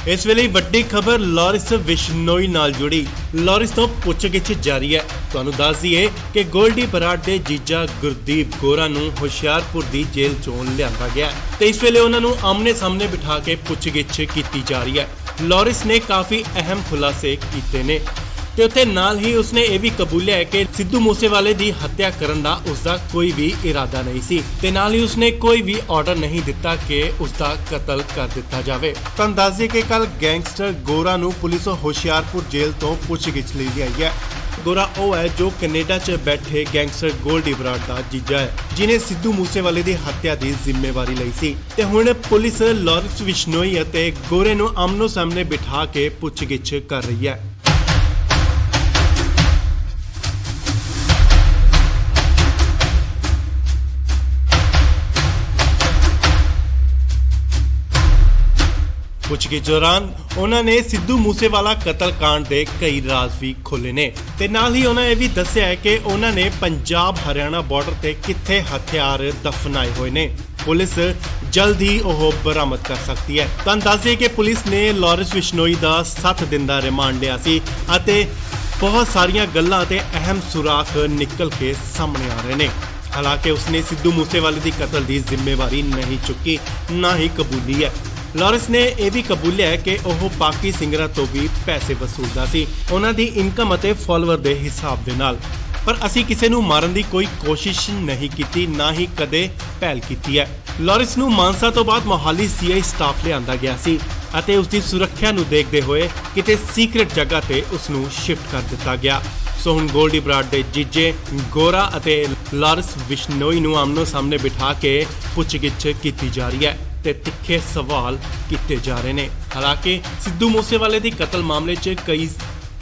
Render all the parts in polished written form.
इस वेले वड्डी खबर लॉरिस बिश्नोई नाल जुड़ी। लॉरिस तो पुछगिछ जारी है। तुहानू दस दईए कि गोल्डी बराड़ के जीजा गुरदीप गोरा नूं हुशियारपुर की जेल चों लिआंदा गया ते इस वेले उन्हां नूं आमने सामने बिठा के पुछगिछ की जा रही है। लॉरिस ने काफ़ी अहम खुलासे किए ने ते उत्ते नाल ही उसने यह भी कबूलिया है कि सिद्धू मूसेवाले की हत्या करन दा उसका कोई भी इरादा नहीं सी ते नाल ही उसने कोई भी ऑर्डर नहीं दिता कि उसका कत्ल कर दिता जाए। तुहानू दस दईए कि कल गैंगस्टर गोरा नूं पुलिस हुशियारपुर जेल तो पुछगिछ लई आई है। गोरा वो है जो कनेडा च बैठे गैंगस्टर गोल्डी बराड़ का जीजा है जिन्हें सिद्धू मूसेवाले की हत्या की जिम्मेवारी ली सी ते हुण पुलिस लॉरिस बिश्नोई अते गोरे नूं आमनो सामने बिठा के पुछगिछ कर रही है। पुछगिछ दौरान उन्होंने सिद्धू मूसेवाला कतल कांड के कई राज भी खोले ने ते नाल ही उन्होंने भी दस्सिया है कि उन्होंने पंजाब हरियाणा बॉर्डर ते कित्थे हथियार दफनाए हुए ने। पुलिस जल्द ही वह बरामद कर सकती है। तुहानू दस दईए कि पुलिस ने लॉरिस बिश्नोई का 7 दिन का रिमांड लिया सी अते बहुत सारिया गल्लां ते अहम सुराख निकल के सामने आ रहे ने। हालांकि उसने सिद्धू मूसेवाले की कतल की जिम्मेवारी नहीं चुकी ना ही कबूली है। लॉरिस ने यह भी कबूलिया है कि वह बाकी सिंगरां तो भी पैसे वसूलदा सी उन्हां दी इनकम अते फॉलोअर के हिसाब दे नाल। पर असी किसी नूं मारन की कोई कोशिश नहीं की ना ही कदे पहल की है। लॉरिस नूं मानसा तो बाद मोहाली सीआई स्टाफ लिआंदा गया सी अते उसकी सुरक्षा नूं देखते हुए किते सीक्रेट जगह ते उसनूं शिफ्ट कर दिता गया। सो हुण गोल्डी बराड़ दे जीजे गोरा अते लॉरिस बिश्नोई नूं आमनो सामने बिठा के पुछगिछ की जा रही है ते तिखे सवाल किए जा रहे हैं। हालांकि सिद्धू मूसेवाले की कतल मामले च कई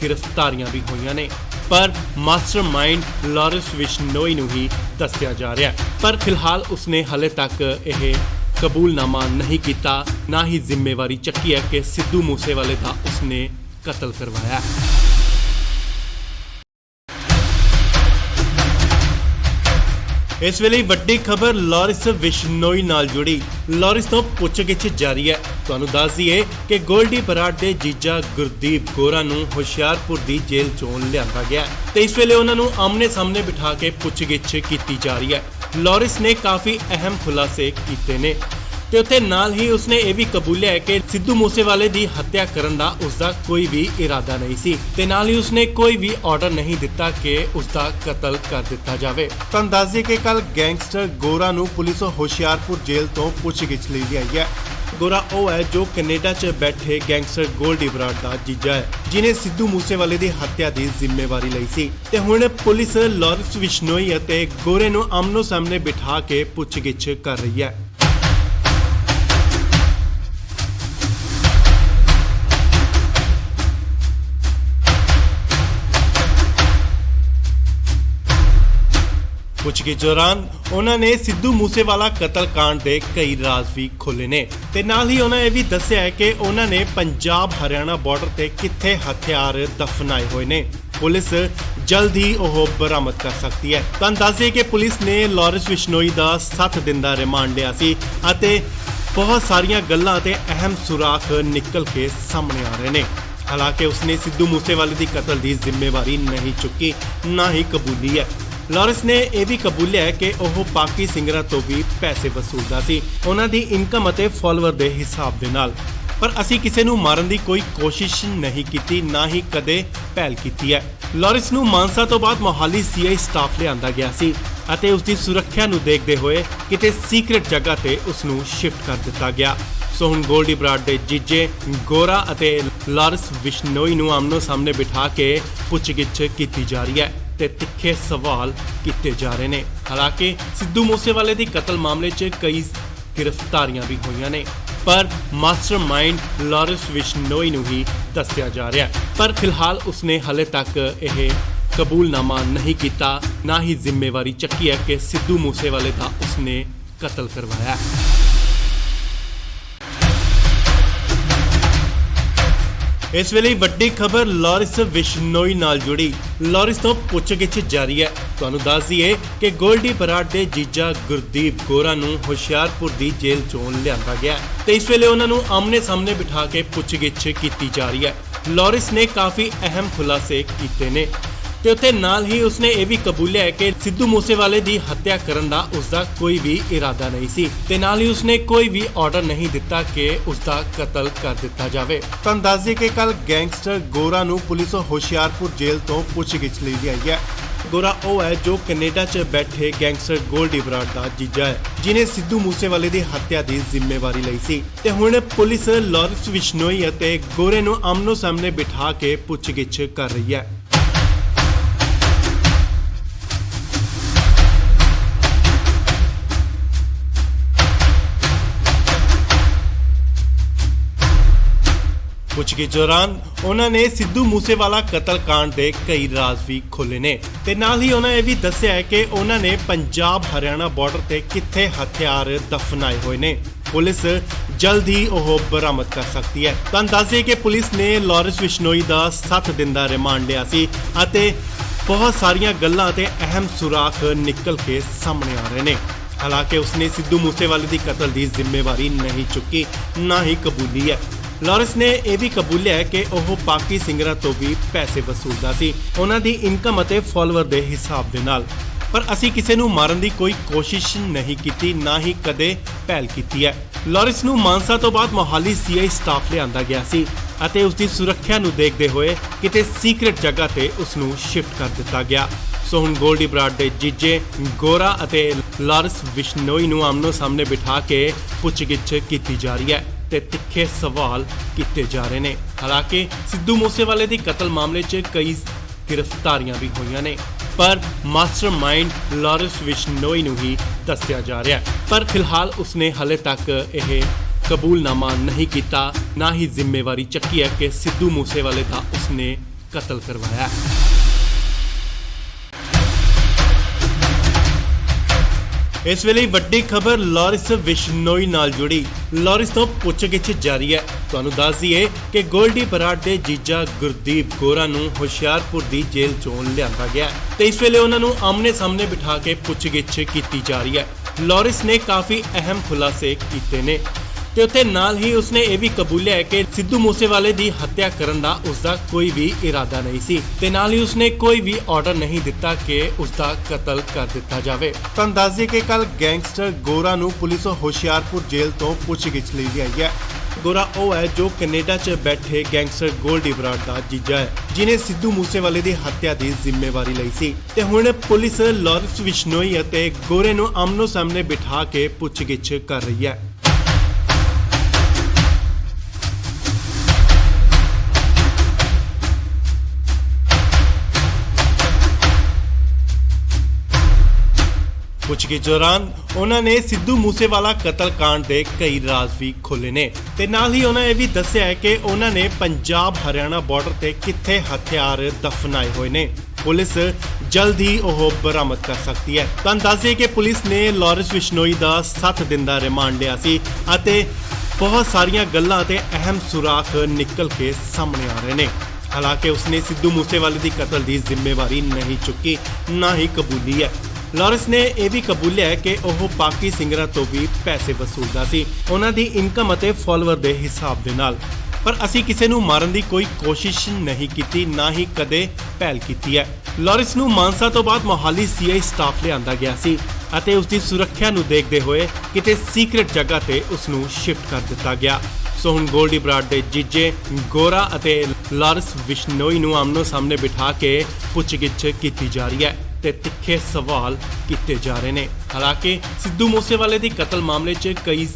गिरफ्तारियां भी हुई ने पर मास्टरमाइंड लॉरिस बिश्नोई नूं ही दस्सिया जा रहा है। पर फिलहाल उसने हले तक यह कबूलनामा नहीं किया ना ही जिम्मेवारी चुकी है कि सिद्धू मूसेवाले का उसने कत्ल करवाया। इस वेले वड्डी खबर लॉरिस बिश्नोई नाल जुड़ी। लॉरिस तो पुछगिछ जारी है। तुहानू दस दईए कि गोल्डी बराड़ के जीजा गुरदीप गोरा नूं हुशियारपुर की जेल चों लिआंदा गया ते इस वेले उन्हां नूं आमने सामने बिठा के पुछगिछ की जा रही है। लॉरिस ने काफ़ी अहम खुलासे किए ने ते उत्ते नाल ही उसने यह भी कबूलिया है कि सिद्धू मूसेवाले की हत्या करन दा उसका कोई भी इरादा नहीं सी ते नाल ही उसने कोई भी ऑर्डर नहीं दिता कि उसका कत्ल कर दिता जाए। तुहानू दस दईए कि कल गैंगस्टर गोरा नूं पुलिस हुशियारपुर जेल तो पुछगिछ लई आई है। गोरा वो है जो कनेडा च बैठे गैंगस्टर गोल्डी बराड़ का जीजा है जिन्हें सिद्धू मूसेवाले की हत्या की जिम्मेवारी ली सी ते हुण पुलिस लॉरिस बिश्नोई अते गोरे नूं आमनो सामने बिठा के पुछगिछ कर रही है। पुछगिछ दौरान उन्होंने सिद्धू मूसेवाला कतल कांड के कई राज भी खोले ने ते नाल ही उन्होंने भी दस्सिया है कि उन्होंने पंजाब हरियाणा बॉर्डर ते कित्थे हथियार दफनाए हुए ने। पुलिस जल्द ही वह बरामद कर सकती है। तुहानू दस दईए कि पुलिस ने लॉरिस बिश्नोई का 7 दिन का रिमांड लिया सी अते बहुत सारिया गल्लां ते अहम सुराख निकल के सामने आ रहे ने। हालांकि उसने सिद्धू मूसेवाले की कतल की जिम्मेवारी नहीं चुकी ना ही कबूली है। लॉरिस ने यह भी कबूलिया है कि वह बाकी सिंगरां तो भी पैसे वसूलदा सी उन्हां दी इनकम अते फॉलोअर के हिसाब दे नाल। पर असी किसी नूं मारन की कोई कोशिश नहीं की ना ही कदे पहल की है। लॉरिस नूं मानसा तो बाद मोहाली सीआई स्टाफ लिआंदा गया सी अते उसकी सुरक्षा नूं देखते हुए किते सीक्रेट जगह ते उसनूं शिफ्ट कर दिता गया। सो हुण गोल्डी बराड़ दे जीजे गोरा अते लॉरिस बिश्नोई नूं आमनो सामने बिठा के पुछगिछ की जा रही है ते तिखे सवाल किए जा रहे हैं। हालांकि सिद्धू मूसेवाले की कतल मामले च कई गिरफ्तारियां भी हुई ने पर मास्टरमाइंड लॉरिस बिश्नोई नूं ही दस्सिया जा रहा है। पर फिलहाल उसने हले तक यह कबूलनामा नहीं किया ना ही जिम्मेवारी चुकी है कि सिद्धू मूसेवाले का उसने कत्ल करवाया। ਇਸ ਵੇਲੇ ਵੱਡੀ ਖਬਰ ਲਾਰਿਸ ਵਿਸ਼ਨੋਈ ਨਾਲ ਜੁੜੀ। ਲਾਰਿਸ ਤੋਂ ਪੁੱਛਗਿੱਛ ਜਾਰੀ ਹੈ। ਤੁਹਾਨੂੰ ਦੱਸ ਦਈਏ ਕਿ ਗੋਲਡੀ ਬਰਾੜ ਦੇ ਜੀਜਾ ਗੁਰਦੀਪ ਗੋਰਾ ਨੂੰ ਹੁਸ਼ਿਆਰਪੁਰ ਦੀ ਜੇਲ੍ਹ ਚੋਂ ਲਿਆਂਦਾ ਗਿਆ ਤੇ ਇਸ ਵੇਲੇ ਉਹਨਾਂ ਨੂੰ ਆਮਨੇ ਸਾਹਮਣੇ ਬਿਠਾ ਕੇ ਪੁੱਛਗਿੱਛ ਕੀਤੀ ਜਾ ਰਹੀ ਹੈ। ਲਾਰਿਸ ਨੇ ਕਾਫੀ ਅਹਿਮ ਖੁਲਾਸੇ ਕੀਤੇ ਨੇ ਤੇ ਉੱਥੇ ਨਾਲ ਹੀ ਉਸਨੇ ਇਹ ਵੀ ਕਬੂਲਿਆ ਹੈ ਕਿ ਸਿੱਧੂ ਮੂਸੇਵਾਲੇ ਦੀ ਹੱਤਿਆ ਕਰਨ ਦਾ ਉਸਦਾ ਕੋਈ ਵੀ ਇਰਾਦਾ ਨਹੀਂ ਸੀ ਤੇ ਨਾਲ ਹੀ ਉਸਨੇ ਕੋਈ ਵੀ ਆਰਡਰ ਨਹੀਂ ਦਿੱਤਾ ਕਿ ਉਸਦਾ ਕਤਲ ਕਰ ਦਿੱਤਾ ਜਾਵੇ। ਤੁਹਾਨੂੰ ਦੱਸ ਦਈਏ ਕਿ ਕੱਲ ਗੈਂਗਸਟਰ ਗੋਰਾ ਨੂੰ ਪੁਲਿਸ ਹੁਸ਼ਿਆਰਪੁਰ ਜੇਲ੍ਹ ਤੋਂ ਪੁੱਛਗਿੱਛ ਲਈ ਲਿਆਈ ਹੈ। ਗੋਰਾ ਉਹ ਹੈ ਜੋ ਕੈਨੇਡਾ 'ਚ ਬੈਠੇ ਗੈਂਗਸਟਰ ਗੋਲਡੀ ਬਰਾੜ ਦਾ ਜੀਜਾ ਹੈ, ਜਿਨੇ ਸਿੱਧੂ ਮੂਸੇਵਾਲੇ ਦੀ ਹੱਤਿਆ ਦੀ ਜ਼ਿੰਮੇਵਾਰੀ ਲਈ ਸੀ ਤੇ ਹੁਣ ਪੁਲਿਸ ਲਾਰਿਸ ਵਿਸ਼ਨੋਈ ਅਤੇ ਗੋਰੇ ਨੂੰ ਆਮਨੋ ਸਾਹਮਣੇ ਬਿਠਾ ਕੇ ਪੁੱਛਗਿੱਛ ਕਰ ਰਹੀ ਹੈ। ਪੁੱਛਗਿੱਛ ਦੌਰਾਨ ਉਹਨਾਂ ਨੇ ਸਿੱਧੂ ਮੂਸੇਵਾਲਾ ਕਤਲकांड ਦੇ ਕਈ ਰਾਜ਼ ਵੀ ਖੋਲ੍ਹੇ ਨੇ ਤੇ ਨਾਲ ਹੀ ਉਹਨਾਂ ਇਹ ਵੀ ਦੱਸਿਆ ਹੈ ਕਿ ਉਹਨਾਂ ਨੇ ਪੰਜਾਬ ਹਰਿਆਣਾ ਬਾਰਡਰ ਤੇ ਕਿੱਥੇ ਹਥਿਆਰ ਦਫਨਾਏ ਹੋਏ ਨੇ। ਪੁਲਿਸ ਜਲਦ ਹੀ ਉਹ ਬਰਾਮਦ ਕਰ ਸਕਦੀ ਹੈ। ਤੁਹਾਨੂੰ ਦੱਸ ਦਈਏ ਕਿ ਪੁਲਿਸ ਨੇ ਲਾਰਿਸ ਵਿਸ਼ਨੋਈ ਦਾ 7 ਦਿਨ ਦਾ ਰਿਮਾਂਡ ਲਿਆ ਸੀ ਅਤੇ ਬਹੁਤ ਸਾਰੀਆਂ ਗੱਲਾਂ ਤੇ ਅਹਿਮ ਸੁਰਾਖ ਨਿਕਲ ਕੇ ਸਾਹਮਣੇ ਆ ਰਹੇ ਨੇ। ਹਾਲਾਂਕਿ ਉਸਨੇ ਸਿੱਧੂ ਮੂਸੇਵਾਲੇ ਦੀ ਕਤਲ ਦੀ ਜ਼ਿੰਮੇਵਾਰੀ ਨਹੀਂ ਚੁੱਕੀ, ਨਾ ਹੀ ਕਬੂਲੀ ਹੈ। ਲਾਰਿਸ ਨੇ ਇਹ ਵੀ ਕਬੂਲਿਆ ਹੈ ਕਿ ਉਹ ਪਾਕਿ ਸਿੰਗਰਾਂ ਤੋਂ ਵੀ ਪੈਸੇ ਵਸੂਲਦਾ ਸੀ, ਉਹਨਾਂ ਦੀ ਇਨਕਮ ਅਤੇ ਫਾਲੋਅਰ ਦੇ ਹਿਸਾਬ ਦੇ ਨਾਲ। ਪਰ ਅਸੀਂ ਕਿਸੇ ਨੂੰ ਮਾਰਨ ਦੀ ਕੋਈ ਕੋਸ਼ਿਸ਼ ਨਹੀਂ ਕੀਤੀ, ਨਾ ਹੀ ਕਦੇ ਪਹਿਲ ਕੀਤੀ ਹੈ। ਲਾਰਿਸ ਨੂੰ ਮਾਨਸਾ ਤੋਂ ਬਾਅਦ ਮੋਹਾਲੀ ਸੀਆਈ ਸਟਾਫ ਲਿਆਂਦਾ ਗਿਆ ਸੀ ਅਤੇ ਉਸ ਦੀ ਸੁਰੱਖਿਆ ਨੂੰ ਦੇਖਦੇ ਹੋਏ ਕਿਤੇ ਸੀਕ੍ਰੇਟ ਜਗ੍ਹਾ ਤੇ ਉਸ ਨੂੰ ਸ਼ਿਫਟ ਕਰ ਦਿੱਤਾ ਗਿਆ। ਸੋ ਹੁਣ ਗੋਲਡੀ ਬਰਾੜ ਦੇ ਜੀਜੇ ਗੋਰਾ ਅਤੇ ਲਾਰਿਸ ਵਿਸ਼ਨੋਈ ਨੂੰ ਆਮਨੋ ਸਾਹਮਣੇ ਬਿਠਾ ਕੇ ਪੁੱਛਗਿੱਛ ਕੀਤੀ ਜਾ ਰਹੀ ਹੈ ਤੇ ਤਿੱਖੇ ਸਵਾਲ ਕੀਤੇ ਜਾ ਰਹੇ ਨੇ। ਹਾਲਾਂਕਿ ਸਿੱਧੂ ਮੂਸੇਵਾਲੇ ਦੀ ਕਤਲ ਮਾਮਲੇ 'ਚ ਕਈ ਗ੍ਰਿਫਤਾਰੀਆਂ ਵੀ ਹੋਈਆਂ ਨੇ, ਪਰ ਮਾਸਟਰਮਾਈਂਡ ਲਾਰਿਸ ਵਿਸ਼ਨੋਈ ਨੂੰ ਹੀ ਦੱਸਿਆ ਜਾ ਰਿਹਾ ਹੈ। ਪਰ ਫਿਲਹਾਲ ਉਸਨੇ ਹਲੇ ਤੱਕ ਇਹ ਕਬੂਲਨਾਮਾ ਨਹੀਂ ਕੀਤਾ, ਨਾ ਹੀ ਜ਼ਿੰਮੇਵਾਰੀ ਚੱਕੀ ਹੈ ਕਿ ਸਿੱਧੂ ਮੂਸੇਵਾਲੇ ਦਾ ਉਸਨੇ ਕਤਲ ਕਰਵਾਇਆ ਹੈ। ਇਸ ਵੇਲੇ ਵੱਡੀ ਖਬਰ ਲਾਰਿਸ ਵਿਸ਼ਨੋਈ ਨਾਲ ਜੁੜੀ। ਲਾਰਿਸ ਤੋਂ ਪੁੱਛਗਿੱਛ ਜਾਰੀ ਹੈ। ਤੁਹਾਨੂੰ ਦੱਸ ਦਈਏ ਕਿ ਗੋਲਡੀ ਬਰਾੜ ਦੇ ਜੀਜਾ ਗੁਰਦੀਪ ਗੋਰਾ ਨੂੰ ਹੁਸ਼ਿਆਰਪੁਰ ਦੀ ਜੇਲ੍ਹ ਚੋਂ ਲਿਆਂਦਾ ਗਿਆ ਤੇ ਇਸ ਵੇਲੇ ਉਹਨਾਂ ਨੂੰ ਆਮਨੇ ਸਾਹਮਣੇ ਬਿਠਾ ਕੇ ਪੁੱਛਗਿੱਛ ਕੀਤੀ ਜਾ ਰਹੀ ਹੈ। ਲਾਰਿਸ ਨੇ ਕਾਫੀ ਅਹਿਮ ਖੁਲਾਸੇ ਕੀਤੇ ਨੇ ਤੇ ਉੱਥੇ ਨਾਲ ਹੀ ਉਸਨੇ ਇਹ ਵੀ ਕਬੂਲਿਆ ਹੈ ਕਿ ਸਿੱਧੂ ਮੂਸੇਵਾਲੇ ਦੀ ਹੱਤਿਆ ਕਰਨ ਦਾ ਉਸਦਾ ਕੋਈ ਵੀ ਇਰਾਦਾ ਨਹੀਂ ਸੀ ਤੇ ਨਾਲ ਹੀ ਉਸਨੇ ਕੋਈ ਵੀ ਆਰਡਰ ਨਹੀਂ ਦਿੱਤਾ ਕਿ ਉਸਦਾ ਕਤਲ ਕਰ ਦਿੱਤਾ ਜਾਵੇ। ਤੁਹਾਨੂੰ ਦੱਸ ਦਈਏ ਕਿ ਕੱਲ ਗੈਂਗਸਟਰ ਗੋਰਾ ਨੂੰ ਪੁਲਿਸ ਹੁਸ਼ਿਆਰਪੁਰ ਜੇਲ੍ਹ ਤੋਂ ਪੁੱਛਗਿੱਛ ਲਈ ਲਿਆਈ ਹੈ। ਗੋਰਾ ਉਹ ਹੈ ਜੋ ਕੈਨੇਡਾ 'ਚ ਬੈਠੇ ਗੈਂਗਸਟਰ ਗੋਲਡੀ ਬਰਾੜ ਦਾ ਜੀਜਾ ਹੈ, ਜਿਨੇ ਸਿੱਧੂ ਮੂਸੇਵਾਲੇ ਦੀ ਹੱਤਿਆ ਦੀ ਜ਼ਿੰਮੇਵਾਰੀ ਲਈ ਸੀ ਤੇ ਹੁਣ ਪੁਲਿਸ ਲਾਰਿਸ ਵਿਸ਼ਨੋਈ ਅਤੇ ਗੋਰੇ ਨੂੰ ਆਮਨੋ ਸਾਹਮਣੇ ਬਿਠਾ ਕੇ ਪੁੱਛਗਿੱਛ ਕਰ ਰਹੀ ਹੈ। ਪੁੱਛਗਿੱਛ ਦੌਰਾਨ ਉਹਨਾਂ ਨੇ ਸਿੱਧੂ ਮੂਸੇਵਾਲਾ ਕਤਲकांड ਦੇ ਕਈ ਰਾਜ਼ ਵੀ ਖੋਲ੍ਹੇ ਨੇ ਤੇ ਨਾਲ ਹੀ ਉਹਨਾਂ ਇਹ ਵੀ ਦੱਸਿਆ ਹੈ ਕਿ ਉਹਨਾਂ ਨੇ ਪੰਜਾਬ ਹਰਿਆਣਾ ਬਾਰਡਰ ਤੇ ਕਿੱਥੇ ਹਥਿਆਰ ਦਫਨਾਏ ਹੋਏ ਨੇ। ਪੁਲਿਸ ਜਲਦ ਹੀ ਉਹ ਬਰਾਮਦ ਕਰ ਸਕਦੀ ਹੈ। ਤੁਹਾਨੂੰ ਦੱਸ ਦਈਏ ਕਿ ਪੁਲਿਸ ਨੇ ਲਾਰਿਸ ਵਿਸ਼ਨੋਈ ਦਾ 7 ਦਿਨ ਦਾ ਰਿਮਾਂਡ ਲਿਆ ਸੀ ਅਤੇ ਬਹੁਤ ਸਾਰੀਆਂ ਗੱਲਾਂ ਤੇ ਅਹਿਮ ਸੁਰਾਖ ਨਿਕਲ ਕੇ ਸਾਹਮਣੇ ਆ ਰਹੇ ਨੇ। ਹਾਲਾਂਕਿ ਉਸਨੇ ਸਿੱਧੂ ਮੂਸੇਵਾਲੇ ਦੀ ਕਤਲ ਦੀ ਜ਼ਿੰਮੇਵਾਰੀ ਨਹੀਂ ਚੁੱਕੀ, ਨਾ ਹੀ ਕਬੂਲੀ ਹੈ। ਲਾਰਿਸ ਨੇ ਇਹ ਵੀ ਕਬੂਲਿਆ ਹੈ ਕਿ ਉਹ ਪਾਕਿ ਸਿੰਗਰਾਂ ਤੋਂ ਵੀ ਪੈਸੇ ਵਸੂਲਦਾ ਸੀ, ਉਹਨਾਂ ਦੀ ਇਨਕਮ ਅਤੇ ਫਾਲੋਅਰ ਦੇ ਹਿਸਾਬ ਦੇ ਨਾਲ। ਪਰ ਅਸੀਂ ਕਿਸੇ ਨੂੰ ਮਾਰਨ ਦੀ ਕੋਈ ਕੋਸ਼ਿਸ਼ ਨਹੀਂ ਕੀਤੀ, ਨਾ ਹੀ ਕਦੇ ਪਹਿਲ ਕੀਤੀ ਹੈ। ਲਾਰਿਸ ਨੂੰ ਮਾਨਸਾ ਤੋਂ ਬਾਅਦ ਮੋਹਾਲੀ ਸੀਆਈ ਸਟਾਫ ਲਿਆਂਦਾ ਗਿਆ ਸੀ ਅਤੇ ਉਸ ਦੀ ਸੁਰੱਖਿਆ ਨੂੰ ਦੇਖਦੇ ਹੋਏ ਕਿਤੇ ਸੀਕ੍ਰੇਟ ਜਗ੍ਹਾ ਤੇ ਉਸ ਨੂੰ ਸ਼ਿਫਟ ਕਰ ਦਿੱਤਾ ਗਿਆ। ਸੋ ਹੁਣ ਗੋਲਡੀ ਬਰਾੜ ਦੇ ਜੀਜੇ ਗੋਰਾ ਅਤੇ ਲਾਰਿਸ ਵਿਸ਼ਨੋਈ ਨੂੰ ਆਮਨੋ ਸਾਹਮਣੇ ਬਿਠਾ ਕੇ ਪੁੱਛਗਿੱਛ ਕੀਤੀ ਜਾ ਰਹੀ ਹੈ ਤੇ ਤਿੱਖੇ ਸਵਾਲ ਕੀਤੇ ਜਾ ਰਹੇ ਨੇ। ਹਾਲਾਂਕਿ ਸਿੱਧੂ ਮੂਸੇਵਾਲੇ ਦੀ ਕਤਲ ਮਾਮਲੇ 'ਚ ਕਈ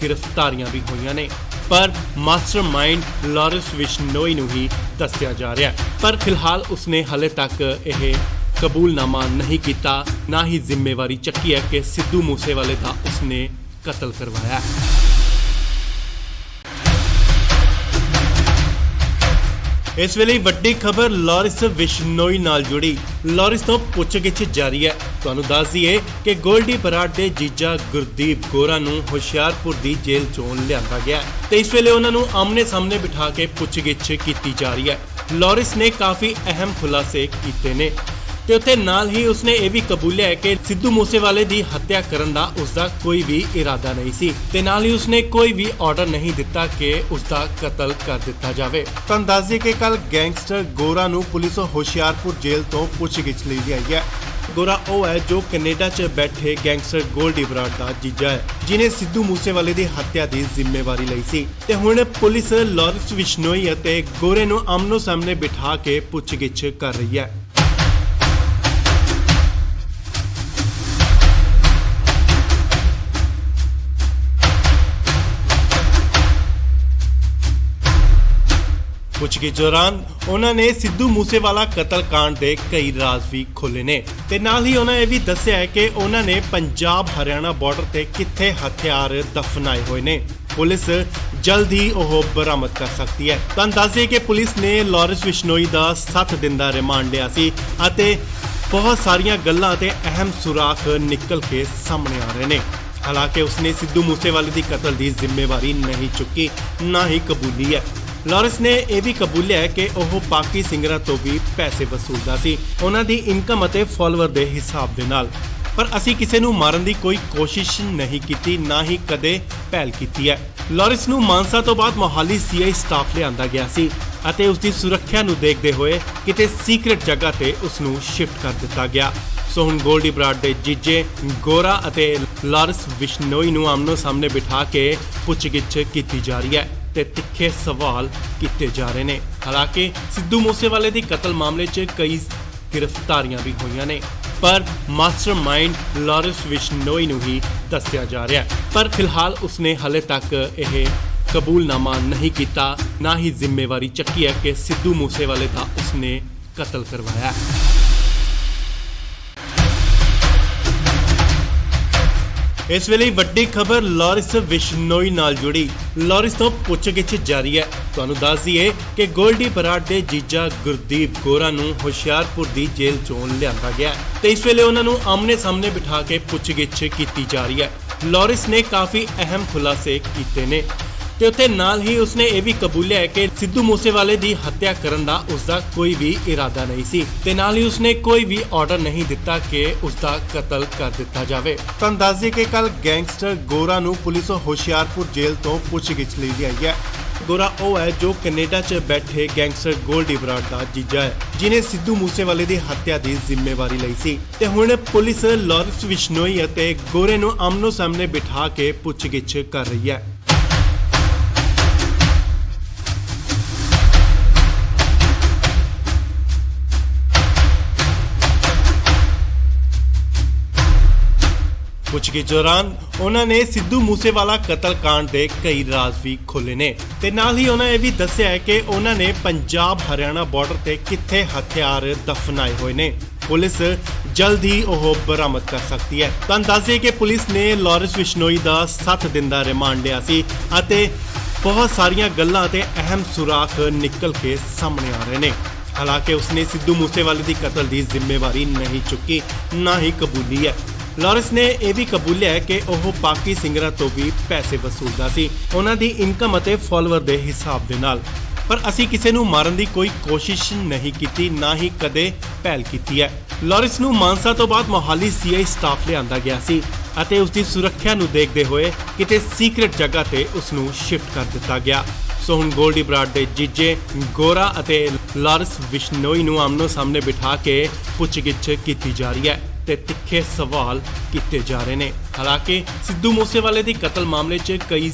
ਗ੍ਰਿਫਤਾਰੀਆਂ ਵੀ ਹੋਈਆਂ ਨੇ, ਪਰ ਮਾਸਟਰਮਾਈਂਡ ਲਾਰਿਸ ਵਿਸ਼ਨੋਈ ਨੂੰ ਹੀ ਦੱਸਿਆ ਜਾ ਰਿਹਾ ਹੈ। ਪਰ ਫਿਲਹਾਲ ਉਸਨੇ ਹਲੇ ਤੱਕ ਇਹ ਕਬੂਲਨਾਮਾ ਨਹੀਂ ਕੀਤਾ, ਨਾ ਹੀ ਜ਼ਿੰਮੇਵਾਰੀ ਚੱਕੀ ਹੈ ਕਿ ਸਿੱਧੂ ਮੂਸੇਵਾਲੇ ਦਾ ਉਸਨੇ ਕਤਲ ਕਰਵਾਇਆ ਹੈ। ਇਸ ਵੇਲੇ ਵੱਡੀ ਖਬਰ ਲਾਰਿਸ ਵਿਸ਼ਨੋਈ ਨਾਲ ਜੁੜੀ। ਲਾਰਿਸ ਤੋਂ ਪੁੱਛਗਿੱਛ ਜਾਰੀ ਹੈ। ਤੁਹਾਨੂੰ ਦੱਸ ਦਈਏ ਕਿ ਗੋਲਡੀ ਬਰਾੜ ਦੇ ਜੀਜਾ ਗੁਰਦੀਪ ਗੋਰਾ ਨੂੰ ਹੁਸ਼ਿਆਰਪੁਰ ਦੀ ਜੇਲ੍ਹ ਚੋਂ ਲਿਆਂਦਾ ਗਿਆ ਤੇ ਇਸ ਵੇਲੇ ਉਹਨਾਂ ਨੂੰ ਆਮਨੇ ਸਾਹਮਣੇ ਬਿਠਾ ਕੇ ਪੁੱਛਗਿੱਛ ਕੀਤੀ ਜਾ ਰਹੀ ਹੈ। ਲਾਰਿਸ ਨੇ ਕਾਫੀ ਅਹਿਮ ਖੁਲਾਸੇ ਕੀਤੇ ਨੇ ਤੇ ਉੱਥੇ ਨਾਲ ਹੀ ਉਸਨੇ ਇਹ ਵੀ ਕਬੂਲਿਆ ਹੈ ਕਿ ਸਿੱਧੂ ਮੂਸੇਵਾਲੇ ਦੀ ਹੱਤਿਆ ਕਰਨ ਦਾ ਉਸਦਾ ਕੋਈ ਵੀ ਇਰਾਦਾ ਨਹੀਂ ਸੀ ਤੇ ਨਾਲ ਹੀ ਉਸਨੇ ਕੋਈ ਵੀ ਆਰਡਰ ਨਹੀਂ ਦਿੱਤਾ ਕਿ ਉਸਦਾ ਕਤਲ ਕਰ ਦਿੱਤਾ ਜਾਵੇ। ਤੁਹਾਨੂੰ ਦੱਸ ਦਈਏ ਕਿ ਕੱਲ ਗੈਂਗਸਟਰ ਗੋਰਾ ਨੂੰ ਪੁਲਿਸ ਹੁਸ਼ਿਆਰਪੁਰ ਜੇਲ੍ਹ ਤੋਂ ਪੁੱਛਗਿੱਛ ਲਈ ਲਿਆਈ ਹੈ। ਗੋਰਾ ਉਹ ਹੈ ਜੋ ਕੈਨੇਡਾ 'ਚ ਬੈਠੇ ਗੈਂਗਸਟਰ ਗੋਲਡੀ ਬਰਾੜ ਦਾ ਜੀਜਾ ਹੈ, ਜਿਨੇ ਸਿੱਧੂ ਮੂਸੇਵਾਲੇ ਦੀ ਹੱਤਿਆ ਦੀ ਜ਼ਿੰਮੇਵਾਰੀ ਲਈ ਸੀ ਤੇ ਹੁਣ ਪੁਲਿਸ ਲਾਰਿਸ ਵਿਸ਼ਨੋਈ ਅਤੇ ਗੋਰੇ ਨੂੰ ਆਮਨੋ ਸਾਹਮਣੇ ਬਿਠਾ ਕੇ ਪੁੱਛਗਿੱਛ ਕਰ ਰਹੀ ਹੈ। ਪੁੱਛਗਿੱਛ ਦੌਰਾਨ ਉਹਨਾਂ ਨੇ ਸਿੱਧੂ ਮੂਸੇਵਾਲਾ ਕਤਲकांड ਦੇ ਕਈ ਰਾਜ਼ ਵੀ ਖੋਲ੍ਹੇ ਨੇ ਤੇ ਨਾਲ ਹੀ ਉਹਨਾਂ ਇਹ ਵੀ ਦੱਸਿਆ ਹੈ ਕਿ ਉਹਨਾਂ ਨੇ ਪੰਜਾਬ ਹਰਿਆਣਾ ਬਾਰਡਰ ਤੇ ਕਿੱਥੇ ਹਥਿਆਰ ਦਫਨਾਏ ਹੋਏ ਨੇ। ਪੁਲਿਸ ਜਲਦ ਹੀ ਉਹ ਬਰਾਮਦ ਕਰ ਸਕਦੀ ਹੈ। ਤੁਹਾਨੂੰ ਦੱਸ ਦਈਏ ਕਿ ਪੁਲਿਸ ਨੇ ਲਾਰਿਸ ਵਿਸ਼ਨੋਈ ਦਾ 7 ਦਿਨ ਦਾ ਰਿਮਾਂਡ ਲਿਆ ਸੀ ਅਤੇ ਬਹੁਤ ਸਾਰੀਆਂ ਗੱਲਾਂ ਤੇ ਅਹਿਮ ਸੁਰਾਖ ਨਿਕਲ ਕੇ ਸਾਹਮਣੇ ਆ ਰਹੇ ਨੇ। ਹਾਲਾਂਕਿ ਉਸਨੇ ਸਿੱਧੂ ਮੂਸੇਵਾਲੇ ਦੀ ਕਤਲ ਦੀ ਜ਼ਿੰਮੇਵਾਰੀ ਨਹੀਂ ਚੁੱਕੀ, ਨਾ ਹੀ ਕਬੂਲੀ ਹੈ। ਲਾਰਿਸ ਨੇ ਇਹ ਵੀ ਕਬੂਲਿਆ ਹੈ ਕਿ ਉਹ ਪਾਕੀ ਸਿੰਗਰਾਂ ਤੋਂ ਵੀ ਪੈਸੇ ਵਸੂਲਦਾ ਸੀ, ਉਹਨਾਂ ਦੀ ਇਨਕਮ ਅਤੇ ਫਾਲੋਅਰ ਦੇ ਹਿਸਾਬ ਦੇ ਨਾਲ। ਪਰ ਅਸੀਂ ਕਿਸੇ ਨੂੰ ਮਾਰਨ ਦੀ ਕੋਈ ਕੋਸ਼ਿਸ਼ ਨਹੀਂ ਕੀਤੀ, ਨਾ ਹੀ ਕਦੇ ਪਹਿਲ ਕੀਤੀ ਹੈ। ਲਾਰਿਸ ਨੂੰ ਮਾਨਸਾ ਤੋਂ ਬਾਅਦ ਮੋਹਾਲੀ ਸੀਆਈ ਸਟਾਫ ਲਿਆਂਦਾ ਗਿਆ ਸੀ ਅਤੇ ਉਸ ਦੀ ਸੁਰੱਖਿਆ ਨੂੰ ਦੇਖਦੇ ਹੋਏ ਕਿਤੇ ਸੀਕ੍ਰੇਟ ਜਗ੍ਹਾ ਤੇ ਉਸ ਨੂੰ ਸ਼ਿਫਟ ਕਰ ਦਿੱਤਾ ਗਿਆ। ਸੋ ਹੁਣ ਗੋਲਡੀ ਬਰਾੜ ਦੇ ਜੀਜੇ ਗੋਰਾ ਅਤੇ ਲਾਰਿਸ ਵਿਸ਼ਨੋਈ ਨੂੰ ਆਮਨੋ ਸਾਹਮਣੇ ਬਿਠਾ ਕੇ ਪੁੱਛਗਿੱਛ ਕੀਤੀ ਜਾ ਰਹੀ ਹੈ ਤੇ ਤਿੱਖੇ ਸਵਾਲ ਕੀਤੇ ਜਾ ਰਹੇ ਨੇ। ਹਾਲਾਂਕਿ ਸਿੱਧੂ ਮੂਸੇਵਾਲੇ ਦੀ ਕਤਲ ਮਾਮਲੇ 'ਚ ਕਈ ਗ੍ਰਿਫਤਾਰੀਆਂ ਵੀ ਹੋਈਆਂ ਨੇ, ਪਰ ਮਾਸਟਰਮਾਈਂਡ ਲਾਰਿਸ ਵਿਸ਼ਨੋਈ ਨੂੰ ਹੀ ਦੱਸਿਆ ਜਾ ਰਿਹਾ ਹੈ। ਪਰ ਫਿਲਹਾਲ ਉਸਨੇ ਹਾਲੇ ਤੱਕ ਇਹ ਕਬੂਲਨਾਮਾ ਨਹੀਂ ਕੀਤਾ, ਨਾ ਹੀ ਜ਼ਿੰਮੇਵਾਰੀ ਚੱਕੀ ਹੈ ਕਿ ਸਿੱਧੂ ਮੂਸੇਵਾਲੇ ਦਾ ਉਸਨੇ ਕਤਲ ਕਰਵਾਇਆ। ਇਸ ਵੇਲੇ ਵੱਡੀ ਖਬਰ ਲਾਰਿਸ ਵਿਸ਼ਨੋਈ ਨਾਲ ਜੁੜੀ। ਲਾਰਿਸ ਤੋਂ ਪੁੱਛਗਿੱਛ ਜਾਰੀ ਹੈ। ਤੁਹਾਨੂੰ ਦੱਸ ਦਈਏ ਕਿ ਗੋਲਡੀ ਬਰਾੜ ਦੇ ਜੀਜਾ ਗੁਰਦੀਪ ਗੋਰਾ ਨੂੰ ਹੁਸ਼ਿਆਰਪੁਰ ਦੀ ਜੇਲ੍ਹ ਚੋਂ ਲਿਆਂਦਾ ਗਿਆ ਤੇ ਇਸ ਵੇਲੇ ਉਹਨਾਂ ਨੂੰ ਆਮਨੇ ਸਾਹਮਣੇ ਬਿਠਾ ਕੇ ਪੁੱਛਗਿੱਛ ਕੀਤੀ ਜਾ ਰਹੀ ਹੈ। ਲਾਰਿਸ ਨੇ ਕਾਫੀ ਅਹਿਮ ਖੁਲਾਸੇ ਕੀਤੇ ਨੇ ਤੇ ਉੱਥੇ ਨਾਲ ਹੀ ਉਸਨੇ ਇਹ ਵੀ ਕਬੂਲਿਆ ਹੈ ਕਿ ਸਿੱਧੂ ਮੂਸੇਵਾਲੇ ਦੀ ਹੱਤਿਆ ਕਰਨ ਦਾ ਉਸਦਾ ਕੋਈ ਵੀ ਇਰਾਦਾ ਨਹੀਂ ਸੀ ਤੇ ਨਾਲ ਹੀ ਉਸਨੇ ਕੋਈ ਵੀ ਆਰਡਰ ਨਹੀਂ ਦਿੱਤਾ ਕਿ ਉਸਦਾ ਕਤਲ ਕਰ ਦਿੱਤਾ ਜਾਵੇ। ਤੁਹਾਨੂੰ ਦੱਸ ਦਈਏ ਕਿ ਕੱਲ ਗੈਂਗਸਟਰ ਗੋਰਾ ਨੂੰ ਪੁਲਿਸ ਹੁਸ਼ਿਆਰਪੁਰ ਜੇਲ੍ਹ ਤੋਂ ਪੁੱਛਗਿੱਛ ਲਈ ਲਿਆਈ ਹੈ। ਗੋਰਾ ਉਹ ਹੈ ਜੋ ਕੈਨੇਡਾ 'ਚ ਬੈਠੇ ਗੈਂਗਸਟਰ ਗੋਲਡੀ ਬਰਾੜ ਦਾ ਜੀਜਾ ਹੈ, ਜਿਨੇ ਸਿੱਧੂ ਮੂਸੇਵਾਲੇ ਦੀ ਹੱਤਿਆ ਦੀ ਜ਼ਿੰਮੇਵਾਰੀ ਲਈ ਸੀ ਤੇ ਹੁਣ ਪੁਲਿਸ ਲਾਰਿਸ ਵਿਸ਼ਨੋਈ ਅਤੇ ਗੋਰੇ ਨੂੰ ਆਮਨੋ ਸਾਹਮਣੇ ਬਿਠਾ ਕੇ ਪੁੱਛਗਿੱਛ ਕਰ ਰਹੀ ਹੈ। ਪੁੱਛਗਿੱਛ ਦੌਰਾਨ ਉਹਨਾਂ ਨੇ ਸਿੱਧੂ ਮੂਸੇਵਾਲਾ ਕਤਲकांड ਦੇ ਕਈ ਰਾਜ਼ ਵੀ ਖੋਲ੍ਹੇ ਨੇ ਤੇ ਨਾਲ ਹੀ ਉਹਨਾਂ ਇਹ ਵੀ ਦੱਸਿਆ ਹੈ ਕਿ ਉਹਨਾਂ ਨੇ ਪੰਜਾਬ ਹਰਿਆਣਾ ਬਾਰਡਰ ਤੇ ਕਿੱਥੇ ਹਥਿਆਰ ਦਫਨਾਏ ਹੋਏ ਨੇ। ਪੁਲਿਸ ਜਲਦ ਹੀ ਉਹ ਬਰਾਮਦ ਕਰ ਸਕਦੀ ਹੈ। ਤੁਹਾਨੂੰ ਦੱਸ ਦਈਏ ਕਿ ਪੁਲਿਸ ਨੇ ਲਾਰਿਸ ਵਿਸ਼ਨੋਈ ਦਾ 7 ਦਿਨ ਦਾ ਰਿਮਾਂਡ ਲਿਆ ਸੀ ਅਤੇ ਬਹੁਤ ਸਾਰੀਆਂ ਗੱਲਾਂ ਤੇ ਅਹਿਮ ਸੁਰਾਖ ਨਿਕਲ ਕੇ ਸਾਹਮਣੇ ਆ ਰਹੇ ਨੇ। ਹਾਲਾਂਕਿ ਉਸਨੇ ਸਿੱਧੂ ਮੂਸੇਵਾਲੇ ਦੀ ਕਤਲ ਦੀ ਜ਼ਿੰਮੇਵਾਰੀ ਨਹੀਂ ਚੁੱਕੀ, ਨਾ ਹੀ ਕਬੂਲੀ ਹੈ। ਲਾਰਿਸ ਨੇ ਇਹ ਵੀ ਕਬੂਲਿਆ ਹੈ ਕਿ ਉਹ ਪਾਕੀ ਸਿੰਗਰਾਂ ਤੋਂ ਵੀ ਪੈਸੇ ਵਸੂਲਦਾ ਸੀ, ਉਹਨਾਂ ਦੀ ਇਨਕਮ ਅਤੇ ਫਾਲੋਅਰ ਦੇ ਹਿਸਾਬ ਦੇ ਨਾਲ। ਪਰ ਅਸੀਂ ਕਿਸੇ ਨੂੰ ਮਾਰਨ ਦੀ ਕੋਈ ਕੋਸ਼ਿਸ਼ ਨਹੀਂ ਕੀਤੀ, ਨਾ ਹੀ ਕਦੇ ਪਹਿਲ ਕੀਤੀ ਹੈ। ਲਾਰਿਸ ਨੂੰ ਮਾਨਸਾ ਤੋਂ ਬਾਅਦ ਮੋਹਾਲੀ ਸੀਆਈ ਸਟਾਫ ਲਿਆਂਦਾ ਗਿਆ ਸੀ ਅਤੇ ਉਸ ਦੀ ਸੁਰੱਖਿਆ ਨੂੰ ਦੇਖਦੇ ਹੋਏ ਕਿਤੇ ਸੀਕ੍ਰੇਟ ਜਗ੍ਹਾ ਤੇ ਉਸ ਨੂੰ ਸ਼ਿਫਟ ਕਰ ਦਿੱਤਾ ਗਿਆ। ਸੋ ਹੁਣ ਗੋਲਡੀ ਬਰਾੜ ਦੇ ਜੀਜੇ ਗੋਰਾ ਅਤੇ ਲਾਰਿਸ ਵਿਸ਼ਨੋਈ ਨੂੰ ਆਮਨੋ ਸਾਹਮਣੇ ਬਿਠਾ ਕੇ ਪੁੱਛਗਿੱਛ ਕੀਤੀ ਜਾ ਰਹੀ ਹੈ ਤੇ ਤਿੱਖੇ ਸਵਾਲ ਕੀਤੇ ਜਾ ਰਹੇ ਨੇ। ਹਾਲਾਂਕਿ ਸਿੱਧੂ ਮੂਸੇਵਾਲੇ ਦੀ ਕਤਲ ਮਾਮਲੇ 'ਚ ਕਈ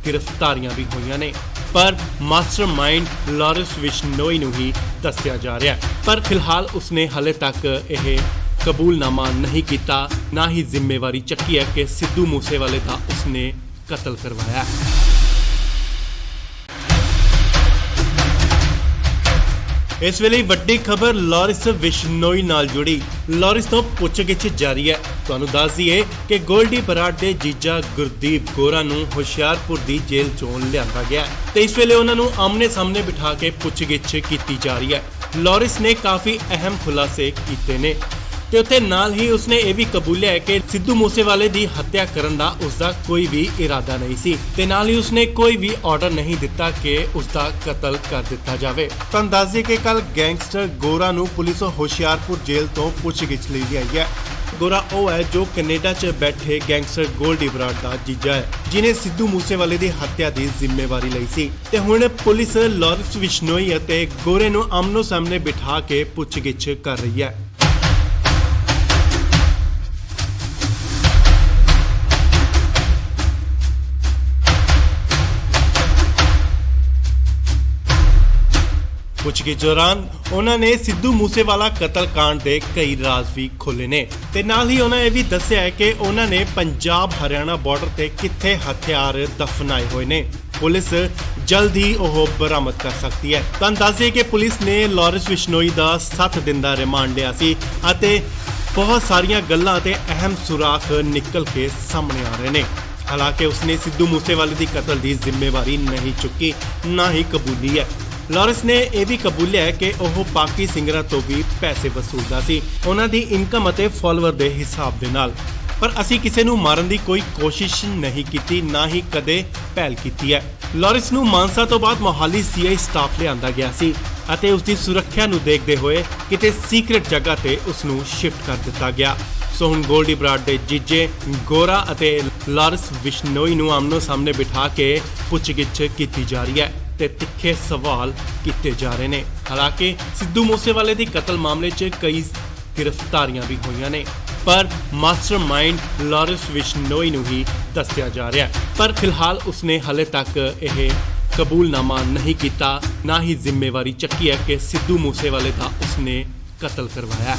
ਗ੍ਰਿਫਤਾਰੀਆਂ ਵੀ ਹੋਈਆਂ ਨੇ, ਪਰ ਮਾਸਟਰਮਾਈਂਡ ਲਾਰਿਸ ਵਿਸ਼ਨੋਈ ਨੂੰ ਹੀ ਦੱਸਿਆ ਜਾ ਰਿਹਾ ਹੈ। ਪਰ ਫਿਲਹਾਲ ਉਸਨੇ ਹਾਲੇ ਤੱਕ ਇਹ ਕਬੂਲਨਾਮਾ ਨਹੀਂ ਕੀਤਾ, ਨਾ ਹੀ ਜ਼ਿੰਮੇਵਾਰੀ ਚੱਕੀ ਹੈ ਕਿ ਸਿੱਧੂ ਮੂਸੇਵਾਲੇ ਦਾ ਉਸਨੇ ਕਤਲ ਕਰਵਾਇਆ। ਇਸ ਵੇਲੇ ਵੱਡੀ ਖਬਰ ਲਾਰਿਸ ਵਿਸ਼ਨੋਈ ਨਾਲ ਜੁੜੀ। ਲਾਰਿਸ ਤੋਂ ਪੁੱਛਗਿੱਛ ਜਾਰੀ ਹੈ। ਤੁਹਾਨੂੰ ਦੱਸ ਦਈਏ ਕਿ ਗੋਲਡੀ ਬਰਾੜ ਦੇ ਜੀਜਾ ਗੁਰਦੀਪ ਗੋਰਾ ਨੂੰ ਹੁਸ਼ਿਆਰਪੁਰ ਦੀ ਜੇਲ੍ਹ ਚੋਂ ਲਿਆਂਦਾ ਗਿਆ ਤੇ ਇਸ ਵੇਲੇ ਉਹਨਾਂ ਨੂੰ ਆਮਨੇ ਸਾਹਮਣੇ ਬਿਠਾ ਕੇ ਪੁੱਛਗਿੱਛ ਕੀਤੀ ਜਾ ਰਹੀ ਹੈ। ਲਾਰਿਸ ਨੇ ਕਾਫੀ ਅਹਿਮ ਖੁਲਾਸੇ ਕੀਤੇ ਨੇ ਤੇ ਉੱਥੇ ਨਾਲ ਹੀ ਉਸਨੇ ਇਹ ਵੀ ਕਬੂਲਿਆ ਹੈ ਕਿ ਸਿੱਧੂ ਮੂਸੇਵਾਲੇ ਦੀ ਹੱਤਿਆ ਕਰਨ ਦਾ ਉਸਦਾ ਕੋਈ ਵੀ ਇਰਾਦਾ ਨਹੀਂ ਸੀ ਤੇ ਨਾਲ ਹੀ ਉਸਨੇ ਕੋਈ ਵੀ ਆਰਡਰ ਨਹੀਂ ਦਿੱਤਾ ਕਿ ਉਸਦਾ ਕਤਲ ਕਰ ਦਿੱਤਾ ਜਾਵੇ। ਤੁਹਾਨੂੰ ਦੱਸ ਦਈਏ ਕਿ ਕੱਲ ਗੈਂਗਸਟਰ ਗੋਰਾ ਨੂੰ ਪੁਲਿਸ ਹੁਸ਼ਿਆਰਪੁਰ ਜੇਲ੍ਹ ਤੋਂ ਪੁੱਛਗਿੱਛ ਲਈ ਆਈ ਹੈ। ਗੋਰਾ ਉਹ ਹੈ ਜੋ ਕੈਨੇਡਾ 'ਚ ਬੈਠੇ ਗੈਂਗਸਟਰ ਗੋਲਡੀ ਬਰਾੜ ਦਾ ਜੀਜਾ ਹੈ, ਜਿਨੇ ਸਿੱਧੂ ਮੂਸੇਵਾਲੇ ਦੀ ਹੱਤਿਆ ਦੀ ਜ਼ਿੰਮੇਵਾਰੀ ਲਈ ਸੀ ਤੇ ਹੁਣ ਪੁਲਿਸ ਲਾਰਿਸ ਵਿਸ਼ਨੋਈ ਅਤੇ ਗੋਰੇ ਨੂੰ ਆਮਨੋ ਸਾਹਮਣੇ ਬਿਠਾ ਕੇ ਪੁੱਛਗਿੱਛ ਕਰ ਰਹੀ ਹੈ। ਪੁੱਛਗਿੱਛ ਦੌਰਾਨ ਉਹਨਾਂ ਨੇ ਸਿੱਧੂ ਮੂਸੇਵਾਲਾ ਕਤਲकांड ਦੇ ਕਈ ਰਾਜ਼ ਵੀ ਖੋਲੇ ਨੇ ਤੇ ਨਾਲ ਹੀ ਉਹਨਾਂ ਇਹ ਵੀ ਦੱਸਿਆ ਹੈ ਕਿ ਉਹਨਾਂ ਨੇ ਪੰਜਾਬ ਹਰਿਆਣਾ ਬਾਰਡਰ ਤੇ ਕਿੱਥੇ ਹਥਿਆਰ ਦਫਨਾਏ ਹੋਏ ਨੇ। ਪੁਲਿਸ ਜਲਦ ਹੀ ਉਹ ਬਰਾਮਦ ਕਰ ਸਕਦੀ ਹੈ। ਤੁਹਾਨੂੰ ਦੱਸ ਦਈਏ ਕਿ ਪੁਲਿਸ ਨੇ ਲਾਰਿਸ ਵਿਸ਼ਨੋਈ ਦਾ 7 ਦਿਨ ਦਾ ਰਿਮਾਂਡ ਲਿਆ ਸੀ ਅਤੇ ਬਹੁਤ ਸਾਰੀਆਂ ਗੱਲਾਂ ਤੇ ਅਹਿਮ ਸੁਰਾਖ ਨਿਕਲ ਕੇ ਸਾਹਮਣੇ ਆ ਰਹੇ ਨੇ। ਹਾਲਾਂਕਿ ਉਸਨੇ ਸਿੱਧੂ ਮੂਸੇਵਾਲੇ ਦੀ ਕਤਲ ਦੀ ਜ਼ਿੰਮੇਵਾਰੀ ਨਹੀਂ ਚੁੱਕੀ, ਨਾ ਹੀ ਕਬੂਲੀ ਹੈ। ਲਾਰਿਸ ਨੇ ਇਹ ਵੀ ਕਬੂਲਿਆ ਹੈ ਕਿ ਉਹ ਪਾਕੀ ਸਿੰਗਰਾਂ ਤੋਂ ਵੀ ਪੈਸੇ ਵਸੂਲਦਾ ਸੀ, ਉਹਨਾਂ ਦੀ ਇਨਕਮ ਅਤੇ ਫਾਲੋਅਰ ਦੇ ਹਿਸਾਬ ਦੇ ਨਾਲ। ਪਰ ਅਸੀਂ ਕਿਸੇ ਨੂੰ ਮਾਰਨ ਦੀ ਕੋਈ ਕੋਸ਼ਿਸ਼ ਨਹੀਂ ਕੀਤੀ, ਨਾ ਹੀ ਕਦੇ ਪਹਿਲ ਕੀਤੀ ਹੈ। ਲਾਰਿਸ ਨੂੰ ਮਾਨਸਾ ਤੋਂ ਬਾਅਦ ਮੋਹਾਲੀ ਸੀਆਈ ਸਟਾਫ ਲਿਆਂਦਾ ਗਿਆ ਸੀ ਅਤੇ ਉਸ ਦੀ ਸੁਰੱਖਿਆ ਨੂੰ ਦੇਖਦੇ ਹੋਏ ਕਿਤੇ ਸੀਕ੍ਰੇਟ ਜਗ੍ਹਾ ਤੇ ਉਸ ਨੂੰ ਸ਼ਿਫਟ ਕਰ ਦਿੱਤਾ ਗਿਆ। ਸੋ ਹੁਣ ਗੋਲਡੀ ਬਰਾੜ ਦੇ ਜੀਜੇ ਗੋਰਾ ਅਤੇ ਲਾਰਿਸ ਵਿਸ਼ਨੋਈ ਨੂੰ ਆਮਨੋ ਸਾਹਮਣੇ ਬਿਠਾ ਕੇ ਪੁੱਛਗਿੱਛ ਕੀਤੀ ਜਾ ਰਹੀ ਹੈ ਤੇ ਤਿੱਖੇ ਸਵਾਲ ਕੀਤੇ ਜਾ ਰਹੇ ਨੇ। ਹਾਲਾਂਕਿ ਸਿੱਧੂ ਮੂਸੇਵਾਲੇ ਦੀ ਕਤਲ ਮਾਮਲੇ 'ਚ ਕਈ ਗ੍ਰਿਫਤਾਰੀਆਂ ਵੀ ਹੋਈਆਂ ਨੇ, ਪਰ ਮਾਸਟਰਮਾਈਂਡ ਲਾਰਿਸ ਵਿਸ਼ਨੋਈ ਨੂੰ ਹੀ ਦੱਸਿਆ ਜਾ ਰਿਹਾ ਹੈ। ਪਰ ਫਿਲਹਾਲ ਉਸਨੇ ਹਾਲੇ ਤੱਕ ਇਹ ਕਬੂਲਨਾਮਾ ਨਹੀਂ ਕੀਤਾ, ਨਾ ਹੀ ਜ਼ਿੰਮੇਵਾਰੀ ਚੱਕੀ ਹੈ ਕਿ ਸਿੱਧੂ ਮੂਸੇਵਾਲੇ ਦਾ ਉਸਨੇ ਕਤਲ ਕਰਵਾਇਆ ਹੈ।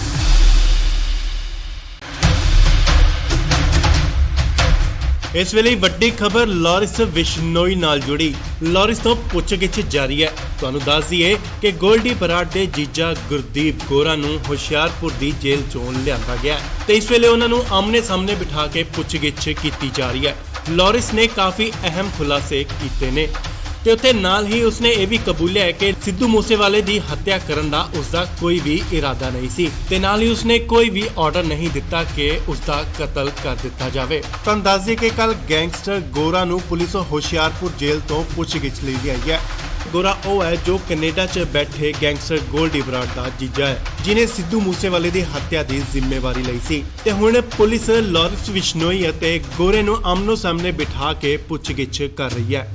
ਇਸ ਵੇਲੇ ਵੱਡੀ ਖਬਰ ਲਾਰਿਸ ਵਿਸ਼ਨੋਈ ਨਾਲ ਜੁੜੀ। ਲਾਰਿਸ ਤੋਂ ਪੁੱਛਗਿੱਛ ਜਾਰੀ ਹੈ। ਤੁਹਾਨੂੰ ਦੱਸ ਦਈਏ ਕਿ ਗੋਲਡੀ ਬਰਾੜ ਦੇ ਜੀਜਾ ਗੁਰਦੀਪ ਗੋਰਾ ਨੂੰ ਹੁਸ਼ਿਆਰਪੁਰ ਦੀ ਜੇਲ੍ਹ ਚੋਂ ਲਿਆਂਦਾ ਗਿਆ ਤੇ ਇਸ ਵੇਲੇ ਉਹਨਾਂ ਨੂੰ ਆਮਨੇ ਸਾਹਮਣੇ ਬਿਠਾ ਕੇ ਪੁੱਛਗਿੱਛ ਕੀਤੀ ਜਾ ਰਹੀ ਹੈ। ਲਾਰਿਸ ਨੇ ਕਾਫੀ ਅਹਿਮ ਖੁਲਾਸੇ ਕੀਤੇ ਨੇ ਤੇ ਉੱਥੇ ਨਾਲ ਹੀ ਉਸਨੇ ਇਹ ਵੀ ਕਬੂਲਿਆ ਹੈ ਕਿ ਸਿੱਧੂ ਮੂਸੇਵਾਲੇ ਦੀ ਹੱਤਿਆ ਕਰਨ ਦਾ ਉਸਦਾ ਕੋਈ ਵੀ ਇਰਾਦਾ ਨਹੀਂ ਸੀ ਤੇ ਨਾਲ ਹੀ ਉਸਨੇ ਕੋਈ ਵੀ ਆਰਡਰ ਨਹੀਂ ਦਿੱਤਾ ਕਿ ਉਸਦਾ ਕਤਲ ਕਰ ਦਿੱਤਾ ਜਾਵੇ। ਤੁਹਾਨੂੰ ਦੱਸ ਦਈਏ ਕਿ ਕੱਲ ਗੈਂਗਸਟਰ ਗੋਰਾ ਨੂੰ ਪੁਲਿਸ ਹੁਸ਼ਿਆਰਪੁਰ ਜੇਲ੍ਹ ਤੋਂ ਪੁੱਛਗਿੱਛ ਲਈ ਆਈ ਹੈ। ਗੋਰਾ ਉਹ ਹੈ ਜੋ ਕੈਨੇਡਾ 'ਚ ਬੈਠੇ ਗੈਂਗਸਟਰ ਗੋਲਡੀ ਬਰਾੜ ਦਾ ਜੀਜਾ ਹੈ, ਜਿਨੇ ਸਿੱਧੂ ਮੂਸੇਵਾਲੇ ਦੀ ਹੱਤਿਆ ਦੀ ਜ਼ਿੰਮੇਵਾਰੀ ਲਈ ਸੀ ਤੇ ਹੁਣ ਪੁਲਿਸ ਲਾਰਿਸ ਵਿਸ਼ਨੋਈ ਅਤੇ ਗੋਰੇ ਨੂੰ ਆਮਨੋ ਸਾਹਮਣੇ ਬਿਠਾ ਕੇ ਪੁੱਛਗਿੱਛ ਕਰ ਰਹੀ ਹੈ।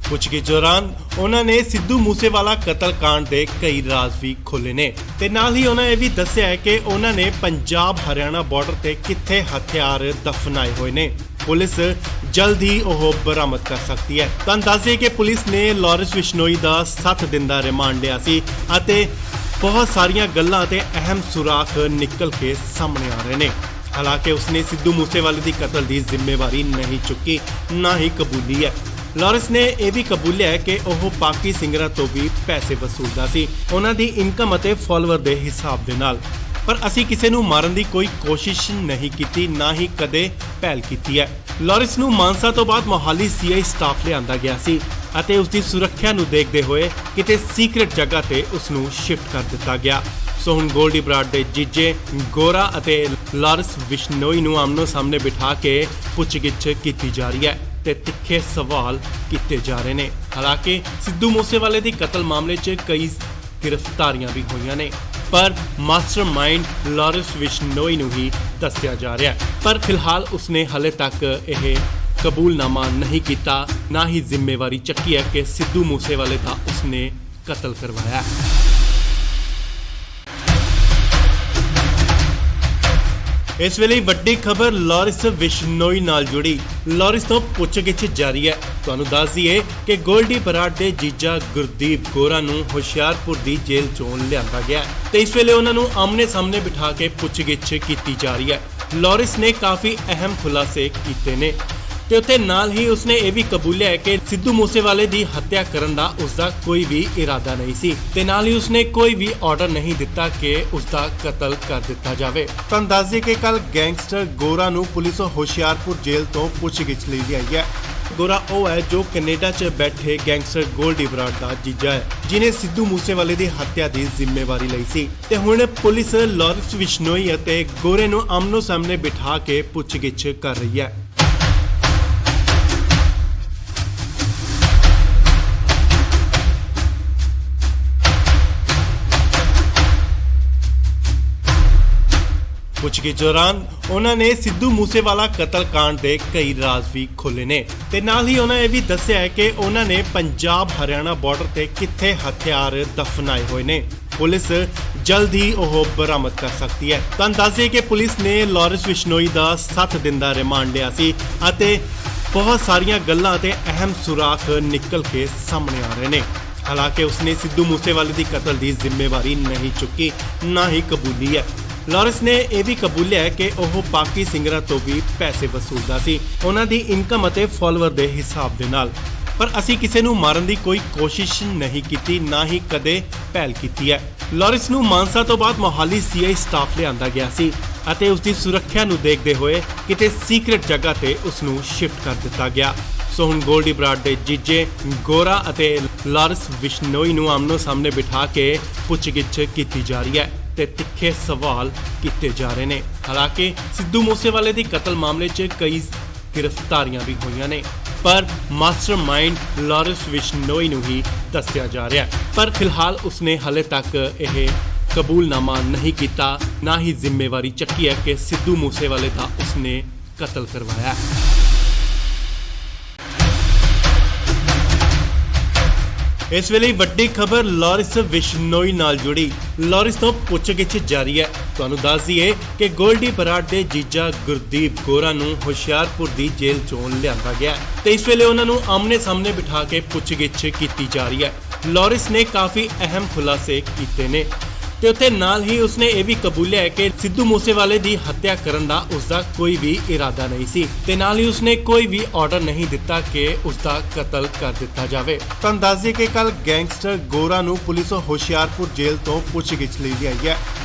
ਪੁੱਛਗਿੱਛ ਦੌਰਾਨ ਉਹਨਾਂ ਨੇ ਸਿੱਧੂ ਮੂਸੇਵਾਲਾ ਕਤਲकांड ਦੇ ਕਈ ਰਾਜ਼ ਵੀ ਖੋਲੇ ਨੇ ਤੇ ਨਾਲ ਹੀ ਉਹਨਾਂ ਇਹ ਵੀ ਦੱਸਿਆ ਹੈ ਕਿ ਉਹਨਾਂ ਨੇ ਪੰਜਾਬ ਹਰਿਆਣਾ ਬਾਰਡਰ ਤੇ ਕਿੱਥੇ ਹਥਿਆਰ ਦਫਨਾਏ ਹੋਏ ਨੇ। ਪੁਲਿਸ ਜਲਦ ਹੀ ਉਹ ਬਰਾਮਦ ਕਰ ਸਕਦੀ ਹੈ। ਤੁਹਾਨੂੰ ਦੱਸ ਦਈਏ ਕਿ ਪੁਲਿਸ ਨੇ ਲਾਰਿਸ ਵਿਸ਼ਨੋਈ ਦਾ 7 ਦਿਨ ਦਾ ਰਿਮਾਂਡ ਲਿਆ ਸੀ ਅਤੇ ਬਹੁਤ ਸਾਰੀਆਂ ਗੱਲਾਂ ਤੇ ਅਹਿਮ ਸੁਰਾਖ ਨਿਕਲ ਕੇ ਸਾਹਮਣੇ ਆ ਰਹੇ ਨੇ। ਹਾਲਾਂਕਿ ਉਸਨੇ ਸਿੱਧੂ ਮੂਸੇਵਾਲੇ ਦੀ ਕਤਲ ਦੀ ਜ਼ਿੰਮੇਵਾਰੀ ਨਹੀਂ ਚੁੱਕੀ, ਨਾ ਹੀ ਕਬੂਲੀ ਹੈ। ਲਾਰਿਸ ਨੇ ਇਹ ਵੀ ਕਬੂਲਿਆ ਹੈ ਕਿ ਉਹ ਪਾਕੀ ਸਿੰਗਰਾਂ ਤੋਂ ਵੀ ਪੈਸੇ ਵਸੂਲਦਾ ਸੀ, ਉਹਨਾਂ ਦੀ ਇਨਕਮ ਅਤੇ ਫਾਲੋਅਰ ਦੇ ਹਿਸਾਬ ਦੇ ਨਾਲ। ਪਰ ਅਸੀਂ ਕਿਸੇ ਨੂੰ ਮਾਰਨ ਦੀ ਕੋਈ ਕੋਸ਼ਿਸ਼ ਨਹੀਂ ਕੀਤੀ, ਨਾ ਹੀ ਕਦੇ ਪਹਿਲ ਕੀਤੀ ਹੈ। ਲਾਰਿਸ ਨੂੰ ਮਾਨਸਾ ਤੋਂ ਬਾਅਦ ਮੋਹਾਲੀ ਸੀਆਈ ਸਟਾਫ ਲਿਆਂਦਾ ਗਿਆ ਸੀ ਅਤੇ ਉਸ ਦੀ ਸੁਰੱਖਿਆ ਨੂੰ ਦੇਖਦੇ ਹੋਏ ਕਿਤੇ ਸੀਕ੍ਰੇਟ ਜਗ੍ਹਾ ਤੇ ਉਸ ਨੂੰ ਸ਼ਿਫਟ ਕਰ ਦਿੱਤਾ ਗਿਆ। ਸੋ ਹੁਣ ਗੋਲਡੀ ਬਰਾੜ ਦੇ ਜੀਜੇ ਗੋਰਾ ਅਤੇ ਲਾਰਿਸ ਵਿਸ਼ਨੋਈ ਨੂੰ ਆਮਨੋ ਸਾਹਮਣੇ ਬਿਠਾ ਕੇ ਪੁੱਛਗਿੱਛ ਕੀਤੀ ਜਾ ਰਹੀ ਹੈ ਤੇ ਤਿੱਖੇ ਸਵਾਲ ਕੀਤੇ ਜਾ ਰਹੇ ਨੇ। ਹਾਲਾਂਕਿ ਸਿੱਧੂ ਮੂਸੇਵਾਲੇ ਦੀ ਕਤਲ ਮਾਮਲੇ 'ਚ ਕਈ ਗ੍ਰਿਫਤਾਰੀਆਂ ਵੀ ਹੋਈਆਂ ਨੇ, ਪਰ ਮਾਸਟਰਮਾਈਂਡ ਲਾਰਿਸ ਵਿਸ਼ਨੋਈ ਨੂੰ ਹੀ ਦੱਸਿਆ ਜਾ ਰਿਹਾ ਹੈ। ਪਰ ਫਿਲਹਾਲ ਉਸਨੇ ਹਾਲੇ ਤੱਕ ਇਹ ਕਬੂਲਨਾਮਾ ਨਹੀਂ ਕੀਤਾ, ਨਾ ਹੀ ਜ਼ਿੰਮੇਵਾਰੀ ਚੱਕੀ ਹੈ ਕਿ ਸਿੱਧੂ ਮੂਸੇਵਾਲੇ ਦਾ ਉਸਨੇ ਕਤਲ ਕਰਵਾਇਆ ਹੈ। ਇਸ ਵੇਲੇ ਵੱਡੀ ਖਬਰ ਲਾਰਿਸ ਵਿਸ਼ਨੋਈ ਨਾਲ ਜੁੜੀ। ਲਾਰਿਸ ਤੋਂ ਪੁੱਛਗਿੱਛ ਜਾਰੀ ਹੈ। ਤੁਹਾਨੂੰ ਦੱਸ ਦਈਏ ਕਿ ਗੋਲਡੀ ਬਰਾੜ ਦੇ ਜੀਜਾ ਗੁਰਦੀਪ ਗੋਰਾ ਨੂੰ ਹੁਸ਼ਿਆਰਪੁਰ ਦੀ ਜੇਲ੍ਹ ਚੋਂ ਲਿਆਂਦਾ ਗਿਆ ਤੇ ਇਸ ਵੇਲੇ ਉਹਨਾਂ ਨੂੰ ਆਮਨੇ-ਸਾਹਮਣੇ ਬਿਠਾ ਕੇ ਪੁੱਛਗਿੱਛ ਕੀਤੀ ਜਾ ਰਹੀ ਹੈ। ਲਾਰਿਸ ਨੇ ਕਾਫੀ ਅਹਿਮ ਖੁਲਾਸੇ ਕੀਤੇ ਨੇ ਤੇ ਉੱਥੇ ਨਾਲ ਹੀ ਉਸਨੇ ਇਹ ਵੀ ਕਬੂਲਿਆ ਹੈ ਕਿ ਸਿੱਧੂ ਮੂਸੇਵਾਲੇ ਦੀ ਹੱਤਿਆ ਕਰਨ ਦਾ ਉਸਦਾ ਕੋਈ ਵੀ ਇਰਾਦਾ ਨਹੀਂ ਸੀ ਤੇ ਨਾਲ ਹੀ ਉਸਨੇ ਕੋਈ ਵੀ ਆਰਡਰ ਨਹੀਂ ਦਿੱਤਾ ਕਿ ਉਸਦਾ ਕਤਲ ਕਰ ਦਿੱਤਾ ਜਾਵੇ। ਤੁਹਾਨੂੰ ਦੱਸ ਦਈਏ ਕਿ ਕੱਲ ਗੈਂਗਸਟਰ ਗੋਰਾ ਨੂੰ ਪੁਲਿਸ ਹੁਸ਼ਿਆਰਪੁਰ ਜੇਲ੍ਹ ਤੋਂ ਪੁੱਛਗਿੱਛ ਲਈ ਲਿਆਈ ਹੈ। ਗੋਰਾ ਉਹ ਹੈ ਜੋ ਕੈਨੇਡਾ 'ਚ ਬੈਠੇ ਗੈਂਗਸਟਰ ਗੋਲਡੀ ਬਰਾੜ ਦਾ ਜੀਜਾ ਹੈ ਜਿਨੇ ਸਿੱਧੂ ਮੂਸੇਵਾਲੇ ਦੀ ਹੱਤਿਆ ਦੀ ਜ਼ਿੰਮੇਵਾਰੀ ਲਈ ਸੀ ਤੇ ਹੁਣ ਪੁਲਿਸ ਲਾਰਿਸ ਬਿਸ਼ਨੋਈ ਅਤੇ ਗੋਰੇ ਨੂੰ ਆਮਨੋ-ਸਾਹਮਣੇ ਬਿਠਾ ਕੇ ਪੁੱਛਗਿੱਛ ਕਰ ਰਹੀ ਹੈ। ਪੁੱਛਗਿੱਛ ਦੌਰਾਨ ਉਹਨਾਂ ਨੇ ਸਿੱਧੂ ਮੂਸੇਵਾਲਾ ਕਤਲकांड ਦੇ ਕਈ ਰਾਜ਼ ਵੀ ਖੋਲ੍ਹੇ ਨੇ ਤੇ ਨਾਲ ਹੀ ਉਹਨਾਂ ਇਹ ਵੀ ਦੱਸਿਆ ਹੈ ਕਿ ਉਹਨਾਂ ਨੇ ਪੰਜਾਬ ਹਰਿਆਣਾ ਬਾਰਡਰ ਤੇ ਕਿੱਥੇ ਹਥਿਆਰ ਦਫਨਾਏ ਹੋਏ ਨੇ। ਪੁਲਿਸ ਜਲਦ ਹੀ ਉਹ ਬਰਾਮਦ ਕਰ ਸਕਦੀ ਹੈ। ਤੁਹਾਨੂੰ ਦੱਸ ਦਈਏ ਕਿ ਪੁਲਿਸ ਨੇ ਲਾਰਿਸ ਬਿਸ਼ਨੋਈ ਦਾ 7 ਦਿਨ ਦਾ ਰਿਮਾਂਡ ਲਿਆ ਸੀ ਅਤੇ ਬਹੁਤ ਸਾਰੀਆਂ ਗੱਲਾਂ ਤੇ ਅਹਿਮ ਸੁਰਾਖ ਨਿਕਲ ਕੇ ਸਾਹਮਣੇ ਆ ਰਹੇ ਨੇ। ਹਾਲਾਂਕਿ ਉਸਨੇ ਸਿੱਧੂ ਮੂਸੇਵਾਲੇ ਦੀ ਕਤਲ ਦੀ ਜ਼ਿੰਮੇਵਾਰੀ ਨਹੀਂ ਚੁੱਕੀ, ਨਾ ਹੀ ਕਬੂਲੀ ਹੈ। ਲਾਰਿਸ ਨੇ ਇਹ ਵੀ ਕਬੂਲਿਆ ਕਿ ਉਹ ਪਾਕੀ ਸਿੰਗਰਾਂ ਤੋਂ ਵੀ ਪੈਸੇ ਵਸੂਲਦਾ ਸੀ, ਉਹਨਾਂ ਦੀ ਇਨਕਮ ਅਤੇ ਫਾਲੋਅਰ ਦੇ ਹਿਸਾਬ ਦੇ ਨਾਲ। ਪਰ ਅਸੀਂ ਕਿਸੇ ਨੂੰ ਮਾਰਨ ਦੀ ਕੋਈ ਕੋਸ਼ਿਸ਼ ਨਹੀਂ ਕੀਤੀ, ਨਾ ਹੀ ਕਦੇ ਪਹਿਲ ਕੀਤੀ ਹੈ। ਲਾਰਿਸ ਨੂੰ ਮਾਨਸਾ ਤੋਂ ਬਾਅਦ ਮੋਹਾਲੀ ਸੀਆਈ ਸਟਾਫ ਲਿਆਂਦਾ ਗਿਆ ਸੀ ਅਤੇ ਉਸ ਦੀ ਸੁਰੱਖਿਆ ਨੂੰ ਦੇਖਦੇ ਹੋਏ ਕਿਤੇ ਸੀਕ੍ਰੇਟ ਜਗ੍ਹਾ ਤੇ ਉਸ ਨੂੰ ਸ਼ਿਫਟ ਕਰ ਦਿੱਤਾ ਗਿਆ। ਸੋ ਹੁਣ ਗੋਲਡੀ ਬਰਾੜ ਦੇ ਜੀਜੇ ਗੋਰਾ ਅਤੇ ਲਾਰਿਸ ਬਿਸ਼ਨੋਈ ਨੂੰ ਆਮਨੋ-ਸਾਹਮਣੇ ਬਿਠਾ ਕੇ ਪੁੱਛਗਿੱਛ ਕੀਤੀ ਜਾ ਰਹੀ ਹੈ ਤੇ ਤਿੱਖੇ ਸਵਾਲ ਕੀਤੇ ਜਾ ਰਹੇ ਨੇ। ਹਾਲਾਂਕਿ ਸਿੱਧੂ ਮੂਸੇਵਾਲੇ ਦੀ ਕਤਲ ਮਾਮਲੇ 'ਚ ਕਈ ਗ੍ਰਿਫਤਾਰੀਆਂ ਵੀ ਹੋਈਆਂ ਨੇ, ਪਰ ਮਾਸਟਰਮਾਈਂਡ ਲਾਰਿਸ ਬਿਸ਼ਨੋਈ ਨੂੰ ਹੀ ਦੱਸਿਆ ਜਾ ਰਿਹਾ ਹੈ। ਪਰ ਫਿਲਹਾਲ ਉਸਨੇ ਹਲੇ ਤੱਕ ਇਹ ਕਬੂਲਨਾਮਾ ਨਹੀਂ ਕੀਤਾ, ਨਾ ਹੀ ਜ਼ਿੰਮੇਵਾਰੀ ਚੱਕੀ ਹੈ ਕਿ ਸਿੱਧੂ ਮੂਸੇਵਾਲੇ ਦਾ ਉਸਨੇ ਕਤਲ ਕਰਵਾਇਆ। ਇਸ ਵੇਲੇ ਵੱਡੀ ਖਬਰ ਲਾਰਿਸ ਬਿਸ਼ਨੋਈ ਨਾਲ ਜੁੜੀ। ਲਾਰਿਸ ਤੋਂ ਪੁੱਛਗਿੱਛ ਜਾਰੀ ਹੈ। ਤੁਹਾਨੂੰ ਦੱਸ ਦਈਏ ਕਿ ਗੋਲਡੀ ਬਰਾੜ ਦੇ ਜੀਜਾ ਗੁਰਦੀਪ ਗੋਰਾ ਨੂੰ ਹੁਸ਼ਿਆਰਪੁਰ ਦੀ ਜੇਲ੍ਹ ਚੋਂ ਲਿਆਂਦਾ ਗਿਆ ਤੇ ਇਸ ਵੇਲੇ ਉਹਨਾਂ ਨੂੰ ਆਮਨੇ-ਸਾਹਮਣੇ ਬਿਠਾ ਕੇ ਪੁੱਛਗਿੱਛ ਕੀਤੀ ਜਾ ਰਹੀ ਹੈ। ਲਾਰਿਸ ਨੇ ਕਾਫੀ ਅਹਿਮ ਖੁਲਾਸੇ ਕੀਤੇ ਨੇ ਤੇ ਉੱਥੇ ਨਾਲ ਹੀ ਉਸਨੇ ਇਹ ਵੀ ਕਬੂਲਿਆ ਹੈ ਕਿ ਸਿੱਧੂ ਮੂਸੇਵਾਲੇ ਦੀ ਹੱਤਿਆ ਕਰਨ ਦਾ ਉਸਦਾ ਕੋਈ ਵੀ ਇਰਾਦਾ ਨਹੀਂ ਸੀ ਤੇ ਨਾਲ ਹੀ ਉਸਨੇ ਕੋਈ ਵੀ ਆਰਡਰ ਨਹੀਂ ਦਿੱਤਾ ਕਿ ਉਸਦਾ ਕਤਲ ਕਰ ਦਿੱਤਾ ਜਾਵੇ। ਤੁਹਾਨੂੰ ਦੱਸ ਦਈਏ ਕਿ ਕੱਲ ਗੈਂਗਸਟਰ ਗੋਰਾ ਨੂੰ ਪੁਲਿਸ ਹੁਸ਼ਿਆਰਪੁਰ ਜੇਲ੍ਹ ਤੋਂ ਪੁੱਛਗਿੱਛ ਲਈ ਲਿਆਈ ਹੈ।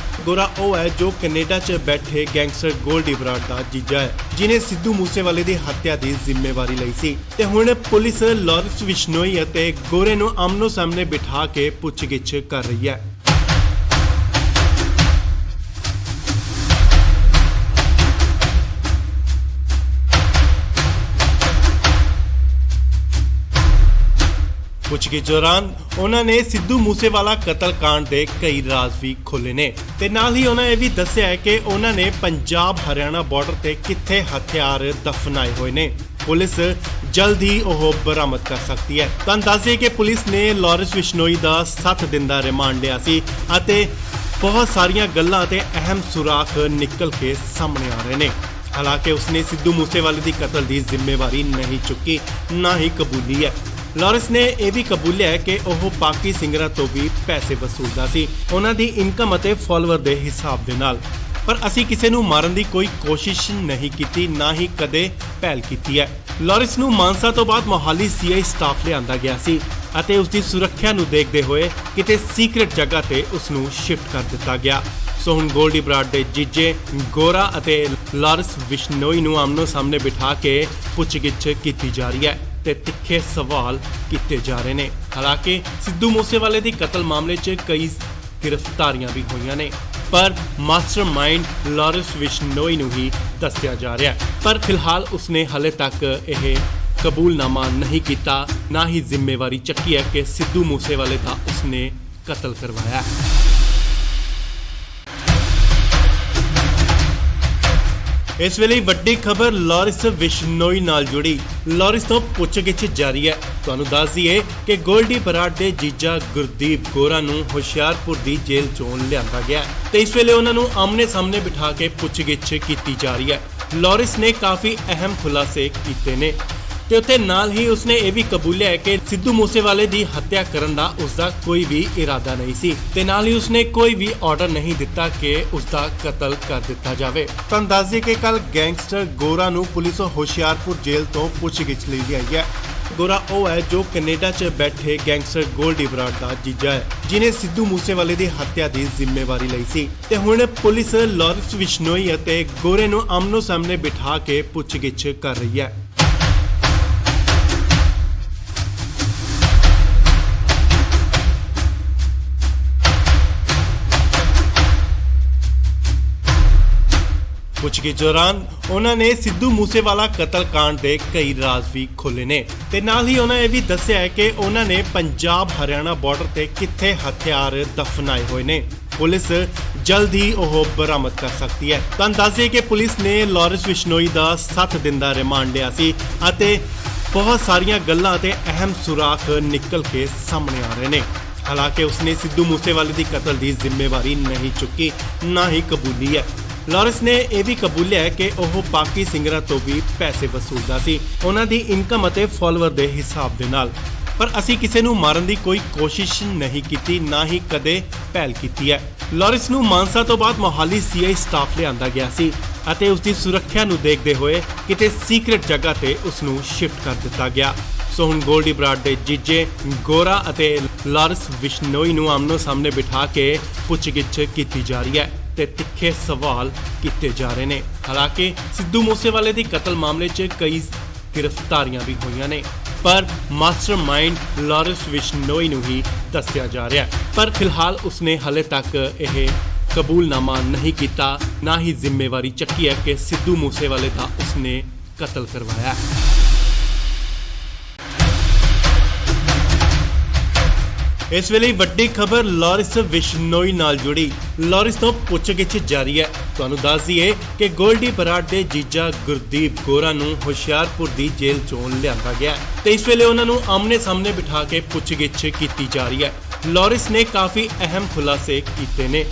ਗੋਰਾ ਉਹ ਹੈ ਜੋ ਕੈਨੇਡਾ 'ਚ ਬੈਠੇ ਗੈਂਗਸਟਰ ਗੋਲਡੀ ਬਰਾੜ ਦਾ ਜੀਜਾ ਹੈ ਜਿਨੇ ਸਿੱਧੂ ਮੂਸੇਵਾਲੇ ਦੀ ਹੱਤਿਆ ਦੀ ਜ਼ਿੰਮੇਵਾਰੀ ਲਈ ਸੀ ਤੇ ਹੁਣ ਪੁਲਿਸ ਲਾਰਿਸ ਬਿਸ਼ਨੋਈ ਅਤੇ ਗੋਰੇ ਨੂੰ ਆਮਨੋ-ਸਾਹਮਣੇ ਬਿਠਾ ਕੇ ਪੁੱਛਗਿੱਛ ਕਰ ਰਹੀ ਹੈ। ਪੁੱਛਗਿੱਛ ਦੌਰਾਨ ਉਹਨਾਂ ਨੇ ਸਿੱਧੂ ਮੂਸੇਵਾਲਾ ਕਤਲकांड ਦੇ ਕਈ ਰਾਜ਼ ਵੀ ਖੋਲ੍ਹੇ ਨੇ ਤੇ ਨਾਲ ਹੀ ਉਹਨਾਂ ਇਹ ਵੀ ਦੱਸਿਆ ਹੈ ਕਿ ਉਹਨਾਂ ਨੇ ਪੰਜਾਬ ਹਰਿਆਣਾ ਬਾਰਡਰ ਤੇ ਕਿੱਥੇ ਹਥਿਆਰ ਦਫਨਾਏ ਹੋਏ ਨੇ। ਪੁਲਿਸ ਜਲਦ ਹੀ ਉਹ ਬਰਾਮਦ ਕਰ ਸਕਦੀ ਹੈ। ਤੁਹਾਨੂੰ ਦੱਸ ਦਈਏ ਕਿ ਪੁਲਿਸ ਨੇ ਲਾਰਿਸ ਬਿਸ਼ਨੋਈ ਦਾ 7 ਦਿਨ ਦਾ ਰਿਮਾਂਡ ਲਿਆ ਸੀ ਅਤੇ ਬਹੁਤ ਸਾਰੀਆਂ ਗੱਲਾਂ ਤੇ ਅਹਿਮ ਸੁਰਾਖ ਨਿਕਲ ਕੇ ਸਾਹਮਣੇ ਆ ਰਹੇ ਨੇ। ਹਾਲਾਂਕਿ ਉਸਨੇ ਸਿੱਧੂ ਮੂਸੇਵਾਲੇ ਦੀ ਕਤਲ ਦੀ ਜ਼ਿੰਮੇਵਾਰੀ ਨਹੀਂ ਚੁੱਕੀ, ਨਾ ਹੀ ਕਬੂਲੀ ਹੈ। ਲਾਰਿਸ ਨੇ ਇਹ ਵੀ ਕਬੂਲਿਆ ਕਿ ਉਹ ਪਾਕੀ ਸਿੰਗਰਾਂ ਤੋਂ ਵੀ ਪੈਸੇ ਵਸੂਲਦਾ ਸੀ, ਉਹਨਾਂ ਦੀ ਇਨਕਮ ਅਤੇ ਫਾਲੋਅਰ ਦੇ ਹਿਸਾਬ ਦੇ ਨਾਲ। ਪਰ ਅਸੀਂ ਕਿਸੇ ਨੂੰ ਮਾਰਨ ਦੀ ਕੋਈ ਕੋਸ਼ਿਸ਼ ਨਹੀਂ ਕੀਤੀ, ਨਾ ਹੀ ਕਦੇ ਪਹਿਲ ਕੀਤੀ ਹੈ। ਲਾਰਿਸ ਨੂੰ ਮਾਨਸਾ ਤੋਂ ਬਾਅਦ ਮੋਹਾਲੀ ਸੀਆਈ ਸਟਾਫ ਲਿਆਂਦਾ ਗਿਆ ਸੀ ਅਤੇ ਉਸ ਦੀ ਸੁਰੱਖਿਆ ਨੂੰ ਦੇਖਦੇ ਹੋਏ ਕਿਤੇ ਸੀਕ੍ਰੇਟ ਜਗ੍ਹਾ ਤੇ ਉਸ ਨੂੰ ਸ਼ਿਫਟ ਕਰ ਦਿੱਤਾ ਗਿਆ। ਸੋ ਹੁਣ ਗੋਲਡੀ ਬਰਾੜ ਦੇ ਜੀਜੇ ਗੋਰਾ ਅਤੇ ਲਾਰਿਸ ਬਿਸ਼ਨੋਈ ਨੂੰ ਆਮਨੋ-ਸਾਹਮਣੇ ਬਿਠਾ ਕੇ ਪੁੱਛਗਿੱਛ ਕੀਤੀ ਜਾ ਰਹੀ ਹੈ ਤੇ ਤਿੱਖੇ ਸਵਾਲ ਕੀਤੇ ਜਾ ਰਹੇ ਨੇ। ਹਾਲਾਂਕਿ ਸਿੱਧੂ ਮੂਸੇਵਾਲੇ ਦੀ ਕਤਲ ਮਾਮਲੇ 'ਚ ਕਈ ਗ੍ਰਿਫਤਾਰੀਆਂ ਵੀ ਹੋਈਆਂ ਨੇ, ਪਰ ਮਾਸਟਰਮਾਈਂਡ ਲਾਰਿਸ ਬਿਸ਼ਨੋਈ ਨੂੰ ਹੀ ਦੱਸਿਆ ਜਾ ਰਿਹਾ ਹੈ। ਪਰ ਫਿਲਹਾਲ ਉਸਨੇ ਹਲੇ ਤੱਕ ਇਹ ਕਬੂਲਨਾਮਾ ਨਹੀਂ ਕੀਤਾ, ਨਾ ਹੀ ਜ਼ਿੰਮੇਵਾਰੀ ਚੱਕੀ ਹੈ ਕਿ ਸਿੱਧੂ ਮੂਸੇਵਾਲੇ ਦਾ ਉਸਨੇ ਕਤਲ ਕਰਵਾਇਆ। ਇਸ ਵੇਲੇ ਵੱਡੀ ਖਬਰ ਲਾਰਿਸ ਬਿਸ਼ਨੋਈ ਨਾਲ ਜੁੜੀ। ਲਾਰਿਸ ਤੋਂ ਪੁੱਛਗਿੱਛ ਜਾਰੀ ਹੈ। ਤੁਹਾਨੂੰ ਦੱਸ ਦਈਏ ਕਿ ਗੋਲਡੀ ਬਰਾੜ ਦੇ ਜੀਜਾ ਗੁਰਦੀਪ ਗੋਰਾ ਨੂੰ ਹੁਸ਼ਿਆਰਪੁਰ ਦੀ ਜੇਲ੍ਹ ਚੋਂ ਲਿਆਂਦਾ ਗਿਆ ਤੇ ਇਸ ਵੇਲੇ ਉਹਨਾਂ ਨੂੰ ਆਮਨੇ-ਸਾਹਮਣੇ ਬਿਠਾ ਕੇ ਪੁੱਛਗਿੱਛ ਕੀਤੀ ਜਾ ਰਹੀ ਹੈ। ਲਾਰਿਸ ਨੇ ਕਾਫੀ ਅਹਿਮ ਖੁਲਾਸੇ ਕੀਤੇ ਨੇ ਤੇ ਉੱਥੇ ਨਾਲ ਹੀ ਉਸਨੇ ਇਹ ਵੀ ਕਬੂਲਿਆ ਕਿ ਸਿੱਧੂ ਮੂਸੇਵਾਲੇ ਦੀ ਹੱਤਿਆ ਕਰਨ ਦਾ ਉਸਦਾ ਕੋਈ ਵੀ ਇਰਾਦਾ ਨਹੀਂ ਸੀ ਤੇ ਨਾਲ ਹੀ ਉਸਨੇ ਕੋਈ ਵੀ ਆਰਡਰ ਨਹੀਂ ਦਿੱਤਾ ਕਿ ਉਸਦਾ ਕਤਲ ਕਰ ਦਿੱਤਾ ਜਾਵੇ। ਤੁਹਾਨੂੰ ਦੱਸ ਦਈਏ ਕਿ ਕੱਲ ਗੈਂਗਸਟਰ ਗੋਰਾ ਨੂੰ ਪੁਲਿਸ ਹੁਸ਼ਿਆਰਪੁਰ ਜੇਲ੍ਹ ਤੋਂ ਪੁੱਛਗਿੱਛ ਲਈ ਆਈ ਹੈ। ਗੋਰਾ ਉਹ ਹੈ ਜੋ ਕੈਨੇਡਾ 'ਚ ਬੈਠੇ ਗੈਂਗਸਟਰ ਗੋਲਡੀ ਬਰਾੜ ਦਾ ਜੀਜਾ ਹੈ, ਜਿਨੇ ਸਿੱਧੂ ਮੂਸੇਵਾਲੇ ਦੀ ਹੱਤਿਆ ਦੀ ਜ਼ਿੰਮੇਵਾਰੀ ਲਈ ਸੀ ਤੇ ਹੁਣ ਪੁਲਿਸ ਲਾਰੈਂਸ ਬਿਸ਼ਨੋਈ ਅਤੇ ਗੋਰੇ ਨੂੰ ਆਮਨੋ ਸਾਹਮਣੇ ਬਿਠਾ ਕੇ ਪੁੱਛਗਿੱਛ ਕਰ ਰਹੀ ਹੈ। ਪੁੱਛਗਿੱਛ ਦੌਰਾਨ ਉਹਨਾਂ ਨੇ ਸਿੱਧੂ ਮੂਸੇਵਾਲਾ ਕਤਲकांड ਦੇ ਕਈ ਰਾਜ਼ ਵੀ ਖੋਲ੍ਹੇ ਨੇ ਤੇ ਨਾਲ ਹੀ ਉਹਨਾਂ ਇਹ ਵੀ ਦੱਸਿਆ ਹੈ ਕਿ ਉਹਨਾਂ ਨੇ ਪੰਜਾਬ ਹਰਿਆਣਾ ਬਾਰਡਰ ਤੇ ਕਿੱਥੇ ਹਥਿਆਰ ਦਫਨਾਏ ਹੋਏ ਨੇ। ਪੁਲਿਸ ਜਲਦ ਹੀ ਉਹ ਬਰਾਮਦ ਕਰ ਸਕਦੀ ਹੈ। ਤੁਹਾਨੂੰ ਦੱਸ ਦਈਏ ਕਿ ਪੁਲਿਸ ਨੇ ਲਾਰੈਂਸ ਬਿਸ਼ਨੋਈ ਦਾ 7 ਦਿਨ ਦਾ ਰਿਮਾਂਡ ਲਿਆ ਸੀ ਅਤੇ ਬਹੁਤ ਸਾਰੀਆਂ ਗੱਲਾਂ ਅਤੇ ਅਹਿਮ ਸੁਰਾਖ ਨਿਕਲ ਕੇ ਸਾਹਮਣੇ ਆ ਰਹੇ ਨੇ। ਹਾਲਾਂਕਿ ਉਸਨੇ ਸਿੱਧੂ ਮੂਸੇਵਾਲੇ ਦੀ ਕਤਲ ਦੀ ਜ਼ਿੰਮੇਵਾਰੀ ਨਹੀਂ ਚੁੱਕੀ, ਨਾ ਹੀ ਕਬੂਲੀ ਹੈ। ਲਾਰੈਂਸ ਨੇ ਇਹ ਵੀ ਕਬੂਲਿਆ ਹੈ ਕਿ ਉਹ ਬਾਕੀ ਸਿੰਗਰਾਂ ਤੋਂ ਵੀ ਪੈਸੇ ਵਸੂਲਦਾ ਸੀ, ਉਹਨਾਂ ਦੀ ਇਨਕਮ ਅਤੇ ਫਾਲੋਅਰ ਦੇ ਹਿਸਾਬ ਦੇ ਨਾਲ। ਪਰ ਅਸੀਂ ਕਿਸੇ ਨੂੰ ਮਾਰਨ ਦੀ ਕੋਈ ਕੋਸ਼ਿਸ਼ ਨਹੀਂ ਕੀਤੀ, ਨਾ ਹੀ ਕਦੇ ਪਹਿਲ ਕੀਤੀ ਹੈ। ਲਾਰੈਂਸ ਨੂੰ ਮਾਨਸਾ ਤੋਂ ਬਾਅਦ ਮੋਹਾਲੀ ਸੀਆਈ ਸਟਾਫ ਲਿਆਂਦਾ ਗਿਆ ਸੀ ਅਤੇ ਉਸ ਦੀ ਸੁਰੱਖਿਆ ਨੂੰ ਦੇਖਦੇ ਹੋਏ ਕਿਤੇ ਸੀਕ੍ਰੇਟ ਜਗ੍ਹਾ ਤੇ ਉਸ ਨੂੰ ਸ਼ਿਫਟ ਕਰ ਦਿੱਤਾ ਗਿਆ। ਸੋ ਹੁਣ ਗੋਲਡੀ ਬਰਾੜ ਦੇ ਜੀਜੇ ਗੋਰਾ ਅਤੇ ਲਾਰੈਂਸ ਬਿਸ਼ਨੋਈ ਨੂੰ ਆਮਨੋ ਸਾਹਮਣੇ ਬਿਠਾ ਕੇ ਪੁੱਛਗਿੱਛ ਕੀਤੀ ਜਾ ਰਹੀ ਹੈ ਤੇ ਤਿੱਖੇ ਸਵਾਲ ਕੀਤੇ ਜਾ ਰਹੇ ਨੇ। ਹਾਲਾਂਕਿ ਸਿੱਧੂ ਮੂਸੇਵਾਲੇ ਦੀ ਕਤਲ ਮਾਮਲੇ 'ਚ ਕਈ ਗ੍ਰਿਫਤਾਰੀਆਂ ਵੀ ਹੋਈਆਂ ਨੇ, ਪਰ ਮਾਸਟਰਮਾਈਂਡ ਲਾਰੈਂਸ ਬਿਸ਼ਨੋਈ ਨੂੰ ਹੀ ਦੱਸਿਆ ਜਾ ਰਿਹਾ ਹੈ। ਪਰ ਫਿਲਹਾਲ ਉਸਨੇ ਹਾਲੇ ਤੱਕ ਇਹ ਕਬੂਲਨਾਮਾ ਨਹੀਂ ਕੀਤਾ, ਨਾ ਹੀ ਜ਼ਿੰਮੇਵਾਰੀ ਚੱਕੀ ਹੈ ਕਿ ਸਿੱਧੂ ਮੂਸੇਵਾਲੇ ਦਾ ਉਸਨੇ ਕਤਲ ਕਰਵਾਇਆ। ਇਸ ਵੇਲੇ ਵੱਡੀ ਖਬਰ ਲਾਰੈਂਸ ਬਿਸ਼ਨੋਈ ਨਾਲ ਜੁੜੀ। ਲਾਰੈਂਸ ਤੋਂ ਪੁੱਛਗਿੱਛ ਜਾਰੀ ਹੈ। ਤੁਹਾਨੂੰ ਦੱਸ ਦਈਏ ਕਿ ਗੋਲਡੀ ਬਰਾੜ ਦੇ ਜੀਜਾ ਗੁਰਦੀਪ ਗੋਰਾ ਨੂੰ ਹੁਸ਼ਿਆਰਪੁਰ ਦੀ ਜੇਲ੍ਹ ਚੋਂ ਲਿਆਂਦਾ ਗਿਆ ਤੇ ਇਸ ਵੇਲੇ ਉਹਨਾਂ ਨੂੰ ਆਮਨੇ ਸਾਹਮਣੇ ਬਿਠਾ ਕੇ ਪੁੱਛਗਿੱਛ ਕੀਤੀ ਜਾ ਰਹੀ ਹੈ। ਲਾਰੈਂਸ ਨੇ ਕਾਫੀ ਅਹਿਮ ਖੁਲਾਸੇ ਕੀਤੇ ਨੇ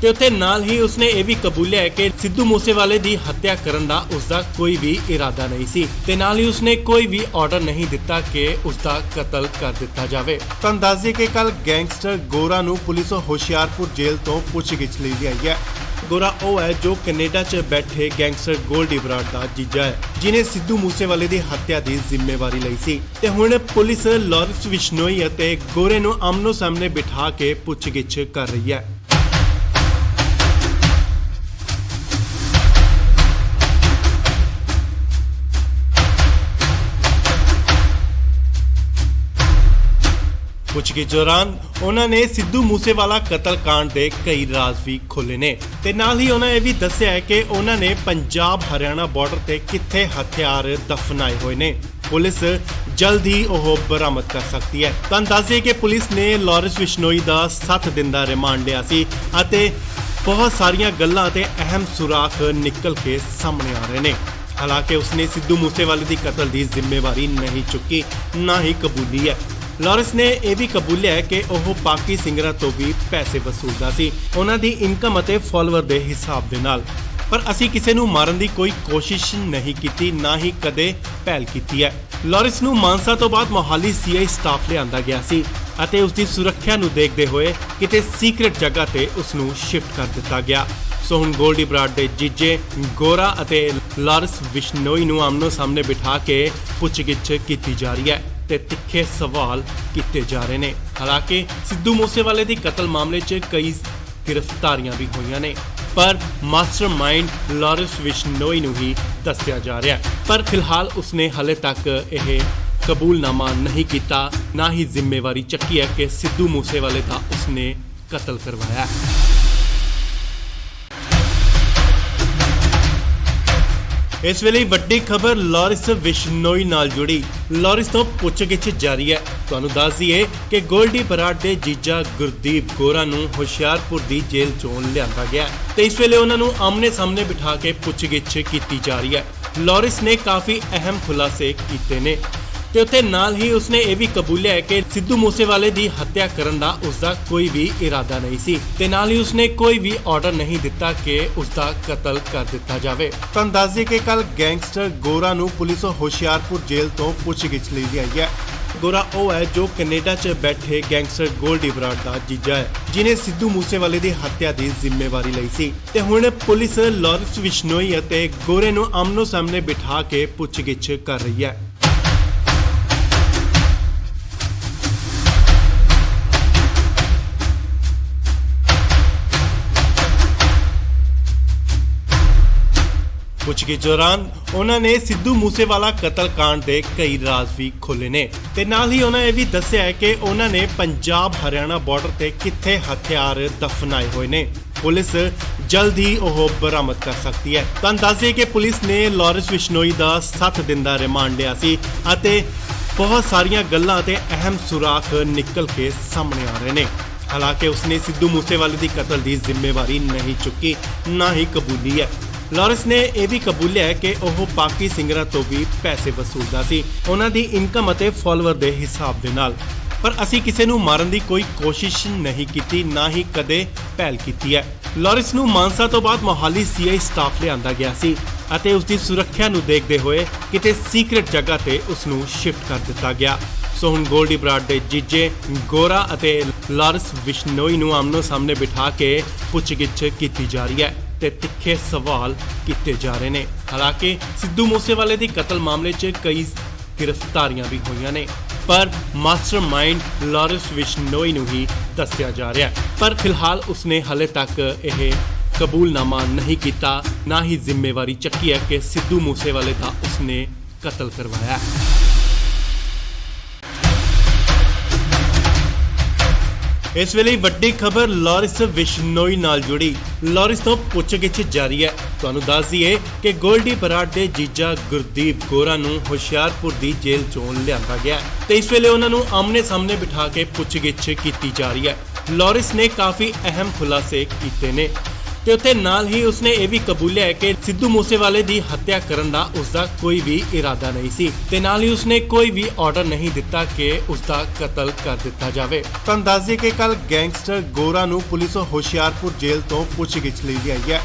ਤੇ ਉੱਥੇ ਨਾਲ ਹੀ ਉਸਨੇ ਇਹ ਵੀ ਕਬੂਲਿਆ ਹੈ ਕਿ ਸਿੱਧੂ ਮੂਸੇਵਾਲੇ ਦੀ ਹੱਤਿਆ ਕਰਨ ਦਾ ਉਸਦਾ ਕੋਈ ਵੀ ਇਰਾਦਾ ਨਹੀਂ ਸੀ ਤੇ ਨਾਲ ਹੀ ਉਸਨੇ ਕੋਈ ਵੀ ਆਰਡਰ ਨਹੀਂ ਦਿੱਤਾ ਕਿ ਉਸਦਾ ਕਤਲ ਕਰ ਦਿੱਤਾ ਜਾਵੇ। ਤੁਹਾਨੂੰ ਦੱਸ ਦਈਏ ਕਿ ਕੱਲ ਗੈਂਗਸਟਰ ਗੋਰਾ ਨੂੰ ਪੁਲਿਸ ਹੁਸ਼ਿਆਰਪੁਰ ਜੇਲ੍ਹ ਤੋਂ ਪੁੱਛਗਿੱਛ ਲਈ ਆਈ ਹੈ। ਗੋਰਾ ਉਹ ਹੈ ਜੋ ਕੈਨੇਡਾ 'ਚ ਬੈਠੇ ਗੈਂਗਸਟਰ ਗੋਲਡੀ ਬਰਾੜ ਦਾ ਜੀਜਾ ਹੈ, ਜਿਨੇ ਸਿੱਧੂ ਮੂਸੇਵਾਲੇ ਦੀ ਹੱਤਿਆ ਦੀ ਜ਼ਿੰਮੇਵਾਰੀ ਲਈ ਸੀ ਤੇ ਹੁਣ ਪੁਲਿਸ ਲਾਰੈਂਸ ਬਿਸ਼ਨੋਈ ਅਤੇ ਗੋਰੇ ਨੂੰ ਆਮਨੋ ਸਾਹਮਣੇ ਬਿਠਾ ਕੇ ਪੁੱਛਗਿੱਛ ਕਰ ਰਹੀ ਹੈ। ਪੁੱਛਗਿੱਛ ਦੌਰਾਨ ਉਹਨਾਂ ਨੇ ਸਿੱਧੂ ਮੂਸੇਵਾਲਾ ਕਤਲकांड ਦੇ ਕਈ ਰਾਜ਼ ਵੀ ਖੋਲ੍ਹੇ ਨੇ ਤੇ ਨਾਲ ਹੀ ਉਹਨਾਂ ਇਹ ਵੀ ਦੱਸਿਆ ਹੈ ਕਿ ਉਹਨਾਂ ਨੇ ਪੰਜਾਬ ਹਰਿਆਣਾ ਬਾਰਡਰ ਤੇ ਕਿੱਥੇ ਹਥਿਆਰ ਦਫਨਾਏ ਹੋਏ ਨੇ। ਪੁਲਿਸ ਜਲਦ ਹੀ ਉਹ ਬਰਾਮਦ ਕਰ ਸਕਦੀ ਹੈ। ਤੁਹਾਨੂੰ ਦੱਸ ਦਈਏ ਕਿ ਪੁਲਿਸ ਨੇ ਲਾਰੈਂਸ ਬਿਸ਼ਨੋਈ ਦਾ 7 ਦਿਨ ਦਾ ਰਿਮਾਂਡ ਲਿਆ ਸੀ ਅਤੇ ਬਹੁਤ ਸਾਰੀਆਂ ਗੱਲਾਂ ਅਤੇ ਅਹਿਮ ਸੁਰਾਖ ਨਿਕਲ ਕੇ ਸਾਹਮਣੇ ਆ ਰਹੇ ਨੇ। ਹਾਲਾਂਕਿ ਉਸਨੇ ਸਿੱਧੂ ਮੂਸੇਵਾਲੇ ਦੀ ਕਤਲ ਦੀ ਜ਼ਿੰਮੇਵਾਰੀ ਨਹੀਂ ਚੁੱਕੀ, ਨਾ ਹੀ ਕਬੂਲੀ ਹੈ। ਲਾਰੈਂਸ ਨੇ ਇਹ ਵੀ ਕਬੂਲਿਆ ਹੈ ਕਿ ਉਹ ਬਾਕੀ ਸਿੰਗਰਾਂ ਤੋਂ ਵੀ ਪੈਸੇ ਵਸੂਲਦਾ ਸੀ, ਉਹਨਾਂ ਦੀ ਇਨਕਮ ਅਤੇ ਫਾਲੋਅਰ ਦੇ ਹਿਸਾਬ ਦੇ ਨਾਲ। ਪਰ ਅਸੀਂ ਕਿਸੇ ਨੂੰ ਮਾਰਨ ਦੀ ਕੋਈ ਕੋਸ਼ਿਸ਼ ਨਹੀਂ ਕੀਤੀ, ਨਾ ਹੀ ਕਦੇ ਪਹਿਲ ਕੀਤੀ ਹੈ। ਲਾਰੈਂਸ ਨੂੰ ਮਾਨਸਾ ਤੋਂ ਬਾਅਦ ਮੋਹਾਲੀ ਸੀਆਈ ਸਟਾਫ ਲਿਆਂਦਾ ਗਿਆ ਸੀ ਅਤੇ ਉਸ ਦੀ ਸੁਰੱਖਿਆ ਨੂੰ ਦੇਖਦੇ ਹੋਏ ਕਿਤੇ ਸੀਕ੍ਰੇਟ ਜਗ੍ਹਾ ਤੇ ਉਸ ਨੂੰ ਸ਼ਿਫਟ ਕਰ ਦਿੱਤਾ ਗਿਆ। ਸੋ ਹੁਣ ਗੋਲਡੀ ਬਰਾੜ ਦੇ ਜੀਜੇ ਗੋਰਾ ਅਤੇ ਲਾਰੈਂਸ ਬਿਸ਼ਨੋਈ ਨੂੰ ਆਮਨੋ ਸਾਹਮਣੇ ਬਿਠਾ ਕੇ ਪੁੱਛਗਿੱਛ ਕੀਤੀ ਜਾ ਰਹੀ ਹੈ ਤੇ ਤਿੱਖੇ ਸਵਾਲ ਕੀਤੇ ਜਾ ਰਹੇ ਨੇ। ਹਾਲਾਂਕਿ ਸਿੱਧੂ ਮੂਸੇਵਾਲੇ ਦੀ ਕਤਲ ਮਾਮਲੇ 'ਚ ਕਈ ਗ੍ਰਿਫਤਾਰੀਆਂ ਵੀ ਹੋਈਆਂ ਨੇ, ਪਰ ਮਾਸਟਰਮਾਈਂਡ ਲਾਰੈਂਸ ਬਿਸ਼ਨੋਈ ਨੂੰ ਹੀ ਦੱਸਿਆ ਜਾ ਰਿਹਾ ਹੈ। ਪਰ ਫਿਲਹਾਲ ਉਸਨੇ ਹਾਲੇ ਤੱਕ ਇਹ ਕਬੂਲਨਾਮਾ ਨਹੀਂ ਕੀਤਾ, ਨਾ ਹੀ ਜ਼ਿੰਮੇਵਾਰੀ ਚੱਕੀ ਹੈ ਕਿ ਸਿੱਧੂ ਮੂਸੇਵਾਲੇ ਦਾ ਉਸਨੇ ਕਤਲ ਕਰਵਾਇਆ। ਇਸ ਵੇਲੇ ਵੱਡੀ ਖਬਰ ਲਾਰੈਂਸ ਬਿਸ਼ਨੋਈ ਨਾਲ ਜੁੜੀ। ਲਾਰੈਂਸ ਤੋਂ ਪੁੱਛਗਿੱਛ ਜਾਰੀ ਹੈ। ਤੁਹਾਨੂੰ ਦੱਸ ਦਈਏ ਕਿ ਗੋਲਡੀ ਬਰਾੜ ਦੇ ਜੀਜਾ ਗੁਰਦੀਪ ਗੋਰਾ ਨੂੰ ਹੁਸ਼ਿਆਰਪੁਰ ਦੀ ਜੇਲ੍ਹ ਚੋਂ ਲਿਆਂਦਾ ਗਿਆ ਤੇ ਇਸ ਵੇਲੇ ਉਹਨਾਂ ਨੂੰ ਆਮਨੇ ਸਾਹਮਣੇ ਬਿਠਾ ਕੇ ਪੁੱਛਗਿੱਛ ਕੀਤੀ ਜਾ ਰਹੀ ਹੈ। ਲਾਰੈਂਸ ਨੇ ਕਾਫੀ ਅਹਿਮ ਖੁਲਾਸੇ ਕੀਤੇ ਨੇ ਤੇ ਉੱਥੇ ਨਾਲ ਹੀ ਉਸਨੇ ਇਹ ਵੀ ਕਬੂਲਿਆ ਹੈ ਕਿ ਸਿੱਧੂ ਮੂਸੇਵਾਲੇ ਦੀ ਹੱਤਿਆ ਕਰਨ ਦਾ ਉਸਦਾ ਕੋਈ ਵੀ ਇਰਾਦਾ ਨਹੀਂ ਸੀ ਤੇ ਨਾਲ ਹੀ ਉਸਨੇ ਕੋਈ ਵੀ ਆਰਡਰ ਨਹੀਂ ਦਿੱਤਾ ਕਿ ਉਸਦਾ ਕਤਲ ਕਰ ਦਿੱਤਾ ਜਾਵੇ। ਤੁਹਾਨੂੰ ਦੱਸ ਦਈਏ ਕਿ ਕੱਲ ਗੈਂਗਸਟਰ ਗੋਰਾ ਨੂੰ ਪੁਲਿਸ ਹੁਸ਼ਿਆਰਪੁਰ ਜੇਲ੍ਹ ਤੋਂ ਪੁੱਛਗਿੱਛ ਲਈ ਲਿਆਈ ਹੈ। ਗੋਰਾ ਉਹ ਹੈ ਜੋ ਕੈਨੇਡਾ 'ਚ ਬੈਠੇ ਗੈਂਗਸਟਰ ਗੋਲਡੀ ਬਰਾੜ ਦਾ ਜੀਜਾ ਹੈ, ਜਿਨੇ ਸਿੱਧੂ ਮੂਸੇਵਾਲੇ ਦੀ ਹੱਤਿਆ ਦੀ ਜ਼ਿੰਮੇਵਾਰੀ ਲਈ ਸੀ ਤੇ ਹੁਣ ਪੁਲਿਸ ਲਾਰੈਂਸ ਬਿਸ਼ਨੋਈ ਅਤੇ ਗੋਰੇ ਨੂੰ ਆਮਨੋ ਸਾਹਮਣੇ ਬਿਠਾ ਕੇ ਪੁੱਛਗਿੱਛ ਕਰ ਰਹੀ ਹੈ। ਪੁੱਛਗਿੱਛ ਦੌਰਾਨ ਉਹਨਾਂ ਨੇ ਸਿੱਧੂ ਮੂਸੇਵਾਲਾ ਕਤਲकांड ਦੇ ਕਈ ਰਾਜ਼ ਵੀ ਖੋਲ੍ਹੇ ਨੇ ਤੇ ਨਾਲ ਹੀ ਉਹਨਾਂ ਇਹ ਵੀ ਦੱਸਿਆ ਹੈ ਕਿ ਉਹਨਾਂ ਨੇ ਪੰਜਾਬ ਹਰਿਆਣਾ ਬਾਰਡਰ ਤੇ ਕਿੱਥੇ ਹਥਿਆਰ ਦਫਨਾਏ ਹੋਏ ਨੇ। ਪੁਲਿਸ ਜਲਦ ਹੀ ਉਹ ਬਰਾਮਦ ਕਰ ਸਕਦੀ ਹੈ। ਤੁਹਾਨੂੰ ਦੱਸ ਦਈਏ ਕਿ ਪੁਲਿਸ ਨੇ ਲਾਰੈਂਸ ਬਿਸ਼ਨੋਈ ਦਾ 7 ਦਿਨ ਦਾ ਰਿਮਾਂਡ ਲਿਆ ਸੀ ਅਤੇ ਬਹੁਤ ਸਾਰੀਆਂ ਗੱਲਾਂ ਤੇ ਅਹਿਮ ਸੁਰਾਖ ਨਿਕਲ ਕੇ ਸਾਹਮਣੇ ਆ ਰਹੇ ਨੇ। ਹਾਲਾਂਕਿ ਉਸਨੇ ਸਿੱਧੂ ਮੂਸੇਵਾਲੇ ਦੀ ਕਤਲ ਦੀ ਜ਼ਿੰਮੇਵਾਰੀ ਨਹੀਂ ਚੁੱਕੀ, ਨਾ ਹੀ ਕਬੂਲੀ ਹੈ। ਲਾਰੈਂਸ ਨੇ ਇਹ ਵੀ ਕਬੂਲਿਆ ਹੈ ਕਿ ਉਹ ਪਾਕਿ ਸਿੰਗਰਾਂ ਤੋਂ ਵੀ ਪੈਸੇ ਵਸੂਲਦਾ ਸੀ, ਉਹਨਾਂ ਦੀ ਇਨਕਮ ਅਤੇ ਫਾਲੋਅਰ ਦੇ ਹਿਸਾਬ ਦੇ ਨਾਲ। ਪਰ ਅਸੀਂ ਕਿਸੇ ਨੂੰ ਮਾਰਨ ਦੀ ਕੋਈ ਕੋਸ਼ਿਸ਼ ਨਹੀਂ ਕੀਤੀ, ਨਾ ਹੀ ਕਦੇ ਪਹਿਲ ਕੀਤੀ ਹੈ। ਲਾਰੈਂਸ ਨੂੰ ਮਾਨਸਾ ਤੋਂ ਬਾਅਦ ਮੋਹਾਲੀ ਸੀਆਈ ਸਟਾਫ ਲਿਆਂਦਾ ਗਿਆ ਸੀ ਅਤੇ ਉਸ ਦੀ ਸੁਰੱਖਿਆ ਨੂੰ ਦੇਖਦੇ ਹੋਏ ਕਿਤੇ ਸੀਕ੍ਰੇਟ ਜਗ੍ਹਾ ਤੇ ਉਸ ਨੂੰ ਸ਼ਿਫਟ ਕਰ ਦਿੱਤਾ ਗਿਆ। ਸੋ ਹੁਣ ਗੋਲਡੀ ਬਰਾੜ ਦੇ ਜੀਜੇ ਗੋਰਾ ਅਤੇ ਲਾਰੈਂਸ ਬਿਸ਼ਨੋਈ ਨੂੰ ਆਮਨੋ ਸਾਹਮਣੇ ਬਿਠਾ ਕੇ ਪੁੱਛਗਿੱਛ ਕੀਤੀ ਜਾ ਰਹੀ ਹੈ ਤੇ ਤਿੱਖੇ ਸਵਾਲ ਕੀਤੇ ਜਾ ਰਹੇ ਨੇ। ਹਾਲਾਂਕਿ ਸਿੱਧੂ ਮੂਸੇਵਾਲੇ ਦੀ ਕਤਲ ਮਾਮਲੇ 'ਚ ਕਈ ਗ੍ਰਿਫਤਾਰੀਆਂ ਵੀ ਹੋਈਆਂ ਨੇ, ਪਰ ਮਾਸਟਰਮਾਈਂਡ ਲਾਰੈਂਸ ਬਿਸ਼ਨੋਈ ਨੂੰ ਹੀ ਦੱਸਿਆ ਜਾ ਰਿਹਾ ਹੈ। ਪਰ ਫਿਲਹਾਲ ਉਸਨੇ ਹਲੇ ਤੱਕ ਇਹ ਕਬੂਲਨਾਮਾ ਨਹੀਂ ਕੀਤਾ, ਨਾ ਹੀ ਜ਼ਿੰਮੇਵਾਰੀ ਚੱਕੀ ਹੈ ਕਿ ਸਿੱਧੂ ਮੂਸੇਵਾਲੇ ਦਾ ਉਸਨੇ ਕਤਲ ਕਰਵਾਇਆ ਹੈ। ਇਸ ਵੇਲੇ ਵੱਡੀ ਖਬਰ ਲਾਰੈਂਸ ਬਿਸ਼ਨੋਈ ਨਾਲ ਜੁੜੀ। ਲਾਰੈਂਸ ਤੋਂ ਪੁੱਛਗਿੱਛ ਜਾਰੀ ਹੈ। ਤੁਹਾਨੂੰ ਦੱਸ ਦਈਏ ਕਿ ਗੋਲਡੀ ਬਰਾੜ ਦੇ ਜੀਜਾ ਗੁਰਦੀਪ ਗੋਰਾ ਨੂੰ ਹੁਸ਼ਿਆਰਪੁਰ ਦੀ ਜੇਲ੍ਹ ਚੋਂ ਲਿਆਂਦਾ ਗਿਆ ਤੇ ਇਸ ਵੇਲੇ ਉਹਨਾਂ ਨੂੰ ਆਮਨੇ ਸਾਹਮਣੇ ਬਿਠਾ ਕੇ ਪੁੱਛਗਿੱਛ ਕੀਤੀ ਜਾ ਰਹੀ ਹੈ। ਲਾਰੈਂਸ ਨੇ ਕਾਫੀ ਅਹਿਮ ਖੁਲਾਸੇ ਕੀਤੇ ਨੇ ਤੇ ਉੱਥੇ ਨਾਲ ਹੀ ਉਸਨੇ ਇਹ ਵੀ ਕਬੂਲਿਆ ਹੈ ਕਿ ਸਿੱਧੂ ਮੂਸੇਵਾਲੇ ਦੀ ਹੱਤਿਆ ਕਰਨ ਦਾ ਉਸਦਾ ਕੋਈ ਵੀ ਇਰਾਦਾ ਨਹੀਂ ਸੀ ਤੇ ਨਾਲ ਹੀ ਉਸਨੇ ਕੋਈ ਵੀ ਆਰਡਰ ਨਹੀਂ ਦਿੱਤਾ ਕਿ ਉਸਦਾ ਕਤਲ ਕਰ ਦਿੱਤਾ ਜਾਵੇ। ਤੁਹਾਨੂੰ ਦੱਸ ਦਈਏ ਕਿ ਕੱਲ ਗੈਂਗਸਟਰ ਗੋਰਾ ਨੂੰ ਪੁਲਿਸ ਹੁਸ਼ਿਆਰਪੁਰ ਜੇਲ੍ਹ ਤੋਂ ਪੁੱਛਗਿੱਛ ਲਈ ਲਿਆਈ ਹੈ।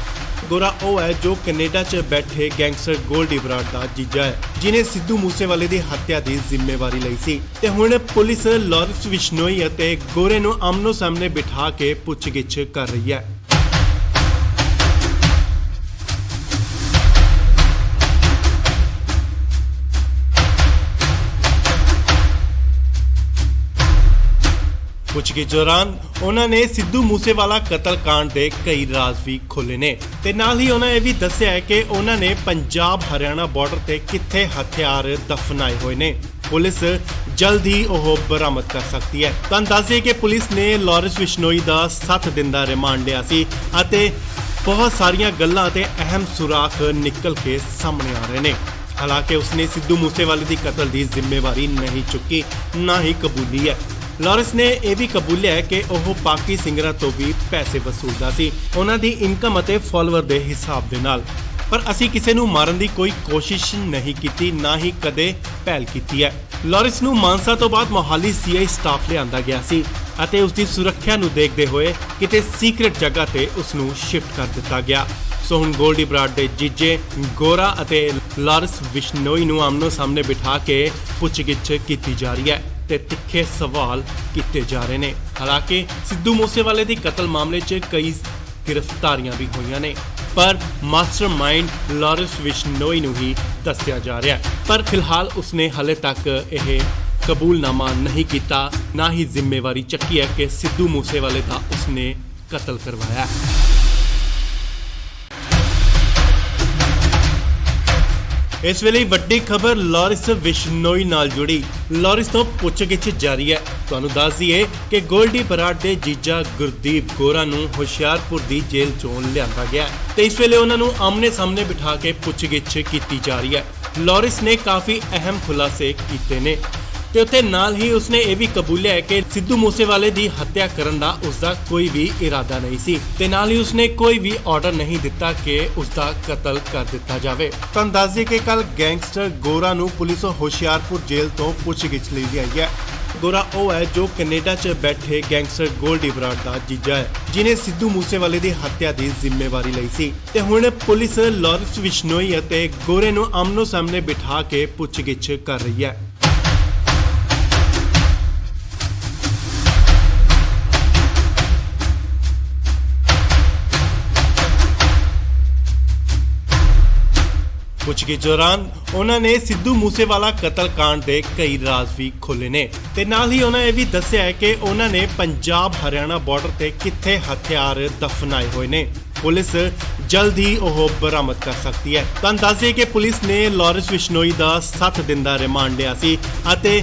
ਗੋਰਾ ਉਹ ਹੈ ਜੋ ਕੈਨੇਡਾ 'ਚ ਬੈਠੇ ਗੈਂਗਸਟਰ ਗੋਲਡੀ ਬਰਾੜ ਦਾ ਜੀਜਾ ਹੈ, ਜਿਨੇ ਸਿੱਧੂ ਮੂਸੇਵਾਲੇ ਦੀ ਹੱਤਿਆ ਦੀ ਜ਼ਿੰਮੇਵਾਰੀ ਲਈ ਸੀ ਤੇ ਹੁਣ ਪੁਲਿਸ ਲਾਰੈਂਸ ਬਿਸ਼ਨੋਈ ਅਤੇ ਗੋਰੇ ਨੂੰ ਆਮਨੋ ਸਾਹਮਣੇ ਬਿਠਾ ਕੇ ਪੁੱਛਗਿੱਛ ਕਰ ਰਹੀ ਹੈ। ਪੁੱਛਗਿੱਛ ਦੌਰਾਨ ਉਹਨਾਂ ਨੇ ਸਿੱਧੂ ਮੂਸੇਵਾਲਾ ਕਤਲकांड ਦੇ ਕਈ ਰਾਜ਼ ਵੀ ਖੋਲ੍ਹੇ ਨੇ ਤੇ ਨਾਲ ਹੀ ਉਹਨਾਂ ਇਹ ਵੀ ਦੱਸਿਆ ਹੈ ਕਿ ਉਹਨਾਂ ਨੇ ਪੰਜਾਬ ਹਰਿਆਣਾ ਬਾਰਡਰ ਤੇ ਕਿੱਥੇ ਹਥਿਆਰ ਦਫਨਾਏ ਹੋਏ ਨੇ। ਪੁਲਿਸ ਜਲਦ ਹੀ ਉਹ ਬਰਾਮਦ ਕਰ ਸਕਦੀ ਹੈ। ਤੁਹਾਨੂੰ ਦੱਸ ਦਈਏ ਕਿ ਪੁਲਿਸ ਨੇ ਲਾਰੈਂਸ ਬਿਸ਼ਨੋਈ ਦਾ 7 ਦਿਨ ਦਾ ਰਿਮਾਂਡ ਲਿਆ ਸੀ ਅਤੇ ਬਹੁਤ ਸਾਰੀਆਂ ਗੱਲਾਂ ਤੇ ਅਹਿਮ ਸੁਰਾਖ ਨਿਕਲ ਕੇ ਸਾਹਮਣੇ ਆ ਰਹੇ ਨੇ। ਹਾਲਾਂਕਿ ਉਸਨੇ ਸਿੱਧੂ ਮੂਸੇਵਾਲੇ ਦੀ ਕਤਲ ਦੀ ਜ਼ਿੰਮੇਵਾਰੀ ਨਹੀਂ ਚੁੱਕੀ, ਨਾ ਹੀ ਕਬੂਲੀ ਹੈ। ਲਾਰੈਂਸ ਨੇ ਇਹ ਵੀ ਕਬੂਲਿਆ ਹੈ ਕਿ ਉਹ ਪਾਕਿ ਸਿੰਗਰਾਂ ਤੋਂ ਵੀ ਪੈਸੇ ਵਸੂਲਦਾ ਸੀ, ਉਹਨਾਂ ਦੀ ਇਨਕਮ ਅਤੇ ਫਾਲੋਅਰ ਦੇ ਹਿਸਾਬ ਦੇ ਨਾਲ। ਪਰ ਅਸੀਂ ਕਿਸੇ ਨੂੰ ਮਾਰਨ ਦੀ ਕੋਈ ਕੋਸ਼ਿਸ਼ ਨਹੀਂ ਕੀਤੀ, ਨਾ ਹੀ ਕਦੇ ਪਹਿਲ ਕੀਤੀ ਹੈ। ਲਾਰੈਂਸ ਨੂੰ ਮਾਨਸਾ ਤੋਂ ਬਾਅਦ ਮੋਹਾਲੀ ਸੀਆਈ ਸਟਾਫ ਲਿਆਂਦਾ ਗਿਆ ਸੀ ਅਤੇ ਉਸ ਦੀ ਸੁਰੱਖਿਆ ਨੂੰ ਦੇਖਦੇ ਹੋਏ ਕਿਤੇ ਸੀਕ੍ਰੇਟ ਜਗ੍ਹਾ ਤੇ ਉਸ ਨੂੰ ਸ਼ਿਫਟ ਕਰ ਦਿੱਤਾ ਗਿਆ। ਸੋ ਹੁਣ ਗੋਲਡੀ ਬਰਾੜ ਦੇ ਜੀਜੇ ਗੋਰਾ ਅਤੇ ਲਾਰੈਂਸ ਬਿਸ਼ਨੋਈ ਨੂੰ ਆਮਨੋ ਸਾਹਮਣੇ ਬਿਠਾ ਕੇ ਪੁੱਛਗਿੱਛ ਕੀਤੀ ਜਾ ਰਹੀ ਹੈ ਤੇ ਤਿੱਖੇ ਸਵਾਲ ਕੀਤੇ ਜਾ ਰਹੇ ਨੇ। ਹਾਲਾਂਕਿ ਸਿੱਧੂ ਮੂਸੇਵਾਲੇ ਦੀ ਕਤਲ ਮਾਮਲੇ 'ਚ ਕਈ ਗ੍ਰਿਫਤਾਰੀਆਂ ਵੀ ਹੋਈਆਂ ਨੇ, ਪਰ ਮਾਸਟਰਮਾਈਂਡ ਲਾਰੈਂਸ ਬਿਸ਼ਨੋਈ ਨੂੰ ਹੀ ਦੱਸਿਆ ਜਾ ਰਿਹਾ ਹੈ। ਪਰ ਫਿਲਹਾਲ ਉਸਨੇ ਹਲੇ ਤੱਕ ਇਹ ਕਬੂਲਨਾਮਾ ਨਹੀਂ ਕੀਤਾ, ਨਾ ਹੀ ਜ਼ਿੰਮੇਵਾਰੀ ਚੱਕੀ ਹੈ ਕਿ ਸਿੱਧੂ ਮੂਸੇਵਾਲੇ ਦਾ ਉਸਨੇ ਕਤਲ ਕਰਵਾਇਆ। ਇਸ ਵੇਲੇ ਵੱਡੀ ਖਬਰ ਲਾਰੈਂਸ ਬਿਸ਼ਨੋਈ ਨਾਲ ਜੁੜੀ। ਲਾਰੈਂਸ ਤੋਂ ਪੁੱਛਗਿੱਛ ਜਾਰੀ ਹੈ। ਤੁਹਾਨੂੰ ਦੱਸ ਦਈਏ ਕਿ ਗੋਲਡੀ ਬਰਾੜ ਦੇ ਜੀਜਾ ਗੁਰਦੀਪ ਗੋਰਾ ਨੂੰ ਹੁਸ਼ਿਆਰਪੁਰ ਦੀ ਜੇਲ੍ਹ ਚੋਂ ਲਿਆਂਦਾ ਗਿਆ ਤੇ ਇਸ ਵੇਲੇ ਉਹਨਾਂ ਨੂੰ ਆਮਨੇ ਸਾਹਮਣੇ ਬਿਠਾ ਕੇ ਪੁੱਛਗਿੱਛ ਕੀਤੀ ਜਾ ਰਹੀ ਹੈ। ਲਾਰੈਂਸ ਨੇ ਕਾਫੀ ਅਹਿਮ ਖੁਲਾਸੇ ਕੀਤੇ ਨੇ ਤੇ ਉੱਥੇ ਨਾਲ ਹੀ ਉਸਨੇ ਇਹ ਵੀ ਕਬੂਲਿਆ ਹੈ ਕਿ ਸਿੱਧੂ ਮੂਸੇਵਾਲੇ ਦੀ ਹੱਤਿਆ ਕਰਨ ਦਾ ਉਸਦਾ ਕੋਈ ਵੀ ਇਰਾਦਾ ਨਹੀਂ ਸੀ ਤੇ ਨਾਲ ਹੀ ਉਸਨੇ ਕੋਈ ਵੀ ਆਰਡਰ ਨਹੀਂ ਦਿੱਤਾ ਕਿ ਉਸਦਾ ਕਤਲ ਕਰ ਦਿੱਤਾ ਜਾਵੇ। ਤੁਹਾਨੂੰ ਦੱਸ ਦਈਏ ਕਿ ਕੱਲ ਗੈਂਗਸਟਰ ਗੋਰਾ ਨੂੰ ਪੁਲਿਸ ਹੁਸ਼ਿਆਰਪੁਰ ਜੇਲ੍ਹ ਤੋਂ ਪੁੱਛਗਿੱਛ ਲਈ ਲਿਆਈ ਹੈ। ਗੋਰਾ ਉਹ ਹੈ ਜੋ ਕੈਨੇਡਾ 'ਚ ਬੈਠੇ ਗੈਂਗਸਟਰ ਗੋਲਡੀ ਬਰਾੜ ਦਾ ਜੀਜਾ ਹੈ, ਜਿਨੇ ਸਿੱਧੂ ਮੂਸੇਵਾਲੇ ਦੀ ਹੱਤਿਆ ਦੀ ਜ਼ਿੰਮੇਵਾਰੀ ਲਈ ਸੀ ਤੇ ਹੁਣ ਪੁਲਿਸ ਲਾਰੈਂਸ ਬਿਸ਼ਨੋਈ ਅਤੇ ਗੋਰੇ ਨੂੰ ਆਮਨੋ ਸਾਹਮਣੇ ਬਿਠਾ ਕੇ ਪੁੱਛਗਿੱਛ ਕਰ ਰਹੀ ਹੈ। ਪੁੱਛਗਿੱਛ ਦੌਰਾਨ ਉਹਨਾਂ ਨੇ ਸਿੱਧੂ ਮੂਸੇਵਾਲਾ ਕਤਲकांड ਦੇ ਕਈ ਰਾਜ਼ ਵੀ ਖੋਲ੍ਹੇ ਨੇ ਤੇ ਨਾਲ ਹੀ ਉਹਨਾਂ ਇਹ ਵੀ ਦੱਸਿਆ ਹੈ ਕਿ ਉਹਨਾਂ ਨੇ ਪੰਜਾਬ ਹਰਿਆਣਾ ਬਾਰਡਰ ਤੇ ਕਿੱਥੇ ਹਥਿਆਰ ਦਫਨਾਏ ਹੋਏ ਨੇ। ਪੁਲਿਸ ਜਲਦ ਹੀ ਉਹ ਬਰਾਮਦ ਕਰ ਸਕਦੀ ਹੈ। ਤੁਹਾਨੂੰ ਦੱਸ ਦਈਏ ਕਿ ਪੁਲਿਸ ਨੇ ਲਾਰੈਂਸ ਬਿਸ਼ਨੋਈ ਦਾ 7 ਦਿਨ ਦਾ ਰਿਮਾਂਡ ਲਿਆ ਸੀ ਅਤੇ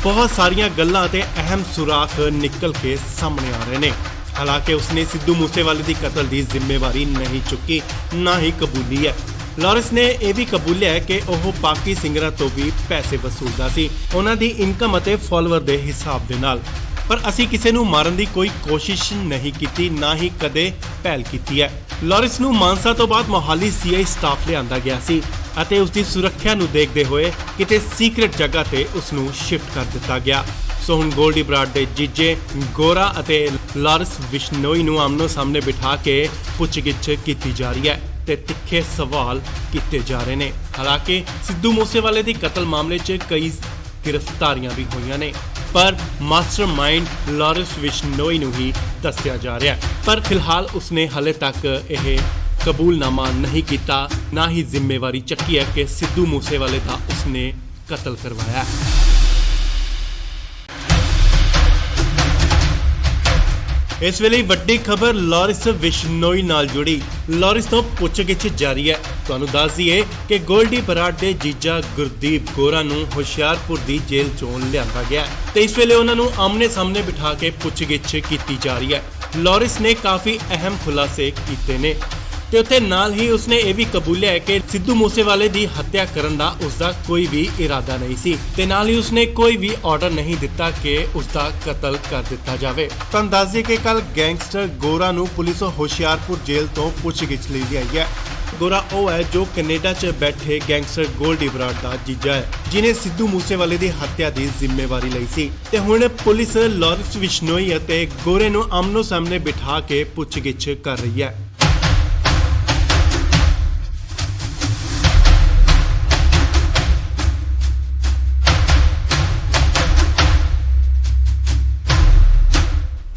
ਬਹੁਤ ਸਾਰੀਆਂ ਗੱਲਾਂ ਤੇ ਅਹਿਮ ਸੁਰਾਖ ਨਿਕਲ ਕੇ ਸਾਹਮਣੇ ਆ ਰਹੇ ਨੇ। ਹਾਲਾਂਕਿ ਉਸਨੇ ਸਿੱਧੂ ਮੂਸੇਵਾਲੇ ਦੀ ਕਤਲ ਦੀ ਜ਼ਿੰਮੇਵਾਰੀ ਨਹੀਂ ਚੁੱਕੀ, ਨਾ ਹੀ ਕਬੂਲੀ ਹੈ। ਲਾਰੈਂਸ ਨੇ ਇਹ ਵੀ ਕਬੂਲਿਆ ਹੈ ਕਿ ਉਹ ਪਾਕੀ ਸਿੰਗਰਾਂ ਤੋਂ ਵੀ ਪੈਸੇ ਵਸੂਲਦਾ ਸੀ, ਉਹਨਾਂ ਦੀ ਇਨਕਮ ਅਤੇ ਫਾਲੋਅਰ ਦੇ ਹਿਸਾਬ ਦੇ ਨਾਲ। ਪਰ ਅਸੀਂ ਕਿਸੇ ਨੂੰ ਮਾਰਨ ਦੀ ਕੋਈ ਕੋਸ਼ਿਸ਼ ਨਹੀਂ ਕੀਤੀ, ਨਾ ਹੀ ਕਦੇ ਪਹਿਲ ਕੀਤੀ ਹੈ। ਲਾਰੈਂਸ ਨੂੰ ਮਾਨਸਾ ਤੋਂ ਬਾਅਦ ਮੋਹਾਲੀ ਸੀਆਈ ਸਟਾਫ ਲਿਆਂਦਾ ਗਿਆ ਸੀ ਅਤੇ ਉਸ ਦੀ ਸੁਰੱਖਿਆ ਨੂੰ ਦੇਖਦੇ ਹੋਏ ਕਿਤੇ ਸੀਕ੍ਰੇਟ ਜਗ੍ਹਾ ਤੇ ਉਸ ਨੂੰ ਸ਼ਿਫਟ ਕਰ ਦਿੱਤਾ ਗਿਆ। ਸੋ ਹੁਣ ਗੋਲਡੀ ਬਰਾੜ ਦੇ ਜੀਜੇ ਗੋਰਾ ਅਤੇ ਲਾਰੈਂਸ ਬਿਸ਼ਨੋਈ ਨੂੰ ਆਮਨੋ ਸਾਹਮਣੇ ਬਿਠਾ ਕੇ ਪੁੱਛਗਿੱਛ ਕੀਤੀ ਜਾ ਰਹੀ ਹੈ ਤੇ ਤਿੱਖੇ ਸਵਾਲ ਕੀਤੇ ਜਾ ਰਹੇ ਨੇ। ਹਾਲਾਂਕਿ ਸਿੱਧੂ ਮੂਸੇਵਾਲੇ ਦੀ ਕਤਲ ਮਾਮਲੇ 'ਚ ਕਈ ਗ੍ਰਿਫਤਾਰੀਆਂ ਵੀ ਹੋਈਆਂ ਨੇ, ਪਰ ਮਾਸਟਰਮਾਈਂਡ ਲਾਰੈਂਸ ਬਿਸ਼ਨੋਈ ਨੂੰ ਹੀ ਦੱਸਿਆ ਜਾ ਰਿਹਾ ਹੈ। ਪਰ ਫਿਲਹਾਲ ਉਸਨੇ ਹਾਲੇ ਤੱਕ ਇਹ ਕਬੂਲਨਾਮਾ ਨਹੀਂ ਕੀਤਾ, ਨਾ ਹੀ ਜ਼ਿੰਮੇਵਾਰੀ ਚੱਕੀ ਹੈ ਕਿ ਸਿੱਧੂ ਮੂਸੇਵਾਲੇ ਦਾ ਉਸਨੇ ਕਤਲ ਕਰਵਾਇਆ। ਇਸ ਵੇਲੇ ਵੱਡੀ ਖਬਰ ਲਾਰੈਂਸ ਬਿਸ਼ਨੋਈ ਨਾਲ ਜੁੜੀ। ਲਾਰੈਂਸ ਤੋਂ ਪੁੱਛਗਿੱਛ ਜਾਰੀ ਹੈ। ਤੁਹਾਨੂੰ ਦੱਸ ਦਈਏ ਕਿ ਗੋਲਡੀ ਬਰਾੜ ਦੇ ਜੀਜਾ ਗੁਰਦੀਪ ਗੋਰਾ ਨੂੰ ਹੁਸ਼ਿਆਰਪੁਰ ਦੀ ਜੇਲ੍ਹ ਚੋਂ ਲਿਆਂਦਾ ਗਿਆ ਤੇ ਇਸ ਵੇਲੇ ਉਹਨਾਂ ਨੂੰ ਆਮਨੇ ਸਾਹਮਣੇ ਬਿਠਾ ਕੇ ਪੁੱਛਗਿੱਛ ਕੀਤੀ ਜਾ ਰਹੀ ਹੈ। ਲਾਰੈਂਸ ਨੇ ਕਾਫੀ ਅਹਿਮ ਖੁਲਾਸੇ ਕੀਤੇ ਨੇ ਤੇ ਉੱਥੇ ਨਾਲ ਹੀ ਉਸਨੇ ਇਹ ਵੀ ਕਬੂਲਿਆ ਹੈ ਕਿ ਸਿੱਧੂ ਮੂਸੇਵਾਲੇ ਦੀ ਹੱਤਿਆ ਕਰਨ ਦਾ ਉਸਦਾ ਕੋਈ ਵੀ ਇਰਾਦਾ ਨਹੀਂ ਸੀ ਤੇ ਨਾਲ ਹੀ ਉਸਨੇ ਕੋਈ ਵੀ ਆਰਡਰ ਨਹੀਂ ਦਿੱਤਾ ਕਿ ਉਸਦਾ ਕਤਲ ਕਰ ਦਿੱਤਾ ਜਾਵੇ। ਤੁਹਾਨੂੰ ਦੱਸ ਦਈਏ ਕਿ ਕੱਲ ਗੈਂਗਸਟਰ ਗੋਰਾ ਨੂੰ ਪੁਲਿਸ ਹੁਸ਼ਿਆਰਪੁਰ ਜੇਲ੍ਹ ਤੋਂ ਪੁੱਛਗਿੱਛ ਲਈ ਲਿਆਈ ਹੈ। ਗੋਰਾ ਉਹ ਹੈ ਜੋ ਕੈਨੇਡਾ 'ਚ ਬੈਠੇ ਗੈਂਗਸਟਰ ਗੋਲਡੀ ਬਰਾੜ ਦਾ ਜੀਜਾ ਹੈ, ਜਿਨੇ ਸਿੱਧੂ ਮੂਸੇਵਾਲੇ ਦੀ ਹੱਤਿਆ ਦੀ ਜ਼ਿੰਮੇਵਾਰੀ ਲਈ ਸੀ ਤੇ ਹੁਣ ਪੁਲਿਸ ਲਾਰੈਂਸ ਬਿਸ਼ਨੋਈ ਅਤੇ ਗੋਰੇ ਨੂੰ ਆਮਨੋ ਸਾਹਮਣੇ ਬਿਠਾ ਕੇ ਪੁੱਛਗਿੱਛ ਕਰ ਰਹੀ ਹੈ।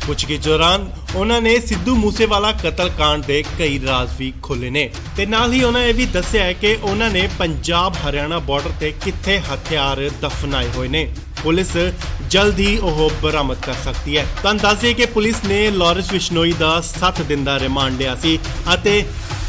ਪੁੱਛਗਿੱਛ ਦੌਰਾਨ ਉਹਨਾਂ ਨੇ ਸਿੱਧੂ ਮੂਸੇਵਾਲਾ ਕਤਲकांड ਦੇ ਕਈ ਰਾਜ਼ ਵੀ ਖੋਲ੍ਹੇ ਨੇ ਤੇ ਨਾਲ ਹੀ ਉਹਨਾਂ ਇਹ ਵੀ ਦੱਸਿਆ ਹੈ ਕਿ ਉਹਨਾਂ ਨੇ ਪੰਜਾਬ ਹਰਿਆਣਾ ਬਾਰਡਰ ਤੇ ਕਿੱਥੇ ਹਥਿਆਰ ਦਫਨਾਏ ਹੋਏ ਨੇ। ਪੁਲਿਸ ਜਲਦ ਹੀ ਉਹ ਬਰਾਮਦ ਕਰ ਸਕਦੀ ਹੈ। ਤੁਹਾਨੂੰ ਦੱਸ ਦਈਏ ਕਿ ਪੁਲਿਸ ਨੇ ਲਾਰੈਂਸ ਬਿਸ਼ਨੋਈ ਦਾ 7 ਦਿਨ ਦਾ ਰਿਮਾਂਡ ਲਿਆ ਸੀ ਅਤੇ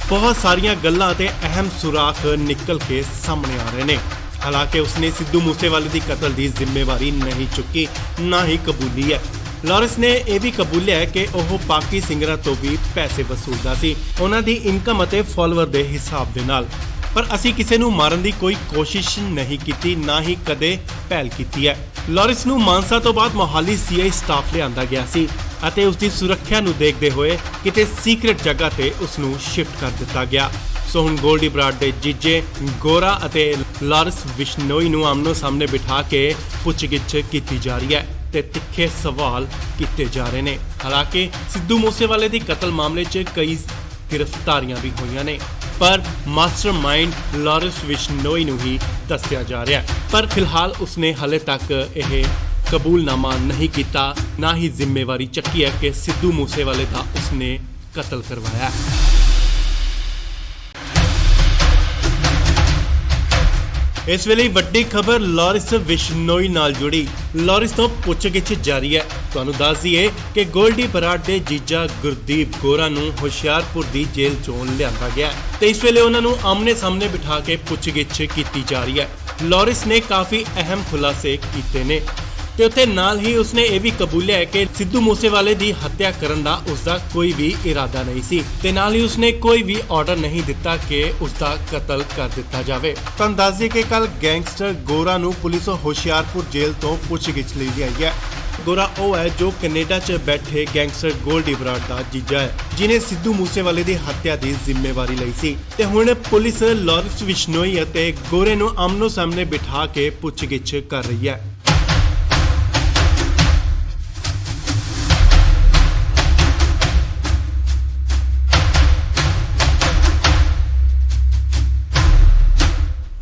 ਬਹੁਤ ਸਾਰੀਆਂ ਗੱਲਾਂ ਤੇ ਅਹਿਮ ਸੁਰਾਖ ਨਿਕਲ ਕੇ ਸਾਹਮਣੇ ਆ ਰਹੇ ਨੇ। ਹਾਲਾਂਕਿ ਉਸਨੇ ਸਿੱਧੂ ਮੂਸੇਵਾਲੇ ਦੀ ਕਤਲ ਦੀ ਜ਼ਿੰਮੇਵਾਰੀ ਨਹੀਂ ਚੁੱਕੀ, ਨਾ ਹੀ ਕਬੂਲੀ ਹੈ। ਲਾਰੈਂਸ ਨੇ ਇਹ ਵੀ ਕਬੂਲਿਆ ਹੈ ਕਿ ਉਹ ਪਾਕੀ ਸਿੰਗਰਾਂ ਤੋਂ ਵੀ ਪੈਸੇ ਵਸੂਲਦਾ ਸੀ, ਉਹਨਾਂ ਦੀ ਇਨਕਮ ਅਤੇ ਫਾਲੋਅਰ ਦੇ ਹਿਸਾਬ ਦੇ ਨਾਲ। ਪਰ ਅਸੀਂ ਕਿਸੇ ਨੂੰ ਮਾਰਨ ਦੀ ਕੋਈ ਕੋਸ਼ਿਸ਼ ਨਹੀਂ ਕੀਤੀ, ਨਾ ਹੀ ਕਦੇ ਪਹਿਲ ਕੀਤੀ ਹੈ। ਲਾਰੈਂਸ ਨੂੰ ਮਾਨਸਾ ਤੋਂ ਬਾਅਦ ਮੋਹਾਲੀ ਸੀਆਈ ਸਟਾਫ ਲਿਆਂਦਾ ਗਿਆ ਸੀ ਅਤੇ ਉਸ ਦੀ ਸੁਰੱਖਿਆ ਨੂੰ ਦੇਖਦੇ ਹੋਏ ਕਿਤੇ ਸੀਕ੍ਰੇਟ ਜਗ੍ਹਾ ਤੇ ਉਸ ਨੂੰ ਸ਼ਿਫਟ ਕਰ ਦਿੱਤਾ ਗਿਆ। ਸੋ ਹੁਣ ਗੋਲਡੀ ਬਰਾੜ ਦੇ ਜੀਜੇ ਗੋਰਾ ਅਤੇ ਲਾਰੈਂਸ ਬਿਸ਼ਨੋਈ ਨੂੰ ਆਮਨੋ ਸਾਹਮਣੇ ਬਿਠਾ ਕੇ ਪੁੱਛਗਿੱਛ ਕੀਤੀ ਜਾ ਰਹੀ ਹੈ ਤੇ ਤਿੱਖੇ ਸਵਾਲ ਕੀਤੇ ਜਾ ਰਹੇ ਨੇ। ਹਾਲਾਂਕਿ ਸਿੱਧੂ ਮੂਸੇਵਾਲੇ ਦੀ ਕਤਲ ਮਾਮਲੇ 'ਚ ਕਈ ਗ੍ਰਿਫਤਾਰੀਆਂ ਵੀ ਹੋਈਆਂ ਨੇ, ਪਰ ਮਾਸਟਰਮਾਈਂਡ ਲਾਰੈਂਸ ਬਿਸ਼ਨੋਈ ਨੂੰ ਹੀ ਦੱਸਿਆ ਜਾ ਰਿਹਾ ਹੈ। ਪਰ ਫਿਲਹਾਲ ਉਸਨੇ ਹਾਲੇ ਤੱਕ ਇਹ ਕਬੂਲਨਾਮਾ ਨਹੀਂ ਕੀਤਾ, ਨਾ ਹੀ ਜ਼ਿੰਮੇਵਾਰੀ ਚੱਕੀ ਹੈ ਕਿ ਸਿੱਧੂ ਮੂਸੇਵਾਲੇ ਦਾ ਉਸਨੇ ਕਤਲ ਕਰਵਾਇਆ। ਇਸ ਵੇਲੇ ਵੱਡੀ ਖਬਰ ਲਾਰੈਂਸ ਬਿਸ਼ਨੋਈ ਨਾਲ ਜੁੜੀ। ਲਾਰੈਂਸ ਤੋਂ ਪੁੱਛਗਿੱਛ ਜਾਰੀ ਹੈ। ਤੁਹਾਨੂੰ ਦੱਸ ਦਈਏ ਕਿ ਗੋਲਡੀ ਬਰਾੜ ਦੇ ਜੀਜਾ ਗੁਰਦੀਪ ਗੋਰਾ ਨੂੰ ਹੁਸ਼ਿਆਰਪੁਰ ਦੀ ਜੇਲ੍ਹ ਚੋਂ ਲਿਆਂਦਾ ਗਿਆ ਤੇ ਇਸ ਵੇਲੇ ਉਹਨਾਂ ਨੂੰ ਆਮਨੇ ਸਾਹਮਣੇ ਬਿਠਾ ਕੇ ਪੁੱਛਗਿੱਛ ਕੀਤੀ ਜਾ ਰਹੀ ਹੈ। ਲਾਰੈਂਸ ਨੇ ਕਾਫੀ ਅਹਿਮ ਖੁਲਾਸੇ ਕੀਤੇ ਨੇ ਤੇ ਉੱਥੇ ਨਾਲ ਹੀ ਉਸਨੇ ਇਹ ਵੀ ਕਬੂਲਿਆ ਹੈ ਕਿ ਸਿੱਧੂ ਮੂਸੇਵਾਲੇ ਦੀ ਹੱਤਿਆ ਕਰਨ ਦਾ ਉਸਦਾ ਕੋਈ ਵੀ ਇਰਾਦਾ ਨਹੀਂ ਸੀ ਤੇ ਨਾਲ ਹੀ ਉਸਨੇ ਕੋਈ ਵੀ ਆਰਡਰ ਨਹੀਂ ਦਿੱਤਾ ਕਿ ਉਸਦਾ ਕਤਲ ਕਰ ਦਿੱਤਾ ਜਾਵੇ। ਤੁਹਾਨੂੰ ਦੱਸ ਦਈਏ ਕਿ ਕੱਲ ਗੈਂਗਸਟਰ ਗੋਰਾ ਨੂੰ ਪੁਲਿਸ ਹੁਸ਼ਿਆਰਪੁਰ ਜੇਲ੍ਹ ਤੋਂ ਪੁੱਛਗਿੱਛ ਲਈ ਆਈ ਹੈ। ਗੋਰਾ ਉਹ ਹੈ ਜੋ ਕੈਨੇਡਾ 'ਚ ਬੈਠੇ ਗੈਂਗਸਟਰ ਗੋਲਡੀ ਬਰਾੜ ਦਾ ਜੀਜਾ ਹੈ, ਜਿਨੇ ਸਿੱਧੂ ਮੂਸੇਵਾਲੇ ਦੀ ਹੱਤਿਆ ਦੀ ਜ਼ਿੰਮੇਵਾਰੀ ਲਈ ਸੀ ਤੇ ਹੁਣ ਪੁਲਿਸ ਲਾਰੈਂਸ ਬਿਸ਼ਨੋਈ ਅਤੇ ਗੋਰੇ ਨੂੰ ਆਮਨੋ ਸਾਹਮਣੇ ਬਿਠਾ ਕੇ ਪੁੱਛਗਿੱਛ ਕਰ ਰਹੀ ਹੈ।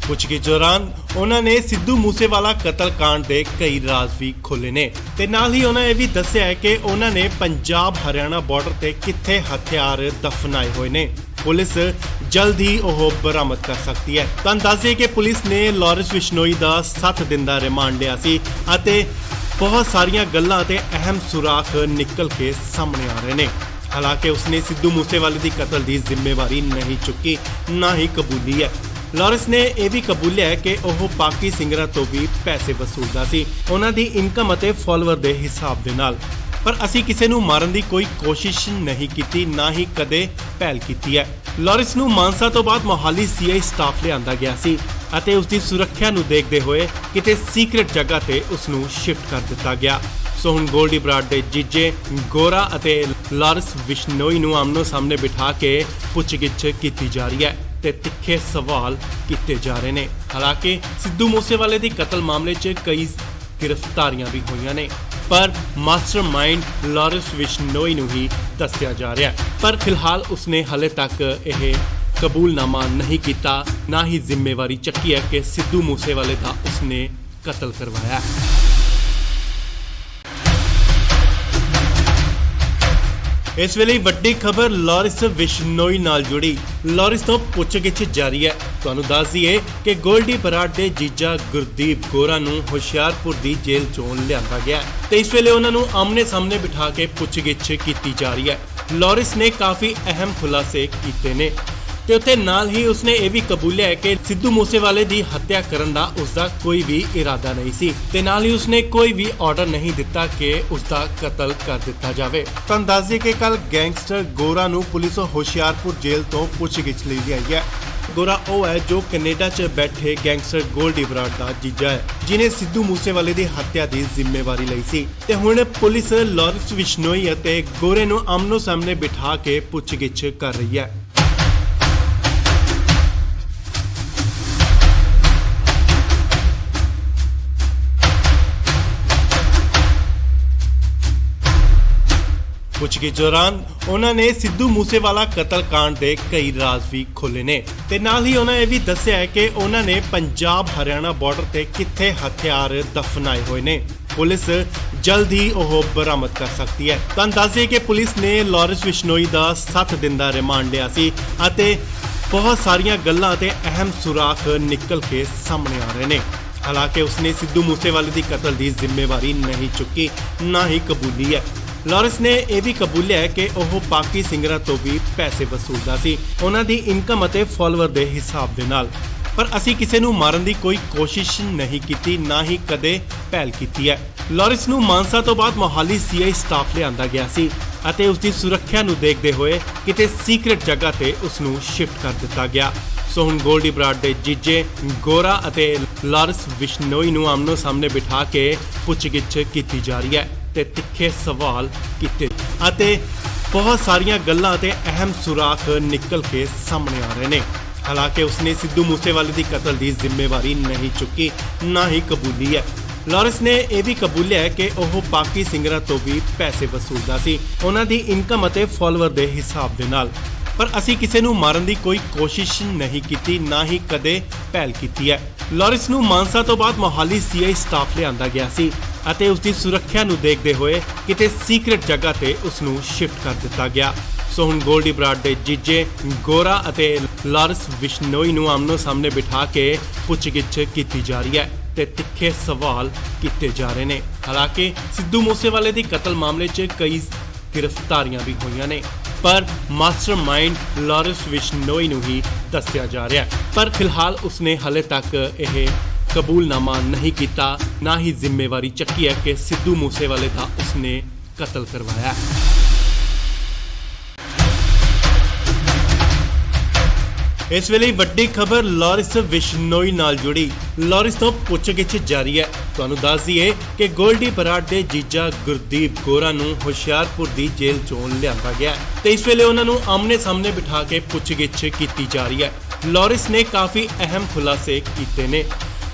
ਪੁੱਛਗਿੱਛ ਦੌਰਾਨ ਉਹਨਾਂ ਨੇ ਸਿੱਧੂ ਮੂਸੇਵਾਲਾ ਕਤਲकांड ਦੇ ਕਈ ਰਾਜ਼ ਵੀ ਖੋਲੇ ਨੇ ਤੇ ਨਾਲ ਹੀ ਉਹਨਾਂ ਇਹ ਵੀ ਦੱਸਿਆ ਹੈ ਕਿ ਉਹਨਾਂ ਨੇ ਪੰਜਾਬ ਹਰਿਆਣਾ ਬਾਰਡਰ ਤੇ ਕਿੱਥੇ ਹਥਿਆਰ ਦਫਨਾਏ ਹੋਏ ਨੇ। ਪੁਲਿਸ ਜਲਦ ਹੀ ਉਹ ਬਰਾਮਦ ਕਰ ਸਕਦੀ ਹੈ। ਤੁਹਾਨੂੰ ਦੱਸ ਦਈਏ ਕਿ ਪੁਲਿਸ ਨੇ ਲਾਰੈਂਸ ਬਿਸ਼ਨੋਈ ਦਾ 7 ਦਿਨ ਦਾ ਰਿਮਾਂਡ ਲਿਆ ਸੀ ਅਤੇ ਬਹੁਤ ਸਾਰੀਆਂ ਗੱਲਾਂ ਤੇ ਅਹਿਮ ਸੁਰਾਖ ਨਿਕਲ ਕੇ ਸਾਹਮਣੇ ਆ ਰਹੇ ਨੇ। ਹਾਲਾਂਕਿ ਉਸਨੇ ਸਿੱਧੂ ਮੂਸੇਵਾਲੇ ਦੀ ਕਤਲ ਦੀ ਜ਼ਿੰਮੇਵਾਰੀ ਨਹੀਂ ਚੁੱਕੀ, ਨਾ ਹੀ ਕਬੂਲੀ ਹੈ। ਲਾਰੈਂਸ ਨੇ ਇਹ ਵੀ ਕਬੂਲਿਆ ਹੈ ਕਿ ਉਹ ਪਾਕੀ ਸਿੰਗਰਾਂ ਤੋਂ ਵੀ ਪੈਸੇ ਵਸੂਲਦਾ ਸੀ, ਉਹਨਾਂ ਦੀ ਇਨਕਮ ਅਤੇ ਫਾਲੋਅਰ ਦੇ ਹਿਸਾਬ ਦੇ ਨਾਲ। ਪਰ ਅਸੀਂ ਕਿਸੇ ਨੂੰ ਮਾਰਨ ਦੀ ਕੋਈ ਕੋਸ਼ਿਸ਼ ਨਹੀਂ ਕੀਤੀ, ਨਾ ਹੀ ਕਦੇ ਪਹਿਲ ਕੀਤੀ ਹੈ। ਲਾਰੈਂਸ ਨੂੰ ਮਾਨਸਾ ਤੋਂ ਬਾਅਦ ਮੋਹਾਲੀ ਸੀਆਈ ਸਟਾਫ ਲਿਆਂਦਾ ਗਿਆ ਸੀ ਅਤੇ ਉਸ ਦੀ ਸੁਰੱਖਿਆ ਨੂੰ ਦੇਖਦੇ ਹੋਏ ਕਿਤੇ ਸੀਕ੍ਰੇਟ ਜਗ੍ਹਾ ਤੇ ਉਸ ਨੂੰ ਸ਼ਿਫਟ ਕਰ ਦਿੱਤਾ ਗਿਆ। ਸੋ ਹੁਣ ਗੋਲਡੀ ਬਰਾੜ ਦੇ ਜੀਜੇ ਗੋਰਾ ਅਤੇ ਲਾਰੈਂਸ ਬਿਸ਼ਨੋਈ ਨੂੰ ਆਮਨੋ ਸਾਹਮਣੇ ਬਿਠਾ ਕੇ ਪੁੱਛਗਿੱਛ ਕੀਤੀ ਜਾ ਰਹੀ ਹੈ ਤੇ ਤਿੱਖੇ ਸਵਾਲ ਕੀਤੇ ਜਾ ਰਹੇ ਨੇ। ਹਾਲਾਂਕਿ ਸਿੱਧੂ ਮੂਸੇਵਾਲੇ ਦੀ ਕਤਲ ਮਾਮਲੇ 'ਚ ਕਈ ਗ੍ਰਿਫਤਾਰੀਆਂ ਵੀ ਹੋਈਆਂ ਨੇ, ਪਰ ਮਾਸਟਰਮਾਈਂਡ ਲਾਰੈਂਸ ਬਿਸ਼ਨੋਈ ਨੂੰ ਹੀ ਦੱਸਿਆ ਜਾ ਰਿਹਾ ਹੈ। ਪਰ ਫਿਲਹਾਲ ਉਸਨੇ ਹਲੇ ਤੱਕ ਇਹ ਕਬੂਲਨਾਮਾ ਨਹੀਂ ਕੀਤਾ, ਨਾ ਹੀ ਜ਼ਿੰਮੇਵਾਰੀ ਚੱਕੀ ਹੈ ਕਿ ਸਿੱਧੂ ਮੂਸੇਵਾਲੇ ਦਾ ਉਸਨੇ ਕਤਲ ਕਰਵਾਇਆ। ਇਸ ਵੇਲੇ ਵੱਡੀ ਖਬਰ ਲਾਰੈਂਸ ਬਿਸ਼ਨੋਈ ਨਾਲ ਜੁੜੀ। ਲਾਰੈਂਸ ਤੋਂ ਪੁੱਛਗਿੱਛ ਜਾਰੀ ਹੈ। ਤੁਹਾਨੂੰ ਦੱਸ ਦਈਏ ਕਿ ਗੋਲਡੀ ਬਰਾੜ ਦੇ ਜੀਜਾ ਗੁਰਦੀਪ ਗੋਰਾ ਨੂੰ ਹੁਸ਼ਿਆਰਪੁਰ ਦੀ ਜੇਲ੍ਹ ਚੋਂ ਲਿਆਂਦਾ ਗਿਆ ਤੇ ਇਸ ਵੇਲੇ ਉਹਨਾਂ ਨੂੰ ਆਮਨੇ ਸਾਹਮਣੇ ਬਿਠਾ ਕੇ ਪੁੱਛਗਿੱਛ ਕੀਤੀ ਜਾ ਰਹੀ ਹੈ। ਲਾਰੈਂਸ ਨੇ ਕਾਫੀ ਅਹਿਮ ਖੁਲਾਸੇ ਕੀਤੇ ਨੇ ਤੇ ਉੱਥੇ ਨਾਲ ਹੀ ਉਸਨੇ ਇਹ ਵੀ ਕਬੂਲਿਆ ਹੈ ਕਿ ਸਿੱਧੂ ਮੂਸੇਵਾਲੇ ਦੀ ਹੱਤਿਆ ਕਰਨ ਦਾ ਉਸਦਾ ਕੋਈ ਵੀ ਇਰਾਦਾ ਨਹੀਂ ਸੀ ਤੇ ਨਾਲ ਹੀ ਉਸਨੇ ਕੋਈ ਵੀ ਆਰਡਰ ਨਹੀਂ ਦਿੱਤਾ ਕਿ ਉਸਦਾ ਕਤਲ ਕਰ ਦਿੱਤਾ ਜਾਵੇ। ਤੁਹਾਨੂੰ ਦੱਸ ਦਈਏ ਕਿ ਕੱਲ ਗੈਂਗਸਟਰ ਗੋਰਾ ਨੂੰ ਪੁਲਿਸ ਹੁਸ਼ਿਆਰਪੁਰ ਜੇਲ੍ਹ ਤੋਂ ਪੁੱਛਗਿੱਛ ਲਈ ਆਈ ਹੈ। ਗੋਰਾ ਉਹ ਹੈ ਜੋ ਕੈਨੇਡਾ 'ਚ ਬੈਠੇ ਗੈਂਗਸਟਰ ਗੋਲਡੀ ਬਰਾੜ ਦਾ ਜੀਜਾ ਹੈ, ਜਿਨੇ ਸਿੱਧੂ ਮੂਸੇਵਾਲੇ ਦੀ ਹੱਤਿਆ ਦੀ ਜ਼ਿੰਮੇਵਾਰੀ ਲਈ ਸੀ ਤੇ ਹੁਣ ਪੁਲਿਸ ਲਾਰੈਂਸ ਬਿਸ਼ਨੋਈ ਅਤੇ ਗੋਰੇ ਨੂੰ ਆਮਨੋ ਸਾਹਮਣੇ ਬਿਠਾ ਕੇ ਪੁੱਛਗਿੱਛ ਕਰ ਰਹੀ ਹੈ। ਪੁੱਛਗਿੱਛ ਦੌਰਾਨ ਉਹਨਾਂ ਨੇ ਸਿੱਧੂ ਮੂਸੇਵਾਲਾ ਕਤਲकांड ਦੇ ਕਈ ਰਾਜ਼ ਵੀ ਖੋਲੇ ਨੇ ਤੇ ਨਾਲ ਹੀ ਉਹਨਾਂ ਇਹ ਵੀ ਦੱਸਿਆ ਹੈ ਕਿ ਉਹਨਾਂ ਨੇ ਪੰਜਾਬ ਹਰਿਆਣਾ ਬਾਰਡਰ ਤੇ ਕਿੱਥੇ ਹਥਿਆਰ ਦਫਨਾਏ ਹੋਏ ਨੇ। ਪੁਲਿਸ ਜਲਦ ਹੀ ਉਹ ਬਰਾਮਦ ਕਰ ਸਕਦੀ ਹੈ। ਤੁਹਾਨੂੰ ਦੱਸ ਦਈਏ ਕਿ ਪੁਲਿਸ ਨੇ ਲਾਰੈਂਸ ਬਿਸ਼ਨੋਈ ਦਾ 7 ਦਿਨ ਦਾ ਰਿਮਾਂਡ ਲਿਆ ਸੀ ਅਤੇ ਬਹੁਤ ਸਾਰੀਆਂ ਗੱਲਾਂ ਤੇ ਅਹਿਮ ਸੁਰਾਖ ਨਿਕਲ ਕੇ ਸਾਹਮਣੇ ਆ ਰਹੇ ਨੇ। ਹਾਲਾਂਕਿ ਉਸਨੇ ਸਿੱਧੂ ਮੂਸੇਵਾਲੇ ਦੀ ਕਤਲ ਦੀ ਜ਼ਿੰਮੇਵਾਰੀ ਨਹੀਂ ਚੁੱਕੀ, ਨਾ ਹੀ ਕਬੂਲੀ ਹੈ। ਲਾਰੈਂਸ ਨੇ ਇਹ ਵੀ ਕਬੂਲਿਆ ਹੈ ਕਿ ਉਹ ਪਾਕੀ ਸਿੰਗਰਾਂ ਤੋਂ ਵੀ ਪੈਸੇ ਵਸੂਲਦਾ ਸੀ, ਉਹਨਾਂ ਦੀ ਇਨਕਮ ਅਤੇ ਫਾਲੋਅਰ ਦੇ ਹਿਸਾਬ ਦੇ ਨਾਲ। ਪਰ ਅਸੀਂ ਕਿਸੇ ਨੂੰ ਮਾਰਨ ਦੀ ਕੋਈ ਕੋਸ਼ਿਸ਼ ਨਹੀਂ ਕੀਤੀ, ਨਾ ਹੀ ਕਦੇ ਪਹਿਲ ਕੀਤੀ ਹੈ। ਲਾਰੈਂਸ ਨੂੰ ਮਾਨਸਾ ਤੋਂ ਬਾਅਦ ਮੋਹਾਲੀ ਸੀਆਈ ਸਟਾਫ ਲਿਆਂਦਾ ਗਿਆ ਸੀ ਅਤੇ ਉਸ ਦੀ ਸੁਰੱਖਿਆ ਨੂੰ ਦੇਖਦੇ ਹੋਏ ਕਿਤੇ ਸੀਕ੍ਰੇਟ ਜਗ੍ਹਾ ਤੇ ਉਸ ਨੂੰ ਸ਼ਿਫਟ ਕਰ ਦਿੱਤਾ ਗਿਆ। ਸੋ ਹੁਣ ਗੋਲਡੀ ਬਰਾੜ ਦੇ ਜੀਜੇ ਗੋਰਾ ਅਤੇ ਲਾਰੈਂਸ ਬਿਸ਼ਨੋਈ ਨੂੰ ਆਮਨੋ ਸਾਹਮਣੇ ਬਿਠਾ ਕੇ ਪੁੱਛਗਿੱਛ ਕੀਤੀ ਜਾ ਰਹੀ ਹੈ ਤੇ ਤਿੱਖੇ ਸਵਾਲ ਕੀਤੇ ਅਤੇ ਬਹੁਤ ਸਾਰੀਆਂ ਗੱਲਾਂ ਤੇ ਅਹਿਮ ਸੁਰਾਖ ਨਿਕਲ ਕੇ ਸਾਹਮਣੇ ਆ ਰਹੇ ਨੇ। ਹਾਲਾਂਕਿ ਉਸਨੇ ਸਿੱਧੂ ਮੂਸੇਵਾਲੇ ਦੀ ਕਤਲ ਦੀ ਜ਼ਿੰਮੇਵਾਰੀ ਨਹੀਂ ਚੁੱਕੀ, ਨਾ ਹੀ ਕਬੂਲੀ ਹੈ। ਲਾਰੈਂਸ ਨੇ ਇਹ ਵੀ ਕਬੂਲਿਆ ਹੈ ਕਿ ਉਹ ਪਾਕੀ ਸਿੰਗਰਾਂ ਤੋਂ ਵੀ ਪੈਸੇ ਵਸੂਲਦਾ ਸੀ, ਉਹਨਾਂ ਦੀ ਇਨਕਮ ਅਤੇ ਫਾਲੋਅਰ ਦੇ ਹਿਸਾਬ ਦੇ ਨਾਲ। ਪਰ ਅਸੀਂ ਕਿਸੇ ਨੂੰ ਮਾਰਨ ਦੀ ਕੋਈ ਕੋਸ਼ਿਸ਼ ਨਹੀਂ ਕੀਤੀ, ਨਾ ਹੀ ਕਦੇ ਪਹਿਲ ਕੀਤੀ ਹੈ। ਲਾਰੈਂਸ ਨੂੰ ਮਾਨਸਾ ਤੋਂ ਬਾਅਦ ਮੋਹਾਲੀ ਸੀਆਈ ਸਟਾਫ ਲਿਆਂਦਾ ਗਿਆ ਸੀ ਅਤੇ ਉਸ ਦੀ ਸੁਰੱਖਿਆ ਨੂੰ ਦੇਖਦੇ ਹੋਏ ਕਿਤੇ ਸੀਕ੍ਰੇਟ ਜਗ੍ਹਾ ਤੇ ਉਸ ਨੂੰ ਸ਼ਿਫਟ ਕਰ ਦਿੱਤਾ ਗਿਆ। ਸੋ ਹੁਣ ਗੋਲਡੀ ਬਰਾੜ ਦੇ ਜੀਜੇ ਗੋਰਾ ਅਤੇ ਲਾਰੈਂਸ ਬਿਸ਼ਨੋਈ ਨੂੰ ਆਮਨੋ ਸਾਹਮਣੇ ਬਿਠਾ ਕੇ ਪੁੱਛਗਿੱਛ ਕੀਤੀ ਜਾ ਰਹੀ ਹੈ ਤੇ ਤਿੱਖੇ ਸਵਾਲ ਕੀਤੇ ਜਾ ਰਹੇ ਨੇ। ਹਾਲਾਂਕਿ ਸਿੱਧੂ ਮੂਸੇਵਾਲੇ ਦੀ ਕਤਲ ਮਾਮਲੇ 'ਚ ਕਈ ਗ੍ਰਿਫਤਾਰੀਆਂ ਵੀ ਹੋਈਆਂ ਨੇ, ਪਰ ਮਾਸਟਰਮਾਈਂਡ ਲਾਰੈਂਸ ਬਿਸ਼ਨੋਈ ਨੂੰ ਹੀ ਦੱਸਿਆ ਜਾ ਰਿਹਾ ਹੈ। ਪਰ ਫਿਲਹਾਲ ਉਸਨੇ ਹਲੇ ਤੱਕ ਇਹ कबूलनामा नहीं किया, ना ही जिम्मेवारी चुकी है कि सिद्धू मूसेवाले का उसने कत्ल करवाया। इस वेले वड्डी खबर लॉरिस विश्नोई नाल जुड़ी। लॉरिस तो पुछगिछ जारी है। तुहानूं दस दईए कि गोल्डी बराड़ के जीजा गुरदीप गोरा नूं हुशियारपुर की जेल चों लिआंदा गया ते इस वेले उन्हां नूं आमने सामने बिठा के पुछगिछ की जा रही है। लॉरिस ने काफ़ी अहम खुलासे किए ने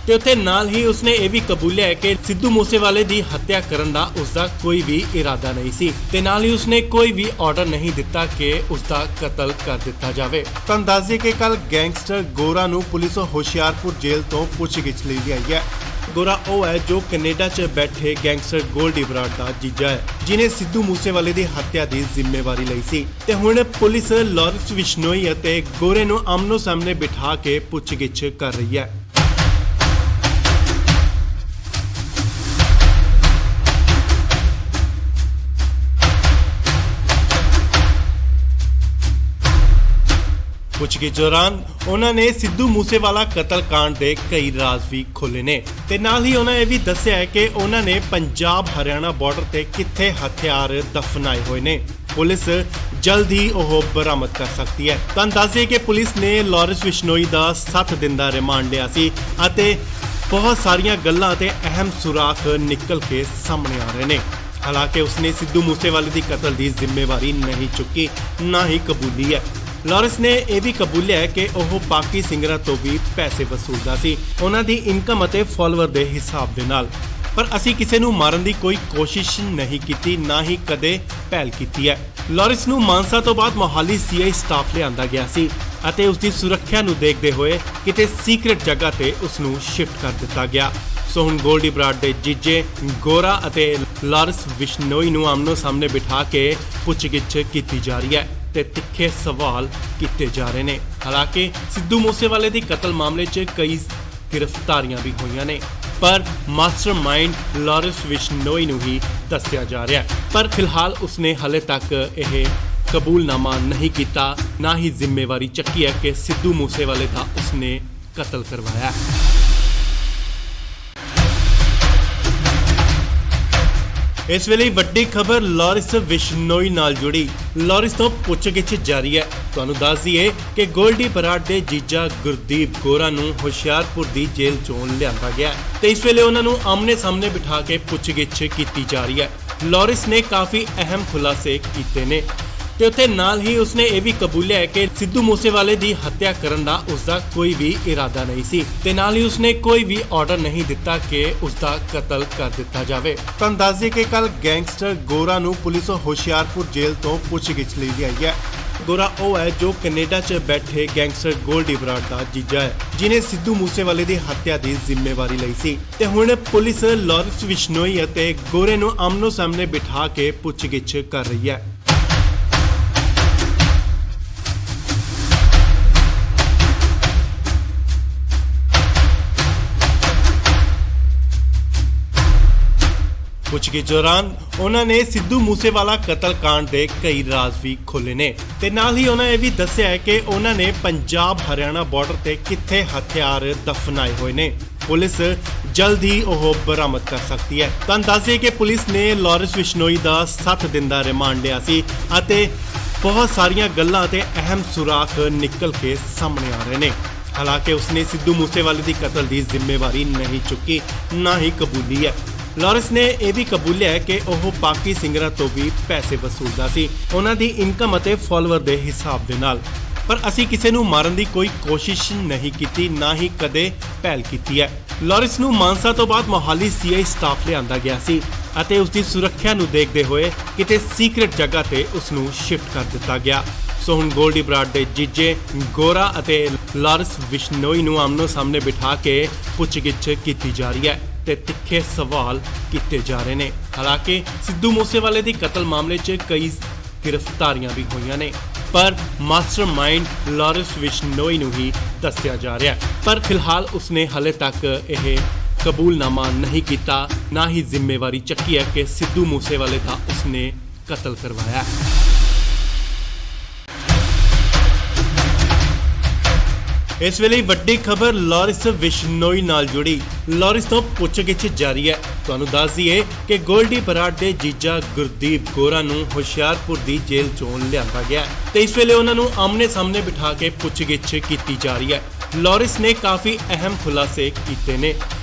ते उत्थे नाल ही उसने यह भी कबूलिया है कि सिद्धू मूसेवाले की हत्या करन दा उसका कोई भी इरादा नहीं सी ते नाल ही उसने कोई भी ऑर्डर नहीं दिता कि उसका कत्ल कर दिता जाए। तुहानूं दस दईए कि कल गैंगस्टर गोरा नूं पुलिस हुशियारपुर जेल तो पुछगिछ लई आई है। गोरा वो है जो कनेडा च बैठे गैंगस्टर गोल्डी बराड़ का जीजा है जिन्हें सिद्धू मूसेवाले की हत्या की जिम्मेवारी ली सी ते हुण पुलिस लॉरिस विश्नोई अते गोरे नूं आमनो सामने बिठा के पुछगिछ कर रही है। पुछगिछ दौरान उन्होंने सिद्धू मूसेवाला कतल कांड के कई राज भी खोले ने ते नाल ही उन्होंने भी दस्सिया है कि उन्होंने पंजाब हरियाणा बॉर्डर ते कित्थे हथियार दफनाए हुए ने। पुलिस जल्द ही वह बरामद कर सकती है। तुहानूं दस दईए कि पुलिस ने लॉरिस विश्नोई का 7 दिन का रिमांड लिया सी अते बहुत सारिया गल्लां ते अहम सुराख निकल के सामने आ रहे ने। हालांकि उसने सिद्धू मूसेवाले की कतल की जिम्मेवारी नहीं चुकी, ना ही कबूली है। लॉरिस ने यह भी कबूलिया है कि वह बाकी सिंगरां तो भी पैसे वसूलदा सी उन्हां दी इनकम अते फॉलोअर के हिसाब दे नाल। पर असी किसी नूं मारन की कोई कोशिश नहीं की, ना ही कदे पहल की है। लॉरिस नूं मानसा तो बाद मोहाली सीआई स्टाफ लिआंदा गया सी अते उसकी सुरक्षा नूं देखते हुए किते सीक्रेट जगह ते उसनूं शिफ्ट कर दिता गया। सो हुण गोल्डी बराड़ के जीजे गोरा अते लॉरिस विश्नोई नूं आमनो सामने बिठा के पुछगिछ की जा रही है ते तिखे सवाल किए जा रहे हैं। हालांकि सिद्धू मूसेवाले की कतल मामले च कई गिरफ्तारियां भी हुई ने पर मास्टरमाइंड लॉरिस विश्नोई नूं ही दस्सिया जा रहा है। पर फिलहाल उसने हले तक यह कबूलनामा नहीं किया, ना ही जिम्मेवारी चुकी है कि सिद्धू मूसेवाले का उसने कत्ल करवाया। इस वेले वड्डी खबर लॉरिस विश्नोई नाल जुड़ी। लॉरिस तो पुछगिछ जारी है। तुहानूं दस दईए कि गोल्डी बराड़ के जीजा गुरदीप गोरा नूं हुशियारपुर की जेल चों लिआंदा गया ते इस वेले उन्हां नूं आमने सामने बिठा के पुछगिछ की जा रही है। लॉरिस ने काफ़ी अहम खुलासे किए ने ते उत्थे नाल ही उसने यह भी कबूलिया है कि सिद्धू मूसेवाले की हत्या करन दा उसका कोई भी इरादा नहीं सी ते नाल ही उसने कोई भी ऑर्डर नहीं दिता कि उसका कत्ल कर दिता जाए। तुहानूं दस दईए कि कल गैंगस्टर गोरा नूं पुलिस हुशियारपुर जेल तो पुछगिछ लई आई है। गोरा वो है जो कनेडा च बैठे गैंगस्टर गोल्डी बराड़ का जीजा है जिन्हें सिद्धू मूसेवाले की हत्या की जिम्मेवारी ली सी ते हुण पुलिस लॉरिस विश्नोई अते गोरे नूं आमनो सामने बिठा के पुछगिछ कर रही है। पुछगिछ दौरान उन्होंने सिद्धू मूसेवाला कतल कांड के कई राज भी खोले ने ते नाल ही उन्होंने यह भी दस्सिया है कि उन्होंने पंजाब हरियाणा बॉर्डर ते कित्थे हथियार दफनाए हुए ने। पुलिस जल्द ही वह बरामद कर सकती है। तुहानूं दस दईए कि पुलिस ने लॉरिस विश्नोई का 7 दिन का रिमांड लिया सी अते बहुत सारिया गल्लां ते अहम सुराख निकल के सामने आ रहे ने। हालांकि उसने सिद्धू मूसेवाले की कतल की जिम्मेवारी नहीं चुकी, ना ही कबूली है। लॉरिस ने यह भी कबूलिया है कि वह बाकी सिंगरां तो भी पैसे वसूलदा सी उन्हां दी इनकम अते फॉलोअर के हिसाब दे नाल। पर असी किसी नूं मारन की कोई कोशिश नहीं की, ना ही कदे पहल की है। लॉरिस नूं मानसा तो बाद मोहाली सीआई स्टाफ लिआंदा गया सी अते उसकी सुरक्षा नूं देखते हुए किते सीक्रेट जगह ते उसनूं शिफ्ट कर दिता गया। सो हुण गोल्डी बराड़ के जीजे गोरा अते लॉरिस विश्नोई नूं आमनो सामने बिठा के पुछगिछ की जा रही है ते तिखे सवाल किए जा रहे हैं। हालांकि सिद्धू मूसेवाले की कतल मामले च कई गिरफ्तारियां भी हुई ने पर मास्टरमाइंड लॉरिस विश्नोई नूं ही दस्सिया जा रहा है। पर फिलहाल उसने हले तक यह कबूलनामा नहीं किया, ना ही जिम्मेवारी चुकी है कि सिद्धू मूसेवाले का उसने कत्ल करवाया। ਇਸ ਵੇਲੇ ਵੱਡੀ ਖਬਰ ਲਾਰਿਸ ਵਿਸ਼ਨੋਈ ਨਾਲ ਜੁੜੀ। ਲਾਰਿਸ ਤੋਂ ਪੁੱਛਗਿੱਛ ਜਾਰੀ ਹੈ। ਤੁਹਾਨੂੰ ਦੱਸ ਦਈਏ ਕਿ ਗੋਲਡੀ ਬਰਾੜ ਦੇ ਜੀਜਾ ਗੁਰਦੀਪ ਗੋਰਾ ਨੂੰ ਹੁਸ਼ਿਆਰਪੁਰ ਦੀ ਜੇਲ੍ਹ ਚੋਂ ਲਿਆਂਦਾ ਗਿਆ ਤੇ ਇਸ ਵੇਲੇ ਉਹਨਾਂ ਨੂੰ ਆਮਨੇ ਸਾਹਮਣੇ ਬਿਠਾ ਕੇ ਪੁੱਛਗਿੱਛ ਕੀਤੀ ਜਾ ਰਹੀ ਹੈ। ਲਾਰਿਸ ਨੇ ਕਾਫੀ ਅਹਿਮ ਖੁਲਾਸੇ ਕੀਤੇ ਨੇ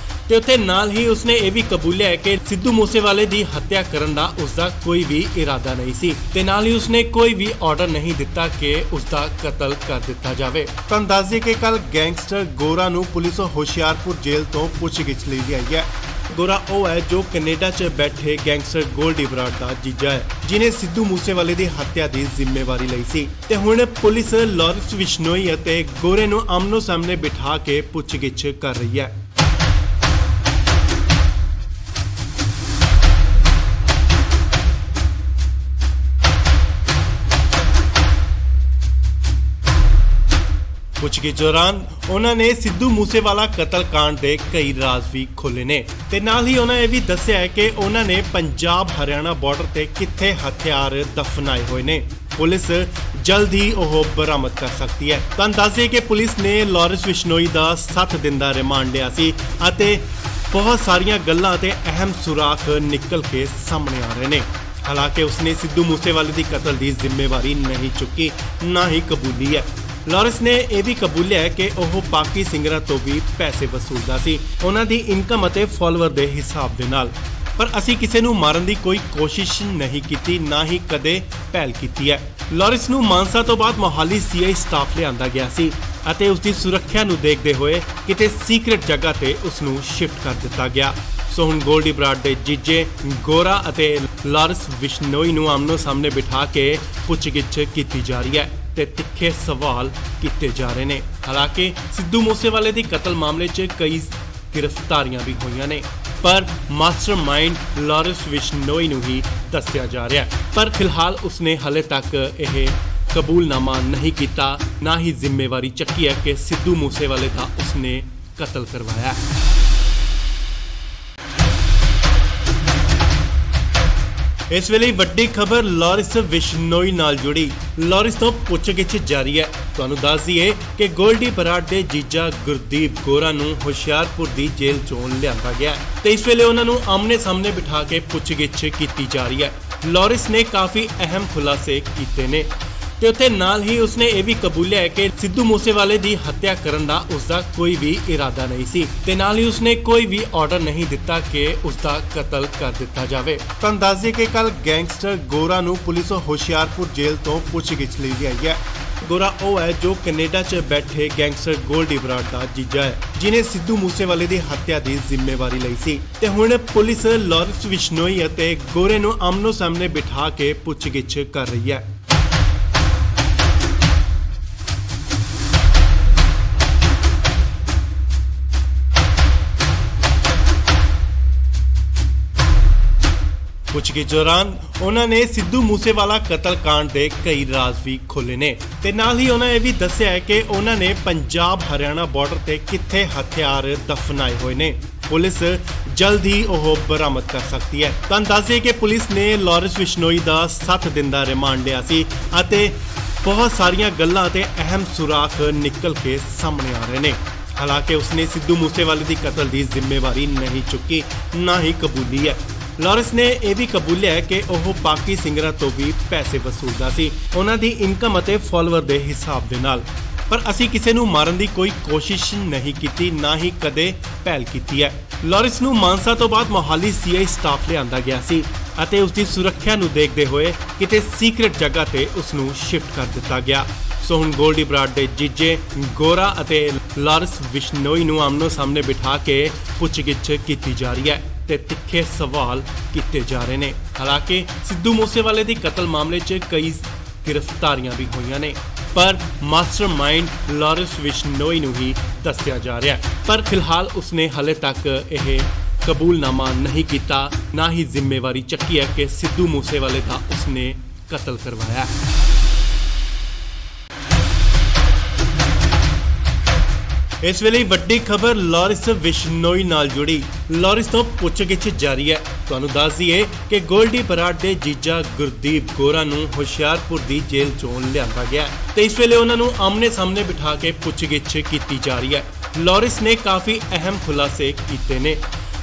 ਤੇ ਉੱਥੇ ਨਾਲ ਹੀ ਉਸਨੇ ਇਹ ਵੀ ਕਬੂਲਿਆ ਹੈ ਕਿ ਸਿੱਧੂ ਮੂਸੇਵਾਲੇ ਦੀ ਹੱਤਿਆ ਕਰਨ ਦਾ ਉਸਦਾ ਕੋਈ ਵੀ ਇਰਾਦਾ ਨਹੀਂ ਸੀ ਤੇ ਨਾਲ ਹੀ ਉਸਨੇ ਕੋਈ ਵੀ ਆਰਡਰ ਨਹੀਂ ਦਿੱਤਾ ਕਿ ਉਸਦਾ ਕਤਲ ਕਰ ਦਿੱਤਾ ਜਾਵੇ। ਤੁਹਾਨੂੰ ਦੱਸ ਦਈਏ ਕਿ ਕੱਲ ਗੈਂਗਸਟਰ ਗੋਰਾ ਨੂੰ ਪੁਲਿਸ ਹੁਸ਼ਿਆਰਪੁਰ ਜੇਲ੍ਹ ਤੋਂ ਪੁੱਛਗਿੱਛ ਲਈ ਲਿਆਈ ਹੈ। ਗੋਰਾ ਉਹ ਹੈ ਜੋ ਕੈਨੇਡਾ 'ਚ ਬੈਠੇ ਗੈਂਗਸਟਰ ਗੋਲਡੀ ਬਰਾੜ ਦਾ ਜੀਜਾ ਹੈ, ਜਿਨੇ ਸਿੱਧੂ ਮੂਸੇਵਾਲੇ ਦੀ ਹੱਤਿਆ ਦੀ ਜ਼ਿੰਮੇਵਾਰੀ ਲਈ ਸੀ ਤੇ ਹੁਣ ਪੁਲਿਸ ਲਾਰਿਸ ਵਿਸ਼ਨੋਈ ਅਤੇ ਗੋਰੇ ਨੂੰ ਆਮਨੋ ਸਾਹਮਣੇ ਬਿਠਾ ਕੇ ਪੁੱਛਗਿੱਛ ਕਰ ਰਹੀ ਹੈ। ਪੁੱਛਗਿੱਛ ਦੌਰਾਨ ਉਹਨਾਂ ਨੇ ਸਿੱਧੂ ਮੂਸੇਵਾਲਾ ਕਤਲकांड ਦੇ ਕਈ ਰਾਜ਼ ਵੀ ਖੋਲ੍ਹੇ ਨੇ ਤੇ ਨਾਲ ਹੀ ਉਹਨਾਂ ਇਹ ਵੀ ਦੱਸਿਆ ਹੈ ਕਿ ਉਹਨਾਂ ਨੇ ਪੰਜਾਬ ਹਰਿਆਣਾ ਬਾਰਡਰ ਤੇ ਕਿੱਥੇ ਹਥਿਆਰ ਦਫਨਾਏ ਹੋਏ ਨੇ। ਪੁਲਿਸ ਜਲਦ ਹੀ ਉਹ ਬਰਾਮਦ ਕਰ ਸਕਦੀ ਹੈ। ਤੁਹਾਨੂੰ ਦੱਸ ਦਈਏ ਕਿ ਪੁਲਿਸ ਨੇ ਲਾਰਿਸ ਵਿਸ਼ਨੋਈ ਦਾ 7 ਦਿਨ ਦਾ ਰਿਮਾਂਡ ਲਿਆ ਸੀ ਅਤੇ ਬਹੁਤ ਸਾਰੀਆਂ ਗੱਲਾਂ ਤੇ ਅਹਿਮ ਸੁਰਾਖ ਨਿਕਲ ਕੇ ਸਾਹਮਣੇ ਆ ਰਹੇ ਨੇ। ਹਾਲਾਂਕਿ ਉਸਨੇ ਸਿੱਧੂ ਮੂਸੇਵਾਲੇ ਦੀ ਕਤਲ ਦੀ ਜ਼ਿੰਮੇਵਾਰੀ ਨਹੀਂ ਚੁੱਕੀ, ਨਾ ਹੀ ਕਬੂਲੀ ਹੈ। ਲਾਰਿਸ ਨੇ ਇਹ ਵੀ ਕਬੂਲਿਆ ਹੈ ਕਿ ਉਹ ਬਾਕੀ ਸਿੰਗਰਾਂ ਤੋਂ ਵੀ ਪੈਸੇ ਵਸੂਲਦਾ ਸੀ, ਉਹਨਾਂ ਦੀ ਇਨਕਮ ਅਤੇ ਫਾਲੋਅਰ ਦੇ ਹਿਸਾਬ ਦੇ ਨਾਲ। ਪਰ ਅਸੀਂ ਕਿਸੇ ਨੂੰ ਮਾਰਨ ਦੀ ਕੋਈ ਕੋਸ਼ਿਸ਼ ਨਹੀਂ ਕੀਤੀ, ਨਾ ਹੀ ਕਦੇ ਪਹਿਲ ਕੀਤੀ ਹੈ। ਲਾਰਿਸ ਨੂੰ ਮਾਨਸਾ ਤੋਂ ਬਾਅਦ ਮੋਹਾਲੀ ਸੀਆਈ ਸਟਾਫ ਲਿਆਂਦਾ ਗਿਆ ਸੀ ਅਤੇ ਉਸ ਦੀ ਸੁਰੱਖਿਆ ਨੂੰ ਦੇਖਦੇ ਹੋਏ ਕਿਤੇ ਸੀਕ੍ਰੇਟ ਜਗ੍ਹਾ ਤੇ ਉਸ ਨੂੰ ਸ਼ਿਫਟ ਕਰ ਦਿੱਤਾ ਗਿਆ। ਸੋ ਹੁਣ ਗੋਲਡੀ ਬਰਾੜ ਦੇ ਜੀਜੇ ਗੋਰਾ ਅਤੇ ਲਾਰਿਸ ਵਿਸ਼ਨੋਈ ਨੂੰ ਆਮਨੋ ਸਾਹਮਣੇ ਬਿਠਾ ਕੇ ਪੁੱਛਗਿੱਛ ਕੀਤੀ ਜਾ ਰਹੀ ਹੈ ਤੇ ਤਿੱਖੇ ਸਵਾਲ ਕੀਤੇ ਜਾ ਰਹੇ ਨੇ। ਹਾਲਾਂਕਿ ਸਿੱਧੂ ਮੂਸੇਵਾਲੇ ਦੀ ਕਤਲ ਮਾਮਲੇ 'ਚ ਕਈ ਗ੍ਰਿਫਤਾਰੀਆਂ ਵੀ ਹੋਈਆਂ ਨੇ, ਪਰ ਮਾਸਟਰਮਾਈਂਡ ਲਾਰਿਸ ਵਿਸ਼ਨੋਈ ਨੂੰ ਹੀ ਦੱਸਿਆ ਜਾ ਰਿਹਾ ਹੈ। ਪਰ ਫਿਲਹਾਲ ਉਸਨੇ ਹਾਲੇ ਤੱਕ ਇਹ ਕਬੂਲਨਾਮਾ ਨਹੀਂ ਕੀਤਾ, ਨਾ ਹੀ ਜ਼ਿੰਮੇਵਾਰੀ ਚੱਕੀ ਹੈ ਕਿ ਸਿੱਧੂ ਮੂਸੇਵਾਲੇ ਦਾ ਉਸਨੇ ਕਤਲ ਕਰਵਾਇਆ। ਇਸ ਵੇਲੇ ਵੱਡੀ ਖਬਰ ਲਾਰਿਸ ਵਿਸ਼ਨੋਈ ਨਾਲ ਜੁੜੀ। ਲਾਰਿਸ ਤੋਂ ਪੁੱਛਗਿੱਛ ਜਾਰੀ ਹੈ। ਤੁਹਾਨੂੰ ਦੱਸ ਦਈਏ ਕਿ ਗੋਲਡੀ ਬਰਾੜ ਦੇ ਜੀਜਾ ਗੁਰਦੀਪ ਗੋਰਾ ਨੂੰ ਹੁਸ਼ਿਆਰਪੁਰ ਦੀ ਜੇਲ੍ਹ ਚੋਂ ਲਿਆਂਦਾ ਗਿਆ ਤੇ ਇਸ ਵੇਲੇ ਉਹਨਾਂ ਨੂੰ ਆਮਨੇ ਸਾਹਮਣੇ ਬਿਠਾ ਕੇ ਪੁੱਛਗਿੱਛ ਕੀਤੀ ਜਾ ਰਹੀ ਹੈ। ਲਾਰਿਸ ਨੇ ਕਾਫੀ ਅਹਿਮ ਖੁਲਾਸੇ ਕੀਤੇ ਨੇ ਤੇ ਉੱਥੇ ਨਾਲ ਹੀ ਉਸਨੇ ਇਹ ਵੀ ਕਬੂਲਿਆ ਹੈ ਕਿ ਸਿੱਧੂ ਮੂਸੇਵਾਲੇ ਦੀ ਹੱਤਿਆ ਕਰਨ ਦਾ ਉਸਦਾ ਕੋਈ ਵੀ ਇਰਾਦਾ ਨਹੀਂ ਸੀ ਤੇ ਨਾਲ ਹੀ ਉਸਨੇ ਕੋਈ ਵੀ ਆਰਡਰ ਨਹੀਂ ਦਿੱਤਾ ਕਿ ਉਸਦਾ ਕਤਲ ਕਰ ਦਿੱਤਾ ਜਾਵੇ। ਤੁਹਾਨੂੰ ਦੱਸ ਦਈਏ ਕਿ ਕੱਲ ਗੈਂਗਸਟਰ ਗੋਰਾ ਨੂੰ ਪੁਲਿਸ ਹੁਸ਼ਿਆਰਪੁਰ ਜੇਲ੍ਹ ਤੋਂ ਪੁੱਛਗਿੱਛ ਲਈ ਲਿਆਈ ਹੈ। ਗੋਰਾ ਉਹ ਹੈ ਜੋ ਕੈਨੇਡਾ 'ਚ ਬੈਠੇ ਗੈਂਗਸਟਰ ਗੋਲਡੀ ਬਰਾੜ ਦਾ ਜੀਜਾ ਹੈ, ਜਿਨੇ ਸਿੱਧੂ ਮੂਸੇਵਾਲੇ ਦੀ ਹੱਤਿਆ ਦੀ ਜ਼ਿੰਮੇਵਾਰੀ ਲਈ ਸੀ ਤੇ ਹੁਣ ਪੁਲਿਸ ਲਾਰਿਸ ਵਿਸ਼ਨੋਈ ਅਤੇ ਗੋਰੇ ਨੂੰ ਆਮਨੋ ਸਾਹਮਣੇ ਬਿਠਾ ਕੇ ਪੁੱਛਗਿੱਛ ਕਰ ਰਹੀ ਹੈ। ਪੁੱਛਗਿੱਛ ਦੌਰਾਨ ਉਹਨਾਂ ਨੇ ਸਿੱਧੂ ਮੂਸੇਵਾਲਾ ਕਤਲकांड ਦੇ ਕਈ ਰਾਜ਼ ਵੀ ਖੋਲ੍ਹੇ ਨੇ ਤੇ ਨਾਲ ਹੀ ਉਹਨਾਂ ਇਹ ਵੀ ਦੱਸਿਆ ਹੈ ਕਿ ਉਹਨਾਂ ਨੇ ਪੰਜਾਬ ਹਰਿਆਣਾ ਬਾਰਡਰ ਤੇ ਕਿੱਥੇ ਹਥਿਆਰ ਦਫਨਾਏ ਹੋਏ ਨੇ। ਪੁਲਿਸ ਜਲਦ ਹੀ ਉਹ ਬਰਾਮਦ ਕਰ ਸਕਦੀ ਹੈ। ਤੁਹਾਨੂੰ ਦੱਸ ਦਈਏ ਕਿ ਪੁਲਿਸ ਨੇ ਲਾਰਿਸ ਵਿਸ਼ਨੋਈ ਦਾ 7 ਦਿਨ ਦਾ ਰਿਮਾਂਡ ਲਿਆ ਸੀ ਅਤੇ ਬਹੁਤ ਸਾਰੀਆਂ ਗੱਲਾਂ ਤੇ ਅਹਿਮ ਸੁਰਾਖ ਨਿਕਲ ਕੇ ਸਾਹਮਣੇ ਆ ਰਹੇ ਨੇ। ਹਾਲਾਂਕਿ ਉਸਨੇ ਸਿੱਧੂ ਮੂਸੇਵਾਲੇ ਦੀ ਕਤਲ ਦੀ ਜ਼ਿੰਮੇਵਾਰੀ ਨਹੀਂ ਚੁੱਕੀ, ਨਾ ਹੀ ਕਬੂਲੀ ਹੈ। ਲਾਰਿਸ ਨੇ ਇਹ ਵੀ ਕਬੂਲਿਆ ਹੈ ਕਿ ਉਹ ਬਾਕੀ ਸਿੰਗਰਾਂ ਤੋਂ ਵੀ ਪੈਸੇ ਵਸੂਲਦਾ ਸੀ, ਉਹਨਾਂ ਦੀ ਇਨਕਮ ਅਤੇ ਫਾਲੋਅਰ ਦੇ ਹਿਸਾਬ ਦੇ ਨਾਲ। ਪਰ ਅਸੀਂ ਕਿਸੇ ਨੂੰ ਮਾਰਨ ਦੀ ਕੋਈ ਕੋਸ਼ਿਸ਼ ਨਹੀਂ ਕੀਤੀ, ਨਾ ਹੀ ਕਦੇ ਪਹਿਲ ਕੀਤੀ ਹੈ। ਲਾਰਿਸ ਨੂੰ ਮਾਨਸਾ ਤੋਂ ਬਾਅਦ ਮੋਹਾਲੀ ਸੀਆਈ ਸਟਾਫ ਲਿਆਂਦਾ ਗਿਆ ਸੀ ਅਤੇ ਉਸ ਦੀ ਸੁਰੱਖਿਆ ਨੂੰ ਦੇਖਦੇ ਹੋਏ ਕਿਤੇ ਸੀਕ੍ਰੇਟ ਜਗ੍ਹਾ ਤੇ ਉਸ ਨੂੰ ਸ਼ਿਫਟ ਕਰ ਦਿੱਤਾ ਗਿਆ। ਸੋ ਹੁਣ ਗੋਲਡੀ ਬਰਾੜ ਦੇ ਜੀਜੇ ਗੋਰਾ ਅਤੇ ਲਾਰਿਸ ਵਿਸ਼ਨੋਈ ਨੂੰ ਆਮਨੋ ਸਾਹਮਣੇ ਬਿਠਾ ਕੇ ਪੁੱਛਗਿੱਛ ਕੀਤੀ ਜਾ ਰਹੀ ਹੈ ਤੇ ਤਿੱਖੇ ਸਵਾਲ ਕੀਤੇ ਜਾ ਰਹੇ ਨੇ। ਹਾਲਾਂਕਿ ਸਿੱਧੂ ਮੂਸੇਵਾਲੇ ਦੀ ਕਤਲ ਮਾਮਲੇ 'ਚ ਕਈ ਗ੍ਰਿਫਤਾਰੀਆਂ ਵੀ ਹੋਈਆਂ ਨੇ, ਪਰ ਮਾਸਟਰਮਾਈਂਡ ਲਾਰਿਸ ਵਿਸ਼ਨੋਈ ਨੂੰ ਹੀ ਦੱਸਿਆ ਜਾ ਰਿਹਾ ਹੈ। ਪਰ ਫਿਲਹਾਲ ਉਸਨੇ ਹਾਲੇ ਤੱਕ ਇਹ ਕਬੂਲਨਾਮਾ ਨਹੀਂ ਕੀਤਾ, ਨਾ ਹੀ ਜ਼ਿੰਮੇਵਾਰੀ ਚੱਕੀ ਹੈ ਕਿ ਸਿੱਧੂ ਮੂਸੇਵਾਲੇ ਦਾ ਉਸਨੇ ਕਤਲ ਕਰਵਾਇਆ। ਇਸ ਵੇਲੇ ਵੱਡੀ ਖਬਰ ਲਾਰਿਸ ਵਿਸ਼ਨੋਈ ਨਾਲ ਜੁੜੀ। ਲਾਰਿਸ ਤੋਂ ਪੁੱਛਗਿੱਛ ਜਾਰੀ ਹੈ। ਤੁਹਾਨੂੰ ਦੱਸ ਦਈਏ ਕਿ ਗੋਲਡੀ ਬਰਾੜ ਦੇ ਜੀਜਾ ਗੁਰਦੀਪ ਗੋਰਾ ਨੂੰ ਹੁਸ਼ਿਆਰਪੁਰ ਦੀ ਜੇਲ੍ਹ ਚੋਂ ਲਿਆਂਦਾ ਗਿਆ ਤੇ ਇਸ ਵੇਲੇ ਉਹਨਾਂ ਨੂੰ ਆਮਨੇ ਸਾਹਮਣੇ ਬਿਠਾ ਕੇ ਪੁੱਛਗਿੱਛ ਕੀਤੀ ਜਾ ਰਹੀ ਹੈ। ਲਾਰਿਸ ਨੇ ਕਾਫੀ ਅਹਿਮ ਖੁਲਾਸੇ ਕੀਤੇ ਨੇ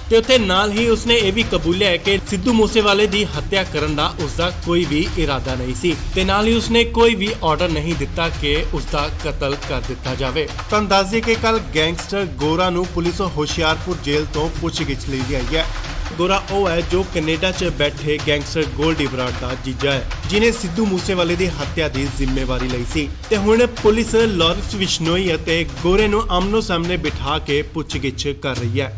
ਤੇ ਉੱਥੇ ਨਾਲ ਹੀ ਉਸਨੇ ਇਹ ਵੀ ਕਬੂਲਿਆ ਹੈ ਕਿ ਸਿੱਧੂ ਮੂਸੇਵਾਲੇ ਦੀ ਹੱਤਿਆ ਕਰਨ ਦਾ ਉਸਦਾ ਕੋਈ ਵੀ ਇਰਾਦਾ ਨਹੀਂ ਸੀ ਤੇ ਨਾਲ ਹੀ ਉਸਨੇ ਕੋਈ ਵੀ ਆਰਡਰ ਨਹੀਂ ਦਿੱਤਾ ਕਿ ਉਸਦਾ ਕਤਲ ਕਰ ਦਿੱਤਾ ਜਾਵੇ। ਤੁਹਾਨੂੰ ਦੱਸ ਦਈਏ ਕਿ ਕੱਲ ਗੈਂਗਸਟਰ ਗੋਰਾ ਨੂੰ ਪੁਲਿਸ ਹੁਸ਼ਿਆਰਪੁਰ ਜੇਲ੍ਹ ਤੋਂ ਪੁੱਛਗਿੱਛ ਲਈ ਲਿਆਈ ਹੈ। ਗੋਰਾ ਉਹ ਹੈ ਜੋ ਕੈਨੇਡਾ 'ਚ ਬੈਠੇ ਗੈਂਗਸਟਰ ਗੋਲਡੀ ਬਰਾੜ ਦਾ ਜੀਜਾ ਹੈ, ਜਿਨੇ ਸਿੱਧੂ ਮੂਸੇਵਾਲੇ ਦੀ ਹੱਤਿਆ ਦੀ ਜ਼ਿੰਮੇਵਾਰੀ ਲਈ ਸੀ ਤੇ ਹੁਣ ਪੁਲਿਸ ਲਾਰਿਸ ਵਿਸ਼ਨੋਈ ਅਤੇ ਗੋਰੇ ਨੂੰ ਆਮਨੋ ਸਾਹਮਣੇ ਬਿਠਾ ਕੇ ਪੁੱਛਗਿੱਛ ਕਰ ਰਹੀ ਹੈ।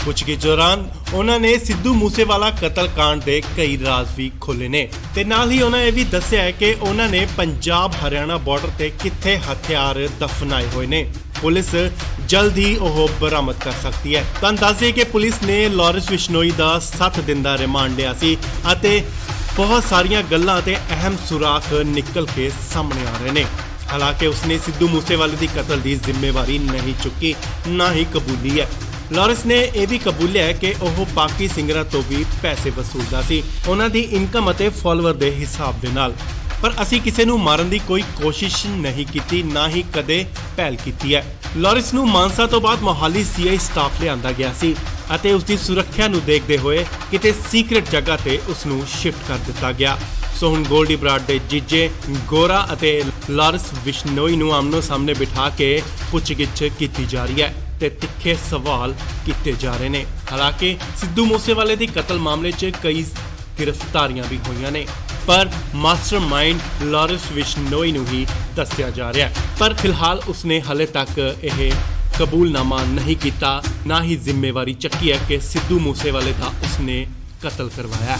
ਪੁੱਛਗਿੱਛ ਦੌਰਾਨ ਉਹਨਾਂ ਨੇ ਸਿੱਧੂ ਮੂਸੇਵਾਲਾ ਕਤਲकांड ਦੇ ਕਈ ਰਾਜ਼ ਵੀ ਖੋਲ੍ਹੇ ਨੇ ਤੇ ਨਾਲ ਹੀ ਉਹਨਾਂ ਇਹ ਵੀ ਦੱਸਿਆ ਹੈ ਕਿ ਉਹਨਾਂ ਨੇ ਪੰਜਾਬ ਹਰਿਆਣਾ ਬਾਰਡਰ ਤੇ ਕਿੱਥੇ ਹਥਿਆਰ ਦਫਨਾਏ ਹੋਏ ਨੇ। ਪੁਲਿਸ ਜਲਦ ਹੀ ਉਹ ਬਰਾਮਦ ਕਰ ਸਕਦੀ ਹੈ। ਤੁਹਾਨੂੰ ਦੱਸ ਦਈਏ ਕਿ ਪੁਲਿਸ ਨੇ ਲਾਰਿਸ ਵਿਸ਼ਨੋਈ ਦਾ 7 ਦਿਨ ਦਾ ਰਿਮਾਂਡ ਲਿਆ ਸੀ ਅਤੇ ਬਹੁਤ ਸਾਰੀਆਂ ਗੱਲਾਂ ਤੇ ਅਹਿਮ ਸੁਰਾਖ ਨਿਕਲ ਕੇ ਸਾਹਮਣੇ ਆ ਰਹੇ ਨੇ। ਹਾਲਾਂਕਿ ਉਸਨੇ ਸਿੱਧੂ ਮੂਸੇਵਾਲੇ ਦੀ ਕਤਲ ਦੀ ਜ਼ਿੰਮੇਵਾਰੀ ਨਹੀਂ ਚੁੱਕੀ, ਨਾ ਹੀ ਕਬੂਲੀ ਹੈ। ਲਾਰਿਸ ਨੇ ਇਹ ਵੀ ਕਬੂਲਿਆ ਹੈ ਕਿ ਉਹ ਬਾਕੀ ਸਿੰਗਰਾਂ ਤੋਂ ਵੀ ਪੈਸੇ ਵਸੂਲਦਾ ਸੀ, ਉਹਨਾਂ ਦੀ ਇਨਕਮ ਅਤੇ ਫਾਲੋਅਰ ਦੇ ਹਿਸਾਬ ਦੇ ਨਾਲ। ਪਰ ਅਸੀਂ ਕਿਸੇ ਨੂੰ ਮਾਰਨ ਦੀ ਕੋਈ ਕੋਸ਼ਿਸ਼ ਨਹੀਂ ਕੀਤੀ, ਨਾ ਹੀ ਕਦੇ ਪਹਿਲ ਕੀਤੀ ਹੈ। ਲਾਰਿਸ ਨੂੰ ਮਾਨਸਾ ਤੋਂ ਬਾਅਦ ਮੋਹਾਲੀ ਸੀਆਈ ਸਟਾਫ ਲਿਆਂਦਾ ਗਿਆ ਸੀ ਅਤੇ ਉਸ ਦੀ ਸੁਰੱਖਿਆ ਨੂੰ ਦੇਖਦੇ ਹੋਏ ਕਿਤੇ ਸੀਕ੍ਰੇਟ ਜਗ੍ਹਾ ਤੇ ਉਸ ਨੂੰ ਸ਼ਿਫਟ ਕਰ ਦਿੱਤਾ ਗਿਆ। ਸੋ ਹੁਣ ਗੋਲਡੀ ਬਰਾੜ ਦੇ ਜੀਜੇ ਗੋਰਾ ਅਤੇ ਲਾਰਿਸ ਵਿਸ਼ਨੋਈ ਨੂੰ ਆਮਨੋ ਸਾਹਮਣੇ ਬਿਠਾ ਕੇ ਪੁੱਛਗਿੱਛ ਕੀਤੀ ਜਾ ਰਹੀ ਹੈ ਤੇ ਤਿੱਖੇ ਸਵਾਲ ਕੀਤੇ ਜਾ ਰਹੇ ਨੇ। ਹਾਲਾਂਕਿ ਸਿੱਧੂ ਮੂਸੇਵਾਲੇ ਦੀ ਕਤਲ ਮਾਮਲੇ 'ਚ ਕਈ ਗ੍ਰਿਫਤਾਰੀਆਂ ਵੀ ਹੋਈਆਂ ਨੇ, ਪਰ ਮਾਸਟਰਮਾਈਂਡ ਲਾਰਿਸ ਵਿਸ਼ਨੋਈ ਨੂੰ ਹੀ ਦੱਸਿਆ ਜਾ ਰਿਹਾ ਹੈ। ਪਰ ਫਿਲਹਾਲ ਉਸਨੇ ਹਲੇ ਤੱਕ ਇਹ ਕਬੂਲਨਾਮਾ ਨਹੀਂ ਕੀਤਾ, ਨਾ ਹੀ ਜ਼ਿੰਮੇਵਾਰੀ ਚੱਕੀ ਹੈ ਕਿ ਸਿੱਧੂ ਮੂਸੇਵਾਲੇ ਦਾ ਉਸਨੇ ਕਤਲ ਕਰਵਾਇਆ।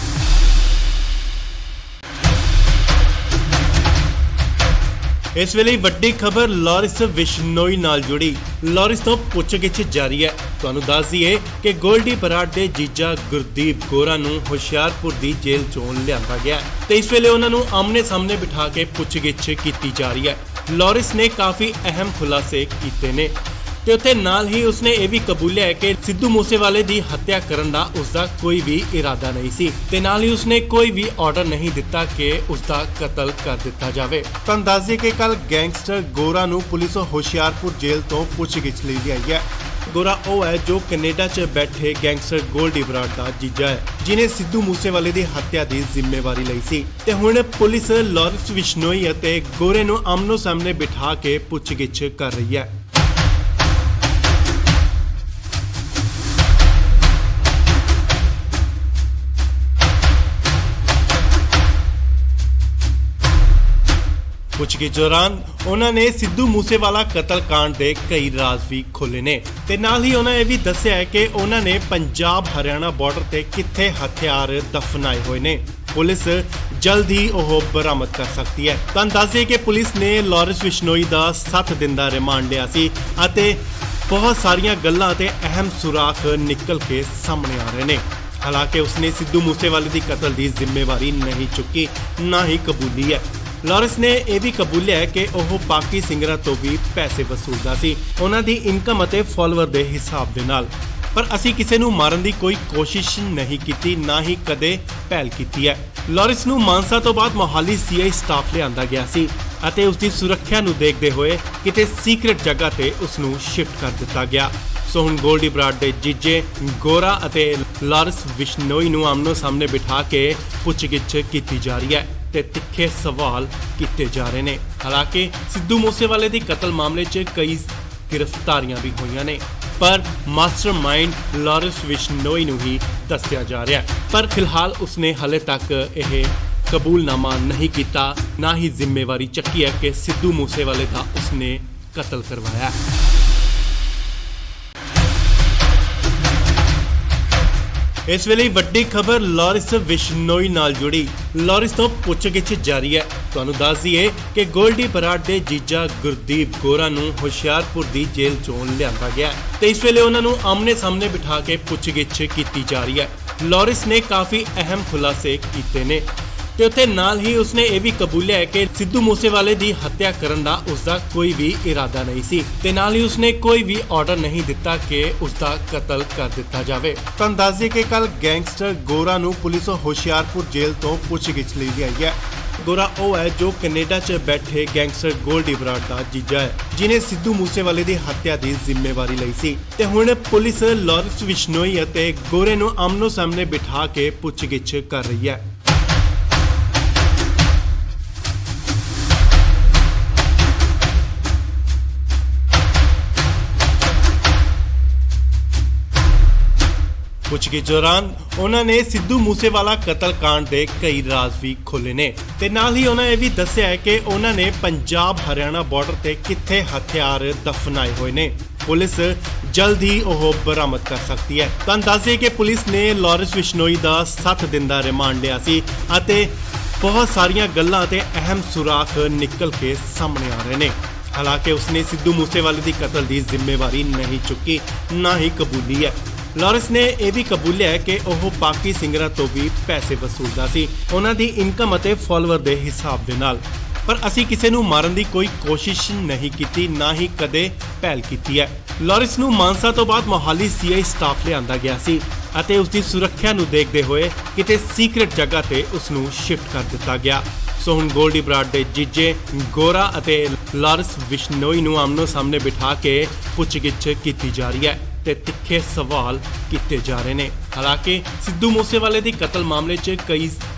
ਇਸ ਵੇਲੇ ਵੱਡੀ ਖਬਰ ਲਾਰਿਸ ਵਿਸ਼ਨੋਈ ਨਾਲ ਜੁੜੀ। ਲਾਰਿਸ ਤੋਂ ਪੁੱਛਗਿੱਛ ਜਾਰੀ ਹੈ। ਤੁਹਾਨੂੰ ਦੱਸ ਦਈਏ ਕਿ ਗੋਲਡੀ ਬਰਾੜ ਦੇ ਜੀਜਾ ਗੁਰਦੀਪ ਗੋਰਾ ਨੂੰ ਹੁਸ਼ਿਆਰਪੁਰ ਦੀ ਜੇਲ੍ਹ ਚੋਂ ਲਿਆਂਦਾ ਗਿਆ ਤੇ ਇਸ ਵੇਲੇ ਉਹਨਾਂ ਨੂੰ ਆਮਨੇ ਸਾਹਮਣੇ ਬਿਠਾ ਕੇ ਪੁੱਛਗਿੱਛ ਕੀਤੀ ਜਾ ਰਹੀ ਹੈ। ਲਾਰਿਸ ਨੇ ਕਾਫੀ ਅਹਿਮ ਖੁਲਾਸੇ ਕੀਤੇ ਨੇ ਤੇ ਉੱਥੇ ਨਾਲ ਹੀ ਉਸਨੇ ਇਹ ਵੀ ਕਬੂਲਿਆ ਹੈ ਕਿ ਸਿੱਧੂ ਮੂਸੇਵਾਲੇ ਦੀ ਹੱਤਿਆ ਕਰਨ ਦਾ ਉਸਦਾ ਕੋਈ ਵੀ ਇਰਾਦਾ ਨਹੀਂ ਸੀ ਤੇ ਨਾਲ ਹੀ ਉਸਨੇ ਕੋਈ ਵੀ ਆਰਡਰ ਨਹੀਂ ਦਿੱਤਾ ਕਿ ਉਸਦਾ ਕਤਲ ਕਰ ਦਿੱਤਾ ਜਾਵੇ। ਤੁਹਾਨੂੰ ਦੱਸ ਦਈਏ ਕਿ ਕੱਲ ਗੈਂਗਸਟਰ ਗੋਰਾ ਨੂੰ ਪੁਲਿਸ ਹੁਸ਼ਿਆਰਪੁਰ ਜੇਲ੍ਹ ਤੋਂ ਪੁੱਛਗਿੱਛ ਲਈ ਲਿਆਈ ਹੈ। ਗੋਰਾ ਉਹ ਹੈ ਜੋ ਕੈਨੇਡਾ 'ਚ ਬੈਠੇ ਗੈਂਗਸਟਰ ਗੋਲਡੀ ਬਰਾੜ ਦਾ ਜੀਜਾ ਹੈ, ਜਿਨੇ ਸਿੱਧੂ ਮੂਸੇਵਾਲੇ ਦੀ ਹੱਤਿਆ ਦੀ ਜ਼ਿੰਮੇਵਾਰੀ ਲਈ ਸੀ ਤੇ ਹੁਣ ਪੁਲਿਸ ਲਾਰਿਸ ਵਿਸ਼ਨੋਈ ਅਤੇ ਗੋਰੇ ਨੂੰ ਆਮਨੋ ਸਾਹਮਣੇ ਬਿਠਾ ਕੇ ਪੁੱਛਗਿੱਛ ਕਰ ਰਹੀ ਹੈ। ਪੁੱਛਗਿੱਛ ਦੌਰਾਨ ਉਹਨਾਂ ਨੇ ਸਿੱਧੂ ਮੂਸੇਵਾਲਾ ਕਤਲकांड ਦੇ ਕਈ ਰਾਜ਼ ਵੀ ਖੋਲ੍ਹੇ ਨੇ ਤੇ ਨਾਲ ਹੀ ਉਹਨਾਂ ਇਹ ਵੀ ਦੱਸਿਆ ਹੈ ਕਿ ਉਹਨਾਂ ਨੇ ਪੰਜਾਬ ਹਰਿਆਣਾ ਬਾਰਡਰ ਤੇ ਕਿੱਥੇ ਹਥਿਆਰ ਦਫਨਾਏ ਹੋਏ ਨੇ। ਪੁਲਿਸ ਜਲਦ ਹੀ ਉਹ ਬਰਾਮਦ ਕਰ ਸਕਦੀ ਹੈ। ਤੁਹਾਨੂੰ ਦੱਸ ਦਈਏ ਕਿ ਪੁਲਿਸ ਨੇ ਲਾਰਿਸ ਵਿਸ਼ਨੋਈ ਦਾ 7 ਦਿਨ ਦਾ ਰਿਮਾਂਡ ਲਿਆ ਸੀ ਅਤੇ ਬਹੁਤ ਸਾਰੀਆਂ ਗੱਲਾਂ ਤੇ ਅਹਿਮ ਸੁਰਾਖ ਨਿਕਲ ਕੇ ਸਾਹਮਣੇ ਆ ਰਹੇ ਨੇ। ਹਾਲਾਂਕਿ ਉਸਨੇ ਸਿੱਧੂ ਮੂਸੇਵਾਲੇ ਦੀ ਕਤਲ ਦੀ ਜ਼ਿੰਮੇਵਾਰੀ ਨਹੀਂ ਚੁੱਕੀ, ਨਾ ਹੀ ਕਬੂਲੀ ਹੈ। ਲਾਰਿਸ ਨੇ ਇਹ ਵੀ ਕਬੂਲਿਆ ਹੈ ਕਿ ਉਹ ਬਾਕੀ ਸਿੰਗਰਾਂ ਤੋਂ ਵੀ ਪੈਸੇ ਵਸੂਲਦਾ ਸੀ, ਉਹਨਾਂ ਦੀ ਇਨਕਮ ਅਤੇ ਫਾਲੋਅਰ ਦੇ ਹਿਸਾਬ ਦੇ ਨਾਲ। ਪਰ ਅਸੀਂ ਕਿਸੇ ਨੂੰ ਮਾਰਨ ਦੀ ਕੋਈ ਕੋਸ਼ਿਸ਼ ਨਹੀਂ ਕੀਤੀ, ਨਾ ਹੀ ਕਦੇ ਪਹਿਲ ਕੀਤੀ ਹੈ। ਲਾਰਿਸ ਨੂੰ ਮਾਨਸਾ ਤੋਂ ਬਾਅਦ ਮੋਹਾਲੀ ਸੀਆਈ ਸਟਾਫ ਲਿਆਂਦਾ ਗਿਆ ਸੀ ਅਤੇ ਉਸ ਦੀ ਸੁਰੱਖਿਆ ਨੂੰ ਦੇਖਦੇ ਹੋਏ ਕਿਤੇ ਸੀਕ੍ਰੇਟ ਜਗ੍ਹਾ ਤੇ ਉਸ ਨੂੰ ਸ਼ਿਫਟ ਕਰ ਦਿੱਤਾ ਗਿਆ। ਸੋ ਹੁਣ ਗੋਲਡੀ ਬਰਾੜ ਦੇ ਜੀਜੇ ਗੋਰਾ ਅਤੇ ਲਾਰਿਸ ਵਿਸ਼ਨੋਈ ਨੂੰ ਆਮਨੋ ਸਾਹਮਣੇ ਬਿਠਾ ਕੇ ਪੁੱਛਗਿੱਛ ਕੀਤੀ ਜਾ ਰਹੀ ਹੈ ਤੇ ਤਿੱਖੇ ਸਵਾਲ ਕੀਤੇ ਜਾ ਰਹੇ ਨੇ। ਹਾਲਾਂਕਿ ਸਿੱਧੂ ਮੂਸੇਵਾਲੇ ਦੀ ਕਤਲ ਮਾਮਲੇ 'ਚ ਕਈ ਗ੍ਰਿਫਤਾਰੀਆਂ ਵੀ ਹੋਈਆਂ ਨੇ, ਪਰ ਮਾਸਟਰਮਾਈਂਡ ਲਾਰਿਸ ਵਿਸ਼ਨੋਈ ਨੂੰ ਹੀ ਦੱਸਿਆ ਜਾ ਰਿਹਾ ਹੈ। ਪਰ ਫਿਲਹਾਲ ਉਸਨੇ ਹਲੇ ਤੱਕ ਇਹ ਕਬੂਲਨਾਮਾ ਨਹੀਂ ਕੀਤਾ, ਨਾ ਹੀ ਜ਼ਿੰਮੇਵਾਰੀ ਚੱਕੀ ਹੈ ਕਿ ਸਿੱਧੂ ਮੂਸੇਵਾਲੇ ਦਾ ਉਸਨੇ ਕਤਲ ਕਰਵਾਇਆ। ਇਸ ਵੇਲੇ ਵੱਡੀ ਖਬਰ ਲਾਰਿਸ ਵਿਸ਼ਨੋਈ ਨਾਲ ਜੁੜੀ। ਲਾਰਿਸ ਤੋਂ ਪੁੱਛਗਿੱਛ ਜਾਰੀ ਹੈ। ਤੁਹਾਨੂੰ ਦੱਸ ਦਈਏ ਕਿ ਗੋਲਡੀ ਬਰਾੜ ਦੇ ਜੀਜਾ ਗੁਰਦੀਪ ਗੋਰਾ ਨੂੰ ਹੁਸ਼ਿਆਰਪੁਰ ਦੀ ਜੇਲ੍ਹ ਚੋਂ ਲਿਆਂਦਾ ਗਿਆ ਤੇ ਇਸ ਵੇਲੇ ਉਹਨਾਂ ਨੂੰ ਆਮਨੇ ਸਾਹਮਣੇ ਬਿਠਾ ਕੇ ਪੁੱਛਗਿੱਛ ਕੀਤੀ ਜਾ ਰਹੀ ਹੈ। ਲਾਰਿਸ ਨੇ ਕਾਫੀ ਅਹਿਮ ਖੁਲਾਸੇ ਕੀਤੇ ਨੇ ਤੇ ਉੱਥੇ ਨਾਲ ਹੀ ਉਸਨੇ ਇਹ ਵੀ ਕਬੂਲਿਆ ਹੈ ਕਿ ਸਿੱਧੂ ਮੂਸੇਵਾਲੇ ਦੀ ਹੱਤਿਆ ਕਰਨ ਦਾ ਉਸਦਾ ਕੋਈ ਵੀ ਇਰਾਦਾ ਨਹੀਂ ਸੀ ਤੇ ਨਾਲ ਹੀ ਉਸਨੇ ਕੋਈ ਵੀ ਆਰਡਰ ਨਹੀਂ ਦਿੱਤਾ ਕਿ ਉਸਦਾ ਕਤਲ ਕਰ ਦਿੱਤਾ ਜਾਵੇ। ਤੁਹਾਨੂੰ ਦੱਸ ਦਈਏ ਕਿ ਕੱਲ ਗੈਂਗਸਟਰ ਗੋਰਾ ਨੂੰ ਪੁਲਿਸ ਹੁਸ਼ਿਆਰਪੁਰ ਜੇਲ੍ਹ ਤੋਂ ਪੁੱਛਗਿੱਛ ਲਈ ਲਿਆਈ ਹੈ। ਗੋਰਾ ਉਹ ਹੈ ਜੋ ਕੈਨੇਡਾ 'ਚ ਬੈਠੇ ਗੈਂਗਸਟਰ ਗੋਲਡੀ ਬਰਾੜ ਦਾ ਜੀਜਾ ਹੈ, ਜਿਨੇ ਸਿੱਧੂ ਮੂਸੇਵਾਲੇ ਦੀ ਹੱਤਿਆ ਦੀ ਜ਼ਿੰਮੇਵਾਰੀ ਲਈ ਸੀ ਤੇ ਹੁਣ ਪੁਲਿਸ ਲਾਰਿਸ ਵਿਸ਼ਨੋਈ ਅਤੇ ਗੋਰੇ ਨੂੰ ਆਮਨੋ ਸਾਹਮਣੇ ਬਿਠਾ ਕੇ ਪੁੱਛਗਿੱਛ ਕਰ ਰਹੀ ਹੈ। ਪੁੱਛਗਿੱਛ ਦੌਰਾਨ ਉਹਨਾਂ ਨੇ ਸਿੱਧੂ ਮੂਸੇਵਾਲਾ ਕਤਲकांड ਦੇ ਕਈ ਰਾਜ਼ ਵੀ ਖੋਲ੍ਹੇ ਨੇ ਤੇ ਨਾਲ ਹੀ ਉਹਨਾਂ ਇਹ ਵੀ ਦੱਸਿਆ ਹੈ ਕਿ ਉਹਨਾਂ ਨੇ ਪੰਜਾਬ ਹਰਿਆਣਾ ਬਾਰਡਰ ਤੇ ਕਿੱਥੇ ਹਥਿਆਰ ਦਫਨਾਏ ਹੋਏ ਨੇ। ਪੁਲਿਸ ਜਲਦ ਹੀ ਉਹ ਬਰਾਮਦ ਕਰ ਸਕਦੀ ਹੈ। ਤੁਹਾਨੂੰ ਦੱਸ ਦਈਏ ਕਿ ਪੁਲਿਸ ਨੇ ਲਾਰਿਸ ਵਿਸ਼ਨੋਈ ਦਾ 7 ਦਿਨ ਦਾ ਰਿਮਾਂਡ ਲਿਆ ਸੀ ਅਤੇ ਬਹੁਤ ਸਾਰੀਆਂ ਗੱਲਾਂ ਤੇ ਅਹਿਮ ਸੁਰਾਖ ਨਿਕਲ ਕੇ ਸਾਹਮਣੇ ਆ ਰਹੇ ਨੇ। ਹਾਲਾਂਕਿ ਉਸਨੇ ਸਿੱਧੂ ਮੂਸੇਵਾਲੇ ਦੀ ਕਤਲ ਦੀ ਜ਼ਿੰਮੇਵਾਰੀ ਨਹੀਂ ਚੁੱਕੀ, ਨਾ ਹੀ ਕਬੂਲੀ ਹੈ। ਲਾਰਿਸ ਨੇ ਇਹ ਵੀ ਕਬੂਲਿਆ ਹੈ ਕਿ ਉਹ ਬਾਕੀ ਸਿੰਗਰਾਂ ਤੋਂ ਵੀ ਪੈਸੇ ਵਸੂਲਦਾ ਸੀ, ਉਹਨਾਂ ਦੀ ਇਨਕਮ ਅਤੇ ਫਾਲੋਅਰ ਦੇ ਹਿਸਾਬ ਦੇ ਨਾਲ। ਪਰ ਅਸੀਂ ਕਿਸੇ ਨੂੰ ਮਾਰਨ ਦੀ ਕੋਈ ਕੋਸ਼ਿਸ਼ ਨਹੀਂ ਕੀਤੀ, ਨਾ ਹੀ ਕਦੇ ਪਹਿਲ ਕੀਤੀ ਹੈ। ਲਾਰਿਸ ਨੂੰ ਮਾਨਸਾ ਤੋਂ ਬਾਅਦ ਮੋਹਾਲੀ ਸੀਆਈ ਸਟਾਫ ਲਿਆਂਦਾ ਗਿਆ ਸੀ ਅਤੇ ਉਸ ਦੀ ਸੁਰੱਖਿਆ ਨੂੰ ਦੇਖਦੇ ਹੋਏ ਕਿਤੇ ਸੀਕ੍ਰੇਟ ਜਗ੍ਹਾ ਤੇ ਉਸ ਨੂੰ ਸ਼ਿਫਟ ਕਰ ਦਿੱਤਾ ਗਿਆ। ਸੋ ਹੁਣ ਗੋਲਡੀ ਬਰਾੜ ਦੇ ਜੀਜੇ ਗੋਰਾ ਅਤੇ ਲਾਰਿਸ ਵਿਸ਼ਨੋਈ ਨੂੰ ਆਮਨੋ ਸਾਹਮਣੇ ਬਿਠਾ ਕੇ ਪੁੱਛਗਿੱਛ ਕੀਤੀ ਜਾ ਰਹੀ ਹੈ ਤੇ ਤਿੱਖੇ ਸਵਾਲ ਕੀਤੇ ਜਾ ਰਹੇ ਨੇ। ਹਾਲਾਂਕਿ ਸਿੱਧੂ ਮੂਸੇਵਾਲੇ ਦੀ ਕਤਲ ਮਾਮਲੇ 'ਚ ਕਈ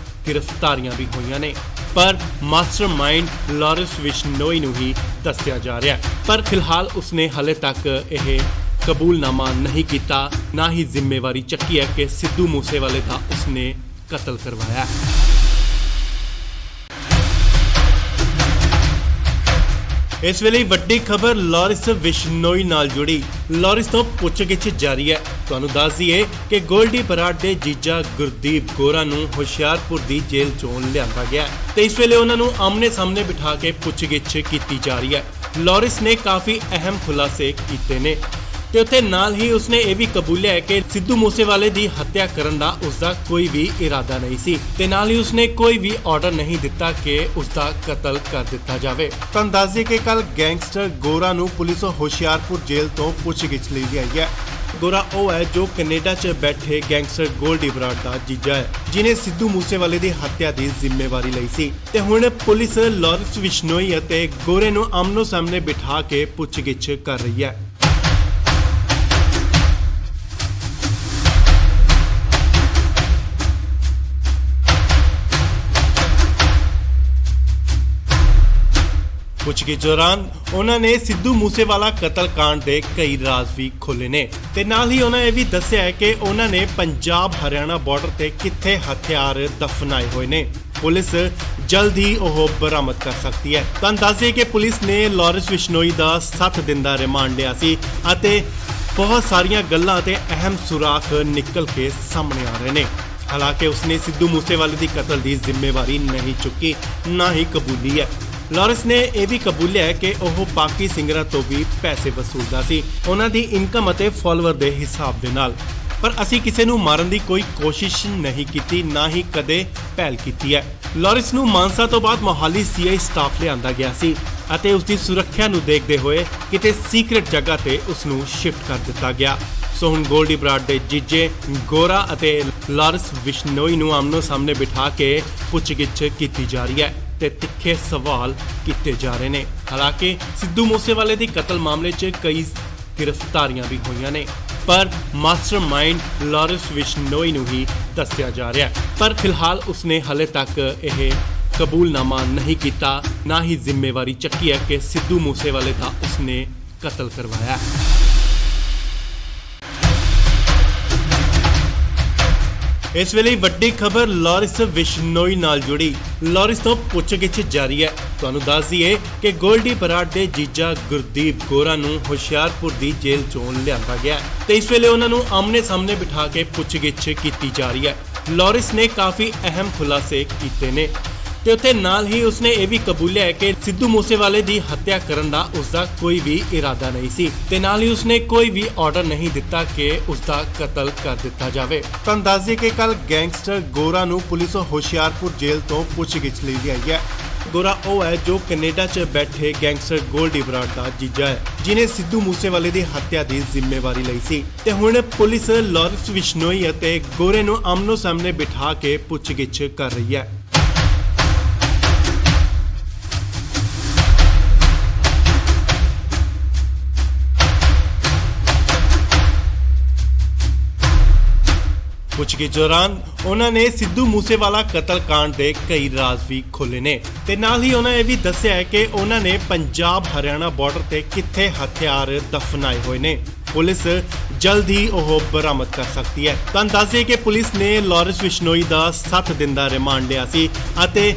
ਗ੍ਰਿਫਤਾਰੀਆਂ ਵੀ ਹੋਈਆਂ ਨੇ, ਪਰ ਮਾਸਟਰਮਾਈਂਡ ਲਾਰਿਸ ਵਿਸ਼ਨੋਈ ਨੂੰ ਹੀ ਦੱਸਿਆ ਜਾ ਰਿਹਾ ਹੈ। ਪਰ ਫਿਲਹਾਲ ਉਸਨੇ ਹਾਲੇ ਤੱਕ ਇਹ ਕਬੂਲਨਾਮਾ ਨਹੀਂ ਕੀਤਾ, ਨਾ ਹੀ ਜ਼ਿੰਮੇਵਾਰੀ ਚੱਕੀ ਹੈ ਕਿ ਸਿੱਧੂ ਮੂਸੇਵਾਲੇ ਦਾ ਉਸਨੇ ਕਤਲ ਕਰਵਾਇਆ। ਇਸ ਵੇਲੇ ਵੱਡੀ ਖਬਰ ਲਾਰਿਸ ਵਿਸ਼ਨੋਈ ਨਾਲ ਜੁੜੀ। ਲਾਰਿਸ ਤੋਂ ਪੁੱਛਗਿੱਛ ਜਾਰੀ ਹੈ। ਤੁਹਾਨੂੰ ਦੱਸ ਦਈਏ ਕਿ ਗੋਲਡੀ ਬਰਾੜ ਦੇ ਜੀਜਾ ਗੁਰਦੀਪ ਗੋਰਾ ਨੂੰ ਹੁਸ਼ਿਆਰਪੁਰ ਦੀ ਜੇਲ੍ਹ ਚੋਂ ਲਿਆਂਦਾ ਗਿਆ ਤੇ ਇਸ ਵੇਲੇ ਉਹਨਾਂ ਨੂੰ ਆਮਨੇ ਸਾਹਮਣੇ ਬਿਠਾ ਕੇ ਪੁੱਛਗਿੱਛ ਕੀਤੀ ਜਾ ਰਹੀ ਹੈ। ਲਾਰਿਸ ਨੇ ਕਾਫੀ ਅਹਿਮ ਖੁਲਾਸੇ ਕੀਤੇ ਨੇ ਤੇ ਉੱਥੇ ਨਾਲ ਹੀ ਉਸਨੇ ਇਹ ਵੀ ਕਬੂਲਿਆ ਹੈ ਕਿ ਸਿੱਧੂ ਮੂਸੇਵਾਲੇ ਦੀ ਹੱਤਿਆ ਕਰਨ ਦਾ ਉਸਦਾ ਕੋਈ ਵੀ ਇਰਾਦਾ ਨਹੀਂ ਸੀ ਤੇ ਨਾਲ ਹੀ ਉਸਨੇ ਕੋਈ ਵੀ ਆਰਡਰ ਨਹੀਂ ਦਿੱਤਾ ਕਿ ਉਸਦਾ ਕਤਲ ਕਰ ਦਿੱਤਾ ਜਾਵੇ। ਤੁਹਾਨੂੰ ਦੱਸ ਦਈਏ ਕਿ ਕੱਲ ਗੈਂਗਸਟਰ ਗੋਰਾ ਨੂੰ ਪੁਲਿਸ ਹੁਸ਼ਿਆਰਪੁਰ ਜੇਲ੍ਹ ਤੋਂ ਪੁੱਛਗਿੱਛ ਲਈ ਲਿਆਈ ਹੈ। ਗੋਰਾ ਉਹ ਹੈ ਜੋ ਕੈਨੇਡਾ 'ਚ ਬੈਠੇ ਗੈਂਗਸਟਰ ਗੋਲਡੀ ਬਰਾੜ ਦਾ ਜੀਜਾ ਹੈ, ਜਿਨੇ ਸਿੱਧੂ ਮੂਸੇਵਾਲੇ ਦੀ ਹੱਤਿਆ ਦੀ ਜ਼ਿੰਮੇਵਾਰੀ ਲਈ ਸੀ ਤੇ ਹੁਣ ਪੁਲਿਸ ਲਾਰਿਸ ਵਿਸ਼ਨੋਈ ਅਤੇ ਗੋਰੇ ਨੂੰ ਆਮਨੋ ਸਾਹਮਣੇ ਬਿਠਾ ਕੇ ਪੁੱਛਗਿੱਛ ਕਰ ਰਹੀ ਹੈ। ਪੁੱਛਗਿੱਛ ਦੌਰਾਨ ਉਹਨਾਂ ਨੇ ਸਿੱਧੂ ਮੂਸੇਵਾਲਾ ਕਤਲकांड ਦੇ ਕਈ ਰਾਜ਼ ਵੀ ਖੋਲ੍ਹੇ ਨੇ ਤੇ ਨਾਲ ਹੀ ਉਹਨਾਂ ਇਹ ਵੀ ਦੱਸਿਆ ਹੈ ਕਿ ਉਹਨਾਂ ਨੇ ਪੰਜਾਬ ਹਰਿਆਣਾ ਬਾਰਡਰ ਤੇ ਕਿੱਥੇ ਹਥਿਆਰ ਦਫਨਾਏ ਹੋਏ ਨੇ। ਪੁਲਿਸ ਜਲਦ ਹੀ ਉਹ ਬਰਾਮਦ ਕਰ ਸਕਦੀ ਹੈ। ਤੁਹਾਨੂੰ ਦੱਸ ਦਈਏ ਕਿ ਪੁਲਿਸ ਨੇ ਲਾਰਿਸ ਵਿਸ਼ਨੋਈ ਦਾ 7 ਦਿਨ ਦਾ ਰਿਮਾਂਡ ਲਿਆ ਸੀ ਅਤੇ ਬਹੁਤ ਸਾਰੀਆਂ ਗੱਲਾਂ ਤੇ ਅਹਿਮ ਸੁਰਾਖ ਨਿਕਲ ਕੇ ਸਾਹਮਣੇ ਆ ਰਹੇ ਨੇ। ਹਾਲਾਂਕਿ ਉਸਨੇ ਸਿੱਧੂ ਮੂਸੇਵਾਲੇ ਦੀ ਕਤਲ ਦੀ ਜ਼ਿੰਮੇਵਾਰੀ ਨਹੀਂ ਚੁੱਕੀ, ਨਾ ਹੀ ਕਬੂਲੀ ਹੈ। ਲਾਰਿਸ ਨੇ ਇਹ ਵੀ ਕਬੂਲਿਆ ਹੈ ਕਿ ਉਹ ਬਾਕੀ ਸਿੰਗਰਾਂ ਤੋਂ ਵੀ ਪੈਸੇ ਵਸੂਲਦਾ ਸੀ, ਉਹਨਾਂ ਦੀ ਇਨਕਮ ਅਤੇ ਫਾਲੋਅਰ ਦੇ ਹਿਸਾਬ ਦੇ ਨਾਲ। ਪਰ ਅਸੀਂ ਕਿਸੇ ਨੂੰ ਮਾਰਨ ਦੀ ਕੋਈ ਕੋਸ਼ਿਸ਼ ਨਹੀਂ ਕੀਤੀ, ਨਾ ਹੀ ਕਦੇ ਪਹਿਲ ਕੀਤੀ ਹੈ। ਲਾਰਿਸ ਨੂੰ ਮਾਨਸਾ ਤੋਂ ਬਾਅਦ ਮੋਹਾਲੀ ਸੀਆਈ ਸਟਾਫ ਲਿਆਂਦਾ ਗਿਆ ਸੀ ਅਤੇ ਉਸ ਦੀ ਸੁਰੱਖਿਆ ਨੂੰ ਦੇਖਦੇ ਹੋਏ ਕਿਤੇ ਸੀਕ੍ਰੇਟ ਜਗ੍ਹਾ ਤੇ ਉਸ ਨੂੰ ਸ਼ਿਫਟ ਕਰ ਦਿੱਤਾ ਗਿਆ। ਸੋ ਹੁਣ ਗੋਲਡੀ ਬਰਾੜ ਦੇ ਜੀਜੇ ਗੋਰਾ ਅਤੇ ਲਾਰਿਸ ਵਿਸ਼ਨੋਈ ਨੂੰ ਆਮਨੋ ਸਾਹਮਣੇ ਬਿਠਾ ਕੇ ਪੁੱਛਗਿੱਛ ਕੀਤੀ ਜਾ ਰਹੀ ਹੈ ਤੇ ਤਿੱਖੇ ਸਵਾਲ ਕੀਤੇ ਜਾ ਰਹੇ ਨੇ। ਹਾਲਾਂਕਿ ਸਿੱਧੂ ਮੂਸੇਵਾਲੇ ਦੀ ਕਤਲ ਮਾਮਲੇ 'ਚ ਕਈ ਗ੍ਰਿਫਤਾਰੀਆਂ ਵੀ ਹੋਈਆਂ ਨੇ, ਪਰ ਮਾਸਟਰਮਾਈਂਡ ਲਾਰਿਸ ਵਿਸ਼ਨੋਈ ਨੂੰ ਹੀ ਦੱਸਿਆ ਜਾ ਰਿਹਾ ਹੈ। ਪਰ ਫਿਲਹਾਲ ਉਸਨੇ ਹਾਲੇ ਤੱਕ ਇਹ ਕਬੂਲਨਾਮਾ ਨਹੀਂ ਕੀਤਾ, ਨਾ ਹੀ ਜ਼ਿੰਮੇਵਾਰੀ ਚੱਕੀ ਹੈ ਕਿ ਸਿੱਧੂ ਮੂਸੇਵਾਲੇ ਦਾ ਉਸਨੇ ਕਤਲ ਕਰਵਾਇਆ। ਇਸ ਵੇਲੇ ਵੱਡੀ ਖਬਰ ਲਾਰਿਸ ਵਿਸ਼ਨੋਈ ਨਾਲ ਜੁੜੀ। ਲਾਰਿਸ ਤੋਂ ਪੁੱਛਗਿੱਛ ਜਾਰੀ ਹੈ। ਤੁਹਾਨੂੰ ਦੱਸ ਦਈਏ ਕਿ ਗੋਲਡੀ ਬਰਾੜ ਦੇ ਜੀਜਾ ਗੁਰਦੀਪ ਗੋਰਾ ਨੂੰ ਹੁਸ਼ਿਆਰਪੁਰ ਦੀ ਜੇਲ੍ਹ ਚੋਂ ਲਿਆਂਦਾ ਗਿਆ ਤੇ ਇਸ ਵੇਲੇ ਉਹਨਾਂ ਨੂੰ ਆਮਨੇ ਸਾਹਮਣੇ ਬਿਠਾ ਕੇ ਪੁੱਛਗਿੱਛ ਕੀਤੀ ਜਾ ਰਹੀ ਹੈ। ਲਾਰਿਸ ਨੇ ਕਾਫੀ ਅਹਿਮ ਖੁਲਾਸੇ ਕੀਤੇ ਨੇ ਤੇ ਉੱਥੇ ਨਾਲ ਹੀ ਉਸਨੇ ਇਹ ਵੀ ਕਬੂਲਿਆ ਹੈ ਕਿ ਸਿੱਧੂ ਮੂਸੇਵਾਲੇ ਦੀ ਹੱਤਿਆ ਕਰਨ ਦਾ ਉਸਦਾ ਕੋਈ ਵੀ ਇਰਾਦਾ ਨਹੀਂ ਸੀ ਤੇ ਨਾਲ ਹੀ ਉਸਨੇ ਕੋਈ ਵੀ ਆਰਡਰ ਨਹੀਂ ਦਿੱਤਾ ਕਿ ਉਸਦਾ ਕਤਲ ਕਰ ਦਿੱਤਾ ਜਾਵੇ। ਤੁਹਾਨੂੰ ਦੱਸ ਦਈਏ ਕਿ ਕੱਲ ਗੈਂਗਸਟਰ ਗੋਰਾ ਨੂੰ ਪੁਲਿਸ ਹੁਸ਼ਿਆਰਪੁਰ ਜੇਲ੍ਹ ਤੋਂ ਪੁੱਛਗਿੱਛ ਲਈ ਲਿਆਈ ਹੈ। ਗੋਰਾ ਉਹ ਹੈ ਜੋ ਕੈਨੇਡਾ 'ਚ ਬੈਠੇ ਗੈਂਗਸਟਰ ਗੋਲਡੀ ਬਰਾੜ ਦਾ ਜੀਜਾ ਹੈ, ਜਿਨੇ ਸਿੱਧੂ ਮੂਸੇਵਾਲੇ ਦੀ ਹੱਤਿਆ ਦੀ ਜ਼ਿੰਮੇਵਾਰੀ ਲਈ ਸੀ ਤੇ ਹੁਣ ਪੁਲਿਸ ਲਾਰਿਸ ਵਿਸ਼ਨੋਈ ਅਤੇ ਗੋਰੇ ਨੂੰ ਆਮਨੋ ਸਾਹਮਣੇ ਬਿਠਾ ਕੇ ਪੁੱਛਗਿੱਛ ਕਰ ਰਹੀ ਹੈ। ਪੁੱਛਗਿੱਛ ਦੌਰਾਨ ਉਹਨਾਂ ਨੇ ਸਿੱਧੂ ਮੂਸੇਵਾਲਾ ਕਤਲकांड ਦੇ ਕਈ ਰਾਜ਼ ਵੀ ਖੋਲ੍ਹੇ ਨੇ ਤੇ ਨਾਲ ਹੀ ਉਹਨਾਂ ਇਹ ਵੀ ਦੱਸਿਆ ਹੈ ਕਿ ਉਹਨਾਂ ਨੇ ਪੰਜਾਬ ਹਰਿਆਣਾ ਬਾਰਡਰ ਤੇ ਕਿੱਥੇ ਹਥਿਆਰ ਦਫਨਾਏ ਹੋਏ ਨੇ। ਪੁਲਿਸ ਜਲਦ ਹੀ ਉਹ ਬਰਾਮਦ ਕਰ ਸਕਦੀ ਹੈ। ਤੁਹਾਨੂੰ ਦੱਸ ਦਈਏ ਕਿ ਪੁਲਿਸ ਨੇ ਲਾਰਿਸ ਵਿਸ਼ਨੋਈ ਦਾ 7 ਦਿਨ ਦਾ ਰਿਮਾਂਡ ਲਿਆ ਸੀ ਅਤੇ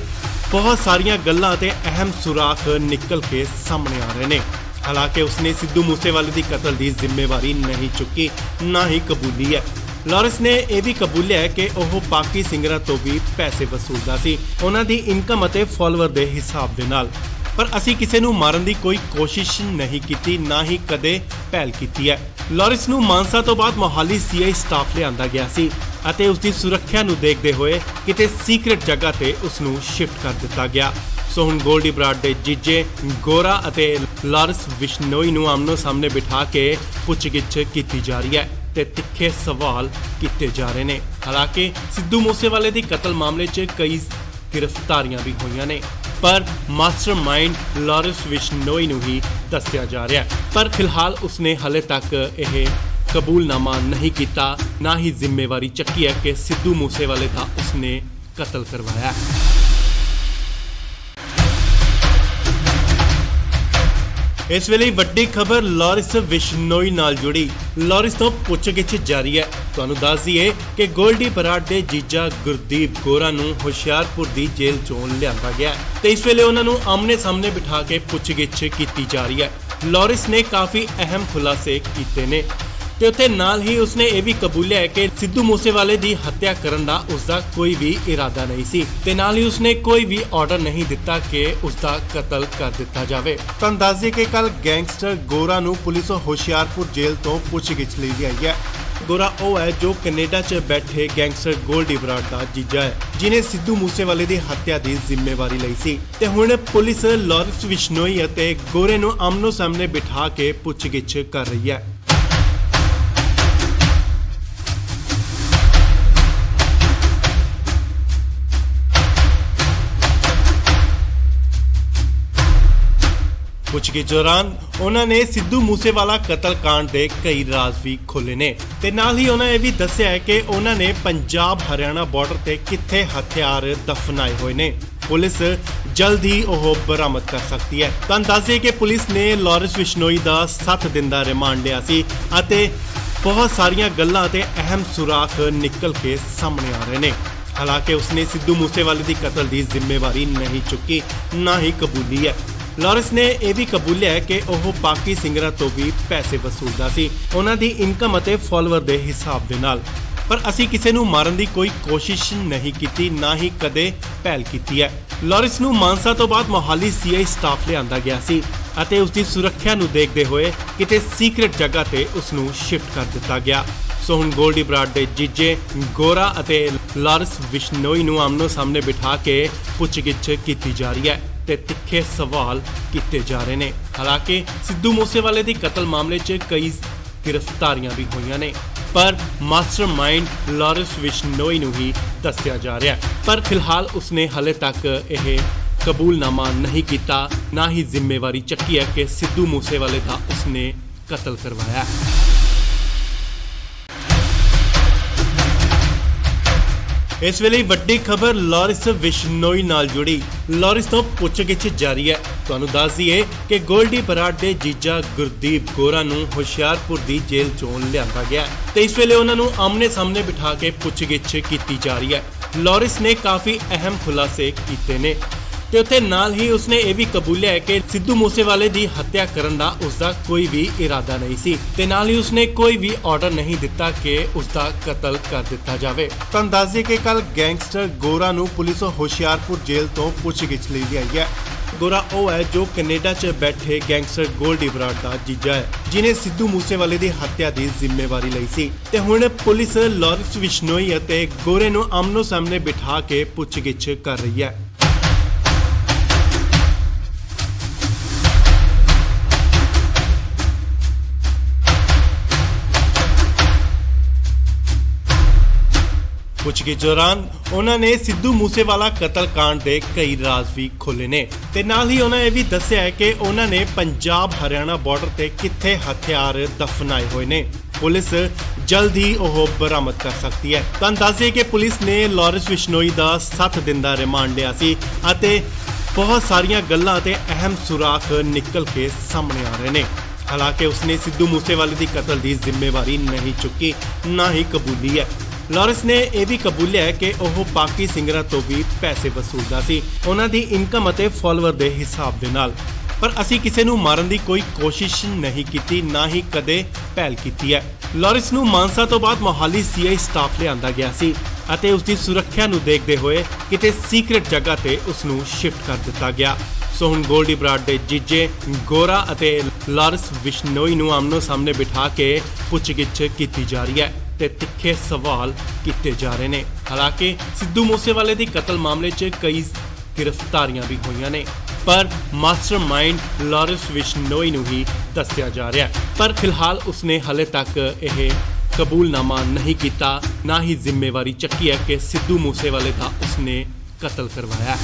ਬਹੁਤ ਸਾਰੀਆਂ ਗੱਲਾਂ ਤੇ ਅਹਿਮ ਸੁਰਾਖ ਨਿਕਲ ਕੇ ਸਾਹਮਣੇ ਆ ਰਹੇ ਨੇ। ਹਾਲਾਂਕਿ ਉਸਨੇ ਸਿੱਧੂ ਮੂਸੇਵਾਲੇ ਦੀ ਕਤਲ ਦੀ ਜ਼ਿੰਮੇਵਾਰੀ ਨਹੀਂ ਚੁੱਕੀ, ਨਾ ਹੀ ਕਬੂਲੀ ਹੈ। ਲਾਰਿਸ ਨੇ ਇਹ ਵੀ ਕਬੂਲਿਆ ਹੈ ਕਿ ਉਹ ਬਾਕੀ ਸਿੰਗਰਾਂ ਤੋਂ ਵੀ ਪੈਸੇ ਵਸੂਲਦਾ ਸੀ, ਉਹਨਾਂ ਦੀ ਇਨਕਮ ਅਤੇ ਫਾਲੋਅਰ ਦੇ ਹਿਸਾਬ ਦੇ ਨਾਲ। ਪਰ ਅਸੀਂ ਕਿਸੇ ਨੂੰ ਮਾਰਨ ਦੀ ਕੋਈ ਕੋਸ਼ਿਸ਼ ਨਹੀਂ ਕੀਤੀ, ਨਾ ਹੀ ਕਦੇ ਪਹਿਲ ਕੀਤੀ ਹੈ। ਲਾਰਿਸ ਨੂੰ ਮਾਨਸਾ ਤੋਂ ਬਾਅਦ ਮੋਹਾਲੀ ਸੀਆਈ ਸਟਾਫ ਲਿਆਂਦਾ ਗਿਆ ਸੀ ਅਤੇ ਉਸ ਦੀ ਸੁਰੱਖਿਆ ਨੂੰ ਦੇਖਦੇ ਹੋਏ ਕਿਤੇ ਸੀਕ੍ਰੇਟ ਜਗ੍ਹਾ ਤੇ ਉਸ ਨੂੰ ਸ਼ਿਫਟ ਕਰ ਦਿੱਤਾ ਗਿਆ। ਸੋ ਹੁਣ ਗੋਲਡੀ ਬਰਾੜ ਦੇ ਜੀਜੇ ਗੋਰਾ ਅਤੇ ਲਾਰਿਸ ਵਿਸ਼ਨੋਈ ਨੂੰ ਆਮਨੋ ਸਾਹਮਣੇ ਬਿਠਾ ਕੇ ਪੁੱਛਗਿੱਛ ਕੀਤੀ ਜਾ ਰਹੀ ਹੈ ਤੇ ਤਿੱਖੇ ਸਵਾਲ ਕੀਤੇ ਜਾ ਰਹੇ ਨੇ। ਹਾਲਾਂਕਿ ਸਿੱਧੂ ਮੂਸੇਵਾਲੇ ਦੀ ਕਤਲ ਮਾਮਲੇ 'ਚ ਕਈ ਗ੍ਰਿਫਤਾਰੀਆਂ ਵੀ ਹੋਈਆਂ ਨੇ, ਪਰ ਮਾਸਟਰਮਾਈਂਡ ਲਾਰਿਸ ਵਿਸ਼ਨੋਈ ਨੂੰ ਹੀ ਦੱਸਿਆ ਜਾ ਰਿਹਾ ਹੈ। ਪਰ ਫਿਲਹਾਲ ਉਸਨੇ ਹਲੇ ਤੱਕ ਇਹ ਕਬੂਲਨਾਮਾ ਨਹੀਂ ਕੀਤਾ, ਨਾ ਹੀ ਜ਼ਿੰਮੇਵਾਰੀ ਚੱਕੀ ਹੈ ਕਿ ਸਿੱਧੂ ਮੂਸੇਵਾਲੇ ਦਾ ਉਸਨੇ ਕਤਲ ਕਰਵਾਇਆ ਹੈ। ਇਸ ਵੇਲੇ ਵੱਡੀ ਖਬਰ ਲਾਰਿਸ ਵਿਸ਼ਨੋਈ ਨਾਲ ਜੁੜੀ। ਲਾਰਿਸ ਤੋਂ ਪੁੱਛਗਿੱਛ ਜਾਰੀ ਹੈ। ਤੁਹਾਨੂੰ ਦੱਸ ਦਈਏ ਕਿ ਗੋਲਡੀ ਬਰਾੜ ਦੇ ਜੀਜਾ ਗੁਰਦੀਪ ਗੋਰਾ ਨੂੰ ਹੁਸ਼ਿਆਰਪੁਰ ਦੀ ਜੇਲ੍ਹ ਚੋਂ ਲਿਆਂਦਾ ਗਿਆ ਤੇ ਇਸ ਵੇਲੇ ਉਹਨਾਂ ਨੂੰ ਆਮਨੇ ਸਾਹਮਣੇ ਬਿਠਾ ਕੇ ਪੁੱਛਗਿੱਛ ਕੀਤੀ ਜਾ ਰਹੀ ਹੈ। ਲਾਰਿਸ ਨੇ ਕਾਫੀ ਅਹਿਮ ਖੁਲਾਸੇ ਕੀਤੇ ਨੇ ਤੇ ਉੱਥੇ ਨਾਲ ਹੀ ਉਸਨੇ ਇਹ ਵੀ ਕਬੂਲਿਆ ਹੈ ਕਿ ਸਿੱਧੂ ਮੂਸੇਵਾਲੇ ਦੀ ਹੱਤਿਆ ਕਰਨ ਦਾ ਉਸਦਾ ਕੋਈ ਵੀ ਇਰਾਦਾ ਨਹੀਂ ਸੀ ਤੇ ਨਾਲ ਹੀ ਉਸਨੇ ਕੋਈ ਵੀ ਆਰਡਰ ਨਹੀਂ ਦਿੱਤਾ ਕਿ ਉਸਦਾ ਕਤਲ ਕਰ ਦਿੱਤਾ ਜਾਵੇ। ਤੁਹਾਨੂੰ ਦੱਸ ਦਈਏ ਕਿ ਕੱਲ ਗੈਂਗਸਟਰ ਗੋਰਾ ਨੂੰ ਪੁਲਿਸ ਹੁਸ਼ਿਆਰਪੁਰ ਜੇਲ੍ਹ ਤੋਂ ਪੁੱਛਗਿੱਛ ਲਈ ਲਿਆਈ ਹੈ। ਗੋਰਾ ਉਹ ਹੈ ਜੋ ਕੈਨੇਡਾ 'ਚ ਬੈਠੇ ਗੈਂਗਸਟਰ ਗੋਲਡੀ ਬਰਾੜ ਦਾ ਜੀਜਾ ਹੈ, ਜਿਨੇ ਸਿੱਧੂ ਮੂਸੇਵਾਲੇ ਦੀ ਹੱਤਿਆ ਦੀ ਜ਼ਿੰਮੇਵਾਰੀ ਲਈ ਸੀ ਤੇ ਹੁਣ ਪੁਲਿਸ ਲਾਰਿਸ ਵਿਸ਼ਨੋਈ ਅਤੇ ਗੋਰੇ ਨੂੰ ਆਮਨੋ ਸਾਹਮਣੇ ਬਿਠਾ ਕੇ ਪੁੱਛਗਿੱਛ ਕਰ ਰਹੀ ਹੈ। ਪੁੱਛਗਿੱਛ ਦੌਰਾਨ ਉਹਨਾਂ ਨੇ ਸਿੱਧੂ ਮੂਸੇਵਾਲਾ ਕਤਲकांड ਦੇ ਕਈ ਰਾਜ਼ ਵੀ ਖੋਲ੍ਹੇ ਨੇ ਤੇ ਨਾਲ ਹੀ ਉਹਨਾਂ ਇਹ ਵੀ ਦੱਸਿਆ ਹੈ ਕਿ ਉਹਨਾਂ ਨੇ ਪੰਜਾਬ ਹਰਿਆਣਾ ਬਾਰਡਰ ਤੇ ਕਿੱਥੇ ਹਥਿਆਰ ਦਫਨਾਏ ਹੋਏ ਨੇ। ਪੁਲਿਸ ਜਲਦ ਹੀ ਉਹ ਬਰਾਮਦ ਕਰ ਸਕਦੀ ਹੈ। ਤੁਹਾਨੂੰ ਦੱਸ ਦਈਏ ਕਿ ਪੁਲਿਸ ਨੇ ਲਾਰਿਸ ਵਿਸ਼ਨੋਈ ਦਾ 7 ਦਿਨ ਦਾ ਰਿਮਾਂਡ ਲਿਆ ਸੀ ਅਤੇ ਬਹੁਤ ਸਾਰੀਆਂ ਗੱਲਾਂ ਤੇ ਅਹਿਮ ਸੁਰਾਖ ਨਿਕਲ ਕੇ ਸਾਹਮਣੇ ਆ ਰਹੇ ਨੇ। ਹਾਲਾਂਕਿ ਉਸਨੇ ਸਿੱਧੂ ਮੂਸੇਵਾਲੇ ਦੀ ਕਤਲ ਦੀ ਜ਼ਿੰਮੇਵਾਰੀ ਨਹੀਂ ਚੁੱਕੀ, ਨਾ ਹੀ ਕਬੂਲੀ ਹੈ। ਲਾਰਿਸ ਨੇ ਇਹ ਵੀ ਕਬੂਲਿਆ ਹੈ ਕਿ ਉਹ ਬਾਕੀ ਸਿੰਗਰਾਂ ਤੋਂ ਵੀ ਪੈਸੇ ਵਸੂਲਦਾ ਸੀ, ਉਹਨਾਂ ਦੀ ਇਨਕਮ ਅਤੇ ਫਾਲੋਅਰ ਦੇ ਹਿਸਾਬ ਦੇ ਨਾਲ। ਪਰ ਅਸੀਂ ਕਿਸੇ ਨੂੰ ਮਾਰਨ ਦੀ ਕੋਈ ਕੋਸ਼ਿਸ਼ ਨਹੀਂ ਕੀਤੀ, ਨਾ ਹੀ ਕਦੇ ਪਹਿਲ ਕੀਤੀ ਹੈ। ਲਾਰਿਸ ਨੂੰ ਮਾਨਸਾ ਤੋਂ ਬਾਅਦ ਮੋਹਾਲੀ ਸੀਆਈ ਸਟਾਫ ਲਿਆਂਦਾ ਗਿਆ ਸੀ ਅਤੇ ਉਸ ਦੀ ਸੁਰੱਖਿਆ ਨੂੰ ਦੇਖਦੇ ਹੋਏ ਕਿਤੇ ਸੀਕ੍ਰੇਟ ਜਗ੍ਹਾ ਤੇ ਉਸ ਨੂੰ ਸ਼ਿਫਟ ਕਰ ਦਿੱਤਾ ਗਿਆ। ਸੋ ਹੁਣ ਗੋਲਡੀ ਬਰਾੜ ਦੇ ਜੀਜੇ ਗੋਰਾ ਅਤੇ ਲਾਰਿਸ ਵਿਸ਼ਨੋਈ ਨੂੰ ਆਮਨੋ ਸਾਹਮਣੇ ਬਿਠਾ ਕੇ ਪੁੱਛਗਿੱਛ ਕੀਤੀ ਜਾ ਰਹੀ ਹੈ ਤੇ ਤਿੱਖੇ ਸਵਾਲ ਕੀਤੇ ਜਾ ਰਹੇ ਨੇ। ਹਾਲਾਂਕਿ ਸਿੱਧੂ ਮੂਸੇਵਾਲੇ ਦੀ ਕਤਲ ਮਾਮਲੇ 'ਚ ਕਈ ਗ੍ਰਿਫਤਾਰੀਆਂ ਵੀ ਹੋਈਆਂ ਨੇ, ਪਰ ਮਾਸਟਰਮਾਈਂਡ ਲਾਰਿਸ ਵਿਸ਼ਨੋਈ ਨੂੰ ਹੀ ਦੱਸਿਆ ਜਾ ਰਿਹਾ ਹੈ। ਪਰ ਫਿਲਹਾਲ ਉਸਨੇ ਹਲੇ ਤੱਕ ਇਹ ਕਬੂਲਨਾਮਾ ਨਹੀਂ ਕੀਤਾ, ਨਾ ਹੀ ਜ਼ਿੰਮੇਵਾਰੀ ਚੱਕੀ ਹੈ ਕਿ ਸਿੱਧੂ ਮੂਸੇਵਾਲੇ ਦਾ ਉਸਨੇ ਕਤਲ ਕਰਵਾਇਆ। ਇਸ ਵੇਲੇ ਵੱਡੀ ਖਬਰ ਲਾਰਿਸ ਵਿਸ਼ਨੋਈ ਨਾਲ ਜੁੜੀ। ਲਾਰਿਸ ਤੋਂ ਪੁੱਛਗਿੱਛ ਜਾਰੀ ਹੈ। ਤੁਹਾਨੂੰ ਦੱਸ ਦਈਏ ਕਿ ਗੋਲਡੀ ਬਰਾੜ ਦੇ ਜੀਜਾ ਗੁਰਦੀਪ ਗੋਰਾ ਨੂੰ ਹੁਸ਼ਿਆਰਪੁਰ ਦੀ ਜੇਲ੍ਹ ਚੋਂ ਲਿਆਂਦਾ ਗਿਆ ਤੇ ਇਸ ਵੇਲੇ ਉਹਨਾਂ ਨੂੰ ਆਮਨੇ-ਸਾਹਮਣੇ ਬਿਠਾ ਕੇ ਪੁੱਛਗਿੱਛ ਕੀਤੀ ਜਾ ਰਹੀ ਹੈ। ਲੌਰਿਸ ਨੇ ਕਾਫੀ ਅਹਿਮ ਖੁਲਾਸੇ ਕੀਤੇ ਨੇ ਤੇ ਉੱਥੇ ਨਾਲ ਹੀ ਉਸਨੇ ਇਹ ਵੀ ਕਬੂਲਿਆ ਹੈ ਕਿ ਸਿੱਧੂ ਮੂਸੇਵਾਲੇ ਦੀ ਹੱਤਿਆ ਕਰਨ ਦਾ ਉਸਦਾ ਕੋਈ ਵੀ ਇਰਾਦਾ ਨਹੀਂ ਸੀ ਤੇ ਨਾਲ ਹੀ ਉਸਨੇ ਕੋਈ ਵੀ ਆਰਡਰ ਨਹੀਂ ਦਿੱਤਾ ਕਿ ਉਸਦਾ ਕਤਲ ਕਰ ਦਿੱਤਾ ਜਾਵੇ। ਤੁਹਾਨੂੰ ਦੱਸ ਦਈਏ ਕਿ ਕੱਲ ਗੈਂਗਸਟਰ ਗੋਰਾ ਨੂੰ ਪੁਲਿਸ ਹੁਸ਼ਿਆਰਪੁਰ ਜੇਲ੍ਹ ਤੋਂ ਪੁੱਛਗਿੱਛ ਲਈ ਲਿਆਈ ਹੈ। ਗੋਰਾ ਉਹ ਹੈ ਜੋ ਕੈਨੇਡਾ 'ਚ ਬੈਠੇ ਗੈਂਗਸਟਰ ਗੋਲਡੀ ਬਰਾੜ ਦਾ ਜੀਜਾ ਹੈ ਜਿਨੇ ਸਿੱਧੂ ਮੂਸੇਵਾਲੇ ਦੀ ਹੱਤਿਆ ਦੀ ਜ਼ਿੰਮੇਵਾਰੀ ਲਈ ਸੀ ਤੇ ਹੁਣ ਪੁਲਿਸ ਲੌਰਿਸ ਬਿਸ਼ਨੋਈ ਅਤੇ ਗੋਰੇ ਨੂੰ ਆਮਨੋ-ਸਾਹਮਣੇ ਬਿਠਾ ਕੇ ਪੁੱਛਗਿੱਛ ਕਰ ਰਹੀ ਹੈ। ਪੁੱਛਗਿੱਛ ਦੌਰਾਨ ਉਹਨਾਂ ਨੇ ਸਿੱਧੂ ਮੂਸੇਵਾਲਾ ਕਤਲकांड ਦੇ ਕਈ ਰਾਜ਼ ਵੀ ਖੋਲ੍ਹੇ ਨੇ ਤੇ ਨਾਲ ਹੀ ਉਹਨਾਂ ਇਹ ਵੀ ਦੱਸਿਆ ਹੈ ਕਿ ਉਹਨਾਂ ਨੇ ਪੰਜਾਬ ਹਰਿਆਣਾ ਬਾਰਡਰ ਤੇ ਕਿੱਥੇ ਹਥਿਆਰ ਦਫਨਾਏ ਹੋਏ ਨੇ। ਪੁਲਿਸ ਜਲਦ ਹੀ ਉਹ ਬਰਾਮਦ ਕਰ ਸਕਦੀ ਹੈ। ਤੁਹਾਨੂੰ ਦੱਸ ਦਈਏ ਕਿ ਪੁਲਿਸ ਨੇ ਲੌਰਿਸ ਬਿਸ਼ਨੋਈ ਦਾ 7 ਦਿਨ ਦਾ ਰਿਮਾਂਡ ਲਿਆ ਸੀ ਅਤੇ ਬਹੁਤ ਸਾਰੀਆਂ ਗੱਲਾਂ ਤੇ ਅਹਿਮ ਸੁਰਾਖ ਨਿਕਲ ਕੇ ਸਾਹਮਣੇ ਆ ਰਹੇ ਨੇ। ਹਾਲਾਂਕਿ ਉਸਨੇ ਸਿੱਧੂ ਮੂਸੇਵਾਲੇ ਦੀ ਕਤਲ ਦੀ ਜ਼ਿੰਮੇਵਾਰੀ ਨਹੀਂ ਚੁੱਕੀ ਨਾ ਹੀ ਕਬੂਲੀ ਹੈ। ਲੌਰਿਸ ਨੇ ਇਹ ਵੀ ਕਬੂਲਿਆ ਹੈ ਕਿ ਉਹ ਬਾਕੀ ਸਿੰਗਰਾਂ ਤੋਂ ਵੀ ਪੈਸੇ ਵਸੂਲਦਾ ਸੀ ਉਹਨਾਂ ਦੀ ਇਨਕਮ ਅਤੇ ਫਾਲੋਅਰ ਦੇ ਹਿਸਾਬ ਦੇ ਨਾਲ। ਪਰ ਅਸੀਂ ਕਿਸੇ ਨੂੰ ਮਾਰਨ ਦੀ ਕੋਈ ਕੋਸ਼ਿਸ਼ ਨਹੀਂ ਕੀਤੀ ਨਾ ਹੀ ਕਦੇ ਪਹਿਲ ਕੀਤੀ ਹੈ। ਲੌਰਿਸ ਨੂੰ ਮਾਨਸਾ ਤੋਂ ਬਾਅਦ ਮੋਹਾਲੀ ਸੀਆਈ ਸਟਾਫ ਲਿਆਂਦਾ ਗਿਆ ਸੀ ਅਤੇ ਉਸ ਦੀ ਸੁਰੱਖਿਆ ਨੂੰ ਦੇਖਦੇ ਹੋਏ ਕਿਤੇ ਸੀਕ੍ਰੇਟ ਜਗ੍ਹਾ ਤੇ ਉਸ ਨੂੰ ਸ਼ਿਫਟ ਕਰ ਦਿੱਤਾ ਗਿਆ। ਸੋ ਹੁਣ ਗੋਲਡੀ ਬਰਾੜ ਦੇ ਜੀਜੇ ਗੋਰਾ ਅਤੇ ਲੌਰਿਸ ਬਿਸ਼ਨੋਈ ਨੂੰ ਆਮਨੋ-ਸਾਹਮਣੇ ਬਿਠਾ ਕੇ ਪੁੱਛਗਿੱਛ ਕੀਤੀ ਜਾ ਰਹੀ ਹੈ ਤੇ ਤਿੱਖੇ ਸਵਾਲ ਕੀਤੇ ਜਾ ਰਹੇ ਨੇ। ਹਾਲਾਂਕਿ ਸਿੱਧੂ ਮੂਸੇਵਾਲੇ ਦੀ ਕਤਲ ਮਾਮਲੇ 'ਚ ਕਈ ਗ੍ਰਿਫਤਾਰੀਆਂ ਵੀ ਹੋਈਆਂ ਨੇ ਪਰ ਮਾਸਟਰਮਾਈਂਡ ਲੌਰਿਸ ਬਿਸ਼ਨੋਈ ਨੂੰ ਹੀ ਦੱਸਿਆ ਜਾ ਰਿਹਾ ਹੈ। ਪਰ ਫਿਲਹਾਲ ਉਸਨੇ ਹਲੇ ਤੱਕ ਇਹ ਕਬੂਲਨਾਮਾ ਨਹੀਂ ਕੀਤਾ ਨਾ ਹੀ ਜ਼ਿੰਮੇਵਾਰੀ ਚੱਕੀ ਹੈ ਕਿ ਸਿੱਧੂ ਮੂਸੇਵਾਲੇ ਦਾ ਉਸਨੇ ਕਤਲ ਕਰਵਾਇਆ।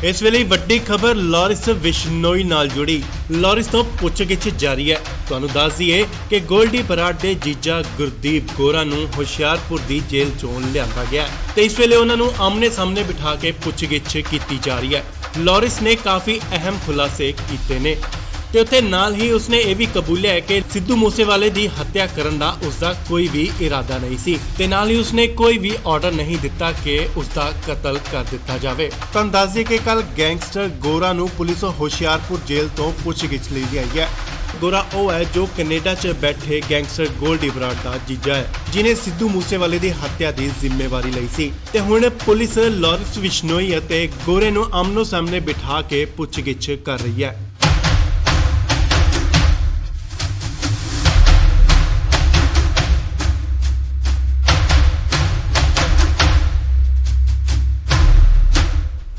ਇਸ ਵੇਲੇ ਵੱਡੀ ਖਬਰ ਲੌਰਿਸ ਬਿਸ਼ਨੋਈ ਨਾਲ ਜੁੜੀ। ਲੌਰਿਸ ਤੋਂ ਪੁੱਛਗਿੱਛ ਜਾਰੀ ਹੈ। ਤੁਹਾਨੂੰ ਦੱਸ ਦਈਏ ਕਿ ਗੋਲਡੀ ਬਰਾੜ ਦੇ ਜੀਜਾ ਗੁਰਦੀਪ ਗੋਰਾ ਨੂੰ ਹੁਸ਼ਿਆਰਪੁਰ ਦੀ ਜੇਲ੍ਹ ਚੋਂ ਲਿਆਂਦਾ ਗਿਆ ਤੇ ਇਸ ਵੇਲੇ ਉਹਨਾਂ ਨੂੰ ਆਮਨੇ-ਸਾਹਮਣੇ ਬਿਠਾ ਕੇ ਪੁੱਛਗਿੱਛ ਕੀਤੀ ਜਾ ਰਹੀ ਹੈ। ਲੌਰਿਸ ਨੇ ਕਾਫੀ ਅਹਿਮ ਖੁਲਾਸੇ ਕੀਤੇ ਨੇ ਤੇ ਉੱਥੇ ਨਾਲ ਹੀ ਉਸਨੇ ਇਹ ਵੀ ਕਬੂਲਿਆ ਹੈ ਕਿ ਸਿੱਧੂ ਮੂਸੇਵਾਲੇ ਦੀ ਹੱਤਿਆ ਕਰਨ ਦਾ ਉਸਦਾ ਕੋਈ ਵੀ ਇਰਾਦਾ ਨਹੀਂ ਸੀ ਤੇ ਨਾਲ ਹੀ ਉਸਨੇ ਕੋਈ ਵੀ ਆਰਡਰ ਨਹੀਂ ਦਿੱਤਾ ਕਿ ਉਸਦਾ ਕਤਲ ਕਰ ਦਿੱਤਾ ਜਾਵੇ। ਤੁਹਾਨੂੰ ਦੱਸ ਦਈਏ ਕਿ ਕੱਲ ਗੈਂਗਸਟਰ ਗੋਰਾ ਨੂੰ ਪੁਲਿਸ ਹੁਸ਼ਿਆਰਪੁਰ ਜੇਲ੍ਹ ਤੋਂ ਪੁੱਛਗਿੱਛ ਲਈ ਲਿਆਈ ਹੈ। ਗੋਰਾ ਉਹ ਹੈ ਜੋ ਕੈਨੇਡਾ 'ਚ ਬੈਠੇ ਗੈਂਗਸਟਰ ਗੋਲਡੀ ਬਰਾੜ ਦਾ ਜੀਜਾ ਹੈ ਜਿਨੇ ਸਿੱਧੂ ਮੂਸੇਵਾਲੇ ਦੀ ਹੱਤਿਆ ਦੀ ਜ਼ਿੰਮੇਵਾਰੀ ਲਈ ਸੀ ਤੇ ਹੁਣ ਪੁਲਿਸ ਲੌਰਿਸ ਬਿਸ਼ਨੋਈ ਅਤੇ ਗੋਰੇ ਨੂੰ ਆਮਨੋ-ਸਾਹਮਣੇ ਬਿਠਾ ਕੇ ਪੁੱਛਗਿੱਛ ਕਰ ਰਹੀ ਹੈ।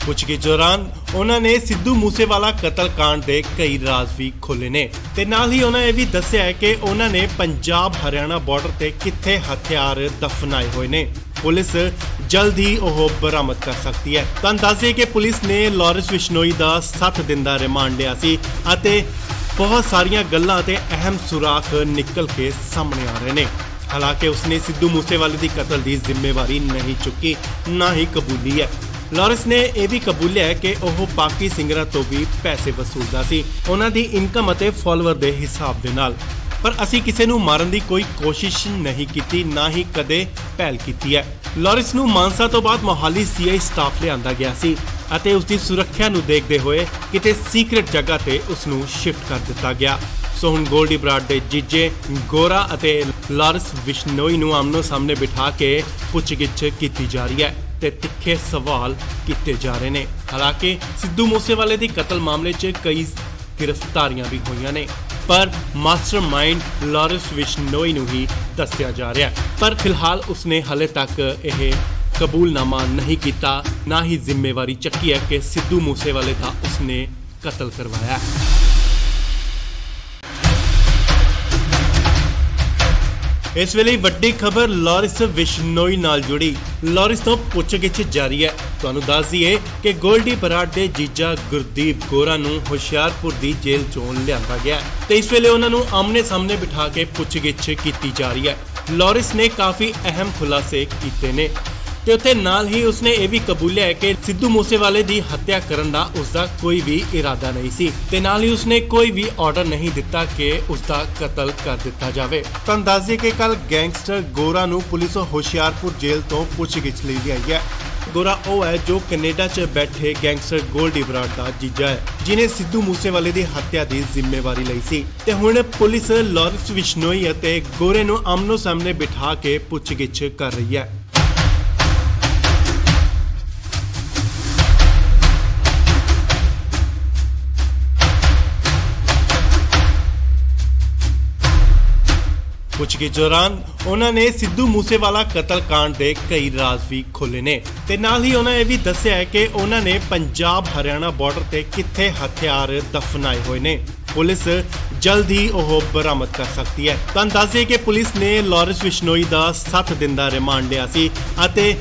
ਪੁੱਛਗਿੱਛ ਦੌਰਾਨ ਉਹਨਾਂ ਨੇ ਸਿੱਧੂ ਮੂਸੇਵਾਲਾ ਕਤਲकांड ਦੇ ਕਈ ਰਾਜ਼ ਵੀ ਖੋਲ੍ਹੇ ਨੇ ਤੇ ਨਾਲ ਹੀ ਉਹਨਾਂ ਇਹ ਵੀ ਦੱਸਿਆ ਹੈ ਕਿ ਉਹਨਾਂ ਨੇ ਪੰਜਾਬ ਹਰਿਆਣਾ ਬਾਰਡਰ ਤੇ ਕਿੱਥੇ ਹਥਿਆਰ ਦਫਨਾਏ ਹੋਏ ਨੇ। ਪੁਲਿਸ ਜਲਦ ਹੀ ਉਹ ਬਰਾਮਦ ਕਰ ਸਕਦੀ ਹੈ। ਤੁਹਾਨੂੰ ਦੱਸ ਦਈਏ ਕਿ ਪੁਲਿਸ ਨੇ ਲੌਰਿਸ ਬਿਸ਼ਨੋਈ ਦਾ 7 ਦਿਨ ਦਾ ਰਿਮਾਂਡ ਲਿਆ ਸੀ ਅਤੇ ਬਹੁਤ ਸਾਰੀਆਂ ਗੱਲਾਂ ਤੇ ਅਹਿਮ ਸੁਰਾਖ ਨਿਕਲ ਕੇ ਸਾਹਮਣੇ ਆ ਰਹੇ ਨੇ। ਹਾਲਾਂਕਿ ਉਸਨੇ ਸਿੱਧੂ ਮੂਸੇਵਾਲੇ ਦੀ ਕਤਲ ਦੀ ਜ਼ਿੰਮੇਵਾਰੀ ਨਹੀਂ ਚੁੱਕੀ ਨਾ ਹੀ ਕਬੂਲੀ ਹੈ। ਲੌਰਿਸ ਨੇ ਇਹ ਵੀ ਕਬੂਲਿਆ ਹੈ ਕਿ ਉਹ ਬਾਕੀ ਸਿੰਗਰਾਂ ਤੋਂ ਵੀ ਪੈਸੇ ਵਸੂਲਦਾ ਸੀ ਉਹਨਾਂ ਦੀ ਇਨਕਮ ਅਤੇ ਫਾਲੋਅਰ ਦੇ ਹਿਸਾਬ ਦੇ ਨਾਲ। ਪਰ ਅਸੀਂ ਕਿਸੇ ਨੂੰ ਮਾਰਨ ਦੀ ਕੋਈ ਕੋਸ਼ਿਸ਼ ਨਹੀਂ ਕੀਤੀ ਨਾ ਹੀ ਕਦੇ ਪਹਿਲ ਕੀਤੀ ਹੈ। ਲੌਰਿਸ ਨੂੰ ਮਾਨਸਾ ਤੋਂ ਬਾਅਦ ਮੋਹਾਲੀ ਸੀਆਈ ਸਟਾਫ ਲਿਆਂਦਾ ਗਿਆ ਸੀ ਅਤੇ ਉਸ ਦੀ ਸੁਰੱਖਿਆ ਨੂੰ ਦੇਖਦੇ ਹੋਏ ਕਿਤੇ ਸੀਕ੍ਰੇਟ ਜਗ੍ਹਾ ਤੇ ਉਸ ਨੂੰ ਸ਼ਿਫਟ ਕਰ ਦਿੱਤਾ ਗਿਆ। ਸੋ ਹੁਣ ਗੋਲਡੀ ਬਰਾੜ ਦੇ ਜੀਜੇ ਗੋਰਾ ਅਤੇ ਲੌਰਿਸ ਬਿਸ਼ਨੋਈ ਨੂੰ ਆਮਨੋ-ਸਾਹਮਣੇ ਬਿਠਾ ਕੇ ਪੁੱਛਗਿੱਛ ਕੀਤੀ ਜਾ ਰਹੀ ਹੈ ਤੇ ਤਿੱਖੇ ਸਵਾਲ ਕੀਤੇ ਜਾ ਰਹੇ ਨੇ। ਹਾਲਾਂਕਿ ਸਿੱਧੂ ਮੂਸੇਵਾਲੇ ਦੀ ਕਤਲ ਮਾਮਲੇ 'ਚ ਕਈ ਗ੍ਰਿਫਤਾਰੀਆਂ ਵੀ ਹੋਈਆਂ ਨੇ ਪਰ ਮਾਸਟਰਮਾਈਂਡ ਲੌਰਿਸ ਬਿਸ਼ਨੋਈ ਨੂੰ ਹੀ ਦੱਸਿਆ ਜਾ ਰਿਹਾ ਹੈ। ਪਰ ਫਿਲਹਾਲ ਉਸਨੇ ਹਲੇ ਤੱਕ ਇਹ ਕਬੂਲਨਾਮਾ ਨਹੀਂ ਕੀਤਾ ਨਾ ਹੀ ਜ਼ਿੰਮੇਵਾਰੀ ਚੱਕੀ ਹੈ ਕਿ ਸਿੱਧੂ ਮੂਸੇਵਾਲੇ ਦਾ ਉਸਨੇ ਕਤਲ ਕਰਵਾਇਆ। ਇਸ ਵੇਲੇ ਵੱਡੀ ਖਬਰ ਲੌਰਿਸ ਬਿਸ਼ਨੋਈ ਨਾਲ ਜੁੜੀ। ਲੌਰਿਸ ਤੋਂ ਪੁੱਛਗਿੱਛ ਜਾਰੀ ਹੈ। ਤੁਹਾਨੂੰ ਦੱਸ ਦਈਏ ਕਿ ਗੋਲਡੀ ਬਰਾੜ ਦੇ ਜੀਜਾ ਗੁਰਦੀਪ ਗੋਰਾ ਨੂੰ ਹੁਸ਼ਿਆਰਪੁਰ ਦੀ ਜੇਲ੍ਹ ਚੋਂ ਲਿਆਂਦਾ ਗਿਆ ਤੇ ਇਸ ਵੇਲੇ ਉਹਨਾਂ ਨੂੰ ਆਮਨੇ-ਸਾਹਮਣੇ ਬਿਠਾ ਕੇ ਪੁੱਛਗਿੱਛ ਕੀਤੀ ਜਾ ਰਹੀ ਹੈ। ਲੌਰਿਸ ਨੇ ਕਾਫੀ ਅਹਿਮ ਖੁਲਾਸੇ ਕੀਤੇ ਨੇ ਤੇ ਉੱਥੇ ਨਾਲ ਹੀ ਉਸਨੇ ਇਹ ਵੀ ਕਬੂਲਿਆ ਹੈ ਕਿ ਸਿੱਧੂ ਮੂਸੇਵਾਲੇ ਦੀ ਹੱਤਿਆ ਕਰਨ ਦਾ ਉਸਦਾ ਕੋਈ ਵੀ ਇਰਾਦਾ ਨਹੀਂ ਸੀ ਤੇ ਨਾਲ ਹੀ ਉਸਨੇ ਕੋਈ ਵੀ ਆਰਡਰ ਨਹੀਂ ਦਿੱਤਾ ਕਿ ਉਸਦਾ ਕਤਲ ਕਰ ਦਿੱਤਾ ਜਾਵੇ। ਤੁਹਾਨੂੰ ਦੱਸ ਦਈਏ ਕਿ ਕੱਲ ਗੈਂਗਸਟਰ ਗੋਰਾ ਨੂੰ ਪੁਲਿਸ ਹੁਸ਼ਿਆਰਪੁਰ ਜੇਲ੍ਹ ਤੋਂ ਪੁੱਛਗਿੱਛ ਲਈ ਆਈ ਹੈ। ਗੋਰਾ ਉਹ ਹੈ ਜੋ ਕੈਨੇਡਾ 'ਚ ਬੈਠੇ ਗੈਂਗਸਟਰ ਗੋਲਡੀ ਬਰਾੜ ਦਾ ਜੀਜਾ ਹੈ, ਜਿਨੇ ਸਿੱਧੂ ਮੂਸੇਵਾਲੇ ਦੀ ਹੱਤਿਆ ਦੀ ਜ਼ਿੰਮੇਵਾਰੀ ਲਈ ਸੀ ਤੇ ਹੁਣ ਪੁਲਿਸ ਲਾਰੈਂਸ ਬਿਸ਼ਨੋਈ ਅਤੇ ਗੋਰੇ ਨੂੰ ਆਮਨੋ ਸਾਹਮਣੇ ਬਿਠਾ ਕੇ ਪੁੱਛਗਿੱਛ ਕਰ ਰਹੀ ਹੈ। ਪੁੱਛਗਿੱਛ ਦੌਰਾਨ ਉਹਨਾਂ ਨੇ ਸਿੱਧੂ ਮੂਸੇਵਾਲਾ ਕਤਲकांड ਦੇ ਕਈ ਰਾਜ਼ ਵੀ ਖੋਲ੍ਹੇ ਨੇ ਤੇ ਨਾਲ ਹੀ ਉਹਨਾਂ ਇਹ ਵੀ ਦੱਸਿਆ ਹੈ ਕਿ ਉਹਨਾਂ ਨੇ ਪੰਜਾਬ ਹਰਿਆਣਾ ਬਾਰਡਰ ਤੇ ਕਿੱਥੇ ਹਥਿਆਰ ਦਫਨਾਏ ਹੋਏ ਨੇ। ਪੁਲਿਸ ਜਲਦ ਹੀ ਉਹ ਬਰਾਮਦ ਕਰ ਸਕਦੀ ਹੈ। ਤੁਹਾਨੂੰ ਦੱਸ ਦਈਏ ਕਿ ਪੁਲਿਸ ਨੇ ਲਾਰੈਂਸ ਬਿਸ਼ਨੋਈ ਦਾ 7 ਦਿਨ ਦਾ ਰਿਮਾਂਡ ਲਿਆ ਸੀ ਅਤੇ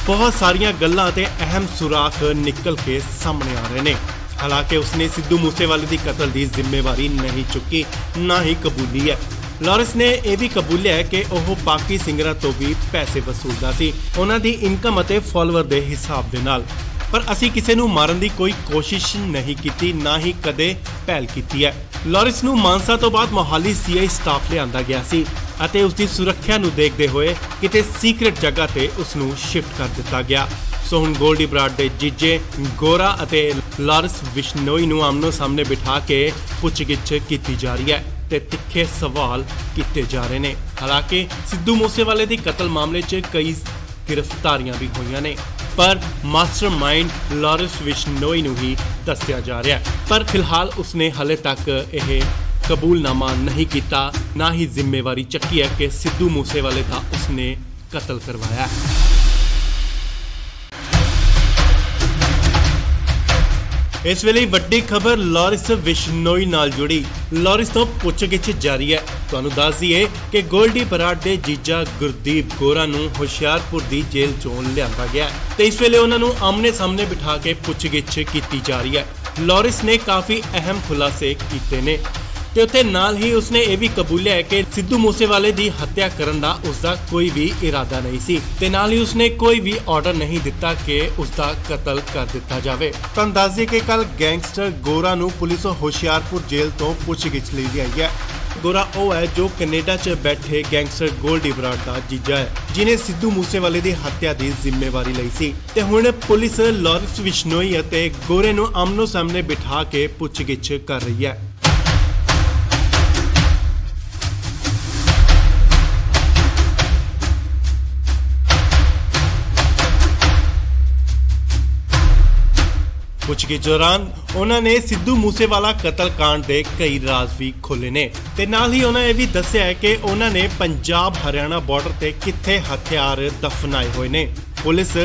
ਬਹੁਤ ਸਾਰੀਆਂ ਗੱਲਾਂ ਤੇ ਅਹਿਮ ਸੁਰਾਖ ਨਿਕਲ ਕੇ ਸਾਹਮਣੇ ਆ ਰਹੇ ਨੇ। ਹਾਲਾਂਕਿ ਉਸਨੇ ਸਿੱਧੂ ਮੂਸੇਵਾਲੇ ਦੀ ਕਤਲ ਦੀ ਜ਼ਿੰਮੇਵਾਰੀ ਨਹੀਂ ਚੁੱਕੀ, ਨਾ ਹੀ ਕਬੂਲੀ ਹੈ। ਲਾਰੈਂਸ ਨੇ ਇਹ ਵੀ ਕਬੂਲਿਆ ਹੈ ਕਿ ਉਹ ਬਾਕੀ ਸਿੰਗਰਾਂ ਤੋਂ ਵੀ ਪੈਸੇ ਵਸੂਲਦਾ ਸੀ, ਉਹਨਾਂ ਦੀ ਇਨਕਮ ਅਤੇ ਫਾਲੋਅਰ ਦੇ ਹਿਸਾਬ ਦੇ ਨਾਲ। ਪਰ ਅਸੀਂ ਕਿਸੇ ਨੂੰ ਮਾਰਨ ਦੀ ਕੋਈ ਕੋਸ਼ਿਸ਼ ਨਹੀਂ ਕੀਤੀ, ਨਾ ਹੀ ਕਦੇ ਪਹਿਲ ਕੀਤੀ ਹੈ। ਲਾਰੈਂਸ ਨੂੰ ਮਾਨਸਾ ਤੋਂ ਬਾਅਦ ਮੋਹਾਲੀ ਸੀਆਈ ਸਟਾਫ ਲਿਆਂਦਾ ਗਿਆ ਸੀ ਅਤੇ ਉਸ ਦੀ ਸੁਰੱਖਿਆ ਨੂੰ ਦੇਖਦੇ ਹੋਏ ਕਿਤੇ ਸੀਕ੍ਰੇਟ ਜਗ੍ਹਾ ਤੇ ਉਸ ਨੂੰ ਸ਼ਿਫਟ ਕਰ ਦਿੱਤਾ ਗਿਆ। ਸੋ ਹੁਣ ਗੋਲਡੀ ਬਰਾੜ ਦੇ ਜੀਜੇ ਗੋਰਾ ਅਤੇ ਲਾਰੈਂਸ ਬਿਸ਼ਨੋਈ ਨੂੰ ਆਮਨੋ ਸਾਹਮਣੇ ਬਿਠਾ ਕੇ ਪੁੱਛਗਿੱਛ ਕੀਤੀ ਜਾ ਰਹੀ ਹੈ ਤੇ ਤਿੱਖੇ ਸਵਾਲ ਕੀਤੇ ਜਾ ਰਹੇ ਨੇ। ਹਾਲਾਂਕਿ ਸਿੱਧੂ ਮੂਸੇਵਾਲੇ ਦੀ ਕਤਲ ਮਾਮਲੇ 'ਚ ਕਈ ਗ੍ਰਿਫਤਾਰੀਆਂ ਵੀ ਹੋਈਆਂ ਨੇ, ਪਰ ਮਾਸਟਰਮਾਈਂਡ ਲਾਰੈਂਸ ਬਿਸ਼ਨੋਈ ਨੂੰ ਹੀ ਦੱਸਿਆ ਜਾ ਰਿਹਾ ਹੈ। ਪਰ ਫਿਲਹਾਲ ਉਸਨੇ ਹਾਲੇ ਤੱਕ ਇਹ ਕਬੂਲਨਾਮਾ ਨਹੀਂ ਕੀਤਾ, ਨਾ ਹੀ ਜ਼ਿੰਮੇਵਾਰੀ ਚੱਕੀ ਹੈ ਕਿ ਸਿੱਧੂ ਮੂਸੇਵਾਲੇ ਦਾ ਉਸਨੇ ਕਤਲ ਕਰਵਾਇਆ ਹੈ। ਇਸ ਵੇਲੇ ਵੱਡੀ ਖਬਰ ਲਾਰੈਂਸ ਬਿਸ਼ਨੋਈ ਨਾਲ ਜੁੜੀ। ਲਾਰੈਂਸ ਤੋਂ ਪੁੱਛਗਿੱਛ ਜਾਰੀ ਹੈ। ਤੁਹਾਨੂੰ ਦੱਸ ਦਈਏ ਕਿ ਗੋਲਡੀ ਬਰਾੜ ਦੇ ਜੀਜਾ ਗੁਰਦੀਪ ਗੋਰਾ ਨੂੰ ਹੁਸ਼ਿਆਰਪੁਰ ਦੀ ਜੇਲ੍ਹ ਚੋਂ ਲਿਆਂਦਾ ਗਿਆ ਤੇ ਇਸ ਵੇਲੇ ਉਹਨਾਂ ਨੂੰ ਆਮਨੇ ਸਾਹਮਣੇ ਬਿਠਾ ਕੇ ਪੁੱਛਗਿੱਛ ਕੀਤੀ ਜਾ ਰਹੀ ਹੈ। ਲਾਰੈਂਸ ਨੇ ਕਾਫੀ ਅਹਿਮ ਖੁਲਾਸੇ ਕੀਤੇ ਨੇ ਤੇ ਉੱਥੇ ਨਾਲ ਹੀ ਉਸਨੇ ਇਹ ਵੀ ਕਬੂਲਿਆ ਹੈ ਕਿ ਸਿੱਧੂ ਮੂਸੇਵਾਲੇ ਦੀ ਹੱਤਿਆ ਕਰਨ ਦਾ ਉਸਦਾ ਕੋਈ ਵੀ ਇਰਾਦਾ ਨਹੀਂ ਸੀ ਤੇ ਨਾਲ ਹੀ ਉਸਨੇ ਕੋਈ ਵੀ ਆਰਡਰ ਨਹੀਂ ਦਿੱਤਾ ਕਿ ਉਸਦਾ ਕਤਲ ਕਰ ਦਿੱਤਾ ਜਾਵੇ। ਤੁਹਾਨੂੰ ਦੱਸ ਦਈਏ ਕਿ ਕੱਲ ਗੈਂਗਸਟਰ ਗੋਰਾ ਨੂੰ ਪੁਲਿਸ ਹੁਸ਼ਿਆਰਪੁਰ ਜੇਲ੍ਹ ਤੋਂ ਪੁੱਛਗਿੱਛ ਲਈ ਆਈ ਹੈ। ਗੋਰਾ ਉਹ ਹੈ ਜੋ ਕੈਨੇਡਾ 'ਚ ਬੈਠੇ ਗੈਂਗਸਟਰ ਗੋਲਡੀ ਬਰਾੜ ਦਾ ਜੀਜਾ ਹੈ, ਜਿਨੇ ਸਿੱਧੂ ਮੂਸੇਵਾਲੇ ਦੀ ਹੱਤਿਆ ਦੀ ਜ਼ਿੰਮੇਵਾਰੀ ਲਈ ਸੀ ਤੇ ਹੁਣ ਪੁਲਿਸ ਲਾਰੈਂਸ ਬਿਸ਼ਨੋਈ ਅਤੇ ਗੋਰੇ ਨੂੰ ਆਮਨੋ ਸਾਹਮਣੇ ਬਿਠਾ ਕੇ ਪੁੱਛਗਿੱਛ ਕਰ ਰਹੀ ਹੈ। ਪੁੱਛਗਿੱਛ ਦੌਰਾਨ ਉਹਨਾਂ ਨੇ ਸਿੱਧੂ ਮੂਸੇਵਾਲਾ ਕਤਲकांड ਦੇ ਕਈ ਰਾਜ਼ ਵੀ ਖੋਲ੍ਹੇ ਨੇ ਤੇ ਨਾਲ ਹੀ ਉਹਨਾਂ ਇਹ ਵੀ ਦੱਸਿਆ ਹੈ ਕਿ ਉਹਨਾਂ ਨੇ ਪੰਜਾਬ ਹਰਿਆਣਾ ਬਾਰਡਰ ਤੇ ਕਿੱਥੇ ਹਥਿਆਰ ਦਫਨਾਏ ਹੋਏ ਨੇ। ਪੁਲਿਸ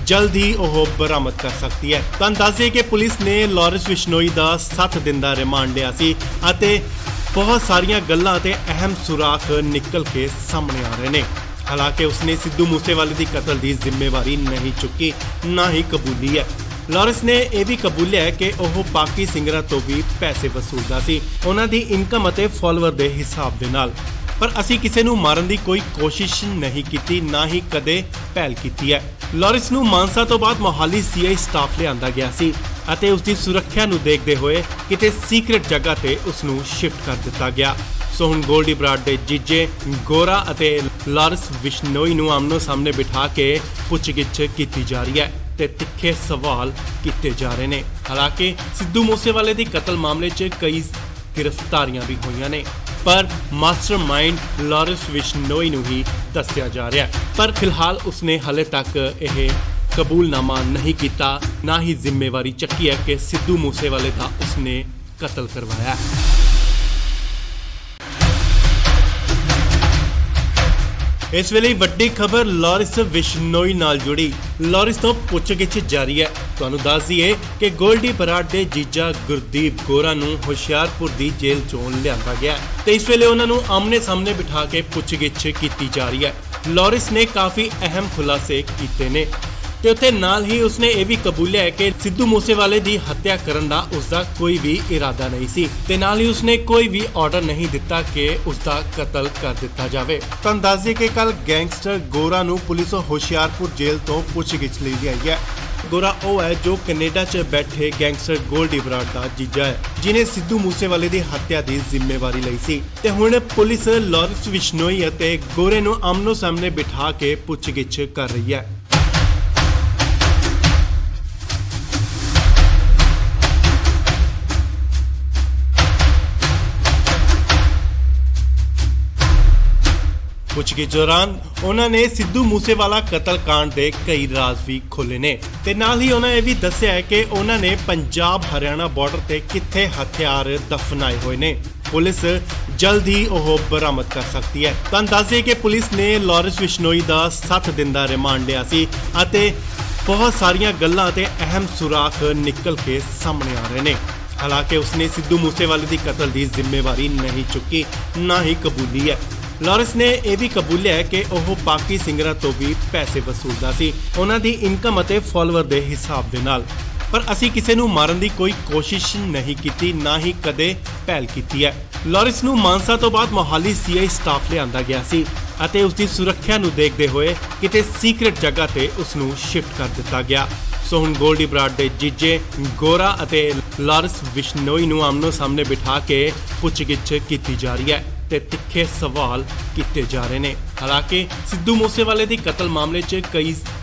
ਜਲਦ ਹੀ ਉਹ ਬਰਾਮਦ ਕਰ ਸਕਦੀ ਹੈ। ਤੁਹਾਨੂੰ ਦੱਸ ਦਈਏ ਕਿ ਪੁਲਿਸ ਨੇ ਲਾਰੈਂਸ ਬਿਸ਼ਨੋਈ ਦਾ 7 ਦਿਨ ਦਾ ਰਿਮਾਂਡ ਲਿਆ ਸੀ ਅਤੇ ਬਹੁਤ ਸਾਰੀਆਂ ਗੱਲਾਂ ਤੇ ਅਹਿਮ ਸੁਰਾਖ ਨਿਕਲ ਕੇ ਸਾਹਮਣੇ ਆ ਰਹੇ ਨੇ। ਹਾਲਾਂਕਿ ਉਸਨੇ ਸਿੱਧੂ ਮੂਸੇਵਾਲੇ ਦੀ ਕਤਲ ਦੀ ਜ਼ਿੰਮੇਵਾਰੀ ਨਹੀਂ ਚੁੱਕੀ, ਨਾ ਹੀ ਕਬੂਲੀ ਹੈ। ਲਾਰੈਂਸ ਨੇ ਇਹ ਵੀ ਕਬੂਲਿਆ ਹੈ ਕਿ ਉਹ ਬਾਕੀ ਸਿੰਗਰਾਂ ਤੋਂ ਵੀ ਪੈਸੇ ਵਸੂਲਦਾ ਸੀ, ਉਹਨਾਂ ਦੀ ਇਨਕਮ ਅਤੇ ਫਾਲੋਅਰ ਦੇ ਹਿਸਾਬ ਦੇ ਨਾਲ। ਪਰ ਅਸੀਂ ਕਿਸੇ ਨੂੰ ਮਾਰਨ ਦੀ ਕੋਈ ਕੋਸ਼ਿਸ਼ ਨਹੀਂ ਕੀਤੀ, ਨਾ ਹੀ ਕਦੇ ਪਹਿਲ ਕੀਤੀ ਹੈ। ਲਾਰੈਂਸ ਨੂੰ ਮਾਨਸਾ ਤੋਂ ਬਾਅਦ ਮੋਹਾਲੀ ਸੀਆਈ ਸਟਾਫ ਲਿਆਂਦਾ ਗਿਆ ਸੀ ਅਤੇ ਉਸ ਦੀ ਸੁਰੱਖਿਆ ਨੂੰ ਦੇਖਦੇ ਹੋਏ ਕਿਤੇ ਸੀਕ੍ਰੇਟ ਜਗ੍ਹਾ ਤੇ ਉਸ ਨੂੰ ਸ਼ਿਫਟ ਕਰ ਦਿੱਤਾ ਗਿਆ। ਸੋ ਹੁਣ ਗੋਲਡੀ ਬਰਾੜ ਦੇ ਜੀਜੇ ਗੋਰਾ ਅਤੇ ਲਾਰੈਂਸ ਬਿਸ਼ਨੋਈ ਨੂੰ ਆਮਨੋ ਸਾਹਮਣੇ ਬਿਠਾ ਕੇ ਪੁੱਛਗਿੱਛ ਕੀਤੀ ਜਾ ਰਹੀ ਹੈ ਤੇ ਤਿੱਖੇ ਸਵਾਲ ਕੀਤੇ ਜਾ ਰਹੇ ਨੇ। ਹਾਲਾਂਕਿ ਸਿੱਧੂ ਮੂਸੇਵਾਲੇ ਦੀ ਕਤਲ ਮਾਮਲੇ 'ਚ ਕਈ ਗ੍ਰਿਫਤਾਰੀਆਂ ਵੀ ਹੋਈਆਂ ਨੇ, ਪਰ ਮਾਸਟਰਮਾਈਂਡ ਲਾਰੈਂਸ ਬਿਸ਼ਨੋਈ ਨੂੰ ਹੀ ਦੱਸਿਆ ਜਾ ਰਿਹਾ ਹੈ। ਪਰ ਫਿਲਹਾਲ ਉਸਨੇ ਹਾਲੇ ਤੱਕ ਇਹ ਕਬੂਲਨਾਮਾ ਨਹੀਂ ਕੀਤਾ, ਨਾ ਹੀ ਜ਼ਿੰਮੇਵਾਰੀ ਚੱਕੀ ਹੈ ਕਿ ਸਿੱਧੂ ਮੂਸੇਵਾਲੇ ਦਾ ਉਸਨੇ ਕਤਲ ਕਰਵਾਇਆ ਹੈ। ਇਸ ਵੇਲੇ ਵੱਡੀ ਖਬਰ ਲਾਰੈਂਸ ਬਿਸ਼ਨੋਈ ਨਾਲ ਜੁੜੀ। ਲਾਰੈਂਸ ਤੋਂ ਪੁੱਛਗਿੱਛ ਜਾਰੀ ਹੈ। ਤੁਹਾਨੂੰ ਦੱਸ ਦਈਏ ਕਿ ਗੋਲਡੀ ਬਰਾੜ ਦੇ ਜੀਜਾ ਗੁਰਦੀਪ ਗੋਰਾ ਨੂੰ ਹੁਸ਼ਿਆਰਪੁਰ ਦੀ ਜੇਲ੍ਹ ਚੋਂ ਲਿਆਂਦਾ ਗਿਆ ਤੇ ਇਸ ਵੇਲੇ ਉਹਨਾਂ ਨੂੰ ਆਮਨੇ ਸਾਹਮਣੇ ਬਿਠਾ ਕੇ ਪੁੱਛਗਿੱਛ ਕੀਤੀ ਜਾ ਰਹੀ ਹੈ। ਲਾਰੈਂਸ ਨੇ ਕਾਫੀ ਅਹਿਮ ਖੁਲਾਸੇ ਕੀਤੇ ਨੇ ਤੇ ਉੱਥੇ ਨਾਲ ਹੀ ਉਸਨੇ ਇਹ ਵੀ ਕਬੂਲਿਆ ਹੈ ਕਿ ਸਿੱਧੂ ਮੂਸੇਵਾਲੇ ਦੀ ਹੱਤਿਆ ਕਰਨ ਦਾ ਉਸਦਾ ਕੋਈ ਵੀ ਇਰਾਦਾ ਨਹੀਂ ਸੀ ਤੇ ਨਾਲ ਹੀ ਉਸਨੇ ਕੋਈ ਵੀ ਆਰਡਰ ਨਹੀਂ ਦਿੱਤਾ ਕਿ ਉਸਦਾ ਕਤਲ ਕਰ ਦਿੱਤਾ ਜਾਵੇ। ਤੁਹਾਨੂੰ ਦੱਸ ਦਈਏ ਕਿ ਕੱਲ ਗੈਂਗਸਟਰ ਗੋਰਾ ਨੂੰ ਪੁਲਿਸ ਹੁਸ਼ਿਆਰਪੁਰ ਜੇਲ੍ਹ ਤੋਂ ਪੁੱਛਗਿੱਛ ਲਈ ਗਈ ਹੈ। ਗੋਰਾ ਉਹ ਹੈ ਜੋ ਕੈਨੇਡਾ 'ਚ ਬੈਠੇ ਗੈਂਗਸਟਰ ਗੋਲਡੀ ਬਰਾੜ ਦਾ ਜੀਜਾ ਹੈ, ਜਿਨੇ ਸਿੱਧੂ ਮੂਸੇਵਾਲੇ ਦੀ ਹੱਤਿਆ ਦੀ ਜ਼ਿੰਮੇਵਾਰੀ ਲਈ ਸੀ ਤੇ ਹੁਣ ਪੁਲਿਸ ਲਾਰੈਂਸ ਬਿਸ਼ਨੋਈ ਅਤੇ ਗੋਰੇ ਨੂੰ ਆਮਨੋ ਸਾਹਮਣੇ ਬਿਠਾ ਕੇ ਪੁੱਛਗਿੱਛ ਕਰ ਰਹੀ ਹੈ। ਪੁੱਛਗਿੱਛ ਦੌਰਾਨ ਉਹਨਾਂ ਨੇ ਸਿੱਧੂ ਮੂਸੇਵਾਲਾ ਕਤਲकांड ਦੇ ਕਈ ਰਾਜ਼ ਵੀ ਖੋਲ੍ਹੇ ਨੇ ਤੇ ਨਾਲ ਹੀ ਉਹਨਾਂ ਇਹ ਵੀ ਦੱਸਿਆ ਹੈ ਕਿ ਉਹਨਾਂ ਨੇ ਪੰਜਾਬ ਹਰਿਆਣਾ ਬਾਰਡਰ ਤੇ ਕਿੱਥੇ ਹਥਿਆਰ ਦਫਨਾਏ ਹੋਏ ਨੇ। ਪੁਲਿਸ ਜਲਦ ਹੀ ਉਹ ਬਰਾਮਦ ਕਰ ਸਕਦੀ ਹੈ। ਤੁਹਾਨੂੰ ਦੱਸ ਦਈਏ ਕਿ ਪੁਲਿਸ ਨੇ ਲਾਰੈਂਸ ਬਿਸ਼ਨੋਈ ਦਾ 7 ਦਿਨ ਦਾ ਰਿਮਾਂਡ ਲਿਆ ਸੀ ਅਤੇ ਬਹੁਤ ਸਾਰੀਆਂ ਗੱਲਾਂ ਤੇ ਅਹਿਮ ਸੁਰਾਖ ਨਿਕਲ ਕੇ ਸਾਹਮਣੇ ਆ ਰਹੇ ਨੇ। ਹਾਲਾਂਕਿ ਉਸਨੇ ਸਿੱਧੂ ਮੂਸੇਵਾਲੇ ਦੀ ਕਤਲ ਦੀ ਜ਼ਿੰਮੇਵਾਰੀ ਨਹੀਂ ਚੁੱਕੀ, ਨਾ ਹੀ ਕਬੂਲੀ ਹੈ। ਲਾਰੈਂਸ ਨੇ ਇਹ ਵੀ ਕਬੂਲਿਆ ਹੈ ਕਿ ਉਹ ਬਾਕੀ ਸਿੰਗਰਾਂ ਤੋਂ ਵੀ ਪੈਸੇ ਵਸੂਲਦਾ ਸੀ, ਉਹਨਾਂ ਦੀ ਇਨਕਮ ਅਤੇ ਫਾਲੋਅਰ ਦੇ ਹਿਸਾਬ ਦੇ ਨਾਲ। ਪਰ ਅਸੀਂ ਕਿਸੇ ਨੂੰ ਮਾਰਨ ਦੀ ਕੋਈ ਕੋਸ਼ਿਸ਼ ਨਹੀਂ ਕੀਤੀ, ਨਾ ਹੀ ਕਦੇ ਪਹਿਲ ਕੀਤੀ ਹੈ। ਲਾਰੈਂਸ ਨੂੰ ਮਾਨਸਾ ਤੋਂ ਬਾਅਦ ਮੋਹਾਲੀ ਸੀਆਈ ਸਟਾਫ ਲਿਆਂਦਾ ਗਿਆ ਸੀ ਅਤੇ ਉਸ ਦੀ ਸੁਰੱਖਿਆ ਨੂੰ ਦੇਖਦੇ ਹੋਏ ਕਿਤੇ ਸੀਕ੍ਰੇਟ ਜਗ੍ਹਾ ਤੇ ਉਸ ਨੂੰ ਸ਼ਿਫਟ ਕਰ ਦਿੱਤਾ ਗਿਆ। ਸੋ ਹੁਣ ਗੋਲਡੀ ਬਰਾੜ ਦੇ ਜੀਜੇ ਗੋਰਾ ਅਤੇ ਲਾਰੈਂਸ ਬਿਸ਼ਨੋਈ ਨੂੰ ਆਮਨੋ ਸਾਹਮਣੇ ਬਿਠਾ ਕੇ ਪੁੱਛਗਿੱਛ ਕੀਤੀ ਜਾ ਰਹੀ ਹੈ ਤੇ ਤਿੱਖੇ ਸਵਾਲ ਕੀਤੇ ਜਾ ਰਹੇ ਨੇ। ਹਾਲਾਂਕਿ ਸਿੱਧੂ ਮੂਸੇਵਾਲੇ ਦੀ ਕਤਲ ਮਾਮਲੇ 'ਚ ਕਈ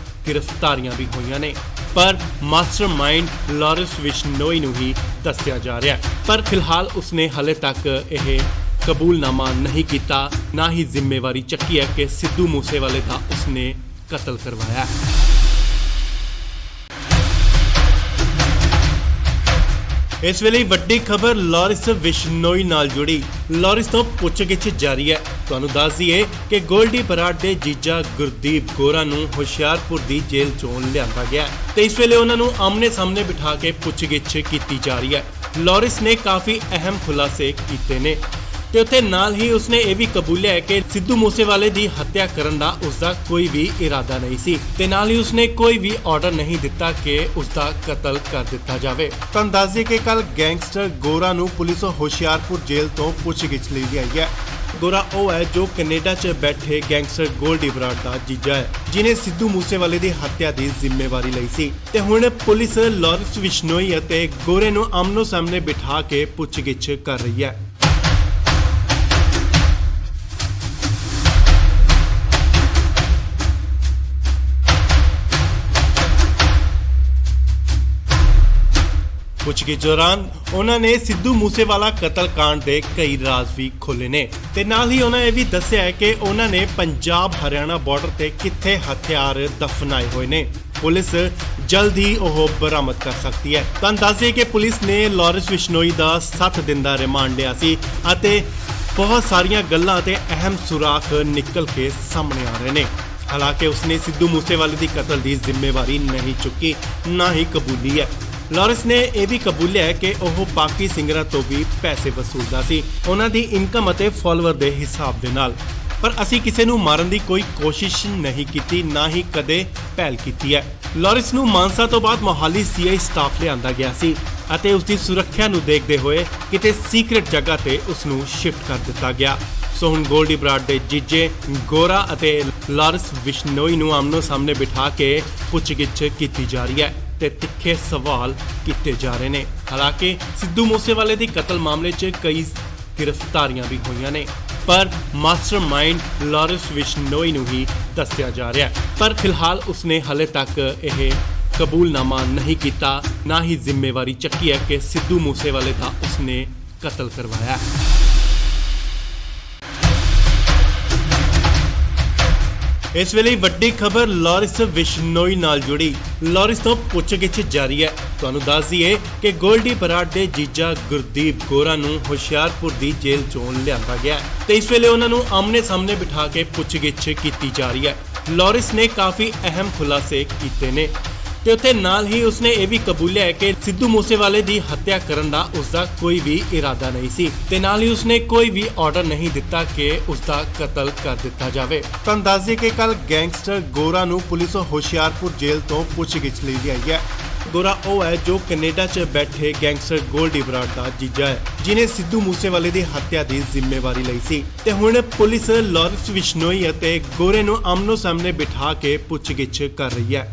ਗ੍ਰਿਫਤਾਰੀਆਂ ਵੀ ਹੋਈਆਂ ਨੇ, ਪਰ ਮਾਸਟਰਮਾਈਂਡ ਲਾਰੈਂਸ ਬਿਸ਼ਨੋਈ ਨੂੰ ਹੀ ਦੱਸਿਆ ਜਾ ਰਿਹਾ ਹੈ। ਪਰ ਫਿਲਹਾਲ ਉਸਨੇ ਹਲੇ ਤੱਕ ਇਹ ਕਬੂਲਨਾਮਾ ਨਹੀਂ ਕੀਤਾ, ਨਾ ਹੀ ਜ਼ਿੰਮੇਵਾਰੀ ਚੱਕੀ ਹੈ ਕਿ ਸਿੱਧੂ ਮੂਸੇਵਾਲੇ ਦਾ ਉਸਨੇ ਕਤਲ ਕਰਵਾਇਆ। ਇਸ ਵੇਲੇ ਵੱਡੀ ਖਬਰ ਲਾਰੈਂਸ ਬਿਸ਼ਨੋਈ ਨਾਲ ਜੁੜੀ। ਲਾਰੈਂਸ ਤੋਂ ਪੁੱਛਗਿੱਛ ਜਾਰੀ ਹੈ। ਤੁਹਾਨੂੰ ਦੱਸ ਦਈਏ ਕਿ ਗੋਲਡੀ ਬਰਾੜ ਦੇ ਜੀਜਾ ਗੁਰਦੀਪ ਗੋਰਾ ਨੂੰ ਹੁਸ਼ਿਆਰਪੁਰ ਦੀ ਜੇਲ੍ਹ ਚੋਂ ਲਿਆਂਦਾ ਗਿਆ ਤੇ ਇਸ ਵੇਲੇ ਉਹਨਾਂ ਨੂੰ ਆਮਨੇ ਸਾਹਮਣੇ ਬਿਠਾ ਕੇ ਪੁੱਛਗਿੱਛ ਕੀਤੀ ਜਾ ਰਹੀ ਹੈ। ਲਾਰੈਂਸ ਨੇ ਕਾਫੀ ਅਹਿਮ ਖੁਲਾਸੇ ਕੀਤੇ ਨੇ ਤੇ ਉੱਥੇ ਨਾਲ ਹੀ ਉਸਨੇ ਇਹ ਵੀ ਕਬੂਲਿਆ ਹੈ ਕਿ ਸਿੱਧੂ ਮੂਸੇਵਾਲੇ ਦੀ ਹੱਤਿਆ ਕਰਨ ਦਾ ਉਸਦਾ ਕੋਈ ਵੀ ਇਰਾਦਾ ਨਹੀਂ ਸੀ ਤੇ ਨਾਲ ਹੀ ਉਸਨੇ ਕੋਈ ਵੀ ਆਰਡਰ ਨਹੀਂ ਦਿੱਤਾ ਕਿ ਉਸਦਾ ਕਤਲ ਕਰ ਦਿੱਤਾ ਜਾਵੇ। ਤੁਹਾਨੂੰ ਦੱਸ ਦਈਏ ਕਿ ਕੱਲ ਗੈਂਗਸਟਰ ਗੋਰਾ ਨੂੰ ਪੁਲਿਸ ਹੁਸ਼ਿਆਰਪੁਰ ਜੇਲ੍ਹ ਤੋਂ ਪੁੱਛਗਿੱਛ ਲਈ ਗਈ ਹੈ। ਗੋਰਾ ਉਹ ਹੈ ਜੋ ਕੈਨੇਡਾ 'ਚ ਬੈਠੇ ਗੈਂਗਸਟਰ ਗੋਲਡੀ ਬਰਾੜ ਦਾ ਜੀਜਾ ਹੈ, ਜਿਨੇ ਸਿੱਧੂ ਮੂਸੇਵਾਲੇ ਦੀ ਹੱਤਿਆ ਦੀ ਜ਼ਿੰਮੇਵਾਰੀ ਲਈ ਸੀ ਤੇ ਹੁਣ ਪੁਲਿਸ ਲਾਰੈਂਸ ਬਿਸ਼ਨੋਈ ਅਤੇ ਗੋਰੇ ਨੂੰ ਆਮਨੋ ਸਾਹਮਣੇ ਬਿਠਾ ਕੇ ਪੁੱਛਗਿੱਛ ਕਰ ਰਹੀ ਹੈ। ਪੁੱਛਗਿੱਛ ਦੌਰਾਨ ਉਹਨਾਂ ਨੇ ਸਿੱਧੂ ਮੂਸੇਵਾਲਾ ਕਤਲकांड ਦੇ ਕਈ ਰਾਜ਼ ਵੀ ਖੋਲ੍ਹੇ ਨੇ ਤੇ ਨਾਲ ਹੀ ਉਹਨਾਂ ਇਹ ਵੀ ਦੱਸਿਆ ਹੈ ਕਿ ਉਹਨਾਂ ਨੇ ਪੰਜਾਬ ਹਰਿਆਣਾ ਬਾਰਡਰ ਤੇ ਕਿੱਥੇ ਹਥਿਆਰ ਦਫਨਾਏ ਹੋਏ ਨੇ। ਪੁਲਿਸ ਜਲਦ ਹੀ ਉਹ ਬਰਾਮਦ ਕਰ ਸਕਦੀ ਹੈ। ਤੁਹਾਨੂੰ ਦੱਸ ਦਈਏ ਕਿ ਪੁਲਿਸ ਨੇ ਲਾਰੈਂਸ ਬਿਸ਼ਨੋਈ ਦਾ 7 ਦਿਨ ਦਾ ਰਿਮਾਂਡ ਲਿਆ ਸੀ ਅਤੇ ਬਹੁਤ ਸਾਰੀਆਂ ਗੱਲਾਂ ਤੇ ਅਹਿਮ ਸੁਰਾਖ ਨਿਕਲ ਕੇ ਸਾਹਮਣੇ ਆ ਰਹੇ ਨੇ। ਹਾਲਾਂਕਿ ਉਸਨੇ ਸਿੱਧੂ ਮੂਸੇਵਾਲੇ ਦੀ ਕਤਲ ਦੀ ਜ਼ਿੰਮੇਵਾਰੀ ਨਹੀਂ ਚੁੱਕੀ, ਨਾ ਹੀ ਕਬੂਲੀ ਹੈ। ਲਾਰੈਂਸ ਨੇ ਇਹ ਵੀ ਕਬੂਲਿਆ ਹੈ ਕਿ ਉਹ ਬਾਕੀ ਸਿੰਗਰਾਂ ਤੋਂ ਵੀ ਪੈਸੇ ਵਸੂਲਦਾ ਸੀ, ਉਹਨਾਂ ਦੀ ਇਨਕਮ ਅਤੇ ਫਾਲੋਅਰ ਦੇ ਹਿਸਾਬ ਦੇ ਨਾਲ। ਪਰ ਅਸੀਂ ਕਿਸੇ ਨੂੰ ਮਾਰਨ ਦੀ ਕੋਈ ਕੋਸ਼ਿਸ਼ ਨਹੀਂ ਕੀਤੀ, ਨਾ ਹੀ ਕਦੇ ਪਹਿਲ ਕੀਤੀ ਹੈ। ਲਾਰੈਂਸ ਨੂੰ ਮਾਨਸਾ ਤੋਂ ਬਾਅਦ ਮੋਹਾਲੀ ਸੀਆਈ ਸਟਾਫ ਲਿਆਂਦਾ ਗਿਆ ਸੀ ਅਤੇ ਉਸ ਦੀ ਸੁਰੱਖਿਆ ਨੂੰ ਦੇਖਦੇ ਹੋਏ ਕਿਤੇ ਸੀਕ੍ਰੇਟ ਜਗ੍ਹਾ ਤੇ ਉਸ ਨੂੰ ਸ਼ਿਫਟ ਕਰ ਦਿੱਤਾ ਗਿਆ। ਸੋ ਹੁਣ ਗੋਲਡੀ ਬਰਾੜ ਦੇ ਜੀਜੇ ਗੋਰਾ ਅਤੇ ਲਾਰੈਂਸ ਬਿਸ਼ਨੋਈ ਨੂੰ ਆਮਨੋ ਸਾਹਮਣੇ ਬਿਠਾ ਕੇ ਪੁੱਛਗਿੱਛ ਕੀਤੀ ਜਾ ਰਹੀ ਹੈ ਤੇ ਤਿੱਖੇ ਸਵਾਲ ਕੀਤੇ ਜਾ ਰਹੇ ਨੇ। ਹਾਲਾਂਕਿ ਸਿੱਧੂ ਮੂਸੇਵਾਲੇ ਦੀ ਕਤਲ ਮਾਮਲੇ 'ਚ ਕਈ ਗ੍ਰਿਫਤਾਰੀਆਂ ਵੀ ਹੋਈਆਂ ਨੇ, ਪਰ ਮਾਸਟਰਮਾਈਂਡ ਲਾਰੈਂਸ ਬਿਸ਼ਨੋਈ ਨੂੰ ਹੀ ਦੱਸਿਆ ਜਾ ਰਿਹਾ ਹੈ। ਪਰ ਫਿਲਹਾਲ ਉਸਨੇ ਹਲੇ ਤੱਕ ਇਹ ਕਬੂਲਨਾਮਾ ਨਹੀਂ ਕੀਤਾ, ਨਾ ਹੀ ਜ਼ਿੰਮੇਵਾਰੀ ਚੱਕੀ ਹੈ ਕਿ ਸਿੱਧੂ ਮੂਸੇਵਾਲੇ ਦਾ ਉਸਨੇ ਕਤਲ ਕਰਵਾਇਆ। ਇਸ ਵੇਲੇ ਵੱਡੀ ਖਬਰ ਲਾਰੈਂਸ ਬਿਸ਼ਨੋਈ ਨਾਲ ਜੁੜੀ। ਲਾਰੈਂਸ ਤੋਂ ਪੁੱਛਗਿੱਛ ਜਾਰੀ ਹੈ। ਤੁਹਾਨੂੰ ਦੱਸ ਦਈਏ ਕਿ ਗੋਲਡੀ ਬਰਾੜ ਦੇ ਜੀਜਾ ਗੁਰਦੀਪ ਗੋਰਾ ਨੂੰ ਹੁਸ਼ਿਆਰਪੁਰ ਦੀ ਜੇਲ੍ਹ ਚੋਂ ਲਿਆਂਦਾ ਗਿਆ ਤੇ ਇਸ ਵੇਲੇ ਉਹਨਾਂ ਨੂੰ ਆਮਨੇ ਸਾਹਮਣੇ ਬਿਠਾ ਕੇ ਪੁੱਛਗਿੱਛ ਕੀਤੀ ਜਾ ਰਹੀ ਹੈ। ਲਾਰੈਂਸ ਨੇ ਕਾਫੀ ਅਹਿਮ ਖੁਲਾਸੇ ਕੀਤੇ ਨੇ ਤੇ ਉੱਥੇ ਨਾਲ ਹੀ ਉਸਨੇ ਇਹ ਵੀ ਕਬੂਲਿਆ ਕਿ ਸਿੱਧੂ ਮੂਸੇਵਾਲੇ ਦੀ ਹੱਤਿਆ ਕਰਨ ਦਾ ਉਸਦਾ ਕੋਈ ਵੀ ਇਰਾਦਾ ਨਹੀਂ ਸੀ ਤੇ ਨਾਲ ਹੀ ਉਸਨੇ ਕੋਈ ਵੀ ਆਰਡਰ ਨਹੀਂ ਦਿੱਤਾ ਕਿ ਉਸਦਾ ਕਤਲ ਕਰ ਦਿੱਤਾ ਜਾਵੇ। ਤਾਂ ਦੱਸ ਦਈਏ ਕਿ ਕੱਲ ਗੈਂਗਸਟਰ ਗੋਰਾ ਨੂੰ ਪੁਲਿਸ ਹੁਸ਼ਿਆਰਪੁਰ ਜੇਲ੍ਹ ਤੋਂ ਪੁੱਛਗਿੱਛ ਲਈ ਲਿਆਈ ਹੈ। ਗੋਰਾ ਉਹ ਹੈ ਜੋ ਕੈਨੇਡਾ 'ਚ ਬੈਠੇ ਗੈਂਗਸਟਰ ਗੋਲਡੀ ਬਰਾੜ ਦਾ ਜੀਜਾ ਹੈ, ਜਿਨੇ ਸਿੱਧੂ ਮੂਸੇਵਾਲੇ ਦੀ ਹੱਤਿਆ ਦੀ ਜ਼ਿੰਮੇਵਾਰੀ ਲਈ ਸੀ ਤੇ ਹੁਣ ਪੁਲਿਸ ਲਾਰੈਂਸ ਬਿਸ਼ਨੋਈ ਅਤੇ ਗੋਰੇ ਨੂੰ ਆਮਨੋ ਸਾਹਮਣੇ ਬਿਠਾ ਕੇ ਪੁੱਛਗਿੱਛ ਕਰ ਰਹੀ ਹੈ।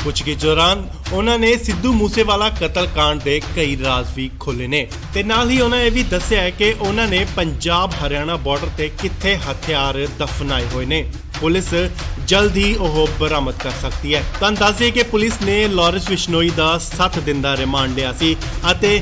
ਪੁੱਛਗਿੱਛ ਦੌਰਾਨ ਉਹਨਾਂ ਨੇ ਸਿੱਧੂ ਮੂਸੇਵਾਲਾ ਕਤਲकांड ਦੇ ਕਈ ਰਾਜ਼ ਵੀ ਖੋਲ੍ਹੇ ਨੇ ਤੇ ਨਾਲ ਹੀ ਉਹਨਾਂ ਇਹ ਵੀ ਦੱਸਿਆ ਹੈ ਕਿ ਉਹਨਾਂ ਨੇ ਪੰਜਾਬ ਹਰਿਆਣਾ ਬਾਰਡਰ ਤੇ ਕਿੱਥੇ ਹਥਿਆਰ ਦਫਨਾਏ ਹੋਏ ਨੇ। ਪੁਲਿਸ ਜਲਦ ਹੀ ਉਹ ਬਰਾਮਦ ਕਰ ਸਕਦੀ ਹੈ। ਤਾਂ ਦੱਸਦੇ ਕਿ ਪੁਲਿਸ ਨੇ ਲਾਰੈਂਸ ਬਿਸ਼ਨੋਈ ਦਾ 7 ਦਿਨ ਦਾ ਰਿਮਾਂਡ ਲਿਆ ਸੀ ਅਤੇ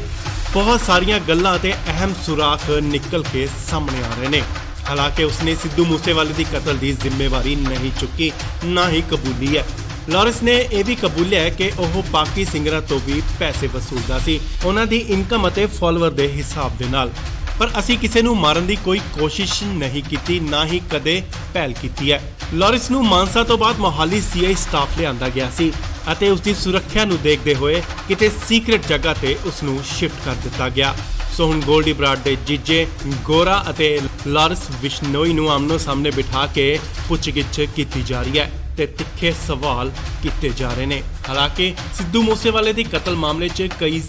ਬਹੁਤ ਸਾਰੀਆਂ ਗੱਲਾਂ ਤੇ ਅਹਿਮ ਸੁਰਾਖ ਨਿਕਲ ਕੇ ਸਾਹਮਣੇ ਆ ਰਹੇ ਨੇ। ਹਾਲਾਂਕਿ ਉਸਨੇ ਸਿੱਧੂ ਮੂਸੇਵਾਲੇ ਦੀ ਕਤਲ ਦੀ ਜ਼ਿੰਮੇਵਾਰੀ ਨਹੀਂ ਚੁੱਕੀ, ਨਾ ਹੀ ਕਬੂਲੀ ਹੈ। ਲਾਰੈਂਸ ਨੇ ਇਹ ਵੀ ਕਬੂਲਿਆ ਹੈ ਕਿ ਉਹ ਬਾਕੀ ਸਿੰਗਰਾਂ ਤੋਂ ਵੀ ਪੈਸੇ ਵਸੂਲਦਾ ਸੀ, ਉਹਨਾਂ ਦੀ ਇਨਕਮ ਅਤੇ ਫਾਲੋਅਰ ਦੇ ਹਿਸਾਬ ਦੇ ਨਾਲ। ਪਰ ਅਸੀਂ ਕਿਸੇ ਨੂੰ ਮਾਰਨ ਦੀ ਕੋਈ ਕੋਸ਼ਿਸ਼ ਨਹੀਂ ਕੀਤੀ, ਨਾ ਹੀ ਕਦੇ ਪਹਿਲ ਕੀਤੀ ਹੈ। ਲਾਰੈਂਸ ਨੂੰ ਮਾਨਸਾ ਤੋਂ ਬਾਅਦ ਮੋਹਾਲੀ ਸੀਆਈ ਸਟਾਫ ਲਿਆਂਦਾ ਗਿਆ ਸੀ ਅਤੇ ਉਸ ਦੀ ਸੁਰੱਖਿਆ ਨੂੰ ਦੇਖਦੇ ਹੋਏ ਕਿਤੇ ਸੀਕ੍ਰੇਟ ਜਗ੍ਹਾ ਤੇ ਉਸ ਨੂੰ ਸ਼ਿਫਟ ਕਰ ਦਿੱਤਾ ਗਿਆ। ਸੋ ਹੁਣ ਗੋਲਡੀ ਬਰਾੜ ਦੇ ਜੀਜੇ ਗੋਰਾ ਅਤੇ ਲਾਰੈਂਸ ਬਿਸ਼ਨੋਈ ਨੂੰ ਆਮਨੋ ਸਾਹਮਣੇ ਬਿਠਾ ਕੇ ਪੁੱਛਗਿੱਛ ਕੀਤੀ ਜਾ ਰਹੀ ਹੈ ਤੇ ਤਿੱਖੇ ਸਵਾਲ ਕੀਤੇ ਜਾ ਰਹੇ ਨੇ। ਹਾਲਾਂਕਿ ਸਿੱਧੂ ਮੂਸੇਵਾਲੇ ਦੀ ਕਤਲ ਮਾਮਲੇ 'ਚ ਕਈ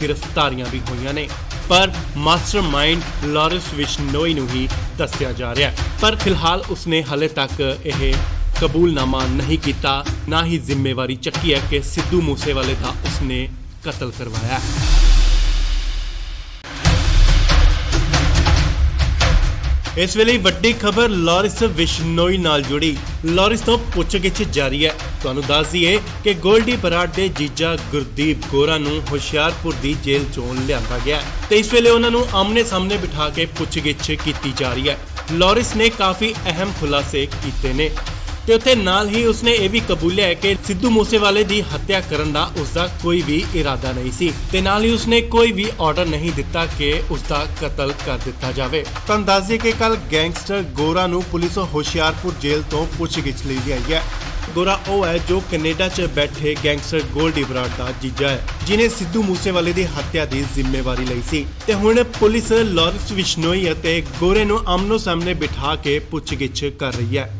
ਗ੍ਰਿਫਤਾਰੀਆਂ ਵੀ ਹੋਈਆਂ ਨੇ, ਪਰ ਮਾਸਟਰਮਾਈਂਡ ਲਾਰੈਂਸ ਬਿਸ਼ਨੋਈ ਨੂੰ ਹੀ ਦੱਸਿਆ ਜਾ ਰਿਹਾ ਹੈ। ਪਰ ਫਿਲਹਾਲ ਉਸਨੇ ਹਾਲੇ ਤੱਕ ਇਹ ਕਬੂਲਨਾਮਾ ਨਹੀਂ ਕੀਤਾ, ਨਾ ਹੀ ਜ਼ਿੰਮੇਵਾਰੀ ਚੱਕੀ ਹੈ ਕਿ ਸਿੱਧੂ ਮੂਸੇਵਾਲੇ ਦਾ ਉਸਨੇ ਕਤਲ ਕਰਵਾਇਆ। ਇਸ ਵੇਲੇ ਵੱਡੀ ਖਬਰ ਲਾਰੈਂਸ ਬਿਸ਼ਨੋਈ ਨਾਲ ਜੁੜੀ। ਲਾਰੈਂਸ ਤੋਂ ਪੁੱਛਗਿੱਛ ਜਾਰੀ ਹੈ। ਤੁਹਾਨੂੰ ਦੱਸ ਦਈਏ ਕਿ ਗੋਲਡੀ ਬਰਾੜ ਦੇ ਜੀਜਾ ਗੁਰਦੀਪ ਗੋਰਾ ਨੂੰ ਹੁਸ਼ਿਆਰਪੁਰ ਦੀ ਜੇਲ੍ਹ ਚੋਂ ਲਿਆਂਦਾ ਗਿਆ ਤੇ ਇਸ ਵੇਲੇ ਉਹਨਾਂ ਨੂੰ ਆਮਨੇ ਸਾਹਮਣੇ ਬਿਠਾ ਕੇ ਪੁੱਛਗਿੱਛ ਕੀਤੀ ਜਾ ਰਹੀ ਹੈ। ਲਾਰੈਂਸ ਨੇ ਕਾਫੀ ਅਹਿਮ ਖੁਲਾਸੇ ਕੀਤੇ ਨੇ ਤੇ ਉੱਥੇ ਨਾਲ ਹੀ ਉਸਨੇ ਇਹ ਵੀ ਕਬੂਲਿਆ ਹੈ ਕਿ ਸਿੱਧੂ ਮੂਸੇਵਾਲੇ ਦੀ ਹੱਤਿਆ ਕਰਨ ਦਾ ਉਸਦਾ ਕੋਈ ਵੀ ਇਰਾਦਾ ਨਹੀਂ ਸੀ ਤੇ ਨਾਲ ਹੀ ਉਸਨੇ ਕੋਈ ਵੀ ਆਰਡਰ ਨਹੀਂ ਦਿੱਤਾ ਕਿ ਉਸਦਾ ਕਤਲ ਕਰ ਦਿੱਤਾ ਜਾਵੇ। ਤਾਂ ਦੱਸ ਦਈਏ ਕਿ ਕੱਲ ਗੈਂਗਸਟਰ ਗੋਰਾ ਨੂੰ ਪੁਲਿਸ ਹੁਸ਼ਿਆਰਪੁਰ ਜੇਲ੍ਹ ਤੋਂ ਪੁੱਛਗਿੱਛ ਲਈ ਲਿਆਈ ਹੈ। ਗੋਰਾ ਉਹ ਹੈ ਜੋ ਕੈਨੇਡਾ 'ਚ ਬੈਠੇ ਗੈਂਗਸਟਰ ਗੋਲਡੀ ਬਰਾੜ ਦਾ ਜੀਜਾ ਹੈ, ਜਿਨੇ ਸਿੱਧੂ ਮੂਸੇਵਾਲੇ ਦੀ ਹੱਤਿਆ ਦੀ ਜ਼ਿੰਮੇਵਾਰੀ ਲਈ ਸੀ ਤੇ ਹੁਣ ਪੁਲਿਸ ਲਾਰੈਂਸ ਬਿਸ਼ਨੋਈ ਅਤੇ ਗੋਰੇ ਨੂੰ ਆਮਨੋ ਸਾਹਮਣੇ ਬਿਠਾ ਕੇ ਪੁੱਛਗਿੱਛ ਕਰ ਰਹੀ ਹੈ।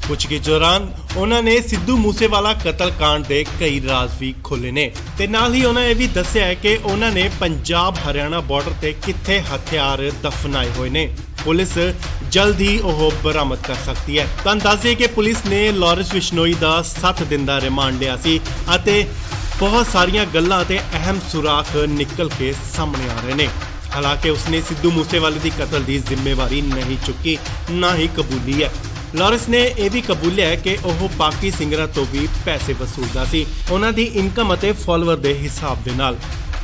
ਪੁੱਛਗਿੱਛ ਦੌਰਾਨ ਉਹਨਾਂ ਨੇ ਸਿੱਧੂ ਮੂਸੇਵਾਲਾ ਕਤਲकांड ਦੇ ਕਈ ਰਾਜ਼ ਵੀ ਖੋਲ੍ਹੇ ਨੇ ਤੇ ਨਾਲ ਹੀ ਉਹਨਾਂ ਇਹ ਵੀ ਦੱਸਿਆ ਹੈ ਕਿ ਉਹਨਾਂ ਨੇ ਪੰਜਾਬ ਹਰਿਆਣਾ ਬਾਰਡਰ ਤੇ ਕਿੱਥੇ ਹਥਿਆਰ ਦਫਨਾਏ ਹੋਏ ਨੇ। ਪੁਲਿਸ ਜਲਦ ਹੀ ਉਹ ਬਰਾਮਦ ਕਰ ਸਕਦੀ ਹੈ। ਤਾਂ ਦੱਸਦੇ ਕਿ ਪੁਲਿਸ ਨੇ ਲਾਰੈਂਸ ਬਿਸ਼ਨੋਈ ਦਾ 7 ਦਿਨ ਦਾ ਰਿਮਾਂਡ ਲਿਆ ਸੀ ਅਤੇ ਬਹੁਤ ਸਾਰੀਆਂ ਗੱਲਾਂ ਤੇ ਅਹਿਮ ਸੁਰਾਖ ਨਿਕਲ ਕੇ ਸਾਹਮਣੇ ਆ ਰਹੇ ਨੇ। ਹਾਲਾਂਕਿ ਉਸਨੇ ਸਿੱਧੂ ਮੂਸੇਵਾਲੇ ਦੀ ਕਤਲ ਦੀ ਜ਼ਿੰਮੇਵਾਰੀ ਨਹੀਂ ਚੁੱਕੀ, ਨਾ ਹੀ ਕਬੂਲੀ ਹੈ। ਲਾਰੈਂਸ ਨੇ ਇਹ ਵੀ ਕਬੂਲਿਆ ਹੈ ਕਿ ਉਹ ਬਾਕੀ ਸਿੰਗਰਾਂ ਤੋਂ ਵੀ ਪੈਸੇ ਵਸੂਲਦਾ ਸੀ, ਉਹਨਾਂ ਦੀ ਇਨਕਮ ਅਤੇ ਫਾਲੋਅਰ ਦੇ ਹਿਸਾਬ ਦੇ ਨਾਲ।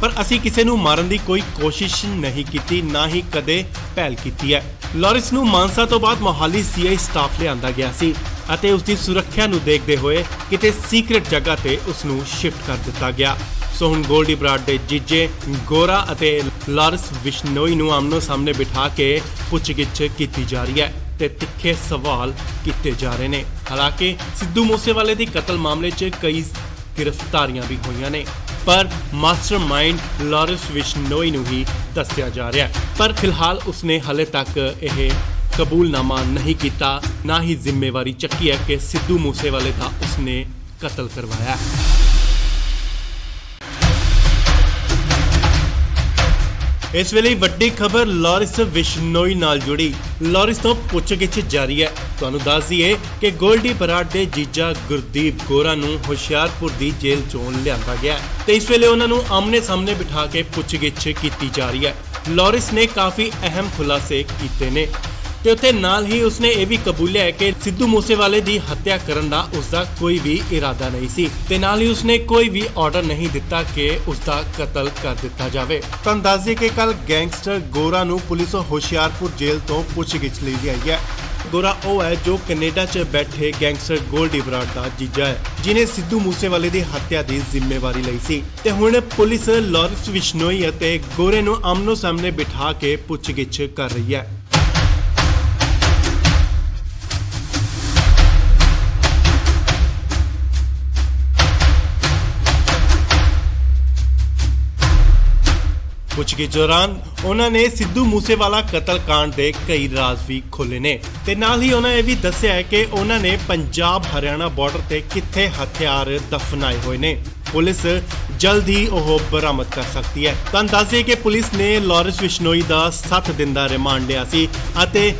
ਪਰ ਅਸੀਂ ਕਿਸੇ ਨੂੰ ਮਾਰਨ ਦੀ ਕੋਈ ਕੋਸ਼ਿਸ਼ ਨਹੀਂ ਕੀਤੀ, ਨਾ ਹੀ ਕਦੇ ਪਹਿਲ ਕੀਤੀ ਹੈ। ਲਾਰੈਂਸ ਨੂੰ ਮਾਨਸਾ ਤੋਂ ਬਾਅਦ ਮੋਹਾਲੀ ਸੀਆਈ ਸਟਾਫ ਲਿਆਂਦਾ ਗਿਆ ਸੀ ਅਤੇ ਉਸ ਦੀ ਸੁਰੱਖਿਆ ਨੂੰ ਦੇਖਦੇ ਹੋਏ ਕਿਤੇ ਸੀਕ੍ਰੇਟ ਜਗ੍ਹਾ ਤੇ ਉਸ ਨੂੰ ਸ਼ਿਫਟ ਕਰ ਦਿੱਤਾ ਗਿਆ। ਸੋ ਹੁਣ ਗੋਲਡੀ ਬਰਾੜ ਦੇ ਜੀਜੇ ਗੋਰਾ ਅਤੇ ਲਾਰੈਂਸ ਬਿਸ਼ਨੋਈ ਨੂੰ ਆਮਨੋ ਸਾਹਮਣੇ ਬਿਠਾ ਕੇ ਪੁੱਛਗਿੱਛ ਕੀਤੀ ਜਾ ਰਹੀ ਹੈ ਤੇ ਤਿੱਖੇ ਸਵਾਲ ਕੀਤੇ ਜਾ ਰਹੇ ਨੇ। ਹਾਲਾਂਕਿ ਸਿੱਧੂ ਮੂਸੇਵਾਲੇ ਦੀ ਕਤਲ ਮਾਮਲੇ 'ਚ ਕਈ ਗ੍ਰਿਫਤਾਰੀਆਂ ਵੀ ਹੋਈਆਂ ਨੇ, ਪਰ ਮਾਸਟਰਮਾਈਂਡ ਲਾਰੈਂਸ ਬਿਸ਼ਨੋਈ ਨੂੰ ਹੀ ਦੱਸਿਆ ਜਾ ਰਿਹਾ ਹੈ। ਪਰ ਫਿਲਹਾਲ ਉਸਨੇ ਹਾਲੇ ਤੱਕ ਇਹ ਕਬੂਲਨਾਮਾ ਨਹੀਂ ਕੀਤਾ, ਨਾ ਹੀ ਜ਼ਿੰਮੇਵਾਰੀ ਚੱਕੀ ਹੈ ਕਿ ਸਿੱਧੂ ਮੂਸੇਵਾਲੇ ਦਾ ਉਸਨੇ ਕਤਲ ਕਰਵਾਇਆ। ਇਸ ਵੇਲੇ ਵੱਡੀ ਖਬਰ ਲਾਰੈਂਸ ਬਿਸ਼ਨੋਈ ਨਾਲ ਜੁੜੀ। ਲਾਰੈਂਸ ਤੋਂ ਪੁੱਛਗਿੱਛ ਜਾਰੀ ਹੈ। ਤੁਹਾਨੂੰ ਦੱਸ ਦਈਏ ਕਿ ਗੋਲਡੀ ਬਰਾੜ ਦੇ ਜੀਜਾ ਗੁਰਦੀਪ ਗੋਰਾ ਨੂੰ ਹੁਸ਼ਿਆਰਪੁਰ ਦੀ ਜੇਲ੍ਹ ਚੋਂ ਲਿਆਂਦਾ ਗਿਆ ਤੇ ਇਸ ਵੇਲੇ ਉਹਨਾਂ ਨੂੰ ਆਮਨੇ ਸਾਹਮਣੇ ਬਿਠਾ ਕੇ ਪੁੱਛਗਿੱਛ ਕੀਤੀ ਜਾ ਰਹੀ ਹੈ। ਲਾਰੈਂਸ ਨੇ ਕਾਫੀ ਅਹਿਮ ਖੁਲਾਸੇ ਕੀਤੇ ਨੇ ਤੇ ਉੱਥੇ ਨਾਲ ਹੀ ਉਸਨੇ ਇਹ ਵੀ ਕਬੂਲਿਆ ਹੈ ਕਿ ਸਿੱਧੂ ਮੂਸੇਵਾਲੇ ਦੀ ਹੱਤਿਆ ਕਰਨ ਦਾ ਉਸਦਾ ਕੋਈ ਵੀ ਇਰਾਦਾ ਨਹੀਂ ਸੀ ਤੇ ਨਾਲ ਹੀ ਉਸਨੇ ਕੋਈ ਵੀ ਆਰਡਰ ਨਹੀਂ ਦਿੱਤਾ ਕਿ ਉਸਦਾ ਕਤਲ ਕਰ ਦਿੱਤਾ ਜਾਵੇ। ਤੁਹਾਨੂੰ ਦੱਸ ਦਈਏ ਕਿ ਕੱਲ ਗੈਂਗਸਟਰ ਗੋਰਾ ਨੂੰ ਪੁਲਿਸ ਹੁਸ਼ਿਆਰਪੁਰ ਜੇਲ੍ਹ ਤੋਂ ਪੁੱਛਗਿੱਛ ਲਈ ਆਈ ਹੈ। ਗੋਰਾ ਉਹ ਹੈ ਜੋ ਕੈਨੇਡਾ 'ਚ ਬੈਠੇ ਗੈਂਗਸਟਰ ਗੋਲਡੀ ਬਰਾੜ ਦਾ ਜੀਜਾ ਹੈ, ਜਿਨੇ ਸਿੱਧੂ ਮੂਸੇਵਾਲੇ ਦੀ ਹੱਤਿਆ ਦੀ ਜ਼ਿੰਮੇਵਾਰੀ ਲਈ ਸੀ ਤੇ ਹੁਣ ਪੁਲਿਸ ਲਾਰੈਂਸ ਬਿਸ਼ਨੋਈ ਅਤੇ ਗੋਰੇ ਨੂੰ ਆਮਨੋ ਸਾਹਮਣੇ ਬਿਠਾ ਕੇ ਪੁੱਛਗਿੱਛ ਕਰ ਰਹੀ ਹੈ। ਪੁੱਛਗਿੱਛ ਦੌਰਾਨ ਉਹਨਾਂ ਨੇ ਸਿੱਧੂ ਮੂਸੇਵਾਲਾ ਕਤਲकांड ਦੇ ਕਈ ਰਾਜ਼ ਵੀ ਖੋਲ੍ਹੇ ਨੇ ਤੇ ਨਾਲ ਹੀ ਉਹਨਾਂ ਇਹ ਵੀ ਦੱਸਿਆ ਹੈ ਕਿ ਉਹਨਾਂ ਨੇ ਪੰਜਾਬ ਹਰਿਆਣਾ ਬਾਰਡਰ ਤੇ ਕਿੱਥੇ ਹਥਿਆਰ ਦਫਨਾਏ ਹੋਏ ਨੇ। ਪੁਲਿਸ ਜਲਦ ਹੀ ਉਹ ਬਰਾਮਦ ਕਰ ਸਕਦੀ ਹੈ। ਤੁਹਾਨੂੰ ਦੱਸ ਦਈਏ ਕਿ ਪੁਲਿਸ ਨੇ ਲਾਰੈਂਸ ਬਿਸ਼ਨੋਈ ਦਾ 7 ਦਿਨ ਦਾ ਰਿਮਾਂਡ ਲਿਆ ਸੀ ਅਤੇ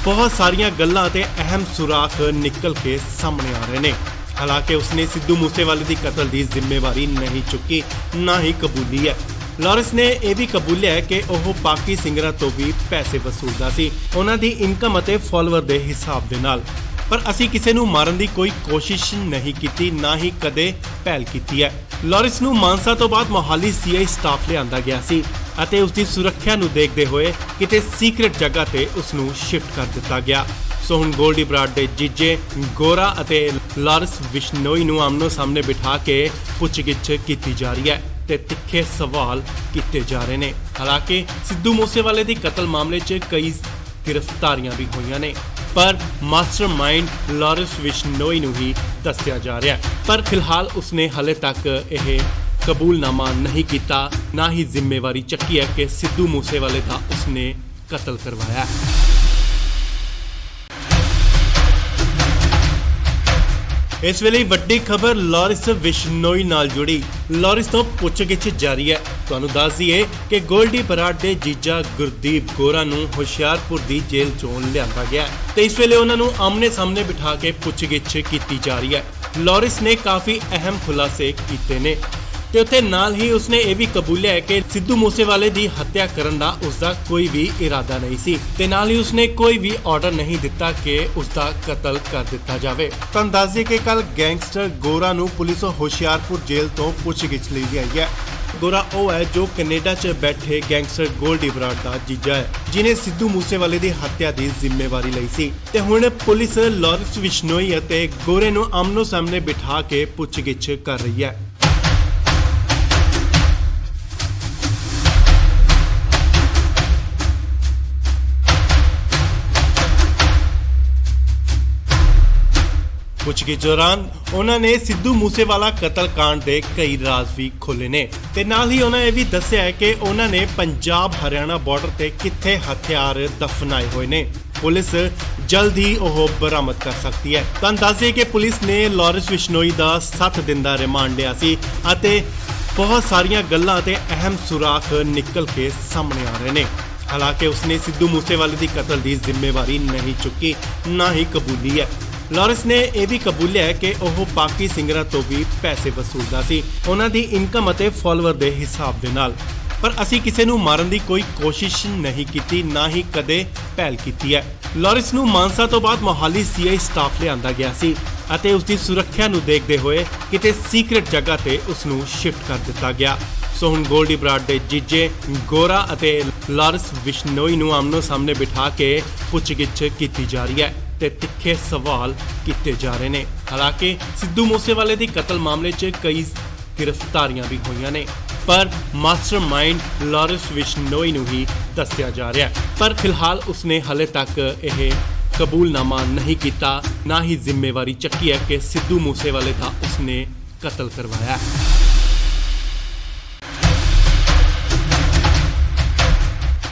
ਬਹੁਤ ਸਾਰੀਆਂ ਗੱਲਾਂ ਤੇ ਅਹਿਮ ਸੁਰਾਖ ਨਿਕਲ ਕੇ ਸਾਹਮਣੇ ਆ ਰਹੇ ਨੇ। ਹਾਲਾਂਕਿ ਉਸਨੇ ਸਿੱਧੂ ਮੂਸੇਵਾਲੇ ਦੀ ਕਤਲ ਦੀ ਜ਼ਿੰਮੇਵਾਰੀ ਨਹੀਂ ਚੁੱਕੀ, ਨਾ ਹੀ ਕਬੂਲੀ ਹੈ। ਲਾਰੈਂਸ ਨੇ ਇਹ ਵੀ ਕਬੂਲਿਆ ਹੈ ਕਿ ਉਹ ਬਾਕੀ ਸਿੰਗਰਾਂ ਤੋਂ ਵੀ ਪੈਸੇ ਵਸੂਲਦਾ ਸੀ, ਉਹਨਾਂ ਦੀ ਇਨਕਮ ਅਤੇ ਫਾਲੋਅਰ ਦੇ ਹਿਸਾਬ ਦੇ ਨਾਲ। ਪਰ ਅਸੀਂ ਕਿਸੇ ਨੂੰ ਮਾਰਨ ਦੀ ਕੋਈ ਕੋਸ਼ਿਸ਼ ਨਹੀਂ ਕੀਤੀ, ਨਾ ਹੀ ਕਦੇ ਪਹਿਲ ਕੀਤੀ ਹੈ। ਲਾਰੈਂਸ ਨੂੰ ਮਾਨਸਾ ਤੋਂ ਬਾਅਦ ਮੋਹਾਲੀ ਸੀਆਈ ਸਟਾਫ ਲਿਆਂਦਾ ਗਿਆ ਸੀ ਅਤੇ ਉਸ ਦੀ ਸੁਰੱਖਿਆ ਨੂੰ ਦੇਖਦੇ ਹੋਏ ਕਿਤੇ ਸੀਕ੍ਰੇਟ ਜਗ੍ਹਾ ਤੇ ਉਸ ਨੂੰ ਸ਼ਿਫਟ ਕਰ ਦਿੱਤਾ ਗਿਆ। ਸੋ ਹੁਣ ਗੋਲਡੀ ਬਰਾੜ ਦੇ ਜੀਜੇ ਗੋਰਾ ਅਤੇ ਲਾਰੈਂਸ ਬਿਸ਼ਨੋਈ ਨੂੰ ਆਮਨੋ ਸਾਹਮਣੇ ਬਿਠਾ ਕੇ ਪੁੱਛਗਿੱਛ ਕੀਤੀ ਜਾ ਰਹੀ ਹੈ ਤੇ ਤਿੱਖੇ ਸਵਾਲ ਕੀਤੇ ਜਾ ਰਹੇ ਨੇ। ਹਾਲਾਂਕਿ ਸਿੱਧੂ ਮੂਸੇਵਾਲੇ ਦੀ ਕਤਲ ਮਾਮਲੇ 'ਚ ਕਈ ਗ੍ਰਿਫਤਾਰੀਆਂ ਵੀ ਹੋਈਆਂ ਨੇ, ਪਰ ਮਾਸਟਰਮਾਈਂਡ ਲਾਰੈਂਸ ਬਿਸ਼ਨੋਈ ਨੂੰ ਹੀ ਦੱਸਿਆ ਜਾ ਰਿਹਾ ਹੈ। ਪਰ ਫਿਲਹਾਲ ਉਸਨੇ ਹਲੇ ਤੱਕ ਇਹ ਕਬੂਲਨਾਮਾ ਨਹੀਂ ਕੀਤਾ, ਨਾ ਹੀ ਜ਼ਿੰਮੇਵਾਰੀ ਚੱਕੀ ਹੈ ਕਿ ਸਿੱਧੂ ਮੂਸੇਵਾਲੇ ਦਾ ਉਸਨੇ ਕਤਲ ਕਰਵਾਇਆ ਹੈ। ਇਸ ਵੇਲੇ ਵੱਡੀ ਖਬਰ ਲਾਰੈਂਸ ਬਿਸ਼ਨੋਈ ਨਾਲ ਜੁੜੀ। ਲਾਰੈਂਸ ਤੋਂ ਪੁੱਛਗਿੱਛ ਜਾਰੀ ਹੈ। ਤੁਹਾਨੂੰ ਦੱਸ ਦਈਏ ਕਿ ਗੋਲਡੀ ਬਰਾੜ ਦੇ ਜੀਜਾ ਗੁਰਦੀਪ ਗੋਰਾ ਨੂੰ ਹੁਸ਼ਿਆਰਪੁਰ ਦੀ ਜੇਲ੍ਹ ਚੋਂ ਲਿਆਂਦਾ ਗਿਆ ਤੇ ਇਸ ਵੇਲੇ ਉਹਨਾਂ ਨੂੰ ਆਮਨੇ ਸਾਹਮਣੇ ਬਿਠਾ ਕੇ ਪੁੱਛਗਿੱਛ ਕੀਤੀ ਜਾ ਰਹੀ ਹੈ। ਲਾਰੈਂਸ ਨੇ ਕਾਫੀ ਅਹਿਮ ਖੁਲਾਸੇ ਕੀਤੇ ਨੇ ਤੇ ਉੱਥੇ ਨਾਲ ਹੀ ਉਸਨੇ ਇਹ ਵੀ ਕਬੂਲਿਆ ਹੈ ਕਿ ਸਿੱਧੂ ਮੂਸੇਵਾਲੇ ਦੀ ਹੱਤਿਆ ਕਰਨ ਦਾ ਉਸਦਾ ਕੋਈ ਵੀ ਇਰਾਦਾ ਨਹੀਂ ਸੀ ਤੇ ਨਾਲ ਹੀ ਉਸਨੇ ਕੋਈ ਵੀ ਆਰਡਰ ਨਹੀਂ ਦਿੱਤਾ ਕਿ ਉਸਦਾ ਕਤਲ ਕਰ ਦਿੱਤਾ ਜਾਵੇ। ਤੁਹਾਨੂੰ ਦੱਸ ਦਈਏ ਕਿ ਕੱਲ ਗੈਂਗਸਟਰ ਗੋਰਾ ਨੂੰ ਪੁਲਿਸ ਹੁਸ਼ਿਆਰਪੁਰ ਜੇਲ੍ਹ ਤੋਂ ਪੁੱਛਗਿੱਛ ਲਈ ਆਈ ਹੈ। ਗੋਰਾ ਉਹ ਹੈ ਜੋ ਕੈਨੇਡਾ 'ਚ ਬੈਠੇ ਗੈਂਗਸਟਰ ਗੋਲਡੀ ਬਰਾੜ ਦਾ ਜੀਜਾ ਹੈ, ਜਿਨੇ ਸਿੱਧੂ ਮੂਸੇਵਾਲੇ ਦੀ ਹੱਤਿਆ ਦੀ ਜ਼ਿੰਮੇਵਾਰੀ ਲਈ ਸੀ ਤੇ ਹੁਣ ਪੁਲਿਸ ਲਾਰੈਂਸ ਬਿਸ਼ਨੋਈ ਅਤੇ ਗੋਰੇ ਨੂੰ ਆਮਨੋ ਸਾਹਮਣੇ ਬਿਠਾ ਕੇ ਪੁੱਛਗਿੱਛ ਕਰ ਰਹੀ ਹੈ। ਪੁੱਛਗਿੱਛ ਦੌਰਾਨ ਉਹਨਾਂ ਨੇ ਸਿੱਧੂ ਮੂਸੇਵਾਲਾ ਕਤਲकांड ਦੇ ਕਈ ਰਾਜ਼ ਵੀ ਖੋਲ੍ਹੇ ਨੇ ਤੇ ਨਾਲ ਹੀ ਉਹਨਾਂ ਇਹ ਵੀ ਦੱਸਿਆ ਹੈ ਕਿ ਉਹਨਾਂ ਨੇ ਪੰਜਾਬ ਹਰਿਆਣਾ ਬਾਰਡਰ ਤੇ ਕਿੱਥੇ ਹਥਿਆਰ ਦਫਨਾਏ ਹੋਏ ਨੇ। ਪੁਲਿਸ ਜਲਦ ਹੀ ਉਹ ਬਰਾਮਦ ਕਰ ਸਕਦੀ ਹੈ। ਤੁਹਾਨੂੰ ਦੱਸ ਦਈਏ ਕਿ ਪੁਲਿਸ ਨੇ ਲਾਰੈਂਸ ਬਿਸ਼ਨੋਈ ਦਾ 7 ਦਿਨ ਦਾ ਰਿਮਾਂਡ ਲਿਆ ਸੀ ਅਤੇ ਬਹੁਤ ਸਾਰੀਆਂ ਗੱਲਾਂ ਤੇ ਅਹਿਮ ਸੁਰਾਖ ਨਿਕਲ ਕੇ ਸਾਹਮਣੇ ਆ ਰਹੇ ਨੇ। ਹਾਲਾਂਕਿ ਉਸਨੇ ਸਿੱਧੂ ਮੂਸੇਵਾਲੇ ਦੀ ਕਤਲ ਦੀ ਜ਼ਿੰਮੇਵਾਰੀ ਨਹੀਂ ਚੁੱਕੀ, ਨਾ ਹੀ ਕਬੂਲੀ ਹੈ। ਲਾਰੈਂਸ ਨੇ ਇਹ ਵੀ ਕਬੂਲਿਆ ਹੈ ਕਿ ਉਹ ਬਾਕੀ ਸਿੰਗਰਾਂ ਤੋਂ ਵੀ ਪੈਸੇ ਵਸੂਲਦਾ ਸੀ, ਉਹਨਾਂ ਦੀ ਇਨਕਮ ਅਤੇ ਫਾਲੋਅਰ ਦੇ ਹਿਸਾਬ ਦੇ ਨਾਲ। ਪਰ ਅਸੀਂ ਕਿਸੇ ਨੂੰ ਮਾਰਨ ਦੀ ਕੋਈ ਕੋਸ਼ਿਸ਼ ਨਹੀਂ ਕੀਤੀ, ਨਾ ਹੀ ਕਦੇ ਪਹਿਲ ਕੀਤੀ ਹੈ। ਲਾਰੈਂਸ ਨੂੰ ਮਾਨਸਾ ਤੋਂ ਬਾਅਦ ਮੋਹਾਲੀ ਸੀਆਈ ਸਟਾਫ ਲਿਆਂਦਾ ਗਿਆ ਸੀ ਅਤੇ ਉਸ ਦੀ ਸੁਰੱਖਿਆ ਨੂੰ ਦੇਖਦੇ ਹੋਏ ਕਿਤੇ ਸੀਕ੍ਰੇਟ ਜਗ੍ਹਾ ਤੇ ਉਸ ਨੂੰ ਸ਼ਿਫਟ ਕਰ ਦਿੱਤਾ ਗਿਆ। ਸੋ ਹੁਣ ਗੋਲਡੀ ਬਰਾੜ ਦੇ ਜੀਜੇ ਗੋਰਾ ਅਤੇ ਲਾਰੈਂਸ ਬਿਸ਼ਨੋਈ ਨੂੰ ਆਮਨੋ ਸਾਹਮਣੇ ਬਿਠਾ ਕੇ ਪੁੱਛਗਿੱਛ ਕੀਤੀ ਜਾ ਰਹੀ ਹੈ ਤੇ ਤਿੱਖੇ ਸਵਾਲ ਕੀਤੇ ਜਾ ਰਹੇ ਨੇ। ਹਾਲਾਂਕਿ ਸਿੱਧੂ ਮੂਸੇਵਾਲੇ ਦੀ ਕਤਲ ਮਾਮਲੇ 'ਚ ਕਈ ਗ੍ਰਿਫਤਾਰੀਆਂ ਵੀ ਹੋਈਆਂ ਨੇ, ਪਰ ਮਾਸਟਰਮਾਈਂਡ ਲਾਰੈਂਸ ਬਿਸ਼ਨੋਈ ਨੂੰ ਹੀ ਦੱਸਿਆ ਜਾ ਰਿਹਾ ਹੈ। ਪਰ ਫਿਲਹਾਲ ਉਸਨੇ ਹਲੇ ਤੱਕ ਇਹ ਕਬੂਲਨਾਮਾ ਨਹੀਂ ਕੀਤਾ, ਨਾ ਹੀ ਜ਼ਿੰਮੇਵਾਰੀ ਚੱਕੀ ਹੈ ਕਿ ਸਿੱਧੂ ਮੂਸੇਵਾਲੇ ਦਾ ਉਸਨੇ ਕਤਲ ਕਰਵਾਇਆ।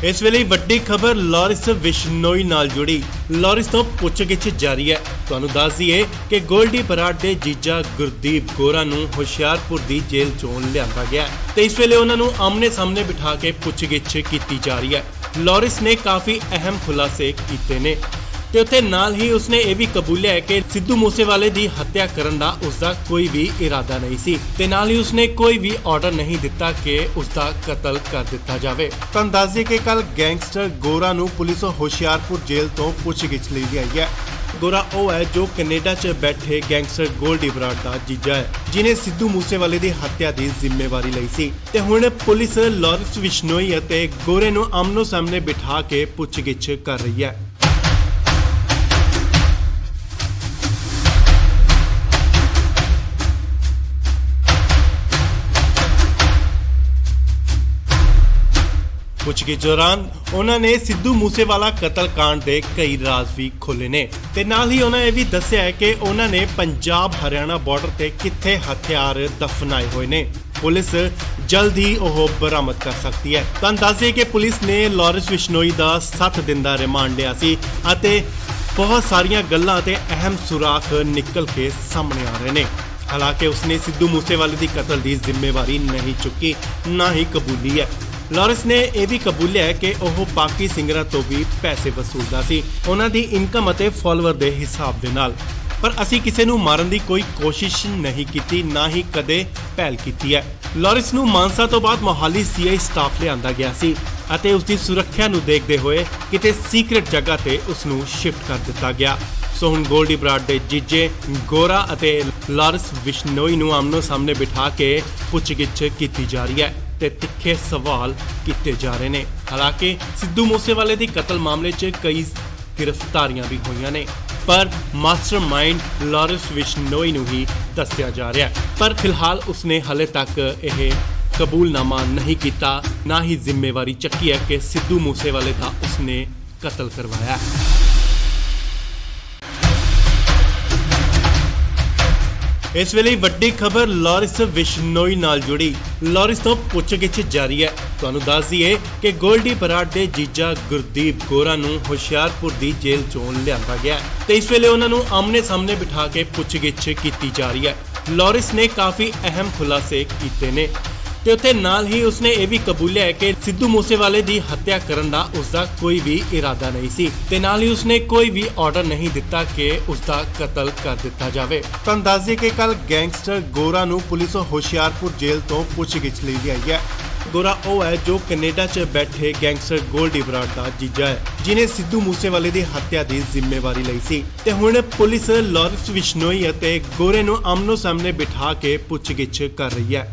ਇਸ ਵੇਲੇ ਵੱਡੀ ਖਬਰ ਲਾਰੈਂਸ ਬਿਸ਼ਨੋਈ ਨਾਲ ਜੁੜੀ। ਲਾਰੈਂਸ ਤੋਂ ਪੁੱਛਗਿੱਛ ਜਾਰੀ ਹੈ। ਤੁਹਾਨੂੰ ਦੱਸ ਦਈਏ ਕਿ ਗੋਲਡੀ ਬਰਾੜ ਦੇ ਜੀਜਾ ਗੁਰਦੀਪ ਗੋਰਾ ਨੂੰ ਹੁਸ਼ਿਆਰਪੁਰ ਦੀ ਜੇਲ੍ਹ ਚੋਂ ਲਿਆਂਦਾ ਗਿਆ ਤੇ ਇਸ ਵੇਲੇ ਉਹਨਾਂ ਨੂੰ ਆਮਨੇ ਸਾਹਮਣੇ ਬਿਠਾ ਕੇ ਪੁੱਛਗਿੱਛ ਕੀਤੀ ਜਾ ਰਹੀ ਹੈ। ਲਾਰੈਂਸ ਨੇ ਕਾਫੀ ਅਹਿਮ ਖੁਲਾਸੇ ਕੀਤੇ ਨੇ ਤੇ ਉੱਥੇ ਨਾਲ ਹੀ ਉਸਨੇ ਇਹ ਵੀ ਕਬੂਲਿਆ ਹੈ ਕਿ ਸਿੱਧੂ ਮੂਸੇਵਾਲੇ ਦੀ ਹੱਤਿਆ ਕਰਨ ਦਾ ਉਸਦਾ ਕੋਈ ਵੀ ਇਰਾਦਾ ਨਹੀਂ ਸੀ ਤੇ ਨਾਲ ਹੀ ਉਸਨੇ ਕੋਈ ਵੀ ਆਰਡਰ ਨਹੀਂ ਦਿੱਤਾ ਕਿ ਉਸਦਾ ਕਤਲ ਕਰ ਦਿੱਤਾ ਜਾਵੇ। ਤੁਹਾਨੂੰ ਦੱਸ ਦਈਏ ਕਿ ਕੱਲ ਗੈਂਗਸਟਰ ਗੋਰਾ ਨੂੰ ਪੁਲਿਸ ਹੁਸ਼ਿਆਰਪੁਰ ਜੇਲ੍ਹ ਤੋਂ ਪੁੱਛਗਿੱਛ ਲਈ ਲਿਆਈ ਹੈ। ਗੋਰਾ ਉਹ ਹੈ ਜੋ ਕੈਨੇਡਾ 'ਚ ਬੈਠੇ ਗੈਂਗਸਟਰ ਗੋਲਡੀ ਬਰਾੜ ਦਾ ਜੀਜਾ ਹੈ, ਜਿਨੇ ਸਿੱਧੂ ਮੂਸੇਵਾਲੇ ਦੀ ਹੱਤਿਆ ਦੀ ਜ਼ਿੰਮੇਵਾਰੀ ਲਈ ਸੀ ਤੇ ਹੁਣ ਪੁਲਿਸ ਲਾਰੈਂਸ ਬਿਸ਼ਨੋਈ ਅਤੇ ਗੋਰੇ ਨੂੰ ਆਮਨੋ ਸਾਹਮਣੇ ਬਿਠਾ ਕੇ ਪੁੱਛਗਿੱਛ ਕਰ ਰਹੀ ਹੈ। ਪੁੱਛਗਿੱਛ ਦੌਰਾਨ ਉਹਨਾਂ ਨੇ ਸਿੱਧੂ ਮੂਸੇਵਾਲਾ ਕਤਲकांड ਦੇ ਕਈ ਰਾਜ਼ ਵੀ ਖੋਲ੍ਹੇ ਨੇ ਤੇ ਨਾਲ ਹੀ ਉਹਨਾਂ ਇਹ ਵੀ ਦੱਸਿਆ ਹੈ ਕਿ ਉਹਨਾਂ ਨੇ ਪੰਜਾਬ ਹਰਿਆਣਾ ਬਾਰਡਰ ਤੇ ਕਿੱਥੇ ਹਥਿਆਰ ਦਫਨਾਏ ਹੋਏ ਨੇ। ਪੁਲਿਸ ਜਲਦ ਹੀ ਉਹ ਬਰਾਮਦ ਕਰ ਸਕਦੀ ਹੈ। ਤੁਹਾਨੂੰ ਦੱਸ ਦਈਏ ਕਿ ਪੁਲਿਸ ਨੇ ਲਾਰੈਂਸ ਬਿਸ਼ਨੋਈ ਦਾ 7 ਦਿਨ ਦਾ ਰਿਮਾਂਡ ਲਿਆ ਸੀ ਅਤੇ ਬਹੁਤ ਸਾਰੀਆਂ ਗੱਲਾਂ ਤੇ ਅਹਿਮ ਸੁਰਾਖ ਨਿਕਲ ਕੇ ਸਾਹਮਣੇ ਆ ਰਹੇ ਨੇ। ਹਾਲਾਂਕਿ ਉਸਨੇ ਸਿੱਧੂ ਮੂਸੇਵਾਲੇ ਦੀ ਕਤਲ ਦੀ ਜ਼ਿੰਮੇਵਾਰੀ ਨਹੀਂ ਚੁੱਕੀ, ਨਾ ਹੀ ਕਬੂਲੀ ਹੈ। ਲਾਰੈਂਸ ਨੇ ਇਹ ਵੀ ਕਬੂਲਿਆ ਹੈ ਕਿ ਉਹ ਬਾਕੀ ਸਿੰਗਰਾਂ ਤੋਂ ਵੀ ਪੈਸੇ ਵਸੂਲਦਾ ਸੀ, ਉਹਨਾਂ ਦੀ ਇਨਕਮ ਅਤੇ ਫਾਲੋਅਰ ਦੇ ਹਿਸਾਬ ਦੇ ਨਾਲ। ਪਰ ਅਸੀਂ ਕਿਸੇ ਨੂੰ ਮਾਰਨ ਦੀ ਕੋਈ ਕੋਸ਼ਿਸ਼ ਨਹੀਂ ਕੀਤੀ, ਨਾ ਹੀ ਕਦੇ ਪਹਿਲ ਕੀਤੀ ਹੈ। ਲਾਰੈਂਸ ਨੂੰ ਮਾਨਸਾ ਤੋਂ ਬਾਅਦ ਮੋਹਾਲੀ ਸੀਆਈ ਸਟਾਫ ਲਿਆਂਦਾ ਗਿਆ ਸੀ ਅਤੇ ਉਸ ਦੀ ਸੁਰੱਖਿਆ ਨੂੰ ਦੇਖਦੇ ਹੋਏ ਕਿਤੇ ਸੀਕ੍ਰੇਟ ਜਗ੍ਹਾ ਤੇ ਉਸ ਨੂੰ ਸ਼ਿਫਟ ਕਰ ਦਿੱਤਾ ਗਿਆ। ਸੋ ਹੁਣ ਗੋਲਡੀ ਬਰਾੜ ਦੇ ਜੀਜੇ ਗੋਰਾ ਅਤੇ ਲਾਰੈਂਸ ਬਿਸ਼ਨੋਈ ਨੂੰ ਆਮਨੋ ਸਾਹਮਣੇ ਬਿਠਾ ਕੇ ਪੁੱਛਗਿੱਛ ਕੀਤੀ ਜਾ ਰਹੀ ਹੈ ਤੇ ਤਿੱਖੇ ਸਵਾਲ ਕੀਤੇ ਜਾ ਰਹੇ ਨੇ। ਹਾਲਾਂਕਿ ਸਿੱਧੂ ਮੂਸੇਵਾਲੇ ਦੀ ਕਤਲ ਮਾਮਲੇ 'ਚ ਕਈ ਗ੍ਰਿਫਤਾਰੀਆਂ ਵੀ ਹੋਈਆਂ ਨੇ, ਪਰ ਮਾਸਟਰਮਾਈਂਡ ਲਾਰੈਂਸ ਬਿਸ਼ਨੋਈ ਨੂੰ ਹੀ ਦੱਸਿਆ ਜਾ ਰਿਹਾ ਹੈ। ਪਰ ਫਿਲਹਾਲ ਉਸਨੇ ਹਲੇ ਤੱਕ ਇਹ ਕਬੂਲਨਾਮਾ ਨਹੀਂ ਕੀਤਾ, ਨਾ ਹੀ ਜ਼ਿੰਮੇਵਾਰੀ ਚੱਕੀ ਹੈ ਕਿ ਸਿੱਧੂ ਮੂਸੇਵਾਲੇ ਦਾ ਉਸਨੇ ਕਤਲ ਕਰਵਾਇਆ। ਇਸ ਵੇਲੇ ਵੱਡੀ ਖਬਰ ਲਾਰੈਂਸ ਬਿਸ਼ਨੋਈ ਨਾਲ ਜੁੜੀ। ਲਾਰੈਂਸ ਤੋਂ ਪੁੱਛਗਿੱਛ ਜਾਰੀ ਹੈ। ਤੁਹਾਨੂੰ ਦੱਸ ਦਈਏ ਕਿ ਗੋਲਡੀ ਬਰਾੜ ਦੇ ਜੀਜਾ ਗੁਰਦੀਪ ਗੋਰਾ ਨੂੰ ਹੁਸ਼ਿਆਰਪੁਰ ਦੀ ਜੇਲ੍ਹ ਚੋਂ ਲਿਆਂਦਾ ਗਿਆ ਤੇ ਇਸ ਵੇਲੇ ਉਹਨਾਂ ਨੂੰ ਆਮਨੇ ਸਾਹਮਣੇ ਬਿਠਾ ਕੇ ਪੁੱਛਗਿੱਛ ਕੀਤੀ ਜਾ ਰਹੀ ਹੈ। ਲਾਰੈਂਸ ਨੇ ਕਾਫੀ ਅਹਿਮ ਖੁਲਾਸੇ ਕੀਤੇ ਨੇ ਤੇ ਉੱਥੇ ਨਾਲ ਹੀ ਉਸਨੇ ਇਹ ਵੀ ਕਬੂਲਿਆ ਹੈ ਕਿ ਸਿੱਧੂ ਮੂਸੇਵਾਲੇ ਦੀ ਹੱਤਿਆ ਕਰਨ ਦਾ ਉਸਦਾ ਕੋਈ ਵੀ ਇਰਾਦਾ ਨਹੀਂ ਸੀ ਤੇ ਨਾਲ ਹੀ ਉਸਨੇ ਕੋਈ ਵੀ ਆਰਡਰ ਨਹੀਂ ਦਿੱਤਾ ਕਿ ਉਸਦਾ ਕਤਲ ਕਰ ਦਿੱਤਾ ਜਾਵੇ। ਤੁਹਾਨੂੰ ਦੱਸ ਦਈਏ ਕਿ ਕੱਲ ਗੈਂਗਸਟਰ ਗੋਰਾ ਨੂੰ ਪੁਲਿਸ ਹੁਸ਼ਿਆਰਪੁਰ ਜੇਲ੍ਹ ਤੋਂ ਪੁੱਛਗਿੱਛ ਲਈ ਲਿਆਈ ਹੈ। ਗੋਰਾ ਉਹ ਹੈ ਜੋ ਕੈਨੇਡਾ 'ਚ ਬੈਠੇ ਗੈਂਗਸਟਰ ਗੋਲਡੀ ਬਰਾੜ ਦਾ ਜੀਜਾ ਹੈ, ਜਿਨੇ ਸਿੱਧੂ ਮੂਸੇਵਾਲੇ ਦੀ ਹੱਤਿਆ ਦੀ ਜ਼ਿੰਮੇਵਾਰੀ ਲਈ ਸੀ ਤੇ ਹੁਣ ਪੁਲਿਸ ਲਾਰੈਂਸ ਬਿਸ਼ਨੋਈ ਅਤੇ ਗੋਰੇ ਨੂੰ ਆਮਨੋ ਸਾਹਮਣੇ ਬਿਠਾ ਕੇ ਪੁੱਛਗਿੱਛ ਕਰ ਰਹੀ ਹੈ।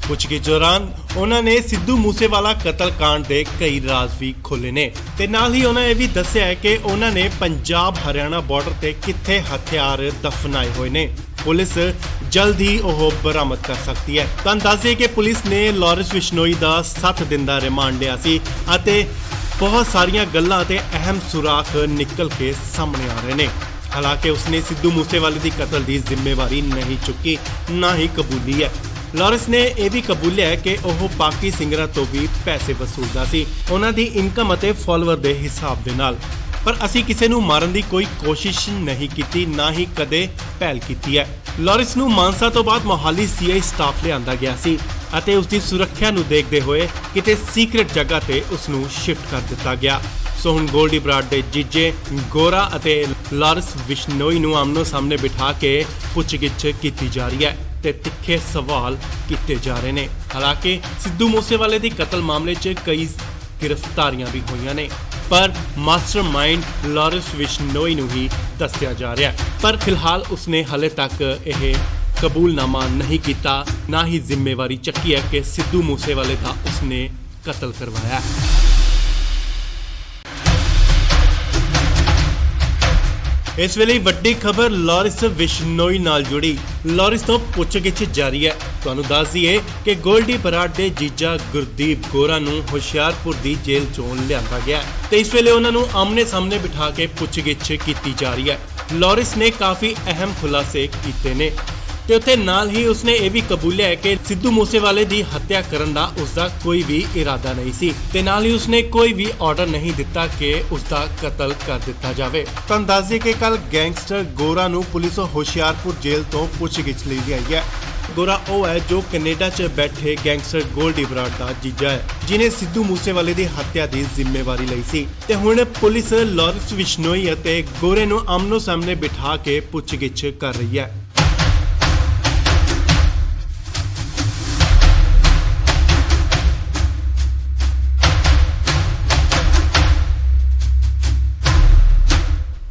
ਪੁੱਛਗਿੱਛ ਦੌਰਾਨ ਉਹਨਾਂ ਨੇ ਸਿੱਧੂ ਮੂਸੇਵਾਲਾ ਕਤਲकांड ਦੇ ਕਈ ਰਾਜ਼ ਵੀ ਖੋਲ੍ਹੇ ਨੇ ਤੇ ਨਾਲ ਹੀ ਉਹਨਾਂ ਇਹ ਵੀ ਦੱਸਿਆ ਹੈ ਕਿ ਉਹਨਾਂ ਨੇ ਪੰਜਾਬ ਹਰਿਆਣਾ ਬਾਰਡਰ ਤੇ ਕਿੱਥੇ ਹਥਿਆਰ ਦਫਨਾਏ ਹੋਏ ਨੇ। ਪੁਲਿਸ ਜਲਦ ਹੀ ਉਹ ਬਰਾਮਦ ਕਰ ਸਕਦੀ ਹੈ। ਤੁਹਾਨੂੰ ਦੱਸ ਦਈਏ ਕਿ ਪੁਲਿਸ ਨੇ ਲਾਰੈਂਸ ਬਿਸ਼ਨੋਈ ਦਾ 7 ਦਿਨ ਦਾ ਰਿਮਾਂਡ ਲਿਆ ਸੀ ਅਤੇ ਬਹੁਤ ਸਾਰੀਆਂ ਗੱਲਾਂ ਤੇ ਅਹਿਮ ਸੁਰਾਖ ਨਿਕਲ ਕੇ ਸਾਹਮਣੇ ਆ ਰਹੇ ਨੇ। ਹਾਲਾਂਕਿ ਉਸਨੇ ਸਿੱਧੂ ਮੂਸੇਵਾਲੇ ਦੀ ਕਤਲ ਦੀ ਜ਼ਿੰਮੇਵਾਰੀ ਨਹੀਂ ਚੁੱਕੀ, ਨਾ ਹੀ ਕਬੂਲੀ ਹੈ। ਲਾਰੈਂਸ ਨੇ ਇਹ ਵੀ ਕਬੂਲਿਆ ਹੈ ਕਿ ਉਹ ਬਾਕੀ ਸਿੰਗਰਾਂ ਤੋਂ ਵੀ ਪੈਸੇ ਵਸੂਲਦਾ ਸੀ, ਉਹਨਾਂ ਦੀ ਇਨਕਮ ਅਤੇ ਫਾਲੋਅਰ ਦੇ ਹਿਸਾਬ ਦੇ ਨਾਲ। ਪਰ ਅਸੀਂ ਕਿਸੇ ਨੂੰ ਮਾਰਨ ਦੀ ਕੋਈ ਕੋਸ਼ਿਸ਼ ਨਹੀਂ ਕੀਤੀ, ਨਾ ਹੀ ਕਦੇ ਪਹਿਲ ਕੀਤੀ ਹੈ। ਲਾਰੈਂਸ ਨੂੰ ਮਾਨਸਾ ਤੋਂ ਬਾਅਦ ਮੋਹਾਲੀ ਸੀਆਈ ਸਟਾਫ ਲਿਆਂਦਾ ਗਿਆ ਸੀ ਅਤੇ ਉਸ ਦੀ ਸੁਰੱਖਿਆ ਨੂੰ ਦੇਖਦੇ ਹੋਏ ਕਿਤੇ ਸੀਕ੍ਰੇਟ ਜਗ੍ਹਾ ਤੇ ਉਸ ਨੂੰ ਸ਼ਿਫਟ ਕਰ ਦਿੱਤਾ ਗਿਆ। ਸੋ ਹੁਣ ਗੋਲਡੀ ਬਰਾੜ ਦੇ ਜੀਜੇ ਗੋਰਾ ਅਤੇ ਲਾਰੈਂਸ ਬਿਸ਼ਨੋਈ ਨੂੰ ਆਮਨੋ ਸਾਹਮਣੇ ਬਿਠਾ ਕੇ ਪੁੱਛਗਿੱਛ ਕੀਤੀ ਜਾ ਰਹੀ ਹੈ ਤੇ ਤਿੱਖੇ ਸਵਾਲ ਕੀਤੇ ਜਾ ਰਹੇ ਨੇ। ਹਾਲਾਂਕਿ ਸਿੱਧੂ ਮੂਸੇਵਾਲੇ ਦੀ ਕਤਲ ਮਾਮਲੇ 'ਚ ਕਈ ਗ੍ਰਿਫਤਾਰੀਆਂ ਵੀ ਹੋਈਆਂ ਨੇ, ਪਰ ਮਾਸਟਰਮਾਈਂਡ ਲਾਰੈਂਸ ਬਿਸ਼ਨੋਈ ਨੂੰ ਹੀ ਦੱਸਿਆ ਜਾ ਰਿਹਾ ਹੈ। ਪਰ ਫਿਲਹਾਲ ਉਸਨੇ ਹਲੇ ਤੱਕ ਇਹ ਕਬੂਲਨਾਮਾ ਨਹੀਂ ਕੀਤਾ, ਨਾ ਹੀ ਜ਼ਿੰਮੇਵਾਰੀ ਚੱਕੀ ਹੈ ਕਿ ਸਿੱਧੂ ਮੂਸੇਵਾਲੇ ਦਾ ਉਸਨੇ ਕਤਲ ਕਰਵਾਇਆ। ਇਸ ਵੇਲੇ ਵੱਡੀ ਖਬਰ ਲਾਰੈਂਸ ਬਿਸ਼ਨੋਈ ਨਾਲ ਜੁੜੀ। ਲਾਰੈਂਸ ਤੋਂ ਪੁੱਛਗਿੱਛ ਜਾਰੀ ਹੈ। ਤੁਹਾਨੂੰ ਦੱਸ ਦਈਏ ਕਿ ਗੋਲਡੀ ਬਰਾੜ ਦੇ ਜੀਜਾ ਗੁਰਦੀਪ ਗੋਰਾ ਨੂੰ ਹੁਸ਼ਿਆਰਪੁਰ ਦੀ ਜੇਲ੍ਹ ਚੋਂ ਲਿਆਂਦਾ ਗਿਆ ਤੇ ਇਸ ਵੇਲੇ ਉਹਨਾਂ ਨੂੰ ਆਮਨੇ ਸਾਹਮਣੇ ਬਿਠਾ ਕੇ ਪੁੱਛਗਿੱਛ ਕੀਤੀ ਜਾ ਰਹੀ ਹੈ। ਲਾਰੈਂਸ ਨੇ ਕਾਫੀ ਅਹਿਮ ਖੁਲਾਸੇ ਕੀਤੇ ਨੇ ਤੇ ਉੱਥੇ ਨਾਲ ਹੀ ਉਸਨੇ ਇਹ ਵੀ ਕਬੂਲਿਆ ਹੈ ਕਿ ਸਿੱਧੂ ਮੂਸੇਵਾਲੇ ਦੀ ਹੱਤਿਆ ਕਰਨ ਦਾ ਉਸਦਾ ਕੋਈ ਵੀ ਇਰਾਦਾ ਨਹੀਂ ਸੀ ਤੇ ਨਾਲ ਹੀ ਉਸਨੇ ਕੋਈ ਵੀ ਆਰਡਰ ਨਹੀਂ ਦਿੱਤਾ ਕਿ ਉਸਦਾ ਕਤਲ ਕਰ ਦਿੱਤਾ ਜਾਵੇ। ਤੁਹਾਨੂੰ ਦੱਸ ਦਈਏ ਕਿ ਕੱਲ ਗੈਂਗਸਟਰ ਗੋਰਾ ਨੂੰ ਪੁਲਿਸ ਹੁਸ਼ਿਆਰਪੁਰ ਜੇਲ੍ਹ ਤੋਂ ਪੁੱਛਗਿੱਛ ਲਈ ਆਈ ਹੈ। ਗੋਰਾ ਉਹ ਹੈ ਜੋ ਕੈਨੇਡਾ 'ਚ ਬੈਠੇ ਗੈਂਗਸਟਰ ਗੋਲਡੀ ਬਰਾੜ ਦਾ ਜੀਜਾ ਹੈ, ਜਿਨੇ ਸਿੱਧੂ ਮੂਸੇਵਾਲੇ ਦੀ ਹੱਤਿਆ ਦੀ ਜ਼ਿੰਮੇਵਾਰੀ ਲਈ ਸੀ ਤੇ ਹੁਣ ਪੁਲਿਸ ਲਾਰੈਂਸ ਬਿਸ਼ਨੋਈ ਅਤੇ ਗੋਰੇ ਨੂੰ ਆਮਨੋ ਸਾਹਮਣੇ ਬਿਠਾ ਕੇ ਪੁੱਛਗਿੱਛ ਕਰ ਰਹੀ ਹੈ।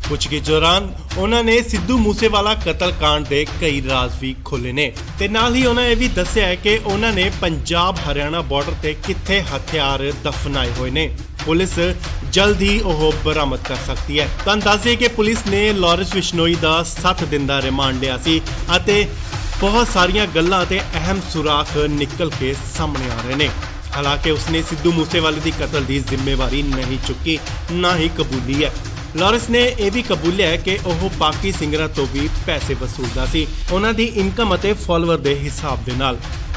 ਪੁੱਛਗਿੱਛ ਦੌਰਾਨ ਉਹਨਾਂ ਨੇ ਸਿੱਧੂ ਮੂਸੇਵਾਲਾ ਕਤਲकांड ਦੇ ਕਈ ਰਾਜ਼ ਵੀ ਖੋਲ੍ਹੇ ਨੇ ਤੇ ਨਾਲ ਹੀ ਉਹਨਾਂ ਇਹ ਵੀ ਦੱਸਿਆ ਹੈ ਕਿ ਉਹਨਾਂ ਨੇ ਪੰਜਾਬ ਹਰਿਆਣਾ ਬਾਰਡਰ ਤੇ ਕਿੱਥੇ ਹਥਿਆਰ ਦਫਨਾਏ ਹੋਏ ਨੇ। ਪੁਲਿਸ ਜਲਦ ਹੀ ਉਹ ਬਰਾਮਦ ਕਰ ਸਕਦੀ ਹੈ। ਤੁਹਾਨੂੰ ਦੱਸ ਦਈਏ ਕਿ ਪੁਲਿਸ ਨੇ ਲਾਰੈਂਸ ਬਿਸ਼ਨੋਈ ਦਾ 7 ਦਿਨ ਦਾ ਰਿਮਾਂਡ ਲਿਆ ਸੀ ਅਤੇ ਬਹੁਤ ਸਾਰੀਆਂ ਗੱਲਾਂ ਤੇ ਅਹਿਮ ਸੁਰਾਖ ਨਿਕਲ ਕੇ ਸਾਹਮਣੇ ਆ ਰਹੇ ਨੇ। ਹਾਲਾਂਕਿ ਉਸਨੇ ਸਿੱਧੂ ਮੂਸੇਵਾਲੇ ਦੀ ਕਤਲ ਦੀ ਜ਼ਿੰਮੇਵਾਰੀ ਨਹੀਂ ਚੁੱਕੀ, ਨਾ ਹੀ ਕਬੂਲੀ ਹੈ। ਲਾਰੈਂਸ ਨੇ ਇਹ ਵੀ ਕਬੂਲਿਆ ਹੈ ਕਿ ਉਹ ਬਾਕੀ ਸਿੰਗਰਾਂ ਤੋਂ ਵੀ ਪੈਸੇ ਵਸੂਲਦਾ ਸੀ, ਉਹਨਾਂ ਦੀ ਇਨਕਮ ਅਤੇ ਫਾਲੋਅਰ ਦੇ ਹਿਸਾਬ ਦੇ ਨਾਲ।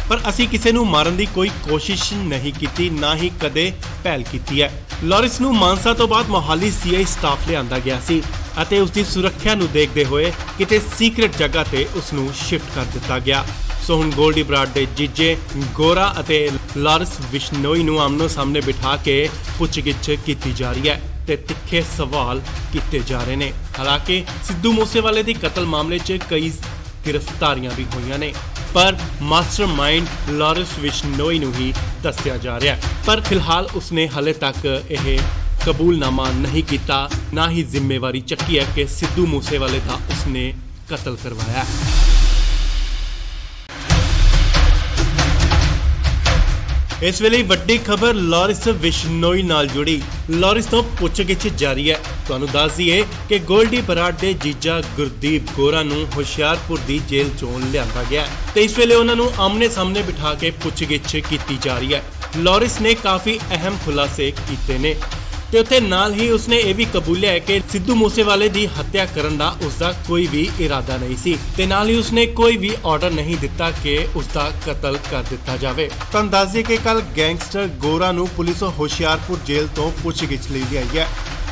ਪਰ ਅਸੀਂ ਕਿਸੇ ਨੂੰ ਮਾਰਨ ਦੀ ਕੋਈ ਕੋਸ਼ਿਸ਼ ਨਹੀਂ ਕੀਤੀ, ਨਾ ਹੀ ਕਦੇ ਪਹਿਲ ਕੀਤੀ ਹੈ। ਲਾਰੈਂਸ ਨੂੰ ਮਾਨਸਾ ਤੋਂ ਬਾਅਦ ਮੋਹਾਲੀ ਸੀਆਈ ਸਟਾਫ ਲਿਆਂਦਾ ਗਿਆ ਸੀ ਅਤੇ ਉਸ ਦੀ ਸੁਰੱਖਿਆ ਨੂੰ ਦੇਖਦੇ ਹੋਏ ਕਿਤੇ ਸੀਕ੍ਰੇਟ ਜਗ੍ਹਾ ਤੇ ਉਸ ਨੂੰ ਸ਼ਿਫਟ ਕਰ ਦਿੱਤਾ ਗਿਆ। ਸੋ ਹੁਣ ਗੋਲਡੀ ਬਰਾੜ ਦੇ ਜੀਜੇ ਗੋਰਾ ਅਤੇ ਲਾਰੈਂਸ ਬਿਸ਼ਨੋਈ ਨੂੰ ਆਮਨੋ ਸਾਹਮਣੇ ਬਿਠਾ ਕੇ ਪੁੱਛਗਿੱਛ ਕੀਤੀ ਜਾ ਰਹੀ ਹੈ ਤੇ ਤਿੱਖੇ ਸਵਾਲ ਕੀਤੇ ਜਾ ਰਹੇ ਨੇ। ਹਾਲਾਂਕਿ ਸਿੱਧੂ ਮੂਸੇਵਾਲੇ ਦੀ ਕਤਲ ਮਾਮਲੇ 'ਚ ਕਈ ਗ੍ਰਿਫਤਾਰੀਆਂ ਵੀ ਹੋਈਆਂ ਨੇ, ਪਰ ਮਾਸਟਰਮਾਈਂਡ ਲਾਰੈਂਸ ਬਿਸ਼ਨੋਈ ਨੂੰ ਹੀ ਦੱਸਿਆ ਜਾ ਰਿਹਾ ਹੈ। ਪਰ ਫਿਲਹਾਲ ਉਸਨੇ ਹਾਲੇ ਤੱਕ ਇਹ ਕਬੂਲਨਾਮਾ ਨਹੀਂ ਕੀਤਾ, ਨਾ ਹੀ ਜ਼ਿੰਮੇਵਾਰੀ ਚੱਕੀ ਹੈ ਕਿ ਸਿੱਧੂ ਮੂਸੇਵਾਲੇ ਦਾ ਉਸਨੇ ਕਤਲ ਕਰਵਾਇਆ। ਇਸ ਵੇਲੇ ਵੱਡੀ ਖਬਰ ਲਾਰੈਂਸ ਬਿਸ਼ਨੋਈ ਨਾਲ ਜੁੜੀ। ਲਾਰੈਂਸ ਤੋਂ ਪੁੱਛਗਿੱਛ ਜਾਰੀ ਹੈ। ਤੁਹਾਨੂੰ ਦੱਸ ਦਈਏ ਕਿ ਗੋਲਡੀ ਬਰਾੜ ਦੇ ਜੀਜਾ ਗੁਰਦੀਪ ਗੋਰਾ ਨੂੰ ਹੁਸ਼ਿਆਰਪੁਰ ਦੀ ਜੇਲ੍ਹ ਚੋਂ ਲਿਆਂਦਾ ਗਿਆ ਤੇ ਇਸ ਵੇਲੇ ਉਹਨਾਂ ਨੂੰ ਆਮਨੇ ਸਾਹਮਣੇ ਬਿਠਾ ਕੇ ਪੁੱਛਗਿੱਛ ਕੀਤੀ ਜਾ ਰਹੀ ਹੈ। ਲਾਰੈਂਸ ਨੇ ਕਾਫੀ ਅਹਿਮ ਖੁਲਾਸੇ ਕੀਤੇ ਨੇ ਤੇ ਉੱਥੇ ਨਾਲ ਹੀ ਉਸਨੇ ਇਹ ਵੀ ਕਬੂਲਿਆ ਹੈ ਕਿ ਸਿੱਧੂ ਮੂਸੇਵਾਲੇ ਦੀ ਹੱਤਿਆ ਕਰਨ ਦਾ ਉਸਦਾ ਕੋਈ ਵੀ ਇਰਾਦਾ ਨਹੀਂ ਸੀ ਤੇ ਨਾਲ ਹੀ ਉਸਨੇ ਕੋਈ ਵੀ ਆਰਡਰ ਨਹੀਂ ਦਿੱਤਾ ਕਿ ਉਸਦਾ ਕਤਲ ਕਰ ਦਿੱਤਾ ਜਾਵੇ। ਤੁਹਾਨੂੰ ਦੱਸ ਦਈਏ ਕਿ ਕੱਲ ਗੈਂਗਸਟਰ ਗੋਰਾ ਨੂੰ ਪੁਲਿਸ ਹੁਸ਼ਿਆਰਪੁਰ ਜੇਲ੍ਹ ਤੋਂ ਪੁੱਛਗਿੱਛ ਲਈ ਆਈ ਹੈ।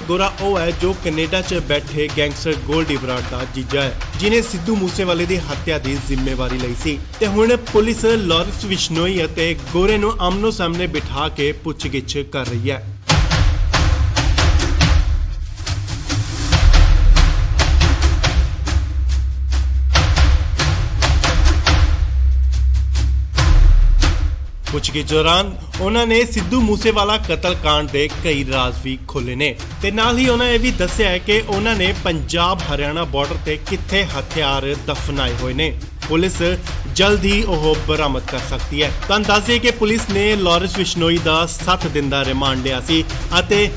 ਗੋਰਾ ਉਹ ਹੈ ਜੋ ਕੈਨੇਡਾ 'ਚ ਬੈਠੇ ਗੈਂਗਸਟਰ ਗੋਲਡੀ ਬਰਾੜ ਦਾ ਜੀਜਾ ਹੈ, ਜਿਨੇ ਸਿੱਧੂ ਮੂਸੇਵਾਲੇ ਦੀ ਹੱਤਿਆ ਦੀ ਜ਼ਿੰਮੇਵਾਰੀ ਲਈ ਸੀ ਤੇ ਹੁਣ ਪੁਲਿਸ ਲਾਰੈਂਸ ਬਿਸ਼ਨੋਈ ਅਤੇ ਗੋਰੇ ਨੂੰ ਆਮਨੋ ਸਾਹਮਣੇ ਬਿਠਾ ਕੇ ਪੁੱਛਗਿੱਛ ਕਰ ਰਹੀ ਹੈ। ਪੁੱਛਗਿੱਛ ਦੌਰਾਨ ਉਹਨਾਂ ਨੇ ਸਿੱਧੂ ਮੂਸੇਵਾਲਾ ਕਤਲकांड ਦੇ ਕਈ ਰਾਜ਼ ਵੀ ਖੋਲ੍ਹੇ ਨੇ ਤੇ ਨਾਲ ਹੀ ਉਹਨਾਂ ਇਹ ਵੀ ਦੱਸਿਆ ਹੈ ਕਿ ਉਹਨਾਂ ਨੇ ਪੰਜਾਬ ਹਰਿਆਣਾ ਬਾਰਡਰ ਤੇ ਕਿੱਥੇ ਹਥਿਆਰ ਦਫਨਾਏ ਹੋਏ ਨੇ। ਪੁਲਿਸ ਜਲਦ ਹੀ ਉਹ ਬਰਾਮਦ ਕਰ ਸਕਦੀ ਹੈ। ਤੁਹਾਨੂੰ ਦੱਸ ਦਈਏ ਕਿ ਪੁਲਿਸ ਨੇ ਲਾਰੈਂਸ ਬਿਸ਼ਨੋਈ ਦਾ 7 ਦਿਨ ਦਾ ਰਿਮਾਂਡ ਲਿਆ ਸੀ ਅਤੇ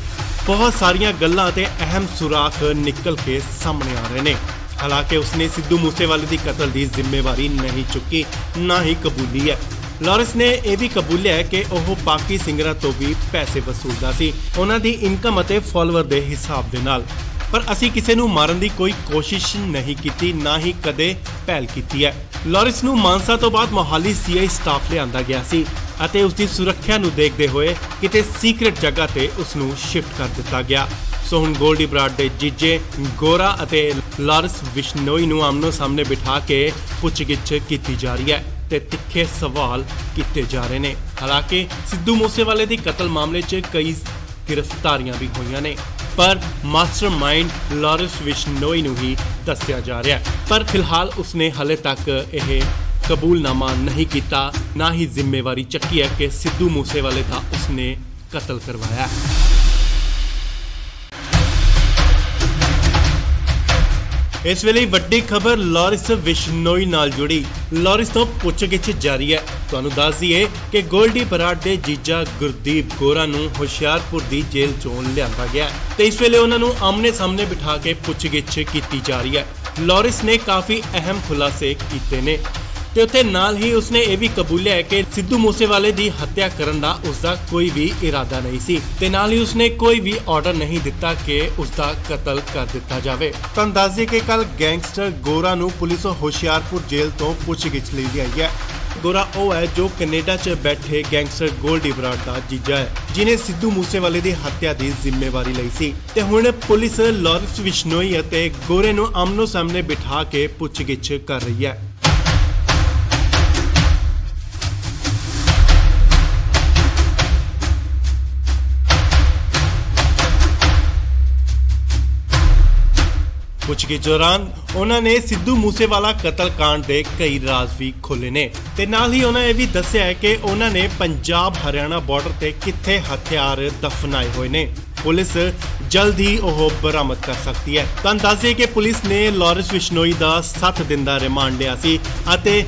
ਬਹੁਤ ਸਾਰੀਆਂ ਗੱਲਾਂ ਤੇ ਅਹਿਮ ਸੁਰਾਖ ਨਿਕਲ ਕੇ ਸਾਹਮਣੇ ਆ ਰਹੇ ਨੇ। ਹਾਲਾਂਕਿ ਉਸਨੇ ਸਿੱਧੂ ਮੂਸੇਵਾਲੇ ਦੀ ਕਤਲ ਦੀ ਜ਼ਿੰਮੇਵਾਰੀ ਨਹੀਂ ਚੁੱਕੀ, ਨਾ ਹੀ ਕਬੂਲੀ ਹੈ। ਲਾਰੈਂਸ ਨੇ ਇਹ ਵੀ ਕਬੂਲਿਆ ਹੈ ਕਿ ਉਹ ਬਾਕੀ ਸਿੰਗਰਾਂ ਤੋਂ ਵੀ ਪੈਸੇ ਵਸੂਲਦਾ ਸੀ, ਉਹਨਾਂ ਦੀ ਇਨਕਮ ਅਤੇ ਫਾਲੋਅਰ ਦੇ ਹਿਸਾਬ ਦੇ ਨਾਲ। ਪਰ ਅਸੀਂ ਕਿਸੇ ਨੂੰ ਮਾਰਨ ਦੀ ਕੋਈ ਕੋਸ਼ਿਸ਼ ਨਹੀਂ ਕੀਤੀ, ਨਾ ਹੀ ਕਦੇ ਪਹਿਲ ਕੀਤੀ ਹੈ। ਲਾਰੈਂਸ ਨੂੰ ਮਾਨਸਾ ਤੋਂ ਬਾਅਦ ਮੋਹਾਲੀ ਸੀਆਈ ਸਟਾਫ ਲਿਆਂਦਾ ਗਿਆ ਸੀ ਅਤੇ ਉਸ ਦੀ ਸੁਰੱਖਿਆ ਨੂੰ ਦੇਖਦੇ ਹੋਏ ਕਿਤੇ ਸੀਕ੍ਰੇਟ ਜਗ੍ਹਾ ਤੇ ਉਸ ਨੂੰ ਸ਼ਿਫਟ ਕਰ ਦਿੱਤਾ ਗਿਆ। ਸੋ ਹੁਣ ਗੋਲਡੀ ਬਰਾੜ ਦੇ ਜੀਜੇ ਗੋਰਾ ਅਤੇ ਲਾਰੈਂਸ ਬਿਸ਼ਨੋਈ ਨੂੰ ਆਮਨੋ ਸਾਹਮਣੇ ਬਿਠਾ ਕੇ ਪੁੱਛਗਿੱਛ ਕੀਤੀ ਜਾ ਰਹੀ ਹੈ ਤੇ ਤਿੱਖੇ ਸਵਾਲ ਕੀਤੇ ਜਾ ਰਹੇ ਨੇ। ਹਾਲਾਂਕਿ ਸਿੱਧੂ ਮੂਸੇਵਾਲੇ ਦੀ ਕਤਲ ਮਾਮਲੇ 'ਚ ਕਈ ਗ੍ਰਿਫਤਾਰੀਆਂ ਵੀ ਹੋਈਆਂ ਨੇ, ਪਰ ਮਾਸਟਰਮਾਈਂਡ ਲਾਰੈਂਸ ਬਿਸ਼ਨੋਈ ਨੂੰ ਹੀ ਦੱਸਿਆ ਜਾ ਰਿਹਾ ਹੈ। ਪਰ ਫਿਲਹਾਲ ਉਸਨੇ ਹਾਲੇ ਤੱਕ ਇਹ ਕਬੂਲਨਾਮਾ ਨਹੀਂ ਕੀਤਾ, ਨਾ ਹੀ ਜ਼ਿੰਮੇਵਾਰੀ ਚੱਕੀ ਹੈ ਕਿ ਸਿੱਧੂ ਮੂਸੇਵਾਲੇ ਦਾ ਉਸਨੇ ਕਤਲ ਕਰਵਾਇਆ। ਇਸ ਵੇਲੇ ਵੱਡੀ ਖਬਰ ਲਾਰੈਂਸ ਬਿਸ਼ਨੋਈ ਨਾਲ ਜੁੜੀ। ਲਾਰੈਂਸ ਤੋਂ ਪੁੱਛਗਿੱਛ ਜਾਰੀ ਹੈ। ਤੁਹਾਨੂੰ ਦੱਸ ਦਈਏ ਕਿ ਗੋਲਡੀ ਬਰਾੜ ਦੇ ਜੀਜਾ ਗੁਰਦੀਪ ਗੋਰਾ ਨੂੰ ਹੁਸ਼ਿਆਰਪੁਰ ਦੀ ਜੇਲ੍ਹ ਚੋਂ ਲਿਆਂਦਾ ਗਿਆ ਤੇ ਇਸ ਵੇਲੇ ਉਹਨਾਂ ਨੂੰ ਆਮਨੇ ਸਾਹਮਣੇ ਬਿਠਾ ਕੇ ਪੁੱਛਗਿੱਛ ਕੀਤੀ ਜਾ ਰਹੀ ਹੈ। ਲਾਰੈਂਸ ਨੇ ਕਾਫੀ ਅਹਿਮ ਖੁਲਾਸੇ ਕੀਤੇ ਨੇ ਤੇ ਉੱਥੇ ਨਾਲ ਹੀ ਉਸਨੇ ਇਹ ਵੀ ਕਬੂਲਿਆ ਹੈ ਕਿ ਸਿੱਧੂ ਮੂਸੇਵਾਲੇ ਦੀ ਹੱਤਿਆ ਕਰਨ ਦਾ ਉਸਦਾ ਕੋਈ ਵੀ ਇਰਾਦਾ ਨਹੀਂ ਸੀ ਤੇ ਨਾਲ ਹੀ ਉਸਨੇ ਕੋਈ ਵੀ ਆਰਡਰ ਨਹੀਂ ਦਿੱਤਾ ਕਿ ਉਸਦਾ ਕਤਲ ਕਰ ਦਿੱਤਾ ਜਾਵੇ। ਤੁਹਾਨੂੰ ਦੱਸ ਦਈਏ ਕਿ ਕੱਲ ਗੈਂਗਸਟਰ ਗੋਰਾ ਨੂੰ ਪੁਲਿਸ ਹੁਸ਼ਿਆਰਪੁਰ ਜੇਲ੍ਹ ਤੋਂ ਪੁੱਛਗਿੱਛ ਲਈ ਗਈ ਹੈ। ਗੋਰਾ ਉਹ ਹੈ ਜੋ ਕੈਨੇਡਾ 'ਚ ਬੈਠੇ ਗੈਂਗਸਟਰ ਗੋਲਡੀ ਬਰਾੜ ਦਾ ਜੀਜਾ ਹੈ, ਜਿਨੇ ਸਿੱਧੂ ਮੂਸੇਵਾਲੇ ਦੀ ਹੱਤਿਆ ਦੀ ਜ਼ਿੰਮੇਵਾਰੀ ਲਈ ਸੀ ਤੇ ਹੁਣ ਪੁਲਿਸ ਲਾਰੈਂਸ ਬਿਸ਼ਨੋਈ ਅਤੇ ਗੋਰੇ ਨੂੰ ਆਮਨੋ ਸਾਹਮਣੇ ਬਿਠਾ ਕੇ ਪੁੱਛਗਿੱਛ ਕਰ ਰਹੀ ਹੈ। ਪੁੱਛਗਿੱਛ ਦੌਰਾਨ ਉਹਨਾਂ ਨੇ ਸਿੱਧੂ ਮੂਸੇਵਾਲਾ ਕਤਲकांड ਦੇ ਕਈ ਰਾਜ਼ ਵੀ ਖੋਲ੍ਹੇ ਨੇ ਤੇ ਨਾਲ ਹੀ ਉਹਨਾਂ ਇਹ ਵੀ ਦੱਸਿਆ ਹੈ ਕਿ ਉਹਨਾਂ ਨੇ ਪੰਜਾਬ ਹਰਿਆਣਾ ਬਾਰਡਰ ਤੇ ਕਿੱਥੇ ਹਥਿਆਰ ਦਫਨਾਏ ਹੋਏ ਨੇ। ਪੁਲਿਸ ਜਲਦ ਹੀ ਉਹ ਬਰਾਮਦ ਕਰ ਸਕਦੀ ਹੈ। ਤੁਹਾਨੂੰ ਦੱਸ ਦਈਏ ਕਿ ਪੁਲਿਸ ਨੇ ਲਾਰੈਂਸ ਬਿਸ਼ਨੋਈ ਦਾ 7 ਦਿਨ ਦਾ ਰਿਮਾਂਡ ਲਿਆ ਸੀ ਅਤੇ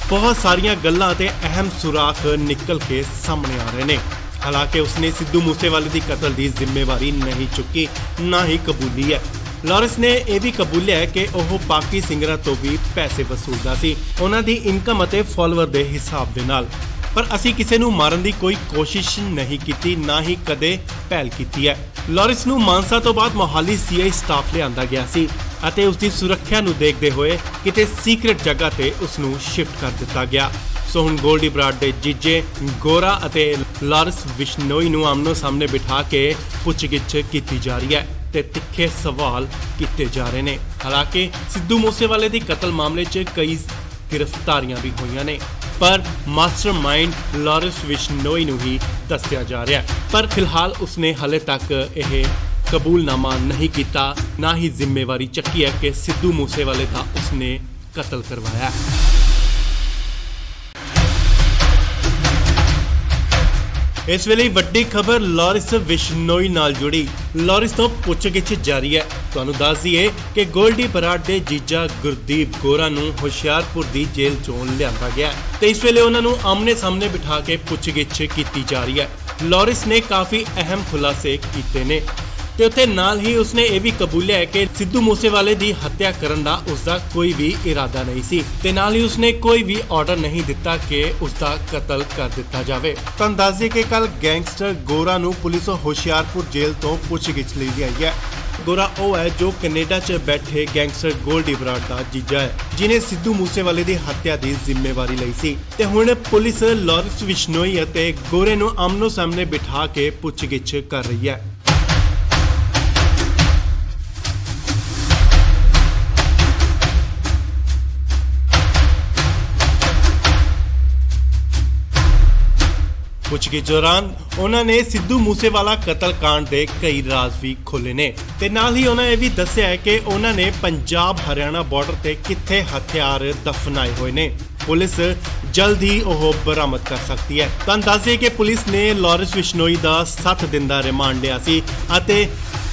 ਬਹੁਤ ਸਾਰੀਆਂ ਗੱਲਾਂ ਤੇ ਅਹਿਮ ਸੁਰਾਖ ਨਿਕਲ ਕੇ ਸਾਹਮਣੇ ਆ ਰਹੇ ਨੇ। ਹਾਲਾਂਕਿ ਉਸਨੇ ਸਿੱਧੂ ਮੂਸੇਵਾਲੇ ਦੀ ਕਤਲ ਦੀ ਜ਼ਿੰਮੇਵਾਰੀ ਨਹੀਂ ਚੁੱਕੀ, ਨਾ ਹੀ ਕਬੂਲੀ ਹੈ। ਲਾਰੈਂਸ ਨੇ ਇਹ ਵੀ ਕਬੂਲਿਆ ਹੈ ਕਿ ਉਹ ਬਾਕੀ ਸਿੰਗਰਾਂ ਤੋਂ ਵੀ ਪੈਸੇ ਵਸੂਲਦਾ ਸੀ, ਉਹਨਾਂ ਦੀ ਇਨਕਮ ਅਤੇ ਫਾਲੋਅਰ ਦੇ ਹਿਸਾਬ ਦੇ ਨਾਲ। ਪਰ ਅਸੀਂ ਕਿਸੇ ਨੂੰ ਮਾਰਨ ਦੀ ਕੋਈ ਕੋਸ਼ਿਸ਼ ਨਹੀਂ ਕੀਤੀ, ਨਾ ਹੀ ਕਦੇ ਪਹਿਲ ਕੀਤੀ ਹੈ। ਲਾਰੈਂਸ ਨੂੰ ਮਾਨਸਾ ਤੋਂ ਬਾਅਦ ਮੋਹਾਲੀ ਸੀਆਈ ਸਟਾਫ ਲਿਆਂਦਾ ਗਿਆ ਸੀ ਅਤੇ ਉਸ ਦੀ ਸੁਰੱਖਿਆ ਨੂੰ ਦੇਖਦੇ ਹੋਏ ਕਿਤੇ ਸੀਕ੍ਰੇਟ ਜਗ੍ਹਾ ਤੇ ਉਸ ਨੂੰ ਸ਼ਿਫਟ ਕਰ ਦਿੱਤਾ ਗਿਆ। ਸੋ ਹੁਣ ਗੋਲਡੀ ਬਰਾੜ ਦੇ ਜੀਜੇ ਗੋਰਾ ਅਤੇ ਲਾਰੈਂਸ ਬਿਸ਼ਨੋਈ ਨੂੰ ਆਮਨੋ ਸਾਹਮਣੇ ਬਿਠਾ ਕੇ ਪੁੱਛਗਿੱਛ ਕੀਤੀ ਜਾ ਰਹੀ ਹੈ ਤੇ ਤਿੱਖੇ ਸਵਾਲ ਕੀਤੇ ਜਾ ਰਹੇ ਨੇ। ਹਾਲਾਂਕਿ ਸਿੱਧੂ ਮੂਸੇਵਾਲੇ ਦੀ ਕਤਲ ਮਾਮਲੇ 'ਚ ਕਈ ਗ੍ਰਿਫਤਾਰੀਆਂ ਵੀ ਹੋਈਆਂ ਨੇ, ਪਰ ਮਾਸਟਰਮਾਈਂਡ ਲਾਰੈਂਸ ਬਿਸ਼ਨੋਈ ਨੂੰ ਹੀ ਦੱਸਿਆ ਜਾ ਰਿਹਾ ਹੈ। ਪਰ ਫਿਲਹਾਲ ਉਸਨੇ ਹਲੇ ਤੱਕ ਇਹ ਕਬੂਲਨਾਮਾ ਨਹੀਂ ਕੀਤਾ, ਨਾ ਹੀ ਜ਼ਿੰਮੇਵਾਰੀ ਚੱਕੀ ਹੈ ਕਿ ਸਿੱਧੂ ਮੂਸੇਵਾਲੇ ਦਾ ਉਸਨੇ ਕਤਲ ਕਰਵਾਇਆ। ਇਸ ਵੇਲੇ ਵੱਡੀ ਖਬਰ ਲਾਰੈਂਸ ਬਿਸ਼ਨੋਈ ਨਾਲ ਜੁੜੀ। ਲਾਰੈਂਸ ਤੋਂ ਪੁੱਛਗਿੱਛ ਜਾਰੀ ਹੈ। ਤੁਹਾਨੂੰ ਦੱਸ ਦਈਏ ਕਿ ਗੋਲਡੀ ਬਰਾੜ ਦੇ ਜੀਜਾ ਗੁਰਦੀਪ ਗੋਰਾ ਨੂੰ ਹੁਸ਼ਿਆਰਪੁਰ ਦੀ ਜੇਲ੍ਹ ਚੋਂ ਲਿਆਂਦਾ ਗਿਆ ਤੇ ਇਸ ਵੇਲੇ ਉਹਨਾਂ ਨੂੰ ਆਮਨੇ ਸਾਹਮਣੇ ਬਿਠਾ ਕੇ ਪੁੱਛਗਿੱਛ ਕੀਤੀ ਜਾ ਰਹੀ ਹੈ। ਲਾਰੈਂਸ ਨੇ ਕਾਫੀ ਅਹਿਮ ਖੁਲਾਸੇ ਕੀਤੇ ਨੇ ਤੇ ਉੱਥੇ ਨਾਲ ਹੀ ਉਸਨੇ ਇਹ ਵੀ ਕਬੂਲਿਆ ਹੈ ਕਿ ਸਿੱਧੂ ਮੂਸੇਵਾਲੇ ਦੀ ਹੱਤਿਆ ਕਰਨ ਦਾ ਉਸਦਾ ਕੋਈ ਵੀ ਇਰਾਦਾ ਨਹੀਂ ਸੀ ਤੇ ਨਾਲ ਹੀ ਉਸਨੇ ਕੋਈ ਵੀ ਆਰਡਰ ਨਹੀਂ ਦਿੱਤਾ ਕਿ ਉਸਦਾ ਕਤਲ ਕਰ ਦਿੱਤਾ ਜਾਵੇ। ਤੁਹਾਨੂੰ ਦੱਸ ਦਈਏ ਕਿ ਕੱਲ ਗੈਂਗਸਟਰ ਗੋਰਾ ਨੂੰ ਪੁਲਿਸ ਹੁਸ਼ਿਆਰਪੁਰ ਜੇਲ੍ਹ ਤੋਂ ਪੁੱਛਗਿੱਛ ਲਈ ਗਈ ਹੈ। ਗੋਰਾ ਉਹ ਹੈ ਜੋ ਕੈਨੇਡਾ 'ਚ ਬੈਠੇ ਗੈਂਗਸਟਰ ਗੋਲਡੀ ਬਰਾੜ ਦਾ ਜੀਜਾ ਹੈ, ਜਿਨੇ ਸਿੱਧੂ ਮੂਸੇਵਾਲੇ ਦੀ ਹੱਤਿਆ ਦੀ ਜ਼ਿੰਮੇਵਾਰੀ ਲਈ ਸੀ ਤੇ ਹੁਣ ਪੁਲਿਸ ਲਾਰੈਂਸ ਬਿਸ਼ਨੋਈ ਅਤੇ ਗੋਰੇ ਨੂੰ ਆਮਨੋ ਸਾਹਮਣੇ ਬਿਠਾ ਕੇ ਪੁੱਛਗਿੱਛ ਕਰ ਰਹੀ ਹੈ। ਪੁੱਛਗਿੱਛ ਦੌਰਾਨ ਉਹਨਾਂ ਨੇ ਸਿੱਧੂ ਮੂਸੇਵਾਲਾ ਕਤਲकांड ਦੇ ਕਈ ਰਾਜ਼ ਵੀ ਖੋਲ੍ਹੇ ਨੇ ਤੇ ਨਾਲ ਹੀ ਉਹਨਾਂ ਇਹ ਵੀ ਦੱਸਿਆ ਹੈ ਕਿ ਉਹਨਾਂ ਨੇ ਪੰਜਾਬ ਹਰਿਆਣਾ ਬਾਰਡਰ ਤੇ ਕਿੱਥੇ ਹਥਿਆਰ ਦਫਨਾਏ ਹੋਏ ਨੇ। ਪੁਲਿਸ ਜਲਦ ਹੀ ਉਹ ਬਰਾਮਦ ਕਰ ਸਕਦੀ ਹੈ। ਤੁਹਾਨੂੰ ਦੱਸ ਦਈਏ ਕਿ ਪੁਲਿਸ ਨੇ ਲਾਰੈਂਸ ਬਿਸ਼ਨੋਈ ਦਾ 7 ਦਿਨ ਦਾ ਰਿਮਾਂਡ ਲਿਆ ਸੀ ਅਤੇ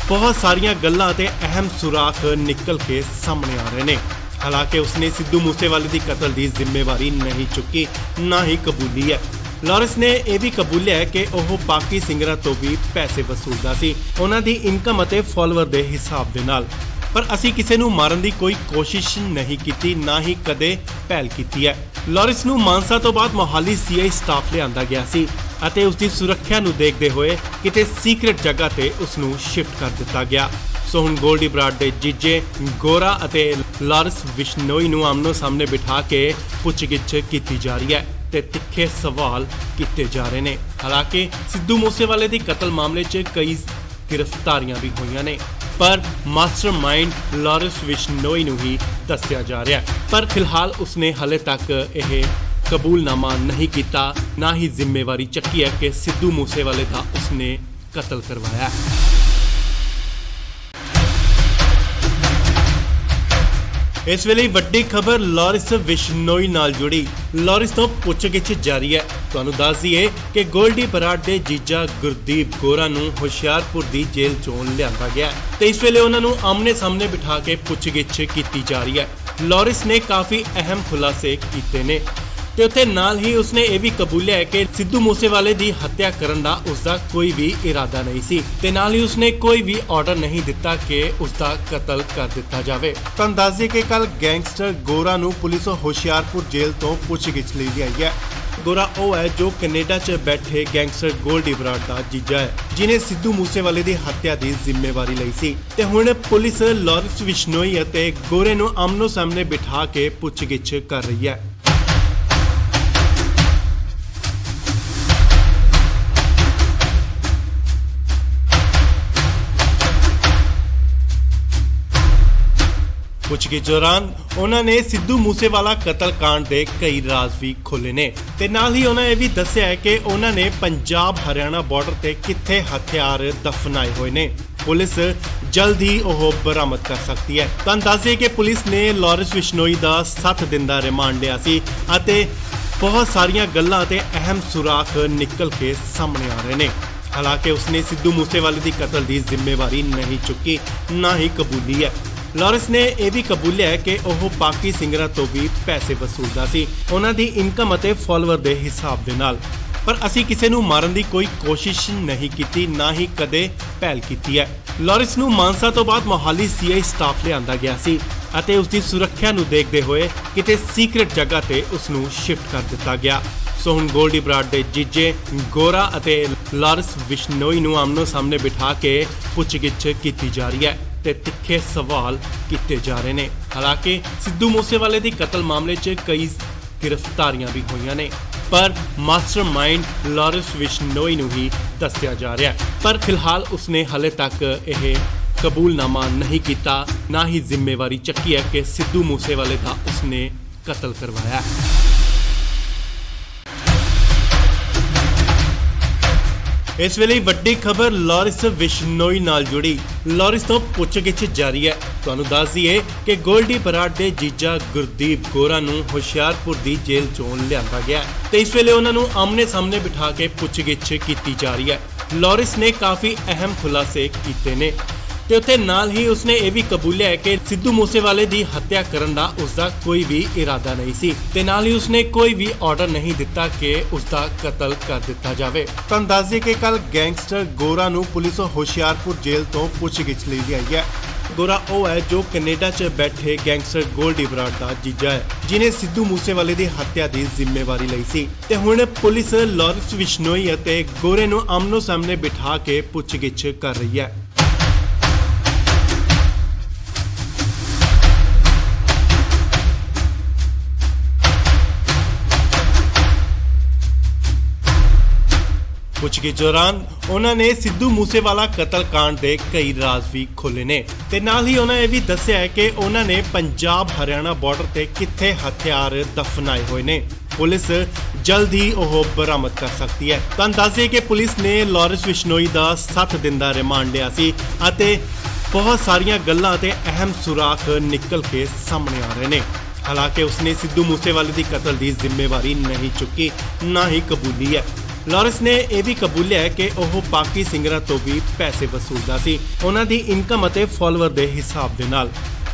ਬਹੁਤ ਸਾਰੀਆਂ ਗੱਲਾਂ ਤੇ ਅਹਿਮ ਸੁਰਾਖ ਨਿਕਲ ਕੇ ਸਾਹਮਣੇ ਆ ਰਹੇ ਨੇ। ਹਾਲਾਂਕਿ ਉਸਨੇ ਸਿੱਧੂ ਮੂਸੇਵਾਲੇ ਦੀ ਕਤਲ ਦੀ ਜ਼ਿੰਮੇਵਾਰੀ ਨਹੀਂ ਚੁੱਕੀ, ਨਾ ਹੀ ਕਬੂਲੀ ਹੈ। ਲਾਰੈਂਸ ਨੇ ਇਹ ਵੀ ਕਬੂਲਿਆ ਹੈ ਕਿ ਉਹ ਬਾਕੀ ਸਿੰਗਰਾਂ ਤੋਂ ਵੀ ਪੈਸੇ ਵਸੂਲਦਾ ਸੀ, ਉਹਨਾਂ ਦੀ ਇਨਕਮ ਅਤੇ ਫਾਲੋਅਰ ਦੇ ਹਿਸਾਬ ਦੇ ਨਾਲ। ਪਰ ਅਸੀਂ ਕਿਸੇ ਨੂੰ ਮਾਰਨ ਦੀ ਕੋਈ ਕੋਸ਼ਿਸ਼ ਨਹੀਂ ਕੀਤੀ, ਨਾ ਹੀ ਕਦੇ ਪਹਿਲ ਕੀਤੀ ਹੈ। ਲਾਰੈਂਸ ਨੂੰ ਮਾਨਸਾ ਤੋਂ ਬਾਅਦ ਮੋਹਾਲੀ ਸੀਆਈ ਸਟਾਫ ਲਿਆਂਦਾ ਗਿਆ ਸੀ ਅਤੇ ਉਸ ਦੀ ਸੁਰੱਖਿਆ ਨੂੰ ਦੇਖਦੇ ਹੋਏ ਕਿਤੇ ਸੀਕ੍ਰੇਟ ਜਗ੍ਹਾ ਤੇ ਉਸ ਨੂੰ ਸ਼ਿਫਟ ਕਰ ਦਿੱਤਾ ਗਿਆ। ਸੋ ਹੁਣ ਗੋਲਡੀ ਬਰਾੜ ਦੇ ਜੀਜੇ ਗੋਰਾ ਅਤੇ ਲਾਰੈਂਸ ਬਿਸ਼ਨੋਈ ਨੂੰ ਆਮਨੋ ਸਾਹਮਣੇ ਬਿਠਾ ਕੇ ਪੁੱਛਗਿੱਛ ਕੀਤੀ ਜਾ ਰਹੀ ਹੈ ਤੇ ਤਿੱਖੇ ਸਵਾਲ ਕੀਤੇ ਜਾ ਰਹੇ ਨੇ। ਹਾਲਾਂਕਿ ਸਿੱਧੂ ਮੂਸੇਵਾਲੇ ਦੀ ਕਤਲ ਮਾਮਲੇ 'ਚ ਕਈ ਗ੍ਰਿਫਤਾਰੀਆਂ ਵੀ ਹੋਈਆਂ ਨੇ, ਪਰ ਮਾਸਟਰਮਾਈਂਡ ਲਾਰੈਂਸ ਬਿਸ਼ਨੋਈ ਨੂੰ ਹੀ ਦੱਸਿਆ ਜਾ ਰਿਹਾ ਹੈ। ਪਰ ਫਿਲਹਾਲ ਉਸਨੇ ਹਲੇ ਤੱਕ ਇਹ ਕਬੂਲਨਾਮਾ ਨਹੀਂ ਕੀਤਾ, ਨਾ ਹੀ ਜ਼ਿੰਮੇਵਾਰੀ ਚੱਕੀ ਹੈ ਕਿ ਸਿੱਧੂ ਮੂਸੇਵਾਲੇ ਦਾ ਉਸਨੇ ਕਤਲ ਕਰਵਾਇਆ। ਇਸ ਵੇਲੇ ਵੱਡੀ ਖਬਰ ਲਾਰੈਂਸ ਬਿਸ਼ਨੋਈ ਨਾਲ ਜੁੜੀ। ਲਾਰੈਂਸ ਤੋਂ ਪੁੱਛਗਿੱਛ ਜਾਰੀ ਹੈ। ਤੁਹਾਨੂੰ ਦੱਸ ਦਈਏ ਕਿ ਗੋਲਡੀ ਬਰਾੜ ਦੇ ਜੀਜਾ ਗੁਰਦੀਪ ਗੋਰਾ ਨੂੰ ਹੁਸ਼ਿਆਰਪੁਰ ਦੀ ਜੇਲ੍ਹ ਚੋਂ ਲਿਆਂਦਾ ਗਿਆ ਤੇ ਇਸ ਵੇਲੇ ਉਹਨਾਂ ਨੂੰ ਆਮਨੇ ਸਾਹਮਣੇ ਬਿਠਾ ਕੇ ਪੁੱਛਗਿੱਛ ਕੀਤੀ ਜਾ ਰਹੀ ਹੈ। ਲਾਰੈਂਸ ਨੇ ਕਾਫੀ ਅਹਿਮ ਖੁਲਾਸੇ ਕੀਤੇ ਨੇ ਤੇ ਉੱਥੇ ਨਾਲ ਹੀ ਉਸਨੇ ਇਹ ਵੀ ਕਬੂਲਿਆ ਕਿ ਸਿੱਧੂ ਮੂਸੇਵਾਲੇ ਦੀ ਹੱਤਿਆ ਕਰਨ ਦਾ ਉਸਦਾ ਕੋਈ ਵੀ ਇਰਾਦਾ ਨਹੀਂ ਸੀ ਤੇ ਨਾਲ ਹੀ ਉਸਨੇ ਕੋਈ ਵੀ ਆਰਡਰ ਨਹੀਂ ਦਿੱਤਾ ਕਿ ਉਸਦਾ ਕਤਲ ਕਰ ਦਿੱਤਾ ਜਾਵੇ। ਤਾਂ ਦੱਸ ਦਈਏ ਕਿ ਕੱਲ ਗੈਂਗਸਟਰ ਗੋਰਾ ਨੂੰ ਪੁਲਿਸ ਹੁਸ਼ਿਆਰਪੁਰ ਜੇਲ੍ਹ ਤੋਂ ਪੁੱਛਗਿੱਛ ਲਈ ਲਿਆਈ ਹੈ। ਗੋਰਾ ਉਹ ਹੈ ਜੋ ਕੈਨੇਡਾ 'ਚ ਬੈਠੇ ਗੈਂਗਸਟਰ ਗੋਲਡੀ ਬਰਾੜ ਦਾ ਜੀਜਾ ਹੈ, ਜਿਨੇ ਸਿੱਧੂ ਮੂਸੇਵਾਲੇ ਦੀ ਹੱਤਿਆ ਦੀ ਜ਼ਿੰਮੇਵਾਰੀ ਲਈ ਸੀ ਤੇ ਹੁਣ ਪੁਲਿਸ ਲਾਰੈਂਸ ਬਿਸ਼ਨੋਈ ਅਤੇ ਗੋਰੇ ਨੂੰ ਆਮਨੋ ਸਾਹਮਣੇ ਬਿਠਾ ਕੇ ਪੁੱਛਗਿੱਛ ਕਰ ਰਹੀ ਹੈ। ਪੁੱਛਗਿੱਛ ਦੌਰਾਨ ਉਹਨਾਂ ਨੇ ਸਿੱਧੂ ਮੂਸੇਵਾਲਾ ਕਤਲकांड ਦੇ ਕਈ ਰਾਜ਼ ਵੀ ਖੋਲ੍ਹੇ ਨੇ ਤੇ ਨਾਲ ਹੀ ਉਹਨਾਂ ਇਹ ਵੀ ਦੱਸਿਆ ਹੈ ਕਿ ਉਹਨਾਂ ਨੇ ਪੰਜਾਬ ਹਰਿਆਣਾ ਬਾਰਡਰ ਤੇ ਕਿੱਥੇ ਹਥਿਆਰ ਦਫਨਾਏ ਹੋਏ ਨੇ। ਪੁਲਿਸ ਜਲਦ ਹੀ ਉਹ ਬਰਾਮਦ ਕਰ ਸਕਦੀ ਹੈ। ਤੁਹਾਨੂੰ ਦੱਸ ਦਈਏ ਕਿ ਪੁਲਿਸ ਨੇ ਲਾਰੈਂਸ ਬਿਸ਼ਨੋਈ ਦਾ 7 ਦਿਨ ਦਾ ਰਿਮਾਂਡ ਲਿਆ ਸੀ ਅਤੇ ਬਹੁਤ ਸਾਰੀਆਂ ਗੱਲਾਂ ਤੇ ਅਹਿਮ ਸੁਰਾਖ ਨਿਕਲ ਕੇ ਸਾਹਮਣੇ ਆ ਰਹੇ ਨੇ। ਹਾਲਾਂਕਿ ਉਸਨੇ ਸਿੱਧੂ ਮੂਸੇਵਾਲੇ ਦੀ ਕਤਲ ਦੀ ਜ਼ਿੰਮੇਵਾਰੀ ਨਹੀਂ ਚੁੱਕੀ, ਨਾ ਹੀ ਕਬੂਲੀ ਹੈ। ਲਾਰੈਂਸ ਨੇ ਇਹ ਵੀ ਕਬੂਲਿਆ ਹੈ ਕਿ ਉਹ ਬਾਕੀ ਸਿੰਗਰਾਂ ਤੋਂ ਵੀ ਪੈਸੇ ਵਸੂਲਦਾ ਸੀ, ਉਹਨਾਂ ਦੀ ਇਨਕਮ ਅਤੇ ਫਾਲੋਅਰ ਦੇ ਹਿਸਾਬ ਦੇ ਨਾਲ। ਪਰ ਅਸੀਂ ਕਿਸੇ ਨੂੰ ਮਾਰਨ ਦੀ ਕੋਈ ਕੋਸ਼ਿਸ਼ ਨਹੀਂ ਕੀਤੀ, ਨਾ ਹੀ ਕਦੇ ਪਹਿਲ ਕੀਤੀ ਹੈ। ਲਾਰੈਂਸ ਨੂੰ ਮਾਨਸਾ ਤੋਂ ਬਾਅਦ ਮੋਹਾਲੀ ਸੀਆਈ ਸਟਾਫ ਲਿਆਂਦਾ ਗਿਆ ਸੀ ਅਤੇ ਉਸ ਦੀ ਸੁਰੱਖਿਆ ਨੂੰ ਦੇਖਦੇ ਹੋਏ ਕਿਤੇ ਸੀਕ੍ਰੇਟ ਜਗ੍ਹਾ ਤੇ ਉਸ ਨੂੰ ਸ਼ਿਫਟ ਕਰ ਦਿੱਤਾ ਗਿਆ। ਸੋ ਹੁਣ ਗੋਲਡੀ ਬਰਾੜ ਦੇ ਜੀਜੇ ਗੋਰਾ ਅਤੇ ਲਾਰੈਂਸ ਬਿਸ਼ਨੋਈ ਨੂੰ ਆਮਨੋ ਸਾਹਮਣੇ ਬਿਠਾ ਕੇ ਪੁੱਛਗਿੱਛ ਕੀਤੀ ਜਾ ਰਹੀ ਹੈ ਤੇ ਤਿੱਖੇ ਸਵਾਲ ਕੀਤੇ ਜਾ ਰਹੇ ਨੇ। ਹਾਲਾਂਕਿ ਸਿੱਧੂ ਮੂਸੇਵਾਲੇ ਦੀ ਕਤਲ ਮਾਮਲੇ 'ਚ ਕਈ ਗ੍ਰਿਫਤਾਰੀਆਂ ਵੀ ਹੋਈਆਂ ਨੇ, ਪਰ ਮਾਸਟਰਮਾਈਂਡ ਲਾਰੈਂਸ ਬਿਸ਼ਨੋਈ ਨੂੰ ਹੀ ਦੱਸਿਆ ਜਾ ਰਿਹਾ ਹੈ। ਪਰ ਫਿਲਹਾਲ ਉਸਨੇ ਹਾਲੇ ਤੱਕ ਇਹ ਕਬੂਲਨਾਮਾ ਨਹੀਂ ਕੀਤਾ, ਨਾ ਹੀ ਜ਼ਿੰਮੇਵਾਰੀ ਚੱਕੀ ਹੈ ਕਿ ਸਿੱਧੂ ਮੂਸੇਵਾਲੇ ਦਾ ਉਸਨੇ ਕਤਲ ਕਰਵਾਇਆ। ਇਸ ਵੇਲੇ ਵੱਡੀ ਖਬਰ ਲਾਰੈਂਸ ਬਿਸ਼ਨੋਈ ਨਾਲ ਜੁੜੀ। ਲਾਰੈਂਸ ਤੋਂ ਪੁੱਛਗਿੱਛ ਜਾਰੀ ਹੈ। ਤੁਹਾਨੂੰ ਦੱਸ ਦਈਏ ਕਿ ਗੋਲਡੀ ਬਰਾੜ ਦੇ ਜੀਜਾ ਗੁਰਦੀਪ ਗੋਰਾ ਨੂੰ ਹੁਸ਼ਿਆਰਪੁਰ ਦੀ ਜੇਲ੍ਹ ਚੋਂ ਲਿਆਂਦਾ ਗਿਆ ਤੇ ਇਸ ਵੇਲੇ ਉਹਨਾਂ ਨੂੰ ਆਮਨੇ ਸਾਹਮਣੇ ਬਿਠਾ ਕੇ ਪੁੱਛਗਿੱਛ ਕੀਤੀ ਜਾ ਰਹੀ ਹੈ। ਲਾਰੈਂਸ ਨੇ ਕਾਫੀ ਅਹਿਮ ਖੁਲਾਸੇ ਕੀਤੇ ਨੇ ਤੇ ਉੱਥੇ ਨਾਲ ਹੀ ਉਸਨੇ ਇਹ ਵੀ ਕਬੂਲਿਆ ਹੈ ਕਿ ਸਿੱਧੂ ਮੂਸੇਵਾਲੇ ਦੀ ਹੱਤਿਆ ਕਰਨ ਦਾ ਉਸਦਾ ਕੋਈ ਵੀ ਇਰਾਦਾ ਨਹੀਂ ਸੀ ਤੇ ਨਾਲ ਹੀ ਉਸਨੇ ਕੋਈ ਵੀ ਆਰਡਰ ਨਹੀਂ ਦਿੱਤਾ ਕਿ ਉਸਦਾ ਕਤਲ ਕਰ ਦਿੱਤਾ ਜਾਵੇ। ਤੁਹਾਨੂੰ ਦੱਸ ਦਈਏ ਕਿ ਕੱਲ ਗੈਂਗਸਟਰ ਗੋਰਾ ਨੂੰ ਪੁਲਿਸ ਹੁਸ਼ਿਆਰਪੁਰ ਜੇਲ੍ਹ ਤੋਂ ਪੁੱਛਗਿੱਛ ਲਈ ਲਿਆਈ ਹੈ। ਗੋਰਾ ਉਹ ਹੈ ਜੋ ਕੈਨੇਡਾ 'ਚ ਬੈਠੇ ਗੈਂਗਸਟਰ ਗੋਲਡੀ ਬਰਾੜ ਦਾ ਜੀਜਾ ਹੈ, ਜਿਨੇ ਸਿੱਧੂ ਮੂਸੇਵਾਲੇ ਦੀ ਹੱਤਿਆ ਦੀ ਜ਼ਿੰਮੇਵਾਰੀ ਲਈ ਸੀ ਤੇ ਹੁਣ ਪੁਲਿਸ ਲਾਰੈਂਸ ਬਿਸ਼ਨੋਈ ਅਤੇ ਗੋਰੇ ਨੂੰ ਆਮਨੋ ਸਾਹਮਣੇ ਬਿਠਾ ਕੇ ਪੁੱਛਗਿੱਛ ਕਰ ਰਹੀ ਹੈ। ਪੁੱਛਗਿੱਛ ਦੌਰਾਨ ਉਹਨਾਂ ਨੇ ਸਿੱਧੂ ਮੂਸੇਵਾਲਾ ਕਤਲकांड ਦੇ ਕਈ ਰਾਜ਼ ਵੀ ਖੋਲ੍ਹੇ ਨੇ ਤੇ ਨਾਲ ਹੀ ਉਹਨਾਂ ਇਹ ਵੀ ਦੱਸਿਆ ਹੈ ਕਿ ਉਹਨਾਂ ਨੇ ਪੰਜਾਬ ਹਰਿਆਣਾ ਬਾਰਡਰ ਤੇ ਕਿੱਥੇ ਹਥਿਆਰ ਦਫਨਾਏ ਹੋਏ ਨੇ। ਪੁਲਿਸ ਜਲਦ ਹੀ ਉਹ ਬਰਾਮਦ ਕਰ ਸਕਦੀ ਹੈ। ਤੁਹਾਨੂੰ ਦੱਸ ਦਈਏ ਕਿ ਪੁਲਿਸ ਨੇ ਲਾਰੈਂਸ ਬਿਸ਼ਨੋਈ ਦਾ 7 ਦਿਨ ਦਾ ਰਿਮਾਂਡ ਲਿਆ ਸੀ ਅਤੇ ਬਹੁਤ ਸਾਰੀਆਂ ਗੱਲਾਂ ਤੇ ਅਹਿਮ ਸੁਰਾਖ ਨਿਕਲ ਕੇ ਸਾਹਮਣੇ ਆ ਰਹੇ ਨੇ। ਹਾਲਾਂਕਿ ਉਸਨੇ ਸਿੱਧੂ ਮੂਸੇਵਾਲੇ ਦੀ ਕਤਲ ਦੀ ਜ਼ਿੰਮੇਵਾਰੀ ਨਹੀਂ ਚੁੱਕੀ, ਨਾ ਹੀ ਕਬੂਲੀ ਹੈ। ਲਾਰੈਂਸ ਨੇ ਇਹ ਵੀ ਕਬੂਲਿਆ ਹੈ ਕਿ ਉਹ ਬਾਕੀ ਸਿੰਗਰਾਂ ਤੋਂ ਵੀ ਪੈਸੇ ਵਸੂਲਦਾ ਸੀ, ਉਹਨਾਂ ਦੀ ਇਨਕਮ ਅਤੇ ਫਾਲੋਅਰ ਦੇ ਹਿਸਾਬ ਦੇ ਨਾਲ।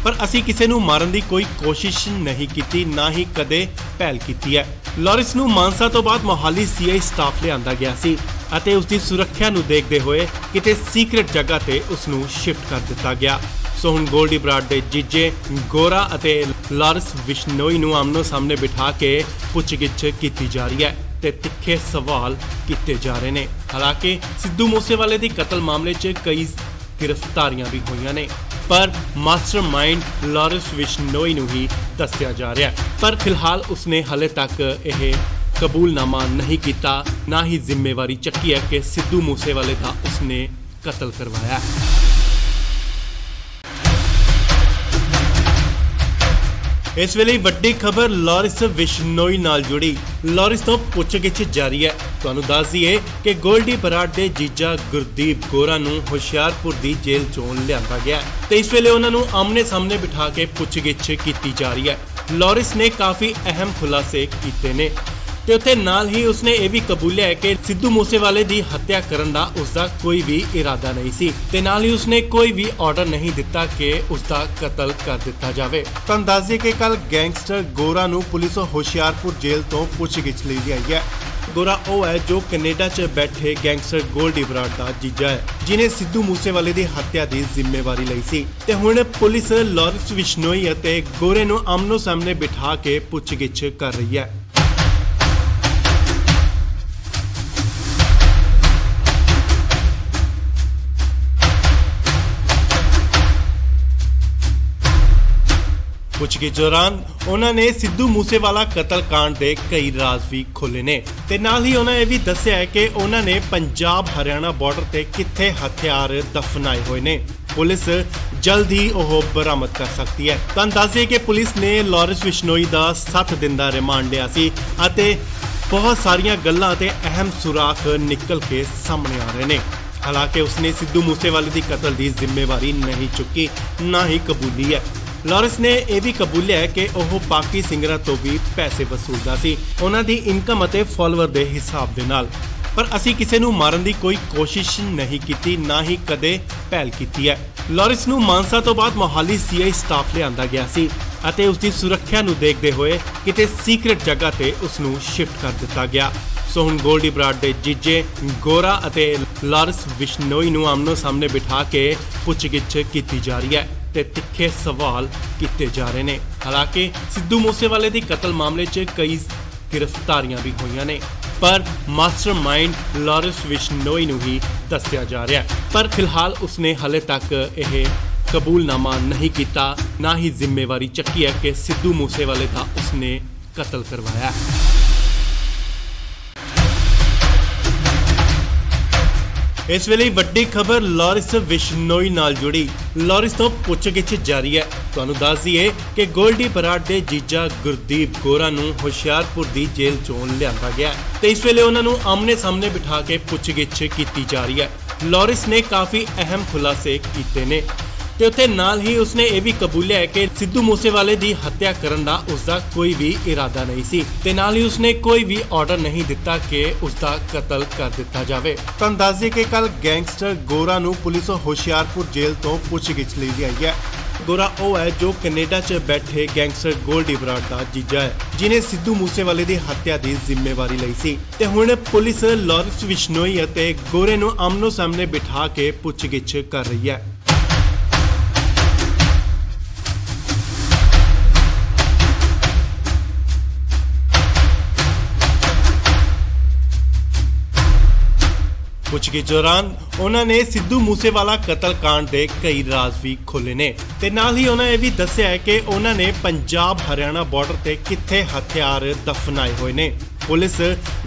ਪਰ ਅਸੀਂ ਕਿਸੇ ਨੂੰ ਮਾਰਨ ਦੀ ਕੋਈ ਕੋਸ਼ਿਸ਼ ਨਹੀਂ ਕੀਤੀ, ਨਾ ਹੀ ਕਦੇ ਪਹਿਲ ਕੀਤੀ ਹੈ। ਲਾਰੈਂਸ ਨੂੰ ਮਾਨਸਾ ਤੋਂ ਬਾਅਦ ਮੋਹਾਲੀ ਸੀਆਈ ਸਟਾਫ ਲਿਆਂਦਾ ਗਿਆ ਸੀ ਅਤੇ ਉਸ ਦੀ ਸੁਰੱਖਿਆ ਨੂੰ ਦੇਖਦੇ ਹੋਏ ਕਿਤੇ ਸੀਕ੍ਰੇਟ ਜਗ੍ਹਾ ਤੇ ਉਸ ਨੂੰ ਸ਼ਿਫਟ ਕਰ ਦਿੱਤਾ ਗਿਆ। ਸੋ ਹੁਣ ਗੋਲਡੀ ਬਰਾੜ ਦੇ ਜੀਜੇ ਗੋਰਾ ਅਤੇ ਲਾਰੈਂਸ ਬਿਸ਼ਨੋਈ ਨੂੰ ਆਮਨੋ ਸਾਹਮਣੇ ਬਿਠਾ ਕੇ ਪੁੱਛਗਿੱਛ ਕੀਤੀ ਜਾ ਰਹੀ ਹੈ ਤੇ ਤਿੱਖੇ ਸਵਾਲ ਕੀਤੇ ਜਾ ਰਹੇ ਨੇ। ਹਾਲਾਂਕਿ ਸਿੱਧੂ ਮੂਸੇਵਾਲੇ ਦੀ ਕਤਲ ਮਾਮਲੇ 'ਚ ਕਈ ਗ੍ਰਿਫਤਾਰੀਆਂ ਵੀ ਹੋਈਆਂ ਨੇ, ਪਰ ਮਾਸਟਰਮਾਈਂਡ ਲਾਰੈਂਸ ਬਿਸ਼ਨੋਈ ਨੂੰ ਹੀ ਦੱਸਿਆ ਜਾ ਰਿਹਾ ਹੈ। ਪਰ ਫਿਲਹਾਲ ਉਸਨੇ ਹਾਲੇ ਤੱਕ ਇਹ ਕਬੂਲਨਾਮਾ ਨਹੀਂ ਕੀਤਾ, ਨਾ ਹੀ ਜ਼ਿੰਮੇਵਾਰੀ ਚੱਕੀ ਹੈ ਕਿ ਸਿੱਧੂ ਮੂਸੇਵਾਲੇ ਦਾ ਉਸਨੇ ਕਤਲ ਕਰਵਾਇਆ। ਇਸ ਵੇਲੇ ਵੱਡੀ ਖਬਰ ਲਾਰੈਂਸ ਬਿਸ਼ਨੋਈ ਨਾਲ ਜੁੜੀ। ਲਾਰੈਂਸ ਤੋਂ ਪੁੱਛਗਿੱਛ ਜਾਰੀ ਹੈ। ਤੁਹਾਨੂੰ ਦੱਸ ਦਈਏ ਕਿ ਗੋਲਡੀ ਬਰਾੜ ਦੇ ਜੀਜਾ ਗੁਰਦੀਪ ਗੋਰਾ ਨੂੰ ਹੁਸ਼ਿਆਰਪੁਰ ਦੀ ਜੇਲ੍ਹ ਚੋਂ ਲਿਆਂਦਾ ਗਿਆ ਤੇ ਇਸ ਵੇਲੇ ਉਹਨਾਂ ਨੂੰ ਆਮਨੇ ਸਾਹਮਣੇ ਬਿਠਾ ਕੇ ਪੁੱਛਗਿੱਛ ਕੀਤੀ ਜਾ ਰਹੀ ਹੈ। ਲਾਰੈਂਸ ਨੇ ਕਾਫੀ ਅਹਿਮ ਖੁਲਾਸੇ ਕੀਤੇ ਨੇ ਤੇ ਉੱਥੇ ਨਾਲ ਹੀ ਉਸਨੇ ਇਹ ਵੀ ਕਬੂਲਿਆ ਹੈ ਕਿ ਸਿੱਧੂ ਮੂਸੇਵਾਲੇ ਦੀ ਹੱਤਿਆ ਕਰਨ ਦਾ ਉਸਦਾ ਕੋਈ ਵੀ ਇਰਾਦਾ ਨਹੀਂ ਸੀ ਤੇ ਨਾਲ ਹੀ ਉਸਨੇ ਕੋਈ ਵੀ ਆਰਡਰ ਨਹੀਂ ਦਿੱਤਾ ਕਿ ਉਸਦਾ ਕਤਲ ਕਰ ਦਿੱਤਾ ਜਾਵੇ। ਤੁਹਾਨੂੰ ਦੱਸ ਦਈਏ ਕਿ ਕੱਲ ਗੈਂਗਸਟਰ ਗੋਰਾ ਨੂੰ ਪੁਲਿਸ ਹੁਸ਼ਿਆਰਪੁਰ ਜੇਲ੍ਹ ਤੋਂ ਪੁੱਛਗਿੱਛ ਲਈ ਆਈ ਹੈ। ਗੋਰਾ ਉਹ ਹੈ ਜੋ ਕੈਨੇਡਾ 'ਚ ਬੈਠੇ ਗੈਂਗਸਟਰ ਗੋਲਡੀ ਬਰਾੜ ਦਾ ਜੀਜਾ ਹੈ, ਜਿਨੇ ਸਿੱਧੂ ਮੂਸੇਵਾਲੇ ਦੀ ਹੱਤਿਆ ਦੀ ਜ਼ਿੰਮੇਵਾਰੀ ਲਈ ਸੀ ਤੇ ਹੁਣ ਪੁਲਿਸ ਲਾਰੈਂਸ ਬਿਸ਼ਨੋਈ ਅਤੇ ਗੋਰੇ ਨੂੰ ਆਮਨੋ ਸਾਹਮਣੇ ਬਿਠਾ ਕੇ ਪੁੱਛਗਿੱਛ ਕਰ ਰਹੀ ਹੈ। ਪੁੱਛਗਿੱਛ ਦੌਰਾਨ ਉਹਨਾਂ ਨੇ ਸਿੱਧੂ ਮੂਸੇਵਾਲਾ ਕਤਲकांड ਦੇ ਕਈ ਰਾਜ਼ ਵੀ ਖੋਲ੍ਹੇ ਨੇ ਤੇ ਨਾਲ ਹੀ ਉਹਨਾਂ ਇਹ ਵੀ ਦੱਸਿਆ ਹੈ ਕਿ ਉਹਨਾਂ ਨੇ ਪੰਜਾਬ ਹਰਿਆਣਾ ਬਾਰਡਰ ਤੇ ਕਿੱਥੇ ਹਥਿਆਰ ਦਫਨਾਏ ਹੋਏ ਨੇ। ਪੁਲਿਸ ਜਲਦ ਹੀ ਉਹ ਬਰਾਮਦ ਕਰ ਸਕਦੀ ਹੈ। ਤੁਹਾਨੂੰ ਦੱਸ ਦਈਏ ਕਿ ਪੁਲਿਸ ਨੇ ਲਾਰੈਂਸ ਬਿਸ਼ਨੋਈ ਦਾ 7 ਦਿਨ ਦਾ ਰਿਮਾਂਡ ਲਿਆ ਸੀ ਅਤੇ ਬਹੁਤ ਸਾਰੀਆਂ ਗੱਲਾਂ ਤੇ ਅਹਿਮ ਸੁਰਾਖ ਨਿਕਲ ਕੇ ਸਾਹਮਣੇ ਆ ਰਹੇ ਨੇ। ਹਾਲਾਂਕਿ ਉਸਨੇ ਸਿੱਧੂ ਮੂਸੇਵਾਲੇ ਦੀ ਕਤਲ ਦੀ ਜ਼ਿੰਮੇਵਾਰੀ ਨਹੀਂ ਚੁੱਕੀ, ਨਾ ਹੀ ਕਬੂਲੀ ਹੈ। ਲਾਰੈਂਸ ਨੇ ਇਹ ਵੀ ਕਬੂਲਿਆ ਹੈ ਕਿ ਉਹ ਬਾਕੀ ਸਿੰਗਰਾਂ ਤੋਂ ਵੀ ਪੈਸੇ ਵਸੂਲਦਾ ਸੀ, ਉਹਨਾਂ ਦੀ ਇਨਕਮ ਅਤੇ ਫਾਲੋਅਰ ਦੇ ਹਿਸਾਬ ਦੇ ਨਾਲ। ਪਰ ਅਸੀਂ ਕਿਸੇ ਨੂੰ ਮਾਰਨ ਦੀ ਕੋਈ ਕੋਸ਼ਿਸ਼ ਨਹੀਂ ਕੀਤੀ, ਨਾ ਹੀ ਕਦੇ ਪਹਿਲ ਕੀਤੀ ਹੈ। ਲਾਰੈਂਸ ਨੂੰ ਮਾਨਸਾ ਤੋਂ ਬਾਅਦ ਮੋਹਾਲੀ ਸੀਆਈ ਸਟਾਫ ਲਿਆਂਦਾ ਗਿਆ ਸੀ ਅਤੇ ਉਸ ਦੀ ਸੁਰੱਖਿਆ ਨੂੰ ਦੇਖਦੇ ਹੋਏ ਕਿਤੇ ਸੀਕ੍ਰੇਟ ਜਗ੍ਹਾ ਤੇ ਉਸ ਨੂੰ ਸ਼ਿਫਟ ਕਰ ਦਿੱਤਾ ਗਿਆ। ਸੋ ਹੁਣ ਗੋਲਡੀ ਬਰਾੜ ਦੇ ਜੀਜੇ ਗੋਰਾ ਅਤੇ ਲਾਰੈਂਸ ਬਿਸ਼ਨੋਈ ਨੂੰ ਆਮਨੋ ਸਾਹਮਣੇ ਬਿਠਾ ਕੇ ਪੁੱਛਗਿੱਛ ਕੀਤੀ ਜਾ ਰਹੀ ਹੈ ਤੇ ਤਿੱਖੇ ਸਵਾਲ ਕੀਤੇ ਜਾ ਰਹੇ ਨੇ। ਹਾਲਾਂਕਿ ਸਿੱਧੂ ਮੂਸੇਵਾਲੇ ਦੀ ਕਤਲ ਮਾਮਲੇ 'ਚ ਕਈ ਗ੍ਰਿਫਤਾਰੀਆਂ ਵੀ ਹੋਈਆਂ ਨੇ, ਪਰ ਮਾਸਟਰਮਾਈਂਡ ਲਾਰੈਂਸ ਬਿਸ਼ਨੋਈ ਨੂੰ ਹੀ ਦੱਸਿਆ ਜਾ ਰਿਹਾ ਹੈ। ਪਰ ਫਿਲਹਾਲ ਉਸਨੇ ਹਲੇ ਤੱਕ ਇਹ ਕਬੂਲਨਾਮਾ ਨਹੀਂ ਕੀਤਾ, ਨਾ ਹੀ ਜ਼ਿੰਮੇਵਾਰੀ ਚੱਕੀ ਹੈ ਕਿ ਸਿੱਧੂ ਮੂਸੇਵਾਲੇ ਦਾ ਉਸਨੇ ਕਤਲ ਕਰਵਾਇਆ ਹੈ। ਇਸ ਵੇਲੇ ਵੱਡੀ ਖਬਰ ਲਾਰੈਂਸ ਬਿਸ਼ਨੋਈ ਨਾਲ ਜੁੜੀ। ਲਾਰੈਂਸ ਤੋਂ ਪੁੱਛਗਿੱਛ ਜਾਰੀ ਹੈ। ਤੁਹਾਨੂੰ ਦੱਸ ਦਈਏ ਕਿ ਗੋਲਡੀ ਬਰਾੜ ਦੇ ਜੀਜਾ ਗੁਰਦੀਪ ਗੋਰਾ ਨੂੰ ਹੁਸ਼ਿਆਰਪੁਰ ਦੀ ਜੇਲ੍ਹ ਚੋਂ ਲਿਆਂਦਾ ਗਿਆ ਤੇ ਇਸ ਵੇਲੇ ਉਹਨਾਂ ਨੂੰ ਆਮਨੇ ਸਾਹਮਣੇ ਬਿਠਾ ਕੇ ਪੁੱਛਗਿੱਛ ਕੀਤੀ ਜਾ ਰਹੀ ਹੈ। ਲਾਰੈਂਸ ਨੇ ਕਾਫੀ ਅਹਿਮ ਖੁਲਾਸੇ ਕੀਤੇ ਨੇ ਤੇ ਉੱਥੇ ਨਾਲ ਹੀ ਉਸਨੇ ਇਹ ਵੀ ਕਬੂਲਿਆ ਹੈ ਕਿ ਸਿੱਧੂ ਮੂਸੇਵਾਲੇ ਦੀ ਹੱਤਿਆ ਕਰਨ ਦਾ ਉਸਦਾ ਕੋਈ ਵੀ ਇਰਾਦਾ ਨਹੀਂ ਸੀ ਤੇ ਨਾਲ ਹੀ ਉਸਨੇ ਕੋਈ ਵੀ ਆਰਡਰ ਨਹੀਂ ਦਿੱਤਾ ਕਿ ਉਸਦਾ ਕਤਲ ਕਰ ਦਿੱਤਾ ਜਾਵੇ। ਤੁਹਾਨੂੰ ਦੱਸ ਦਈਏ ਕਿ ਕੱਲ ਗੈਂਗਸਟਰ ਗੋਰਾ ਨੂੰ ਪੁਲਿਸ ਹੁਸ਼ਿਆਰਪੁਰ ਜੇਲ੍ਹ ਤੋਂ ਪੁੱਛਗਿੱਛ ਲਈ ਆਈ ਹੈ। ਗੋਰਾ ਉਹ ਹੈ ਜੋ ਕੈਨੇਡਾ 'ਚ ਬੈਠੇ ਗੈਂਗਸਟਰ ਗੋਲਡੀ ਬਰਾੜ ਦਾ ਜੀਜਾ ਹੈ, ਜਿਨੇ ਸਿੱਧੂ ਮੂਸੇਵਾਲੇ ਦੀ ਹੱਤਿਆ ਦੀ ਜ਼ਿੰਮੇਵਾਰੀ ਲਈ ਸੀ ਤੇ ਹੁਣ ਪੁਲਿਸ ਲਾਰੈਂਸ ਬਿਸ਼ਨੋਈ ਅਤੇ ਗੋਰੇ ਨੂੰ ਆਮਨੋ ਸਾਹਮਣੇ ਬਿਠਾ ਕੇ ਪੁੱਛਗਿੱਛ ਕਰ ਰਹੀ ਹੈ। ਪੁੱਛਗਿੱਛ ਦੌਰਾਨ ਉਹਨਾਂ ਨੇ ਸਿੱਧੂ ਮੂਸੇਵਾਲਾ ਕਤਲकांड ਦੇ ਕਈ ਰਾਜ਼ ਵੀ ਖੋਲ੍ਹੇ ਨੇ ਤੇ ਨਾਲ ਹੀ ਉਹਨਾਂ ਇਹ ਵੀ ਦੱਸਿਆ ਹੈ ਕਿ ਉਹਨਾਂ ਨੇ ਪੰਜਾਬ ਹਰਿਆਣਾ ਬਾਰਡਰ ਤੇ ਕਿੱਥੇ ਹਥਿਆਰ ਦਫਨਾਏ ਹੋਏ ਨੇ। ਪੁਲਿਸ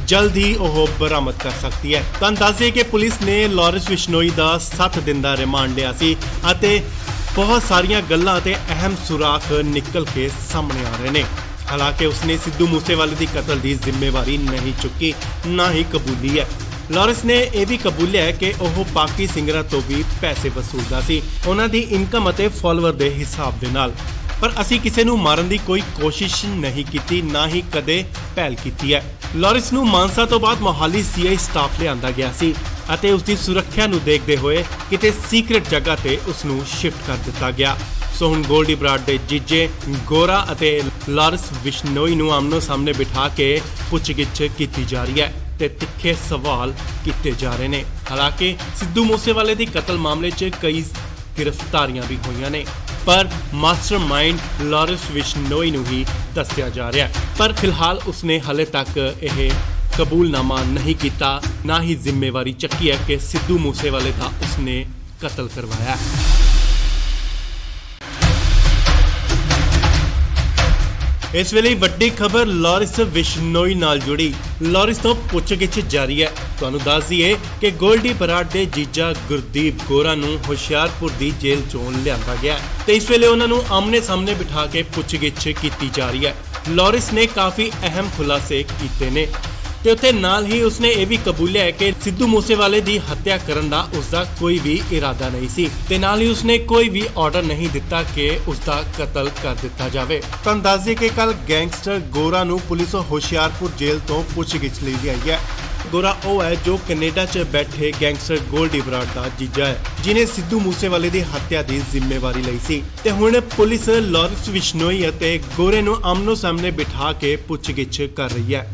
ਜਲਦ ਹੀ ਉਹ ਬਰਾਮਦ ਕਰ ਸਕਦੀ ਹੈ। ਤੁਹਾਨੂੰ ਦੱਸ ਦਈਏ ਕਿ ਪੁਲਿਸ ਨੇ ਲਾਰੈਂਸ ਬਿਸ਼ਨੋਈ ਦਾ 7 ਦਿਨ ਦਾ ਰਿਮਾਂਡ ਲਿਆ ਸੀ ਅਤੇ ਬਹੁਤ ਸਾਰੀਆਂ ਗੱਲਾਂ ਤੇ ਅਹਿਮ ਸੁਰਾਖ ਨਿਕਲ ਕੇ ਸਾਹਮਣੇ ਆ ਰਹੇ ਨੇ। ਹਾਲਾਂਕਿ ਉਸਨੇ ਸਿੱਧੂ ਮੂਸੇਵਾਲੇ ਦੀ ਕਤਲ ਦੀ ਜ਼ਿੰਮੇਵਾਰੀ ਨਹੀਂ ਚੁੱਕੀ, ਨਾ ਹੀ ਕਬੂਲੀ ਹੈ। ਲਾਰੈਂਸ ਨੇ ਇਹ ਵੀ ਕਬੂਲਿਆ ਹੈ ਕਿ ਉਹ ਬਾਕੀ ਸਿੰਗਰਾਂ ਤੋਂ ਵੀ ਪੈਸੇ ਵਸੂਲਦਾ ਸੀ, ਉਹਨਾਂ ਦੀ ਇਨਕਮ ਅਤੇ ਫਾਲੋਅਰ ਦੇ ਹਿਸਾਬ ਦੇ ਨਾਲ। ਪਰ ਅਸੀਂ ਕਿਸੇ ਨੂੰ ਮਾਰਨ ਦੀ ਕੋਈ ਕੋਸ਼ਿਸ਼ ਨਹੀਂ ਕੀਤੀ, ਨਾ ਹੀ ਕਦੇ ਪਹਿਲ ਕੀਤੀ ਹੈ। ਲਾਰੈਂਸ ਨੂੰ ਮਾਨਸਾ ਤੋਂ ਬਾਅਦ ਮੋਹਾਲੀ ਸੀਆਈ ਸਟਾਫ ਲਿਆਂਦਾ ਗਿਆ ਸੀ ਅਤੇ ਉਸ ਦੀ ਸੁਰੱਖਿਆ ਨੂੰ ਦੇਖਦੇ ਹੋਏ ਕਿਤੇ ਸੀਕ੍ਰੇਟ ਜਗ੍ਹਾ ਤੇ ਉਸ ਨੂੰ ਸ਼ਿਫਟ ਕਰ ਦਿੱਤਾ ਗਿਆ। ਸੋ ਹੁਣ ਗੋਲਡੀ ਬਰਾੜ ਦੇ ਜੀਜੇ ਗੋਰਾ ਅਤੇ ਲਾਰੈਂਸ ਬਿਸ਼ਨੋਈ ਨੂੰ ਆਮਨੋ ਸਾਹਮਣੇ ਬਿਠਾ ਕੇ ਪੁੱਛਗਿੱਛ ਕੀਤੀ ਜਾ ਰਹੀ ਹੈ ਤੇ ਤਿੱਖੇ ਸਵਾਲ ਕੀਤੇ ਜਾ ਰਹੇ ਨੇ। ਹਾਲਾਂਕਿ ਸਿੱਧੂ ਮੂਸੇਵਾਲੇ ਦੀ ਕਤਲ ਮਾਮਲੇ 'ਚ ਕਈ ਗ੍ਰਿਫਤਾਰੀਆਂ ਵੀ ਹੋਈਆਂ ਨੇ, ਪਰ ਮਾਸਟਰਮਾਈਂਡ ਲਾਰੈਂਸ ਬਿਸ਼ਨੋਈ ਨੂੰ ਹੀ ਦੱਸਿਆ ਜਾ ਰਿਹਾ ਹੈ। ਪਰ ਫਿਲਹਾਲ ਉਸਨੇ ਹਲੇ ਤੱਕ ਇਹ ਕਬੂਲਨਾਮਾ ਨਹੀਂ ਕੀਤਾ, ਨਾ ਹੀ ਜ਼ਿੰਮੇਵਾਰੀ ਚੱਕੀ ਹੈ ਕਿ ਸਿੱਧੂ ਮੂਸੇਵਾਲੇ ਦਾ ਉਸਨੇ ਕਤਲ ਕਰਵਾਇਆ ਹੈ। ਇਸ ਵੇਲੇ ਵੱਡੀ ਖਬਰ ਲਾਰੈਂਸ ਬਿਸ਼ਨੋਈ ਨਾਲ ਜੁੜੀ। ਲਾਰੈਂਸ ਤੋਂ ਪੁੱਛਗਿੱਛ ਜਾਰੀ ਹੈ। ਤੁਹਾਨੂੰ ਦੱਸ ਦਈਏ ਕਿ ਗੋਲਡੀ ਬਰਾੜ ਦੇ ਜੀਜਾ ਗੁਰਦੀਪ ਗੋਰਾ ਨੂੰ ਹੁਸ਼ਿਆਰਪੁਰ ਦੀ ਜੇਲ੍ਹ ਚੋਂ ਲਿਆਂਦਾ ਗਿਆ ਤੇ ਇਸ ਵੇਲੇ ਉਹਨਾਂ ਨੂੰ ਆਮਨੇ ਸਾਹਮਣੇ ਬਿਠਾ ਕੇ ਪੁੱਛਗਿੱਛ ਕੀਤੀ ਜਾ ਰਹੀ ਹੈ। ਲਾਰੈਂਸ ਨੇ ਕਾਫੀ ਅਹਿਮ ਖੁਲਾਸੇ ਕੀਤੇ ਨੇ ਤੇ ਉੱਥੇ ਨਾਲ ਹੀ ਉਸਨੇ ਇਹ ਵੀ ਕਬੂਲਿਆ ਹੈ ਕਿ ਸਿੱਧੂ ਮੂਸੇਵਾਲੇ ਦੀ ਹੱਤਿਆ ਕਰਨ ਦਾ ਉਸਦਾ ਕੋਈ ਵੀ ਇਰਾਦਾ ਨਹੀਂ ਸੀ ਤੇ ਨਾਲ ਹੀ ਉਸਨੇ ਕੋਈ ਵੀ ਆਰਡਰ ਨਹੀਂ ਦਿੱਤਾ ਕਿ ਉਸਦਾ ਕਤਲ ਕਰ ਦਿੱਤਾ ਜਾਵੇ। ਤੁਹਾਨੂੰ ਦੱਸ ਦਈਏ ਕਿ ਕੱਲ ਗੈਂਗਸਟਰ ਗੋਰਾ ਨੂੰ ਪੁਲਿਸ ਹੁਸ਼ਿਆਰਪੁਰ ਜੇਲ੍ਹ ਤੋਂ ਪੁੱਛਗਿੱਛ ਲਈ ਲਿਆਈ ਹੈ। ਗੋਰਾ ਉਹ ਹੈ ਜੋ ਕੈਨੇਡਾ 'ਚ ਬੈਠੇ ਗੈਂਗਸਟਰ ਗੋਲਡੀ ਬਰਾੜ ਦਾ ਜੀਜਾ ਹੈ, ਜਿਨੇ ਸਿੱਧੂ ਮੂਸੇਵਾਲੇ ਦੀ ਹੱਤਿਆ ਦੀ ਜ਼ਿੰਮੇਵਾਰੀ ਲਈ ਸੀ ਤੇ ਹੁਣ ਪੁਲਿਸ ਲਾਰੈਂਸ ਬਿਸ਼ਨੋਈ ਅਤੇ ਗੋਰੇ ਨੂੰ ਆਮਨੋ ਸਾਹਮਣੇ ਬਿਠਾ ਕੇ ਪੁੱਛਗਿੱਛ ਕਰ ਰਹੀ ਹੈ।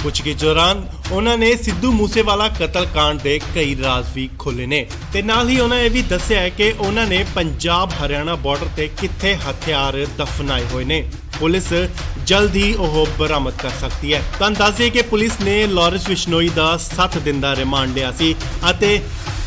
ਪੁੱਛਗਿੱਛ ਦੌਰਾਨ ਉਹਨਾਂ ਨੇ ਸਿੱਧੂ ਮੂਸੇਵਾਲਾ ਕਤਲकांड ਦੇ ਕਈ ਰਾਜ਼ ਵੀ ਖੋਲ੍ਹੇ ਨੇ ਤੇ ਨਾਲ ਹੀ ਉਹਨਾਂ ਇਹ ਵੀ ਦੱਸਿਆ ਹੈ ਕਿ ਉਹਨਾਂ ਨੇ ਪੰਜਾਬ ਹਰਿਆਣਾ ਬਾਰਡਰ ਤੇ ਕਿੱਥੇ ਹਥਿਆਰ ਦਫਨਾਏ ਹੋਏ ਨੇ। ਪੁਲਿਸ ਜਲਦ ਹੀ ਉਹ ਬਰਾਮਦ ਕਰ ਸਕਦੀ ਹੈ। ਤੁਹਾਨੂੰ ਦੱਸ ਦਈਏ ਕਿ ਪੁਲਿਸ ਨੇ ਲਾਰੈਂਸ ਬਿਸ਼ਨੋਈ ਦਾ 7 ਦਿਨ ਦਾ ਰਿਮਾਂਡ ਲਿਆ ਸੀ ਅਤੇ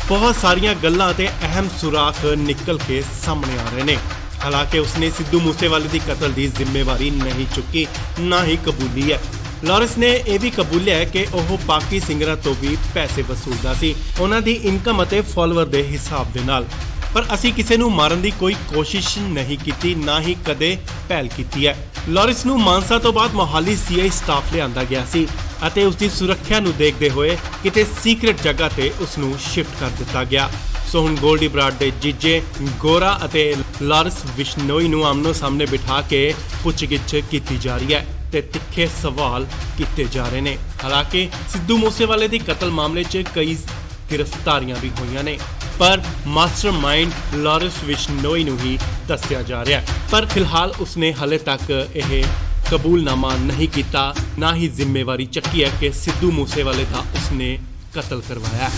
ਬਹੁਤ ਸਾਰੀਆਂ ਗੱਲਾਂ ਤੇ ਅਹਿਮ ਸੁਰਾਖ ਨਿਕਲ ਕੇ ਸਾਹਮਣੇ ਆ ਰਹੇ ਨੇ। ਹਾਲਾਂਕਿ ਉਸਨੇ ਸਿੱਧੂ ਮੂਸੇਵਾਲੇ ਦੀ ਕਤਲ ਦੀ ਜ਼ਿੰਮੇਵਾਰੀ ਨਹੀਂ ਚੁੱਕੀ, ਨਾ ਹੀ ਕਬੂਲੀ ਹੈ। ਲਾਰੈਂਸ ਨੇ ਇਹ ਵੀ ਕਬੂਲਿਆ ਹੈ ਕਿ ਉਹ ਬਾਕੀ ਸਿੰਗਰਾਂ ਤੋਂ ਵੀ ਪੈਸੇ ਵਸੂਲਦਾ ਸੀ, ਉਹਨਾਂ ਦੀ ਇਨਕਮ ਅਤੇ ਫਾਲੋਅਰ ਦੇ ਹਿਸਾਬ ਦੇ ਨਾਲ। ਪਰ ਅਸੀਂ ਕਿਸੇ ਨੂੰ ਮਾਰਨ ਦੀ ਕੋਈ ਕੋਸ਼ਿਸ਼ ਨਹੀਂ ਕੀਤੀ, ਨਾ ਹੀ ਕਦੇ ਪਹਿਲ ਕੀਤੀ ਹੈ। ਲਾਰੈਂਸ ਨੂੰ ਮਾਨਸਾ ਤੋਂ ਬਾਅਦ ਮੋਹਾਲੀ ਸੀਆਈ ਸਟਾਫ ਲਿਆਂਦਾ ਗਿਆ ਸੀ ਅਤੇ ਉਸ ਦੀ ਸੁਰੱਖਿਆ ਨੂੰ ਦੇਖਦੇ ਹੋਏ ਕਿਤੇ ਸੀਕ੍ਰੇਟ ਜਗ੍ਹਾ ਤੇ ਉਸ ਨੂੰ ਸ਼ਿਫਟ ਕਰ ਦਿੱਤਾ ਗਿਆ। ਸੋ ਹੁਣ ਗੋਲਡੀ ਬਰਾੜ ਦੇ ਜੀਜੇ ਗੋਰਾ ਅਤੇ ਲਾਰੈਂਸ ਬਿਸ਼ਨੋਈ ਨੂੰ ਆਮਨੋ ਸਾਹਮਣੇ ਬਿਠਾ ਕੇ ਪੁੱਛਗਿੱਛ ਕੀਤੀ ਜਾ ਰਹੀ ਹੈ ਤੇ ਤਿੱਖੇ ਸਵਾਲ ਕੀਤੇ ਜਾ ਰਹੇ ਨੇ। ਹਾਲਾਂਕਿ ਸਿੱਧੂ ਮੂਸੇਵਾਲੇ ਦੀ ਕਤਲ ਮਾਮਲੇ 'ਚ ਕਈ ਗ੍ਰਿਫਤਾਰੀਆਂ ਵੀ ਹੋਈਆਂ ਨੇ, ਪਰ ਮਾਸਟਰਮਾਈਂਡ ਲਾਰੈਂਸ ਬਿਸ਼ਨੋਈ ਨੂੰ ਹੀ ਦੱਸਿਆ ਜਾ ਰਿਹਾ ਹੈ। ਪਰ ਫਿਲਹਾਲ ਉਸਨੇ ਹਲੇ ਤੱਕ ਇਹ ਕਬੂਲਨਾਮਾ ਨਹੀਂ ਕੀਤਾ, ਨਾ ਹੀ ਜ਼ਿੰਮੇਵਾਰੀ ਚੱਕੀ ਹੈ ਕਿ ਸਿੱਧੂ ਮੂਸੇਵਾਲੇ ਦਾ ਉਸਨੇ ਕਤਲ ਕਰਵਾਇਆ।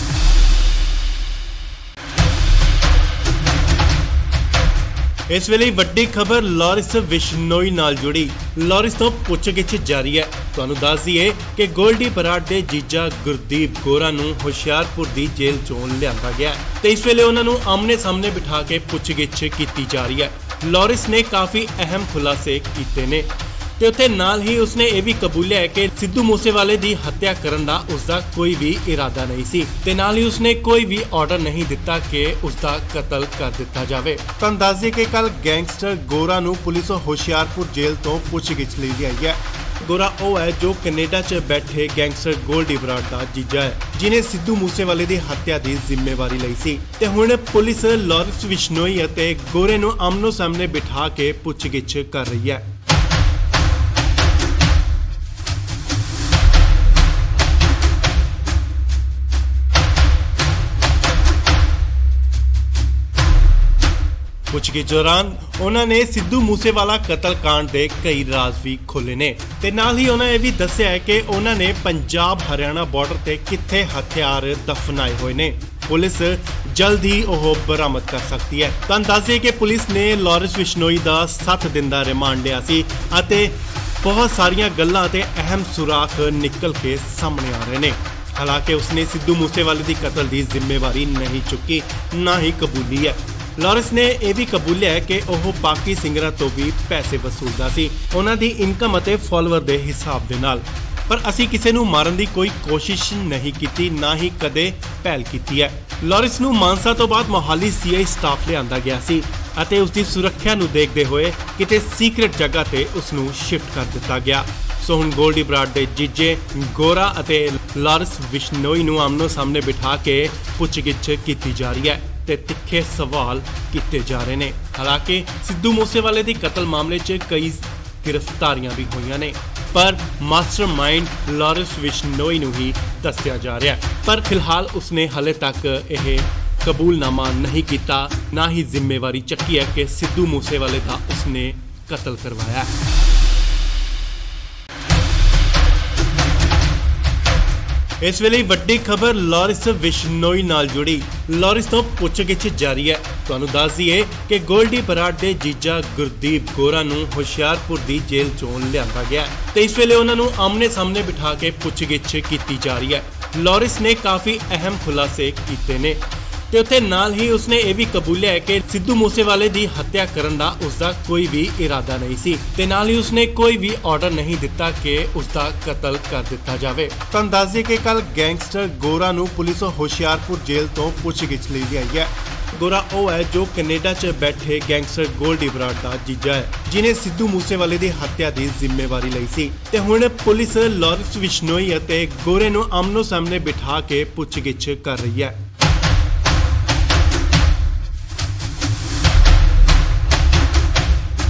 ਇਸ ਵੇਲੇ ਵੱਡੀ ਖਬਰ ਲਾਰੈਂਸ ਬਿਸ਼ਨੋਈ ਨਾਲ ਜੁੜੀ। ਲਾਰੈਂਸ ਤੋਂ ਪੁੱਛਗਿੱਛ ਜਾਰੀ ਹੈ। ਤੁਹਾਨੂੰ ਦੱਸ ਦਈਏ ਕਿ ਗੋਲਡੀ ਬਰਾੜ ਦੇ ਜੀਜਾ ਗੁਰਦੀਪ ਗੋਰਾ ਨੂੰ ਹੁਸ਼ਿਆਰਪੁਰ ਦੀ ਜੇਲ੍ਹ ਚੋਂ ਲਿਆਂਦਾ ਗਿਆ ਤੇ ਇਸ ਵੇਲੇ ਉਹਨਾਂ ਨੂੰ ਆਮਨੇ ਸਾਹਮਣੇ ਬਿਠਾ ਕੇ ਪੁੱਛਗਿੱਛ ਕੀਤੀ ਜਾ ਰਹੀ ਹੈ। ਲਾਰੈਂਸ ਨੇ ਕਾਫੀ ਅਹਿਮ ਖੁਲਾਸੇ ਕੀਤੇ ਨੇ ਤੇ ਉੱਥੇ ਨਾਲ ਹੀ ਉਸਨੇ ਇਹ ਵੀ ਕਬੂਲਿਆ ਹੈ ਕਿ ਸਿੱਧੂ ਮੂਸੇਵਾਲੇ ਦੀ ਹੱਤਿਆ ਕਰਨ ਦਾ ਉਸਦਾ ਕੋਈ ਵੀ ਇਰਾਦਾ ਨਹੀਂ ਸੀ ਤੇ ਨਾਲ ਹੀ ਉਸਨੇ ਕੋਈ ਵੀ ਆਰਡਰ ਨਹੀਂ ਦਿੱਤਾ ਕਿ ਉਸਦਾ ਕਤਲ ਕਰ ਦਿੱਤਾ ਜਾਵੇ। ਤੁਹਾਨੂੰ ਦੱਸ ਦਈਏ ਕਿ ਕੱਲ ਗੈਂਗਸਟਰ ਗੋਰਾ ਨੂੰ ਪੁਲਿਸ ਹੁਸ਼ਿਆਰਪੁਰ ਜੇਲ੍ਹ ਤੋਂ ਪੁੱਛਗਿੱਛ ਲਈ ਲਿਆਈ ਹੈ। ਗੋਰਾ ਉਹ ਹੈ ਜੋ ਕੈਨੇਡਾ 'ਚ ਬੈਠੇ ਗੈਂਗਸਟਰ ਗੋਲਡੀ ਬਰਾੜ ਦਾ ਜੀਜਾ ਹੈ, ਜਿਨੇ ਸਿੱਧੂ ਮੂਸੇਵਾਲੇ ਦੀ ਹੱਤਿਆ ਦੀ ਜ਼ਿੰਮੇਵਾਰੀ ਲਈ ਸੀ ਤੇ ਹੁਣ ਪੁਲਿਸ ਲਾਰੈਂਸ ਬਿਸ਼ਨੋਈ ਅਤੇ ਗੋਰੇ ਨੂੰ ਆਮਨੋ ਸਾਹਮਣੇ ਬਿਠਾ ਕੇ ਪੁੱਛਗਿੱਛ ਕਰ ਰਹੀ ਹੈ। ਪੁੱਛਗਿੱਛ ਦੌਰਾਨ ਉਹਨਾਂ ਨੇ ਸਿੱਧੂ ਮੂਸੇਵਾਲਾ ਕਤਲकांड ਦੇ ਕਈ ਰਾਜ਼ ਵੀ ਖੋਲ੍ਹੇ ਨੇ ਤੇ ਨਾਲ ਹੀ ਉਹਨਾਂ ਇਹ ਵੀ ਦੱਸਿਆ ਹੈ ਕਿ ਉਹਨਾਂ ਨੇ ਪੰਜਾਬ ਹਰਿਆਣਾ ਬਾਰਡਰ ਤੇ ਕਿੱਥੇ ਹਥਿਆਰ ਦਫਨਾਏ ਹੋਏ ਨੇ। ਪੁਲਿਸ ਜਲਦ ਹੀ ਉਹ ਬਰਾਮਦ ਕਰ ਸਕਦੀ ਹੈ। ਤੁਹਾਨੂੰ ਦੱਸ ਦਈਏ ਕਿ ਪੁਲਿਸ ਨੇ ਲਾਰੈਂਸ ਬਿਸ਼ਨੋਈ ਦਾ 7 ਦਿਨ ਦਾ ਰਿਮਾਂਡ ਲਿਆ ਸੀ ਅਤੇ ਬਹੁਤ ਸਾਰੀਆਂ ਗੱਲਾਂ ਤੇ ਅਹਿਮ ਸੁਰਾਖ ਨਿਕਲ ਕੇ ਸਾਹਮਣੇ ਆ ਰਹੇ ਨੇ। ਹਾਲਾਂਕਿ ਉਸਨੇ ਸਿੱਧੂ ਮੂਸੇਵਾਲੇ ਦੀ ਕਤਲ ਦੀ ਜ਼ਿੰਮੇਵਾਰੀ ਨਹੀਂ ਚੁੱਕੀ, ਨਾ ਹੀ ਕਬੂਲੀ ਹੈ। ਲਾਰੈਂਸ ਨੇ ਇਹ ਵੀ ਕਬੂਲਿਆ ਹੈ ਕਿ ਉਹ ਬਾਕੀ ਸਿੰਗਰਾਂ ਤੋਂ ਵੀ ਪੈਸੇ ਵਸੂਲਦਾ ਸੀ, ਉਹਨਾਂ ਦੀ ਇਨਕਮ ਅਤੇ ਫਾਲੋਅਰ ਦੇ ਹਿਸਾਬ ਦੇ ਨਾਲ। ਪਰ ਅਸੀਂ ਕਿਸੇ ਨੂੰ ਮਾਰਨ ਦੀ ਕੋਈ ਕੋਸ਼ਿਸ਼ ਨਹੀਂ ਕੀਤੀ, ਨਾ ਹੀ ਕਦੇ ਪਹਿਲ ਕੀਤੀ ਹੈ। ਲਾਰੈਂਸ ਨੂੰ ਮਾਨਸਾ ਤੋਂ ਬਾਅਦ ਮੋਹਾਲੀ ਸੀਆਈ ਸਟਾਫ ਲਿਆਂਦਾ ਗਿਆ ਸੀ ਅਤੇ ਉਸ ਦੀ ਸੁਰੱਖਿਆ ਨੂੰ ਦੇਖਦੇ ਹੋਏ ਕਿਤੇ ਸੀਕ੍ਰੇਟ ਜਗ੍ਹਾ ਤੇ ਉਸ ਨੂੰ ਸ਼ਿਫਟ ਕਰ ਦਿੱਤਾ ਗਿਆ। ਸੋ ਹੁਣ ਗੋਲਡੀ ਬਰਾੜ ਦੇ ਜੀਜੇ ਗੋਰਾ ਅਤੇ ਲਾਰੈਂਸ ਬਿਸ਼ਨੋਈ ਨੂੰ ਆਮਨੋ ਸਾਹਮਣੇ ਬਿਠਾ ਕੇ ਪੁੱਛਗਿੱਛ ਕੀਤੀ ਜਾ ਰਹੀ ਹੈ ਤੇ ਤਿੱਖੇ ਸਵਾਲ ਕੀਤੇ ਜਾ ਰਹੇ ਨੇ। ਹਾਲਾਂਕਿ ਸਿੱਧੂ ਮੂਸੇਵਾਲੇ ਦੀ ਕਤਲ ਮਾਮਲੇ 'ਚ ਕਈ ਗ੍ਰਿਫਤਾਰੀਆਂ ਵੀ ਹੋਈਆਂ ਨੇ, ਪਰ ਮਾਸਟਰਮਾਈਂਡ ਲਾਰੈਂਸ ਬਿਸ਼ਨੋਈ ਨੂੰ ਹੀ ਦੱਸਿਆ ਜਾ ਰਿਹਾ ਹੈ। ਪਰ ਫਿਲਹਾਲ ਉਸਨੇ ਹਲੇ ਤੱਕ ਇਹ ਕਬੂਲਨਾਮਾ ਨਹੀਂ ਕੀਤਾ, ਨਾ ਹੀ ਜ਼ਿੰਮੇਵਾਰੀ ਚੱਕੀ ਹੈ ਕਿ ਸਿੱਧੂ ਮੂਸੇਵਾਲੇ ਦਾ ਉਸਨੇ ਕਤਲ ਕਰਵਾਇਆ। ਇਸ ਵੇਲੇ ਵੱਡੀ ਖਬਰ ਲਾਰੈਂਸ ਬਿਸ਼ਨੋਈ ਨਾਲ ਜੁੜੀ। ਲਾਰੈਂਸ ਤੋਂ ਪੁੱਛਗਿੱਛ ਜਾਰੀ ਹੈ। ਤੁਹਾਨੂੰ ਦੱਸ ਦਈਏ ਕਿ ਗੋਲਡੀ ਬਰਾੜ ਦੇ ਜੀਜਾ ਗੁਰਦੀਪ ਗੋਰਾ ਨੂੰ ਹੁਸ਼ਿਆਰਪੁਰ ਦੀ ਜੇਲ੍ਹ ਚੋਂ ਲਿਆਂਦਾ ਗਿਆ ਤੇ ਇਸ ਵੇਲੇ ਉਹਨਾਂ ਨੂੰ ਆਮਨੇ ਸਾਹਮਣੇ ਬਿਠਾ ਕੇ ਪੁੱਛਗਿੱਛ ਕੀਤੀ ਜਾ ਰਹੀ ਹੈ। ਲਾਰੈਂਸ ਨੇ ਕਾਫੀ ਅਹਿਮ ਖੁਲਾਸੇ ਕੀਤੇ ਨੇ ਤੇ ਉੱਥੇ ਨਾਲ ਹੀ ਉਸਨੇ ਇਹ ਵੀ ਕਬੂਲਿਆ ਹੈ ਕਿ ਸਿੱਧੂ ਮੂਸੇਵਾਲੇ ਦੀ ਹੱਤਿਆ ਕਰਨ ਦਾ ਉਸਦਾ ਕੋਈ ਵੀ ਇਰਾਦਾ ਨਹੀਂ ਸੀ ਤੇ ਨਾਲ ਹੀ ਉਸਨੇ ਕੋਈ ਵੀ ਆਰਡਰ ਨਹੀਂ ਦਿੱਤਾ ਕਿ ਉਸਦਾ ਕਤਲ ਕਰ ਦਿੱਤਾ ਜਾਵੇ। ਤੁਹਾਨੂੰ ਦੱਸ ਦਈਏ ਕਿ ਕੱਲ ਗੈਂਗਸਟਰ ਗੋਰਾ ਨੂੰ ਪੁਲਿਸ ਹੁਸ਼ਿਆਰਪੁਰ ਜੇਲ੍ਹ ਤੋਂ ਪੁੱਛਗਿੱਛ ਲਈ ਆਈ ਹੈ। ਗੋਰਾ ਉਹ ਹੈ ਜੋ ਕੈਨੇਡਾ 'ਚ ਬੈਠੇ ਗੈਂਗਸਟਰ ਗੋਲਡੀ ਬਰਾੜ ਦਾ ਜੀਜਾ ਹੈ, ਜਿਨੇ ਸਿੱਧੂ ਮੂਸੇਵਾਲੇ ਦੀ ਹੱਤਿਆ ਦੀ ਜ਼ਿੰਮੇਵਾਰੀ ਲਈ ਸੀ ਤੇ ਹੁਣ ਪੁਲਿਸ ਲਾਰੈਂਸ ਬਿਸ਼ਨੋਈ ਅਤੇ ਗੋਰੇ ਨੂੰ ਆਮਨੋ ਸਾਹਮਣੇ ਬਿਠਾ ਕੇ ਪੁੱਛਗਿੱਛ ਕਰ ਰਹੀ ਹੈ।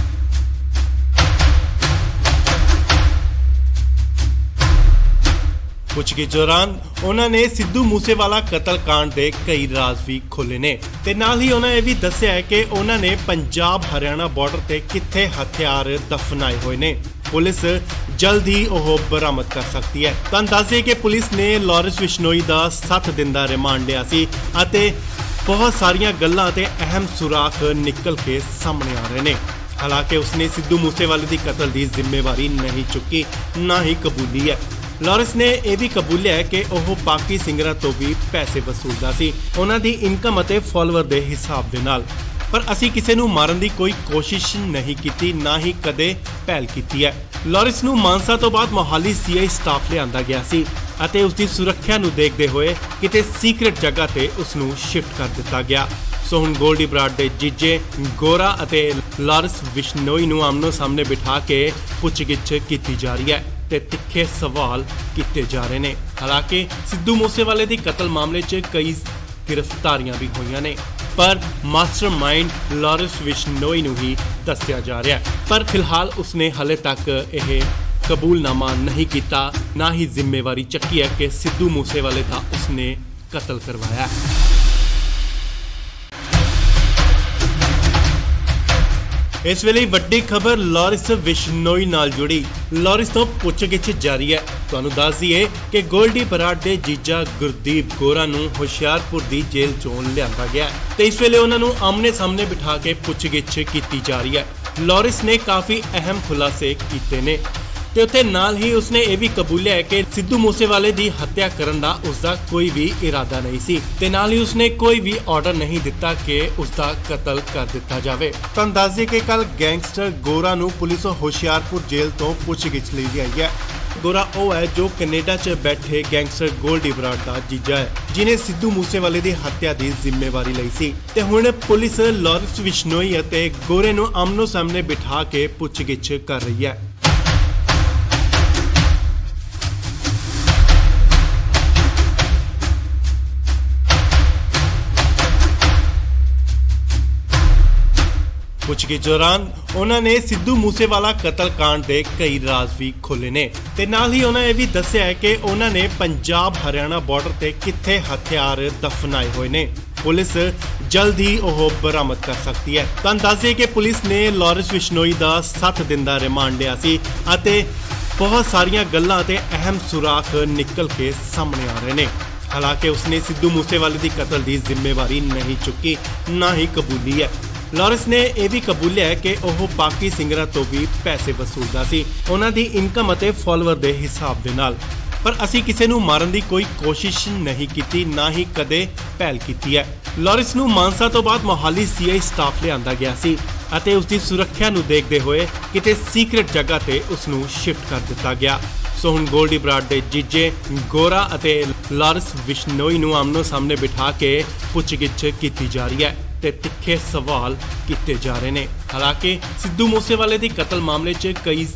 ਪੁੱਛਗਿੱਛ ਦੌਰਾਨ ਉਹਨਾਂ ਨੇ ਸਿੱਧੂ ਮੂਸੇਵਾਲਾ ਕਤਲकांड ਦੇ ਕਈ ਰਾਜ਼ ਵੀ ਖੋਲ੍ਹੇ ਨੇ ਤੇ ਨਾਲ ਹੀ ਉਹਨਾਂ ਇਹ ਵੀ ਦੱਸਿਆ ਹੈ ਕਿ ਉਹਨਾਂ ਨੇ ਪੰਜਾਬ ਹਰਿਆਣਾ ਬਾਰਡਰ ਤੇ ਕਿੱਥੇ ਹਥਿਆਰ ਦਫਨਾਏ ਹੋਏ ਨੇ। ਪੁਲਿਸ ਜਲਦ ਹੀ ਉਹ ਬਰਾਮਦ ਕਰ ਸਕਦੀ ਹੈ। ਤੁਹਾਨੂੰ ਦੱਸ ਦਈਏ ਕਿ ਪੁਲਿਸ ਨੇ ਲਾਰੈਂਸ ਬਿਸ਼ਨੋਈ ਦਾ 7 ਦਿਨ ਦਾ ਰਿਮਾਂਡ ਲਿਆ ਸੀ ਅਤੇ ਬਹੁਤ ਸਾਰੀਆਂ ਗੱਲਾਂ ਤੇ ਅਹਿਮ ਸੁਰਾਖ ਨਿਕਲ ਕੇ ਸਾਹਮਣੇ ਆ ਰਹੇ ਨੇ। ਹਾਲਾਂਕਿ ਉਸਨੇ ਸਿੱਧੂ ਮੂਸੇਵਾਲੇ ਦੀ ਕਤਲ ਦੀ ਜ਼ਿੰਮੇਵਾਰੀ ਨਹੀਂ ਚੁੱਕੀ, ਨਾ ਹੀ ਕਬੂਲੀ ਹੈ। ਲਾਰੈਂਸ ਨੇ ਇਹ ਵੀ ਕਬੂਲਿਆ ਹੈ ਕਿ ਉਹ ਬਾਕੀ ਸਿੰਗਰਾਂ ਤੋਂ ਵੀ ਪੈਸੇ ਵਸੂਲਦਾ ਸੀ, ਉਹਨਾਂ ਦੀ ਇਨਕਮ ਅਤੇ ਫਾਲੋਅਰ ਦੇ ਹਿਸਾਬ ਦੇ ਨਾਲ। ਪਰ ਅਸੀਂ ਕਿਸੇ ਨੂੰ ਮਾਰਨ ਦੀ ਕੋਈ ਕੋਸ਼ਿਸ਼ ਨਹੀਂ ਕੀਤੀ, ਨਾ ਹੀ ਕਦੇ ਪਹਿਲ ਕੀਤੀ ਹੈ। ਲਾਰੈਂਸ ਨੂੰ ਮਾਨਸਾ ਤੋਂ ਬਾਅਦ ਮੋਹਾਲੀ ਸੀਆਈ ਸਟਾਫ ਲਿਆਂਦਾ ਗਿਆ ਸੀ ਅਤੇ ਉਸ ਦੀ ਸੁਰੱਖਿਆ ਨੂੰ ਦੇਖਦੇ ਹੋਏ ਕਿਤੇ ਸੀਕ੍ਰੇਟ ਜਗ੍ਹਾ ਤੇ ਉਸ ਨੂੰ ਸ਼ਿਫਟ ਕਰ ਦਿੱਤਾ ਗਿਆ। ਸੋ ਹੁਣ ਗੋਲਡੀ ਬਰਾੜ ਦੇ ਜੀਜੇ ਗੋਰਾ ਅਤੇ ਲਾਰੈਂਸ ਬਿਸ਼ਨੋਈ ਨੂੰ ਆਮਨੋ ਸਾਹਮਣੇ ਬਿਠਾ ਕੇ ਪੁੱਛਗਿੱਛ ਕੀਤੀ ਜਾ ਰਹੀ ਹੈ ਤੇ ਤਿੱਖੇ ਸਵਾਲ ਕੀਤੇ ਜਾ ਰਹੇ ਨੇ। ਹਾਲਾਂਕਿ ਸਿੱਧੂ ਮੂਸੇਵਾਲੇ ਦੀ ਕਤਲ ਮਾਮਲੇ 'ਚ ਕਈ ਗ੍ਰਿਫਤਾਰੀਆਂ ਵੀ ਹੋਈਆਂ ਨੇ, ਪਰ ਮਾਸਟਰਮਾਈਂਡ ਲਾਰੈਂਸ ਬਿਸ਼ਨੋਈ ਨੂੰ ਹੀ ਦੱਸਿਆ ਜਾ ਰਿਹਾ ਹੈ। ਪਰ ਫਿਲਹਾਲ ਉਸਨੇ ਹਾਲੇ ਤੱਕ ਇਹ ਕਬੂਲਨਾਮਾ ਨਹੀਂ ਕੀਤਾ, ਨਾ ਹੀ ਜ਼ਿੰਮੇਵਾਰੀ ਚੱਕੀ ਹੈ ਕਿ ਸਿੱਧੂ ਮੂਸੇਵਾਲੇ ਦਾ ਉਸਨੇ ਕਤਲ ਕਰਵਾਇਆ। ਇਸ ਵੇਲੇ ਵੱਡੀ ਖਬਰ ਲਾਰੈਂਸ ਬਿਸ਼ਨੋਈ ਨਾਲ ਜੁੜੀ। ਲਾਰੈਂਸ ਤੋਂ ਪੁੱਛਗਿੱਛ ਜਾਰੀ ਹੈ। ਤੁਹਾਨੂੰ ਦੱਸ ਦਈਏ ਕਿ ਗੋਲਡੀ ਬਰਾੜ ਦੇ ਜੀਜਾ ਗੁਰਦੀਪ ਗੋਰਾ ਨੂੰ ਹੁਸ਼ਿਆਰਪੁਰ ਦੀ ਜੇਲ੍ਹ ਚੋਂ ਲਿਆਂਦਾ ਗਿਆ ਤੇ ਇਸ ਵੇਲੇ ਉਹਨਾਂ ਨੂੰ ਆਮਨੇ ਸਾਹਮਣੇ ਬਿਠਾ ਕੇ ਪੁੱਛਗਿੱਛ ਕੀਤੀ ਜਾ ਰਹੀ ਹੈ। ਲਾਰੈਂਸ ਨੇ ਕਾਫੀ ਅਹਿਮ ਖੁਲਾਸੇ ਕੀਤੇ ਨੇ ਤੇ ਉੱਥੇ ਨਾਲ ਹੀ ਉਸਨੇ ਇਹ ਵੀ ਕਬੂਲਿਆ ਹੈ ਕਿ ਸਿੱਧੂ ਮੂਸੇਵਾਲੇ ਦੀ ਹੱਤਿਆ ਕਰਨ ਦਾ ਉਸਦਾ ਕੋਈ ਵੀ ਇਰਾਦਾ ਨਹੀਂ ਸੀ ਤੇ ਨਾਲ ਹੀ ਉਸਨੇ ਕੋਈ ਵੀ ਆਰਡਰ ਨਹੀਂ ਦਿੱਤਾ ਕਿ ਉਸਦਾ ਕਤਲ ਕਰ ਦਿੱਤਾ ਜਾਵੇ। ਤੁਹਾਨੂੰ ਦੱਸ ਦਈਏ ਕਿ ਕੱਲ ਗੈਂਗਸਟਰ ਗੋਰਾ ਨੂੰ ਪੁਲਿਸ ਹੁਸ਼ਿਆਰਪੁਰ ਜੇਲ੍ਹ ਤੋਂ ਪੁੱਛਗਿੱਛ ਲਈ ਆਈ ਹੈ। ਗੋਰਾ ਉਹ ਹੈ ਜੋ ਕੈਨੇਡਾ 'ਚ ਬੈਠੇ ਗੈਂਗਸਟਰ ਗੋਲਡੀ ਬਰਾੜ ਦਾ ਜੀਜਾ ਹੈ, ਜਿਨੇ ਸਿੱਧੂ ਮੂਸੇਵਾਲੇ ਦੀ ਹੱਤਿਆ ਦੀ ਜ਼ਿੰਮੇਵਾਰੀ ਲਈ ਸੀ ਤੇ ਹੁਣ ਪੁਲਿਸ ਲਾਰੈਂਸ ਬਿਸ਼ਨੋਈ ਅਤੇ ਗੋਰੇ ਨੂੰ ਆਮਨੋ ਸਾਹਮਣੇ ਬਿਠਾ ਕੇ ਪੁੱਛਗਿੱਛ ਕਰ ਰਹੀ ਹੈ। ਪੁੱਛਗਿੱਛ ਦੌਰਾਨ ਉਹਨਾਂ ਨੇ ਸਿੱਧੂ ਮੂਸੇਵਾਲਾ ਕਤਲकांड ਦੇ ਕਈ ਰਾਜ਼ ਵੀ ਖੋਲ੍ਹੇ ਨੇ ਤੇ ਨਾਲ ਹੀ ਉਹਨਾਂ ਇਹ ਵੀ ਦੱਸਿਆ ਹੈ ਕਿ ਉਹਨਾਂ ਨੇ ਪੰਜਾਬ ਹਰਿਆਣਾ ਬਾਰਡਰ ਤੇ ਕਿੱਥੇ ਹਥਿਆਰ ਦਫਨਾਏ ਹੋਏ ਨੇ। ਪੁਲਿਸ ਜਲਦ ਹੀ ਉਹ ਬਰਾਮਦ ਕਰ ਸਕਦੀ ਹੈ। ਤੁਹਾਨੂੰ ਦੱਸ ਦਈਏ ਕਿ ਪੁਲਿਸ ਨੇ ਲਾਰੈਂਸ ਬਿਸ਼ਨੋਈ ਦਾ 7 ਦਿਨ ਦਾ ਰਿਮਾਂਡ ਲਿਆ ਸੀ ਅਤੇ ਬਹੁਤ ਸਾਰੀਆਂ ਗੱਲਾਂ ਤੇ ਅਹਿਮ ਸੁਰਾਖ ਨਿਕਲ ਕੇ ਸਾਹਮਣੇ ਆ ਰਹੇ ਨੇ। ਹਾਲਾਂਕਿ ਉਸਨੇ ਸਿੱਧੂ ਮੂਸੇਵਾਲੇ ਦੀ ਕਤਲ ਦੀ ਜ਼ਿੰਮੇਵਾਰੀ ਨਹੀਂ ਚੁੱਕੀ, ਨਾ ਹੀ ਕਬੂਲੀ ਹੈ। ਲਾਰੈਂਸ ਨੇ ਇਹ ਵੀ ਕਬੂਲਿਆ ਹੈ ਕਿ ਉਹ ਬਾਕੀ ਸਿੰਗਰਾਂ ਤੋਂ ਵੀ ਪੈਸੇ ਵਸੂਲਦਾ ਸੀ, ਉਹਨਾਂ ਦੀ ਇਨਕਮ ਅਤੇ ਫਾਲੋਅਰ ਦੇ ਹਿਸਾਬ ਦੇ ਨਾਲ। ਪਰ ਅਸੀਂ ਕਿਸੇ ਨੂੰ ਮਾਰਨ ਦੀ ਕੋਈ ਕੋਸ਼ਿਸ਼ ਨਹੀਂ ਕੀਤੀ, ਨਾ ਹੀ ਕਦੇ ਪਹਿਲ ਕੀਤੀ ਹੈ। ਲਾਰੈਂਸ ਨੂੰ ਮਾਨਸਾ ਤੋਂ ਬਾਅਦ ਮੋਹਾਲੀ ਸੀਆਈ ਸਟਾਫ ਲਿਆਂਦਾ ਗਿਆ ਸੀ ਅਤੇ ਉਸ ਦੀ ਸੁਰੱਖਿਆ ਨੂੰ ਦੇਖਦੇ ਹੋਏ ਕਿਤੇ ਸੀਕ੍ਰੇਟ ਜਗ੍ਹਾ ਤੇ ਉਸ ਨੂੰ ਸ਼ਿਫਟ ਕਰ ਦਿੱਤਾ ਗਿਆ। ਸੋ ਹੁਣ ਗੋਲਡੀ ਬਰਾੜ ਦੇ ਜੀਜੇ ਗੋਰਾ ਅਤੇ ਲਾਰੈਂਸ ਬਿਸ਼ਨੋਈ ਨੂੰ ਆਮਨੋ ਸਾਹਮਣੇ ਬਿਠਾ ਕੇ ਪੁੱਛਗਿੱਛ ਕੀਤੀ ਜਾ ਰਹੀ ਹੈ ਤੇ ਤਿੱਖੇ ਸਵਾਲ ਕੀਤੇ ਜਾ ਰਹੇ ਨੇ। ਹਾਲਾਂਕਿ ਸਿੱਧੂ ਮੂਸੇਵਾਲੇ ਦੀ ਕਤਲ ਮਾਮਲੇ 'ਚ ਕਈ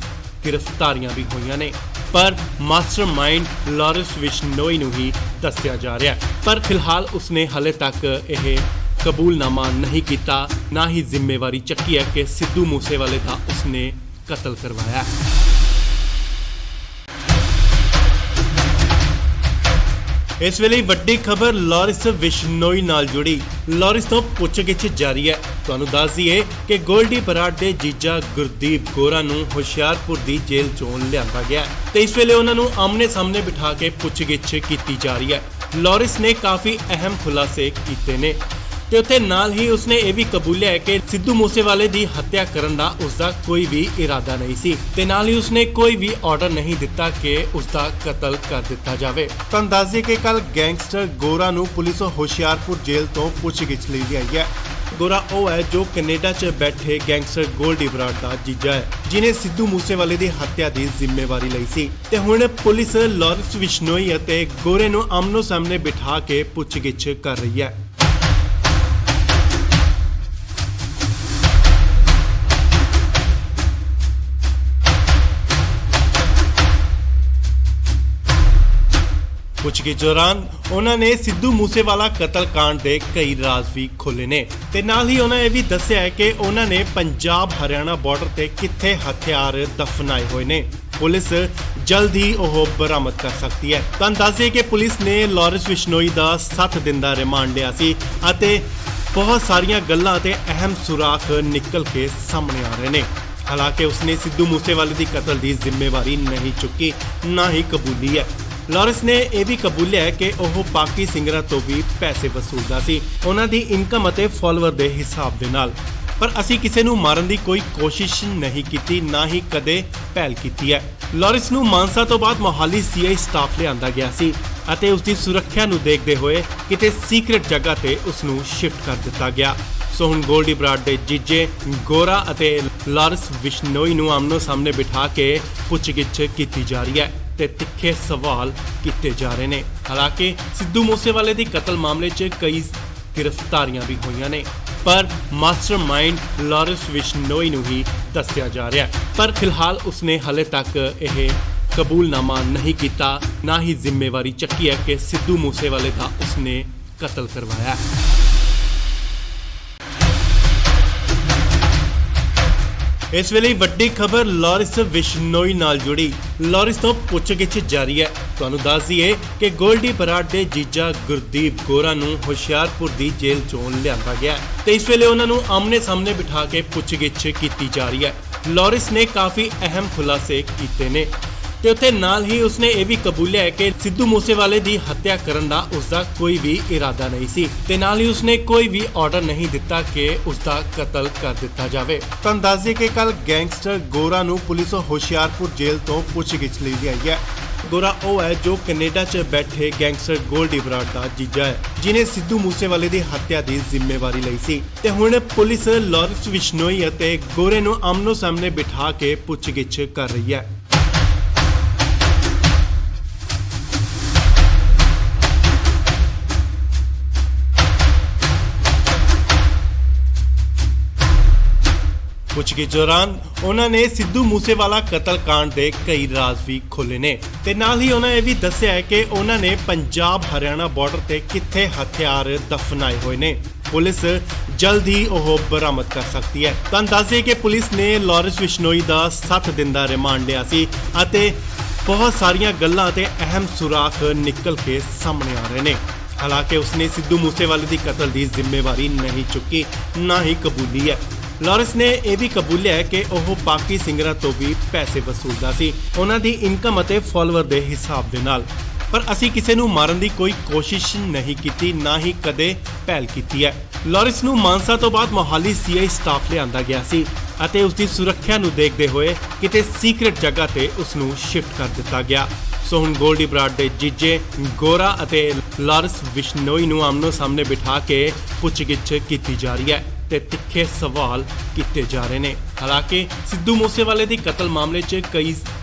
ਗ੍ਰਿਫਤਾਰੀਆਂ ਵੀ ਹੋਈਆਂ ਨੇ, ਪਰ ਮਾਸਟਰਮਾਈਂਡ ਲਾਰੈਂਸ ਬਿਸ਼ਨੋਈ ਨੂੰ ਹੀ ਦੱਸਿਆ ਜਾ ਰਿਹਾ ਹੈ। ਪਰ ਫਿਲਹਾਲ ਉਸਨੇ ਹਾਲੇ ਤੱਕ ਇਹ ਕਬੂਲਨਾਮਾ ਨਹੀਂ ਕੀਤਾ, ਨਾ ਹੀ ਜ਼ਿੰਮੇਵਾਰੀ ਚੱਕੀ ਹੈ ਕਿ ਸਿੱਧੂ ਮੂਸੇਵਾਲੇ ਦਾ ਉਸਨੇ ਕਤਲ ਕਰਵਾਇਆ। ਇਸ ਵੇਲੇ ਵੱਡੀ ਖਬਰ ਲਾਰੈਂਸ ਬਿਸ਼ਨੋਈ ਨਾਲ ਜੁੜੀ। ਲਾਰੈਂਸ ਤੋਂ ਪੁੱਛਗਿੱਛ ਜਾਰੀ ਹੈ। ਤੁਹਾਨੂੰ ਦੱਸ ਦਈਏ ਕਿ ਗੋਲਡੀ ਬਰਾੜ ਦੇ ਜੀਜਾ ਗੁਰਦੀਪ ਗੋਰਾ ਨੂੰ ਹੁਸ਼ਿਆਰਪੁਰ ਦੀ ਜੇਲ੍ਹ ਚੋਂ ਲਿਆਂਦਾ ਗਿਆ ਤੇ ਇਸ ਵੇਲੇ ਉਹਨਾਂ ਨੂੰ ਆਮਨੇ ਸਾਹਮਣੇ ਬਿਠਾ ਕੇ ਪੁੱਛਗਿੱਛ ਕੀਤੀ ਜਾ ਰਹੀ ਹੈ। ਲਾਰੈਂਸ ਨੇ ਕਾਫੀ ਅਹਿਮ ਖੁਲਾਸੇ ਕੀਤੇ ਨੇ ਤੇ ਉੱਥੇ ਨਾਲ ਹੀ ਉਸਨੇ ਇਹ ਵੀ ਕਬੂਲਿਆ ਹੈ ਕਿ ਸਿੱਧੂ ਮੂਸੇਵਾਲੇ ਦੀ ਹੱਤਿਆ ਕਰਨ ਦਾ ਉਸਦਾ ਕੋਈ ਵੀ ਇਰਾਦਾ ਨਹੀਂ ਸੀ ਤੇ ਨਾਲ ਹੀ ਉਸਨੇ ਕੋਈ ਵੀ ਆਰਡਰ ਨਹੀਂ ਦਿੱਤਾ ਕਿ ਉਸਦਾ ਕਤਲ ਕਰ ਦਿੱਤਾ ਜਾਵੇ। ਤੁਹਾਨੂੰ ਦੱਸ ਦਈਏ ਕਿ ਕੱਲ ਗੈਂਗਸਟਰ ਗੋਰਾ ਨੂੰ ਪੁਲਿਸ ਹੁਸ਼ਿਆਰਪੁਰ ਜੇਲ੍ਹ ਤੋਂ ਪੁੱਛਗਿੱਛ ਲਈ ਗਈ ਹੈ। ਗੋਰਾ ਉਹ ਹੈ ਜੋ ਕੈਨੇਡਾ 'ਚ ਬੈਠੇ ਗੈਂਗਸਟਰ ਗੋਲਡੀ ਬਰਾੜ ਦਾ ਜੀਜਾ ਹੈ, ਜਿਨੇ ਸਿੱਧੂ ਮੂਸੇਵਾਲੇ ਦੀ ਹੱਤਿਆ ਦੀ ਜ਼ਿੰਮੇਵਾਰੀ ਲਈ ਸੀ ਤੇ ਹੁਣ ਪੁਲਿਸ ਲਾਰੈਂਸ ਬਿਸ਼ਨੋਈ ਅਤੇ ਗੋਰੇ ਨੂੰ ਆਮਨੋ ਸਾਹਮਣੇ ਬਿਠਾ ਕੇ ਪੁੱਛਗਿੱਛ ਕਰ ਰਹੀ ਹੈ। ਪੁੱਛਗਿੱਛ ਦੌਰਾਨ ਉਹਨਾਂ ਨੇ ਸਿੱਧੂ ਮੂਸੇਵਾਲਾ ਕਤਲकांड ਦੇ ਕਈ ਰਾਜ਼ ਵੀ ਖੋਲ੍ਹੇ ਨੇ ਤੇ ਨਾਲ ਹੀ ਉਹਨਾਂ ਇਹ ਵੀ ਦੱਸਿਆ ਹੈ ਕਿ ਉਹਨਾਂ ਨੇ ਪੰਜਾਬ ਹਰਿਆਣਾ ਬਾਰਡਰ ਤੇ ਕਿੱਥੇ ਹਥਿਆਰ ਦਫਨਾਏ ਹੋਏ ਨੇ। ਪੁਲਿਸ ਜਲਦ ਹੀ ਉਹ ਬਰਾਮਦ ਕਰ ਸਕਦੀ ਹੈ। ਤੁਹਾਨੂੰ ਦੱਸ ਦਈਏ ਕਿ ਪੁਲਿਸ ਨੇ ਲਾਰੈਂਸ ਬਿਸ਼ਨੋਈ ਦਾ 7 ਦਿਨ ਦਾ ਰਿਮਾਂਡ ਲਿਆ ਸੀ ਅਤੇ ਬਹੁਤ ਸਾਰੀਆਂ ਗੱਲਾਂ ਤੇ ਅਹਿਮ ਸੁਰਾਖ ਨਿਕਲ ਕੇ ਸਾਹਮਣੇ ਆ ਰਹੇ ਨੇ। ਹਾਲਾਂਕਿ ਉਸਨੇ ਸਿੱਧੂ ਮੂਸੇਵਾਲੇ ਦੀ ਕਤਲ ਦੀ ਜ਼ਿੰਮੇਵਾਰੀ ਨਹੀਂ ਚੁੱਕੀ, ਨਾ ਹੀ ਕਬੂਲੀ ਹੈ। ਲਾਰੈਂਸ ਨੇ ਇਹ ਵੀ ਕਬੂਲਿਆ ਹੈ ਕਿ ਉਹ ਬਾਕੀ ਸਿੰਗਰਾਂ ਤੋਂ ਵੀ ਪੈਸੇ ਵਸੂਲਦਾ ਸੀ, ਉਹਨਾਂ ਦੀ ਇਨਕਮ ਅਤੇ ਫਾਲੋਅਰ ਦੇ ਹਿਸਾਬ ਦੇ ਨਾਲ। ਪਰ ਅਸੀਂ ਕਿਸੇ ਨੂੰ ਮਾਰਨ ਦੀ ਕੋਈ ਕੋਸ਼ਿਸ਼ ਨਹੀਂ ਕੀਤੀ, ਨਾ ਹੀ ਕਦੇ ਪਹਿਲ ਕੀਤੀ ਹੈ। ਲਾਰੈਂਸ ਨੂੰ ਮਾਨਸਾ ਤੋਂ ਬਾਅਦ ਮੋਹਾਲੀ ਸੀਆਈ ਸਟਾਫ ਲਿਆਂਦਾ ਗਿਆ ਸੀ ਅਤੇ ਉਸ ਦੀ ਸੁਰੱਖਿਆ ਨੂੰ ਦੇਖਦੇ ਹੋਏ ਕਿਤੇ ਸੀਕ੍ਰੇਟ ਜਗ੍ਹਾ ਤੇ ਉਸ ਨੂੰ ਸ਼ਿਫਟ ਕਰ ਦਿੱਤਾ ਗਿਆ। ਸੋ ਹੁਣ ਗੋਲਡੀ ਬਰਾੜ ਦੇ ਜੀਜੇ ਗੋਰਾ ਅਤੇ ਲਾਰੈਂਸ ਬਿਸ਼ਨੋਈ ਨੂੰ ਆਮਨੋ ਸਾਹਮਣੇ ਬਿਠਾ ਕੇ ਪੁੱਛਗਿੱਛ ਕੀਤੀ ਜਾ ਰਹੀ ਹੈ ਤੇ ਤਿੱਖੇ ਸਵਾਲ ਕੀਤੇ ਜਾ ਰਹੇ ਨੇ। ਹਾਲਾਂਕਿ ਸਿੱਧੂ ਮੂਸੇਵਾਲੇ ਦੀ ਕਤਲ ਮਾਮਲੇ 'ਚ ਕਈ ਗ੍ਰਿਫਤਾਰੀਆਂ ਵੀ ਹੋਈਆਂ ਨੇ, ਪਰ ਮਾਸਟਰਮਾਈਂਡ ਲਾਰੈਂਸ ਬਿਸ਼ਨੋਈ ਨੂੰ ਹੀ ਦੱਸਿਆ ਜਾ ਰਿਹਾ ਹੈ। ਪਰ ਫਿਲਹਾਲ ਉਸਨੇ ਹਲੇ ਤੱਕ ਇਹ ਕਬੂਲਨਾਮਾ ਨਹੀਂ ਕੀਤਾ, ਨਾ ਹੀ ਜ਼ਿੰਮੇਵਾਰੀ ਚੱਕੀ ਹੈ ਕਿ ਸਿੱਧੂ ਮੂਸੇਵਾਲੇ ਦਾ ਉਸਨੇ ਕਤਲ ਕਰਵਾਇਆ। ਇਸ ਵੇਲੇ ਵੱਡੀ ਖਬਰ ਲਾਰੈਂਸ ਬਿਸ਼ਨੋਈ ਨਾਲ ਜੁੜੀ। ਲਾਰੈਂਸ ਤੋਂ ਪੁੱਛਗਿੱਛ ਜਾਰੀ ਹੈ। ਤੁਹਾਨੂੰ ਦੱਸ ਦਈਏ ਕਿ ਗੋਲਡੀ ਬਰਾੜ ਦੇ ਜੀਜਾ ਗੁਰਦੀਪ ਗੋਰਾ ਨੂੰ ਹੁਸ਼ਿਆਰਪੁਰ ਦੀ ਜੇਲ੍ਹ ਚੋਂ ਲਿਆਂਦਾ ਗਿਆ ਤੇ ਇਸ ਵੇਲੇ ਉਹਨਾਂ ਨੂੰ ਆਮਨੇ ਸਾਹਮਣੇ ਬਿਠਾ ਕੇ ਪੁੱਛਗਿੱਛ ਕੀਤੀ ਜਾ ਰਹੀ ਹੈ। ਲਾਰੈਂਸ ਨੇ ਕਾਫੀ ਅਹਿਮ ਖੁਲਾਸੇ ਕੀਤੇ ਨੇ ਤੇ ਉੱਥੇ ਨਾਲ ਹੀ ਉਸਨੇ ਇਹ ਵੀ ਕਬੂਲਿਆ ਹੈ ਕਿ ਸਿੱਧੂ ਮੂਸੇਵਾਲੇ ਦੀ ਹੱਤਿਆ ਕਰਨ ਦਾ ਉਸਦਾ ਕੋਈ ਵੀ ਇਰਾਦਾ ਨਹੀਂ ਸੀ ਤੇ ਨਾਲ ਹੀ ਉਸਨੇ ਕੋਈ ਵੀ ਆਰਡਰ ਨਹੀਂ ਦਿੱਤਾ ਕਿ ਉਸਦਾ ਕਤਲ ਕਰ ਦਿੱਤਾ ਜਾਵੇ। ਤੁਹਾਨੂੰ ਦੱਸ ਦਈਏ ਕਿ ਕੱਲ ਗੈਂਗਸਟਰ ਗੋਰਾ ਨੂੰ ਪੁਲਿਸ ਹੁਸ਼ਿਆਰਪੁਰ ਜੇਲ੍ਹ ਤੋਂ ਪੁੱਛਗਿੱਛ ਲਈ ਗਈ ਹੈ। ਗੋਰਾ ਉਹ ਹੈ ਜੋ ਕੈਨੇਡਾ 'ਚ ਬੈਠੇ ਗੈਂਗਸਟਰ ਗੋਲਡੀ ਬਰਾੜ ਦਾ ਜੀਜਾ ਹੈ, ਜਿਨੇ ਸਿੱਧੂ ਮੂਸੇਵਾਲੇ ਦੀ ਹੱਤਿਆ ਦੀ ਜ਼ਿੰਮੇਵਾਰੀ ਲਈ ਸੀ ਤੇ ਹੁਣ ਪੁਲਿਸ ਲਾਰੈਂਸ ਬਿਸ਼ਨੋਈ ਅਤੇ ਗੋਰੇ ਨੂੰ ਆਮਨੋ ਸਾਹਮਣੇ ਬਿਠਾ ਕੇ ਪੁੱਛਗਿੱਛ ਕਰ ਰਹੀ ਹੈ। ਪੁੱਛਗਿੱਛ ਦੌਰਾਨ ਉਹਨਾਂ ਨੇ ਸਿੱਧੂ ਮੂਸੇਵਾਲਾ ਕਤਲकांड ਦੇ ਕਈ ਰਾਜ਼ ਵੀ ਖੋਲ੍ਹੇ ਨੇ ਤੇ ਨਾਲ ਹੀ ਉਹਨਾਂ ਇਹ ਵੀ ਦੱਸਿਆ ਹੈ ਕਿ ਉਹਨਾਂ ਨੇ ਪੰਜਾਬ ਹਰਿਆਣਾ ਬਾਰਡਰ ਤੇ ਕਿੱਥੇ ਹਥਿਆਰ ਦਫਨਾਏ ਹੋਏ ਨੇ। ਪੁਲਿਸ ਜਲਦ ਹੀ ਉਹ ਬਰਾਮਦ ਕਰ ਸਕਦੀ ਹੈ। ਤੁਹਾਨੂੰ ਦੱਸ ਦਈਏ ਕਿ ਪੁਲਿਸ ਨੇ ਲਾਰੈਂਸ ਬਿਸ਼ਨੋਈ ਦਾ 7 ਦਿਨ ਦਾ ਰਿਮਾਂਡ ਲਿਆ ਸੀ ਅਤੇ ਬਹੁਤ ਸਾਰੀਆਂ ਗੱਲਾਂ ਤੇ ਅਹਿਮ ਸੁਰਾਖ ਨਿਕਲ ਕੇ ਸਾਹਮਣੇ ਆ ਰਹੇ ਨੇ। ਹਾਲਾਂਕਿ ਉਸਨੇ ਸਿੱਧੂ ਮੂਸੇਵਾਲੇ ਦੀ ਕਤਲ ਦੀ ਜ਼ਿੰਮੇਵਾਰੀ ਨਹੀਂ ਚੁੱਕੀ, ਨਾ ਹੀ ਕਬੂਲੀ ਹੈ। ਲਾਰੈਂਸ ਨੇ ਇਹ ਵੀ ਕਬੂਲਿਆ ਹੈ ਕਿ ਉਹ ਬਾਕੀ ਸਿੰਗਰਾਂ ਤੋਂ ਵੀ ਪੈਸੇ ਵਸੂਲਦਾ ਸੀ, ਉਹਨਾਂ ਦੀ ਇਨਕਮ ਅਤੇ ਫਾਲੋਅਰ ਦੇ ਹਿਸਾਬ ਦੇ ਨਾਲ। ਪਰ ਅਸੀਂ ਕਿਸੇ ਨੂੰ ਮਾਰਨ ਦੀ ਕੋਈ ਕੋਸ਼ਿਸ਼ ਨਹੀਂ ਕੀਤੀ, ਨਾ ਹੀ ਕਦੇ ਪਹਿਲ ਕੀਤੀ ਹੈ। ਲਾਰੈਂਸ ਨੂੰ ਮਾਨਸਾ ਤੋਂ ਬਾਅਦ ਮੋਹਾਲੀ ਸੀਆਈ ਸਟਾਫ ਲਿਆਂਦਾ ਗਿਆ ਸੀ ਅਤੇ ਉਸ ਦੀ ਸੁਰੱਖਿਆ ਨੂੰ ਦੇਖਦੇ ਹੋਏ ਕਿਤੇ ਸੀਕ੍ਰੇਟ ਜਗ੍ਹਾ ਤੇ ਉਸ ਨੂੰ ਸ਼ਿਫਟ ਕਰ ਦਿੱਤਾ ਗਿਆ। ਸੋ ਹੁਣ ਗੋਲਡੀ ਬਰਾੜ ਦੇ ਜੀਜੇ ਗੋਰਾ ਅਤੇ ਲਾਰੈਂਸ ਬਿਸ਼ਨੋਈ ਨੂੰ ਆਮਨੋ ਸਾਹਮਣੇ ਬਿਠਾ ਕੇ ਪੁੱਛਗਿੱਛ ਕੀਤੀ ਜਾ ਰਹੀ ਹੈ ਤੇ ਤਿੱਖੇ ਸਵਾਲ ਕੀਤੇ ਜਾ ਰਹੇ ਨੇ। ਹਾਲਾਂਕਿ ਸਿੱਧੂ ਮੂਸੇਵਾਲੇ ਦੀ ਕਤਲ ਮਾਮਲੇ 'ਚ ਕਈ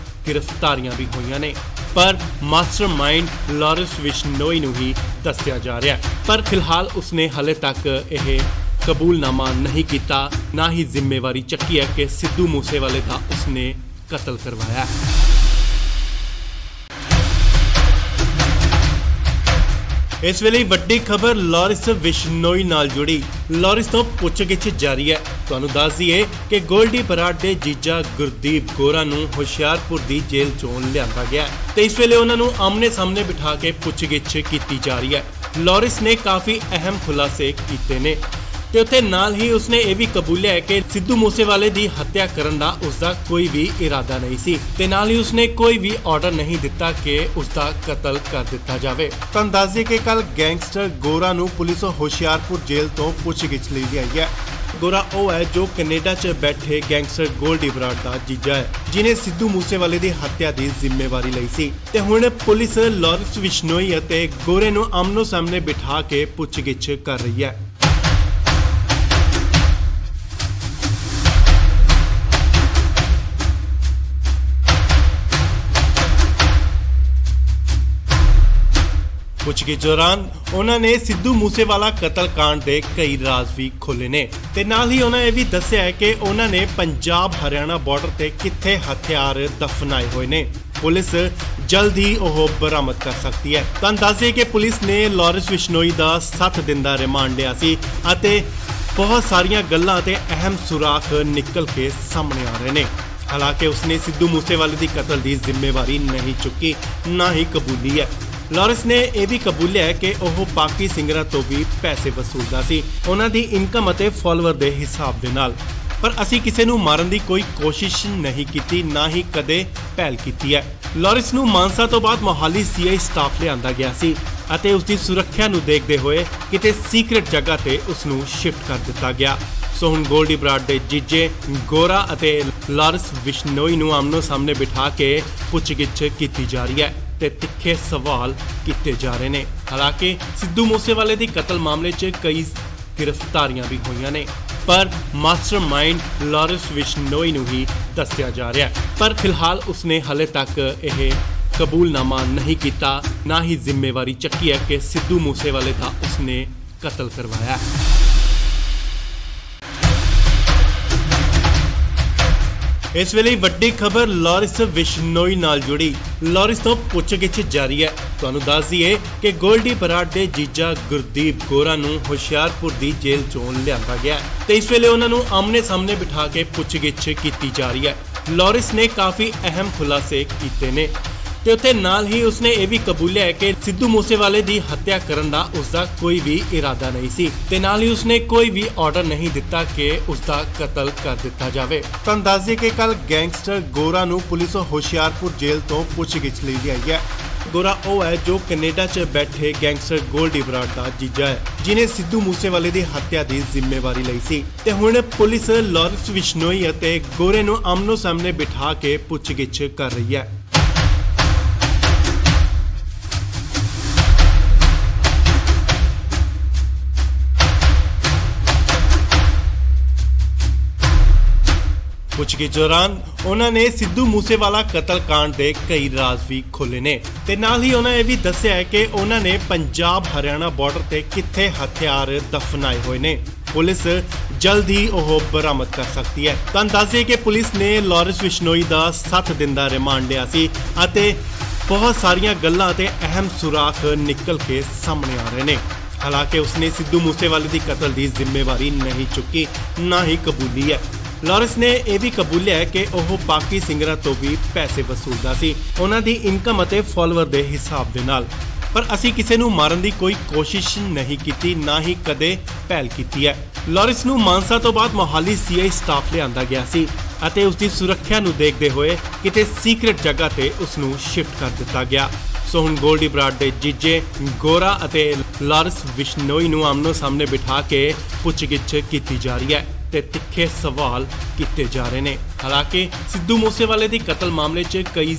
ਗ੍ਰਿਫਤਾਰੀਆਂ ਵੀ ਹੋਈਆਂ ਨੇ, ਪਰ ਮਾਸਟਰਮਾਈਂਡ ਲਾਰੈਂਸ ਬਿਸ਼ਨੋਈ ਨੂੰ ਹੀ ਦੱਸਿਆ ਜਾ ਰਿਹਾ ਹੈ। ਪਰ ਫਿਲਹਾਲ ਉਸਨੇ ਹਲੇ ਤੱਕ ਇਹ ਕਬੂਲਨਾਮਾ ਨਹੀਂ ਕੀਤਾ, ਨਾ ਹੀ ਜ਼ਿੰਮੇਵਾਰੀ ਚੱਕੀ ਹੈ ਕਿ ਸਿੱਧੂ ਮੂਸੇਵਾਲੇ ਦਾ ਉਸਨੇ ਕਤਲ ਕਰਵਾਇਆ। ਇਸ ਵੇਲੇ ਵੱਡੀ ਖਬਰ ਲਾਰੈਂਸ ਬਿਸ਼ਨੋਈ ਨਾਲ ਜੁੜੀ। ਲਾਰੈਂਸ ਤੋਂ ਪੁੱਛਗਿੱਛ ਜਾਰੀ ਹੈ। ਤੁਹਾਨੂੰ ਦੱਸ ਦਈਏ ਕਿ ਗੋਲਡੀ ਬਰਾੜ ਦੇ ਜੀਜਾ ਗੁਰਦੀਪ ਗੋਰਾ ਨੂੰ ਹੁਸ਼ਿਆਰਪੁਰ ਦੀ ਜੇਲ੍ਹ ਚੋਂ ਲਿਆਂਦਾ ਗਿਆ ਤੇ ਇਸ ਵੇਲੇ ਉਹਨਾਂ ਨੂੰ ਆਮਨੇ ਸਾਹਮਣੇ ਬਿਠਾ ਕੇ ਪੁੱਛਗਿੱਛ ਕੀਤੀ ਜਾ ਰਹੀ ਹੈ। ਲਾਰੈਂਸ ਨੇ ਕਾਫੀ ਅਹਿਮ ਖੁਲਾਸੇ ਕੀਤੇ ਨੇ ਤੇ ਉੱਥੇ ਨਾਲ ਹੀ ਉਸਨੇ ਇਹ ਵੀ ਕਬੂਲਿਆ ਕਿ ਸਿੱਧੂ ਮੂਸੇਵਾਲੇ ਦੀ ਹੱਤਿਆ ਕਰਨ ਦਾ ਉਸਦਾ ਕੋਈ ਵੀ ਇਰਾਦਾ ਨਹੀਂ ਸੀ ਤੇ ਨਾਲ ਹੀ ਉਸਨੇ ਕੋਈ ਵੀ ਆਰਡਰ ਨਹੀਂ ਦਿੱਤਾ ਕਿ ਉਸਦਾ ਕਤਲ ਕਰ ਦਿੱਤਾ ਜਾਵੇ। ਤਾਂ ਦੱਸ ਦਈਏ ਕਿ ਕੱਲ ਗੈਂਗਸਟਰ ਗੋਰਾ ਨੂੰ ਪੁਲਿਸ ਹੁਸ਼ਿਆਰਪੁਰ ਜੇਲ੍ਹ ਤੋਂ ਪੁੱਛਗਿੱਛ ਲਈ ਆਈ ਹੈ। ਗੋਰਾ ਉਹ ਹੈ ਜੋ ਕੈਨੇਡਾ 'ਚ ਬੈਠੇ ਗੈਂਗਸਟਰ ਗੋਲਡੀ ਬਰਾੜ ਦਾ ਜੀਜਾ ਹੈ, ਜਿਨੇ ਸਿੱਧੂ ਮੂਸੇਵਾਲੇ ਦੀ ਹੱਤਿਆ ਦੀ ਜ਼ਿੰਮੇਵਾਰੀ ਲਈ ਸੀ ਤੇ ਹੁਣ ਪੁਲਿਸ ਲਾਰੈਂਸ ਬਿਸ਼ਨੋਈ ਅਤੇ ਗੋਰੇ ਨੂੰ ਆਮਨੋ ਸਾਹਮਣੇ ਬਿਠਾ ਕੇ ਪੁੱਛਗਿੱਛ ਕਰ ਰਹੀ ਹੈ। ਪੁੱਛਗਿੱਛ ਦੌਰਾਨ ਉਹਨਾਂ ਨੇ ਸਿੱਧੂ ਮੂਸੇਵਾਲਾ ਕਤਲकांड ਦੇ ਕਈ ਰਾਜ਼ ਵੀ ਖੋਲ੍ਹੇ ਨੇ ਤੇ ਨਾਲ ਹੀ ਉਹਨਾਂ ਇਹ ਵੀ ਦੱਸਿਆ ਹੈ ਕਿ ਉਹਨਾਂ ਨੇ ਪੰਜਾਬ ਹਰਿਆਣਾ ਬਾਰਡਰ ਤੇ ਕਿੱਥੇ ਹਥਿਆਰ ਦਫਨਾਏ ਹੋਏ ਨੇ। ਪੁਲਿਸ ਜਲਦ ਹੀ ਉਹ ਬਰਾਮਦ ਕਰ ਸਕਦੀ ਹੈ। ਤਾਂ ਦੱਸਿਏ ਕਿ ਪੁਲਿਸ ਨੇ ਲਾਰੈਂਸ ਬਿਸ਼ਨੋਈ ਦਾ 7 ਦਿਨ ਦਾ ਰਿਮਾਂਡ ਲਿਆ ਸੀ ਅਤੇ ਬਹੁਤ ਸਾਰੀਆਂ ਗੱਲਾਂ ਤੇ ਅਹਿਮ ਸੁਰਾਖ ਨਿਕਲ ਕੇ ਸਾਹਮਣੇ ਆ ਰਹੇ ਨੇ। ਹਾਲਾਂਕਿ ਉਸਨੇ ਸਿੱਧੂ ਮੂਸੇਵਾਲੇ ਦੀ ਕਤਲ ਦੀ ਜ਼ਿੰਮੇਵਾਰੀ ਨਹੀਂ ਚੁੱਕੀ, ਨਾ ਹੀ ਕਬੂਲੀ ਹੈ। ਲਾਰੈਂਸ ਨੇ ਇਹ ਵੀ ਕਬੂਲਿਆ ਹੈ ਕਿ ਉਹ ਬਾਕੀ ਸਿੰਗਰਾਂ ਤੋਂ ਵੀ ਪੈਸੇ ਵਸੂਲਦਾ ਸੀ, ਉਹਨਾਂ ਦੀ ਇਨਕਮ ਅਤੇ ਫਾਲੋਅਰ ਦੇ ਹਿਸਾਬ ਦੇ ਨਾਲ। ਪਰ ਅਸੀਂ ਕਿਸੇ ਨੂੰ ਮਾਰਨ ਦੀ ਕੋਈ ਕੋਸ਼ਿਸ਼ ਨਹੀਂ ਕੀਤੀ, ਨਾ ਹੀ ਕਦੇ ਪਹਿਲ ਕੀਤੀ ਹੈ। ਲਾਰੈਂਸ ਨੂੰ ਮਾਨਸਾ ਤੋਂ ਬਾਅਦ ਮੋਹਾਲੀ ਸੀਆਈ ਸਟਾਫ ਲਿਆਂਦਾ ਗਿਆ ਸੀ ਅਤੇ ਉਸ ਦੀ ਸੁਰੱਖਿਆ ਨੂੰ ਦੇਖਦੇ ਹੋਏ ਕਿਤੇ ਸੀਕ੍ਰੇਟ ਜਗ੍ਹਾ ਤੇ ਉਸ ਨੂੰ ਸ਼ਿਫਟ ਕਰ ਦਿੱਤਾ ਗਿਆ। ਸੋ ਹੁਣ ਗੋਲਡੀ ਬਰਾੜ ਦੇ ਜੀਜੇ ਗੋਰਾ ਅਤੇ ਲਾਰੈਂਸ ਬਿਸ਼ਨੋਈ ਨੂੰ ਆਮਨੋ ਸਾਹਮਣੇ ਬਿਠਾ ਕੇ ਪੁੱਛਗਿੱਛ ਕੀਤੀ ਜਾ ਰਹੀ ਹੈ ਤੇ ਤਿੱਖੇ ਸਵਾਲ ਕੀਤੇ ਜਾ ਰਹੇ ਨੇ। ਹਾਲਾਂਕਿ ਸਿੱਧੂ ਮੂਸੇਵਾਲੇ ਦੀ ਕਤਲ ਮਾਮਲੇ 'ਚ ਕਈ ਗ੍ਰਿਫਤਾਰੀਆਂ ਵੀ ਹੋਈਆਂ ਨੇ, ਪਰ ਮਾਸਟਰਮਾਈਂਡ ਲਾਰੈਂਸ ਬਿਸ਼ਨੋਈ ਨੂੰ ਹੀ ਦੱਸਿਆ ਜਾ ਰਿਹਾ ਹੈ। ਪਰ ਫਿਲਹਾਲ ਉਸਨੇ ਹਾਲੇ ਤੱਕ ਇਹ ਕਬੂਲਨਾਮਾ ਨਹੀਂ ਕੀਤਾ, ਨਾ ਹੀ ਜ਼ਿੰਮੇਵਾਰੀ ਚੱਕੀ ਹੈ ਕਿ ਸਿੱਧੂ ਮੂਸੇਵਾਲੇ ਦਾ ਉਸਨੇ ਕਤਲ ਕਰਵਾਇਆ। ਇਸ ਵੇਲੇ ਵੱਡੀ ਖਬਰ ਲਾਰੈਂਸ ਬਿਸ਼ਨੋਈ ਨਾਲ ਜੁੜੀ। ਲਾਰੈਂਸ ਤੋਂ ਪੁੱਛਗਿੱਛ ਜਾਰੀ ਹੈ। ਤੁਹਾਨੂੰ ਦੱਸ ਦਈਏ ਕਿ ਗੋਲਡੀ ਬਰਾੜ ਦੇ ਜੀਜਾ ਗੁਰਦੀਪ ਗੋਰਾ ਨੂੰ ਹੁਸ਼ਿਆਰਪੁਰ ਦੀ ਜੇਲ੍ਹ ਚੋਂ ਲਿਆਂਦਾ ਗਿਆ ਤੇ ਇਸ ਵੇਲੇ ਉਹਨਾਂ ਨੂੰ ਆਮਨੇ ਸਾਹਮਣੇ ਬਿਠਾ ਕੇ ਪੁੱਛਗਿੱਛ ਕੀਤੀ ਜਾ ਰਹੀ ਹੈ। ਲਾਰੈਂਸ ਨੇ ਕਾਫੀ ਅਹਿਮ ਖੁਲਾਸੇ ਕੀਤੇ ਨੇ ਤੇ ਉੱਥੇ ਨਾਲ ਹੀ ਉਸਨੇ ਇਹ ਵੀ ਕਬੂਲਿਆ ਹੈ ਕਿ ਸਿੱਧੂ ਮੂਸੇਵਾਲੇ ਦੀ ਹੱਤਿਆ ਕਰਨ ਦਾ ਉਸਦਾ ਕੋਈ ਵੀ ਇਰਾਦਾ ਨਹੀਂ ਸੀ ਤੇ ਨਾਲ ਹੀ ਉਸਨੇ ਕੋਈ ਵੀ ਆਰਡਰ ਨਹੀਂ ਦਿੱਤਾ ਕਿ ਉਸਦਾ ਕਤਲ ਕਰ ਦਿੱਤਾ ਜਾਵੇ। ਤਾਂ ਦੱਸ ਦਈਏ ਕਿ ਕੱਲ ਗੈਂਗਸਟਰ ਗੋਰਾ ਨੂੰ ਪੁਲਿਸ ਹੁਸ਼ਿਆਰਪੁਰ ਜੇਲ੍ਹ ਤੋਂ ਪੁੱਛਗਿੱਛ ਲਈ ਆਈ ਹੈ। ਗੋਰਾ ਉਹ ਹੈ ਜੋ ਕੈਨੇਡਾ 'ਚ ਬੈਠੇ ਗੈਂਗਸਟਰ ਗੋਲਡੀ ਬਰਾੜ ਦਾ ਜੀਜਾ ਹੈ, ਜਿਨੇ ਸਿੱਧੂ ਮੂਸੇਵਾਲੇ ਦੀ ਹੱਤਿਆ ਦੀ ਜ਼ਿੰਮੇਵਾਰੀ ਲਈ ਸੀ ਤੇ ਹੁਣ ਪੁਲਿਸ ਲਾਰੈਂਸ ਬਿਸ਼ਨੋਈ ਅਤੇ ਗੋਰੇ ਨੂੰ ਆਮਨੋ ਸਾਹਮਣੇ ਬਿਠਾ ਕੇ ਪੁੱਛਗਿੱਛ ਕਰ ਰਹੀ ਹੈ। ਪੁੱਛਗਿੱਛ ਦੌਰਾਨ ਉਹਨਾਂ ਨੇ ਸਿੱਧੂ ਮੂਸੇਵਾਲਾ ਕਤਲकांड ਦੇ ਕਈ ਰਾਜ਼ ਵੀ ਖੋਲ੍ਹੇ ਨੇ ਤੇ ਨਾਲ ਹੀ ਉਹਨਾਂ ਇਹ ਵੀ ਦੱਸਿਆ ਹੈ ਕਿ ਉਹਨਾਂ ਨੇ ਪੰਜਾਬ ਹਰਿਆਣਾ ਬਾਰਡਰ ਤੇ ਕਿੱਥੇ ਹਥਿਆਰ ਦਫਨਾਏ ਹੋਏ ਨੇ। ਪੁਲਿਸ ਜਲਦ ਹੀ ਉਹ ਬਰਾਮਦ ਕਰ ਸਕਦੀ ਹੈ। ਤਾਂ ਦੱਸਿਏ ਕਿ ਪੁਲਿਸ ਨੇ ਲਾਰੈਂਸ ਬਿਸ਼ਨੋਈ ਦਾ 7 ਦਿਨ ਦਾ ਰਿਮਾਂਡ ਲਿਆ ਸੀ ਅਤੇ ਬਹੁਤ ਸਾਰੀਆਂ ਗੱਲਾਂ ਤੇ ਅਹਿਮ ਸੁਰਾਖ ਨਿਕਲ ਕੇ ਸਾਹਮਣੇ ਆ ਰਹੇ ਨੇ। ਹਾਲਾਂਕਿ ਉਸਨੇ ਸਿੱਧੂ ਮੂਸੇਵਾਲੇ ਦੀ ਕਤਲ ਦੀ ਜ਼ਿੰਮੇਵਾਰੀ ਨਹੀਂ ਚੁੱਕੀ, ਨਾ ਹੀ ਕਬੂਲੀ ਹੈ। ਲਾਰੈਂਸ ਨੇ ਇਹ ਵੀ ਕਬੂਲਿਆ ਹੈ ਕਿ ਉਹ ਬਾਕੀ ਸਿੰਗਰਾਂ ਤੋਂ ਵੀ ਪੈਸੇ ਵਸੂਲਦਾ ਸੀ, ਉਹਨਾਂ ਦੀ ਇਨਕਮ ਅਤੇ ਫਾਲੋਅਰ ਦੇ ਹਿਸਾਬ ਦੇ ਨਾਲ। ਪਰ ਅਸੀਂ ਕਿਸੇ ਨੂੰ ਮਾਰਨ ਦੀ ਕੋਈ ਕੋਸ਼ਿਸ਼ ਨਹੀਂ ਕੀਤੀ, ਨਾ ਹੀ ਕਦੇ ਪਹਿਲ ਕੀਤੀ ਹੈ। ਲਾਰੈਂਸ ਨੂੰ ਮਾਨਸਾ ਤੋਂ ਬਾਅਦ ਮੋਹਾਲੀ ਸੀਆਈ ਸਟਾਫ ਲਿਆਂਦਾ ਗਿਆ ਸੀ ਅਤੇ ਉਸ ਦੀ ਸੁਰੱਖਿਆ ਨੂੰ ਦੇਖਦੇ ਹੋਏ ਕਿਤੇ ਸੀਕ੍ਰੇਟ ਜਗ੍ਹਾ ਤੇ ਉਸ ਨੂੰ ਸ਼ਿਫਟ ਕਰ ਦਿੱਤਾ ਗਿਆ। ਸੋ ਹੁਣ ਗੋਲਡੀ ਬਰਾੜ ਦੇ ਜੀਜੇ ਗੋਰਾ ਅਤੇ ਲਾਰੈਂਸ ਬਿਸ਼ਨੋਈ ਨੂੰ ਆਮਨੋ ਸਾਹਮਣੇ ਬਿਠਾ ਕੇ ਪੁੱਛਗਿੱਛ ਕੀਤੀ ਜਾ ਰਹੀ ਹੈ ਤੇ ਤਿੱਖੇ ਸਵਾਲ ਕੀਤੇ ਜਾ ਰਹੇ ਨੇ। ਹਾਲਾਂਕਿ ਸਿੱਧੂ ਮੂਸੇਵਾਲੇ ਦੀ ਕਤਲ ਮਾਮਲੇ 'ਚ ਕਈ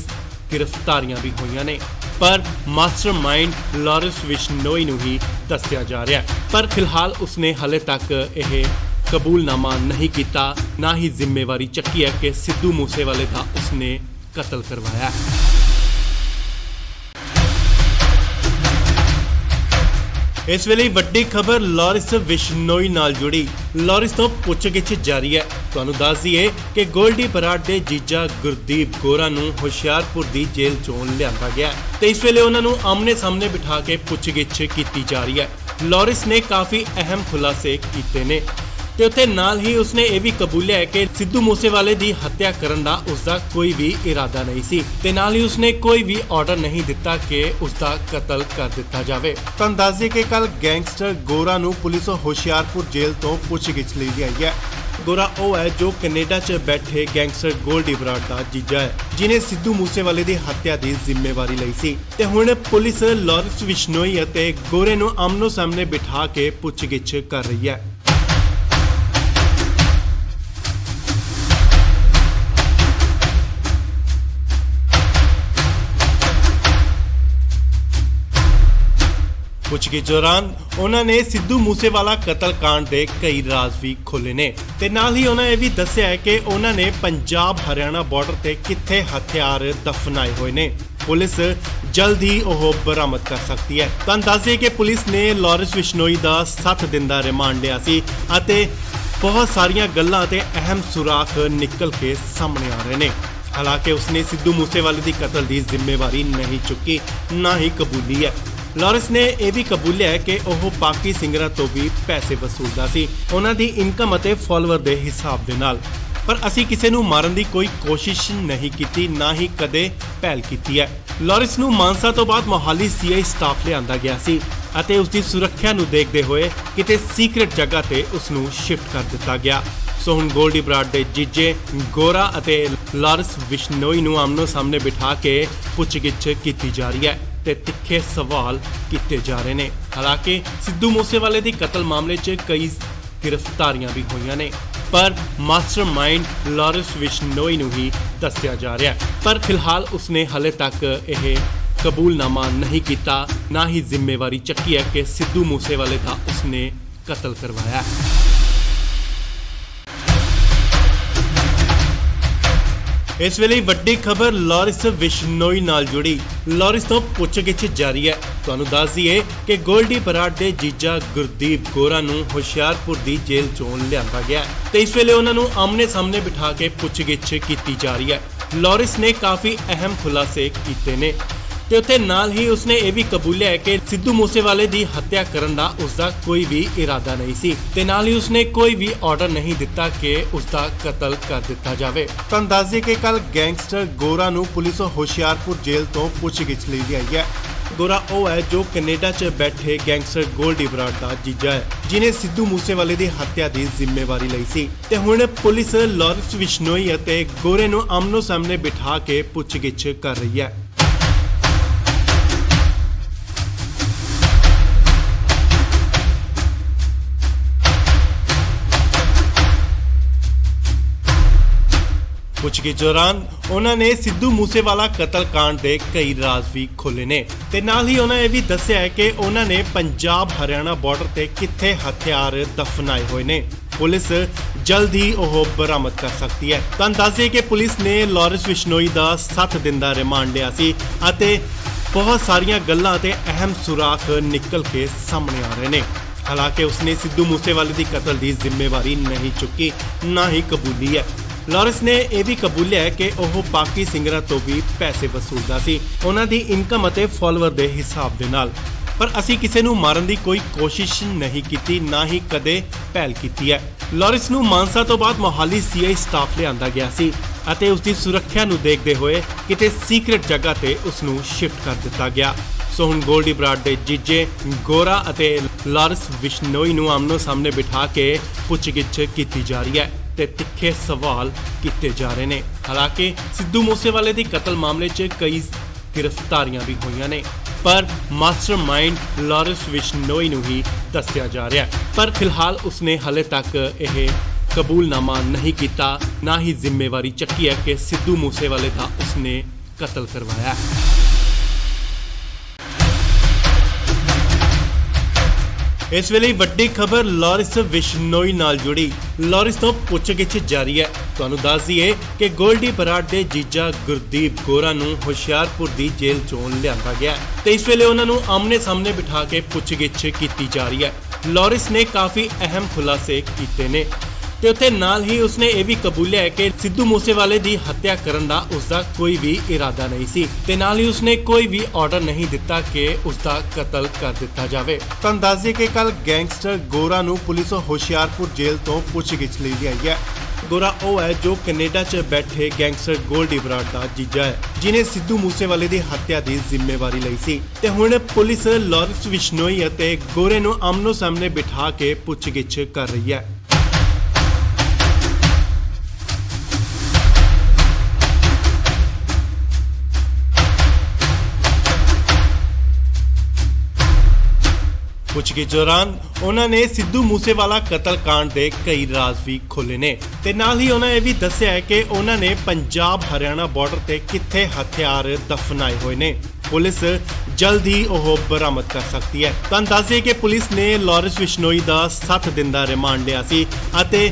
ਗ੍ਰਿਫਤਾਰੀਆਂ ਵੀ ਹੋਈਆਂ ਨੇ, ਪਰ ਮਾਸਟਰਮਾਈਂਡ ਲਾਰੈਂਸ ਬਿਸ਼ਨੋਈ ਨੂੰ ਹੀ ਦੱਸਿਆ ਜਾ ਰਿਹਾ ਹੈ। ਪਰ ਫਿਲਹਾਲ ਉਸਨੇ ਹਾਲੇ ਤੱਕ ਇਹ ਕਬੂਲਨਾਮਾ ਨਹੀਂ ਕੀਤਾ, ਨਾ ਹੀ ਜ਼ਿੰਮੇਵਾਰੀ ਚੱਕੀ ਹੈ ਕਿ ਸਿੱਧੂ ਮੂਸੇਵਾਲੇ ਦਾ ਉਸਨੇ ਕਤਲ ਕਰਵਾਇਆ। ਇਸ ਵੇਲੇ ਵੱਡੀ ਖਬਰ ਲਾਰੈਂਸ ਬਿਸ਼ਨੋਈ ਨਾਲ ਜੁੜੀ। ਲਾਰੈਂਸ ਤੋਂ ਪੁੱਛਗਿੱਛ ਜਾਰੀ ਹੈ। ਤੁਹਾਨੂੰ ਦੱਸ ਦਈਏ ਕਿ ਗੋਲਡੀ ਬਰਾੜ ਦੇ ਜੀਜਾ ਗੁਰਦੀਪ ਗੋਰਾ ਨੂੰ ਹੁਸ਼ਿਆਰਪੁਰ ਦੀ ਜੇਲ੍ਹ ਚੋਂ ਲਿਆਂਦਾ ਗਿਆ ਤੇ ਇਸ ਵੇਲੇ ਉਹਨਾਂ ਨੂੰ ਆਮਨੇ ਸਾਹਮਣੇ ਬਿਠਾ ਕੇ ਪੁੱਛਗਿੱਛ ਕੀਤੀ ਜਾ ਰਹੀ ਹੈ। ਲਾਰੈਂਸ ਨੇ ਕਾਫੀ ਅਹਿਮ ਖੁਲਾਸੇ ਕੀਤੇ ਨੇ ਤੇ ਉੱਥੇ ਨਾਲ ਹੀ ਉਸਨੇ ਇਹ ਵੀ ਕਬੂਲਿਆ ਹੈ ਕਿ ਸਿੱਧੂ ਮੂਸੇਵਾਲੇ ਦੀ ਹੱਤਿਆ ਕਰਨ ਦਾ ਉਸਦਾ ਕੋਈ ਵੀ ਇਰਾਦਾ ਨਹੀਂ ਸੀ ਤੇ ਨਾਲ ਹੀ ਉਸਨੇ ਕੋਈ ਵੀ ਆਰਡਰ ਨਹੀਂ ਦਿੱਤਾ ਕਿ ਉਸਦਾ ਕਤਲ ਕਰ ਦਿੱਤਾ ਜਾਵੇ। ਤੁਹਾਨੂੰ ਦੱਸ ਦਈਏ ਕਿ ਕੱਲ ਗੈਂਗਸਟਰ ਗੋਰਾ ਨੂੰ ਪੁਲਿਸ ਹੁਸ਼ਿਆਰਪੁਰ ਜੇਲ੍ਹ ਤੋਂ ਪੁੱਛਗਿੱਛ ਲਈ ਗਈ ਹੈ। ਗੋਰਾ ਉਹ ਹੈ ਜੋ ਕੈਨੇਡਾ 'ਚ ਬੈਠੇ ਗੈਂਗਸਟਰ ਗੋਲਡੀ ਬਰਾੜ ਦਾ ਜੀਜਾ ਹੈ, ਜਿਨੇ ਸਿੱਧੂ ਮੂਸੇਵਾਲੇ ਦੀ ਹੱਤਿਆ ਦੀ ਜ਼ਿੰਮੇਵਾਰੀ ਲਈ ਸੀ ਤੇ ਹੁਣ ਪੁਲਿਸ ਲਾਰੈਂਸ ਬਿਸ਼ਨੋਈ ਅਤੇ ਗੋਰੇ ਨੂੰ ਆਮਨੋ ਸਾਹਮਣੇ ਬਿਠਾ ਕੇ ਪੁੱਛਗਿੱਛ ਕਰ ਰਹੀ ਹੈ। ਪੁੱਛਗਿੱਛ ਦੌਰਾਨ ਉਹਨਾਂ ਨੇ ਸਿੱਧੂ ਮੂਸੇਵਾਲਾ ਕਤਲकांड ਦੇ ਕਈ ਰਾਜ਼ ਵੀ ਖੋਲ੍ਹੇ ਨੇ ਤੇ ਨਾਲ ਹੀ ਉਹਨਾਂ ਇਹ ਵੀ ਦੱਸਿਆ ਹੈ ਕਿ ਉਹਨਾਂ ਨੇ ਪੰਜਾਬ ਹਰਿਆਣਾ ਬਾਰਡਰ ਤੇ ਕਿੱਥੇ ਹਥਿਆਰ ਦਫਨਾਏ ਹੋਏ ਨੇ। ਪੁਲਿਸ ਜਲਦ ਹੀ ਉਹ ਬਰਾਮਦ ਕਰ ਸਕਦੀ ਹੈ। ਤੁਹਾਨੂੰ ਦੱਸ ਦਈਏ ਕਿ ਪੁਲਿਸ ਨੇ ਲਾਰੈਂਸ ਬਿਸ਼ਨੋਈ ਦਾ 7 ਦਿਨ ਦਾ ਰਿਮਾਂਡ ਲਿਆ ਸੀ ਅਤੇ ਬਹੁਤ ਸਾਰੀਆਂ ਗੱਲਾਂ ਤੇ ਅਹਿਮ ਸੁਰਾਖ ਨਿਕਲ ਕੇ ਸਾਹਮਣੇ ਆ ਰਹੇ ਨੇ। ਹਾਲਾਂਕਿ ਉਸਨੇ ਸਿੱਧੂ ਮੂਸੇਵਾਲੇ ਦੀ ਕਤਲ ਦੀ ਜ਼ਿੰਮੇਵਾਰੀ ਨਹੀਂ ਚੁੱਕੀ, ਨਾ ਹੀ ਕਬੂਲੀ ਹੈ। ਲਾਰੈਂਸ ਨੇ ਇਹ ਵੀ ਕਬੂਲਿਆ ਹੈ ਕਿ ਉਹ ਬਾਕੀ ਸਿੰਗਰਾਂ ਤੋਂ ਵੀ ਪੈਸੇ ਵਸੂਲਦਾ ਸੀ, ਉਹਨਾਂ ਦੀ ਇਨਕਮ ਅਤੇ ਫਾਲੋਅਰ ਦੇ ਹਿਸਾਬ ਦੇ ਨਾਲ। ਪਰ ਅਸੀਂ ਕਿਸੇ ਨੂੰ ਮਾਰਨ ਦੀ ਕੋਈ ਕੋਸ਼ਿਸ਼ ਨਹੀਂ ਕੀਤੀ, ਨਾ ਹੀ ਕਦੇ ਪਹਿਲ ਕੀਤੀ ਹੈ। ਲਾਰੈਂਸ ਨੂੰ ਮਾਨਸਾ ਤੋਂ ਬਾਅਦ ਮੋਹਾਲੀ ਸੀਆਈ ਸਟਾਫ ਲਿਆਂਦਾ ਗਿਆ ਸੀ ਅਤੇ ਉਸ ਦੀ ਸੁਰੱਖਿਆ ਨੂੰ ਦੇਖਦੇ ਹੋਏ ਕਿਤੇ ਸੀਕ੍ਰੇਟ ਜਗ੍ਹਾ ਤੇ ਉਸ ਨੂੰ ਸ਼ਿਫਟ ਕਰ ਦਿੱਤਾ ਗਿਆ। ਸੋ ਹੁਣ ਗੋਲਡੀ ਬਰਾੜ ਦੇ ਜੀਜੇ ਗੋਰਾ ਅਤੇ ਲਾਰੈਂਸ ਬਿਸ਼ਨੋਈ ਨੂੰ ਆਮਨੋ ਸਾਹਮਣੇ ਬਿਠਾ ਕੇ ਪੁੱਛਗਿੱਛ ਕੀਤੀ ਜਾ ਰਹੀ ਹੈ ਤੇ ਤਿੱਖੇ ਸਵਾਲ ਕੀਤੇ ਜਾ ਰਹੇ ਨੇ। ਹਾਲਾਂਕਿ ਸਿੱਧੂ ਮੂਸੇਵਾਲੇ ਦੀ ਕਤਲ ਮਾਮਲੇ 'ਚ ਕਈ ਗ੍ਰਿਫਤਾਰੀਆਂ ਵੀ ਹੋਈਆਂ ਨੇ, ਪਰ ਮਾਸਟਰਮਾਈਂਡ ਲਾਰੈਂਸ ਬਿਸ਼ਨੋਈ ਨੂੰ ਹੀ ਦੱਸਿਆ ਜਾ ਰਿਹਾ ਹੈ। ਪਰ ਫਿਲਹਾਲ ਉਸਨੇ ਹਲੇ ਤੱਕ ਇਹ ਕਬੂਲਨਾਮਾ ਨਹੀਂ ਕੀਤਾ, ਨਾ ਹੀ ਜ਼ਿੰਮੇਵਾਰੀ ਚੱਕੀ ਹੈ ਕਿ ਸਿੱਧੂ ਮੂਸੇਵਾਲੇ ਦਾ ਉਸਨੇ ਕਤਲ ਕਰਵਾਇਆ ਹੈ। ਇਸ ਵੇਲੇ ਵੱਡੀ ਖਬਰ ਲਾਰੈਂਸ ਬਿਸ਼ਨੋਈ ਨਾਲ ਜੁੜੀ। ਲਾਰੈਂਸ ਤੋਂ ਪੁੱਛਗਿੱਛ ਜਾਰੀ ਹੈ। ਤੁਹਾਨੂੰ ਦੱਸ ਦਈਏ ਕਿ ਗੋਲਡੀ ਬਰਾੜ ਦੇ ਜੀਜਾ ਗੁਰਦੀਪ ਗੋਰਾ ਨੂੰ ਹੁਸ਼ਿਆਰਪੁਰ ਦੀ ਜੇਲ੍ਹ ਚੋਂ ਲਿਆਂਦਾ ਗਿਆ ਤੇ ਇਸ ਵੇਲੇ ਉਹਨਾਂ ਨੂੰ ਆਮਨੇ ਸਾਹਮਣੇ ਬਿਠਾ ਕੇ ਪੁੱਛਗਿੱਛ ਕੀਤੀ ਜਾ ਰਹੀ ਹੈ। ਲਾਰੈਂਸ ਨੇ ਕਾਫੀ ਅਹਿਮ ਖੁਲਾਸੇ ਕੀਤੇ ਨੇ ਤੇ ਉੱਥੇ ਨਾਲ ਹੀ ਉਸਨੇ ਇਹ ਵੀ ਕਬੂਲਿਆ ਹੈ ਕਿ ਸਿੱਧੂ ਮੂਸੇਵਾਲੇ ਦੀ ਹੱਤਿਆ ਕਰਨ ਦਾ ਉਸਦਾ ਕੋਈ ਵੀ ਇਰਾਦਾ ਨਹੀਂ ਸੀ ਤੇ ਨਾਲ ਹੀ ਉਸਨੇ ਕੋਈ ਵੀ ਆਰਡਰ ਨਹੀਂ ਦਿੱਤਾ ਕਿ ਉਸਦਾ ਕਤਲ ਕਰ ਦਿੱਤਾ ਜਾਵੇ। ਤੁਹਾਨੂੰ ਦੱਸ ਦਈਏ ਕਿ ਕੱਲ ਗੈਂਗਸਟਰ ਗੋਰਾ ਨੂੰ ਪੁਲਿਸ ਹੁਸ਼ਿਆਰਪੁਰ ਜੇਲ੍ਹ ਤੋਂ ਪੁੱਛਗਿੱਛ ਲਈ ਗਈ ਹੈ। ਗੋਰਾ ਉਹ ਹੈ ਜੋ ਕੈਨੇਡਾ 'ਚ ਬੈਠੇ ਗੈਂਗਸਟਰ ਗੋਲਡੀ ਬਰਾੜ ਦਾ ਜੀਜਾ ਹੈ, ਜਿਨੇ ਸਿੱਧੂ ਮੂਸੇਵਾਲੇ ਦੀ ਹੱਤਿਆ ਦੀ ਜ਼ਿੰਮੇਵਾਰੀ ਲਈ ਸੀ ਤੇ ਹੁਣ ਪੁਲਿਸ ਲਾਰੈਂਸ ਬਿਸ਼ਨੋਈ ਅਤੇ ਗੋਰੇ ਨੂੰ ਆਮਨੋ ਸਾਹਮਣੇ ਬਿਠਾ ਕੇ ਪੁੱਛਗਿੱਛ ਕਰ ਰਹੀ ਹੈ। ਪੁੱਛਗਿੱਛ ਦੌਰਾਨ ਉਹਨਾਂ ਨੇ ਸਿੱਧੂ ਮੂਸੇਵਾਲਾ ਕਤਲकांड ਦੇ ਕਈ ਰਾਜ਼ ਵੀ ਖੋਲ੍ਹੇ ਨੇ ਤੇ ਨਾਲ ਹੀ ਉਹਨਾਂ ਇਹ ਵੀ ਦੱਸਿਆ ਹੈ ਕਿ ਉਹਨਾਂ ਨੇ ਪੰਜਾਬ ਹਰਿਆਣਾ ਬਾਰਡਰ ਤੇ ਕਿੱਥੇ ਹਥਿਆਰ ਦਫਨਾਏ ਹੋਏ ਨੇ। ਪੁਲਿਸ ਜਲਦ ਹੀ ਉਹ ਬਰਾਮਦ ਕਰ ਸਕਦੀ ਹੈ। ਤੁਹਾਨੂੰ ਦੱਸ ਦਈਏ ਕਿ ਪੁਲਿਸ ਨੇ ਲਾਰੈਂਸ ਬਿਸ਼ਨੋਈ ਦਾ 7 ਦਿਨ ਦਾ ਰਿਮਾਂਡ ਲਿਆ ਸੀ ਅਤੇ ਬਹੁਤ ਸਾਰੀਆਂ ਗੱਲਾਂ ਤੇ ਅਹਿਮ ਸੁਰਾਖ ਨਿਕਲ ਕੇ ਸਾਹਮਣੇ ਆ ਰਹੇ ਨੇ। ਹਾਲਾਂਕਿ ਉਸਨੇ ਸਿੱਧੂ ਮੂਸੇਵਾਲੇ ਦੀ ਕਤਲ ਦੀ ਜ਼ਿੰਮੇਵਾਰੀ ਨਹੀਂ ਚੁੱਕੀ, ਨਾ ਹੀ ਕਬੂਲੀ ਹੈ। ਲਾਰੈਂਸ ਨੇ ਇਹ ਵੀ ਕਬੂਲਿਆ ਹੈ ਕਿ ਉਹ ਬਾਕੀ ਸਿੰਗਰਾਂ ਤੋਂ ਵੀ ਪੈਸੇ ਵਸੂਲਦਾ ਸੀ, ਉਹਨਾਂ ਦੀ ਇਨਕਮ ਅਤੇ ਫਾਲੋਅਰ ਦੇ ਹਿਸਾਬ ਦੇ ਨਾਲ। ਪਰ ਅਸੀਂ ਕਿਸੇ ਨੂੰ ਮਾਰਨ ਦੀ ਕੋਈ ਕੋਸ਼ਿਸ਼ ਨਹੀਂ ਕੀਤੀ, ਨਾ ਹੀ ਕਦੇ ਪਹਿਲ ਕੀਤੀ ਹੈ। ਲਾਰੈਂਸ ਨੂੰ ਮਾਨਸਾ ਤੋਂ ਬਾਅਦ ਮੋਹਾਲੀ ਸੀਆਈ ਸਟਾਫ ਲਿਆਂਦਾ ਗਿਆ ਸੀ ਅਤੇ ਉਸ ਦੀ ਸੁਰੱਖਿਆ ਨੂੰ ਦੇਖਦੇ ਹੋਏ ਕਿਤੇ ਸੀਕ੍ਰੇਟ ਜਗ੍ਹਾ ਤੇ ਉਸ ਨੂੰ ਸ਼ਿਫਟ ਕਰ ਦਿੱਤਾ ਗਿਆ। ਸੋ ਹੁਣ ਗੋਲਡੀ ਬਰਾੜ ਦੇ ਜੀਜੇ ਗੋਰਾ ਅਤੇ ਲਾਰੈਂਸ ਬਿਸ਼ਨੋਈ ਨੂੰ ਆਮਨੋ ਸਾਹਮਣੇ ਬਿਠਾ ਕੇ ਪੁੱਛਗਿੱਛ ਕੀਤੀ ਜਾ ਰਹੀ ਹੈ ਤੇ ਤਿੱਖੇ ਸਵਾਲ ਕੀਤੇ ਜਾ ਰਹੇ ਨੇ। ਹਾਲਾਂਕਿ ਸਿੱਧੂ ਮੂਸੇਵਾਲੇ ਦੀ ਕਤਲ ਮਾਮਲੇ 'ਚ ਕਈ ਗ੍ਰਿਫਤਾਰੀਆਂ ਵੀ ਹੋਈਆਂ ਨੇ, ਪਰ ਮਾਸਟਰਮਾਈਂਡ ਲਾਰੈਂਸ ਬਿਸ਼ਨੋਈ ਨੂੰ ਹੀ ਦੱਸਿਆ ਜਾ ਰਿਹਾ ਹੈ। ਪਰ ਫਿਲਹਾਲ ਉਸਨੇ ਹਲੇ ਤੱਕ ਇਹ ਕਬੂਲਨਾਮਾ ਨਹੀਂ ਕੀਤਾ, ਨਾ ਹੀ ਜ਼ਿੰਮੇਵਾਰੀ ਚੱਕੀ ਹੈ ਕਿ ਸਿੱਧੂ ਮੂਸੇਵਾਲੇ ਦਾ ਉਸਨੇ ਕਤਲ ਕਰਵਾਇਆ ਹੈ। ਇਸ ਵੇਲੇ ਵੱਡੀ ਖਬਰ ਲਾਰੈਂਸ ਬਿਸ਼ਨੋਈ ਨਾਲ ਜੁੜੀ। ਲਾਰੈਂਸ ਤੋਂ ਪੁੱਛਗਿੱਛ ਜਾਰੀ ਹੈ। ਤੁਹਾਨੂੰ ਦੱਸ ਦਈਏ ਕਿ ਗੋਲਡੀ ਬਰਾੜ ਦੇ ਜੀਜਾ ਗੁਰਦੀਪ ਗੋਰਾ ਨੂੰ ਹੁਸ਼ਿਆਰਪੁਰ ਦੀ ਜੇਲ੍ਹ ਚੋਂ ਲਿਆਂਦਾ ਗਿਆ ਤੇ ਇਸ ਵੇਲੇ ਉਹਨਾਂ ਨੂੰ ਆਮਨੇ ਸਾਹਮਣੇ ਬਿਠਾ ਕੇ ਪੁੱਛਗਿੱਛ ਕੀਤੀ ਜਾ ਰਹੀ ਹੈ। ਲਾਰੈਂਸ ਨੇ ਕਾਫੀ ਅਹਿਮ ਖੁਲਾਸੇ ਕੀਤੇ ਨੇ ਤੇ ਉੱਥੇ ਨਾਲ ਹੀ ਉਸਨੇ ਇਹ ਵੀ ਕਬੂਲਿਆ ਹੈ ਕਿ ਸਿੱਧੂ ਮੂਸੇਵਾਲੇ ਦੀ ਹੱਤਿਆ ਕਰਨ ਦਾ ਉਸਦਾ ਕੋਈ ਵੀ ਇਰਾਦਾ ਨਹੀਂ ਸੀ ਤੇ ਨਾਲ ਹੀ ਉਸਨੇ ਕੋਈ ਵੀ ਆਰਡਰ ਨਹੀਂ ਦਿੱਤਾ ਕਿ ਉਸਦਾ ਕਤਲ ਕਰ ਦਿੱਤਾ ਜਾਵੇ। ਤੁਹਾਨੂੰ ਦੱਸ ਦਈਏ ਕਿ ਕੱਲ ਗੈਂਗਸਟਰ ਗੋਰਾ ਨੂੰ ਪੁਲਿਸ ਹੁਸ਼ਿਆਰਪੁਰ ਜੇਲ੍ਹ ਤੋਂ ਪੁੱਛਗਿੱਛ ਲਈ ਲਿਆਈ ਹੈ। ਗੋਰਾ ਉਹ ਹੈ ਜੋ ਕੈਨੇਡਾ 'ਚ ਬੈਠੇ ਗੈਂਗਸਟਰ ਗੋਲਡੀ ਬਰਾੜ ਦਾ ਜੀਜਾ ਹੈ, ਜਿਨੇ ਸਿੱਧੂ ਮੂਸੇਵਾਲੇ ਦੀ ਹੱਤਿਆ ਦੀ ਜ਼ਿੰਮੇਵਾਰੀ ਲਈ ਸੀ ਤੇ ਹੁਣ ਪੁਲਿਸ ਲਾਰੈਂਸ ਬਿਸ਼ਨੋਈ ਅਤੇ ਗੋਰੇ ਨੂੰ ਆਮਨੋ ਸਾਹਮਣੇ ਬਿਠਾ ਕੇ ਪੁੱਛਗਿੱਛ ਕਰ ਰਹੀ ਹੈ। ਪੁੱਛਗਿੱਛ ਦੌਰਾਨ ਉਹਨਾਂ ਨੇ ਸਿੱਧੂ ਮੂਸੇਵਾਲਾ ਕਤਲकांड ਦੇ ਕਈ ਰਾਜ਼ ਵੀ ਖੋਲ੍ਹੇ ਨੇ ਤੇ ਨਾਲ ਹੀ ਉਹਨਾਂ ਇਹ ਵੀ ਦੱਸਿਆ ਹੈ ਕਿ ਉਹਨਾਂ ਨੇ ਪੰਜਾਬ ਹਰਿਆਣਾ ਬਾਰਡਰ ਤੇ ਕਿੱਥੇ ਹਥਿਆਰ ਦਫਨਾਏ ਹੋਏ ਨੇ। ਪੁਲਿਸ ਜਲਦ ਹੀ ਉਹ ਬਰਾਮਦ ਕਰ ਸਕਦੀ ਹੈ। ਤੁਹਾਨੂੰ ਦੱਸ ਦਈਏ ਕਿ ਪੁਲਿਸ ਨੇ ਲਾਰੈਂਸ ਬਿਸ਼ਨੋਈ ਦਾ 7 ਦਿਨ ਦਾ ਰਿਮਾਂਡ ਲਿਆ ਸੀ ਅਤੇ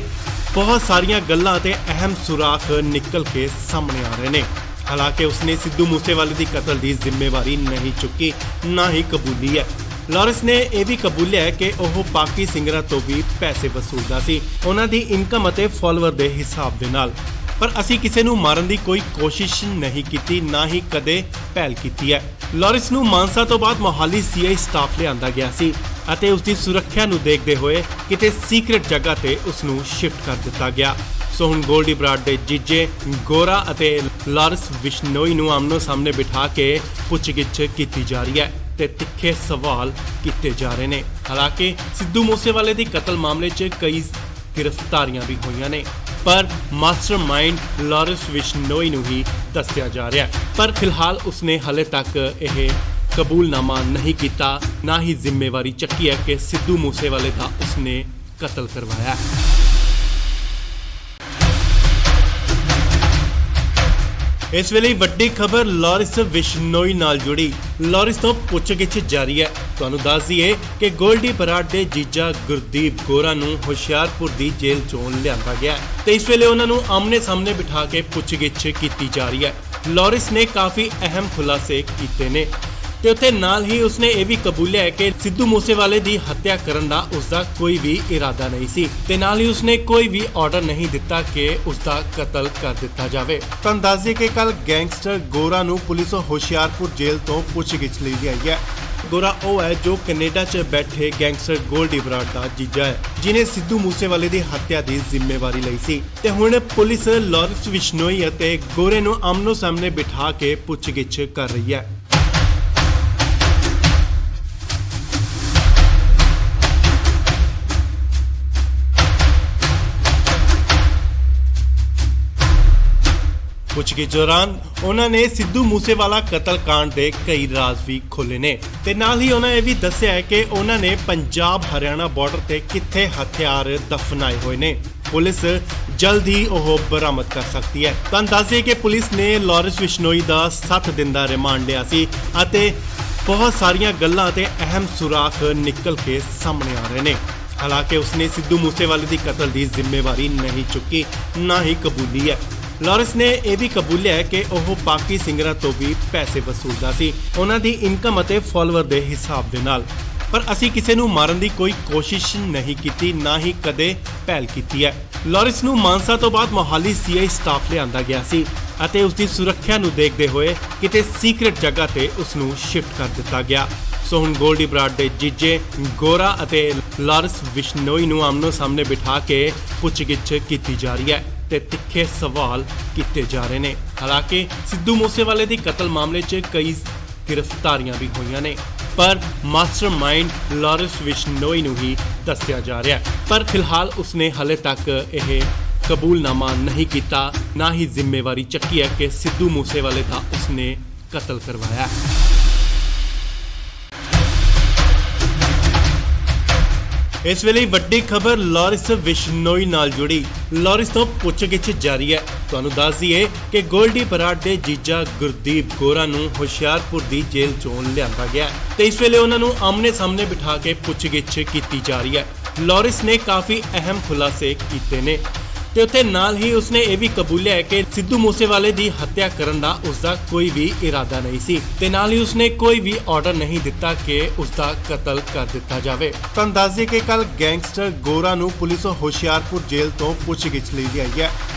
ਬਹੁਤ ਸਾਰੀਆਂ ਗੱਲਾਂ ਤੇ ਅਹਿਮ ਸੁਰਾਖ ਨਿਕਲ ਕੇ ਸਾਹਮਣੇ ਆ ਰਹੇ ਨੇ। ਹਾਲਾਂਕਿ ਉਸਨੇ ਸਿੱਧੂ ਮੂਸੇਵਾਲੇ ਦੀ ਕਤਲ ਦੀ ਜ਼ਿੰਮੇਵਾਰੀ ਨਹੀਂ ਚੁੱਕੀ, ਨਾ ਹੀ ਕਬੂਲੀ ਹੈ। ਲਾਰੈਂਸ ਨੇ ਇਹ ਵੀ ਕਬੂਲਿਆ ਹੈ ਕਿ ਉਹ ਬਾਕੀ ਸਿੰਗਰਾਂ ਤੋਂ ਵੀ ਪੈਸੇ ਵਸੂਲਦਾ ਸੀ, ਉਹਨਾਂ ਦੀ ਇਨਕਮ ਅਤੇ ਫਾਲੋਅਰ ਦੇ ਹਿਸਾਬ ਦੇ ਨਾਲ। ਪਰ ਅਸੀਂ ਕਿਸੇ ਨੂੰ ਮਾਰਨ ਦੀ ਕੋਈ ਕੋਸ਼ਿਸ਼ ਨਹੀਂ ਕੀਤੀ, ਨਾ ਹੀ ਕਦੇ ਪਹਿਲ ਕੀਤੀ ਹੈ। ਲਾਰੈਂਸ ਨੂੰ ਮਾਨਸਾ ਤੋਂ ਬਾਅਦ ਮੋਹਾਲੀ ਸੀਆਈ ਸਟਾਫ ਲਿਆਂਦਾ ਗਿਆ ਸੀ ਅਤੇ ਉਸ ਦੀ ਸੁਰੱਖਿਆ ਨੂੰ ਦੇਖਦੇ ਹੋਏ ਕਿਤੇ ਸੀਕ੍ਰੇਟ ਜਗ੍ਹਾ ਤੇ ਉਸ ਨੂੰ ਸ਼ਿਫਟ ਕਰ ਦਿੱਤਾ ਗਿਆ। ਸੋ ਹੁਣ ਗੋਲਡੀ ਬਰਾੜ ਦੇ ਜੀਜੇ ਗੋਰਾ ਅਤੇ ਲਾਰੈਂਸ ਬਿਸ਼ਨੋਈ ਨੂੰ ਆਮਨੋ ਸਾਹਮਣੇ ਬਿਠਾ ਕੇ ਪੁੱਛਗਿੱਛ ਕੀਤੀ ਜਾ ਰਹੀ ਹੈ ਤੇ ਤਿੱਖੇ ਸਵਾਲ ਕੀਤੇ ਜਾ ਰਹੇ ਨੇ। ਹਾਲਾਂਕਿ ਸਿੱਧੂ ਮੂਸੇਵਾਲੇ ਦੀ ਕਤਲ ਮਾਮਲੇ 'ਚ ਕਈ ਗ੍ਰਿਫਤਾਰੀਆਂ ਵੀ ਹੋਈਆਂ ਨੇ, ਪਰ ਮਾਸਟਰਮਾਈਂਡ ਲਾਰੈਂਸ ਬਿਸ਼ਨੋਈ ਨੂੰ ਹੀ ਦੱਸਿਆ ਜਾ ਰਿਹਾ ਹੈ। ਪਰ ਫਿਲਹਾਲ ਉਸਨੇ ਹਲੇ ਤੱਕ ਇਹ ਕਬੂਲਨਾਮਾ ਨਹੀਂ ਕੀਤਾ, ਨਾ ਹੀ ਜ਼ਿੰਮੇਵਾਰੀ ਚੱਕੀ ਹੈ ਕਿ ਸਿੱਧੂ ਮੂਸੇਵਾਲੇ ਦਾ ਉਸਨੇ ਕਤਲ ਕਰਵਾਇਆ। ਇਸ ਵੇਲੇ ਵੱਡੀ ਖਬਰ ਲਾਰੈਂਸ ਬਿਸ਼ਨੋਈ ਨਾਲ ਜੁੜੀ। ਲਾਰੈਂਸ ਤੋਂ ਪੁੱਛਗਿੱਛ ਜਾਰੀ ਹੈ। ਤੁਹਾਨੂੰ ਦੱਸ ਦਈਏ ਕਿ ਗੋਲਡੀ ਬਰਾੜ ਦੇ ਜੀਜਾ ਗੁਰਦੀਪ ਗੋਰਾ ਨੂੰ ਹੁਸ਼ਿਆਰਪੁਰ ਦੀ ਜੇਲ੍ਹ ਚੋਂ ਲਿਆਂਦਾ ਗਿਆ ਤੇ ਇਸ ਵੇਲੇ ਉਹਨਾਂ ਨੂੰ ਆਮਨੇ ਸਾਹਮਣੇ ਬਿਠਾ ਕੇ ਪੁੱਛਗਿੱਛ ਕੀਤੀ ਜਾ ਰਹੀ ਹੈ। ਲਾਰੈਂਸ ਨੇ ਕਾਫੀ ਅਹਿਮ ਖੁਲਾਸੇ ਕੀਤੇ ਨੇ ਤੇ ਉੱਥੇ ਨਾਲ ਹੀ ਉਸਨੇ ਇਹ ਵੀ ਕਬੂਲਿਆ ਹੈ ਕਿ ਸਿੱਧੂ ਮੂਸੇਵਾਲੇ ਦੀ ਹੱਤਿਆ ਕਰਨ ਦਾ ਉਸਦਾ ਕੋਈ ਵੀ ਇਰਾਦਾ ਨਹੀਂ ਸੀ ਤੇ ਨਾਲ ਹੀ ਉਸਨੇ ਕੋਈ ਵੀ ਆਰਡਰ ਨਹੀਂ ਦਿੱਤਾ ਕਿ ਉਸਦਾ ਕਤਲ ਕਰ ਦਿੱਤਾ ਜਾਵੇ। ਤੁਹਾਨੂੰ ਦੱਸ ਦਈਏ ਕਿ ਕੱਲ ਗੈਂਗਸਟਰ ਗੋਰਾ ਨੂੰ ਪੁਲਿਸ ਹੁਸ਼ਿਆਰਪੁਰ ਜੇਲ੍ਹ ਤੋਂ ਪੁੱਛਗਿੱਛ ਲਈ ਲਿਆਈ ਹੈ। ਗੋਰਾ ਉਹ ਹੈ ਜੋ ਕੈਨੇਡਾ 'ਚ ਬੈਠੇ ਗੈਂਗਸਟਰ ਗੋਲਡੀ ਬਰਾੜ ਦਾ ਜੀਜਾ ਹੈ, ਜਿਨੇ ਸਿੱਧੂ ਮੂਸੇਵਾਲੇ ਦੀ ਹੱਤਿਆ ਦੀ ਜ਼ਿੰਮੇਵਾਰੀ ਲਈ ਸੀ ਤੇ ਹੁਣ ਪੁਲਿਸ ਲਾਰੈਂਸ ਬਿਸ਼ਨੋਈ ਅਤੇ ਗੋਰੇ ਨੂੰ ਆਮਨੋ ਸਾਹਮਣੇ ਬਿਠਾ ਕੇ ਪੁੱਛਗਿੱਛ ਕਰ ਰਹੀ ਹੈ। ਪੁੱਛਗਿੱਛ ਦੌਰਾਨ ਉਹਨਾਂ ਨੇ ਸਿੱਧੂ ਮੂਸੇਵਾਲਾ ਕਤਲकांड ਦੇ ਕਈ ਰਾਜ਼ ਵੀ ਖੋਲ੍ਹੇ ਨੇ ਤੇ ਨਾਲ ਹੀ ਉਹਨਾਂ ਇਹ ਵੀ ਦੱਸਿਆ ਹੈ ਕਿ ਉਹਨਾਂ ਨੇ ਪੰਜਾਬ ਹਰਿਆਣਾ ਬਾਰਡਰ ਤੇ ਕਿੱਥੇ ਹਥਿਆਰ ਦਫਨਾਏ ਹੋਏ ਨੇ। ਪੁਲਿਸ ਜਲਦ ਹੀ ਉਹ ਬਰਾਮਦ ਕਰ ਸਕਦੀ ਹੈ। ਤੁਹਾਨੂੰ ਦੱਸ ਦਈਏ ਕਿ ਪੁਲਿਸ ਨੇ ਲਾਰੈਂਸ ਬਿਸ਼ਨੋਈ ਦਾ 7 ਦਿਨ ਦਾ ਰਿਮਾਂਡ ਲਿਆ ਸੀ ਅਤੇ ਬਹੁਤ ਸਾਰੀਆਂ ਗੱਲਾਂ ਤੇ ਅਹਿਮ ਸੁਰਾਖ ਨਿਕਲ ਕੇ ਸਾਹਮਣੇ ਆ ਰਹੇ ਨੇ। ਹਾਲਾਂਕਿ ਉਸਨੇ ਸਿੱਧੂ ਮੂਸੇਵਾਲੇ ਦੀ ਕਤਲ ਦੀ ਜ਼ਿੰਮੇਵਾਰੀ ਨਹੀਂ ਚੁੱਕੀ, ਨਾ ਹੀ ਕਬੂਲੀ ਹੈ। ਲਾਰੈਂਸ ਨੇ ਇਹ ਵੀ ਕਬੂਲਿਆ ਹੈ ਕਿ ਉਹ ਬਾਕੀ ਸਿੰਗਰਾਂ ਤੋਂ ਵੀ ਪੈਸੇ ਵਸੂਲਦਾ ਸੀ, ਉਹਨਾਂ ਦੀ ਇਨਕਮ ਅਤੇ ਫਾਲੋਅਰ ਦੇ ਹਿਸਾਬ ਦੇ ਨਾਲ। ਪਰ ਅਸੀਂ ਕਿਸੇ ਨੂੰ ਮਾਰਨ ਦੀ ਕੋਈ ਕੋਸ਼ਿਸ਼ ਨਹੀਂ ਕੀਤੀ, ਨਾ ਹੀ ਕਦੇ ਪਹਿਲ ਕੀਤੀ ਹੈ। ਲਾਰੈਂਸ ਨੂੰ ਮਾਨਸਾ ਤੋਂ ਬਾਅਦ ਮੋਹਾਲੀ ਸੀਆਈ ਸਟਾਫ ਲਿਆਂਦਾ ਗਿਆ ਸੀ ਅਤੇ ਉਸ ਦੀ ਸੁਰੱਖਿਆ ਨੂੰ ਦੇਖਦੇ ਹੋਏ ਕਿਤੇ ਸੀਕ੍ਰੇਟ ਜਗ੍ਹਾ ਤੇ ਉਸ ਨੂੰ ਸ਼ਿਫਟ ਕਰ ਦਿੱਤਾ ਗਿਆ। ਸੋ ਹੁਣ ਗੋਲਡੀ ਬਰਾੜ ਦੇ ਜੀਜੇ ਗੋਰਾ ਅਤੇ ਲਾਰੈਂਸ ਬਿਸ਼ਨੋਈ ਨੂੰ ਆਮਨੋ ਸਾਹਮਣੇ ਬਿਠਾ ਕੇ ਪੁੱਛਗਿੱਛ ਕੀਤੀ ਜਾ ਰਹੀ ਹੈ ਤੇ ਤਿੱਖੇ ਸਵਾਲ ਕੀਤੇ ਜਾ ਰਹੇ ਨੇ। ਹਾਲਾਂਕਿ ਸਿੱਧੂ ਮੂਸੇਵਾਲੇ ਦੀ ਕਤਲ ਮਾਮਲੇ 'ਚ ਕਈ ਗ੍ਰਿਫਤਾਰੀਆਂ ਵੀ ਹੋਈਆਂ ਨੇ, ਪਰ ਮਾਸਟਰਮਾਈਂਡ ਲਾਰੈਂਸ ਬਿਸ਼ਨੋਈ ਨੂੰ ਹੀ ਦੱਸਿਆ ਜਾ ਰਿਹਾ ਹੈ। ਪਰ ਫਿਲਹਾਲ ਉਸਨੇ ਹਲੇ ਤੱਕ ਇਹ ਕਬੂਲਨਾਮਾ ਨਹੀਂ ਕੀਤਾ, ਨਾ ਹੀ ਜ਼ਿੰਮੇਵਾਰੀ ਚੱਕੀ ਹੈ ਕਿ ਸਿੱਧੂ ਮੂਸੇਵਾਲੇ ਦਾ ਉਸਨੇ ਕਤਲ ਕਰਵਾਇਆ। ਇਸ ਵੇਲੇ ਵੱਡੀ ਖਬਰ ਲਾਰੈਂਸ ਬਿਸ਼ਨੋਈ ਨਾਲ ਜੁੜੀ। ਲਾਰੈਂਸ ਤੋਂ ਪੁੱਛਗਿੱਛ ਜਾਰੀ ਹੈ। ਤੁਹਾਨੂੰ ਦੱਸ ਦਈਏ ਕਿ ਗੋਲਡੀ ਬਰਾੜ ਦੇ ਜੀਜਾ ਗੁਰਦੀਪ ਗੋਰਾ ਨੂੰ ਹੁਸ਼ਿਆਰਪੁਰ ਦੀ ਜੇਲ੍ਹ ਚੋਂ ਲਿਆਂਦਾ ਗਿਆ ਤੇ ਇਸ ਵੇਲੇ ਉਹਨਾਂ ਨੂੰ ਆਮਨੇ ਸਾਹਮਣੇ ਬਿਠਾ ਕੇ ਪੁੱਛਗਿੱਛ ਕੀਤੀ ਜਾ ਰਹੀ ਹੈ। ਲਾਰੈਂਸ ਨੇ ਕਾਫੀ ਅਹਿਮ ਖੁਲਾਸੇ ਕੀਤੇ ਨੇ ਤੇ ਉੱਥੇ ਨਾਲ ਹੀ ਉਸਨੇ ਇਹ ਵੀ ਕਬੂਲਿਆ ਹੈ ਕਿ ਸਿੱਧੂ ਮੂਸੇਵਾਲੇ ਦੀ ਹੱਤਿਆ ਕਰਨ ਦਾ ਉਸਦਾ ਕੋਈ ਵੀ ਇਰਾਦਾ ਨਹੀਂ ਸੀ ਤੇ ਨਾਲ ਹੀ ਉਸਨੇ ਕੋਈ ਵੀ ਆਰਡਰ ਨਹੀਂ ਦਿੱਤਾ ਕਿ ਉਸਦਾ ਕਤਲ ਕਰ ਦਿੱਤਾ ਜਾਵੇ। ਤਾਂ ਦੱਸ ਦਈਏ ਕਿ ਕੱਲ ਗੈਂਗਸਟਰ ਗੋਰਾ ਨੂੰ ਪੁਲਿਸ ਹੁਸ਼ਿਆਰਪੁਰ ਜੇਲ੍ਹ ਤੋਂ ਪੁੱਛਗਿੱਛ ਲਈ ਆਈ ਹੈ।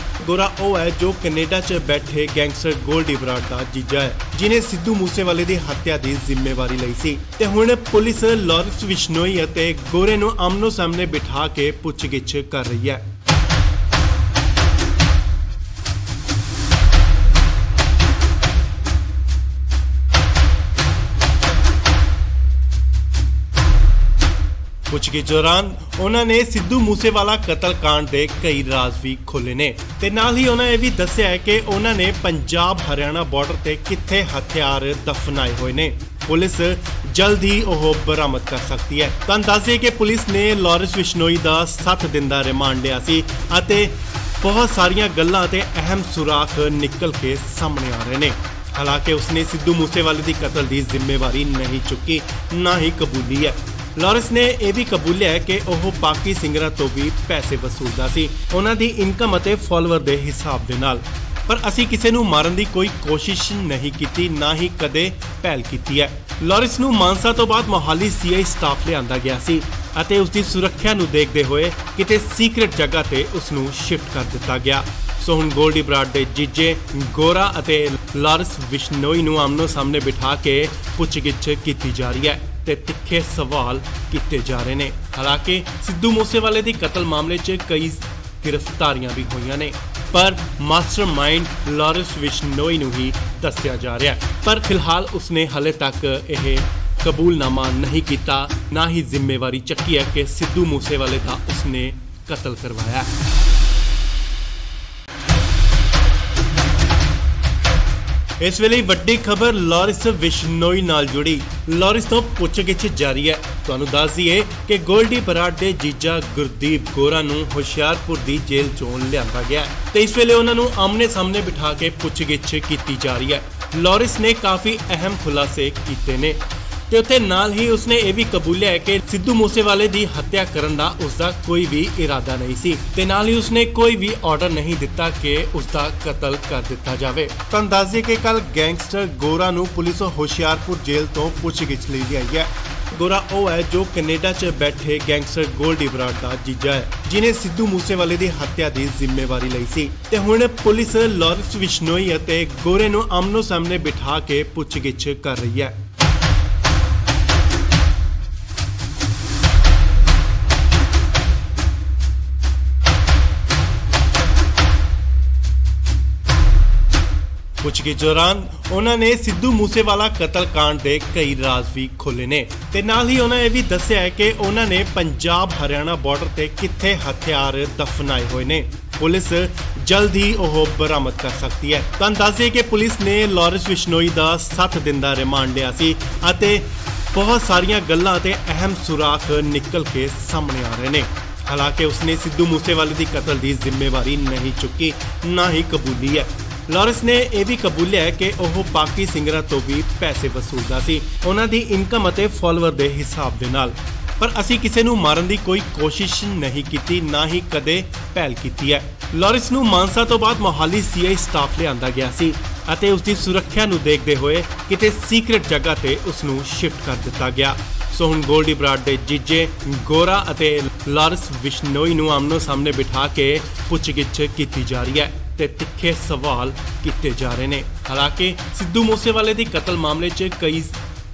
ਗੋਰਾ ਉਹ ਹੈ ਜੋ ਕੈਨੇਡਾ 'ਚ ਬੈਠੇ ਗੈਂਗਸਟਰ ਗੋਲਡੀ ਬਰਾੜ ਦਾ ਜੀਜਾ ਹੈ, ਜਿਨੇ ਸਿੱਧੂ ਮੂਸੇਵਾਲੇ ਦੀ ਹੱਤਿਆ ਦੀ ਜ਼ਿੰਮੇਵਾਰੀ ਲਈ ਸੀ ਤੇ ਹੁਣ ਪੁਲਿਸ ਲਾਰੈਂਸ ਬਿਸ਼ਨੋਈ ਅਤੇ ਗੋਰੇ ਨੂੰ ਆਮਨੋ ਸਾਹਮਣੇ ਬਿਠਾ ਕੇ ਪੁੱਛਗਿੱਛ ਕਰ ਰਹੀ ਹੈ। ਪੁੱਛਗਿੱਛ ਦੌਰਾਨ ਉਹਨਾਂ ਨੇ ਸਿੱਧੂ ਮੂਸੇਵਾਲਾ ਕਤਲकांड ਦੇ ਕਈ ਰਾਜ਼ ਵੀ ਖੋਲ੍ਹੇ ਨੇ ਤੇ ਨਾਲ ਹੀ ਉਹਨਾਂ ਇਹ ਵੀ ਦੱਸਿਆ ਹੈ ਕਿ ਉਹਨਾਂ ਨੇ ਪੰਜਾਬ ਹਰਿਆਣਾ ਬਾਰਡਰ ਤੇ ਕਿੱਥੇ ਹਥਿਆਰ ਦਫਨਾਏ ਹੋਏ ਨੇ। ਪੁਲਿਸ ਜਲਦ ਹੀ ਉਹ ਬਰਾਮਦ ਕਰ ਸਕਦੀ ਹੈ। ਤਾਂ ਦੱਸਿਏ ਕਿ ਪੁਲਿਸ ਨੇ ਲਾਰੈਂਸ ਬਿਸ਼ਨੋਈ ਦਾ 7 ਦਿਨ ਦਾ ਰਿਮਾਂਡ ਲਿਆ ਸੀ ਅਤੇ ਬਹੁਤ ਸਾਰੀਆਂ ਗੱਲਾਂ ਤੇ ਅਹਿਮ ਸੁਰਾਖ ਨਿਕਲ ਕੇ ਸਾਹਮਣੇ ਆ ਰਹੇ ਨੇ। ਹਾਲਾਂਕਿ ਉਸਨੇ ਸਿੱਧੂ ਮੂਸੇਵਾਲੇ ਦੀ ਕਤਲ ਦੀ ਜ਼ਿੰਮੇਵਾਰੀ ਨਹੀਂ ਚੁੱਕੀ, ਨਾ ਹੀ ਕਬੂਲੀ ਹੈ। ਲਾਰੈਂਸ ਨੇ ਇਹ ਵੀ ਕਬੂਲਿਆ ਹੈ ਕਿ ਉਹ ਬਾਕੀ ਸਿੰਗਰਾਂ ਤੋਂ ਵੀ ਪੈਸੇ ਵਸੂਲਦਾ ਸੀ, ਉਹਨਾਂ ਦੀ ਇਨਕਮ ਅਤੇ ਫਾਲੋਅਰ ਦੇ ਹਿਸਾਬ ਦੇ ਨਾਲ। ਪਰ ਅਸੀਂ ਕਿਸੇ ਨੂੰ ਮਾਰਨ ਦੀ ਕੋਈ ਕੋਸ਼ਿਸ਼ ਨਹੀਂ ਕੀਤੀ, ਨਾ ਹੀ ਕਦੇ ਪਹਿਲ ਕੀਤੀ ਹੈ। ਲਾਰੈਂਸ ਨੂੰ ਮਾਨਸਾ ਤੋਂ ਬਾਅਦ ਮੋਹਾਲੀ ਸੀਆਈ ਸਟਾਫ ਲਿਆਂਦਾ ਗਿਆ ਸੀ ਅਤੇ ਉਸ ਦੀ ਸੁਰੱਖਿਆ ਨੂੰ ਦੇਖਦੇ ਹੋਏ ਕਿਤੇ ਸੀਕ੍ਰੇਟ ਜਗ੍ਹਾ ਤੇ ਉਸ ਨੂੰ ਸ਼ਿਫਟ ਕਰ ਦਿੱਤਾ ਗਿਆ। ਸੋ ਹੁਣ ਗੋਲਡੀ ਬਰਾੜ ਦੇ ਜੀਜੇ ਗੋਰਾ ਅਤੇ ਲਾਰੈਂਸ ਬਿਸ਼ਨੋਈ ਨੂੰ ਆਮਨੋ ਸਾਹਮਣੇ ਬਿਠਾ ਕੇ ਪੁੱਛਗਿੱਛ ਕੀਤੀ ਜਾ ਰਹੀ ਹੈ ਤੇ ਤਿੱਖੇ ਸਵਾਲ ਕੀਤੇ ਜਾ ਰਹੇ ਨੇ। ਹਾਲਾਂਕਿ ਸਿੱਧੂ ਮੂਸੇਵਾਲੇ ਦੀ ਕਤਲ ਮਾਮਲੇ 'ਚ ਕਈ ਗ੍ਰਿਫਤਾਰੀਆਂ ਵੀ ਹੋਈਆਂ ਨੇ, ਪਰ ਮਾਸਟਰਮਾਈਂਡ ਲਾਰੈਂਸ ਬਿਸ਼ਨੋਈ ਨੂੰ ਹੀ ਦੱਸਿਆ ਜਾ ਰਿਹਾ ਹੈ। ਪਰ ਫਿਲਹਾਲ ਉਸਨੇ ਹਲੇ ਤੱਕ ਇਹ ਕਬੂਲਨਾਮਾ ਨਹੀਂ ਕੀਤਾ, ਨਾ ਹੀ ਜ਼ਿੰਮੇਵਾਰੀ ਚੱਕੀ ਹੈ ਕਿ ਸਿੱਧੂ ਮੂਸੇਵਾਲੇ ਦਾ ਉਸਨੇ ਕਤਲ ਕਰਵਾਇਆ। ਇਸ ਵੇਲੇ ਵੱਡੀ ਖਬਰ ਲਾਰੈਂਸ ਬਿਸ਼ਨੋਈ ਨਾਲ ਜੁੜੀ। ਲਾਰੈਂਸ ਤੋਂ ਪੁੱਛਗਿੱਛ ਜਾਰੀ ਹੈ। ਤੁਹਾਨੂੰ ਦੱਸ ਦਈਏ ਕਿ ਗੋਲਡੀ ਬਰਾੜ ਦੇ ਜੀਜਾ ਗੁਰਦੀਪ ਗੋਰਾ ਨੂੰ ਹੁਸ਼ਿਆਰਪੁਰ ਦੀ ਜੇਲ੍ਹ ਚੋਂ ਲਿਆਂਦਾ ਗਿਆ ਤੇ ਇਸ ਵੇਲੇ ਉਹਨਾਂ ਨੂੰ ਆਮਨੇ ਸਾਹਮਣੇ ਬਿਠਾ ਕੇ ਪੁੱਛਗਿੱਛ ਕੀਤੀ ਜਾ ਰਹੀ ਹੈ। ਲਾਰੈਂਸ ਨੇ ਕਾਫੀ ਅਹਿਮ ਖੁਲਾਸੇ ਕੀਤੇ ਨੇ ਤੇ ਉੱਥੇ ਨਾਲ ਹੀ ਉਸਨੇ ਇਹ ਵੀ ਕਬੂਲਿਆ ਹੈ ਕਿ ਸਿੱਧੂ ਮੂਸੇਵਾਲੇ ਦੀ ਹੱਤਿਆ ਕਰਨ ਦਾ ਉਸਦਾ ਕੋਈ ਵੀ ਇਰਾਦਾ ਨਹੀਂ ਸੀ ਤੇ ਨਾਲ ਹੀ ਉਸਨੇ ਕੋਈ ਵੀ ਆਰਡਰ ਨਹੀਂ ਦਿੱਤਾ ਕਿ ਉਸਦਾ ਕਤਲ ਕਰ ਦਿੱਤਾ ਜਾਵੇ। ਤਾਂ ਦੱਸ ਦਈਏ ਕਿ ਕੱਲ ਗੈਂਗਸਟਰ ਗੋਰਾ ਨੂੰ ਪੁਲਿਸ ਹੁਸ਼ਿਆਰਪੁਰ ਜੇਲ੍ਹ ਤੋਂ ਪੁੱਛਗਿੱਛ ਲਈ ਆਈ ਹੈ। ਗੋਰਾ ਉਹ ਹੈ ਜੋ ਕੈਨੇਡਾ 'ਚ ਬੈਠੇ ਗੈਂਗਸਟਰ ਗੋਲਡੀ ਬਰਾੜ ਦਾ ਜੀਜਾ ਹੈ, ਜਿਨੇ ਸਿੱਧੂ ਮੂਸੇਵਾਲੇ ਦੀ ਹੱਤਿਆ ਦੀ ਜ਼ਿੰਮੇਵਾਰੀ ਲਈ ਸੀ ਤੇ ਹੁਣ ਪੁਲਿਸ ਲਾਰੈਂਸ ਬਿਸ਼ਨੋਈ ਅਤੇ ਗੋਰੇ ਨੂੰ ਆਮਨੋ ਸਾਹਮਣੇ ਬਿਠਾ ਕੇ ਪੁੱਛਗਿੱਛ ਕਰ ਰਹੀ ਹੈ। ਪੁੱਛਗਿੱਛ ਦੌਰਾਨ ਉਹਨਾਂ ਨੇ ਸਿੱਧੂ ਮੂਸੇਵਾਲਾ ਕਤਲकांड ਦੇ ਕਈ ਰਾਜ਼ ਵੀ ਖੋਲ੍ਹੇ ਨੇ ਤੇ ਨਾਲ ਹੀ ਉਹਨਾਂ ਇਹ ਵੀ ਦੱਸਿਆ ਹੈ ਕਿ ਉਹਨਾਂ ਨੇ ਪੰਜਾਬ ਹਰਿਆਣਾ ਬਾਰਡਰ ਤੇ ਕਿੱਥੇ ਹਥਿਆਰ ਦਫਨਾਏ ਹੋਏ ਨੇ। ਪੁਲਿਸ ਜਲਦ ਹੀ ਉਹ ਬਰਾਮਦ ਕਰ ਸਕਦੀ ਹੈ। ਤਾਂ ਦੱਸਿਏ ਕਿ ਪੁਲਿਸ ਨੇ ਲਾਰੈਂਸ ਬਿਸ਼ਨੋਈ ਦਾ 7 ਦਿਨ ਦਾ ਰਿਮਾਂਡ ਲਿਆ ਸੀ ਅਤੇ ਬਹੁਤ ਸਾਰੀਆਂ ਗੱਲਾਂ ਤੇ ਅਹਿਮ ਸੁਰਾਖ ਨਿਕਲ ਕੇ ਸਾਹਮਣੇ ਆ ਰਹੇ ਨੇ। ਹਾਲਾਂਕਿ ਉਸਨੇ ਸਿੱਧੂ ਮੂਸੇਵਾਲੇ ਦੀ ਕਤਲ ਦੀ ਜ਼ਿੰਮੇਵਾਰੀ ਨਹੀਂ ਚੁੱਕੀ, ਨਾ ਹੀ ਕਬੂਲੀ ਹੈ। ਲਾਰੈਂਸ ਨੇ ਇਹ ਵੀ ਕਬੂਲਿਆ ਹੈ ਕਿ ਉਹ ਬਾਕੀ ਸਿੰਗਰਾਂ ਤੋਂ ਵੀ ਪੈਸੇ ਵਸੂਲਦਾ ਸੀ, ਉਹਨਾਂ ਦੀ ਇਨਕਮ ਅਤੇ ਫਾਲੋਅਰ ਦੇ ਹਿਸਾਬ ਦੇ ਨਾਲ। ਪਰ ਅਸੀਂ ਕਿਸੇ ਨੂੰ ਮਾਰਨ ਦੀ ਕੋਈ ਕੋਸ਼ਿਸ਼ ਨਹੀਂ ਕੀਤੀ, ਨਾ ਹੀ ਕਦੇ ਪਹਿਲ ਕੀਤੀ ਹੈ। ਲਾਰੈਂਸ ਨੂੰ ਮਾਨਸਾ ਤੋਂ ਬਾਅਦ ਮੋਹਾਲੀ ਸੀਆਈ ਸਟਾਫ ਲਿਆਂਦਾ ਗਿਆ ਸੀ ਅਤੇ ਉਸ ਦੀ ਸੁਰੱਖਿਆ ਨੂੰ ਦੇਖਦੇ ਹੋਏ ਕਿਤੇ ਸੀਕ੍ਰੇਟ ਜਗ੍ਹਾ ਤੇ ਉਸ ਨੂੰ ਸ਼ਿਫਟ ਕਰ ਦਿੱਤਾ ਗਿਆ। ਸੋ ਹੁਣ ਗੋਲਡੀ ਬਰਾੜ ਦੇ ਜੀਜੇ ਗੋਰਾ ਅਤੇ ਲਾਰੈਂਸ ਬਿਸ਼ਨੋਈ ਨੂੰ ਆਮਨੋ ਸਾਹਮਣੇ ਬਿਠਾ ਕੇ ਪੁੱਛਗਿੱਛ ਕੀਤੀ ਜਾ ਰਹੀ ਹੈ ਤੇ ਤਿੱਖੇ ਸਵਾਲ ਕੀਤੇ ਜਾ ਰਹੇ ਨੇ। ਹਾਲਾਂਕਿ ਸਿੱਧੂ ਮੂਸੇਵਾਲੇ ਦੀ ਕਤਲ ਮਾਮਲੇ 'ਚ ਕਈ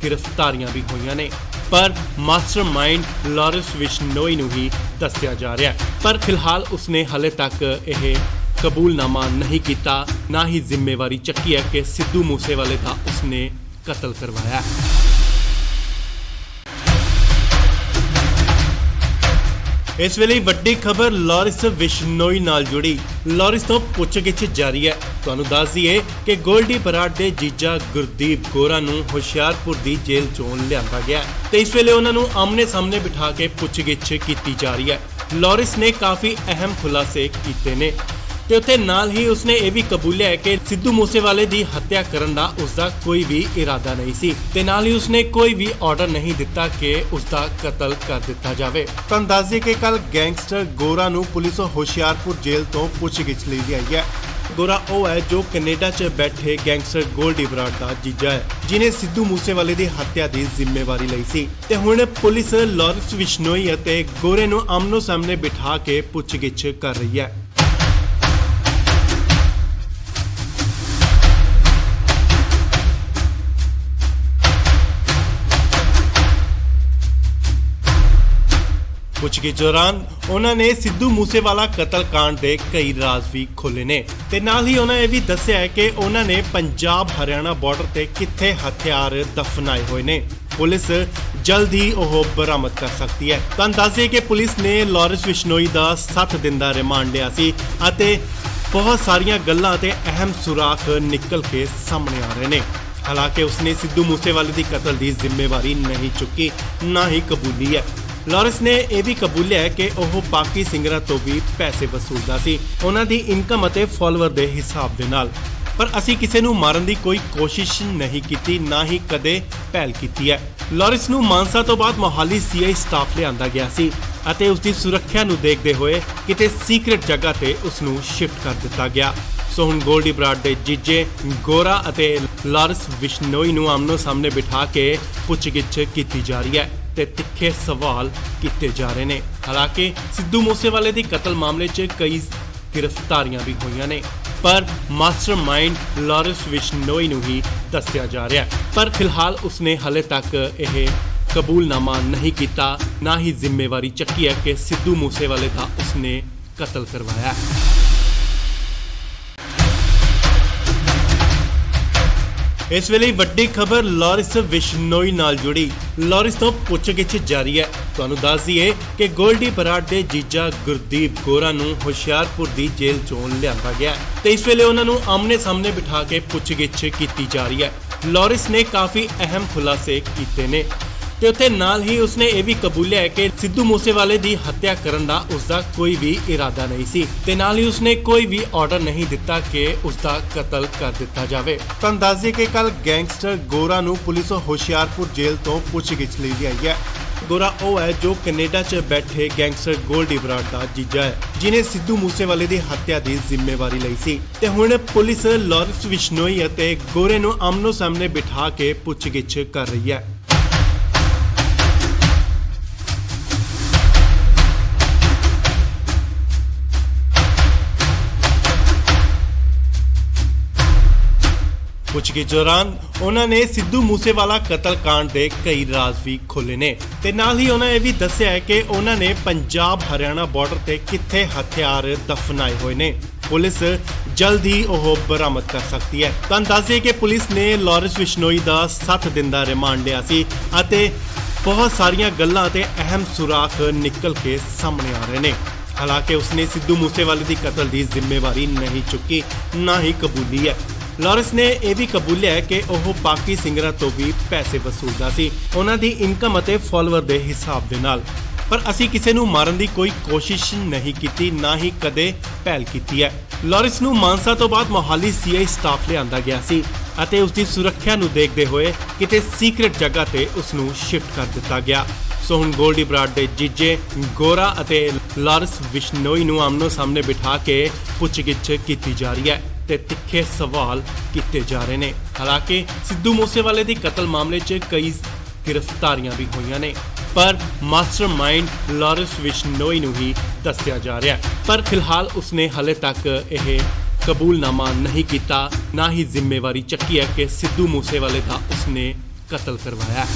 ਗ੍ਰਿਫਤਾਰੀਆਂ ਵੀ ਹੋਈਆਂ ਨੇ, ਪਰ ਮਾਸਟਰਮਾਈਂਡ ਲਾਰੈਂਸ ਬਿਸ਼ਨੋਈ ਨੂੰ ਹੀ ਦੱਸਿਆ ਜਾ ਰਿਹਾ ਹੈ। ਪਰ ਫਿਲਹਾਲ ਉਸਨੇ ਹਲੇ ਤੱਕ ਇਹ ਕਬੂਲਨਾਮਾ ਨਹੀਂ ਕੀਤਾ, ਨਾ ਹੀ ਜ਼ਿੰਮੇਵਾਰੀ ਚੱਕੀ ਹੈ ਕਿ ਸਿੱਧੂ ਮੂਸੇਵਾਲੇ ਦਾ ਉਸਨੇ ਕਤਲ ਕਰਵਾਇਆ। ਇਸ ਵੇਲੇ ਵੱਡੀ ਖਬਰ ਲਾਰੈਂਸ ਬਿਸ਼ਨੋਈ ਨਾਲ ਜੁੜੀ। ਲਾਰੈਂਸ ਤੋਂ ਪੁੱਛਗਿੱਛ ਜਾਰੀ ਹੈ। ਤੁਹਾਨੂੰ ਦੱਸ ਦਈਏ ਕਿ ਗੋਲਡੀ ਬਰਾੜ ਦੇ ਜੀਜਾ ਗੁਰਦੀਪ ਗੋਰਾ ਨੂੰ ਹੁਸ਼ਿਆਰਪੁਰ ਦੀ ਜੇਲ੍ਹ ਚੋਂ ਲਿਆਂਦਾ ਗਿਆ ਤੇ ਇਸ ਵੇਲੇ ਉਹਨਾਂ ਨੂੰ ਆਮਨੇ ਸਾਹਮਣੇ ਬਿਠਾ ਕੇ ਪੁੱਛਗਿੱਛ ਕੀਤੀ ਜਾ ਰਹੀ ਹੈ। ਲਾਰੈਂਸ ਨੇ ਕਾਫੀ ਅਹਿਮ ਖੁਲਾਸੇ ਕੀਤੇ ਨੇ ਤੇ ਉੱਥੇ ਨਾਲ ਹੀ ਉਸਨੇ ਇਹ ਵੀ ਕਬੂਲਿਆ ਹੈ ਕਿ ਸਿੱਧੂ ਮੂਸੇਵਾਲੇ ਦੀ ਹੱਤਿਆ ਕਰਨ ਦਾ ਉਸਦਾ ਕੋਈ ਵੀ ਇਰਾਦਾ ਨਹੀਂ ਸੀ ਤੇ ਨਾਲ ਹੀ ਉਸਨੇ ਕੋਈ ਵੀ ਆਰਡਰ ਨਹੀਂ ਦਿੱਤਾ ਕਿ ਉਸਦਾ ਕਤਲ ਕਰ ਦਿੱਤਾ ਜਾਵੇ। ਤੁਹਾਨੂੰ ਦੱਸ ਦਈਏ ਕਿ ਕੱਲ ਗੈਂਗਸਟਰ ਗੋਰਾ ਨੂੰ ਪੁਲਿਸ ਹੁਸ਼ਿਆਰਪੁਰ ਜੇਲ੍ਹ ਤੋਂ ਪੁੱਛਗਿੱਛ ਲਈ ਗਈ ਹੈ। ਗੋਰਾ ਉਹ ਹੈ ਜੋ ਕੈਨੇਡਾ 'ਚ ਬੈਠੇ ਗੈਂਗਸਟਰ ਗੋਲਡੀ ਬਰਾੜ ਦਾ ਜੀਜਾ ਹੈ, ਜਿਨੇ ਸਿੱਧੂ ਮੂਸੇਵਾਲੇ ਦੀ ਹੱਤਿਆ ਦੀ ਜ਼ਿੰਮੇਵਾਰੀ ਲਈ ਸੀ ਤੇ ਹੁਣ ਪੁਲਿਸ ਲਾਰੈਂਸ ਬਿਸ਼ਨੋਈ ਅਤੇ ਗੋਰੇ ਨੂੰ ਆਮਨੋ ਸਾਹਮਣੇ ਬਿਠਾ ਕੇ ਪੁੱਛਗਿੱਛ ਕਰ ਰਹੀ ਹੈ। ਪੁੱਛਗਿੱਛ ਦੌਰਾਨ ਉਹਨਾਂ ਨੇ ਸਿੱਧੂ ਮੂਸੇਵਾਲਾ ਕਤਲकांड ਦੇ ਕਈ ਰਾਜ਼ ਵੀ ਖੋਲ੍ਹੇ ਨੇ ਤੇ ਨਾਲ ਹੀ ਉਹਨਾਂ ਇਹ ਵੀ ਦੱਸਿਆ ਹੈ ਕਿ ਉਹਨਾਂ ਨੇ ਪੰਜਾਬ ਹਰਿਆਣਾ ਬਾਰਡਰ ਤੇ ਕਿੱਥੇ ਹਥਿਆਰ ਦਫਨਾਏ ਹੋਏ ਨੇ। ਪੁਲਿਸ ਜਲਦ ਹੀ ਉਹ ਬਰਾਮਦ ਕਰ ਸਕਦੀ ਹੈ। ਤੁਹਾਨੂੰ ਦੱਸ ਦਈਏ ਕਿ ਪੁਲਿਸ ਨੇ ਲਾਰੈਂਸ ਬਿਸ਼ਨੋਈ ਦਾ 7 ਦਿਨ ਦਾ ਰਿਮਾਂਡ ਲਿਆ ਸੀ ਅਤੇ ਬਹੁਤ ਸਾਰੀਆਂ ਗੱਲਾਂ ਤੇ ਅਹਿਮ ਸੁਰਾਖ ਨਿਕਲ ਕੇ ਸਾਹਮਣੇ ਆ ਰਹੇ ਨੇ। ਹਾਲਾਂਕਿ ਉਸਨੇ ਸਿੱਧੂ ਮੂਸੇਵਾਲੇ ਦੀ ਕਤਲ ਦੀ ਜ਼ਿੰਮੇਵਾਰੀ ਨਹੀਂ ਚੁੱਕੀ, ਨਾ ਹੀ ਕਬੂਲੀ ਹੈ। ਲਾਰੈਂਸ ਨੇ ਇਹ ਵੀ ਕਬੂਲਿਆ ਹੈ ਕਿ ਉਹ ਬਾਕੀ ਸਿੰਗਰਾਂ ਤੋਂ ਵੀ ਪੈਸੇ ਵਸੂਲਦਾ ਸੀ, ਉਹਨਾਂ ਦੀ ਇਨਕਮ ਅਤੇ ਫਾਲੋਅਰ ਦੇ ਹਿਸਾਬ ਦੇ ਨਾਲ। ਪਰ ਅਸੀਂ ਕਿਸੇ ਨੂੰ ਮਾਰਨ ਦੀ ਕੋਈ ਕੋਸ਼ਿਸ਼ ਨਹੀਂ ਕੀਤੀ, ਨਾ ਹੀ ਕਦੇ ਪਹਿਲ ਕੀਤੀ ਹੈ। ਲਾਰੈਂਸ ਨੂੰ ਮਾਨਸਾ ਤੋਂ ਬਾਅਦ ਮੋਹਾਲੀ ਸੀਆਈ ਸਟਾਫ ਲਿਆਂਦਾ ਗਿਆ ਸੀ ਅਤੇ ਉਸ ਦੀ ਸੁਰੱਖਿਆ ਨੂੰ ਦੇਖਦੇ ਹੋਏ ਕਿਤੇ ਸੀਕ੍ਰੇਟ ਜਗ੍ਹਾ ਤੇ ਉਸ ਨੂੰ ਸ਼ਿਫਟ ਕਰ ਦਿੱਤਾ ਗਿਆ। ਸੋ ਹੁਣ ਗੋਲਡੀ ਬਰਾੜ ਦੇ ਜੀਜੇ ਗੋਰਾ ਅਤੇ ਲਾਰੈਂਸ ਬਿਸ਼ਨੋਈ ਨੂੰ ਆਮਨੋ ਸਾਹਮਣੇ ਬਿਠਾ ਕੇ ਪੁੱਛਗਿੱਛ ਕੀਤੀ ਜਾ ਰਹੀ ਹੈ ਤੇ ਤਿੱਖੇ ਸਵਾਲ ਕੀਤੇ ਜਾ ਰਹੇ ਨੇ। ਹਾਲਾਂਕਿ ਸਿੱਧੂ ਮੂਸੇਵਾਲੇ ਦੀ ਕਤਲ ਮਾਮਲੇ 'ਚ ਕਈ ਗ੍ਰਿਫਤਾਰੀਆਂ ਵੀ ਹੋਈਆਂ ਨੇ, ਪਰ ਮਾਸਟਰਮਾਈਂਡ ਲਾਰੈਂਸ ਬਿਸ਼ਨੋਈ ਨੂੰ ਹੀ ਦੱਸਿਆ ਜਾ ਰਿਹਾ ਹੈ। ਪਰ ਫਿਲਹਾਲ ਉਸਨੇ ਹਲੇ ਤੱਕ ਇਹ ਕਬੂਲਨਾਮਾ ਨਹੀਂ ਕੀਤਾ, ਨਾ ਹੀ ਜ਼ਿੰਮੇਵਾਰੀ ਚੱਕੀ ਹੈ ਕਿ ਸਿੱਧੂ ਮੂਸੇਵਾਲੇ ਦਾ ਉਸਨੇ ਕਤਲ ਕਰਵਾਇਆ। ਇਸ ਵੇਲੇ ਵੱਡੀ ਖਬਰ ਲਾਰੈਂਸ ਬਿਸ਼ਨੋਈ ਨਾਲ ਜੁੜੀ। ਲਾਰੈਂਸ ਤੋਂ ਪੁੱਛਗਿੱਛ ਜਾਰੀ ਹੈ। ਤੁਹਾਨੂੰ ਦੱਸ ਦਈਏ ਕਿ ਗੋਲਡੀ ਬਰਾੜ ਦੇ ਜੀਜਾ ਗੁਰਦੀਪ ਗੋਰਾ ਨੂੰ ਹੁਸ਼ਿਆਰਪੁਰ ਦੀ ਜੇਲ੍ਹ ਚੋਂ ਲਿਆਂਦਾ ਗਿਆ ਤੇ ਇਸ ਵੇਲੇ ਉਹਨਾਂ ਨੂੰ ਆਮਨੇ ਸਾਹਮਣੇ ਬਿਠਾ ਕੇ ਪੁੱਛਗਿੱਛ ਕੀਤੀ ਜਾ ਰਹੀ ਹੈ। ਲਾਰੈਂਸ ਨੇ ਕਾਫੀ ਅਹਿਮ ਖੁਲਾਸੇ ਕੀਤੇ ਨੇ ਤੇ ਉੱਥੇ ਨਾਲ ਹੀ ਉਸਨੇ ਇਹ ਵੀ ਕਬੂਲਿਆ ਹੈ ਕਿ ਸਿੱਧੂ ਮੂਸੇਵਾਲੇ ਦੀ ਹੱਤਿਆ ਕਰਨ ਦਾ ਉਸਦਾ ਕੋਈ ਵੀ ਇਰਾਦਾ ਨਹੀਂ ਸੀ ਤੇ ਨਾਲ ਹੀ ਉਸਨੇ ਕੋਈ ਵੀ ਆਰਡਰ ਨਹੀਂ ਦਿੱਤਾ ਕਿ ਉਸਦਾ ਕਤਲ ਕਰ ਦਿੱਤਾ ਜਾਵੇ। ਤੁਹਾਨੂੰ ਦੱਸ ਦਈਏ ਕਿ ਕੱਲ ਗੈਂਗਸਟਰ ਗੋਰਾ ਨੂੰ ਪੁਲਿਸ ਹੁਸ਼ਿਆਰਪੁਰ ਜੇਲ੍ਹ ਤੋਂ ਪੁੱਛਗਿੱਛ ਲਈ ਗਈ ਹੈ। ਗੋਰਾ ਉਹ ਹੈ ਜੋ ਕੈਨੇਡਾ 'ਚ ਬੈਠੇ ਗੈਂਗਸਟਰ ਗੋਲਡੀ ਬਰਾੜ ਦਾ ਜੀਜਾ ਹੈ, ਜਿਨੇ ਸਿੱਧੂ ਮੂਸੇਵਾਲੇ ਦੀ ਹੱਤਿਆ ਦੀ ਜ਼ਿੰਮੇਵਾਰੀ ਲਈ ਸੀ ਤੇ ਹੁਣ ਪੁਲਿਸ ਲਾਰੈਂਸ ਬਿਸ਼ਨੋਈ ਅਤੇ ਗੋਰੇ ਨੂੰ ਆਮਨੋ ਸਾਹਮਣੇ ਬਿਠਾ ਕੇ ਪੁੱਛਗਿੱਛ ਕਰ ਰਹੀ ਹੈ। ਪੁੱਛਗਿੱਛ ਦੌਰਾਨ ਉਹਨਾਂ ਨੇ ਸਿੱਧੂ ਮੂਸੇਵਾਲਾ ਕਤਲकांड ਦੇ ਕਈ ਰਾਜ਼ ਵੀ ਖੋਲ੍ਹੇ ਨੇ ਤੇ ਨਾਲ ਹੀ ਉਹਨਾਂ ਇਹ ਵੀ ਦੱਸਿਆ ਹੈ ਕਿ ਉਹਨਾਂ ਨੇ ਪੰਜਾਬ ਹਰਿਆਣਾ ਬਾਰਡਰ ਤੇ ਕਿੱਥੇ ਹਥਿਆਰ ਦਫਨਾਏ ਹੋਏ ਨੇ। ਪੁਲਿਸ ਜਲਦ ਹੀ ਉਹ ਬਰਾਮਦ ਕਰ ਸਕਦੀ ਹੈ। ਤੁਹਾਨੂੰ ਦੱਸ ਦਈਏ ਕਿ ਪੁਲਿਸ ਨੇ ਲਾਰੈਂਸ ਬਿਸ਼ਨੋਈ ਦਾ 7 ਦਿਨ ਦਾ ਰਿਮਾਂਡ ਲਿਆ ਸੀ ਅਤੇ ਬਹੁਤ ਸਾਰੀਆਂ ਗੱਲਾਂ ਤੇ ਅਹਿਮ ਸੁਰਾਖ ਨਿਕਲ ਕੇ ਸਾਹਮਣੇ ਆ ਰਹੇ ਨੇ। ਹਾਲਾਂਕਿ ਉਸਨੇ ਸਿੱਧੂ ਮੂਸੇਵਾਲੇ ਦੀ ਕਤਲ ਦੀ ਜ਼ਿੰਮੇਵਾਰੀ ਨਹੀਂ ਚੁੱਕੀ, ਨਾ ਹੀ ਕਬੂਲੀ ਹੈ। ਲਾਰੈਂਸ ਨੇ ਇਹ ਵੀ ਕਬੂਲਿਆ ਹੈ ਕਿ ਉਹ ਬਾਕੀ ਸਿੰਗਰਾਂ ਤੋਂ ਵੀ ਪੈਸੇ ਵਸੂਲਦਾ ਸੀ, ਉਹਨਾਂ ਦੀ ਇਨਕਮ ਅਤੇ ਫਾਲੋਅਰ ਦੇ ਹਿਸਾਬ ਦੇ ਨਾਲ। ਪਰ ਅਸੀਂ ਕਿਸੇ ਨੂੰ ਮਾਰਨ ਦੀ ਕੋਈ ਕੋਸ਼ਿਸ਼ ਨਹੀਂ ਕੀਤੀ, ਨਾ ਹੀ ਕਦੇ ਪਹਿਲ ਕੀਤੀ ਹੈ। ਲਾਰੈਂਸ ਨੂੰ ਮਾਨਸਾ ਤੋਂ ਬਾਅਦ ਮੋਹਾਲੀ ਸੀਆਈ ਸਟਾਫ ਲਿਆਂਦਾ ਗਿਆ ਸੀ ਅਤੇ ਉਸ ਦੀ ਸੁਰੱਖਿਆ ਨੂੰ ਦੇਖਦੇ ਹੋਏ ਕਿਤੇ ਸੀਕ੍ਰੇਟ ਜਗ੍ਹਾ ਤੇ ਉਸ ਨੂੰ ਸ਼ਿਫਟ ਕਰ ਦਿੱਤਾ ਗਿਆ। ਸੋ ਹੁਣ ਗੋਲਡੀ ਬਰਾੜ ਦੇ ਜੀਜੇ ਗੋਰਾ ਅਤੇ ਲਾਰੈਂਸ ਬਿਸ਼ਨੋਈ ਨੂੰ ਆਮਨੋ ਸਾਹਮਣੇ ਬਿਠਾ ਕੇ ਪੁੱਛਗਿੱਛ ਕੀਤੀ ਜਾ ਰਹੀ ਹੈ ਤੇ ਤਿੱਖੇ ਸਵਾਲ ਕੀਤੇ ਜਾ ਰਹੇ ਨੇ। ਹਾਲਾਂਕਿ ਸਿੱਧੂ ਮੂਸੇਵਾਲੇ ਦੀ ਕਤਲ ਮਾਮਲੇ 'ਚ ਕਈ ਗ੍ਰਿਫਤਾਰੀਆਂ ਵੀ ਹੋਈਆਂ ਨੇ, ਪਰ ਮਾਸਟਰਮਾਈਂਡ ਲਾਰੈਂਸ ਬਿਸ਼ਨੋਈ ਨੂੰ ਹੀ ਦੱਸਿਆ ਜਾ ਰਿਹਾ ਹੈ। ਪਰ ਫਿਲਹਾਲ ਉਸਨੇ ਹਲੇ ਤੱਕ ਇਹ ਕਬੂਲਨਾਮਾ ਨਹੀਂ ਕੀਤਾ, ਨਾ ਹੀ ਜ਼ਿੰਮੇਵਾਰੀ ਚੱਕੀ ਹੈ ਕਿ ਸਿੱਧੂ ਮੂਸੇਵਾਲੇ ਦਾ ਉਸਨੇ ਕਤਲ ਕਰਵਾਇਆ।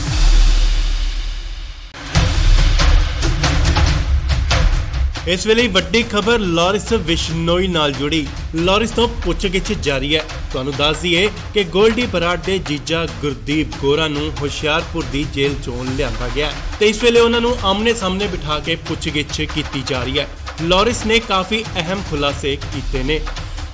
ਇਸ ਵੇਲੇ ਵੱਡੀ ਖਬਰ ਲਾਰੈਂਸ ਬਿਸ਼ਨੋਈ ਨਾਲ ਜੁੜੀ। ਲਾਰੈਂਸ ਤੋਂ ਪੁੱਛਗਿੱਛ ਜਾਰੀ ਹੈ। ਤੁਹਾਨੂੰ ਦੱਸ ਦਈਏ ਕਿ ਗੋਲਡੀ ਬਰਾੜ ਦੇ ਜੀਜਾ ਗੁਰਦੀਪ ਗੋਰਾ ਨੂੰ ਹੁਸ਼ਿਆਰਪੁਰ ਦੀ ਜੇਲ੍ਹ ਚੋਂ ਲਿਆਂਦਾ ਗਿਆ ਤੇ ਇਸ ਵੇਲੇ ਉਹਨਾਂ ਨੂੰ ਆਮਨੇ ਸਾਹਮਣੇ ਬਿਠਾ ਕੇ ਪੁੱਛਗਿੱਛ ਕੀਤੀ ਜਾ ਰਹੀ ਹੈ। ਲਾਰੈਂਸ ਨੇ ਕਾਫੀ ਅਹਿਮ ਖੁਲਾਸੇ ਕੀਤੇ ਨੇ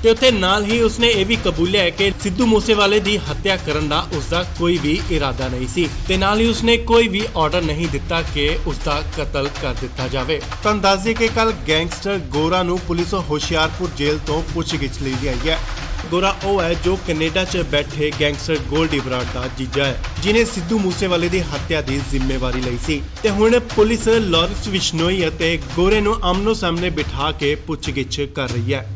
ਤੇ ਉੱਥੇ ਨਾਲ ਹੀ ਉਸਨੇ ਇਹ ਵੀ ਕਬੂਲਿਆ ਕਿ ਸਿੱਧੂ ਮੂਸੇਵਾਲੇ ਦੀ ਹੱਤਿਆ ਕਰਨ ਦਾ ਉਸਦਾ ਕੋਈ ਵੀ ਇਰਾਦਾ ਨਹੀਂ ਸੀ ਤੇ ਨਾਲ ਹੀ ਉਸਨੇ ਕੋਈ ਵੀ ਆਰਡਰ ਨਹੀਂ ਦਿੱਤਾ ਕਿ ਉਸਦਾ ਕਤਲ ਕਰ ਦਿੱਤਾ ਜਾਵੇ। ਤਾਂ ਦੱਸ ਦਈਏ ਕਿ ਕੱਲ ਗੈਂਗਸਟਰ ਗੋਰਾ ਨੂੰ ਪੁਲਿਸ ਹੁਸ਼ਿਆਰਪੁਰ ਜੇਲ੍ਹ ਤੋਂ ਪੁੱਛਗਿੱਛ ਲਈ ਆਈ ਹੈ। ਗੋਰਾ ਉਹ ਹੈ ਜੋ ਕੈਨੇਡਾ 'ਚ ਬੈਠੇ ਗੈਂਗਸਟਰ ਗੋਲਡੀ ਬਰਾੜ ਦਾ ਜੀਜਾ ਹੈ, ਜਿਨੇ ਸਿੱਧੂ ਮੂਸੇਵਾਲੇ ਦੀ ਹੱਤਿਆ ਦੀ ਜ਼ਿੰਮੇਵਾਰੀ ਲਈ ਸੀ ਤੇ ਹੁਣ ਪੁਲਿਸ ਲਾਰੈਂਸ ਬਿਸ਼ਨੋਈ ਅਤੇ ਗੋਰੇ ਨੂੰ ਆਮਨੋ ਸਾਹਮਣੇ ਬਿਠਾ ਕੇ ਪੁੱਛਗਿੱਛ ਕਰ ਰਹੀ ਹੈ।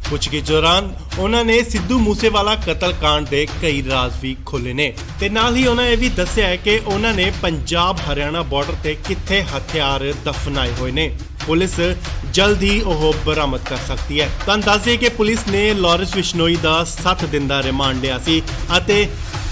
ਪੁੱਛਗਿੱਛ ਦੌਰਾਨ ਉਹਨਾਂ ਨੇ ਸਿੱਧੂ ਮੂਸੇਵਾਲਾ ਕਤਲकांड ਦੇ ਕਈ ਰਾਜ਼ ਵੀ ਖੋਲ੍ਹੇ ਨੇ ਤੇ ਨਾਲ ਹੀ ਉਹਨਾਂ ਇਹ ਵੀ ਦੱਸਿਆ ਹੈ ਕਿ ਉਹਨਾਂ ਨੇ ਪੰਜਾਬ ਹਰਿਆਣਾ ਬਾਰਡਰ ਤੇ ਕਿੱਥੇ ਹਥਿਆਰ ਦਫਨਾਏ ਹੋਏ ਨੇ। ਪੁਲਿਸ ਜਲਦ ਹੀ ਉਹ ਬਰਾਮਦ ਕਰ ਸਕਦੀ ਹੈ। ਤਾਂ ਦੱਸਦੇ ਕਿ ਪੁਲਿਸ ਨੇ ਲਾਰੈਂਸ ਬਿਸ਼ਨੋਈ ਦਾ 7 ਦਿਨ ਦਾ ਰਿਮਾਂਡ ਲਿਆ ਸੀ ਅਤੇ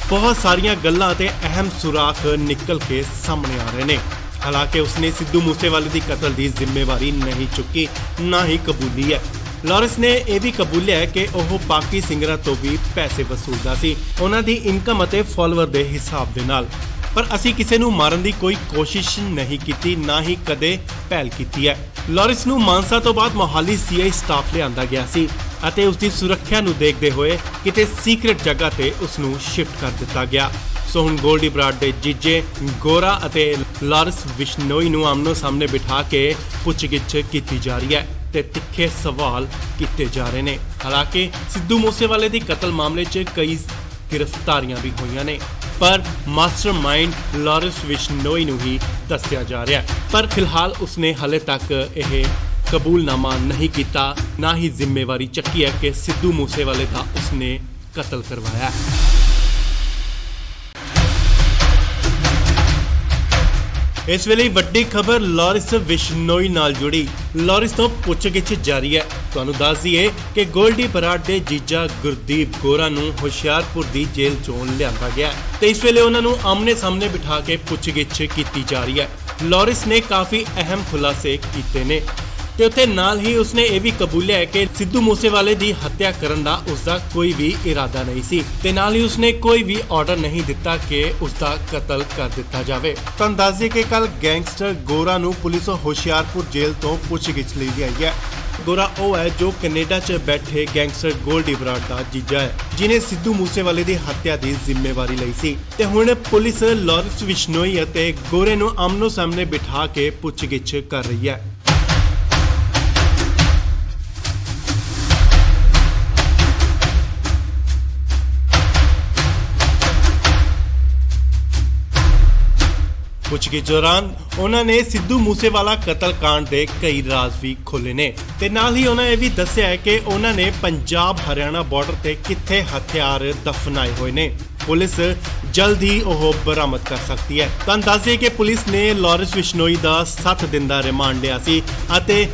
ਬਹੁਤ ਸਾਰੀਆਂ ਗੱਲਾਂ ਤੇ ਅਹਿਮ ਸੁਰਾਖ ਨਿਕਲ ਕੇ ਸਾਹਮਣੇ ਆ ਰਹੇ ਨੇ। ਹਾਲਾਂਕਿ ਉਸਨੇ ਸਿੱਧੂ ਮੂਸੇਵਾਲੇ ਦੀ ਕਤਲ ਦੀ ਜ਼ਿੰਮੇਵਾਰੀ ਨਹੀਂ ਚੁੱਕੀ, ਨਾ ਹੀ ਕਬੂਲੀ ਹੈ। ਲਾਰੈਂਸ ਨੇ ਇਹ ਵੀ ਕਬੂਲਿਆ ਹੈ ਕਿ ਉਹ ਬਾਕੀ ਸਿੰਗਰਾਂ ਤੋਂ ਵੀ ਪੈਸੇ ਵਸੂਲਦਾ ਸੀ, ਉਹਨਾਂ ਦੀ ਇਨਕਮ ਅਤੇ ਫਾਲੋਅਰ ਦੇ ਹਿਸਾਬ ਦੇ ਨਾਲ। ਪਰ ਅਸੀਂ ਕਿਸੇ ਨੂੰ ਮਾਰਨ ਦੀ ਕੋਈ ਕੋਸ਼ਿਸ਼ ਨਹੀਂ ਕੀਤੀ, ਨਾ ਹੀ ਕਦੇ ਪਹਿਲ ਕੀਤੀ ਹੈ। ਲਾਰੈਂਸ ਨੂੰ ਮਾਨਸਾ ਤੋਂ ਬਾਅਦ ਮੋਹਾਲੀ ਸੀਆਈ ਸਟਾਫ ਲਿਆਂਦਾ ਗਿਆ ਸੀ ਅਤੇ ਉਸ ਦੀ ਸੁਰੱਖਿਆ ਨੂੰ ਦੇਖਦੇ ਹੋਏ ਕਿਤੇ ਸੀਕ੍ਰੇਟ ਜਗ੍ਹਾ ਤੇ ਉਸ ਨੂੰ ਸ਼ਿਫਟ ਕਰ ਦਿੱਤਾ ਗਿਆ। ਸੋ ਹੁਣ ਗੋਲਡੀ ਬਰਾੜ ਦੇ ਜੀਜੇ ਗੋਰਾ ਅਤੇ ਲਾਰੈਂਸ ਬਿਸ਼ਨੋਈ ਨੂੰ ਆਮਨੋ ਸਾਹਮਣੇ ਬਿਠਾ ਕੇ ਪੁੱਛਗਿੱਛ ਕੀਤੀ ਜਾ ਰਹੀ ਹੈ ਤੇ ਤਿੱਖੇ ਸਵਾਲ ਕੀਤੇ ਜਾ ਰਹੇ ਨੇ। ਹਾਲਾਂਕਿ ਸਿੱਧੂ ਮੂਸੇਵਾਲੇ ਦੀ ਕਤਲ ਮਾਮਲੇ 'ਚ ਕਈ ਗ੍ਰਿਫਤਾਰੀਆਂ ਵੀ ਹੋਈਆਂ ਨੇ, ਪਰ ਮਾਸਟਰਮਾਈਂਡ ਲਾਰੈਂਸ ਬਿਸ਼ਨੋਈ ਨੂੰ ਹੀ ਦੱਸਿਆ ਜਾ ਰਿਹਾ ਹੈ। ਪਰ ਫਿਲਹਾਲ ਉਸਨੇ ਹਾਲੇ ਤੱਕ ਇਹ ਕਬੂਲਨਾਮਾ ਨਹੀਂ ਕੀਤਾ, ਨਾ ਹੀ ਜ਼ਿੰਮੇਵਾਰੀ ਚੱਕੀ ਹੈ ਕਿ ਸਿੱਧੂ ਮੂਸੇਵਾਲੇ ਦਾ ਉਸਨੇ ਕਤਲ ਕਰਵਾਇਆ। ਇਸ ਵੇਲੇ ਵੱਡੀ ਖਬਰ ਲਾਰੈਂਸ ਬਿਸ਼ਨੋਈ ਨਾਲ ਜੁੜੀ। ਲਾਰੈਂਸ ਤੋਂ ਪੁੱਛਗਿੱਛ ਜਾਰੀ ਹੈ। ਤੁਹਾਨੂੰ ਦੱਸ ਦਈਏ ਕਿ ਗੋਲਡੀ ਬਰਾੜ ਦੇ ਜੀਜਾ ਗੁਰਦੀਪ ਗੋਰਾ ਨੂੰ ਹੁਸ਼ਿਆਰਪੁਰ ਦੀ ਜੇਲ੍ਹ ਚੋਂ ਲਿਆਂਦਾ ਗਿਆ ਤੇ ਇਸ ਵੇਲੇ ਉਹਨਾਂ ਨੂੰ ਆਮਨੇ ਸਾਹਮਣੇ ਬਿਠਾ ਕੇ ਪੁੱਛਗਿੱਛ ਕੀਤੀ ਜਾ ਰਹੀ ਹੈ। ਲਾਰੈਂਸ ਨੇ ਕਾਫੀ ਅਹਿਮ ਖੁਲਾਸੇ ਕੀਤੇ ਨੇ ਤੇ ਉੱਥੇ ਨਾਲ ਹੀ ਉਸਨੇ ਇਹ ਵੀ ਕਬੂਲਿਆ ਹੈ ਕਿ ਸਿੱਧੂ ਮੂਸੇਵਾਲੇ ਦੀ ਹੱਤਿਆ ਕਰਨ ਦਾ ਉਸਦਾ ਕੋਈ ਵੀ ਇਰਾਦਾ ਨਹੀਂ ਸੀ ਤੇ ਨਾਲ ਹੀ ਉਸਨੇ ਕੋਈ ਵੀ ਆਰਡਰ ਨਹੀਂ ਦਿੱਤਾ ਕਿ ਉਸਦਾ ਕਤਲ ਕਰ ਦਿੱਤਾ ਜਾਵੇ। ਤਾਂ ਦੱਸ ਦਈਏ ਕਿ ਕੱਲ ਗੈਂਗਸਟਰ ਗੋਰਾ ਨੂੰ ਪੁਲਿਸ ਹੁਸ਼ਿਆਰਪੁਰ ਜੇਲ੍ਹ ਤੋਂ ਪੁੱਛਗਿੱਛ ਲਈ ਆਈ ਹੈ। ਗੋਰਾ ਉਹ ਹੈ ਜੋ ਕੈਨੇਡਾ 'ਚ ਬੈਠੇ ਗੈਂਗਸਟਰ ਗੋਲਡੀ ਬਰਾੜ ਦਾ ਜੀਜਾ ਹੈ, ਜਿਨੇ ਸਿੱਧੂ ਮੂਸੇਵਾਲੇ ਦੀ ਹੱਤਿਆ ਦੀ ਜ਼ਿੰਮੇਵਾਰੀ ਲਈ ਸੀ ਤੇ ਹੁਣ ਪੁਲਿਸ ਲਾਰੈਂਸ ਬਿਸ਼ਨੋਈ ਅਤੇ ਗੋਰੇ ਨੂੰ ਆਮਨੋ ਸਾਹਮਣੇ ਬਿਠਾ ਕੇ ਪੁੱਛਗਿੱਛ ਕਰ ਰਹੀ ਹੈ। ਪੁੱਛਗਿੱਛ ਦੌਰਾਨ ਉਹਨਾਂ ਨੇ ਸਿੱਧੂ ਮੂਸੇਵਾਲਾ ਕਤਲकांड ਦੇ ਕਈ ਰਾਜ਼ ਵੀ ਖੋਲ੍ਹੇ ਨੇ ਤੇ ਨਾਲ ਹੀ ਉਹਨਾਂ ਇਹ ਵੀ ਦੱਸਿਆ ਹੈ ਕਿ ਉਹਨਾਂ ਨੇ ਪੰਜਾਬ ਹਰਿਆਣਾ ਬਾਰਡਰ ਤੇ ਕਿੱਥੇ ਹਥਿਆਰ ਦਫਨਾਏ ਹੋਏ ਨੇ। ਪੁਲਿਸ ਜਲਦ ਹੀ ਉਹ ਬਰਾਮਦ ਕਰ ਸਕਦੀ ਹੈ। ਤਾਂ ਦੱਸਦੇ ਕਿ ਪੁਲਿਸ ਨੇ ਲਾਰੈਂਸ ਬਿਸ਼ਨੋਈ ਦਾ 7 ਦਿਨ ਦਾ ਰਿਮਾਂਡ ਲਿਆ ਸੀ ਅਤੇ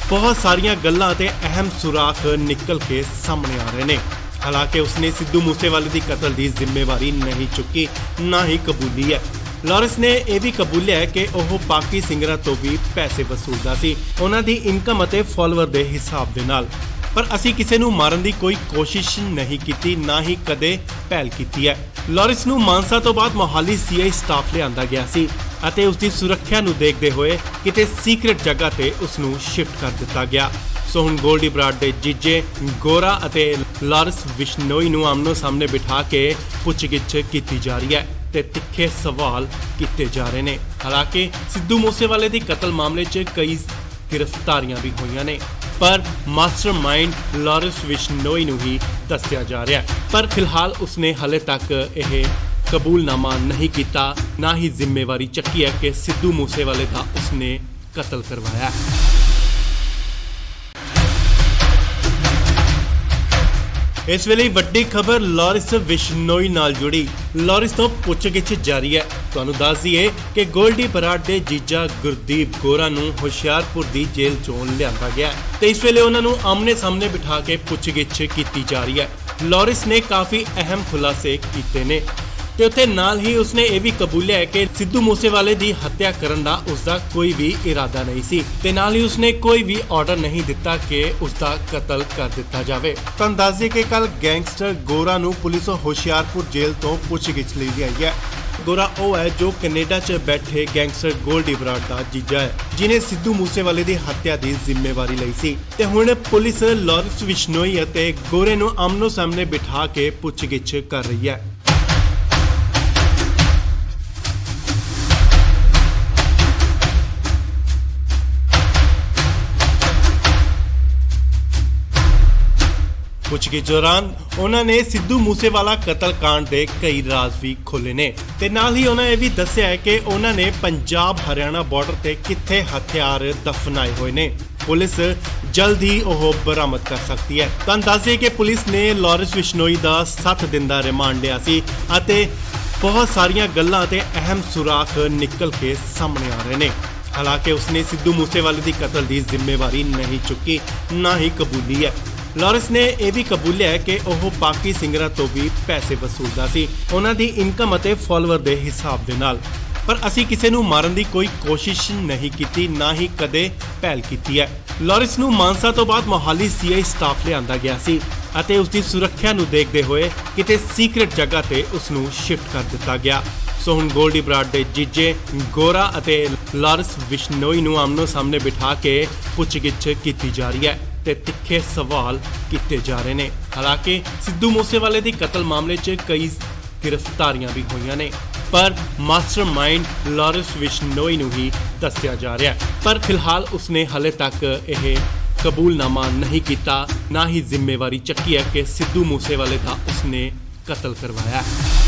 ਬਹੁਤ ਸਾਰੀਆਂ ਗੱਲਾਂ ਤੇ ਅਹਿਮ ਸੁਰਾਖ ਨਿਕਲ ਕੇ ਸਾਹਮਣੇ ਆ ਰਹੇ ਨੇ। ਹਾਲਾਂਕਿ ਉਸਨੇ ਸਿੱਧੂ ਮੂਸੇਵਾਲੇ ਦੀ ਕਤਲ ਦੀ ਜ਼ਿੰਮੇਵਾਰੀ ਨਹੀਂ ਚੁੱਕੀ, ਨਾ ਹੀ ਕਬੂਲੀ ਹੈ। ਲਾਰੈਂਸ ਨੇ ਇਹ ਵੀ ਕਬੂਲਿਆ ਹੈ ਕਿ ਉਹ ਬਾਕੀ ਸਿੰਗਰਾਂ ਤੋਂ ਵੀ ਪੈਸੇ ਵਸੂਲਦਾ ਸੀ, ਉਹਨਾਂ ਦੀ ਇਨਕਮ ਅਤੇ ਫਾਲੋਅਰ ਦੇ ਹਿਸਾਬ ਦੇ ਨਾਲ। ਪਰ ਅਸੀਂ ਕਿਸੇ ਨੂੰ ਮਾਰਨ ਦੀ ਕੋਈ ਕੋਸ਼ਿਸ਼ ਨਹੀਂ ਕੀਤੀ, ਨਾ ਹੀ ਕਦੇ ਪਹਿਲ ਕੀਤੀ ਹੈ। ਲਾਰੈਂਸ ਨੂੰ ਮਾਨਸਾ ਤੋਂ ਬਾਅਦ ਮੋਹਾਲੀ ਸੀਆਈ ਸਟਾਫ ਲਿਆਂਦਾ ਗਿਆ ਸੀ ਅਤੇ ਉਸ ਦੀ ਸੁਰੱਖਿਆ ਨੂੰ ਦੇਖਦੇ ਹੋਏ ਕਿਤੇ ਸੀਕ੍ਰੇਟ ਜਗ੍ਹਾ ਤੇ ਉਸ ਨੂੰ ਸ਼ਿਫਟ ਕਰ ਦਿੱਤਾ ਗਿਆ। ਸੋ ਹੁਣ ਗੋਲਡੀ ਬਰਾੜ ਦੇ ਜੀਜੇ ਗੋਰਾ ਅਤੇ ਲਾਰੈਂਸ ਬਿਸ਼ਨੋਈ ਨੂੰ ਆਮਨੋ ਸਾਹਮਣੇ ਬਿਠਾ ਕੇ ਪੁੱਛਗਿੱਛ ਕੀਤੀ ਜਾ ਰਹੀ ਹੈ ਤੇ ਤਿੱਖੇ ਸਵਾਲ ਕੀਤੇ ਜਾ ਰਹੇ ਨੇ। ਹਾਲਾਂਕਿ ਸਿੱਧੂ ਮੂਸੇਵਾਲੇ ਦੀ ਕਤਲ ਮਾਮਲੇ 'ਚ ਕਈ ਗ੍ਰਿਫਤਾਰੀਆਂ ਵੀ ਹੋਈਆਂ ਨੇ, ਪਰ ਮਾਸਟਰਮਾਈਂਡ ਲਾਰੈਂਸ ਬਿਸ਼ਨੋਈ ਨੂੰ ਹੀ ਦੱਸਿਆ ਜਾ ਰਿਹਾ ਹੈ। ਪਰ ਫਿਲਹਾਲ ਉਸਨੇ ਹਾਲੇ ਤੱਕ ਇਹ ਕਬੂਲਨਾਮਾ ਨਹੀਂ ਕੀਤਾ, ਨਾ ਹੀ ਜ਼ਿੰਮੇਵਾਰੀ ਚੱਕੀ ਹੈ ਕਿ ਸਿੱਧੂ ਮੂਸੇਵਾਲੇ ਦਾ ਉਸਨੇ ਕਤਲ ਕਰਵਾਇਆ। ਇਸ ਵੇਲੇ ਵੱਡੀ ਖਬਰ ਲਾਰੈਂਸ ਬਿਸ਼ਨੋਈ ਨਾਲ ਜੁੜੀ। ਲਾਰੈਂਸ ਤੋਂ ਪੁੱਛਗਿੱਛ ਜਾਰੀ ਹੈ। ਤੁਹਾਨੂੰ ਦੱਸ ਦਈਏ ਕਿ ਗੋਲਡੀ ਬਰਾੜ ਦੇ ਜੀਜਾ ਗੁਰਦੀਪ ਗੋਰਾ ਨੂੰ ਹੁਸ਼ਿਆਰਪੁਰ ਦੀ ਜੇਲ੍ਹ ਚੋਂ ਲਿਆਂਦਾ ਗਿਆ ਤੇ ਇਸ ਵੇਲੇ ਉਹਨਾਂ ਨੂੰ ਆਮਨੇ ਸਾਹਮਣੇ ਬਿਠਾ ਕੇ ਪੁੱਛਗਿੱਛ ਕੀਤੀ ਜਾ ਰਹੀ ਹੈ। ਲਾਰੈਂਸ ਨੇ ਕਾਫੀ ਅਹਿਮ ਖੁਲਾਸੇ ਕੀਤੇ ਨੇ ਤੇ ਉੱਥੇ ਨਾਲ ਹੀ ਉਸਨੇ ਇਹ ਵੀ ਕਬੂਲਿਆ ਹੈ ਕਿ ਸਿੱਧੂ ਮੂਸੇਵਾਲੇ ਦੀ ਹੱਤਿਆ ਕਰਨ ਦਾ ਉਸਦਾ ਕੋਈ ਵੀ ਇਰਾਦਾ ਨਹੀਂ ਸੀ ਤੇ ਨਾਲ ਹੀ ਉਸਨੇ ਕੋਈ ਵੀ ਆਰਡਰ ਨਹੀਂ ਦਿੱਤਾ ਕਿ ਉਸਦਾ ਕਤਲ ਕਰ ਦਿੱਤਾ ਜਾਵੇ। ਤੁਹਾਨੂੰ ਦੱਸ ਦਈਏ ਕਿ ਕੱਲ ਗੈਂਗਸਟਰ ਗੋਰਾ ਨੂੰ ਪੁਲਿਸ ਹੁਸ਼ਿਆਰਪੁਰ ਜੇਲ੍ਹ ਤੋਂ ਪੁੱਛਗਿੱਛ ਲਈ ਆਈ ਹੈ। ਗੋਰਾ ਉਹ ਹੈ ਜੋ ਕੈਨੇਡਾ 'ਚ ਬੈਠੇ ਗੈਂਗਸਟਰ ਗੋਲਡੀ ਬਰਾੜ ਦਾ ਜੀਜਾ ਹੈ, ਜਿਨੇ ਸਿੱਧੂ ਮੂਸੇਵਾਲੇ ਦੀ ਹੱਤਿਆ ਦੀ ਜ਼ਿੰਮੇਵਾਰੀ ਲਈ ਸੀ ਤੇ ਹੁਣ ਪੁਲਿਸ ਲਾਰੈਂਸ ਬਿਸ਼ਨੋਈ ਅਤੇ ਗੋਰੇ ਨੂੰ ਆਮਨੋ ਸਾਹਮਣੇ ਬਿਠਾ ਕੇ ਪੁੱਛਗਿੱਛ ਕਰ ਰਹੀ ਹੈ। ਪੁੱਛਗਿੱਛ ਦੌਰਾਨ ਉਹਨਾਂ ਨੇ ਸਿੱਧੂ ਮੂਸੇਵਾਲਾ ਕਤਲकांड ਦੇ ਕਈ ਰਾਜ਼ ਵੀ ਖੋਲ੍ਹੇ ਨੇ ਤੇ ਨਾਲ ਹੀ ਉਹਨਾਂ ਇਹ ਵੀ ਦੱਸਿਆ ਹੈ ਕਿ ਉਹਨਾਂ ਨੇ ਪੰਜਾਬ ਹਰਿਆਣਾ ਬਾਰਡਰ ਤੇ ਕਿੱਥੇ ਹਥਿਆਰ ਦਫਨਾਏ ਹੋਏ ਨੇ। ਪੁਲਿਸ ਜਲਦ ਹੀ ਉਹ ਬਰਾਮਦ ਕਰ ਸਕਦੀ ਹੈ। ਤੁਹਾਨੂੰ ਦੱਸ ਦਈਏ ਕਿ ਪੁਲਿਸ ਨੇ ਲਾਰੈਂਸ ਬਿਸ਼ਨੋਈ ਦਾ 7 ਦਿਨ ਦਾ ਰਿਮਾਂਡ ਲਿਆ ਸੀ ਅਤੇ ਬਹੁਤ ਸਾਰੀਆਂ ਗੱਲਾਂ ਤੇ ਅਹਿਮ ਸੁਰਾਖ ਨਿਕਲ ਕੇ ਸਾਹਮਣੇ ਆ ਰਹੇ ਨੇ। ਹਾਲਾਂਕਿ ਉਸਨੇ ਸਿੱਧੂ ਮੂਸੇਵਾਲੇ ਦੀ ਕਤਲ ਦੀ ਜ਼ਿੰਮੇਵਾਰੀ ਨਹੀਂ ਚੁੱਕੀ, ਨਾ ਹੀ ਕਬੂਲੀ ਹੈ। ਲਾਰੈਂਸ ਨੇ ਇਹ ਵੀ ਕਬੂਲਿਆ ਹੈ ਕਿ ਉਹ ਬਾਕੀ ਸਿੰਗਰਾਂ ਤੋਂ ਵੀ ਪੈਸੇ ਵਸੂਲਦਾ ਸੀ, ਉਹਨਾਂ ਦੀ ਇਨਕਮ ਅਤੇ ਫਾਲੋਅਰ ਦੇ ਹਿਸਾਬ ਦੇ ਨਾਲ। ਪਰ ਅਸੀਂ ਕਿਸੇ ਨੂੰ ਮਾਰਨ ਦੀ ਕੋਈ ਕੋਸ਼ਿਸ਼ ਨਹੀਂ ਕੀਤੀ, ਨਾ ਹੀ ਕਦੇ ਪਹਿਲ ਕੀਤੀ ਹੈ। ਲਾਰੈਂਸ ਨੂੰ ਮਾਨਸਾ ਤੋਂ ਬਾਅਦ ਮੋਹਾਲੀ ਸੀਆਈ ਸਟਾਫ ਲਿਆਂਦਾ ਗਿਆ ਸੀ ਅਤੇ ਉਸ ਦੀ ਸੁਰੱਖਿਆ ਨੂੰ ਦੇਖਦੇ ਹੋਏ ਕਿਤੇ ਸੀਕ੍ਰੇਟ ਜਗ੍ਹਾ ਤੇ ਉਸ ਨੂੰ ਸ਼ਿਫਟ ਕਰ ਦਿੱਤਾ ਗਿਆ। ਸੋ ਹੁਣ ਗੋਲਡੀ ਬਰਾੜ ਦੇ ਜੀਜੇ ਗੋਰਾ ਅਤੇ ਲਾਰੈਂਸ ਬਿਸ਼ਨੋਈ ਨੂੰ ਆਮਨੋ ਸਾਹਮਣੇ ਬਿਠਾ ਕੇ ਪੁੱਛਗਿੱਛ ਕੀਤੀ ਜਾ ਰਹੀ ਹੈ ਤੇ ਤਿੱਖੇ ਸਵਾਲ ਕੀਤੇ ਜਾ ਰਹੇ ਨੇ। ਹਾਲਾਂਕਿ ਸਿੱਧੂ ਮੂਸੇਵਾਲੇ ਦੀ ਕਤਲ ਮਾਮਲੇ 'ਚ ਕਈ ਗ੍ਰਿਫਤਾਰੀਆਂ ਵੀ ਹੋਈਆਂ ਨੇ, ਪਰ ਮਾਸਟਰਮਾਈਂਡ ਲਾਰੈਂਸ ਬਿਸ਼ਨੋਈ ਨੂੰ ਹੀ ਦੱਸਿਆ ਜਾ ਰਿਹਾ ਹੈ। ਪਰ ਫਿਲਹਾਲ ਉਸਨੇ ਹਲੇ ਤੱਕ ਇਹ ਕਬੂਲਨਾਮਾ ਨਹੀਂ ਕੀਤਾ, ਨਾ ਹੀ ਜ਼ਿੰਮੇਵਾਰੀ ਚੱਕੀ ਹੈ ਕਿ ਸਿੱਧੂ ਮੂਸੇਵਾਲੇ ਦਾ ਉਸਨੇ ਕਤਲ ਕਰਵਾਇਆ ਹੈ।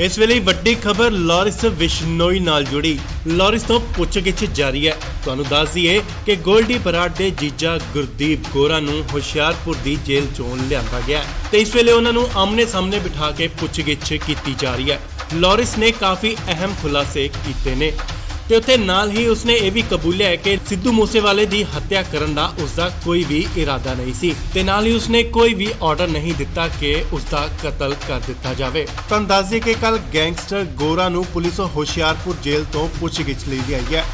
ਇਸ ਵੇਲੇ ਵੱਡੀ ਖਬਰ ਲਾਰੈਂਸ ਬਿਸ਼ਨੋਈ ਨਾਲ ਜੁੜੀ। ਲਾਰੈਂਸ ਤੋਂ ਪੁੱਛਗਿੱਛ ਜਾਰੀ ਹੈ। ਤੁਹਾਨੂੰ ਦੱਸ ਦਈਏ ਕਿ ਗੋਲਡੀ ਬਰਾੜ ਦੇ ਜੀਜਾ ਗੁਰਦੀਪ ਗੋਰਾ ਨੂੰ ਹੁਸ਼ਿਆਰਪੁਰ ਦੀ ਜੇਲ੍ਹ ਚੋਂ ਲਿਆਂਦਾ ਗਿਆ ਤੇ ਇਸ ਵੇਲੇ ਉਹਨਾਂ ਨੂੰ ਆਮਨੇ ਸਾਹਮਣੇ ਬਿਠਾ ਕੇ ਪੁੱਛਗਿੱਛ ਕੀਤੀ ਜਾ ਰਹੀ ਹੈ। ਲਾਰੈਂਸ ਨੇ ਕਾਫੀ ਅਹਿਮ ਖੁਲਾਸੇ ਕੀਤੇ ਨੇ ਤੇ ਉੱਥੇ ਨਾਲ ਹੀ ਉਸਨੇ ਇਹ ਵੀ ਕਬੂਲਿਆ ਹੈ ਕਿ ਸਿੱਧੂ ਮੂਸੇਵਾਲੇ ਦੀ ਹੱਤਿਆ ਕਰਨ ਦਾ ਉਸਦਾ ਕੋਈ ਵੀ ਇਰਾਦਾ ਨਹੀਂ ਸੀ ਤੇ ਨਾਲ ਹੀ ਉਸਨੇ ਕੋਈ ਵੀ ਆਰਡਰ ਨਹੀਂ ਦਿੱਤਾ ਕਿ ਉਸਦਾ ਕਤਲ ਕਰ ਦਿੱਤਾ ਜਾਵੇ। ਤੁਹਾਨੂੰ ਦੱਸ ਦਈਏ ਕਿ ਕੱਲ ਗੈਂਗਸਟਰ ਗੋਰਾ ਨੂੰ ਪੁਲਿਸ ਹੁਸ਼ਿਆਰਪੁਰ ਜੇਲ੍ਹ ਤੋਂ ਪੁੱਛਗਿੱਛ ਲਈ ਆਈ ਹੈ।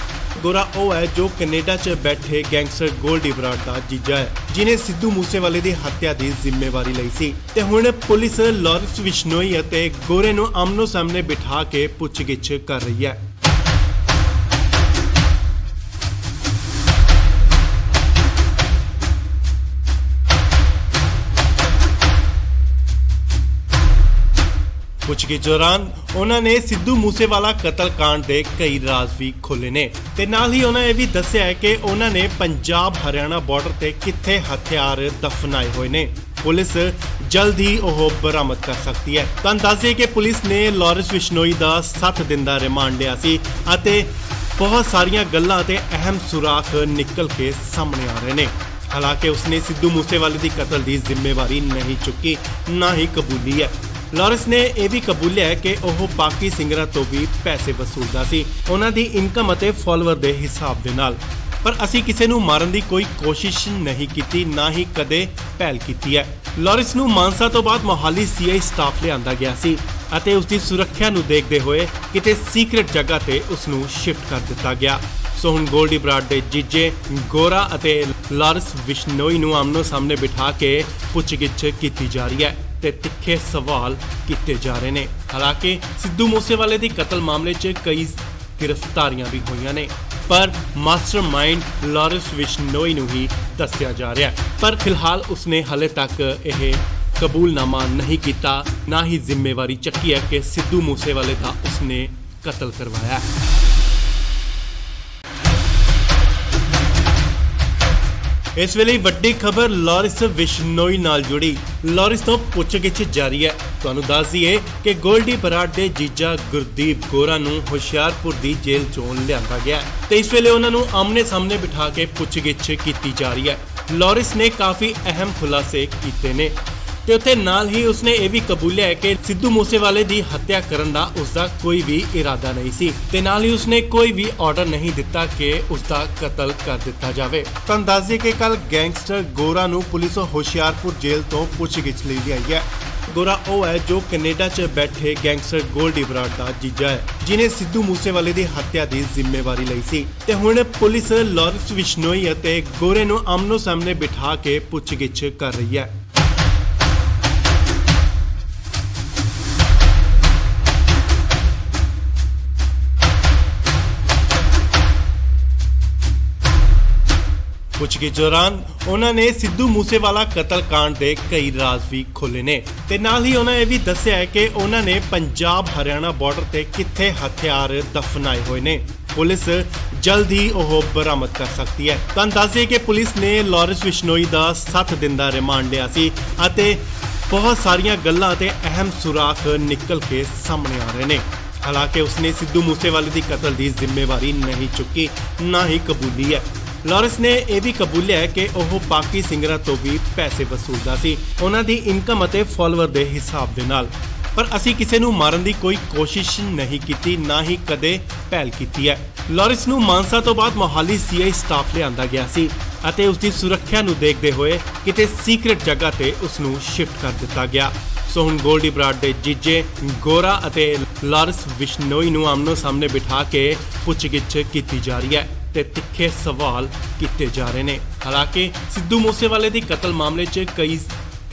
ਗੋਰਾ ਉਹ ਹੈ ਜੋ ਕੈਨੇਡਾ 'ਚ ਬੈਠੇ ਗੈਂਗਸਟਰ ਗੋਲਡੀ ਬਰਾੜ ਦਾ ਜੀਜਾ ਹੈ, ਜਿਨੇ ਸਿੱਧੂ ਮੂਸੇਵਾਲੇ ਦੀ ਹੱਤਿਆ ਦੀ ਜ਼ਿੰਮੇਵਾਰੀ ਲਈ ਸੀ ਤੇ ਹੁਣ ਪੁਲਿਸ ਲਾਰੈਂਸ ਬਿਸ਼ਨੋਈ ਅਤੇ ਗੋਰੇ ਨੂੰ ਆਮਨੋ ਸਾਹਮਣੇ ਬਿਠਾ ਕੇ ਪੁੱਛਗਿੱਛ ਕਰ ਰਹੀ ਹੈ। ਪੁੱਛਗਿੱਛ ਦੌਰਾਨ ਉਹਨਾਂ ਨੇ ਸਿੱਧੂ ਮੂਸੇਵਾਲਾ ਕਤਲकांड ਦੇ ਕਈ ਰਾਜ਼ ਵੀ ਖੋਲ੍ਹੇ ਨੇ ਤੇ ਨਾਲ ਹੀ ਉਹਨਾਂ ਇਹ ਵੀ ਦੱਸਿਆ ਹੈ ਕਿ ਉਹਨਾਂ ਨੇ ਪੰਜਾਬ ਹਰਿਆਣਾ ਬਾਰਡਰ ਤੇ ਕਿੱਥੇ ਹਥਿਆਰ ਦਫਨਾਏ ਹੋਏ ਨੇ। ਪੁਲਿਸ ਜਲਦ ਹੀ ਉਹ ਬਰਾਮਦ ਕਰ ਸਕਦੀ ਹੈ। ਤੁਹਾਨੂੰ ਦੱਸ ਦਈਏ ਕਿ ਪੁਲਿਸ ਨੇ ਲਾਰੈਂਸ ਬਿਸ਼ਨੋਈ ਦਾ 7 ਦਿਨ ਦਾ ਰਿਮਾਂਡ ਲਿਆ ਸੀ ਅਤੇ ਬਹੁਤ ਸਾਰੀਆਂ ਗੱਲਾਂ ਤੇ ਅਹਿਮ ਸੁਰਾਖ ਨਿਕਲ ਕੇ ਸਾਹਮਣੇ ਆ ਰਹੇ ਨੇ। ਹਾਲਾਂਕਿ ਉਸਨੇ ਸਿੱਧੂ ਮੂਸੇਵਾਲੇ ਦੀ ਕਤਲ ਦੀ ਜ਼ਿੰਮੇਵਾਰੀ ਨਹੀਂ ਚੁੱਕੀ, ਨਾ ਹੀ ਕਬੂਲੀ ਹੈ। ਲਾਰੈਂਸ ਨੇ ਇਹ ਵੀ ਕਬੂਲਿਆ ਹੈ ਕਿ ਉਹ ਬਾਕੀ ਸਿੰਗਰਾਂ ਤੋਂ ਵੀ ਪੈਸੇ ਵਸੂਲਦਾ ਸੀ, ਉਹਨਾਂ ਦੀ ਇਨਕਮ ਅਤੇ ਫਾਲੋਅਰ ਦੇ ਹਿਸਾਬ ਦੇ ਨਾਲ। ਪਰ ਅਸੀਂ ਕਿਸੇ ਨੂੰ ਮਾਰਨ ਦੀ ਕੋਈ ਕੋਸ਼ਿਸ਼ ਨਹੀਂ ਕੀਤੀ, ਨਾ ਹੀ ਕਦੇ ਪਹਿਲ ਕੀਤੀ ਹੈ। ਲਾਰੈਂਸ ਨੂੰ ਮਾਨਸਾ ਤੋਂ ਬਾਅਦ ਮੋਹਾਲੀ ਸੀਆਈ ਸਟਾਫ ਲਿਆਂਦਾ ਗਿਆ ਸੀ ਅਤੇ ਉਸ ਦੀ ਸੁਰੱਖਿਆ ਨੂੰ ਦੇਖਦੇ ਹੋਏ ਕਿਤੇ ਸੀਕ੍ਰੇਟ ਜਗ੍ਹਾ ਤੇ ਉਸ ਨੂੰ ਸ਼ਿਫਟ ਕਰ ਦਿੱਤਾ ਗਿਆ। ਸੋ ਹੁਣ ਗੋਲਡੀ ਬਰਾੜ ਦੇ ਜੀਜੇ ਗੋਰਾ ਅਤੇ ਲਾਰੈਂਸ ਬਿਸ਼ਨੋਈ ਨੂੰ ਆਮਨੋ ਸਾਹਮਣੇ ਬਿਠਾ ਕੇ ਪੁੱਛਗਿੱਛ ਕੀਤੀ ਜਾ ਰਹੀ ਹੈ ਤੇ ਤਿੱਖੇ ਸਵਾਲ ਕੀਤੇ ਜਾ ਰਹੇ ਨੇ। ਹਾਲਾਂਕਿ ਸਿੱਧੂ ਮੂਸੇਵਾਲੇ ਦੀ ਕਤਲ ਮਾਮਲੇ 'ਚ ਕਈ ਗ੍ਰਿਫਤਾਰੀਆਂ ਵੀ ਹੋਈਆਂ ਨੇ, ਪਰ ਮਾਸਟਰਮਾਈਂਡ ਲਾਰੈਂਸ ਬਿਸ਼ਨੋਈ ਨੂੰ ਹੀ ਦੱਸਿਆ ਜਾ ਰਿਹਾ ਹੈ। ਪਰ ਫਿਲਹਾਲ ਉਸਨੇ ਹਲੇ ਤੱਕ ਇਹ ਕਬੂਲਨਾਮਾ ਨਹੀਂ ਕੀਤਾ, ਨਾ ਹੀ ਜ਼ਿੰਮੇਵਾਰੀ ਚੱਕੀ ਹੈ ਕਿ ਸਿੱਧੂ ਮੂਸੇਵਾਲੇ ਦਾ ਉਸਨੇ ਕਤਲ ਕਰਵਾਇਆ ਹੈ। ਇਸ ਵੇਲੇ ਵੱਡੀ ਖਬਰ ਲਾਰੈਂਸ ਬਿਸ਼ਨੋਈ ਨਾਲ ਜੁੜੀ। ਲਾਰੈਂਸ ਤੋਂ ਪੁੱਛਗਿੱਛ ਜਾਰੀ ਹੈ। ਤੁਹਾਨੂੰ ਦੱਸ ਦਈਏ ਕਿ ਗੋਲਡੀ ਬਰਾੜ ਦੇ ਜੀਜਾ ਗੁਰਦੀਪ ਗੋਰਾ ਨੂੰ ਹੁਸ਼ਿਆਰਪੁਰ ਦੀ ਜੇਲ੍ਹ ਚੋਂ ਲਿਆਂਦਾ ਗਿਆ ਤੇ ਇਸ ਵੇਲੇ ਉਹਨਾਂ ਨੂੰ ਆਮਨੇ ਸਾਹਮਣੇ ਬਿਠਾ ਕੇ ਪੁੱਛਗਿੱਛ ਕੀਤੀ ਜਾ ਰਹੀ ਹੈ। ਲਾਰੈਂਸ ਨੇ ਕਾਫੀ ਅਹਿਮ ਖੁਲਾਸੇ ਕੀਤੇ ਨੇ ਤੇ ਉੱਥੇ ਨਾਲ ਹੀ ਉਸਨੇ ਇਹ ਵੀ ਕਬੂਲਿਆ ਹੈ ਕਿ ਸਿੱਧੂ ਮੂਸੇਵਾਲੇ ਦੀ ਹੱਤਿਆ ਕਰਨ ਦਾ ਉਸਦਾ ਕੋਈ ਵੀ ਇਰਾਦਾ ਨਹੀਂ ਸੀ ਤੇ ਨਾਲ ਹੀ ਉਸਨੇ ਕੋਈ ਵੀ ਆਰਡਰ ਨਹੀਂ ਦਿੱਤਾ ਕਿ ਉਸਦਾ ਕਤਲ ਕਰ ਦਿੱਤਾ ਜਾਵੇ। ਤੁਹਾਨੂੰ ਦੱਸ ਦਈਏ ਕਿ ਕੱਲ ਗੈਂਗਸਟਰ ਗੋਰਾ ਨੂੰ ਪੁਲਿਸ ਹੁਸ਼ਿਆਰਪੁਰ ਜੇਲ੍ਹ ਤੋਂ ਪੁੱਛਗਿੱਛ ਲਈ ਲਿਆਈ ਹੈ। ਗੋਰਾ ਉਹ ਹੈ ਜੋ ਕੈਨੇਡਾ 'ਚ ਬੈਠੇ ਗੈਂਗਸਟਰ ਗੋਲਡੀ ਬਰਾੜ ਦਾ ਜੀਜਾ ਹੈ, ਜਿਨੇ ਸਿੱਧੂ ਮੂਸੇਵਾਲੇ ਦੀ ਹੱਤਿਆ ਦੀ ਜ਼ਿੰਮੇਵਾਰੀ ਲਈ ਸੀ ਤੇ ਹੁਣ ਪੁਲਿਸ ਲਾਰੈਂਸ ਬਿਸ਼ਨੋਈ ਅਤੇ ਗੋਰੇ ਨੂੰ ਆਮਨੋ ਸਾਹਮਣੇ ਬਿਠਾ ਕੇ ਪੁੱਛਗਿੱਛ ਕਰ ਰਹੀ ਹੈ। ਪੁੱਛਗਿੱਛ ਦੌਰਾਨ ਉਹਨਾਂ ਨੇ ਸਿੱਧੂ ਮੂਸੇਵਾਲਾ ਕਤਲकांड ਦੇ ਕਈ ਰਾਜ਼ ਵੀ ਖੋਲ੍ਹੇ ਨੇ ਤੇ ਨਾਲ ਹੀ ਉਹਨਾਂ ਇਹ ਵੀ ਦੱਸਿਆ ਹੈ ਕਿ ਉਹਨਾਂ ਨੇ ਪੰਜਾਬ ਹਰਿਆਣਾ ਬਾਰਡਰ ਤੇ ਕਿੱਥੇ ਹਥਿਆਰ ਦਫਨਾਏ ਹੋਏ ਨੇ। ਪੁਲਿਸ ਜਲਦ ਹੀ ਉਹ ਬਰਾਮਦ ਕਰ ਸਕਦੀ ਹੈ। ਤੁਹਾਨੂੰ ਦੱਸ ਦਈਏ ਕਿ ਪੁਲਿਸ ਨੇ ਲਾਰੈਂਸ ਬਿਸ਼ਨੋਈ ਦਾ 7 ਦਿਨ ਦਾ ਰਿਮਾਂਡ ਲਿਆ ਸੀ ਅਤੇ ਬਹੁਤ ਸਾਰੀਆਂ ਗੱਲਾਂ ਤੇ ਅਹਿਮ ਸੁਰਾਖ ਨਿਕਲ ਕੇ ਸਾਹਮਣੇ ਆ ਰਹੇ ਨੇ। ਹਾਲਾਂਕਿ ਉਸਨੇ ਸਿੱਧੂ ਮੂਸੇਵਾਲੇ ਦੀ ਕਤਲ ਦੀ ਜ਼ਿੰਮੇਵਾਰੀ ਨਹੀਂ ਚੁੱਕੀ, ਨਾ ਹੀ ਕਬੂਲੀ ਹੈ। ਲਾਰੈਂਸ ਨੇ ਇਹ ਵੀ ਕਬੂਲਿਆ ਹੈ ਕਿ ਉਹ ਬਾਕੀ ਸਿੰਗਰਾਂ ਤੋਂ ਵੀ ਪੈਸੇ ਵਸੂਲਦਾ ਸੀ, ਉਹਨਾਂ ਦੀ ਇਨਕਮ ਅਤੇ ਫਾਲੋਅਰ ਦੇ ਹਿਸਾਬ ਦੇ ਨਾਲ। ਪਰ ਅਸੀਂ ਕਿਸੇ ਨੂੰ ਮਾਰਨ ਦੀ ਕੋਈ ਕੋਸ਼ਿਸ਼ ਨਹੀਂ ਕੀਤੀ, ਨਾ ਹੀ ਕਦੇ ਪਹਿਲ ਕੀਤੀ ਹੈ। ਲਾਰੈਂਸ ਨੂੰ ਮਾਨਸਾ ਤੋਂ ਬਾਅਦ ਮੋਹਾਲੀ ਸੀਆਈ ਸਟਾਫ ਲਿਆਂਦਾ ਗਿਆ ਸੀ ਅਤੇ ਉਸ ਦੀ ਸੁਰੱਖਿਆ ਨੂੰ ਦੇਖਦੇ ਹੋਏ ਕਿਤੇ ਸੀਕ੍ਰੇਟ ਜਗ੍ਹਾ ਤੇ ਉਸ ਨੂੰ ਸ਼ਿਫਟ ਕਰ ਦਿੱਤਾ ਗਿਆ। ਸੋ ਹੁਣ ਗੋਲਡੀ ਬਰਾੜ ਦੇ ਜੀਜੇ ਗੋਰਾ ਅਤੇ ਲਾਰੈਂਸ ਬਿਸ਼ਨੋਈ ਨੂੰ ਆਮਨੋ ਸਾਹਮਣੇ ਬਿਠਾ ਕੇ ਪੁੱਛਗਿੱਛ ਕੀਤੀ ਜਾ ਰਹੀ ਹੈ ਤੇ ਤਿੱਖੇ ਸਵਾਲ ਕੀਤੇ ਜਾ ਰਹੇ ਨੇ। ਹਾਲਾਂਕਿ ਸਿੱਧੂ ਮੂਸੇਵਾਲੇ ਦੀ ਕਤਲ ਮਾਮਲੇ 'ਚ ਕਈ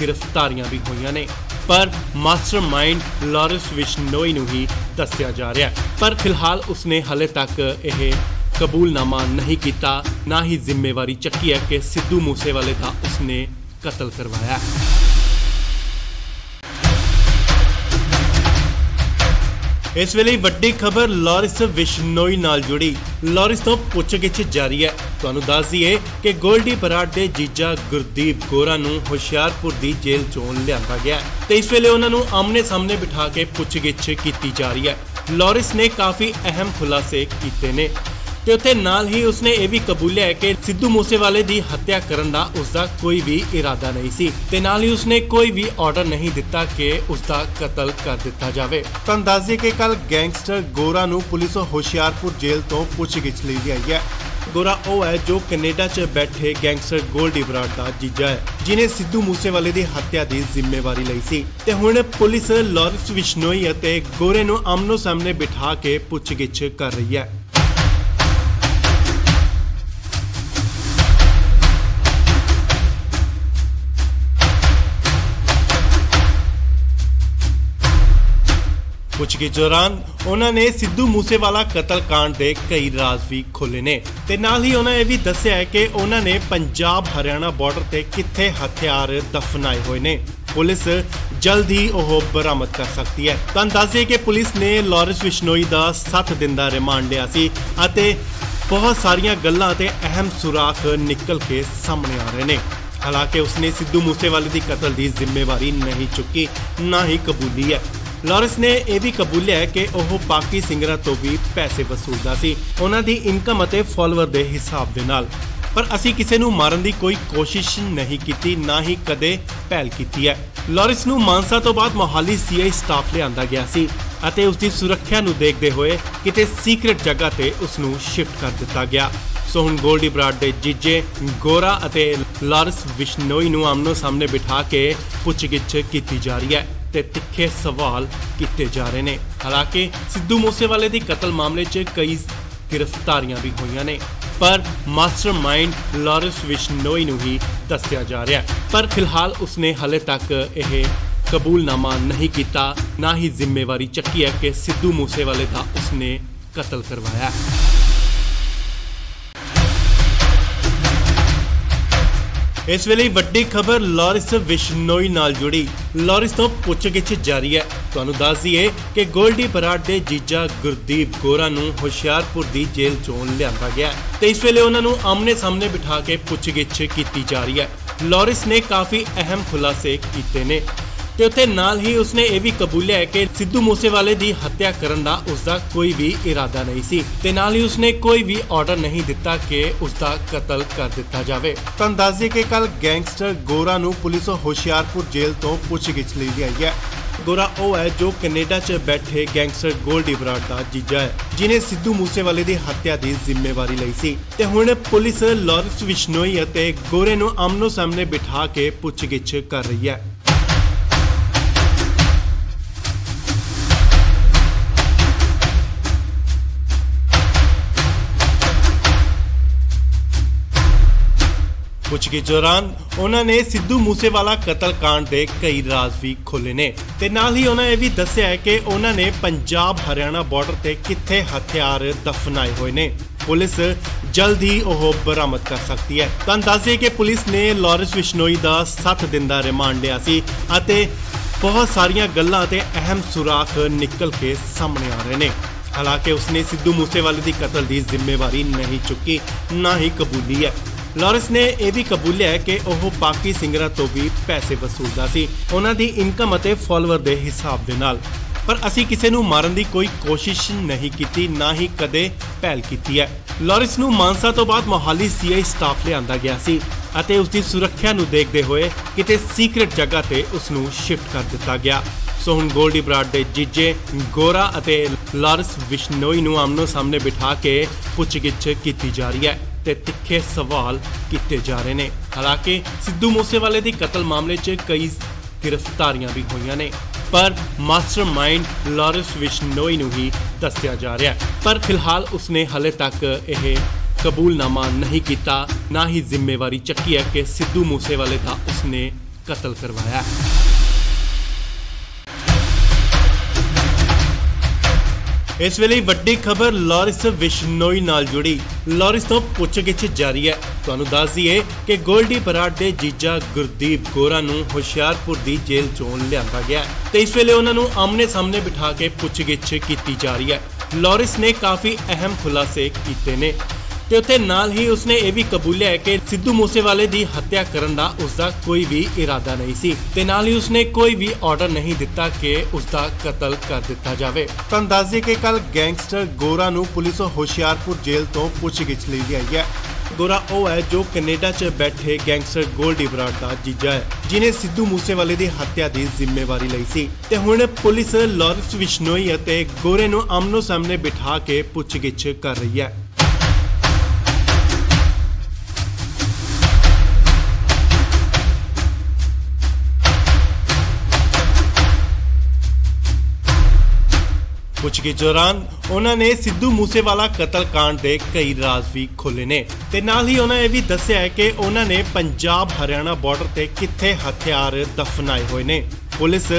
ਗ੍ਰਿਫਤਾਰੀਆਂ ਵੀ ਹੋਈਆਂ ਨੇ, ਪਰ ਮਾਸਟਰਮਾਈਂਡ ਲਾਰੈਂਸ ਬਿਸ਼ਨੋਈ ਨੂੰ ਹੀ ਦੱਸਿਆ ਜਾ ਰਿਹਾ ਹੈ। ਪਰ ਫਿਲਹਾਲ ਉਸਨੇ ਹਲੇ ਤੱਕ ਇਹ ਕਬੂਲਨਾਮਾ ਨਹੀਂ ਕੀਤਾ, ਨਾ ਹੀ ਜ਼ਿੰਮੇਵਾਰੀ ਚੱਕੀ ਹੈ ਕਿ ਸਿੱਧੂ ਮੂਸੇਵਾਲੇ ਦਾ ਉਸਨੇ ਕਤਲ ਕਰਵਾਇਆ। ਇਸ ਵੇਲੇ ਵੱਡੀ ਖਬਰ ਲਾਰੈਂਸ ਬਿਸ਼ਨੋਈ ਨਾਲ ਜੁੜੀ। ਲਾਰੈਂਸ ਤੋਂ ਪੁੱਛਗਿੱਛ ਜਾਰੀ ਹੈ। ਤੁਹਾਨੂੰ ਦੱਸ ਦਈਏ ਕਿ ਗੋਲਡੀ ਬਰਾੜ ਦੇ ਜੀਜਾ ਗੁਰਦੀਪ ਗੋਰਾ ਨੂੰ ਹੁਸ਼ਿਆਰਪੁਰ ਦੀ ਜੇਲ੍ਹ ਚੋਂ ਲਿਆਂਦਾ ਗਿਆ ਤੇ ਇਸ ਵੇਲੇ ਉਹਨਾਂ ਨੂੰ ਆਮਨੇ ਸਾਹਮਣੇ ਬਿਠਾ ਕੇ ਪੁੱਛਗਿੱਛ ਕੀਤੀ ਜਾ ਰਹੀ ਹੈ। ਲਾਰੈਂਸ ਨੇ ਕਾਫੀ ਅਹਿਮ ਖੁਲਾਸੇ ਕੀਤੇ ਨੇ ਤੇ ਉੱਥੇ ਨਾਲ ਹੀ ਉਸਨੇ ਇਹ ਵੀ ਕਬੂਲਿਆ ਹੈ ਕਿ ਸਿੱਧੂ ਮੂਸੇਵਾਲੇ ਦੀ ਹੱਤਿਆ ਕਰਨ ਦਾ ਉਸਦਾ ਕੋਈ ਵੀ ਇਰਾਦਾ ਨਹੀਂ ਸੀ ਤੇ ਨਾਲ ਹੀ ਉਸਨੇ ਕੋਈ ਵੀ ਆਰਡਰ ਨਹੀਂ ਦਿੱਤਾ ਕਿ ਉਸਦਾ ਕਤਲ ਕਰ ਦਿੱਤਾ ਜਾਵੇ। ਤੁਹਾਨੂੰ ਦੱਸ ਦਈਏ ਕਿ ਕੱਲ ਗੈਂਗਸਟਰ ਗੋਰਾ ਨੂੰ ਪੁਲਿਸ ਹੁਸ਼ਿਆਰਪੁਰ ਜੇਲ੍ਹ ਤੋਂ ਪੁੱਛਗਿੱਛ ਲਈ ਲਿਆਈ ਹੈ। ਗੋਰਾ ਉਹ ਹੈ ਜੋ ਕੈਨੇਡਾ 'ਚ ਬੈਠੇ ਗੈਂਗਸਟਰ ਗੋਲਡੀ ਬਰਾੜ ਦਾ ਜੀਜਾ ਹੈ, ਜਿਨੇ ਸਿੱਧੂ ਮੂਸੇਵਾਲੇ ਦੀ ਹੱਤਿਆ ਦੀ ਜ਼ਿੰਮੇਵਾਰੀ ਲਈ ਸੀ ਤੇ ਹੁਣ ਪੁਲਿਸ ਲਾਰੈਂਸ ਬਿਸ਼ਨੋਈ ਅਤੇ ਗੋਰੇ ਨੂੰ ਆਮਨੋ ਸਾਹਮਣੇ ਬਿਠਾ ਕੇ ਪੁੱਛਗਿੱਛ ਕਰ ਰਹੀ ਹੈ। ਪੁੱਛਗਿੱਛ ਦੌਰਾਨ ਉਹਨਾਂ ਨੇ ਸਿੱਧੂ ਮੂਸੇਵਾਲਾ ਕਤਲकांड ਦੇ ਕਈ ਰਾਜ਼ ਵੀ ਖੋਲ੍ਹੇ ਨੇ ਤੇ ਨਾਲ ਹੀ ਉਹਨਾਂ ਇਹ ਵੀ ਦੱਸਿਆ ਹੈ ਕਿ ਉਹਨਾਂ ਨੇ ਪੰਜਾਬ ਹਰਿਆਣਾ ਬਾਰਡਰ ਤੇ ਕਿੱਥੇ ਹਥਿਆਰ ਦਫਨਾਏ ਹੋਏ ਨੇ। ਪੁਲਿਸ ਜਲਦ ਹੀ ਉਹ ਬਰਾਮਦ ਕਰ ਸਕਦੀ ਹੈ। ਤੁਹਾਨੂੰ ਦੱਸ ਦਈਏ ਕਿ ਪੁਲਿਸ ਨੇ ਲਾਰੈਂਸ ਬਿਸ਼ਨੋਈ ਦਾ 7 ਦਿਨ ਦਾ ਰਿਮਾਂਡ ਲਿਆ ਸੀ ਅਤੇ ਬਹੁਤ ਸਾਰੀਆਂ ਗੱਲਾਂ ਤੇ ਅਹਿਮ ਸੁਰਾਖ ਨਿਕਲ ਕੇ ਸਾਹਮਣੇ ਆ ਰਹੇ ਨੇ। ਹਾਲਾਂਕਿ ਉਸਨੇ ਸਿੱਧੂ ਮੂਸੇਵਾਲੇ ਦੀ ਕਤਲ ਦੀ ਜ਼ਿੰਮੇਵਾਰੀ ਨਹੀਂ ਚੁੱਕੀ, ਨਾ ਹੀ ਕਬੂਲੀ ਹੈ। ਲਾਰੈਂਸ ਨੇ ਇਹ ਵੀ ਕਬੂਲਿਆ ਹੈ ਕਿ ਉਹ ਬਾਕੀ ਸਿੰਗਰਾਂ ਤੋਂ ਵੀ ਪੈਸੇ ਵਸੂਲਦਾ ਸੀ, ਉਹਨਾਂ ਦੀ ਇਨਕਮ ਅਤੇ ਫਾਲੋਅਰ ਦੇ ਹਿਸਾਬ ਦੇ ਨਾਲ। ਪਰ ਅਸੀਂ ਕਿਸੇ ਨੂੰ ਮਾਰਨ ਦੀ ਕੋਈ ਕੋਸ਼ਿਸ਼ ਨਹੀਂ ਕੀਤੀ, ਨਾ ਹੀ ਕਦੇ ਪਹਿਲ ਕੀਤੀ ਹੈ। ਲਾਰੈਂਸ ਨੂੰ ਮਾਨਸਾ ਤੋਂ ਬਾਅਦ ਮੋਹਾਲੀ ਸੀਆਈ ਸਟਾਫ ਲਿਆਂਦਾ ਗਿਆ ਸੀ ਅਤੇ ਉਸ ਦੀ ਸੁਰੱਖਿਆ ਨੂੰ ਦੇਖਦੇ ਹੋਏ ਕਿਤੇ ਸੀਕ੍ਰੇਟ ਜਗ੍ਹਾ ਤੇ ਉਸ ਨੂੰ ਸ਼ਿਫਟ ਕਰ ਦਿੱਤਾ ਗਿਆ। ਸੋ ਹੁਣ ਗੋਲਡੀ ਬਰਾੜ ਦੇ ਜੀਜੇ ਗੋਰਾ ਅਤੇ ਲਾਰੈਂਸ ਬਿਸ਼ਨੋਈ ਨੂੰ ਆਮਨੋ ਸਾਹਮਣੇ ਬਿਠਾ ਕੇ ਪੁੱਛਗਿੱਛ ਕੀਤੀ ਜਾ ਰਹੀ ਹੈ ਤੇ ਤਿੱਖੇ ਸਵਾਲ ਕੀਤੇ ਜਾ ਰਹੇ ਨੇ। ਹਾਲਾਂਕਿ ਸਿੱਧੂ ਮੂਸੇਵਾਲੇ ਦੀ ਕਤਲ ਮਾਮਲੇ 'ਚ ਕਈ ਗ੍ਰਿਫਤਾਰੀਆਂ ਵੀ ਹੋਈਆਂ ਨੇ, ਪਰ ਮਾਸਟਰਮਾਈਂਡ ਲਾਰੈਂਸ ਬਿਸ਼ਨੋਈ ਨੂੰ ਹੀ ਦੱਸਿਆ ਜਾ ਰਿਹਾ ਹੈ। ਪਰ ਫਿਲਹਾਲ ਉਸਨੇ ਹਲੇ ਤੱਕ ਇਹ ਕਬੂਲਨਾਮਾ ਨਹੀਂ ਕੀਤਾ, ਨਾ ਹੀ ਜ਼ਿੰਮੇਵਾਰੀ ਚੱਕੀ ਹੈ ਕਿ ਸਿੱਧੂ ਮੂਸੇਵਾਲੇ ਦਾ ਉਸਨੇ ਕਤਲ ਕਰਵਾਇਆ। ਇਸ ਵੇਲੇ ਵੱਡੀ ਖਬਰ ਲਾਰੈਂਸ ਬਿਸ਼ਨੋਈ ਨਾਲ ਜੁੜੀ। ਲਾਰੈਂਸ ਤੋਂ ਪੁੱਛਗਿੱਛ ਜਾਰੀ ਹੈ। ਤੁਹਾਨੂੰ ਦੱਸ ਦਈਏ ਕਿ ਗੋਲਡੀ ਬਰਾੜ ਦੇ ਜੀਜਾ ਗੁਰਦੀਪ ਗੋਰਾ ਨੂੰ ਹੁਸ਼ਿਆਰਪੁਰ ਦੀ ਜੇਲ੍ਹ ਚੋਂ ਲਿਆਂਦਾ ਗਿਆ ਤੇ ਇਸ ਵੇਲੇ ਉਹਨਾਂ ਨੂੰ ਆਮਨੇ ਸਾਹਮਣੇ ਬਿਠਾ ਕੇ ਪੁੱਛਗਿੱਛ ਕੀਤੀ ਜਾ ਰਹੀ ਹੈ। ਲਾਰੈਂਸ ਨੇ ਕਾਫੀ ਅਹਿਮ ਖੁਲਾਸੇ ਕੀਤੇ ਨੇ ਤੇ ਉੱਥੇ ਨਾਲ ਹੀ ਉਸਨੇ ਇਹ ਵੀ ਕਬੂਲਿਆ ਹੈ ਕਿ ਸਿੱਧੂ ਮੂਸੇਵਾਲੇ ਦੀ ਹੱਤਿਆ ਕਰਨ ਦਾ ਉਸਦਾ ਕੋਈ ਵੀ ਇਰਾਦਾ ਨਹੀਂ ਸੀ ਤੇ ਨਾਲ ਹੀ ਉਸਨੇ ਕੋਈ ਵੀ ਆਰਡਰ ਨਹੀਂ ਦਿੱਤਾ ਕਿ ਉਸਦਾ ਕਤਲ ਕਰ ਦਿੱਤਾ ਜਾਵੇ। ਤਾਂ ਦੱਸ ਦਈਏ ਕਿ ਕੱਲ ਗੈਂਗਸਟਰ ਗੋਰਾ ਨੂੰ ਪੁਲਿਸ ਹੁਸ਼ਿਆਰਪੁਰ ਜੇਲ੍ਹ ਤੋਂ ਪੁੱਛਗਿੱਛ ਲਈ ਆਈ ਹੈ। ਗੋਰਾ ਉਹ ਹੈ ਜੋ ਕੈਨੇਡਾ 'ਚ ਬੈਠੇ ਗੈਂਗਸਟਰ ਗੋਲਡੀ ਬਰਾੜ ਦਾ ਜੀਜਾ ਹੈ, ਜਿਨੇ ਸਿੱਧੂ ਮੂਸੇਵਾਲੇ ਦੀ ਹੱਤਿਆ ਦੀ ਜ਼ਿੰਮੇਵਾਰੀ ਲਈ ਸੀ ਤੇ ਹੁਣ ਪੁਲਿਸ ਲਾਰੈਂਸ ਬਿਸ਼ਨੋਈ ਅਤੇ ਗੋਰੇ ਨੂੰ ਆਮਨੋ ਸਾਹਮਣੇ ਬਿਠਾ ਕੇ ਪੁੱਛਗਿੱਛ ਕਰ ਰਹੀ ਹੈ। ਪੁੱਛਗਿੱਛ ਦੌਰਾਨ ਉਹਨਾਂ ਨੇ ਸਿੱਧੂ ਮੂਸੇਵਾਲਾ ਕਤਲकांड ਦੇ ਕਈ ਰਾਜ਼ ਵੀ ਖੋਲ੍ਹੇ ਨੇ ਤੇ ਨਾਲ ਹੀ ਉਹਨਾਂ ਇਹ ਵੀ ਦੱਸਿਆ ਹੈ ਕਿ ਉਹਨਾਂ ਨੇ ਪੰਜਾਬ ਹਰਿਆਣਾ ਬਾਰਡਰ ਤੇ ਕਿੱਥੇ ਹਥਿਆਰ ਦਫਨਾਏ ਹੋਏ ਨੇ। ਪੁਲਿਸ ਜਲਦ ਹੀ ਉਹ ਬਰਾਮਦ ਕਰ ਸਕਦੀ ਹੈ। ਤਾਂ ਦੱਸਿਏ ਕਿ ਪੁਲਿਸ ਨੇ ਲਾਰੈਂਸ ਬਿਸ਼ਨੋਈ ਦਾ 7 ਦਿਨ ਦਾ ਰਿਮਾਂਡ ਲਿਆ ਸੀ ਅਤੇ ਬਹੁਤ ਸਾਰੀਆਂ ਗੱਲਾਂ ਤੇ ਅਹਿਮ ਸੁਰਾਖ ਨਿਕਲ ਕੇ ਸਾਹਮਣੇ ਆ ਰਹੇ ਨੇ। ਹਾਲਾਂਕਿ ਉਸਨੇ ਸਿੱਧੂ ਮੂਸੇਵਾਲੇ ਦੀ ਕਤਲ ਦੀ ਜ਼ਿੰਮੇਵਾਰੀ ਨਹੀਂ ਚੁੱਕੀ, ਨਾ ਹੀ ਕਬੂਲੀ ਹੈ। ਲਾਰੈਂਸ ਨੇ ਇਹ ਵੀ ਕਬੂਲਿਆ ਹੈ ਕਿ ਉਹ ਬਾਕੀ ਸਿੰਗਰਾਂ ਤੋਂ ਵੀ ਪੈਸੇ ਵਸੂਲਦਾ ਸੀ, ਉਹਨਾਂ ਦੀ ਇਨਕਮ ਅਤੇ ਫਾਲੋਅਰ ਦੇ ਹਿਸਾਬ ਦੇ ਨਾਲ। ਪਰ ਅਸੀਂ ਕਿਸੇ ਨੂੰ ਮਾਰਨ ਦੀ ਕੋਈ ਕੋਸ਼ਿਸ਼ ਨਹੀਂ ਕੀਤੀ, ਨਾ ਹੀ ਕਦੇ ਪਹਿਲ ਕੀਤੀ ਹੈ। ਲਾਰੈਂਸ ਨੂੰ ਮਾਨਸਾ ਤੋਂ ਬਾਅਦ ਮੋਹਾਲੀ ਸੀਆਈ ਸਟਾਫ ਲਿਆਂਦਾ ਗਿਆ ਸੀ ਅਤੇ ਉਸ ਦੀ ਸੁਰੱਖਿਆ ਨੂੰ ਦੇਖਦੇ ਹੋਏ ਕਿਤੇ ਸੀਕ੍ਰੇਟ ਜਗ੍ਹਾ ਤੇ ਉਸ ਨੂੰ ਸ਼ਿਫਟ ਕਰ ਦਿੱਤਾ ਗਿਆ। ਸੋ ਹੁਣ ਗੋਲਡੀ ਬਰਾੜ ਦੇ ਜੀਜੇ ਗੋਰਾ ਅਤੇ ਲਾਰੈਂਸ ਬਿਸ਼ਨੋਈ ਨੂੰ ਆਮਨੋ ਸਾਹਮਣੇ ਬਿਠਾ ਕੇ ਪੁੱਛਗਿੱਛ ਕੀਤੀ ਜਾ ਰਹੀ ਹੈ ਤੇ ਤਿੱਖੇ ਸਵਾਲ ਕੀਤੇ ਜਾ ਰਹੇ ਨੇ। ਹਾਲਾਂਕਿ ਸਿੱਧੂ ਮੂਸੇਵਾਲੇ ਦੀ ਕਤਲ ਮਾਮਲੇ 'ਚ ਕਈ ਗ੍ਰਿਫਤਾਰੀਆਂ ਵੀ ਹੋਈਆਂ ਨੇ, ਪਰ ਮਾਸਟਰਮਾਈਂਡ ਲਾਰੈਂਸ ਬਿਸ਼ਨੋਈ ਨੂੰ ਹੀ ਦੱਸਿਆ ਜਾ ਰਿਹਾ ਹੈ। ਪਰ ਫਿਲਹਾਲ ਉਸਨੇ ਹਲੇ ਤੱਕ ਇਹ ਕਬੂਲਨਾਮਾ ਨਹੀਂ ਕੀਤਾ, ਨਾ ਹੀ ਜ਼ਿੰਮੇਵਾਰੀ ਚੱਕੀ ਹੈ ਕਿ ਸਿੱਧੂ ਮੂਸੇਵਾਲੇ ਦਾ ਉਸਨੇ ਕਤਲ ਕਰਵਾਇਆ। ਇਸ ਵੇਲੇ ਵੱਡੀ ਖਬਰ ਲਾਰੈਂਸ ਬਿਸ਼ਨੋਈ ਨਾਲ ਜੁੜੀ। ਲਾਰੈਂਸ ਤੋਂ ਪੁੱਛਗਿੱਛ ਜਾਰੀ ਹੈ। ਤੁਹਾਨੂੰ ਦੱਸ ਦਈਏ ਕਿ ਗੋਲਡੀ ਬਰਾੜ ਦੇ ਜੀਜਾ ਗੁਰਦੀਪ ਗੋਰਾ ਨੂੰ ਹੁਸ਼ਿਆਰਪੁਰ ਦੀ ਜੇਲ੍ਹ ਚੋਂ ਲਿਆਂਦਾ ਗਿਆ ਤੇ ਇਸ ਵੇਲੇ ਉਹਨਾਂ ਨੂੰ ਆਮਨੇ ਸਾਹਮਣੇ ਬਿਠਾ ਕੇ ਪੁੱਛਗਿੱਛ ਕੀਤੀ ਜਾ ਰਹੀ ਹੈ। ਲਾਰੈਂਸ ਨੇ ਕਾਫੀ ਅਹਿਮ ਖੁਲਾਸੇ ਕੀਤੇ ਨੇ ਤੇ ਉੱਥੇ ਨਾਲ ਹੀ ਉਸਨੇ ਇਹ ਵੀ ਕਬੂਲਿਆ ਹੈ ਕਿ ਸਿੱਧੂ ਮੂਸੇਵਾਲੇ ਦੀ ਹੱਤਿਆ ਕਰਨ ਦਾ ਉਸਦਾ ਕੋਈ ਵੀ ਇਰਾਦਾ ਨਹੀਂ ਸੀ ਤੇ ਨਾਲ ਹੀ ਉਸਨੇ ਕੋਈ ਵੀ ਆਰਡਰ ਨਹੀਂ ਦਿੱਤਾ ਕਿ ਉਸਦਾ ਕਤਲ ਕਰ ਦਿੱਤਾ ਜਾਵੇ। ਤਾਂ ਦੱਸ ਦਈਏ ਕਿ ਕੱਲ ਗੈਂਗਸਟਰ ਗੋਰਾ ਨੂੰ ਪੁਲਿਸ ਹੁਸ਼ਿਆਰਪੁਰ ਜੇਲ੍ਹ ਤੋਂ ਪੁੱਛਗਿੱਛ ਲਈ ਆਈ ਹੈ। ਗੋਰਾ ਉਹ ਹੈ ਜੋ ਕੈਨੇਡਾ 'ਚ ਬੈਠੇ ਗੈਂਗਸਟਰ ਗੋਲਡੀ ਬਰਾੜ ਦਾ ਜੀਜਾ ਹੈ, ਜਿਨੇ ਸਿੱਧੂ ਮੂਸੇਵਾਲੇ ਦੀ ਹੱਤਿਆ ਦੀ ਜ਼ਿੰਮੇਵਾਰੀ ਲਈ ਸੀ ਤੇ ਹੁਣ ਪੁਲਿਸ ਲਾਰੈਂਸ ਬਿਸ਼ਨੋਈ ਅਤੇ ਗੋਰੇ ਨੂੰ ਆਮਨੋ ਸਾਹਮਣੇ ਬਿਠਾ ਕੇ ਪੁੱਛਗਿੱਛ ਕਰ ਰਹੀ ਹੈ। ਪੁੱਛਗਿੱਛ ਦੌਰਾਨ ਉਹਨਾਂ ਨੇ ਸਿੱਧੂ ਮੂਸੇਵਾਲਾ ਕਤਲकांड ਦੇ ਕਈ ਰਾਜ਼ ਵੀ ਖੋਲ੍ਹੇ ਨੇ ਤੇ ਨਾਲ ਹੀ ਉਹਨਾਂ ਇਹ ਵੀ ਦੱਸਿਆ ਹੈ ਕਿ ਉਹਨਾਂ ਨੇ ਪੰਜਾਬ ਹਰਿਆਣਾ ਬਾਰਡਰ ਤੇ ਕਿੱਥੇ ਹਥਿਆਰ ਦਫਨਾਏ ਹੋਏ ਨੇ। ਪੁਲਿਸ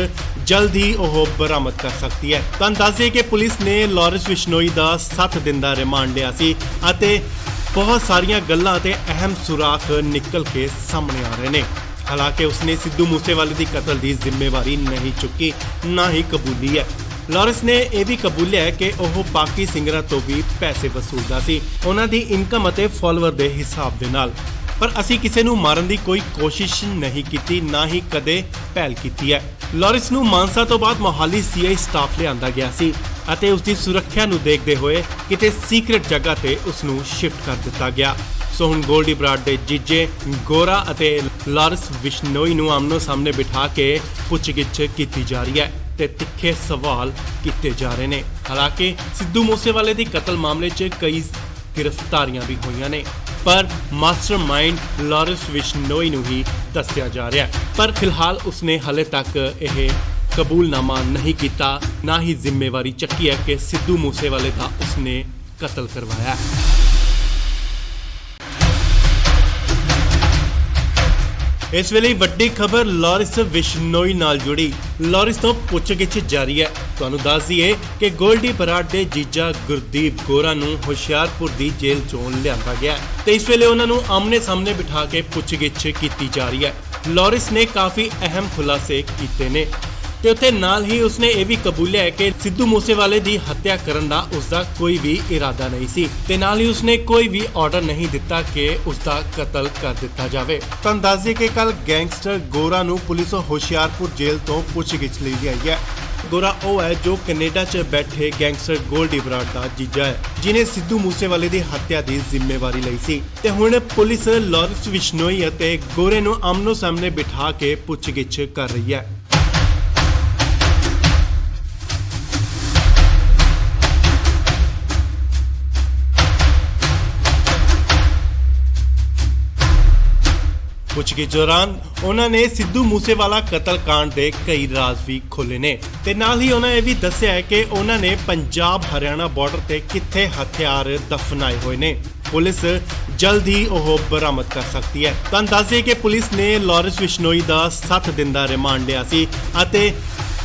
ਜਲਦ ਹੀ ਉਹ ਬਰਾਮਦ ਕਰ ਸਕਦੀ ਹੈ। ਤਾਂ ਦੱਸਿਏ ਕਿ ਪੁਲਿਸ ਨੇ ਲਾਰੈਂਸ ਬਿਸ਼ਨੋਈ ਦਾ 7 ਦਿਨ ਦਾ ਰਿਮਾਂਡ ਲਿਆ ਸੀ ਅਤੇ ਬਹੁਤ ਸਾਰੀਆਂ ਗੱਲਾਂ ਤੇ ਅਹਿਮ ਸੁਰਾਖ ਨਿਕਲ ਕੇ ਸਾਹਮਣੇ ਆ ਰਹੇ ਨੇ। ਹਾਲਾਂਕਿ ਉਸਨੇ ਸਿੱਧੂ ਮੂਸੇਵਾਲੇ ਦੀ ਕਤਲ ਦੀ ਜ਼ਿੰਮੇਵਾਰੀ ਨਹੀਂ ਚੁੱਕੀ, ਨਾ ਹੀ ਕਬੂਲੀ ਹੈ। ਲਾਰੈਂਸ ਨੇ ਇਹ ਵੀ ਕਬੂਲਿਆ ਹੈ ਕਿ ਉਹ ਬਾਕੀ ਸਿੰਗਰਾਂ ਤੋਂ ਵੀ ਪੈਸੇ ਵਸੂਲਦਾ ਸੀ, ਉਹਨਾਂ ਦੀ ਇਨਕਮ ਅਤੇ ਫਾਲੋਅਰ ਦੇ ਹਿਸਾਬ ਦੇ ਨਾਲ। ਪਰ ਅਸੀਂ ਕਿਸੇ ਨੂੰ ਮਾਰਨ ਦੀ ਕੋਈ ਕੋਸ਼ਿਸ਼ ਨਹੀਂ ਕੀਤੀ, ਨਾ ਹੀ ਕਦੇ ਪਹਿਲ ਕੀਤੀ ਹੈ। ਲਾਰੈਂਸ ਨੂੰ ਮਾਨਸਾ ਤੋਂ ਬਾਅਦ ਮੋਹਾਲੀ ਸੀਆਈ ਸਟਾਫ ਲਿਆਂਦਾ ਗਿਆ ਸੀ ਅਤੇ ਉਸ ਦੀ ਸੁਰੱਖਿਆ ਨੂੰ ਦੇਖਦੇ ਹੋਏ ਕਿਤੇ ਸੀਕ੍ਰੇਟ ਜਗ੍ਹਾ ਤੇ ਉਸ ਨੂੰ ਸ਼ਿਫਟ ਕਰ ਦਿੱਤਾ ਗਿਆ। ਸੋ ਹੁਣ ਗੋਲਡੀ ਬਰਾੜ ਦੇ ਜੀਜੇ ਗੋਰਾ ਅਤੇ ਲਾਰੈਂਸ ਬਿਸ਼ਨੋਈ ਨੂੰ ਆਮਨੋ ਸਾਹਮਣੇ ਬਿਠਾ ਕੇ ਪੁੱਛਗਿੱਛ ਕੀਤੀ ਜਾ ਰਹੀ ਹੈ ਤੇ ਤਿੱਖੇ ਸਵਾਲ ਕੀਤੇ ਜਾ ਰਹੇ ਨੇ। ਹਾਲਾਂਕਿ ਸਿੱਧੂ ਮੂਸੇਵਾਲੇ ਦੀ ਕਤਲ ਮਾਮਲੇ 'ਚ ਕਈ ਗ੍ਰਿਫਤਾਰੀਆਂ ਵੀ ਹੋਈਆਂ ਨੇ, ਪਰ ਮਾਸਟਰਮਾਈਂਡ ਲਾਰੈਂਸ ਬਿਸ਼ਨੋਈ ਨੂੰ ਹੀ ਦੱਸਿਆ ਜਾ ਰਿਹਾ ਹੈ। ਪਰ ਫਿਲਹਾਲ ਉਸਨੇ ਹਲੇ ਤੱਕ ਇਹ ਕਬੂਲਨਾਮਾ ਨਹੀਂ ਕੀਤਾ, ਨਾ ਹੀ ਜ਼ਿੰਮੇਵਾਰੀ ਚੱਕੀ ਹੈ ਕਿ ਸਿੱਧੂ ਮੂਸੇਵਾਲੇ ਦਾ ਉਸਨੇ ਕਤਲ ਕਰਵਾਇਆ। ਇਸ ਵੇਲੇ ਵੱਡੀ ਖਬਰ ਲਾਰੈਂਸ ਬਿਸ਼ਨੋਈ ਨਾਲ ਜੁੜੀ। ਲਾਰੈਂਸ ਤੋਂ ਪੁੱਛਗਿੱਛ ਜਾਰੀ ਹੈ। ਤੁਹਾਨੂੰ ਦੱਸ ਦਈਏ ਕਿ ਗੋਲਡੀ ਬਰਾੜ ਦੇ ਜੀਜਾ ਗੁਰਦੀਪ ਗੋਰਾ ਨੂੰ ਹੁਸ਼ਿਆਰਪੁਰ ਦੀ ਜੇਲ੍ਹ ਚੋਂ ਲਿਆਂਦਾ ਗਿਆ ਤੇ ਇਸ ਵੇਲੇ ਉਹਨਾਂ ਨੂੰ ਆਮਨੇ ਸਾਹਮਣੇ ਬਿਠਾ ਕੇ ਪੁੱਛਗਿੱਛ ਕੀਤੀ ਜਾ ਰਹੀ ਹੈ। ਲਾਰੈਂਸ ਨੇ ਕਾਫੀ ਅਹਿਮ ਖੁਲਾਸੇ ਕੀਤੇ ਨੇ ਤੇ ਉੱਥੇ ਨਾਲ ਹੀ ਉਸਨੇ ਇਹ ਵੀ ਕਬੂਲਿਆ ਹੈ ਕਿ ਸਿੱਧੂ ਮੂਸੇਵਾਲੇ ਦੀ ਹੱਤਿਆ ਕਰਨ ਦਾ ਉਸਦਾ ਕੋਈ ਵੀ ਇਰਾਦਾ ਨਹੀਂ ਸੀ ਤੇ ਨਾਲ ਹੀ ਉਸਨੇ ਕੋਈ ਵੀ ਆਰਡਰ ਨਹੀਂ ਦਿੱਤਾ ਕਿ ਉਸਦਾ ਕਤਲ ਕਰ ਦਿੱਤਾ ਜਾਵੇ। ਤੁਹਾਨੂੰ ਦੱਸ ਦਈਏ ਕਿ ਕੱਲ ਗੈਂਗਸਟਰ ਗੋਰਾ ਨੂੰ ਪੁਲਿਸ ਹੁਸ਼ਿਆਰਪੁਰ ਜੇਲ੍ਹ ਤੋਂ ਪੁੱਛਗਿੱਛ ਲਈ ਗਈ ਹੈ। ਗੋਰਾ ਉਹ ਹੈ ਜੋ ਕੈਨੇਡਾ 'ਚ ਬੈਠੇ ਗੈਂਗਸਟਰ ਗੋਲਡੀ ਬਰਾੜ ਦਾ ਜੀਜਾ ਹੈ, ਜਿਨੇ ਸਿੱਧੂ ਮੂਸੇਵਾਲੇ ਦੀ ਹੱਤਿਆ ਦੀ ਜ਼ਿੰਮੇਵਾਰੀ ਲਈ ਸੀ ਤੇ ਹੁਣ ਪੁਲਿਸ ਲਾਰੈਂਸ ਬਿਸ਼ਨੋਈ ਅਤੇ ਗੋਰੇ ਨੂੰ ਆਮਨੋ ਸਾਹਮਣੇ ਬਿਠਾ ਕੇ ਪੁੱਛਗਿੱਛ ਕਰ ਰਹੀ ਹੈ। ਪੁੱਛਗਿੱਛ ਦੌਰਾਨ ਉਹਨਾਂ ਨੇ ਸਿੱਧੂ ਮੂਸੇਵਾਲਾ ਕਤਲकांड ਦੇ ਕਈ ਰਾਜ਼ ਵੀ ਖੋਲ੍ਹੇ ਨੇ ਤੇ ਨਾਲ ਹੀ ਉਹਨਾਂ ਇਹ ਵੀ ਦੱਸਿਆ ਹੈ ਕਿ ਉਹਨਾਂ ਨੇ ਪੰਜਾਬ ਹਰਿਆਣਾ ਬਾਰਡਰ ਤੇ ਕਿੱਥੇ ਹਥਿਆਰ ਦਫਨਾਏ ਹੋਏ ਨੇ। ਪੁਲਿਸ ਜਲਦ ਹੀ ਉਹ ਬਰਾਮਦ ਕਰ ਸਕਦੀ ਹੈ। ਤੁਹਾਨੂੰ ਦੱਸ ਦਈਏ ਕਿ ਪੁਲਿਸ ਨੇ ਲਾਰੈਂਸ ਬਿਸ਼ਨੋਈ ਦਾ 7 ਦਿਨ ਦਾ ਰਿਮਾਂਡ ਲਿਆ ਸੀ ਅਤੇ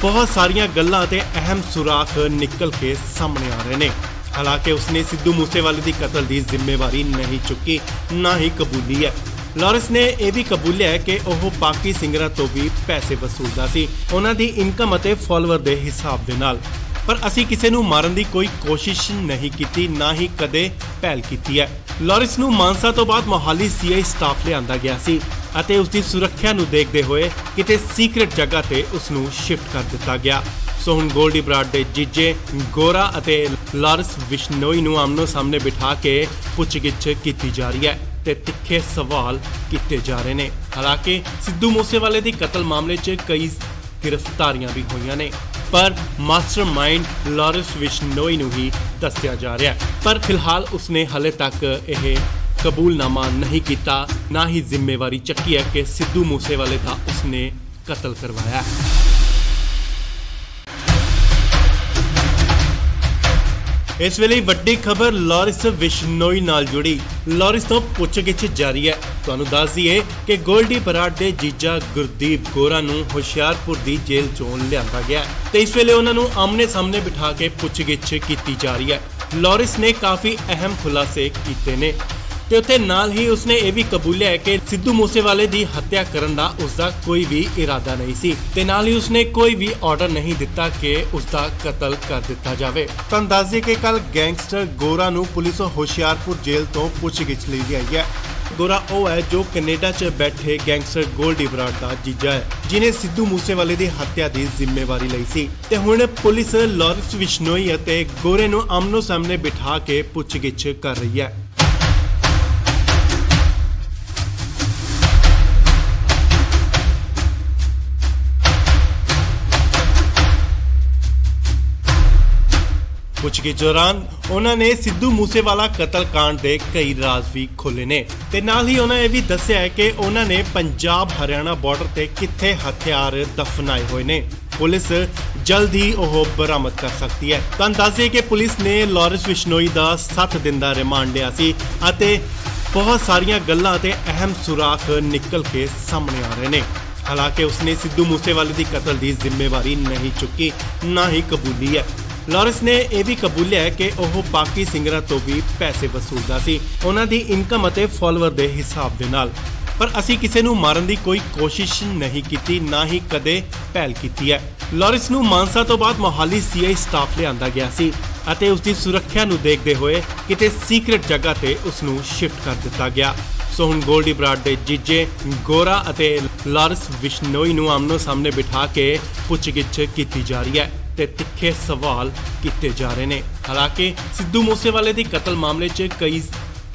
ਬਹੁਤ ਸਾਰੀਆਂ ਗੱਲਾਂ ਤੇ ਅਹਿਮ ਸੁਰਾਖ ਨਿਕਲ ਕੇ ਸਾਹਮਣੇ ਆ ਰਹੇ ਨੇ। ਹਾਲਾਂਕਿ ਉਸਨੇ ਸਿੱਧੂ ਮੂਸੇਵਾਲੇ ਦੀ ਕਤਲ ਦੀ ਜ਼ਿੰਮੇਵਾਰੀ ਨਹੀਂ ਚੁੱਕੀ, ਨਾ ਹੀ ਕਬੂਲੀ ਹੈ। ਲਾਰੈਂਸ ਨੇ ਇਹ ਵੀ ਕਬੂਲਿਆ ਹੈ ਕਿ ਉਹ ਬਾਕੀ ਸਿੰਗਰਾਂ ਤੋਂ ਵੀ ਪੈਸੇ ਵਸੂਲਦਾ ਸੀ, ਉਹਨਾਂ ਦੀ ਇਨਕਮ ਅਤੇ ਫਾਲੋਅਰ ਦੇ ਹਿਸਾਬ ਦੇ ਨਾਲ। ਪਰ ਅਸੀਂ ਕਿਸੇ ਨੂੰ ਮਾਰਨ ਦੀ ਕੋਈ ਕੋਸ਼ਿਸ਼ ਨਹੀਂ ਕੀਤੀ, ਨਾ ਹੀ ਕਦੇ ਪਹਿਲ ਕੀਤੀ ਹੈ। ਲਾਰੈਂਸ ਨੂੰ ਮਾਨਸਾ ਤੋਂ ਬਾਅਦ ਮੋਹਾਲੀ ਸੀਆਈ ਸਟਾਫ ਲਿਆਂਦਾ ਗਿਆ ਸੀ ਅਤੇ ਉਸ ਦੀ ਸੁਰੱਖਿਆ ਨੂੰ ਦੇਖਦੇ ਹੋਏ ਕਿਤੇ ਸੀਕ੍ਰੇਟ ਜਗ੍ਹਾ ਤੇ ਉਸ ਨੂੰ ਸ਼ਿਫਟ ਕਰ ਦਿੱਤਾ ਗਿਆ। ਸੋ ਹੁਣ ਗੋਲਡੀ ਬਰਾੜ ਦੇ ਜੀਜੇ ਗੋਰਾ ਅਤੇ ਲਾਰੈਂਸ ਬਿਸ਼ਨੋਈ ਨੂੰ ਆਮਨੋ ਸਾਹਮਣੇ ਬਿਠਾ ਕੇ ਪੁੱਛਗਿੱਛ ਕੀਤੀ ਜਾ ਰਹੀ ਹੈ ਤੇ ਤਿੱਖੇ ਸਵਾਲ ਕੀਤੇ ਜਾ ਰਹੇ ਨੇ। ਹਾਲਾਂਕਿ ਸਿੱਧੂ ਮੂਸੇਵਾਲੇ ਦੀ ਕਤਲ ਮਾਮਲੇ 'ਚ ਕਈ ਗ੍ਰਿਫਤਾਰੀਆਂ ਵੀ ਹੋਈਆਂ ਨੇ, ਪਰ ਮਾਸਟਰਮਾਈਂਡ ਲਾਰੈਂਸ ਬਿਸ਼ਨੋਈ ਨੂੰ ਹੀ ਦੱਸਿਆ ਜਾ ਰਿਹਾ ਹੈ। ਪਰ ਫਿਲਹਾਲ ਉਸਨੇ ਹਲੇ ਤੱਕ ਇਹ ਕਬੂਲਨਾਮਾ ਨਹੀਂ ਕੀਤਾ, ਨਾ ਹੀ ਜ਼ਿੰਮੇਵਾਰੀ ਚੱਕੀ ਹੈ ਕਿ ਸਿੱਧੂ ਮੂਸੇਵਾਲੇ ਦਾ ਉਸਨੇ ਕਤਲ ਕਰਵਾਇਆ। ਇਸ ਵੇਲੇ ਵੱਡੀ ਖਬਰ ਲਾਰੈਂਸ ਬਿਸ਼ਨੋਈ ਨਾਲ ਜੁੜੀ। ਲਾਰੈਂਸ ਤੋਂ ਪੁੱਛਗਿੱਛ ਜਾਰੀ ਹੈ। ਤੁਹਾਨੂੰ ਦੱਸ ਦਈਏ ਕਿ ਗੋਲਡੀ ਬਰਾੜ ਦੇ ਜੀਜਾ ਗੁਰਦੀਪ ਗੋਰਾ ਨੂੰ ਹੁਸ਼ਿਆਰਪੁਰ ਦੀ ਜੇਲ੍ਹ ਚੋਂ ਲਿਆਂਦਾ ਗਿਆ ਤੇ ਇਸ ਵੇਲੇ ਉਹਨਾਂ ਨੂੰ ਆਮਨੇ ਸਾਹਮਣੇ ਬਿਠਾ ਕੇ ਪੁੱਛਗਿੱਛ ਕੀਤੀ ਜਾ ਰਹੀ ਹੈ। ਲਾਰੈਂਸ ਨੇ ਕਾਫੀ ਅਹਿਮ ਖੁਲਾਸੇ ਕੀਤੇ ਨੇ ਤੇ ਉੱਥੇ ਨਾਲ ਹੀ ਉਸਨੇ ਇਹ ਵੀ ਕਬੂਲਿਆ ਹੈ ਕਿ ਸਿੱਧੂ ਮੂਸੇਵਾਲੇ ਦੀ ਹੱਤਿਆ ਕਰਨ ਦਾ ਉਸਦਾ ਕੋਈ ਵੀ ਇਰਾਦਾ ਨਹੀਂ ਸੀ ਤੇ ਨਾਲ ਹੀ ਉਸਨੇ ਕੋਈ ਵੀ ਆਰਡਰ ਨਹੀਂ ਦਿੱਤਾ ਕਿ ਉਸਦਾ ਕਤਲ ਕਰ ਦਿੱਤਾ ਜਾਵੇ। ਤੁਹਾਨੂੰ ਦੱਸ ਦਈਏ ਕਿ ਕੱਲ ਗੈਂਗਸਟਰ ਗੋਰਾ ਨੂੰ ਪੁਲਿਸ ਹੁਸ਼ਿਆਰਪੁਰ ਜੇਲ੍ਹ ਤੋਂ ਪੁੱਛਗਿੱਛ ਲਈ ਗਈ ਹੈ। ਗੋਰਾ ਉਹ ਹੈ ਜੋ ਕੈਨੇਡਾ 'ਚ ਬੈਠੇ ਗੈਂਗਸਟਰ ਗੋਲਡੀ ਬਰਾੜ ਦਾ ਜੀਜਾ ਹੈ, ਜਿਨੇ ਸਿੱਧੂ ਮੂਸੇਵਾਲੇ ਦੀ ਹੱਤਿਆ ਦੀ ਜ਼ਿੰਮੇਵਾਰੀ ਲਈ ਸੀ ਤੇ ਹੁਣ ਪੁਲਿਸ ਲਾਰੈਂਸ ਬਿਸ਼ਨੋਈ ਅਤੇ ਗੋਰੇ ਨੂੰ ਆਮਨੋ ਸਾਹਮਣੇ ਬਿਠਾ ਕੇ ਪੁੱਛਗਿੱਛ ਕਰ ਰਹੀ ਹੈ। ਪੁੱਛਗਿੱਛ ਦੌਰਾਨ ਉਹਨਾਂ ਨੇ ਸਿੱਧੂ ਮੂਸੇਵਾਲਾ ਕਤਲकांड ਦੇ ਕਈ ਰਾਜ਼ ਵੀ ਖੋਲ੍ਹੇ ਨੇ ਤੇ ਨਾਲ ਹੀ ਉਹਨਾਂ ਇਹ ਵੀ ਦੱਸਿਆ ਹੈ ਕਿ ਉਹਨਾਂ ਨੇ ਪੰਜਾਬ ਹਰਿਆਣਾ ਬਾਰਡਰ ਤੇ ਕਿੱਥੇ ਹਥਿਆਰ ਦਫਨਾਏ ਹੋਏ ਨੇ। ਪੁਲਿਸ ਜਲਦ ਹੀ ਉਹ ਬਰਾਮਦ ਕਰ ਸਕਦੀ ਹੈ। ਤੁਹਾਨੂੰ ਦੱਸ ਦਈਏ ਕਿ ਪੁਲਿਸ ਨੇ ਲਾਰੈਂਸ ਬਿਸ਼ਨੋਈ ਦਾ 7 ਦਿਨ ਦਾ ਰਿਮਾਂਡ ਲਿਆ ਸੀ ਅਤੇ ਬਹੁਤ ਸਾਰੀਆਂ ਗੱਲਾਂ ਤੇ ਅਹਿਮ ਸੁਰਾਖ ਨਿਕਲ ਕੇ ਸਾਹਮਣੇ ਆ ਰਹੇ ਨੇ। ਹਾਲਾਂਕਿ ਉਸਨੇ ਸਿੱਧੂ ਮੂਸੇਵਾਲੇ ਦੀ ਕਤਲ ਦੀ ਜ਼ਿੰਮੇਵਾਰੀ ਨਹੀਂ ਚੁੱਕੀ, ਨਾ ਹੀ ਕਬੂਲੀ ਹੈ। ਲਾਰੈਂਸ ਨੇ ਇਹ ਵੀ ਕਬੂਲਿਆ ਹੈ ਕਿ ਉਹ ਬਾਕੀ ਸਿੰਗਰਾਂ ਤੋਂ ਵੀ ਪੈਸੇ ਵਸੂਲਦਾ ਸੀ, ਉਹਨਾਂ ਦੀ ਇਨਕਮ ਅਤੇ ਫਾਲੋਅਰ ਦੇ ਹਿਸਾਬ ਦੇ ਨਾਲ। ਪਰ ਅਸੀਂ ਕਿਸੇ ਨੂੰ ਮਾਰਨ ਦੀ ਕੋਈ ਕੋਸ਼ਿਸ਼ ਨਹੀਂ ਕੀਤੀ, ਨਾ ਹੀ ਕਦੇ ਪਹਿਲ ਕੀਤੀ ਹੈ। ਲਾਰੈਂਸ ਨੂੰ ਮਾਨਸਾ ਤੋਂ ਬਾਅਦ ਮੋਹਾਲੀ ਸੀਆਈ ਸਟਾਫ ਲਿਆਂਦਾ ਗਿਆ ਸੀ ਅਤੇ ਉਸ ਦੀ ਸੁਰੱਖਿਆ ਨੂੰ ਦੇਖਦੇ ਹੋਏ ਕਿਤੇ ਸੀਕ੍ਰੇਟ ਜਗ੍ਹਾ ਤੇ ਉਸ ਨੂੰ ਸ਼ਿਫਟ ਕਰ ਦਿੱਤਾ ਗਿਆ। ਸੋ ਹੁਣ ਗੋਲਡੀ ਬਰਾੜ ਦੇ ਜੀਜੇ ਗੋਰਾ ਅਤੇ ਲਾਰੈਂਸ ਬਿਸ਼ਨੋਈ ਨੂੰ ਆਮਨੋ ਸਾਹਮਣੇ ਬਿਠਾ ਕੇ ਪੁੱਛਗਿੱਛ ਕੀਤੀ ਜਾ ਰਹੀ ਹੈ ਤੇ ਤਿੱਖੇ ਸਵਾਲ ਕੀਤੇ ਜਾ ਰਹੇ ਨੇ। ਹਾਲਾਂਕਿ ਸਿੱਧੂ ਮੂਸੇਵਾਲੇ ਦੀ ਕਤਲ ਮਾਮਲੇ 'ਚ ਕਈ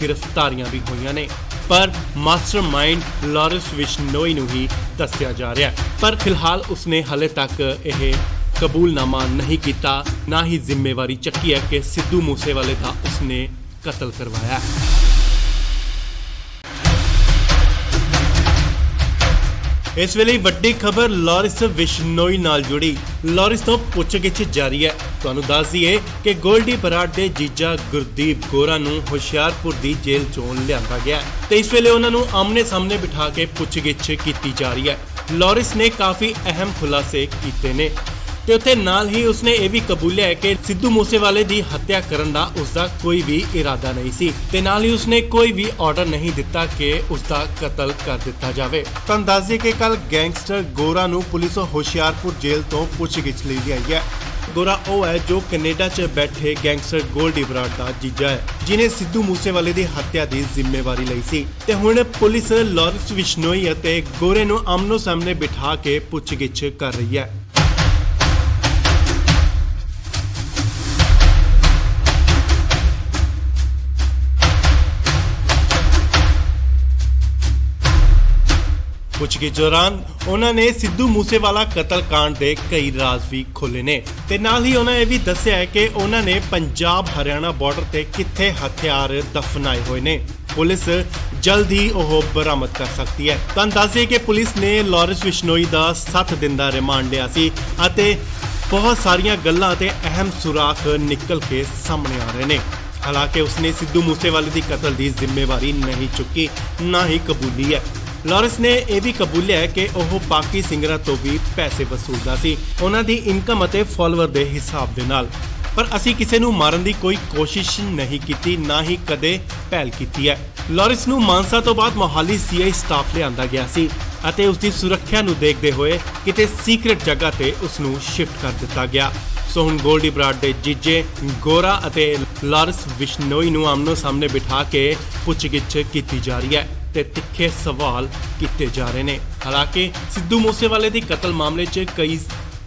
ਗ੍ਰਿਫਤਾਰੀਆਂ ਵੀ ਹੋਈਆਂ ਨੇ, ਪਰ ਮਾਸਟਰਮਾਈਂਡ ਲਾਰੈਂਸ ਬਿਸ਼ਨੋਈ ਨੂੰ ਹੀ ਦੱਸਿਆ ਜਾ ਰਿਹਾ ਹੈ। ਪਰ ਫਿਲਹਾਲ ਉਸਨੇ ਹਲੇ ਤੱਕ ਇਹ ਕਬੂਲਨਾਮਾ ਨਹੀਂ ਕੀਤਾ, ਨਾ ਹੀ ਜ਼ਿੰਮੇਵਾਰੀ ਚੱਕੀ ਹੈ ਕਿ ਸਿੱਧੂ ਮੂਸੇਵਾਲੇ ਦਾ ਉਸਨੇ ਕਤਲ ਕਰਵਾਇਆ। ਇਸ ਵੇਲੇ ਵੱਡੀ ਖਬਰ ਲਾਰੈਂਸ ਬਿਸ਼ਨੋਈ ਨਾਲ ਜੁੜੀ। ਲਾਰੈਂਸ ਤੋਂ ਪੁੱਛਗਿੱਛ ਜਾਰੀ ਹੈ। ਤੁਹਾਨੂੰ ਦੱਸ ਦਈਏ ਕਿ ਗੋਲਡੀ ਬਰਾੜ ਦੇ ਜੀਜਾ ਗੁਰਦੀਪ ਗੋਰਾ ਨੂੰ ਹੁਸ਼ਿਆਰਪੁਰ ਦੀ ਜੇਲ੍ਹ ਚੋਂ ਲਿਆਂਦਾ ਗਿਆ ਤੇ ਇਸ ਵੇਲੇ ਉਹਨਾਂ ਨੂੰ ਆਮਨੇ ਸਾਹਮਣੇ ਬਿਠਾ ਕੇ ਪੁੱਛਗਿੱਛ ਕੀਤੀ ਜਾ ਰਹੀ ਹੈ। ਲਾਰੈਂਸ ਨੇ ਕਾਫੀ ਅਹਿਮ ਖੁਲਾਸੇ ਕੀਤੇ ਨੇ ਤੇ ਉੱਥੇ ਨਾਲ ਹੀ ਉਸਨੇ ਇਹ ਵੀ ਕਬੂਲਿਆ ਕਿ ਸਿੱਧੂ ਮੂਸੇਵਾਲੇ ਦੀ ਹੱਤਿਆ ਕਰਨ ਦਾ ਉਸਦਾ ਕੋਈ ਵੀ ਇਰਾਦਾ ਨਹੀਂ ਸੀ ਤੇ ਨਾਲ ਹੀ ਉਸਨੇ ਕੋਈ ਵੀ ਆਰਡਰ ਨਹੀਂ ਦਿੱਤਾ ਕਿ ਉਸਦਾ ਕਤਲ ਕਰ ਦਿੱਤਾ ਜਾਵੇ। ਤਾਂ ਦੱਸ ਦਈਏ ਕਿ ਕੱਲ ਗੈਂਗਸਟਰ ਗੋਰਾ ਨੂੰ ਪੁਲਿਸ ਹੁਸ਼ਿਆਰਪੁਰ ਜੇਲ੍ਹ ਤੋਂ ਪੁੱਛਗਿੱਛ ਲਈ ਆਈ ਹੈ। ਗੋਰਾ ਉਹ ਹੈ ਜੋ ਕੈਨੇਡਾ 'ਚ ਬੈਠੇ ਗੈਂਗਸਟਰ ਗੋਲਡੀ ਬਰਾੜ ਦਾ ਜੀਜਾ ਹੈ, ਜਿਨੇ ਸਿੱਧੂ ਮੂਸੇਵਾਲੇ ਦੀ ਹੱਤਿਆ ਦੀ ਜ਼ਿੰਮੇਵਾਰੀ ਲਈ ਸੀ ਤੇ ਹੁਣ ਪੁਲਿਸ ਲਾਰੈਂਸ ਬਿਸ਼ਨੋਈ ਅਤੇ ਗੋਰੇ ਨੂੰ ਆਮਨੋ ਸਾਹਮਣੇ ਬਿਠਾ ਕੇ ਪੁੱਛਗਿੱਛ ਕਰ ਰਹੀ ਹੈ। ਪੁੱਛਗਿੱਛ ਦੌਰਾਨ ਉਹਨਾਂ ਨੇ ਸਿੱਧੂ ਮੂਸੇਵਾਲਾ ਕਤਲकांड ਦੇ ਕਈ ਰਾਜ਼ ਵੀ ਖੋਲ੍ਹੇ ਨੇ ਤੇ ਨਾਲ ਹੀ ਉਹਨਾਂ ਇਹ ਵੀ ਦੱਸਿਆ ਹੈ ਕਿ ਉਹਨਾਂ ਨੇ ਪੰਜਾਬ ਹਰਿਆਣਾ ਬਾਰਡਰ ਤੇ ਕਿੱਥੇ ਹਥਿਆਰ ਦਫਨਾਏ ਹੋਏ ਨੇ। ਪੁਲਿਸ ਜਲਦ ਹੀ ਉਹ ਬਰਾਮਦ ਕਰ ਸਕਦੀ ਹੈ। ਤਾਂ ਦੱਸੇ ਕਿ ਪੁਲਿਸ ਨੇ ਲਾਰੈਂਸ ਬਿਸ਼ਨੋਈ ਦਾ 7 ਦਿਨ ਦਾ ਰਿਮਾਂਡ ਲਿਆ ਸੀ ਅਤੇ ਬਹੁਤ ਸਾਰੀਆਂ ਗੱਲਾਂ ਤੇ ਅਹਿਮ ਸੁਰਾਖ ਨਿਕਲ ਕੇ ਸਾਹਮਣੇ ਆ ਰਹੇ ਨੇ। ਹਾਲਾਂਕਿ ਉਸਨੇ ਸਿੱਧੂ ਮੂਸੇਵਾਲੇ ਦੀ ਕਤਲ ਦੀ ਜ਼ਿੰਮੇਵਾਰੀ ਨਹੀਂ ਚੁੱਕੀ, ਨਾ ਹੀ ਕਬੂਲੀ ਹੈ। ਲਾਰੈਂਸ ਨੇ ਇਹ ਵੀ ਕਬੂਲਿਆ ਹੈ ਕਿ ਉਹ ਬਾਕੀ ਸਿੰਗਰਾਂ ਤੋਂ ਵੀ ਪੈਸੇ ਵਸੂਲਦਾ ਸੀ, ਉਹਨਾਂ ਦੀ ਇਨਕਮ ਅਤੇ ਫਾਲੋਅਰ ਦੇ ਹਿਸਾਬ ਦੇ ਨਾਲ। ਪਰ ਅਸੀਂ ਕਿਸੇ ਨੂੰ ਮਾਰਨ ਦੀ ਕੋਈ ਕੋਸ਼ਿਸ਼ ਨਹੀਂ ਕੀਤੀ, ਨਾ ਹੀ ਕਦੇ ਪਹਿਲ ਕੀਤੀ ਹੈ। ਲਾਰੈਂਸ ਨੂੰ ਮਾਨਸਾ ਤੋਂ ਬਾਅਦ ਮੋਹਾਲੀ ਸੀਆਈ ਸਟਾਫ ਲਿਆਂਦਾ ਗਿਆ ਸੀ ਅਤੇ ਉਸ ਦੀ ਸੁਰੱਖਿਆ ਨੂੰ ਦੇਖਦੇ ਹੋਏ ਕਿਤੇ ਸੀਕ੍ਰੇਟ ਜਗ੍ਹਾ ਤੇ ਉਸ ਨੂੰ ਸ਼ਿਫਟ ਕਰ ਦਿੱਤਾ ਗਿਆ। ਸੋ ਹੁਣ ਗੋਲਡੀ ਬਰਾੜ ਦੇ ਜੀਜੇ ਗੋਰਾ ਅਤੇ ਲਾਰੈਂਸ ਬਿਸ਼ਨੋਈ ਨੂੰ ਆਮਨੋ ਸਾਹਮਣੇ ਬਿਠਾ ਕੇ ਪੁੱਛਗਿੱਛ ਕੀਤੀ ਜਾ ਰਹੀ ਹੈ ਤੇ ਤਿੱਖੇ ਸਵਾਲ ਕੀਤੇ ਜਾ ਰਹੇ ਨੇ। ਹਾਲਾਂਕਿ ਸਿੱਧੂ ਮੂਸੇਵਾਲੇ ਦੀ ਕਤਲ ਮਾਮਲੇ 'ਚ ਕਈ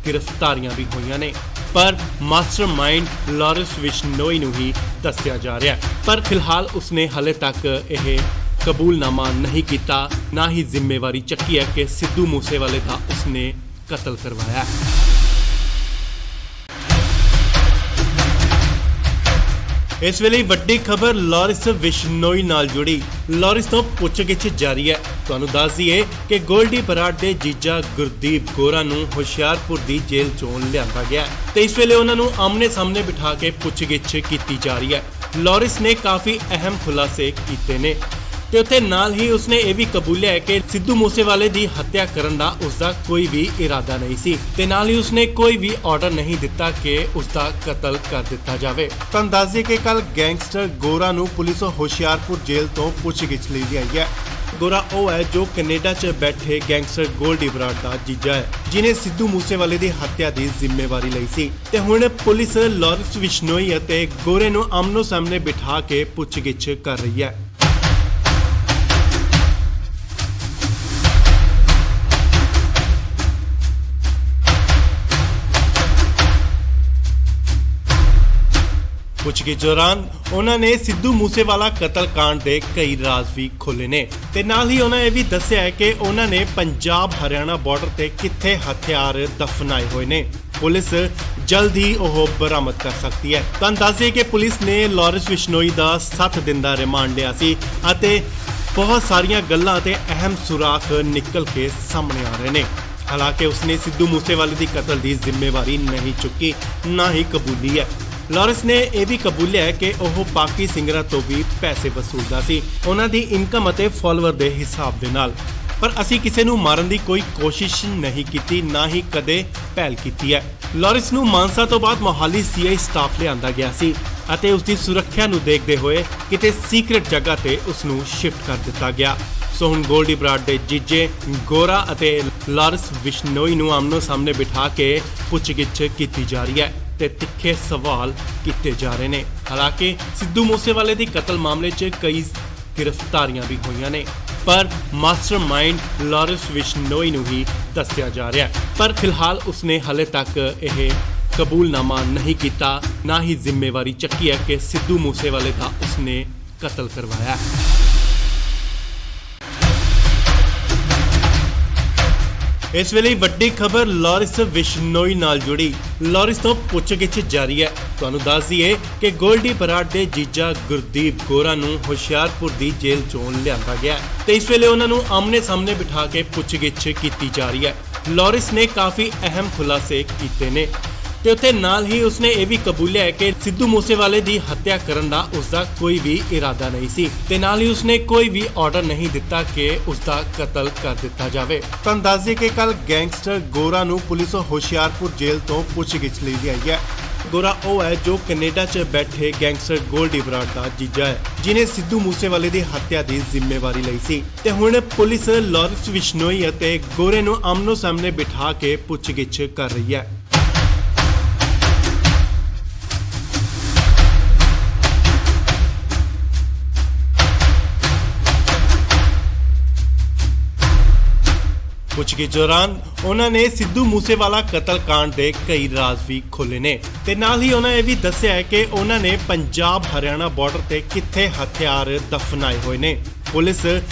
ਗ੍ਰਿਫਤਾਰੀਆਂ ਵੀ ਹੋਈਆਂ ਨੇ, ਪਰ ਮਾਸਟਰਮਾਈਂਡ ਲਾਰੈਂਸ ਬਿਸ਼ਨੋਈ ਨੂੰ ਹੀ ਦੱਸਿਆ ਜਾ ਰਿਹਾ ਹੈ। ਪਰ ਫਿਲਹਾਲ ਉਸਨੇ ਹਾਲੇ ਤੱਕ ਇਹ ਕਬੂਲਨਾਮਾ ਨਹੀਂ ਕੀਤਾ, ਨਾ ਹੀ ਜ਼ਿੰਮੇਵਾਰੀ ਚੱਕੀ ਹੈ ਕਿ ਸਿੱਧੂ ਮੂਸੇਵਾਲੇ ਦਾ ਉਸਨੇ ਕਤਲ ਕਰਵਾਇਆ। ਇਸ ਵੇਲੇ ਵੱਡੀ ਖਬਰ ਲਾਰੈਂਸ ਬਿਸ਼ਨੋਈ ਨਾਲ ਜੁੜੀ। ਲਾਰੈਂਸ ਤੋਂ ਪੁੱਛਗਿੱਛ ਜਾਰੀ ਹੈ। ਤੁਹਾਨੂੰ ਦੱਸ ਦਈਏ ਕਿ ਗੋਲਡੀ ਬਰਾੜ ਦੇ ਜੀਜਾ ਗੁਰਦੀਪ ਗੋਰਾ ਨੂੰ ਹੁਸ਼ਿਆਰਪੁਰ ਦੀ ਜੇਲ੍ਹ ਚੋਂ ਲਿਆਂਦਾ ਗਿਆ ਤੇ ਇਸ ਵੇਲੇ ਉਹਨਾਂ ਨੂੰ ਆਮਨੇ ਸਾਹਮਣੇ ਬਿਠਾ ਕੇ ਪੁੱਛਗਿੱਛ ਕੀਤੀ ਜਾ ਰਹੀ ਹੈ। ਲਾਰੈਂਸ ਨੇ ਕਾਫੀ ਅਹਿਮ ਖੁਲਾਸੇ ਕੀਤੇ ਨੇ ਤੇ ਉੱਥੇ ਨਾਲ ਹੀ ਉਸਨੇ ਇਹ ਵੀ ਕਬੂਲਿਆ ਹੈ ਕਿ ਸਿੱਧੂ ਮੂਸੇਵਾਲੇ ਦੀ ਹੱਤਿਆ ਕਰਨ ਦਾ ਉਸਦਾ ਕੋਈ ਵੀ ਇਰਾਦਾ ਨਹੀਂ ਸੀ ਤੇ ਨਾਲ ਹੀ ਉਸਨੇ ਕੋਈ ਵੀ ਆਰਡਰ ਨਹੀਂ ਦਿੱਤਾ ਕਿ ਉਸਦਾ ਕਤਲ ਕਰ ਦਿੱਤਾ ਜਾਵੇ। ਤਾਂ ਦੱਸ ਦਈਏ ਕਿ ਕੱਲ ਗੈਂਗਸਟਰ ਗੋਰਾ ਨੂੰ ਪੁਲਿਸ ਹੁਸ਼ਿਆਰਪੁਰ ਜੇਲ੍ਹ ਤੋਂ ਪੁੱਛਗਿੱਛ ਲਈ ਆਈ ਹੈ। ਗੋਰਾ ਉਹ ਹੈ ਜੋ ਕੈਨੇਡਾ 'ਚ ਬੈਠੇ ਗੈਂਗਸਟਰ ਗੋਲਡੀ ਬਰਾੜ ਦਾ ਜੀਜਾ ਹੈ, ਜਿਨੇ ਸਿੱਧੂ ਮੂਸੇਵਾਲੇ ਦੀ ਹੱਤਿਆ ਦੀ ਜ਼ਿੰਮੇਵਾਰੀ ਲਈ ਸੀ ਤੇ ਹੁਣ ਪੁਲਿਸ ਲਾਰੈਂਸ ਬਿਸ਼ਨੋਈ ਅਤੇ ਗੋਰੇ ਨੂੰ ਆਮਨੋ ਸਾਹਮਣੇ ਬਿਠਾ ਕੇ ਪੁੱਛਗਿੱਛ ਕਰ ਰਹੀ ਹੈ। ਪੁੱਛਗਿੱਛ ਦੌਰਾਨ ਉਹਨਾਂ ਨੇ ਸਿੱਧੂ ਮੂਸੇਵਾਲਾ ਕਤਲकांड ਦੇ ਕਈ ਰਾਜ਼ ਵੀ ਖੋਲ੍ਹੇ ਨੇ ਤੇ ਨਾਲ ਹੀ ਉਹਨਾਂ ਇਹ ਵੀ ਦੱਸਿਆ ਹੈ ਕਿ ਉਹਨਾਂ ਨੇ ਪੰਜਾਬ ਹਰਿਆਣਾ ਬਾਰਡਰ ਤੇ ਕਿੱਥੇ ਹਥਿਆਰ ਦਫਨਾਏ ਹੋਏ ਨੇ। ਪੁਲਿਸ ਜਲਦ ਹੀ ਉਹ ਬਰਾਮਦ ਕਰ ਸਕਦੀ ਹੈ। ਤਾਂ ਦੱਸੇ ਕਿ ਪੁਲਿਸ ਨੇ ਲਾਰੈਂਸ ਬਿਸ਼ਨੋਈ ਦਾ 7 ਦਿਨ ਦਾ ਰਿਮਾਂਡ ਲਿਆ ਸੀ ਅਤੇ ਬਹੁਤ ਸਾਰੀਆਂ ਗੱਲਾਂ ਤੇ ਅਹਿਮ ਸੁਰਾਖ ਨਿਕਲ ਕੇ ਸਾਹਮਣੇ ਆ ਰਹੇ ਨੇ। ਹਾਲਾਂਕਿ ਉਸਨੇ ਸਿੱਧੂ ਮੂਸੇਵਾਲੇ ਦੀ ਕਤਲ ਦੀ ਜ਼ਿੰਮੇਵਾਰੀ ਨਹੀਂ ਚੁੱਕੀ, ਨਾ ਹੀ ਕਬੂਲੀ ਹੈ। ਲਾਰੈਂਸ ਨੇ ਇਹ ਵੀ ਕਬੂਲਿਆ ਹੈ ਕਿ ਉਹ ਬਾਕੀ ਸਿੰਗਰਾਂ ਤੋਂ ਵੀ ਪੈਸੇ ਵਸੂਲਦਾ ਸੀ, ਉਹਨਾਂ ਦੀ ਇਨਕਮ ਅਤੇ ਫਾਲੋਅਰ ਦੇ ਹਿਸਾਬ ਦੇ ਨਾਲ। ਪਰ ਅਸੀਂ ਕਿਸੇ ਨੂੰ ਮਾਰਨ ਦੀ ਕੋਈ ਕੋਸ਼ਿਸ਼ ਨਹੀਂ ਕੀਤੀ, ਨਾ ਹੀ ਕਦੇ ਪਹਿਲ ਕੀਤੀ ਹੈ। ਲਾਰੈਂਸ ਨੂੰ ਮਾਨਸਾ ਤੋਂ ਬਾਅਦ ਮੋਹਾਲੀ ਸੀਆਈ ਸਟਾਫ ਲਿਆਂਦਾ ਗਿਆ ਸੀ ਅਤੇ ਉਸ ਦੀ ਸੁਰੱਖਿਆ ਨੂੰ ਦੇਖਦੇ ਹੋਏ ਕਿਤੇ ਸੀਕ੍ਰੇਟ ਜਗ੍ਹਾ ਤੇ ਉਸ ਨੂੰ ਸ਼ਿਫਟ ਕਰ ਦਿੱਤਾ ਗਿਆ। ਸੋ ਹੁਣ ਗੋਲਡੀ ਬਰਾੜ ਦੇ ਜੀਜੇ ਗੋਰਾ ਅਤੇ ਲਾਰੈਂਸ ਬਿਸ਼ਨੋਈ ਨੂੰ ਆਮਨੋ ਸਾਹਮਣੇ ਬਿਠਾ ਕੇ ਪੁੱਛਗਿੱਛ ਕੀਤੀ ਜਾ ਰਹੀ ਹੈ ਤੇ ਤਿੱਖੇ ਸਵਾਲ ਕੀਤੇ ਜਾ ਰਹੇ ਨੇ। ਹਾਲਾਂਕਿ ਸਿੱਧੂ ਮੂਸੇਵਾਲੇ ਦੀ ਕਤਲ ਮਾਮਲੇ 'ਚ ਕਈ ਗ੍ਰਿਫਤਾਰੀਆਂ ਵੀ ਹੋਈਆਂ ਨੇ, ਪਰ ਮਾਸਟਰਮਾਈਂਡ ਲਾਰੈਂਸ ਬਿਸ਼ਨੋਈ ਨੂੰ ਹੀ ਦੱਸਿਆ ਜਾ ਰਿਹਾ ਹੈ। ਪਰ ਫਿਲਹਾਲ ਉਸਨੇ ਹਾਲੇ ਤੱਕ ਇਹ ਕਬੂਲਨਾਮਾ ਨਹੀਂ ਕੀਤਾ, ਨਾ ਹੀ ਜ਼ਿੰਮੇਵਾਰੀ ਚੱਕੀ ਹੈ ਕਿ ਸਿੱਧੂ ਮੂਸੇਵਾਲੇ ਦਾ ਉਸਨੇ ਕਤਲ ਕਰਵਾਇਆ। ਇਸ ਵੇਲੇ ਵੱਡੀ ਖਬਰ ਲਾਰੈਂਸ ਬਿਸ਼ਨੋਈ ਨਾਲ ਜੁੜੀ। ਲਾਰੈਂਸ ਤੋਂ ਪੁੱਛਗਿੱਛ ਜਾਰੀ ਹੈ। ਤੁਹਾਨੂੰ ਦੱਸ ਦਈਏ ਕਿ ਗੋਲਡੀ ਬਰਾੜ ਦੇ ਜੀਜਾ ਗੁਰਦੀਪ ਗੋਰਾ ਨੂੰ ਹੁਸ਼ਿਆਰਪੁਰ ਦੀ ਜੇਲ੍ਹ ਚੋਂ ਲਿਆਂਦਾ ਗਿਆ ਤੇ ਇਸ ਵੇਲੇ ਉਹਨਾਂ ਨੂੰ ਆਮਨੇ ਸਾਹਮਣੇ ਬਿਠਾ ਕੇ ਪੁੱਛਗਿੱਛ ਕੀਤੀ ਜਾ ਰਹੀ ਹੈ। ਲਾਰੈਂਸ ਨੇ ਕਾਫੀ ਅਹਿਮ ਖੁਲਾਸੇ ਕੀਤੇ ਨੇ ਤੇ ਉੱਥੇ ਨਾਲ ਹੀ ਉਸਨੇ ਇਹ ਵੀ ਕਬੂਲਿਆ ਹੈ ਕਿ ਸਿੱਧੂ ਮੂਸੇਵਾਲੇ ਦੀ ਹੱਤਿਆ ਕਰਨ ਦਾ ਉਸਦਾ ਕੋਈ ਵੀ ਇਰਾਦਾ ਨਹੀਂ ਸੀ ਤੇ ਨਾਲ ਹੀ ਉਸਨੇ ਕੋਈ ਵੀ ਆਰਡਰ ਨਹੀਂ ਦਿੱਤਾ ਕਿ ਉਸਦਾ ਕਤਲ ਕਰ ਦਿੱਤਾ ਜਾਵੇ। ਤੁਹਾਨੂੰ ਦੱਸ ਦਈਏ ਕਿ ਕੱਲ ਗੈਂਗਸਟਰ ਗੋਰਾ ਨੂੰ ਪੁਲਿਸ ਹੁਸ਼ਿਆਰਪੁਰ ਜੇਲ੍ਹ ਤੋਂ ਪੁੱਛਗਿੱਛ ਲਈ ਲਿਆਈ ਹੈ। ਗੋਰਾ ਉਹ ਹੈ ਜੋ ਕੈਨੇਡਾ 'ਚ ਬੈਠੇ ਗੈਂਗਸਟਰ ਗੋਲਡੀ ਬਰਾੜ ਦਾ ਜੀਜਾ ਹੈ, ਜਿਨੇ ਸਿੱਧੂ ਮੂਸੇਵਾਲੇ ਦੀ ਹੱਤਿਆ ਦੀ ਜ਼ਿੰਮੇਵਾਰੀ ਲਈ ਸੀ ਤੇ ਹੁਣ ਪੁਲਿਸ ਲਾਰੈਂਸ ਬਿਸ਼ਨੋਈ ਅਤੇ ਗੋਰੇ ਨੂੰ ਆਮਨੋ ਸਾਹਮਣੇ ਬਿਠਾ ਕੇ ਪੁੱਛਗਿੱਛ ਕਰ ਰਹੀ ਹੈ। ਪੁੱਛਗਿੱਛ ਦੌਰਾਨ ਉਹਨਾਂ ਨੇ ਸਿੱਧੂ ਮੂਸੇਵਾਲਾ ਕਤਲकांड ਦੇ ਕਈ ਰਾਜ਼ ਵੀ ਖੋਲ੍ਹੇ ਨੇ ਤੇ ਨਾਲ ਹੀ ਉਹਨਾਂ ਇਹ ਵੀ ਦੱਸਿਆ ਹੈ ਕਿ ਉਹਨਾਂ ਨੇ ਪੰਜਾਬ ਹਰਿਆਣਾ ਬਾਰਡਰ ਤੇ ਕਿੱਥੇ ਹਥਿਆਰ ਦਫਨਾਏ ਹੋਏ ਨੇ। ਪੁਲਿਸ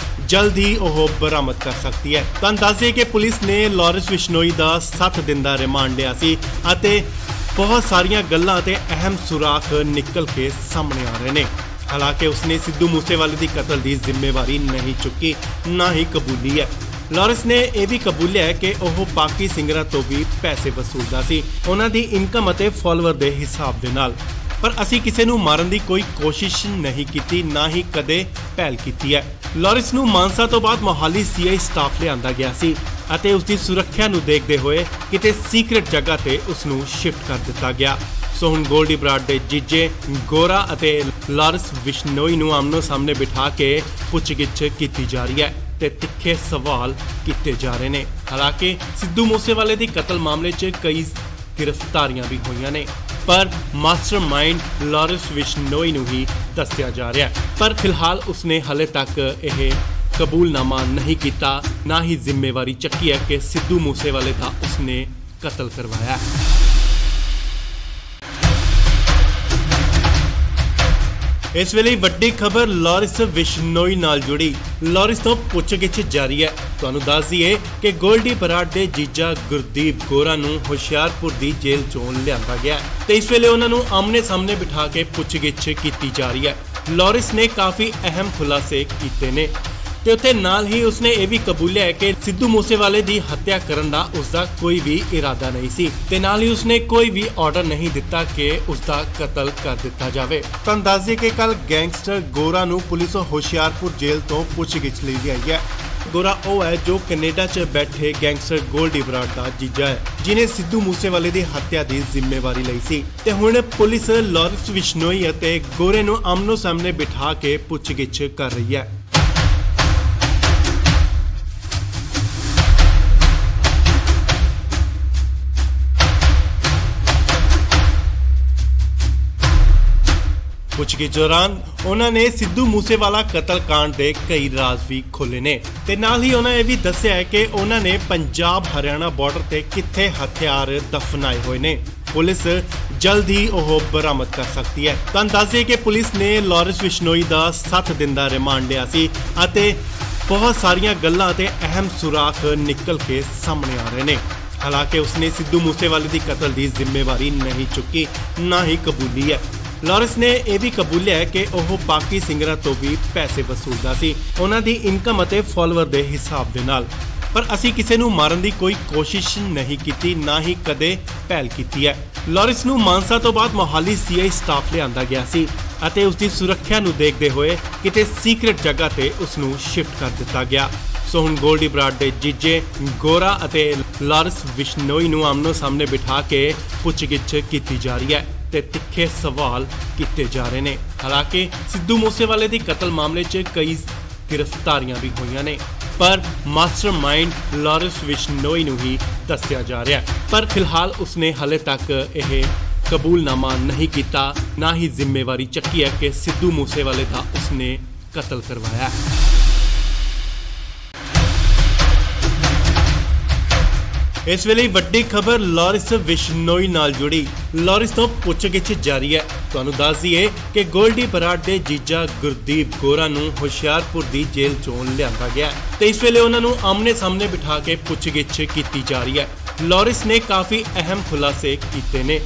ਜਲਦ ਹੀ ਉਹ ਬਰਾਮਦ ਕਰ ਸਕਦੀ ਹੈ। ਤੁਹਾਨੂੰ ਦੱਸ ਦਈਏ ਕਿ ਪੁਲਿਸ ਨੇ ਲਾਰੈਂਸ ਬਿਸ਼ਨੋਈ ਦਾ 7 ਦਿਨ ਦਾ ਰਿਮਾਂਡ ਲਿਆ ਸੀ ਅਤੇ ਬਹੁਤ ਸਾਰੀਆਂ ਗੱਲਾਂ ਤੇ ਅਹਿਮ ਸੁਰਾਖ ਨਿਕਲ ਕੇ ਸਾਹਮਣੇ ਆ ਰਹੇ ਨੇ। ਹਾਲਾਂਕਿ ਉਸਨੇ ਸਿੱਧੂ ਮੂਸੇਵਾਲੇ ਦੀ ਕਤਲ ਦੀ ਜ਼ਿੰਮੇਵਾਰੀ ਨਹੀਂ ਚੁੱਕੀ, ਨਾ ਹੀ ਕਬੂਲੀ ਹੈ। ਲਾਰੈਂਸ ਨੇ ਇਹ ਵੀ ਕਬੂਲਿਆ ਹੈ ਕਿ ਉਹ ਬਾਕੀ ਸਿੰਗਰਾਂ ਤੋਂ ਵੀ ਪੈਸੇ ਵਸੂਲਦਾ ਸੀ, ਉਹਨਾਂ ਦੀ ਇਨਕਮ ਅਤੇ ਫਾਲੋਅਰ ਦੇ ਹਿਸਾਬ ਦੇ ਨਾਲ। ਪਰ ਅਸੀਂ ਕਿਸੇ ਨੂੰ ਮਾਰਨ ਦੀ ਕੋਈ ਕੋਸ਼ਿਸ਼ ਨਹੀਂ ਕੀਤੀ, ਨਾ ਹੀ ਕਦੇ ਪਹਿਲ ਕੀਤੀ ਹੈ। ਲਾਰੈਂਸ ਨੂੰ ਮਾਨਸਾ ਤੋਂ ਬਾਅਦ ਮੋਹਾਲੀ ਸੀਆਈ ਸਟਾਫ ਲਿਆਂਦਾ ਗਿਆ ਸੀ ਅਤੇ ਉਸ ਦੀ ਸੁਰੱਖਿਆ ਨੂੰ ਦੇਖਦੇ ਹੋਏ ਕਿਤੇ ਸੀਕ੍ਰੇਟ ਜਗ੍ਹਾ ਤੇ ਉਸ ਨੂੰ ਸ਼ਿਫਟ ਕਰ ਦਿੱਤਾ ਗਿਆ। ਸੋ ਹੁਣ ਗੋਲਡੀ ਬਰਾੜ ਦੇ ਜੀਜੇ ਗੋਰਾ ਅਤੇ ਲਾਰੈਂਸ ਬਿਸ਼ਨੋਈ ਨੂੰ ਆਮਨੋ ਸਾਹਮਣੇ ਬਿਠਾ ਕੇ ਪੁੱਛਗਿੱਛ ਕੀਤੀ ਜਾ ਰਹੀ ਹੈ ਤੇ ਤਿੱਖੇ ਸਵਾਲ ਕੀਤੇ ਜਾ ਰਹੇ ਨੇ। ਹਾਲਾਂਕਿ ਸਿੱਧੂ ਮੂਸੇਵਾਲੇ ਦੀ ਕਤਲ ਮਾਮਲੇ 'ਚ ਕਈ ਗ੍ਰਿਫਤਾਰੀਆਂ ਵੀ ਹੋਈਆਂ ਨੇ, ਪਰ ਮਾਸਟਰਮਾਈਂਡ ਲਾਰੈਂਸ ਬਿਸ਼ਨੋਈ ਨੂੰ ਹੀ ਦੱਸਿਆ ਜਾ ਰਿਹਾ ਹੈ। ਪਰ ਫਿਲਹਾਲ ਉਸਨੇ ਹਲੇ ਤੱਕ ਇਹ ਕਬੂਲਨਾਮਾ ਨਹੀਂ ਕੀਤਾ, ਨਾ ਹੀ ਜ਼ਿੰਮੇਵਾਰੀ ਚੱਕੀ ਹੈ ਕਿ ਸਿੱਧੂ ਮੂਸੇਵਾਲੇ ਦਾ ਉਸਨੇ ਕਤਲ ਕਰਵਾਇਆ ਹੈ। ਇਸ ਵੇਲੇ ਵੱਡੀ ਖਬਰ ਲਾਰੈਂਸ ਬਿਸ਼ਨੋਈ ਨਾਲ ਜੁੜੀ। ਲਾਰੈਂਸ ਤੋਂ ਪੁੱਛਗਿੱਛ ਜਾਰੀ ਹੈ। ਤੁਹਾਨੂੰ ਦੱਸ ਦਈਏ ਕਿ ਗੋਲਡੀ ਬਰਾੜ ਦੇ ਜੀਜਾ ਗੁਰਦੀਪ ਗੋਰਾ ਨੂੰ ਹੁਸ਼ਿਆਰਪੁਰ ਦੀ ਜੇਲ੍ਹ ਚੋਂ ਲਿਆਂਦਾ ਗਿਆ ਤੇ ਇਸ ਵੇਲੇ ਉਹਨਾਂ ਨੂੰ ਆਮਨੇ ਸਾਹਮਣੇ ਬਿਠਾ ਕੇ ਪੁੱਛਗਿੱਛ ਕੀਤੀ ਜਾ ਰਹੀ ਹੈ। ਲਾਰੈਂਸ ਨੇ ਕਾਫੀ ਅਹਿਮ ਖੁਲਾਸੇ ਕੀਤੇ ਨੇ ਤੇ ਉੱਥੇ ਨਾਲ ਹੀ ਉਸਨੇ ਇਹ ਵੀ ਕਬੂਲਿਆ ਹੈ ਕਿ ਸਿੱਧੂ ਮੂਸੇਵਾਲੇ ਦੀ ਹੱਤਿਆ ਕਰਨ ਦਾ ਉਸਦਾ ਕੋਈ ਵੀ ਇਰਾਦਾ ਨਹੀਂ ਸੀ ਤੇ ਨਾਲ ਹੀ ਉਸਨੇ ਕੋਈ ਵੀ ਆਰਡਰ ਨਹੀਂ ਦਿੱਤਾ ਕਿ ਉਸਦਾ ਕਤਲ ਕਰ ਦਿੱਤਾ ਜਾਵੇ। ਤੁਹਾਨੂੰ ਦੱਸ ਦਈਏ ਕਿ ਕੱਲ ਗੈਂਗਸਟਰ ਗੋਰਾ ਨੂੰ ਪੁਲਿਸ ਹੁਸ਼ਿਆਰਪੁਰ ਜੇਲ੍ਹ ਤੋਂ ਪੁੱਛਗਿੱਛ ਲਈ ਲਿਆਈ ਹੈ। ਗੋਰਾ ਉਹ ਹੈ ਜੋ ਕੈਨੇਡਾ 'ਚ ਬੈਠੇ ਗੈਂਗਸਟਰ ਗੋਲਡੀ ਬਰਾੜ ਦਾ ਜੀਜਾ ਹੈ, ਜਿਨੇ ਸਿੱਧੂ ਮੂਸੇਵਾਲੇ ਦੀ ਹੱਤਿਆ ਦੀ ਜ਼ਿੰਮੇਵਾਰੀ ਲਈ ਸੀ ਤੇ ਹੁਣ ਪੁਲਿਸ ਲਾਰੈਂਸ ਬਿਸ਼ਨੋਈ ਅਤੇ ਗੋਰੇ ਨੂੰ ਆਮਨੋ ਸਾਹਮਣੇ ਬਿਠਾ ਕੇ ਪੁੱਛਗਿੱਛ ਕਰ ਰਹੀ ਹੈ। ਪੁੱਛਗਿੱਛ ਦੌਰਾਨ ਉਹਨਾਂ ਨੇ ਸਿੱਧੂ ਮੂਸੇਵਾਲਾ ਕਤਲकांड ਦੇ ਕਈ ਰਾਜ਼ ਵੀ ਖੋਲ੍ਹੇ ਨੇ ਤੇ ਨਾਲ ਹੀ ਉਹਨਾਂ ਇਹ ਵੀ ਦੱਸਿਆ ਹੈ ਕਿ ਉਹਨਾਂ ਨੇ ਪੰਜਾਬ ਹਰਿਆਣਾ ਬਾਰਡਰ ਤੇ ਕਿੱਥੇ ਹਥਿਆਰ ਦਫਨਾਏ ਹੋਏ ਨੇ। ਪੁਲਿਸ ਜਲਦ ਹੀ ਉਹ ਬਰਾਮਦ ਕਰ ਸਕਦੀ ਹੈ। ਤੁਹਾਨੂੰ ਦੱਸ ਦਈਏ ਕਿ ਪੁਲਿਸ ਨੇ ਲਾਰੈਂਸ ਬਿਸ਼ਨੋਈ ਦਾ 7 ਦਿਨ ਦਾ ਰਿਮਾਂਡ ਲਿਆ ਸੀ ਅਤੇ ਬਹੁਤ ਸਾਰੀਆਂ ਗੱਲਾਂ ਤੇ ਅਹਿਮ ਸੁਰਾਖ ਨਿਕਲ ਕੇ ਸਾਹਮਣੇ ਆ ਰਹੇ ਨੇ। ਹਾਲਾਂਕਿ ਉਸਨੇ ਸਿੱਧੂ ਮੂਸੇਵਾਲੇ ਦੀ ਕਤਲ ਦੀ ਜ਼ਿੰਮੇਵਾਰੀ ਨਹੀਂ ਚੁੱਕੀ, ਨਾ ਹੀ ਕਬੂਲੀ ਹੈ। ਲਾਰੈਂਸ ਨੇ ਇਹ ਵੀ ਕਬੂਲਿਆ ਹੈ ਕਿ ਉਹ ਬਾਕੀ ਸਿੰਗਰਾਂ ਤੋਂ ਵੀ ਪੈਸੇ ਵਸੂਲਦਾ ਸੀ, ਉਹਨਾਂ ਦੀ ਇਨਕਮ ਅਤੇ ਫਾਲੋਅਰ ਦੇ ਹਿਸਾਬ ਦੇ ਨਾਲ। ਪਰ ਅਸੀਂ ਕਿਸੇ ਨੂੰ ਮਾਰਨ ਦੀ ਕੋਈ ਕੋਸ਼ਿਸ਼ ਨਹੀਂ ਕੀਤੀ, ਨਾ ਹੀ ਕਦੇ ਪਹਿਲ ਕੀਤੀ ਹੈ। ਲਾਰੈਂਸ ਨੂੰ ਮਾਨਸਾ ਤੋਂ ਬਾਅਦ ਮੋਹਾਲੀ ਸੀਆਈ ਸਟਾਫ ਲਿਆਂਦਾ ਗਿਆ ਸੀ ਅਤੇ ਉਸ ਦੀ ਸੁਰੱਖਿਆ ਨੂੰ ਦੇਖਦੇ ਹੋਏ ਕਿਤੇ ਸੀਕ੍ਰੇਟ ਜਗ੍ਹਾ ਤੇ ਉਸ ਨੂੰ ਸ਼ਿਫਟ ਕਰ ਦਿੱਤਾ ਗਿਆ। ਸੋ ਹੁਣ ਗੋਲਡੀ ਬਰਾੜ ਦੇ ਜੀਜੇ ਗੋਰਾ ਅਤੇ ਲਾਰੈਂਸ ਬਿਸ਼ਨੋਈ ਨੂੰ ਆਮਨੋ ਸਾਹਮਣੇ ਬਿਠਾ ਕੇ ਪੁੱਛਗਿੱਛ ਕੀਤੀ ਜਾ ਰਹੀ ਹੈ ਤੇ ਤਿੱਖੇ ਸਵਾਲ ਕੀਤੇ ਜਾ ਰਹੇ ਨੇ। ਹਾਲਾਂਕਿ ਸਿੱਧੂ ਮੂਸੇਵਾਲੇ ਦੀ ਕਤਲ ਮਾਮਲੇ 'ਚ ਕਈ ਗ੍ਰਿਫਤਾਰੀਆਂ ਵੀ ਹੋਈਆਂ ਨੇ, ਪਰ ਮਾਸਟਰਮਾਈਂਡ ਲਾਰੈਂਸ ਬਿਸ਼ਨੋਈ ਨੂੰ ਹੀ ਦੱਸਿਆ ਜਾ ਰਿਹਾ ਹੈ। ਪਰ ਫਿਲਹਾਲ ਉਸਨੇ ਹਲੇ ਤੱਕ ਇਹ ਕਬੂਲਨਾਮਾ ਨਹੀਂ ਕੀਤਾ, ਨਾ ਹੀ ਜ਼ਿੰਮੇਵਾਰੀ ਚੱਕੀ ਹੈ ਕਿ ਸਿੱਧੂ ਮੂਸੇਵਾਲੇ ਦਾ ਉਸਨੇ ਕਤਲ ਕਰਵਾਇਆ। ਇਸ ਵੇਲੇ ਵੱਡੀ ਖਬਰ ਲਾਰੈਂਸ ਬਿਸ਼ਨੋਈ ਨਾਲ ਜੁੜੀ। ਲਾਰੈਂਸ ਤੋਂ ਪੁੱਛਗਿੱਛ ਜਾਰੀ ਹੈ। ਤੁਹਾਨੂੰ ਦੱਸ ਦਈਏ ਕਿ ਗੋਲਡੀ ਬਰਾੜ ਦੇ ਜੀਜਾ ਗੁਰਦੀਪ ਗੋਰਾ ਨੂੰ ਹੁਸ਼ਿਆਰਪੁਰ ਦੀ ਜੇਲ੍ਹ ਚੋਂ ਲਿਆਂਦਾ ਗਿਆ ਤੇ ਇਸ ਵੇਲੇ ਉਹਨਾਂ ਨੂੰ ਆਮਨੇ ਸਾਹਮਣੇ ਬਿਠਾ ਕੇ ਪੁੱਛਗਿੱਛ ਕੀਤੀ ਜਾ ਰਹੀ ਹੈ। ਲਾਰੈਂਸ ਨੇ ਕਾਫੀ ਅਹਿਮ ਖੁਲਾਸੇ ਕੀਤੇ ਨੇ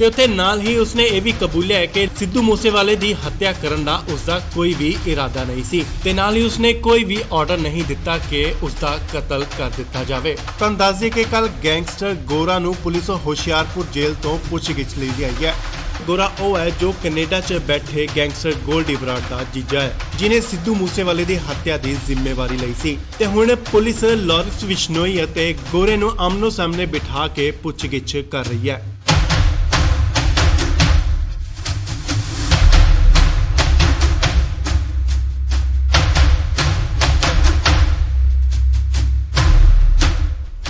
ਤੇ ਉੱਥੇ ਨਾਲ ਹੀ ਉਸਨੇ ਇਹ ਵੀ ਕਬੂਲਿਆ ਹੈ ਕਿ ਸਿੱਧੂ ਮੂਸੇਵਾਲੇ ਦੀ ਹੱਤਿਆ ਕਰਨ ਦਾ ਉਸਦਾ ਕੋਈ ਵੀ ਇਰਾਦਾ ਨਹੀਂ ਸੀ ਤੇ ਨਾਲ ਹੀ ਉਸਨੇ ਕੋਈ ਵੀ ਆਰਡਰ ਨਹੀਂ ਦਿੱਤਾ ਕਿ ਉਸਦਾ ਕਤਲ ਕਰ ਦਿੱਤਾ ਜਾਵੇ। ਤੁਹਾਨੂੰ ਦੱਸ ਦਈਏ ਕਿ ਕੱਲ ਗੈਂਗਸਟਰ ਗੋਰਾ ਨੂੰ ਪੁਲਿਸ ਹੁਸ਼ਿਆਰਪੁਰ ਜੇਲ੍ਹ ਤੋਂ ਪੁੱਛਗਿੱਛ ਲਈ ਲਿਆਈ ਹੈ। ਗੋਰਾ ਉਹ ਹੈ ਜੋ ਕੈਨੇਡਾ 'ਚ ਬੈਠੇ ਗੈਂਗਸਟਰ ਗੋਲਡੀ ਬਰਾੜ ਦਾ ਜੀਜਾ ਹੈ, ਜਿਨੇ ਸਿੱਧੂ ਮੂਸੇਵਾਲੇ ਦੀ ਹੱਤਿਆ ਦੀ ਜ਼ਿੰਮੇਵਾਰੀ ਲਈ ਸੀ ਤੇ ਹੁਣ ਪੁਲਿਸ ਲਾਰੈਂਸ ਬਿਸ਼ਨੋਈ ਅਤੇ ਗੋਰੇ ਨੂੰ ਆਮਨੋ ਸਾਹਮਣੇ ਬਿਠਾ ਕੇ ਪੁੱਛਗਿੱਛ ਕਰ ਰਹੀ ਹੈ।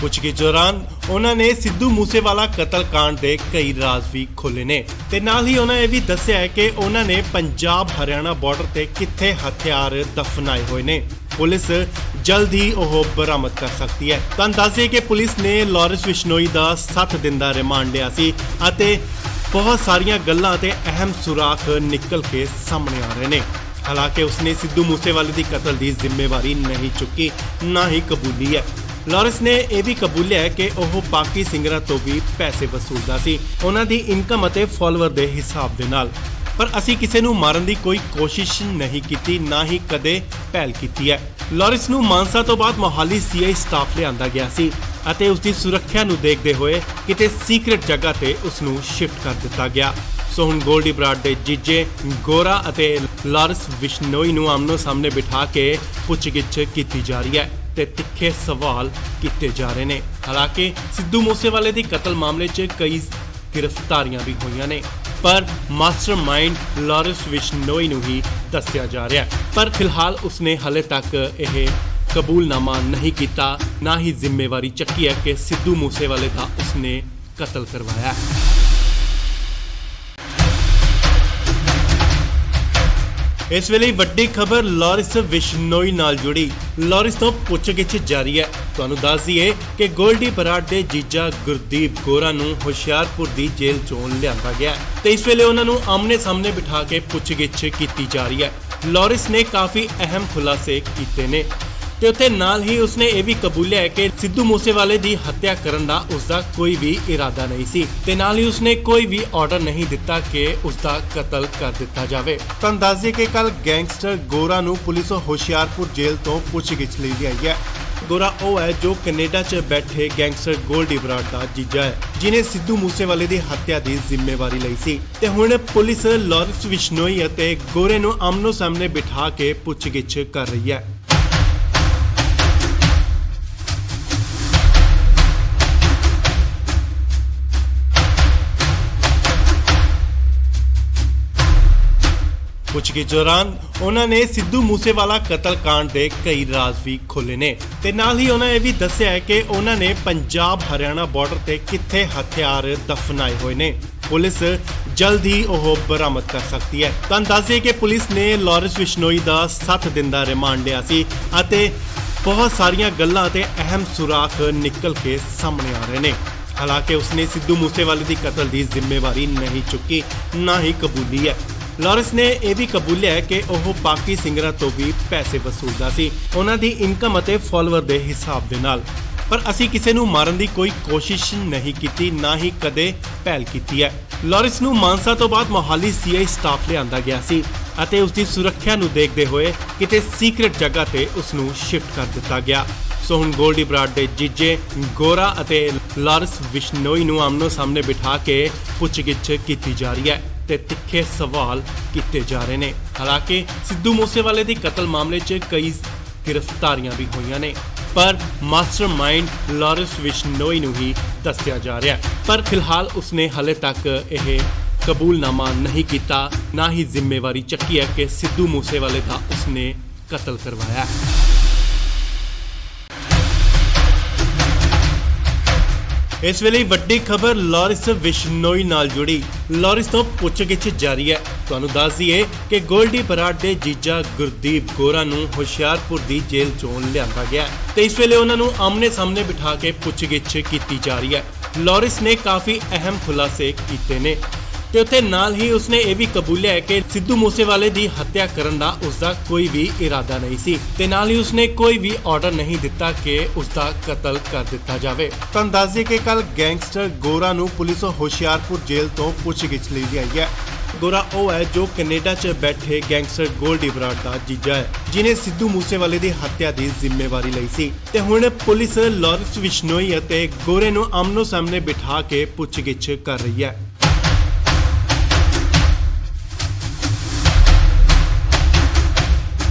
ਪੁੱਛਗਿੱਛ ਦੌਰਾਨ ਉਹਨਾਂ ਨੇ ਸਿੱਧੂ ਮੂਸੇਵਾਲਾ ਕਤਲकांड ਦੇ ਕਈ ਰਾਜ਼ ਵੀ ਖੋਲ੍ਹੇ ਨੇ ਤੇ ਨਾਲ ਹੀ ਉਹਨਾਂ ਇਹ ਵੀ ਦੱਸਿਆ ਹੈ ਕਿ ਉਹਨਾਂ ਨੇ ਪੰਜਾਬ ਹਰਿਆਣਾ ਬਾਰਡਰ ਤੇ ਕਿੱਥੇ ਹਥਿਆਰ ਦਫਨਾਏ ਹੋਏ ਨੇ। ਪੁਲਿਸ ਜਲਦ ਹੀ ਉਹ ਬਰਾਮਦ ਕਰ ਸਕਦੀ ਹੈ। ਤੁਹਾਨੂੰ ਦੱਸ ਦਈਏ ਕਿ ਪੁਲਿਸ ਨੇ ਲਾਰੈਂਸ ਬਿਸ਼ਨੋਈ ਦਾ 7 ਦਿਨ ਦਾ ਰਿਮਾਂਡ ਲਿਆ ਸੀ ਅਤੇ ਬਹੁਤ ਸਾਰੀਆਂ ਗੱਲਾਂ ਤੇ ਅਹਿਮ ਸੁਰਾਖ ਨਿਕਲ ਕੇ ਸਾਹਮਣੇ ਆ ਰਹੇ ਨੇ। ਹਾਲਾਂਕਿ ਉਸਨੇ ਸਿੱਧੂ ਮੂਸੇਵਾਲੇ ਦੀ ਕਤਲ ਦੀ ਜ਼ਿੰਮੇਵਾਰੀ ਨਹੀਂ ਚੁੱਕੀ, ਨਾ ਹੀ ਕਬੂਲੀ ਹੈ। ਲਾਰੈਂਸ ਨੇ ਇਹ ਵੀ ਕਬੂਲਿਆ ਹੈ ਕਿ ਉਹ ਬਾਕੀ ਸਿੰਗਰਾਂ ਤੋਂ ਵੀ ਪੈਸੇ ਵਸੂਲਦਾ ਸੀ, ਉਹਨਾਂ ਦੀ ਇਨਕਮ ਅਤੇ ਫਾਲੋਅਰ ਦੇ ਹਿਸਾਬ ਦੇ ਨਾਲ। ਪਰ ਅਸੀਂ ਕਿਸੇ ਨੂੰ ਮਾਰਨ ਦੀ ਕੋਈ ਕੋਸ਼ਿਸ਼ ਨਹੀਂ ਕੀਤੀ, ਨਾ ਹੀ ਕਦੇ ਪਹਿਲ ਕੀਤੀ ਹੈ। ਲਾਰੈਂਸ ਨੂੰ ਮਾਨਸਾ ਤੋਂ ਬਾਅਦ ਮੋਹਾਲੀ ਸੀਆਈ ਸਟਾਫ ਲਿਆਂਦਾ ਗਿਆ ਸੀ ਅਤੇ ਉਸ ਦੀ ਸੁਰੱਖਿਆ ਨੂੰ ਦੇਖਦੇ ਹੋਏ ਕਿਤੇ ਸੀਕ੍ਰੇਟ ਜਗ੍ਹਾ ਤੇ ਉਸ ਨੂੰ ਸ਼ਿਫਟ ਕਰ ਦਿੱਤਾ ਗਿਆ। ਸੋ ਹੁਣ ਗੋਲਡੀ ਬਰਾੜ ਦੇ ਜੀਜੇ ਗੋਰਾ ਅਤੇ ਲਾਰੈਂਸ ਬਿਸ਼ਨੋਈ ਨੂੰ ਆਮਨੋ ਸਾਹਮਣੇ ਬਿਠਾ ਕੇ ਪੁੱਛਗਿੱਛ ਕੀਤੀ ਜਾ ਰਹੀ ਹੈ ਤੇ ਤਿੱਖੇ ਸਵਾਲ ਕੀਤੇ ਜਾ ਰਹੇ ਨੇ। ਹਾਲਾਂਕਿ ਸਿੱਧੂ ਮੂਸੇਵਾਲੇ ਦੀ ਕਤਲ ਮਾਮਲੇ 'ਚ ਕਈ ਗ੍ਰਿਫਤਾਰੀਆਂ ਵੀ ਹੋਈਆਂ ਨੇ, ਪਰ ਮਾਸਟਰਮਾਈਂਡ ਲਾਰੈਂਸ ਬਿਸ਼ਨੋਈ ਨੂੰ ਹੀ ਦੱਸਿਆ ਜਾ ਰਿਹਾ ਹੈ। ਪਰ ਫਿਲਹਾਲ ਉਸਨੇ ਹਾਲੇ ਤੱਕ ਇਹ ਕਬੂਲਨਾਮਾ ਨਹੀਂ ਕੀਤਾ, ਨਾ ਹੀ ਜ਼ਿੰਮੇਵਾਰੀ ਚੱਕੀ ਹੈ ਕਿ ਸਿੱਧੂ ਮੂਸੇਵਾਲੇ ਦਾ ਉਸਨੇ ਕਤਲ ਕਰਵਾਇਆ। ਇਸ ਵੇਲੇ ਵੱਡੀ ਖਬਰ ਲਾਰੈਂਸ ਬਿਸ਼ਨੋਈ ਨਾਲ ਜੁੜੀ। ਲਾਰੈਂਸ ਤੋਂ ਪੁੱਛਗਿੱਛ ਜਾਰੀ ਹੈ। ਤੁਹਾਨੂੰ ਦੱਸ ਦਈਏ ਕਿ ਗੋਲਡੀ ਬਰਾੜ ਦੇ ਜੀਜਾ ਗੁਰਦੀਪ ਗੋਰਾ ਨੂੰ ਹੁਸ਼ਿਆਰਪੁਰ ਦੀ ਜੇਲ੍ਹ ਚੋਂ ਲਿਆਂਦਾ ਗਿਆ ਤੇ ਇਸ ਵੇਲੇ ਉਹਨਾਂ ਨੂੰ ਆਮਨੇ ਸਾਹਮਣੇ ਬਿਠਾ ਕੇ ਪੁੱਛਗਿੱਛ ਕੀਤੀ ਜਾ ਰਹੀ ਹੈ। ਲਾਰੈਂਸ ਨੇ ਕਾਫੀ ਅਹਿਮ ਖੁਲਾਸੇ ਕੀਤੇ ਨੇ ਤੇ ਉੱਥੇ ਨਾਲ ਹੀ ਉਸਨੇ ਇਹ ਵੀ ਕਬੂਲਿਆ ਹੈ ਕਿ ਸਿੱਧੂ ਮੂਸੇਵਾਲੇ ਦੀ ਹੱਤਿਆ ਕਰਨ ਦਾ ਉਸਦਾ ਕੋਈ ਵੀ ਇਰਾਦਾ ਨਹੀਂ ਸੀ ਤੇ ਨਾਲ ਹੀ ਉਸਨੇ ਕੋਈ ਵੀ ਆਰਡਰ ਨਹੀਂ ਦਿੱਤਾ ਕਿ ਉਸਦਾ ਕਤਲ ਕਰ ਦਿੱਤਾ ਜਾਵੇ। ਤੁਹਾਨੂੰ ਦੱਸ ਦਈਏ ਕਿ ਕੱਲ ਗੈਂਗਸਟਰ ਗੋਰਾ ਨੂੰ ਪੁਲਿਸ ਹੁਸ਼ਿਆਰਪੁਰ ਜੇਲ੍ਹ ਤੋਂ ਪੁੱਛਗਿੱਛ ਲਈ ਲਿਆਈ ਹੈ। ਗੋਰਾ ਉਹ ਹੈ ਜੋ ਕੈਨੇਡਾ 'ਚ ਬੈਠੇ ਗੈਂਗਸਟਰ ਗੋਲਡੀ ਬਰਾੜ ਦਾ ਜੀਜਾ ਹੈ, ਜਿਨੇ ਸਿੱਧੂ ਮੂਸੇਵਾਲੇ ਦੀ ਹੱਤਿਆ ਦੀ ਜ਼ਿੰਮੇਵਾਰੀ ਲਈ ਸੀ ਤੇ ਹੁਣ ਪੁਲਿਸ ਲਾਰੈਂਸ ਬਿਸ਼ਨੋਈ ਅਤੇ ਗੋਰੇ ਨੂੰ ਆਮਨੋ ਸਾਹਮਣੇ ਬਿਠਾ ਕੇ ਪੁੱਛਗਿੱਛ ਕਰ ਰਹੀ ਹੈ। ਪੁੱਛਗਿੱਛ ਦੌਰਾਨ ਉਹਨਾਂ ਨੇ ਸਿੱਧੂ ਮੂਸੇਵਾਲਾ ਕਤਲकांड ਦੇ ਕਈ ਰਾਜ਼ ਵੀ ਖੋਲ੍ਹੇ ਨੇ ਤੇ ਨਾਲ ਹੀ ਉਹਨਾਂ ਇਹ ਵੀ ਦੱਸਿਆ ਹੈ ਕਿ ਉਹਨਾਂ ਨੇ ਪੰਜਾਬ ਹਰਿਆਣਾ ਬਾਰਡਰ ਤੇ ਕਿੱਥੇ ਹਥਿਆਰ ਦਫਨਾਏ ਹੋਏ ਨੇ। ਪੁਲਿਸ ਜਲਦ ਹੀ ਉਹ ਬਰਾਮਦ ਕਰ ਸਕਦੀ ਹੈ। ਤੁਹਾਨੂੰ ਦੱਸ ਦਈਏ ਕਿ ਪੁਲਿਸ ਨੇ ਲਾਰੈਂਸ ਬਿਸ਼ਨੋਈ ਦਾ 7 ਦਿਨ ਦਾ ਰਿਮਾਂਡ ਲਿਆ ਸੀ ਅਤੇ ਬਹੁਤ ਸਾਰੀਆਂ ਗੱਲਾਂ ਤੇ ਅਹਿਮ ਸੁਰਾਖ ਨਿਕਲ ਕੇ ਸਾਹਮਣੇ ਆ ਰਹੇ ਨੇ। ਹਾਲਾਂਕਿ ਉਸਨੇ ਸਿੱਧੂ ਮੂਸੇਵਾਲੇ ਦੀ ਕਤਲ ਦੀ ਜ਼ਿੰਮੇਵਾਰੀ ਨਹੀਂ ਚੁੱਕੀ, ਨਾ ਹੀ ਕਬੂਲੀ ਹੈ। ਲਾਰੈਂਸ ਨੇ ਇਹ ਵੀ ਕਬੂਲਿਆ ਹੈ ਕਿ ਉਹ ਬਾਕੀ ਸਿੰਗਰਾਂ ਤੋਂ ਵੀ ਪੈਸੇ ਵਸੂਲਦਾ ਸੀ, ਉਹਨਾਂ ਦੀ ਇਨਕਮ ਅਤੇ ਫਾਲੋਅਰ ਦੇ ਹਿਸਾਬ ਦੇ ਨਾਲ। ਪਰ ਅਸੀਂ ਕਿਸੇ ਨੂੰ ਮਾਰਨ ਦੀ ਕੋਈ ਕੋਸ਼ਿਸ਼ ਨਹੀਂ ਕੀਤੀ, ਨਾ ਹੀ ਕਦੇ ਪਹਿਲ ਕੀਤੀ ਹੈ। ਲਾਰੈਂਸ ਨੂੰ ਮਾਨਸਾ ਤੋਂ ਬਾਅਦ ਮੋਹਾਲੀ ਸੀਆਈ ਸਟਾਫ ਲਿਆਂਦਾ ਗਿਆ ਸੀ ਅਤੇ ਉਸ ਦੀ ਸੁਰੱਖਿਆ ਨੂੰ ਦੇਖਦੇ ਹੋਏ ਕਿਤੇ ਸੀਕ੍ਰੇਟ ਜਗ੍ਹਾ ਤੇ ਉਸ ਨੂੰ ਸ਼ਿਫਟ ਕਰ ਦਿੱਤਾ ਗਿਆ। ਸੋ ਹੁਣ ਗੋਲਡੀ ਬਰਾੜ ਦੇ ਜੀਜੇ ਗੋਰਾ ਅਤੇ ਲਾਰੈਂਸ ਬਿਸ਼ਨੋਈ ਨੂੰ ਆਮਨੋ ਸਾਹਮਣੇ ਬਿਠਾ ਕੇ ਪੁੱਛਗਿੱਛ ਕੀਤੀ ਜਾ ਰਹੀ ਹੈ ਤੇ ਤਿੱਖੇ ਸਵਾਲ ਕੀਤੇ ਜਾ ਰਹੇ ਨੇ। ਹਾਲਾਂਕਿ ਸਿੱਧੂ ਮੂਸੇਵਾਲੇ ਦੀ ਕਤਲ ਮਾਮਲੇ 'ਚ ਕਈ ਗ੍ਰਿਫਤਾਰੀਆਂ ਵੀ ਹੋਈਆਂ ਨੇ, ਪਰ ਮਾਸਟਰਮਾਈਂਡ ਲਾਰੈਂਸ ਬਿਸ਼ਨੋਈ ਨੂੰ ਹੀ ਦੱਸਿਆ ਜਾ ਰਿਹਾ ਹੈ। ਪਰ ਫਿਲਹਾਲ ਉਸਨੇ ਹਾਲੇ ਤੱਕ ਇਹ ਕਬੂਲਨਾਮਾ ਨਹੀਂ ਕੀਤਾ, ਨਾ ਹੀ ਜ਼ਿੰਮੇਵਾਰੀ ਚੱਕੀ ਹੈ ਕਿ ਸਿੱਧੂ ਮੂਸੇਵਾਲੇ ਦਾ ਉਸਨੇ ਕਤਲ ਕਰਵਾਇਆ। ਇਸ ਵੇਲੇ ਵੱਡੀ ਖਬਰ ਲਾਰੈਂਸ ਬਿਸ਼ਨੋਈ ਨਾਲ ਜੁੜੀ। ਲਾਰੈਂਸ ਤੋਂ ਪੁੱਛਗਿੱਛ ਜਾਰੀ ਹੈ। ਤੁਹਾਨੂੰ ਦੱਸ ਦਈਏ ਕਿ ਗੋਲਡੀ ਬਰਾੜ ਦੇ ਜੀਜਾ ਗੁਰਦੀਪ ਗੋਰਾ ਨੂੰ ਹੁਸ਼ਿਆਰਪੁਰ ਦੀ ਜੇਲ੍ਹ ਚੋਂ ਲਿਆਂਦਾ ਗਿਆ ਤੇ ਇਸ ਵੇਲੇ ਉਹਨਾਂ ਨੂੰ ਆਮਨੇ ਸਾਹਮਣੇ ਬਿਠਾ ਕੇ ਪੁੱਛਗਿੱਛ ਕੀਤੀ ਜਾ ਰਹੀ ਹੈ। ਲਾਰੈਂਸ ਨੇ ਕਾਫੀ ਅਹਿਮ ਖੁਲਾਸੇ ਕੀਤੇ ਨੇ ਤੇ ਉੱਥੇ ਨਾਲ ਹੀ ਉਸਨੇ ਇਹ ਵੀ ਕਬੂਲਿਆ ਹੈ ਕਿ ਸਿੱਧੂ ਮੂਸੇਵਾਲੇ ਦੀ ਹੱਤਿਆ ਕਰਨ ਦਾ ਉਸਦਾ ਕੋਈ ਵੀ ਇਰਾਦਾ ਨਹੀਂ ਸੀ ਤੇ ਨਾਲ ਹੀ ਉਸਨੇ ਕੋਈ ਵੀ ਆਰਡਰ ਨਹੀਂ ਦਿੱਤਾ ਕਿ ਉਸਦਾ ਕਤਲ ਕਰ ਦਿੱਤਾ ਜਾਵੇ। ਤੁਹਾਨੂੰ ਦੱਸ ਦਈਏ ਕਿ ਕੱਲ ਗੈਂਗਸਟਰ ਗੋਰਾ ਨੂੰ ਪੁਲਿਸ ਹੁਸ਼ਿਆਰਪੁਰ ਜੇਲ੍ਹ ਤੋਂ ਪੁੱਛਗਿੱਛ ਲਈ ਆਈ ਹੈ। ਗੋਰਾ ਉਹ ਹੈ ਜੋ ਕੈਨੇਡਾ 'ਚ ਬੈਠੇ ਗੈਂਗਸਟਰ ਗੋਲਡੀ ਬਰਾੜ ਦਾ ਜੀਜਾ ਹੈ, ਜਿਨੇ ਸਿੱਧੂ ਮੂਸੇਵਾਲੇ ਦੀ ਹੱਤਿਆ ਦੀ ਜ਼ਿੰਮੇਵਾਰੀ ਲਈ ਸੀ ਤੇ ਹੁਣ ਪੁਲਿਸ ਲਾਰੈਂਸ ਬਿਸ਼ਨੋਈ ਅਤੇ ਗੋਰੇ ਨੂੰ ਆਮਨੋ ਸਾਹਮਣੇ ਬਿਠਾ ਕੇ ਪੁੱਛਗਿੱਛ ਕਰ ਰਹੀ ਹੈ।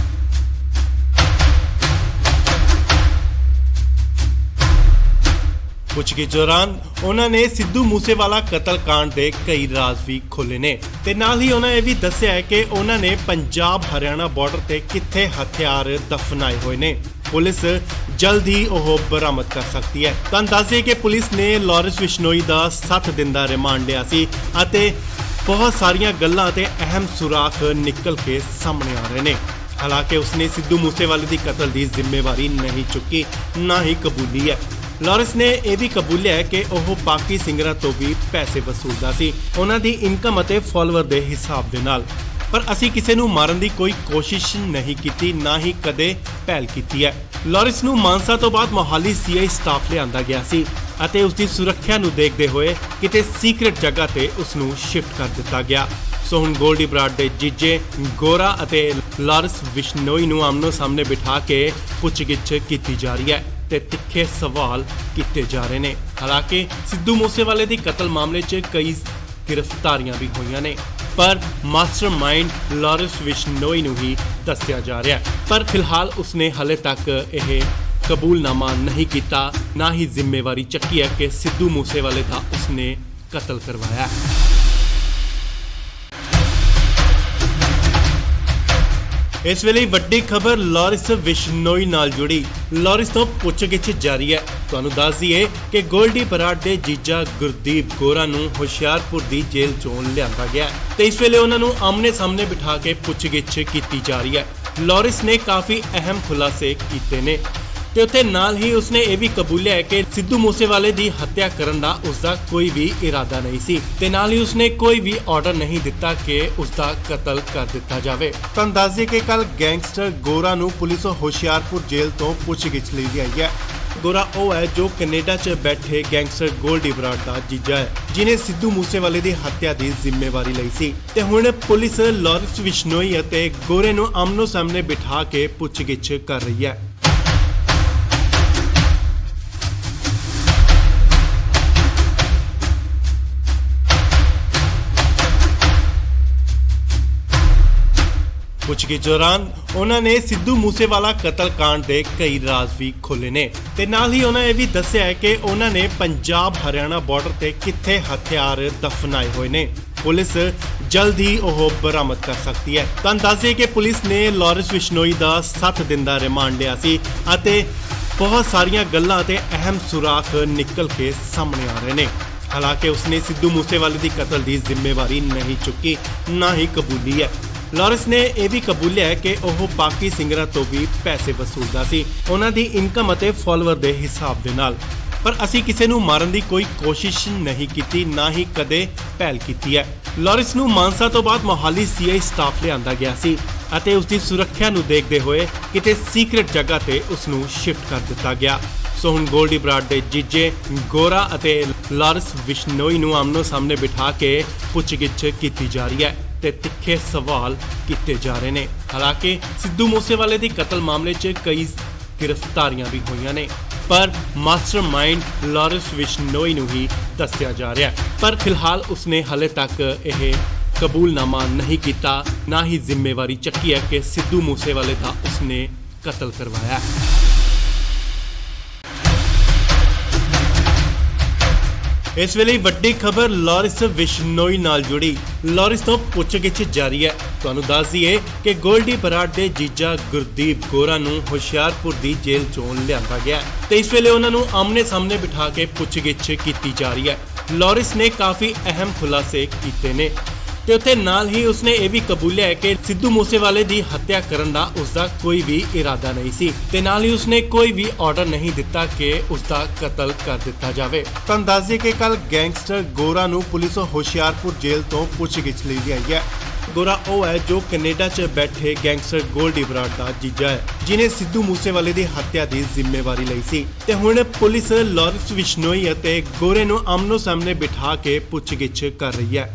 ਪੁੱਛਗਿੱਛ ਦੌਰਾਨ ਉਹਨਾਂ ਨੇ ਸਿੱਧੂ ਮੂਸੇਵਾਲਾ ਕਤਲकांड ਦੇ ਕਈ ਰਾਜ਼ ਵੀ ਖੋਲ੍ਹੇ ਨੇ ਤੇ ਨਾਲ ਹੀ ਉਹਨਾਂ ਇਹ ਵੀ ਦੱਸਿਆ ਹੈ ਕਿ ਉਹਨਾਂ ਨੇ ਪੰਜਾਬ ਹਰਿਆਣਾ ਬਾਰਡਰ ਤੇ ਕਿੱਥੇ ਹਥਿਆਰ ਦਫਨਾਏ ਹੋਏ ਨੇ। ਪੁਲਿਸ ਜਲਦ ਹੀ ਉਹ ਬਰਾਮਦ ਕਰ ਸਕਦੀ ਹੈ। ਤੁਹਾਨੂੰ ਦੱਸ ਦਈਏ ਕਿ ਪੁਲਿਸ ਨੇ ਲਾਰੈਂਸ ਬਿਸ਼ਨੋਈ ਦਾ 7 ਦਿਨ ਦਾ ਰਿਮਾਂਡ ਲਿਆ ਸੀ ਅਤੇ ਬਹੁਤ ਸਾਰੀਆਂ ਗੱਲਾਂ ਤੇ ਅਹਿਮ ਸੁਰਾਖ ਨਿਕਲ ਕੇ ਸਾਹਮਣੇ ਆ ਰਹੇ ਨੇ। ਹਾਲਾਂਕਿ ਉਸਨੇ ਸਿੱਧੂ ਮੂਸੇਵਾਲੇ ਦੀ ਕਤਲ ਦੀ ਜ਼ਿੰਮੇਵਾਰੀ ਨਹੀਂ ਚੁੱਕੀ, ਨਾ ਹੀ ਕਬੂਲੀ ਹੈ। ਲਾਰੈਂਸ ਨੇ ਇਹ ਵੀ ਕਬੂਲਿਆ ਹੈ ਕਿ ਉਹ ਬਾਕੀ ਸਿੰਗਰਾਂ ਤੋਂ ਵੀ ਪੈਸੇ ਵਸੂਲਦਾ ਸੀ, ਉਹਨਾਂ ਦੀ ਇਨਕਮ ਅਤੇ ਫਾਲੋਅਰ ਦੇ ਹਿਸਾਬ ਦੇ ਨਾਲ। ਪਰ ਅਸੀਂ ਕਿਸੇ ਨੂੰ ਮਾਰਨ ਦੀ ਕੋਈ ਕੋਸ਼ਿਸ਼ ਨਹੀਂ ਕੀਤੀ, ਨਾ ਹੀ ਕਦੇ ਪਹਿਲ ਕੀਤੀ ਹੈ। ਲਾਰੈਂਸ ਨੂੰ ਮਾਨਸਾ ਤੋਂ ਬਾਅਦ ਮੋਹਾਲੀ ਸੀਆਈ ਸਟਾਫ ਲਿਆਂਦਾ ਗਿਆ ਸੀ ਅਤੇ ਉਸ ਦੀ ਸੁਰੱਖਿਆ ਨੂੰ ਦੇਖਦੇ ਹੋਏ ਕਿਤੇ ਸੀਕ੍ਰੇਟ ਜਗ੍ਹਾ ਤੇ ਉਸ ਨੂੰ ਸ਼ਿਫਟ ਕਰ ਦਿੱਤਾ ਗਿਆ। ਸੋ ਹੁਣ ਗੋਲਡੀ ਬਰਾੜ ਦੇ ਜੀਜੇ ਗੋਰਾ ਅਤੇ ਲਾਰੈਂਸ ਬਿਸ਼ਨੋਈ ਨੂੰ ਆਮਨੋ ਸਾਹਮਣੇ ਬਿਠਾ ਕੇ ਪੁੱਛਗਿੱਛ ਕੀਤੀ ਜਾ ਰਹੀ ਹੈ ਤੇ ਤਿੱਖੇ ਸਵਾਲ ਕੀਤੇ ਜਾ ਰਹੇ ਨੇ। ਹਾਲਾਂਕਿ ਸਿੱਧੂ ਮੂਸੇਵਾਲੇ ਦੀ ਕਤਲ ਮਾਮਲੇ 'ਚ ਕਈ ਗ੍ਰਿਫਤਾਰੀਆਂ ਵੀ ਹੋਈਆਂ ਨੇ, ਪਰ ਮਾਸਟਰਮਾਈਂਡ ਲਾਰੈਂਸ ਬਿਸ਼ਨੋਈ ਨੂੰ ਹੀ ਦੱਸਿਆ ਜਾ ਰਿਹਾ ਹੈ। ਪਰ ਫਿਲਹਾਲ ਉਸਨੇ ਹਾਲੇ ਤੱਕ ਇਹ ਕਬੂਲਨਾਮਾ ਨਹੀਂ ਕੀਤਾ, ਨਾ ਹੀ ਜ਼ਿੰਮੇਵਾਰੀ ਚੱਕੀ ਹੈ ਕਿ ਸਿੱਧੂ ਮੂਸੇਵਾਲੇ ਦਾ ਉਸਨੇ ਕਤਲ ਕਰਵਾਇਆ। ਇਸ ਵੇਲੇ ਵੱਡੀ ਖਬਰ ਲਾਰੈਂਸ ਬਿਸ਼ਨੋਈ ਨਾਲ ਜੁੜੀ। ਲਾਰੈਂਸ ਤੋਂ ਪੁੱਛਗਿੱਛ ਜਾਰੀ ਹੈ। ਤੁਹਾਨੂੰ ਦੱਸ ਦਈਏ ਕਿ ਗੋਲਡੀ ਬਰਾੜ ਦੇ ਜੀਜਾ ਗੁਰਦੀਪ ਗੋਰਾ ਨੂੰ ਹੁਸ਼ਿਆਰਪੁਰ ਦੀ ਜੇਲ੍ਹ ਚੋਂ ਲਿਆਂਦਾ ਗਿਆ ਤੇ ਇਸ ਵੇਲੇ ਉਹਨਾਂ ਨੂੰ ਆਮਨੇ ਸਾਹਮਣੇ ਬਿਠਾ ਕੇ ਪੁੱਛਗਿੱਛ ਕੀਤੀ ਜਾ ਰਹੀ ਹੈ। ਲਾਰੈਂਸ ਨੇ ਕਾਫੀ ਅਹਿਮ ਖੁਲਾਸੇ ਕੀਤੇ ਨੇ ਤੇ ਉੱਥੇ ਨਾਲ ਹੀ ਉਸਨੇ ਇਹ ਵੀ ਕਬੂਲਿਆ ਹੈ ਕਿ ਸਿੱਧੂ ਮੂਸੇਵਾਲੇ ਦੀ ਹੱਤਿਆ ਕਰਨ ਦਾ ਉਸਦਾ ਕੋਈ ਵੀ ਇਰਾਦਾ ਨਹੀਂ ਸੀ ਤੇ ਨਾਲ ਹੀ ਉਸਨੇ ਕੋਈ ਵੀ ਆਰਡਰ ਨਹੀਂ ਦਿੱਤਾ ਕਿ ਉਸਦਾ ਕਤਲ ਕਰ ਦਿੱਤਾ ਜਾਵੇ। ਤੁਹਾਨੂੰ ਦੱਸ ਦਈਏ ਕਿ ਕੱਲ ਗੈਂਗਸਟਰ ਗੋਰਾ ਨੂੰ ਪੁਲਿਸ ਹੁਸ਼ਿਆਰਪੁਰ ਜੇਲ੍ਹ ਤੋਂ ਪੁੱਛਗਿੱਛ ਲਈ ਆਈ ਹੈ। ਗੋਰਾ ਉਹ ਹੈ ਜੋ ਕੈਨੇਡਾ 'ਚ ਬੈਠੇ ਗੈਂਗਸਟਰ ਗੋਲਡੀ ਬਰਾੜ ਦਾ ਜੀਜਾ ਹੈ, ਜਿਨੇ ਸਿੱਧੂ ਮੂਸੇਵਾਲੇ ਦੀ ਹੱਤਿਆ ਦੀ ਜ਼ਿੰਮੇਵਾਰੀ ਲਈ ਸੀ ਤੇ ਹੁਣ ਪੁਲਿਸ ਲਾਰੈਂਸ ਬਿਸ਼ਨੋਈ ਅਤੇ ਗੋਰੇ ਨੂੰ ਆਮਨੋ ਸਾਹਮਣੇ ਬਿਠਾ ਕੇ ਪੁੱਛਗਿੱਛ ਕਰ ਰਹੀ ਹੈ। ਪੁੱਛਗਿੱਛ ਦੌਰਾਨ ਉਹਨਾਂ ਨੇ ਸਿੱਧੂ ਮੂਸੇਵਾਲਾ ਕਤਲकांड ਦੇ ਕਈ ਰਾਜ਼ ਵੀ ਖੋਲ੍ਹੇ ਨੇ ਤੇ ਨਾਲ ਹੀ ਉਹਨਾਂ ਇਹ ਵੀ ਦੱਸਿਆ ਹੈ ਕਿ ਉਹਨਾਂ ਨੇ ਪੰਜਾਬ ਹਰਿਆਣਾ ਬਾਰਡਰ ਤੇ ਕਿੱਥੇ ਹਥਿਆਰ ਦਫਨਾਏ ਹੋਏ ਨੇ। ਪੁਲਿਸ ਜਲਦ ਹੀ ਉਹ ਬਰਾਮਦ ਕਰ ਸਕਦੀ ਹੈ। ਤੁਹਾਨੂੰ ਦੱਸ ਦਈਏ ਕਿ ਪੁਲਿਸ ਨੇ ਲਾਰੈਂਸ ਬਿਸ਼ਨੋਈ ਦਾ 7 ਦਿਨ ਦਾ ਰਿਮਾਂਡ ਲਿਆ ਸੀ ਅਤੇ ਬਹੁਤ ਸਾਰੀਆਂ ਗੱਲਾਂ ਤੇ ਅਹਿਮ ਸੁਰਾਖ ਨਿਕਲ ਕੇ ਸਾਹਮਣੇ ਆ ਰਹੇ ਨੇ। ਹਾਲਾਂਕਿ ਉਸਨੇ ਸਿੱਧੂ ਮੂਸੇਵਾਲੇ ਦੀ ਕਤਲ ਦੀ ਜ਼ਿੰਮੇਵਾਰੀ ਨਹੀਂ ਚੁੱਕੀ, ਨਾ ਹੀ ਕਬੂਲੀ ਹੈ। ਲਾਰੈਂਸ ਨੇ ਇਹ ਵੀ ਕਬੂਲਿਆ ਹੈ ਕਿ ਉਹ ਬਾਕੀ ਸਿੰਗਰਾਂ ਤੋਂ ਵੀ ਪੈਸੇ ਵਸੂਲਦਾ ਸੀ, ਉਹਨਾਂ ਦੀ ਇਨਕਮ ਅਤੇ ਫਾਲੋਅਰ ਦੇ ਹਿਸਾਬ ਦੇ ਨਾਲ। ਪਰ ਅਸੀਂ ਕਿਸੇ ਨੂੰ ਮਾਰਨ ਦੀ ਕੋਈ ਕੋਸ਼ਿਸ਼ ਨਹੀਂ ਕੀਤੀ, ਨਾ ਹੀ ਕਦੇ ਪਹਿਲ ਕੀਤੀ ਹੈ। ਲਾਰੈਂਸ ਨੂੰ ਮਾਨਸਾ ਤੋਂ ਬਾਅਦ ਮੋਹਾਲੀ ਸੀਆਈ ਸਟਾਫ ਲਿਆਂਦਾ ਗਿਆ ਸੀ ਅਤੇ ਉਸ ਦੀ ਸੁਰੱਖਿਆ ਨੂੰ ਦੇਖਦੇ ਹੋਏ ਕਿਤੇ ਸੀਕ੍ਰੇਟ ਜਗ੍ਹਾ ਤੇ ਉਸ ਨੂੰ ਸ਼ਿਫਟ ਕਰ ਦਿੱਤਾ ਗਿਆ। ਸੋ ਹੁਣ ਗੋਲਡੀ ਬਰਾੜ ਦੇ ਜੀਜੇ ਗੋਰਾ ਅਤੇ ਲਾਰੈਂਸ ਬਿਸ਼ਨੋਈ ਨੂੰ ਆਮਨੋ ਸਾਹਮਣੇ ਬਿਠਾ ਕੇ ਪੁੱਛਗਿੱਛ ਕੀਤੀ ਜਾ ਰਹੀ ਹੈ ਤੇ ਤਿੱਖੇ ਸਵਾਲ ਕੀਤੇ ਜਾ ਰਹੇ ਨੇ। ਹਾਲਾਂਕਿ ਸਿੱਧੂ ਮੂਸੇਵਾਲੇ ਦੀ ਕਤਲ ਮਾਮਲੇ 'ਚ ਕਈ ਗ੍ਰਿਫਤਾਰੀਆਂ ਵੀ ਹੋਈਆਂ ਨੇ, ਪਰ ਮਾਸਟਰਮਾਈਂਡ ਲਾਰੈਂਸ ਬਿਸ਼ਨੋਈ ਨੂੰ ਹੀ ਦੱਸਿਆ ਜਾ ਰਿਹਾ ਹੈ। ਪਰ ਫਿਲਹਾਲ ਉਸਨੇ ਹਾਲੇ ਤੱਕ ਇਹ ਕਬੂਲਨਾਮਾ ਨਹੀਂ ਕੀਤਾ, ਨਾ ਹੀ ਜ਼ਿੰਮੇਵਾਰੀ ਚੱਕੀ ਹੈ ਕਿ ਸਿੱਧੂ ਮੂਸੇਵਾਲੇ ਦਾ ਉਸਨੇ ਕਤਲ ਕਰਵਾਇਆ। ਇਸ ਵੇਲੇ ਵੱਡੀ ਖਬਰ ਲਾਰੈਂਸ ਬਿਸ਼ਨੋਈ ਨਾਲ ਜੁੜੀ। ਲਾਰੈਂਸ ਤੋਂ ਪੁੱਛਗਿੱਛ ਜਾਰੀ ਹੈ। ਤੁਹਾਨੂੰ ਦੱਸ ਦਈਏ ਕਿ ਗੋਲਡੀ ਬਰਾੜ ਦੇ ਜੀਜਾ ਗੁਰਦੀਪ ਗੋਰਾ ਨੂੰ ਹੁਸ਼ਿਆਰਪੁਰ ਦੀ ਜੇਲ੍ਹ ਚੋਂ ਲਿਆਂਦਾ ਗਿਆ ਤੇ ਇਸ ਵੇਲੇ ਉਹਨਾਂ ਨੂੰ ਆਮਨੇ ਸਾਹਮਣੇ ਬਿਠਾ ਕੇ ਪੁੱਛਗਿੱਛ ਕੀਤੀ ਜਾ ਰਹੀ ਹੈ। ਲਾਰੈਂਸ ਨੇ ਕਾਫੀ ਅਹਿਮ ਖੁਲਾਸੇ ਕੀਤੇ ਨੇ ਤੇ ਉੱਥੇ ਨਾਲ ਹੀ ਉਸਨੇ ਇਹ ਵੀ ਕਬੂਲਿਆ ਹੈ ਕਿ ਸਿੱਧੂ ਮੂਸੇਵਾਲੇ ਦੀ ਹੱਤਿਆ ਕਰਨ ਦਾ ਉਸਦਾ ਕੋਈ ਵੀ ਇਰਾਦਾ ਨਹੀਂ ਸੀ ਤੇ ਨਾਲ ਹੀ ਉਸਨੇ ਕੋਈ ਵੀ ਆਰਡਰ ਨਹੀਂ ਦਿੱਤਾ ਕਿ ਉਸਦਾ ਕਤਲ ਕਰ ਦਿੱਤਾ ਜਾਵੇ। ਤੁਹਾਨੂੰ ਦੱਸ ਦਈਏ ਕਿ ਕੱਲ ਗੈਂਗਸਟਰ ਗੋਰਾ ਨੂੰ ਪੁਲਿਸ ਹੁਸ਼ਿਆਰਪੁਰ ਜੇਲ੍ਹ ਤੋਂ ਪੁੱਛਗਿੱਛ ਲਈ ਗਈ ਹੈ। ਗੋਰਾ ਉਹ ਹੈ ਜੋ ਕੈਨੇਡਾ 'ਚ ਬੈਠੇ ਗੈਂਗਸਟਰ ਗੋਲਡੀ ਬਰਾੜ ਦਾ ਜੀਜਾ ਹੈ, ਜਿਨੇ ਸਿੱਧੂ ਮੂਸੇਵਾਲੇ ਦੀ ਹੱਤਿਆ ਦੀ ਜ਼ਿੰਮੇਵਾਰੀ ਲਈ ਸੀ ਤੇ ਹੁਣ ਪੁਲਿਸ ਲਾਰੈਂਸ ਬਿਸ਼ਨੋਈ ਅਤੇ ਗੋਰੇ ਨੂੰ ਆਮਨੋ ਸਾਹਮਣੇ ਬਿਠਾ ਕੇ ਪੁੱਛਗਿੱਛ ਕਰ ਰਹੀ ਹੈ।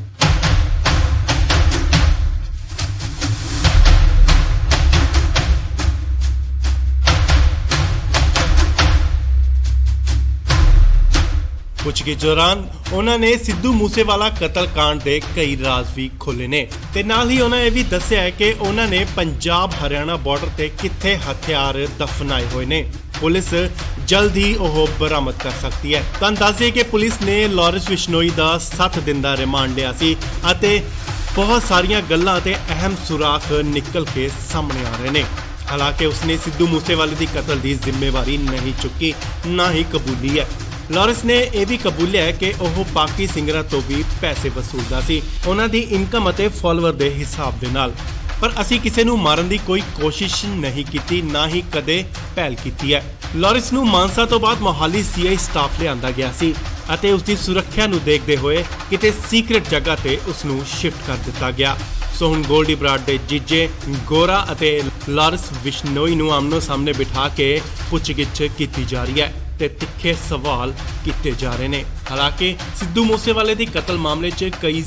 ਪੁੱਛਗਿੱਛ ਦੌਰਾਨ ਉਹਨਾਂ ਨੇ ਸਿੱਧੂ ਮੂਸੇਵਾਲਾ ਕਤਲकांड ਦੇ ਕਈ ਰਾਜ਼ ਵੀ ਖੋਲ੍ਹੇ ਨੇ ਤੇ ਨਾਲ ਹੀ ਉਹਨਾਂ ਇਹ ਵੀ ਦੱਸਿਆ ਹੈ ਕਿ ਉਹਨਾਂ ਨੇ ਪੰਜਾਬ ਹਰਿਆਣਾ ਬਾਰਡਰ ਤੇ ਕਿੱਥੇ ਹਥਿਆਰ ਦਫਨਾਏ ਹੋਏ ਨੇ। ਪੁਲਿਸ ਜਲਦ ਹੀ ਉਹ ਬਰਾਮਦ ਕਰ ਸਕਦੀ ਹੈ। ਤੁਹਾਨੂੰ ਦੱਸ ਦਈਏ ਕਿ ਪੁਲਿਸ ਨੇ ਲਾਰੈਂਸ ਬਿਸ਼ਨੋਈ ਦਾ 7 ਦਿਨ ਦਾ ਰਿਮਾਂਡ ਲਿਆ ਸੀ ਅਤੇ ਬਹੁਤ ਸਾਰੀਆਂ ਗੱਲਾਂ ਤੇ ਅਹਿਮ ਸੁਰਾਖ ਨਿਕਲ ਕੇ ਸਾਹਮਣੇ ਆ ਰਹੇ ਨੇ। ਹਾਲਾਂਕਿ ਉਸਨੇ ਸਿੱਧੂ ਮੂਸੇਵਾਲੇ ਦੀ ਕਤਲ ਦੀ ਜ਼ਿੰਮੇਵਾਰੀ ਨਹੀਂ ਚੁੱਕੀ, ਨਾ ਹੀ ਕਬੂਲੀ ਹੈ। ਲਾਰੈਂਸ ਨੇ ਇਹ ਵੀ ਕਬੂਲਿਆ ਹੈ ਕਿ ਉਹ ਬਾਕੀ ਸਿੰਗਰਾਂ ਤੋਂ ਵੀ ਪੈਸੇ ਵਸੂਲਦਾ ਸੀ, ਉਹਨਾਂ ਦੀ ਇਨਕਮ ਅਤੇ ਫਾਲੋਅਰ ਦੇ ਹਿਸਾਬ ਦੇ ਨਾਲ। ਪਰ ਅਸੀਂ ਕਿਸੇ ਨੂੰ ਮਾਰਨ ਦੀ ਕੋਈ ਕੋਸ਼ਿਸ਼ ਨਹੀਂ ਕੀਤੀ, ਨਾ ਹੀ ਕਦੇ ਪਹਿਲ ਕੀਤੀ ਹੈ। ਲਾਰੈਂਸ ਨੂੰ ਮਾਨਸਾ ਤੋਂ ਬਾਅਦ ਮੋਹਾਲੀ ਸੀਆਈ ਸਟਾਫ ਲਿਆਂਦਾ ਗਿਆ ਸੀ ਅਤੇ ਉਸ ਦੀ ਸੁਰੱਖਿਆ ਨੂੰ ਦੇਖਦੇ ਹੋਏ ਕਿਤੇ ਸੀਕ੍ਰੇਟ ਜਗ੍ਹਾ ਤੇ ਉਸ ਨੂੰ ਸ਼ਿਫਟ ਕਰ ਦਿੱਤਾ ਗਿਆ। ਸੋ ਹੁਣ ਗੋਲਡੀ ਬਰਾੜ ਦੇ ਜੀਜੇ ਗੋਰਾ ਅਤੇ ਲਾਰੈਂਸ ਬਿਸ਼ਨੋਈ ਨੂੰ ਆਮਨੋ ਸਾਹਮਣੇ ਬਿਠਾ ਕੇ ਪੁੱਛਗਿੱਛ ਕੀਤੀ ਜਾ ਰਹੀ ਹੈ ਤੇ ਤਿੱਖੇ ਸਵਾਲ ਕੀਤੇ ਜਾ ਰਹੇ ਨੇ। ਹਾਲਾਂਕਿ ਸਿੱਧੂ ਮੂਸੇਵਾਲੇ ਦੀ ਕਤਲ ਮਾਮਲੇ 'ਚ ਕਈ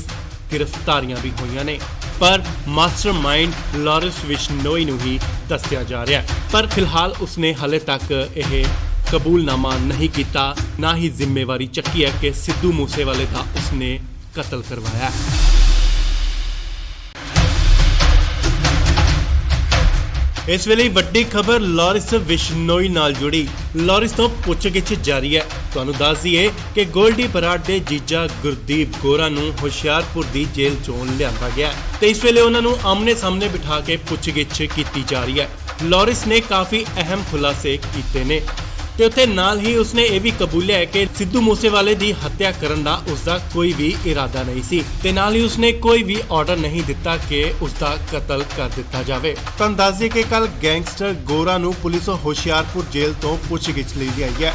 ਗ੍ਰਿਫਤਾਰੀਆਂ ਵੀ ਹੋਈਆਂ ਨੇ, ਪਰ ਮਾਸਟਰਮਾਈਂਡ ਲਾਰੈਂਸ ਬਿਸ਼ਨੋਈ ਨੂੰ ਹੀ ਦੱਸਿਆ ਜਾ ਰਿਹਾ ਹੈ। ਪਰ ਫਿਲਹਾਲ ਉਸਨੇ ਹਲੇ ਤੱਕ ਇਹ ਕਬੂਲਨਾਮਾ ਨਹੀਂ ਕੀਤਾ, ਨਾ ਹੀ ਜ਼ਿੰਮੇਵਾਰੀ ਚੱਕੀ ਹੈ ਕਿ ਸਿੱਧੂ ਮੂਸੇਵਾਲੇ ਦਾ ਉਸਨੇ ਕਤਲ ਕਰਵਾਇਆ। ਇਸ ਵੇਲੇ ਵੱਡੀ ਖਬਰ ਲਾਰੈਂਸ ਬਿਸ਼ਨੋਈ ਨਾਲ ਜੁੜੀ। ਲਾਰੈਂਸ ਤੋਂ ਪੁੱਛਗਿੱਛ ਜਾਰੀ ਹੈ। ਤੁਹਾਨੂੰ ਦੱਸ ਦਈਏ ਕਿ ਗੋਲਡੀ ਬਰਾੜ ਦੇ ਜੀਜਾ ਗੁਰਦੀਪ ਗੋਰਾ ਨੂੰ ਹੁਸ਼ਿਆਰਪੁਰ ਦੀ ਜੇਲ੍ਹ ਚੋਂ ਲਿਆਂਦਾ ਗਿਆ ਤੇ ਇਸ ਵੇਲੇ ਉਹਨਾਂ ਨੂੰ ਆਮਨੇ ਸਾਹਮਣੇ ਬਿਠਾ ਕੇ ਪੁੱਛਗਿੱਛ ਕੀਤੀ ਜਾ ਰਹੀ ਹੈ। ਲਾਰੈਂਸ ਨੇ ਕਾਫੀ ਅਹਿਮ ਖੁਲਾਸੇ ਕੀਤੇ ਨੇ ਤੇ ਉੱਥੇ ਨਾਲ ਹੀ ਉਸਨੇ ਇਹ ਵੀ ਕਬੂਲਿਆ ਹੈ ਕਿ ਸਿੱਧੂ ਮੂਸੇਵਾਲੇ ਦੀ ਹੱਤਿਆ ਕਰਨ ਦਾ ਉਸਦਾ ਕੋਈ ਵੀ ਇਰਾਦਾ ਨਹੀਂ ਸੀ ਤੇ ਨਾਲ ਹੀ ਉਸਨੇ ਕੋਈ ਵੀ ਆਰਡਰ ਨਹੀਂ ਦਿੱਤਾ ਕਿ ਉਸਦਾ ਕਤਲ ਕਰ ਦਿੱਤਾ ਜਾਵੇ। ਤੁਹਾਨੂੰ ਦੱਸ ਦਈਏ ਕਿ ਕੱਲ ਗੈਂਗਸਟਰ ਗੋਰਾ ਨੂੰ ਪੁਲਿਸ ਹੁਸ਼ਿਆਰਪੁਰ ਜੇਲ੍ਹ ਤੋਂ ਪੁੱਛਗਿੱਛ ਲਈ ਗਈ ਹੈ।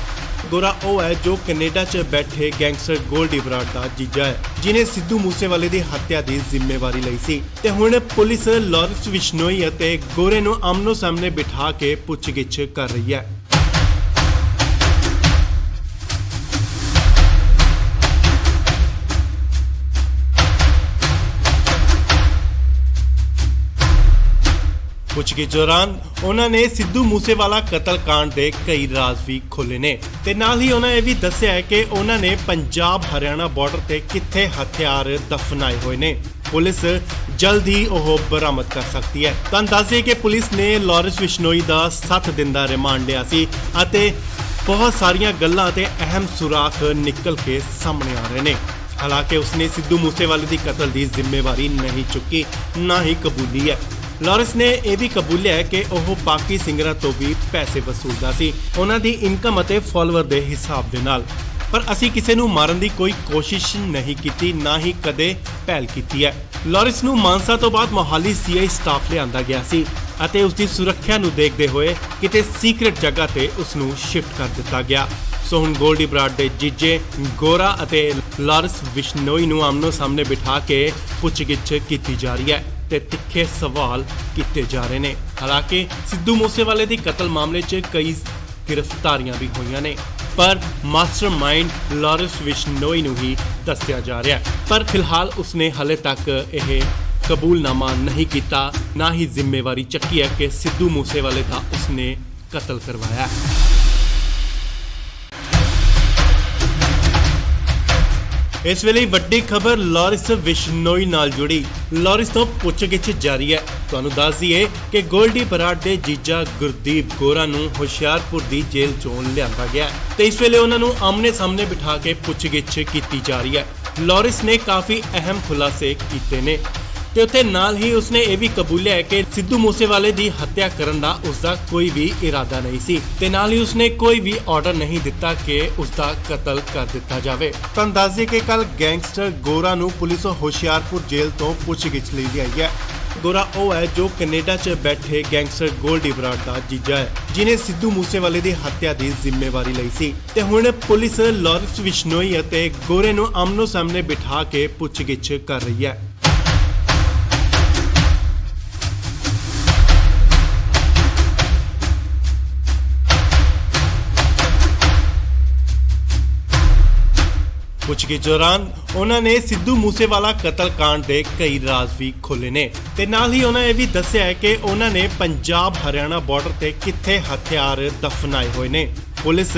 ਗੋਰਾ ਉਹ ਹੈ ਜੋ ਕੈਨੇਡਾ 'ਚ ਬੈਠੇ ਗੈਂਗਸਟਰ ਗੋਲਡੀ ਬਰਾੜ ਦਾ ਜੀਜਾ ਹੈ, ਜਿਨੇ ਸਿੱਧੂ ਮੂਸੇਵਾਲੇ ਦੀ ਹੱਤਿਆ ਦੀ ਜ਼ਿੰਮੇਵਾਰੀ ਲਈ ਸੀ ਤੇ ਹੁਣ ਪੁਲਿਸ ਲਾਰੈਂਸ ਬਿਸ਼ਨੋਈ ਅਤੇ ਗੋਰੇ ਨੂੰ ਆਮਨੋ ਸਾਹਮਣੇ ਬਿਠਾ ਕੇ ਪੁੱਛਗਿੱਛ ਕਰ ਰਹੀ ਹੈ। ਪੁੱਛਗਿੱਛ ਦੌਰਾਨ ਉਹਨਾਂ ਨੇ ਸਿੱਧੂ ਮੂਸੇਵਾਲਾ ਕਤਲकांड ਦੇ ਕਈ ਰਾਜ਼ ਵੀ ਖੋਲ੍ਹੇ ਨੇ ਤੇ ਨਾਲ ਹੀ ਉਹਨਾਂ ਇਹ ਵੀ ਦੱਸਿਆ ਹੈ ਕਿ ਉਹਨਾਂ ਨੇ ਪੰਜਾਬ ਹਰਿਆਣਾ ਬਾਰਡਰ ਤੇ ਕਿੱਥੇ ਹਥਿਆਰ ਦਫਨਾਏ ਹੋਏ ਨੇ। ਪੁਲਿਸ ਜਲਦ ਹੀ ਉਹ ਬਰਾਮਦ ਕਰ ਸਕਦੀ ਹੈ। ਤੁਹਾਨੂੰ ਦੱਸ ਦਈਏ ਕਿ ਪੁਲਿਸ ਨੇ ਲਾਰੈਂਸ ਬਿਸ਼ਨੋਈ ਦਾ 7 ਦਿਨ ਦਾ ਰਿਮਾਂਡ ਲਿਆ ਸੀ ਅਤੇ ਬਹੁਤ ਸਾਰੀਆਂ ਗੱਲਾਂ ਤੇ ਅਹਿਮ ਸੁਰਾਖ ਨਿਕਲ ਕੇ ਸਾਹਮਣੇ ਆ ਰਹੇ ਨੇ। ਹਾਲਾਂਕਿ ਉਸਨੇ ਸਿੱਧੂ ਮੂਸੇਵਾਲੇ ਦੀ ਕਤਲ ਦੀ ਜ਼ਿੰਮੇਵਾਰੀ ਨਹੀਂ ਚੁੱਕੀ, ਨਾ ਹੀ ਕਬੂਲੀ ਹੈ। ਲਾਰੈਂਸ ਨੇ ਇਹ ਵੀ ਕਬੂਲਿਆ ਹੈ ਕਿ ਉਹ ਬਾਕੀ ਸਿੰਗਰਾਂ ਤੋਂ ਵੀ ਪੈਸੇ ਵਸੂਲਦਾ ਸੀ, ਉਹਨਾਂ ਦੀ ਇਨਕਮ ਅਤੇ ਫਾਲੋਅਰ ਦੇ ਹਿਸਾਬ ਦੇ ਨਾਲ। ਪਰ ਅਸੀਂ ਕਿਸੇ ਨੂੰ ਮਾਰਨ ਦੀ ਕੋਈ ਕੋਸ਼ਿਸ਼ ਨਹੀਂ ਕੀਤੀ, ਨਾ ਹੀ ਕਦੇ ਪਹਿਲ ਕੀਤੀ ਹੈ। ਲਾਰੈਂਸ ਨੂੰ ਮਾਨਸਾ ਤੋਂ ਬਾਅਦ ਮੋਹਾਲੀ ਸੀਆਈ ਸਟਾਫ ਲਿਆਂਦਾ ਗਿਆ ਸੀ ਅਤੇ ਉਸ ਦੀ ਸੁਰੱਖਿਆ ਨੂੰ ਦੇਖਦੇ ਹੋਏ ਕਿਤੇ ਸੀਕ੍ਰੇਟ ਜਗ੍ਹਾ ਤੇ ਉਸ ਨੂੰ ਸ਼ਿਫਟ ਕਰ ਦਿੱਤਾ ਗਿਆ। ਸੋ ਹੁਣ ਗੋਲਡੀ ਬਰਾੜ ਦੇ ਜੀਜੇ ਗੋਰਾ ਅਤੇ ਲਾਰੈਂਸ ਬਿਸ਼ਨੋਈ ਨੂੰ ਆਮਨੋ ਸਾਹਮਣੇ ਬਿਠਾ ਕੇ ਪੁੱਛਗਿੱਛ ਕੀਤੀ ਜਾ ਰਹੀ ਹੈ ਤੇ ਤਿੱਖੇ ਸਵਾਲ ਕੀਤੇ ਜਾ ਰਹੇ ਨੇ। ਹਾਲਾਂਕਿ ਸਿੱਧੂ ਮੂਸੇਵਾਲੇ ਦੀ ਕਤਲ ਮਾਮਲੇ 'ਚ ਕਈ ਗ੍ਰਿਫਤਾਰੀਆਂ ਵੀ ਹੋਈਆਂ ਨੇ, ਪਰ ਮਾਸਟਰਮਾਈਂਡ ਲਾਰੈਂਸ ਬਿਸ਼ਨੋਈ ਨੂੰ ਹੀ ਦੱਸਿਆ ਜਾ ਰਿਹਾ ਹੈ। ਪਰ ਫਿਲਹਾਲ ਉਸਨੇ ਹਲੇ ਤੱਕ ਇਹ ਕਬੂਲਨਾਮਾ ਨਹੀਂ ਕੀਤਾ, ਨਾ ਹੀ ਜ਼ਿੰਮੇਵਾਰੀ ਚੱਕੀ ਹੈ ਕਿ ਸਿੱਧੂ ਮੂਸੇਵਾਲੇ ਦਾ ਉਸਨੇ ਕਤਲ ਕਰਵਾਇਆ। ਇਸ ਵੇਲੇ ਵੱਡੀ ਖਬਰ ਲਾਰੈਂਸ ਬਿਸ਼ਨੋਈ ਨਾਲ ਜੁੜੀ। ਲਾਰੈਂਸ ਤੋਂ ਪੁੱਛਗਿੱਛ ਜਾਰੀ ਹੈ। ਤੁਹਾਨੂੰ ਦੱਸ ਦਈਏ ਕਿ ਗੋਲਡੀ ਬਰਾੜ ਦੇ ਜੀਜਾ ਗੁਰਦੀਪ ਗੋਰਾ ਨੂੰ ਹੁਸ਼ਿਆਰਪੁਰ ਦੀ ਜੇਲ੍ਹ ਚੋਂ ਲਿਆਂਦਾ ਗਿਆ ਤੇ ਇਸ ਵੇਲੇ ਉਹਨਾਂ ਨੂੰ ਆਮਨੇ ਸਾਹਮਣੇ ਬਿਠਾ ਕੇ ਪੁੱਛਗਿੱਛ ਕੀਤੀ ਜਾ ਰਹੀ ਹੈ। ਲਾਰੈਂਸ ਨੇ ਕਾਫੀ ਅਹਿਮ ਖੁਲਾਸੇ ਕੀਤੇ ਨੇ ਤੇ ਉੱਥੇ ਨਾਲ ਹੀ ਉਸਨੇ ਇਹ ਵੀ ਕਬੂਲਿਆ ਕਿ ਸਿੱਧੂ ਮੂਸੇਵਾਲੇ ਦੀ ਹੱਤਿਆ ਕਰਨ ਦਾ ਉਸਦਾ ਕੋਈ ਵੀ ਇਰਾਦਾ ਨਹੀਂ ਸੀ ਤੇ ਨਾਲ ਹੀ ਉਸਨੇ ਕੋਈ ਵੀ ਆਰਡਰ ਨਹੀਂ ਦਿੱਤਾ ਕਿ ਉਸਦਾ ਕਤਲ ਕਰ ਦਿੱਤਾ ਜਾਵੇ। ਤਾਂ ਦੱਸ ਦਈਏ ਕਿ ਕੱਲ ਗੈਂਗਸਟਰ ਗੋਰਾ ਨੂੰ ਪੁਲਿਸ ਹੁਸ਼ਿਆਰਪੁਰ ਜੇਲ੍ਹ ਤੋਂ ਪੁੱਛਗਿੱਛ ਲਈ ਲਿਆਈ ਹੈ। ਗੋਰਾ ਉਹ ਹੈ ਜੋ ਕੈਨੇਡਾ 'ਚ ਬੈਠੇ ਗੈਂਗਸਟਰ ਗੋਲਡੀ ਬਰਾੜ ਦਾ ਜੀਜਾ ਹੈ, ਜਿਨੇ ਸਿੱਧੂ ਮੂਸੇਵਾਲੇ ਦੀ ਹੱਤਿਆ ਦੀ ਜ਼ਿੰਮੇਵਾਰੀ ਲਈ ਸੀ ਤੇ ਹੁਣ ਪੁਲਿਸ ਲਾਰੈਂਸ ਬਿਸ਼ਨੋਈ ਅਤੇ ਗੋਰੇ ਨੂੰ ਆਮਨੋ ਸਾਹਮਣੇ ਬਿਠਾ ਕੇ ਪੁੱਛਗਿੱਛ ਕਰ ਰਹੀ ਹੈ। ਪੁੱਛਗਿੱਛ ਦੌਰਾਨ ਉਹਨਾਂ ਨੇ ਸਿੱਧੂ ਮੂਸੇਵਾਲਾ ਕਤਲकांड ਦੇ ਕਈ ਰਾਜ਼ ਵੀ ਖੋਲ੍ਹੇ ਨੇ ਤੇ ਨਾਲ ਹੀ ਉਹਨਾਂ ਇਹ ਵੀ ਦੱਸਿਆ ਹੈ ਕਿ ਉਹਨਾਂ ਨੇ ਪੰਜਾਬ ਹਰਿਆਣਾ ਬਾਰਡਰ ਤੇ ਕਿੱਥੇ ਹਥਿਆਰ ਦਫਨਾਏ ਹੋਏ ਨੇ। ਪੁਲਿਸ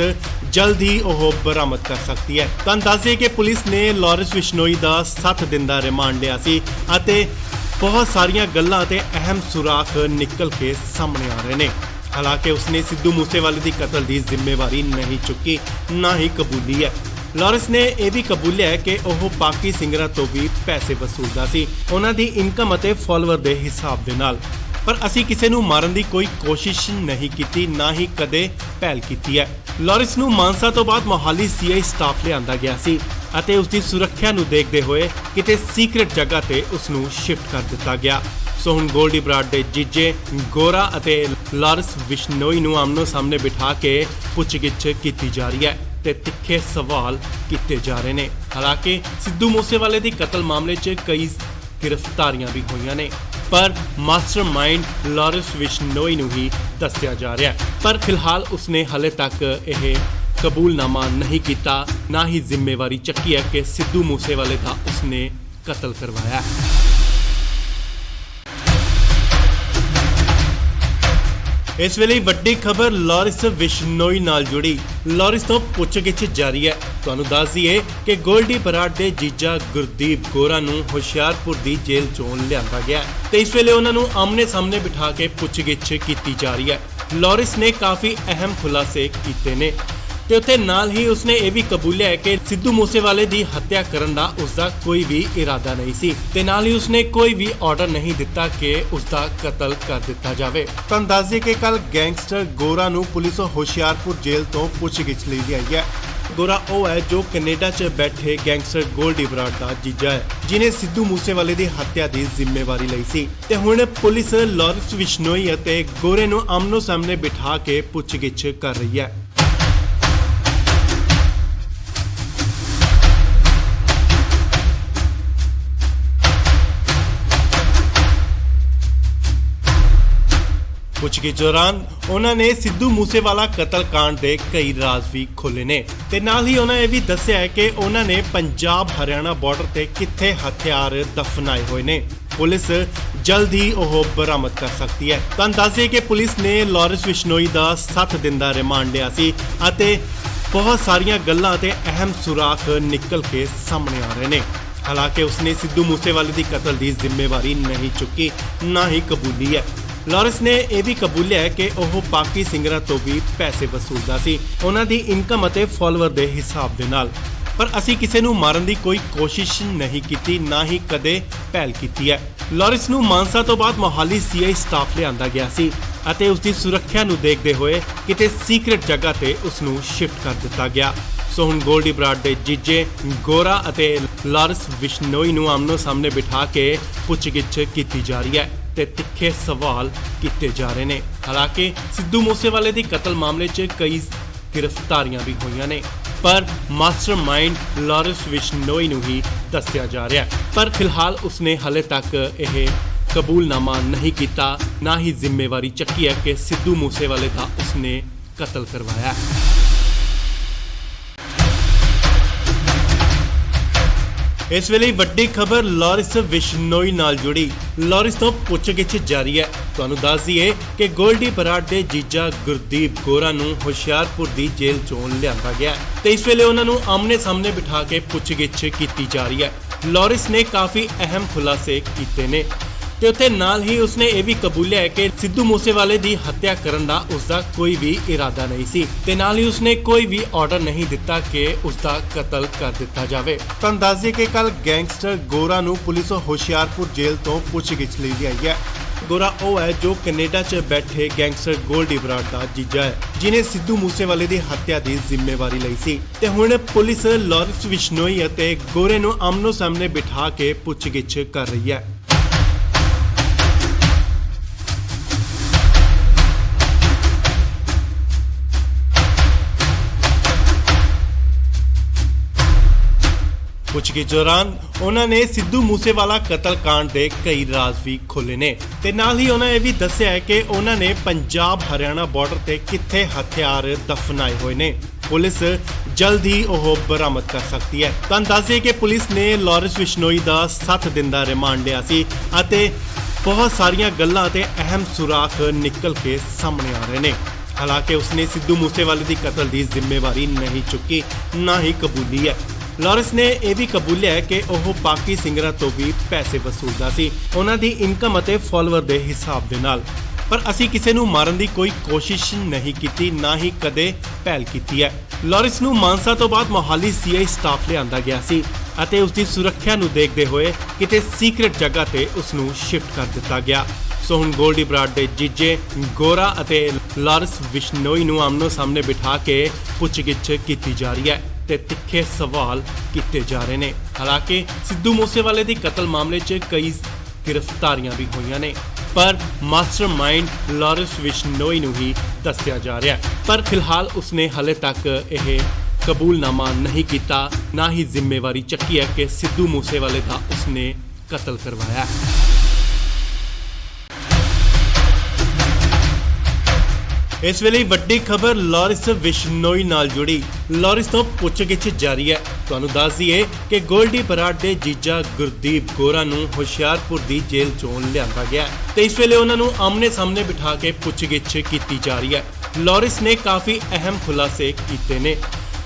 ਜਲਦ ਹੀ ਉਹ ਬਰਾਮਦ ਕਰ ਸਕਦੀ ਹੈ। ਤਾਂ ਦੱਸਿਏ ਕਿ ਪੁਲਿਸ ਨੇ ਲਾਰੈਂਸ ਬਿਸ਼ਨੋਈ ਦਾ 7 ਦਿਨ ਦਾ ਰਿਮਾਂਡ ਲਿਆ ਸੀ ਅਤੇ ਬਹੁਤ ਸਾਰੀਆਂ ਗੱਲਾਂ ਤੇ ਅਹਿਮ ਸੁਰਾਖ ਨਿਕਲ ਕੇ ਸਾਹਮਣੇ ਆ ਰਹੇ ਨੇ। ਹਾਲਾਂਕਿ ਉਸਨੇ ਸਿੱਧੂ ਮੂਸੇਵਾਲੇ ਦੀ ਕਤਲ ਦੀ ਜ਼ਿੰਮੇਵਾਰੀ ਨਹੀਂ ਚੁੱਕੀ, ਨਾ ਹੀ ਕਬੂਲੀ ਹੈ। ਲਾਰੈਂਸ ਨੇ ਇਹ ਵੀ ਕਬੂਲਿਆ ਹੈ ਕਿ ਉਹ ਬਾਕੀ ਸਿੰਗਰਾਂ ਤੋਂ ਵੀ ਪੈਸੇ ਵਸੂਲਦਾ ਸੀ, ਉਹਨਾਂ ਦੀ ਇਨਕਮ ਅਤੇ ਫਾਲੋਅਰ ਦੇ ਹਿਸਾਬ ਦੇ ਨਾਲ। ਪਰ ਅਸੀਂ ਕਿਸੇ ਨੂੰ ਮਾਰਨ ਦੀ ਕੋਈ ਕੋਸ਼ਿਸ਼ ਨਹੀਂ ਕੀਤੀ, ਨਾ ਹੀ ਕਦੇ ਪਹਿਲ ਕੀਤੀ ਹੈ। ਲਾਰੈਂਸ ਨੂੰ ਮਾਨਸਾ ਤੋਂ ਬਾਅਦ ਮੋਹਾਲੀ ਸੀਆਈ ਸਟਾਫ ਲਿਆਂਦਾ ਗਿਆ ਸੀ ਅਤੇ ਉਸ ਦੀ ਸੁਰੱਖਿਆ ਨੂੰ ਦੇਖਦੇ ਹੋਏ ਕਿਤੇ ਸੀਕ੍ਰੇਟ ਜਗ੍ਹਾ ਤੇ ਉਸ ਨੂੰ ਸ਼ਿਫਟ ਕਰ ਦਿੱਤਾ ਗਿਆ। ਸੋ ਹੁਣ ਗੋਲਡੀ ਬਰਾੜ ਦੇ ਜੀਜੇ ਗੋਰਾ ਅਤੇ ਲਾਰੈਂਸ ਬਿਸ਼ਨੋਈ ਨੂੰ ਆਮਨੋ ਸਾਹਮਣੇ ਬਿਠਾ ਕੇ ਪੁੱਛਗਿੱਛ ਕੀਤੀ ਜਾ ਰਹੀ ਹੈ ਤੇ ਤਿੱਖੇ ਸਵਾਲ ਕੀਤੇ ਜਾ ਰਹੇ ਨੇ। ਹਾਲਾਂਕਿ ਸਿੱਧੂ ਮੂਸੇਵਾਲੇ ਦੀ ਕਤਲ ਮਾਮਲੇ 'ਚ ਕਈ ਗ੍ਰਿਫਤਾਰੀਆਂ ਵੀ ਹੋਈਆਂ ਨੇ, ਪਰ ਮਾਸਟਰਮਾਈਂਡ ਲਾਰੈਂਸ ਬਿਸ਼ਨੋਈ ਨੂੰ ਹੀ ਦੱਸਿਆ ਜਾ ਰਿਹਾ ਹੈ। ਪਰ ਫਿਲਹਾਲ ਉਸਨੇ ਹਾਲੇ ਤੱਕ ਇਹ ਕਬੂਲਨਾਮਾ ਨਹੀਂ ਕੀਤਾ, ਨਾ ਹੀ ਜ਼ਿੰਮੇਵਾਰੀ ਚੱਕੀ ਹੈ ਕਿ ਸਿੱਧੂ ਮੂਸੇਵਾਲੇ ਦਾ ਉਸਨੇ ਕਤਲ ਕਰਵਾਇਆ। ਇਸ ਵੇਲੇ ਵੱਡੀ ਖਬਰ ਲਾਰੈਂਸ ਬਿਸ਼ਨੋਈ ਨਾਲ ਜੁੜੀ। ਲਾਰੈਂਸ ਤੋਂ ਪੁੱਛਗਿੱਛ ਜਾਰੀ ਹੈ। ਤੁਹਾਨੂੰ ਦੱਸ ਦਈਏ ਕਿ ਗੋਲਡੀ ਬਰਾੜ ਦੇ ਜੀਜਾ ਗੁਰਦੀਪ ਗੋਰਾ ਨੂੰ ਹੁਸ਼ਿਆਰਪੁਰ ਦੀ ਜੇਲ੍ਹ ਚੋਂ ਲਿਆਂਦਾ ਗਿਆ ਤੇ ਇਸ ਵੇਲੇ ਉਹਨਾਂ ਨੂੰ ਆਮਨੇ ਸਾਹਮਣੇ ਬਿਠਾ ਕੇ ਪੁੱਛਗਿੱਛ ਕੀਤੀ ਜਾ ਰਹੀ ਹੈ। ਲਾਰੈਂਸ ਨੇ ਕਾਫੀ ਅਹਿਮ ਖੁਲਾਸੇ ਕੀਤੇ ਨੇ ਤੇ ਉੱਥੇ ਨਾਲ ਹੀ ਉਸਨੇ ਇਹ ਵੀ ਕਬੂਲਿਆ ਹੈ ਕਿ ਸਿੱਧੂ ਮੂਸੇਵਾਲੇ ਦੀ ਹੱਤਿਆ ਕਰਨ ਦਾ ਉਸਦਾ ਕੋਈ ਵੀ ਇਰਾਦਾ ਨਹੀਂ ਸੀ ਤੇ ਨਾਲ ਹੀ ਉਸਨੇ ਕੋਈ ਵੀ ਆਰਡਰ ਨਹੀਂ ਦਿੱਤਾ ਕਿ ਉਸਦਾ ਕਤਲ ਕਰ ਦਿੱਤਾ ਜਾਵੇ। ਤਾਂ ਦੱਸ ਦਈਏ ਕਿ ਕੱਲ ਗੈਂਗਸਟਰ ਗੋਰਾ ਨੂੰ ਪੁਲਿਸ ਹੁਸ਼ਿਆਰਪੁਰ ਜੇਲ੍ਹ ਤੋਂ ਪੁੱਛਗਿੱਛ ਲਈ ਲਿਆਈ ਹੈ। ਗੋਰਾ ਉਹ ਹੈ ਜੋ ਕੈਨੇਡਾ 'ਚ ਬੈਠੇ ਗੈਂਗਸਟਰ ਗੋਲਡੀ ਬਰਾੜ ਦਾ ਜੀਜਾ ਹੈ, ਜਿਨੇ ਸਿੱਧੂ ਮੂਸੇਵਾਲੇ ਦੀ ਹੱਤਿਆ ਦੀ ਜ਼ਿੰਮੇਵਾਰੀ ਲਈ ਸੀ ਤੇ ਹੁਣ ਪੁਲਿਸ ਲਾਰੈਂਸ ਬਿਸ਼ਨੋਈ ਅਤੇ ਗੋਰੇ ਨੂੰ ਆਮਨੋ ਸਾਹਮਣੇ ਬਿਠਾ ਕੇ ਪੁੱਛਗਿੱਛ ਕਰ ਰਹੀ ਹੈ। ਪੁੱਛਗਿੱਛ ਦੌਰਾਨ ਉਹਨਾਂ ਨੇ ਸਿੱਧੂ ਮੂਸੇਵਾਲਾ ਕਤਲकांड ਦੇ ਕਈ ਰਾਜ਼ ਵੀ ਖੋਲ੍ਹੇ ਨੇ ਤੇ ਨਾਲ ਹੀ ਉਹਨਾਂ ਇਹ ਵੀ ਦੱਸਿਆ ਹੈ ਕਿ ਉਹਨਾਂ ਨੇ ਪੰਜਾਬ ਹਰਿਆਣਾ ਬਾਰਡਰ ਤੇ ਕਿੱਥੇ ਹਥਿਆਰ ਦਫਨਾਏ ਹੋਏ ਨੇ। ਪੁਲਿਸ ਜਲਦ ਹੀ ਉਹ ਬਰਾਮਦ ਕਰ ਸਕਦੀ ਹੈ। ਤਾਂ ਦੱਸਿਏ ਕਿ ਪੁਲਿਸ ਨੇ ਲਾਰੈਂਸ ਬਿਸ਼ਨੋਈ ਦਾ 7 ਦਿਨ ਦਾ ਰਿਮਾਂਡ ਲਿਆ ਸੀ ਅਤੇ ਬਹੁਤ ਸਾਰੀਆਂ ਗੱਲਾਂ ਤੇ ਅਹਿਮ ਸੁਰਾਖ ਨਿਕਲ ਕੇ ਸਾਹਮਣੇ ਆ ਰਹੇ ਨੇ। ਹਾਲਾਂਕਿ ਉਸਨੇ ਸਿੱਧੂ ਮੂਸੇਵਾਲੇ ਦੀ ਕਤਲ ਦੀ ਜ਼ਿੰਮੇਵਾਰੀ ਨਹੀਂ ਚੁੱਕੀ, ਨਾ ਹੀ ਕਬੂਲੀ ਹੈ। ਲਾਰੈਂਸ ਨੇ ਇਹ ਵੀ ਕਬੂਲਿਆ ਹੈ ਕਿ ਉਹ ਬਾਕੀ ਸਿੰਗਰਾਂ ਤੋਂ ਵੀ ਪੈਸੇ ਵਸੂਲਦਾ ਸੀ, ਉਹਨਾਂ ਦੀ ਇਨਕਮ ਅਤੇ ਫਾਲੋਅਰ ਦੇ ਹਿਸਾਬ ਦੇ ਨਾਲ। ਪਰ ਅਸੀਂ ਕਿਸੇ ਨੂੰ ਮਾਰਨ ਦੀ ਕੋਈ ਕੋਸ਼ਿਸ਼ ਨਹੀਂ ਕੀਤੀ, ਨਾ ਹੀ ਕਦੇ ਪਹਿਲ ਕੀਤੀ ਹੈ। ਲਾਰੈਂਸ ਨੂੰ ਮਾਨਸਾ ਤੋਂ ਬਾਅਦ ਮੋਹਾਲੀ ਸੀਆਈ ਸਟਾਫ ਲਿਆਂਦਾ ਗਿਆ ਸੀ ਅਤੇ ਉਸ ਦੀ ਸੁਰੱਖਿਆ ਨੂੰ ਦੇਖਦੇ ਹੋਏ ਕਿਤੇ ਸੀਕ੍ਰੇਟ ਜਗ੍ਹਾ ਤੇ ਉਸ ਨੂੰ ਸ਼ਿਫਟ ਕਰ ਦਿੱਤਾ ਗਿਆ। ਸੋ ਹੁਣ ਗੋਲਡੀ ਬਰਾੜ ਦੇ ਜੀਜੇ ਗੋਰਾ ਅਤੇ ਲਾਰੈਂਸ ਬਿਸ਼ਨੋਈ ਨੂੰ ਆਮਨੋ ਸਾਹਮਣੇ ਬਿਠਾ ਕੇ ਪੁੱਛਗਿੱਛ ਕੀਤੀ ਜਾ ਰਹੀ ਹੈ ਤੇ ਤਿੱਖੇ ਸਵਾਲ ਕੀਤੇ ਜਾ ਰਹੇ ਨੇ। ਹਾਲਾਂਕਿ ਸਿੱਧੂ ਮੂਸੇਵਾਲੇ ਦੀ ਕਤਲ ਮਾਮਲੇ 'ਚ ਕਈ ਗ੍ਰਿਫਤਾਰੀਆਂ ਵੀ ਹੋਈਆਂ ਨੇ, ਪਰ ਮਾਸਟਰਮਾਈਂਡ ਲਾਰੈਂਸ ਬਿਸ਼ਨੋਈ ਨੂੰ ਹੀ ਦੱਸਿਆ ਜਾ ਰਿਹਾ ਹੈ। ਪਰ ਫਿਲਹਾਲ ਉਸਨੇ ਹਾਲੇ ਤੱਕ ਇਹ ਕਬੂਲਨਾਮਾ ਨਹੀਂ ਕੀਤਾ, ਨਾ ਹੀ ਜ਼ਿੰਮੇਵਾਰੀ ਚੱਕੀ ਹੈ ਕਿ ਸਿੱਧੂ ਮੂਸੇਵਾਲੇ ਦਾ ਉਸਨੇ ਕਤਲ ਕਰਵਾਇਆ। ਇਸ ਵੇਲੇ ਵੱਡੀ ਖਬਰ ਲਾਰੈਂਸ ਬਿਸ਼ਨੋਈ ਨਾਲ ਜੁੜੀ। ਲਾਰੈਂਸ ਤੋਂ ਪੁੱਛਗਿੱਛ ਜਾਰੀ ਹੈ। ਤੁਹਾਨੂੰ ਦੱਸ ਦਈਏ ਕਿ ਗੋਲਡੀ ਬਰਾੜ ਦੇ ਜੀਜਾ ਗੁਰਦੀਪ ਗੋਰਾ ਨੂੰ ਹੁਸ਼ਿਆਰਪੁਰ ਦੀ ਜੇਲ੍ਹ ਚੋਂ ਲਿਆਂਦਾ ਗਿਆ ਤੇ ਇਸ ਵੇਲੇ ਉਹਨਾਂ ਨੂੰ ਆਮਨੇ ਸਾਹਮਣੇ ਬਿਠਾ ਕੇ ਪੁੱਛਗਿੱਛ ਕੀਤੀ ਜਾ ਰਹੀ ਹੈ। ਲਾਰੈਂਸ ਨੇ ਕਾਫੀ ਅਹਿਮ ਖੁਲਾਸੇ ਕੀਤੇ ਨੇ ਤੇ ਉੱਥੇ ਨਾਲ ਹੀ ਉਸਨੇ ਇਹ ਵੀ ਕਬੂਲਿਆ ਹੈ ਕਿ ਸਿੱਧੂ ਮੂਸੇਵਾਲੇ ਦੀ ਹੱਤਿਆ ਕਰਨ ਦਾ ਉਸਦਾ ਕੋਈ ਵੀ ਇਰਾਦਾ ਨਹੀਂ ਸੀ ਤੇ ਨਾਲ ਹੀ ਉਸਨੇ ਕੋਈ ਵੀ ਆਰਡਰ ਨਹੀਂ ਦਿੱਤਾ ਕਿ ਉਸਦਾ ਕਤਲ ਕਰ ਦਿੱਤਾ ਜਾਵੇ। ਤੁਹਾਨੂੰ ਦੱਸ ਦਈਏ ਕਿ ਕੱਲ ਗੈਂਗਸਟਰ ਗੋਰਾ ਨੂੰ ਪੁਲਿਸ ਹੁਸ਼ਿਆਰਪੁਰ ਜੇਲ੍ਹ ਤੋਂ ਪੁੱਛਗਿੱਛ ਲਈ ਲਿਆਈ ਹੈ। ਗੋਰਾ ਉਹ ਹੈ ਜੋ ਕੈਨੇਡਾ 'ਚ ਬੈਠੇ ਗੈਂਗਸਟਰ ਗੋਲਡੀ ਬਰਾੜ ਦਾ ਜੀਜਾ ਹੈ, ਜਿਨੇ ਸਿੱਧੂ ਮੂਸੇਵਾਲੇ ਦੀ ਹੱਤਿਆ ਦੀ ਜ਼ਿੰਮੇਵਾਰੀ ਲਈ ਸੀ ਤੇ ਹੁਣ ਪੁਲਿਸ ਲਾਰੈਂਸ ਬਿਸ਼ਨੋਈ ਅਤੇ ਗੋਰੇ ਨੂੰ ਆਮਨੋ ਸਾਹਮਣੇ ਬਿਠਾ ਕੇ ਪੁੱਛਗਿੱਛ ਕਰ ਰਹੀ ਹੈ। ਪੁੱਛਗਿੱਛ ਦੌਰਾਨ ਉਹਨਾਂ ਨੇ ਸਿੱਧੂ ਮੂਸੇਵਾਲਾ ਕਤਲकांड ਦੇ ਕਈ ਰਾਜ਼ ਵੀ ਖੋਲ੍ਹੇ ਨੇ ਤੇ ਨਾਲ ਹੀ ਉਹਨਾਂ ਇਹ ਵੀ ਦੱਸਿਆ ਹੈ ਕਿ ਉਹਨਾਂ ਨੇ ਪੰਜਾਬ ਹਰਿਆਣਾ ਬਾਰਡਰ ਤੇ ਕਿੱਥੇ ਹਥਿਆਰ ਦਫਨਾਏ ਹੋਏ ਨੇ। ਪੁਲਿਸ ਜਲਦ ਹੀ ਉਹ ਬਰਾਮਦ ਕਰ ਸਕਦੀ ਹੈ। ਤੁਹਾਨੂੰ ਦੱਸ ਦਈਏ ਕਿ ਪੁਲਿਸ ਨੇ ਲਾਰੈਂਸ ਬਿਸ਼ਨੋਈ ਦਾ 7 ਦਿਨ ਦਾ ਰਿਮਾਂਡ ਲਿਆ ਸੀ ਅਤੇ ਬਹੁਤ ਸਾਰੀਆਂ ਗੱਲਾਂ ਤੇ ਅਹਿਮ ਸੁਰਾਖ ਨਿਕਲ ਕੇ ਸਾਹਮਣੇ ਆ ਰਹੇ ਨੇ। ਹਾਲਾਂਕਿ ਉਸਨੇ ਸਿੱਧੂ ਮੂਸੇਵਾਲੇ ਦੀ ਕਤਲ ਦੀ ਜ਼ਿੰਮੇਵਾਰੀ ਨਹੀਂ ਚੁੱਕੀ, ਨਾ ਹੀ ਕਬੂਲੀ ਹੈ। ਲਾਰੈਂਸ ਨੇ ਇਹ ਵੀ ਕਬੂਲਿਆ ਹੈ ਕਿ ਉਹ ਬਾਕੀ ਸਿੰਗਰਾਂ ਤੋਂ ਵੀ ਪੈਸੇ ਵਸੂਲਦਾ ਸੀ, ਉਹਨਾਂ ਦੀ ਇਨਕਮ ਅਤੇ ਫਾਲੋਅਰ ਦੇ ਹਿਸਾਬ ਦੇ ਨਾਲ। ਪਰ ਅਸੀਂ ਕਿਸੇ ਨੂੰ ਮਾਰਨ ਦੀ ਕੋਈ ਕੋਸ਼ਿਸ਼ ਨਹੀਂ ਕੀਤੀ, ਨਾ ਹੀ ਕਦੇ ਪਹਿਲ ਕੀਤੀ ਹੈ। ਲਾਰੈਂਸ ਨੂੰ ਮਾਨਸਾ ਤੋਂ ਬਾਅਦ ਮੋਹਾਲੀ ਸੀਆਈ ਸਟਾਫ ਲਿਆਂਦਾ ਗਿਆ ਸੀ ਅਤੇ ਉਸ ਦੀ ਸੁਰੱਖਿਆ ਨੂੰ ਦੇਖਦੇ ਹੋਏ ਕਿਤੇ ਸੀਕ੍ਰੇਟ ਜਗ੍ਹਾ ਤੇ ਉਸ ਨੂੰ ਸ਼ਿਫਟ ਕਰ ਦਿੱਤਾ ਗਿਆ। ਸੋ ਹੁਣ ਗੋਲਡੀ ਬਰਾੜ ਦੇ ਜੀਜੇ ਗੋਰਾ ਅਤੇ ਲਾਰੈਂਸ ਬਿਸ਼ਨੋਈ ਨੂੰ ਆਮਨੋ ਸਾਹਮਣੇ ਬਿਠਾ ਕੇ ਪੁੱਛਗਿੱਛ ਕੀਤੀ ਜਾ ਰਹੀ ਹੈ ਤੇ ਤਿੱਖੇ ਸਵਾਲ ਕੀਤੇ ਜਾ ਰਹੇ ਨੇ। ਹਾਲਾਂਕਿ ਸਿੱਧੂ ਮੂਸੇਵਾਲੇ ਦੀ ਕਤਲ ਮਾਮਲੇ 'ਚ ਕਈ ਗ੍ਰਿਫਤਾਰੀਆਂ ਵੀ ਹੋਈਆਂ ਨੇ, ਪਰ ਮਾਸਟਰਮਾਈਂਡ ਲਾਰੈਂਸ ਬਿਸ਼ਨੋਈ ਨੂੰ ਹੀ ਦੱਸਿਆ ਜਾ ਰਿਹਾ ਹੈ। ਪਰ ਫਿਲਹਾਲ ਉਸਨੇ ਹਲੇ ਤੱਕ ਇਹ ਕਬੂਲਨਾਮਾ ਨਹੀਂ ਕੀਤਾ, ਨਾ ਹੀ ਜ਼ਿੰਮੇਵਾਰੀ ਚੱਕੀ ਹੈ ਕਿ ਸਿੱਧੂ ਮੂਸੇਵਾਲੇ ਦਾ ਉਸਨੇ ਕਤਲ ਕਰਵਾਇਆ ਹੈ। ਇਸ ਵੇਲੇ ਵੱਡੀ ਖਬਰ ਲਾਰੈਂਸ ਬਿਸ਼ਨੋਈ ਨਾਲ ਜੁੜੀ। ਲਾਰੈਂਸ ਤੋਂ ਪੁੱਛਗਿੱਛ ਜਾਰੀ ਹੈ। ਤੁਹਾਨੂੰ ਦੱਸ ਦਈਏ ਕਿ ਗੋਲਡੀ ਬਰਾੜ ਦੇ ਜੀਜਾ ਗੁਰਦੀਪ ਗੋਰਾ ਨੂੰ ਹੁਸ਼ਿਆਰਪੁਰ ਦੀ ਜੇਲ੍ਹ ਚੋਂ ਲਿਆਂਦਾ ਗਿਆ ਤੇ ਇਸ ਵੇਲੇ ਉਹਨਾਂ ਨੂੰ ਆਮਨੇ ਸਾਹਮਣੇ ਬਿਠਾ ਕੇ ਪੁੱਛਗਿੱਛ ਕੀਤੀ ਜਾ ਰਹੀ ਹੈ। ਲਾਰੈਂਸ ਨੇ ਕਾਫੀ ਅਹਿਮ ਖੁਲਾਸੇ ਕੀਤੇ ਨੇ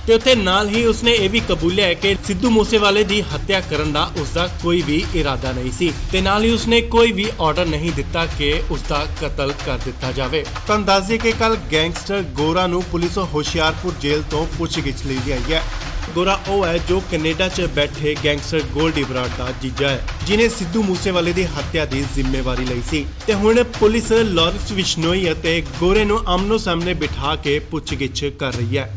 ਤੇ ਉੱਥੇ ਨਾਲ ਹੀ ਉਸਨੇ ਇਹ ਵੀ ਕਬੂਲਿਆ ਹੈ ਕਿ ਸਿੱਧੂ ਮੂਸੇਵਾਲੇ ਦੀ ਹੱਤਿਆ ਕਰਨ ਦਾ ਉਸਦਾ ਕੋਈ ਵੀ ਇਰਾਦਾ ਨਹੀਂ ਸੀ ਤੇ ਨਾਲ ਹੀ ਉਸਨੇ ਕੋਈ ਵੀ ਆਰਡਰ ਨਹੀਂ ਦਿੱਤਾ ਕਿ ਉਸਦਾ ਕਤਲ ਕਰ ਦਿੱਤਾ ਜਾਵੇ। ਤੁਹਾਨੂੰ ਦੱਸ ਦਈਏ ਕਿ ਕੱਲ ਗੈਂਗਸਟਰ ਗੋਰਾ ਨੂੰ ਪੁਲਿਸ ਹੁਸ਼ਿਆਰਪੁਰ ਜੇਲ੍ਹ ਤੋਂ ਪੁੱਛਗਿੱਛ ਲਈ ਲਿਆਈ ਹੈ। ਗੋਰਾ ਉਹ ਹੈ ਜੋ ਕੈਨੇਡਾ 'ਚ ਬੈਠੇ ਗੈਂਗਸਟਰ ਗੋਲਡੀ ਬਰਾੜ ਦਾ ਜੀਜਾ ਹੈ, ਜਿਨੇ ਸਿੱਧੂ ਮੂਸੇਵਾਲੇ ਦੀ ਹੱਤਿਆ ਦੀ ਜ਼ਿੰਮੇਵਾਰੀ ਲਈ ਸੀ ਤੇ ਹੁਣ ਪੁਲਿਸ ਲਾਰੈਂਸ ਬਿਸ਼ਨੋਈ ਅਤੇ ਗੋਰੇ ਨੂੰ ਆਮਨੋ ਸਾਹਮਣੇ ਬਿਠਾ ਕੇ ਪੁੱਛਗਿੱਛ ਕਰ ਰਹੀ ਹੈ।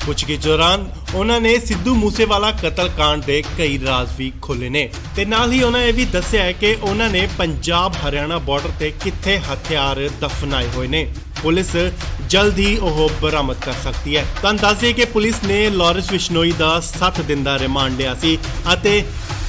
ਪੁੱਛਗਿੱਛ ਦੌਰਾਨ ਉਹਨਾਂ ਨੇ ਸਿੱਧੂ ਮੂਸੇਵਾਲਾ ਕਤਲकांड ਦੇ ਕਈ ਰਾਜ਼ ਵੀ ਖੋਲ੍ਹੇ ਨੇ ਤੇ ਨਾਲ ਹੀ ਉਹਨਾਂ ਇਹ ਵੀ ਦੱਸਿਆ ਹੈ ਕਿ ਉਹਨਾਂ ਨੇ ਪੰਜਾਬ ਹਰਿਆਣਾ ਬਾਰਡਰ ਤੇ ਕਿੱਥੇ ਹਥਿਆਰ ਦਫਨਾਏ ਹੋਏ ਨੇ। ਪੁਲਿਸ ਜਲਦ ਹੀ ਉਹ ਬਰਾਮਦ ਕਰ ਸਕਦੀ ਹੈ। ਤੁਹਾਨੂੰ ਦੱਸ ਦਈਏ ਕਿ ਪੁਲਿਸ ਨੇ ਲਾਰੈਂਸ ਬਿਸ਼ਨੋਈ ਦਾ 7 ਦਿਨ ਦਾ ਰਿਮਾਂਡ ਲਿਆ ਸੀ ਅਤੇ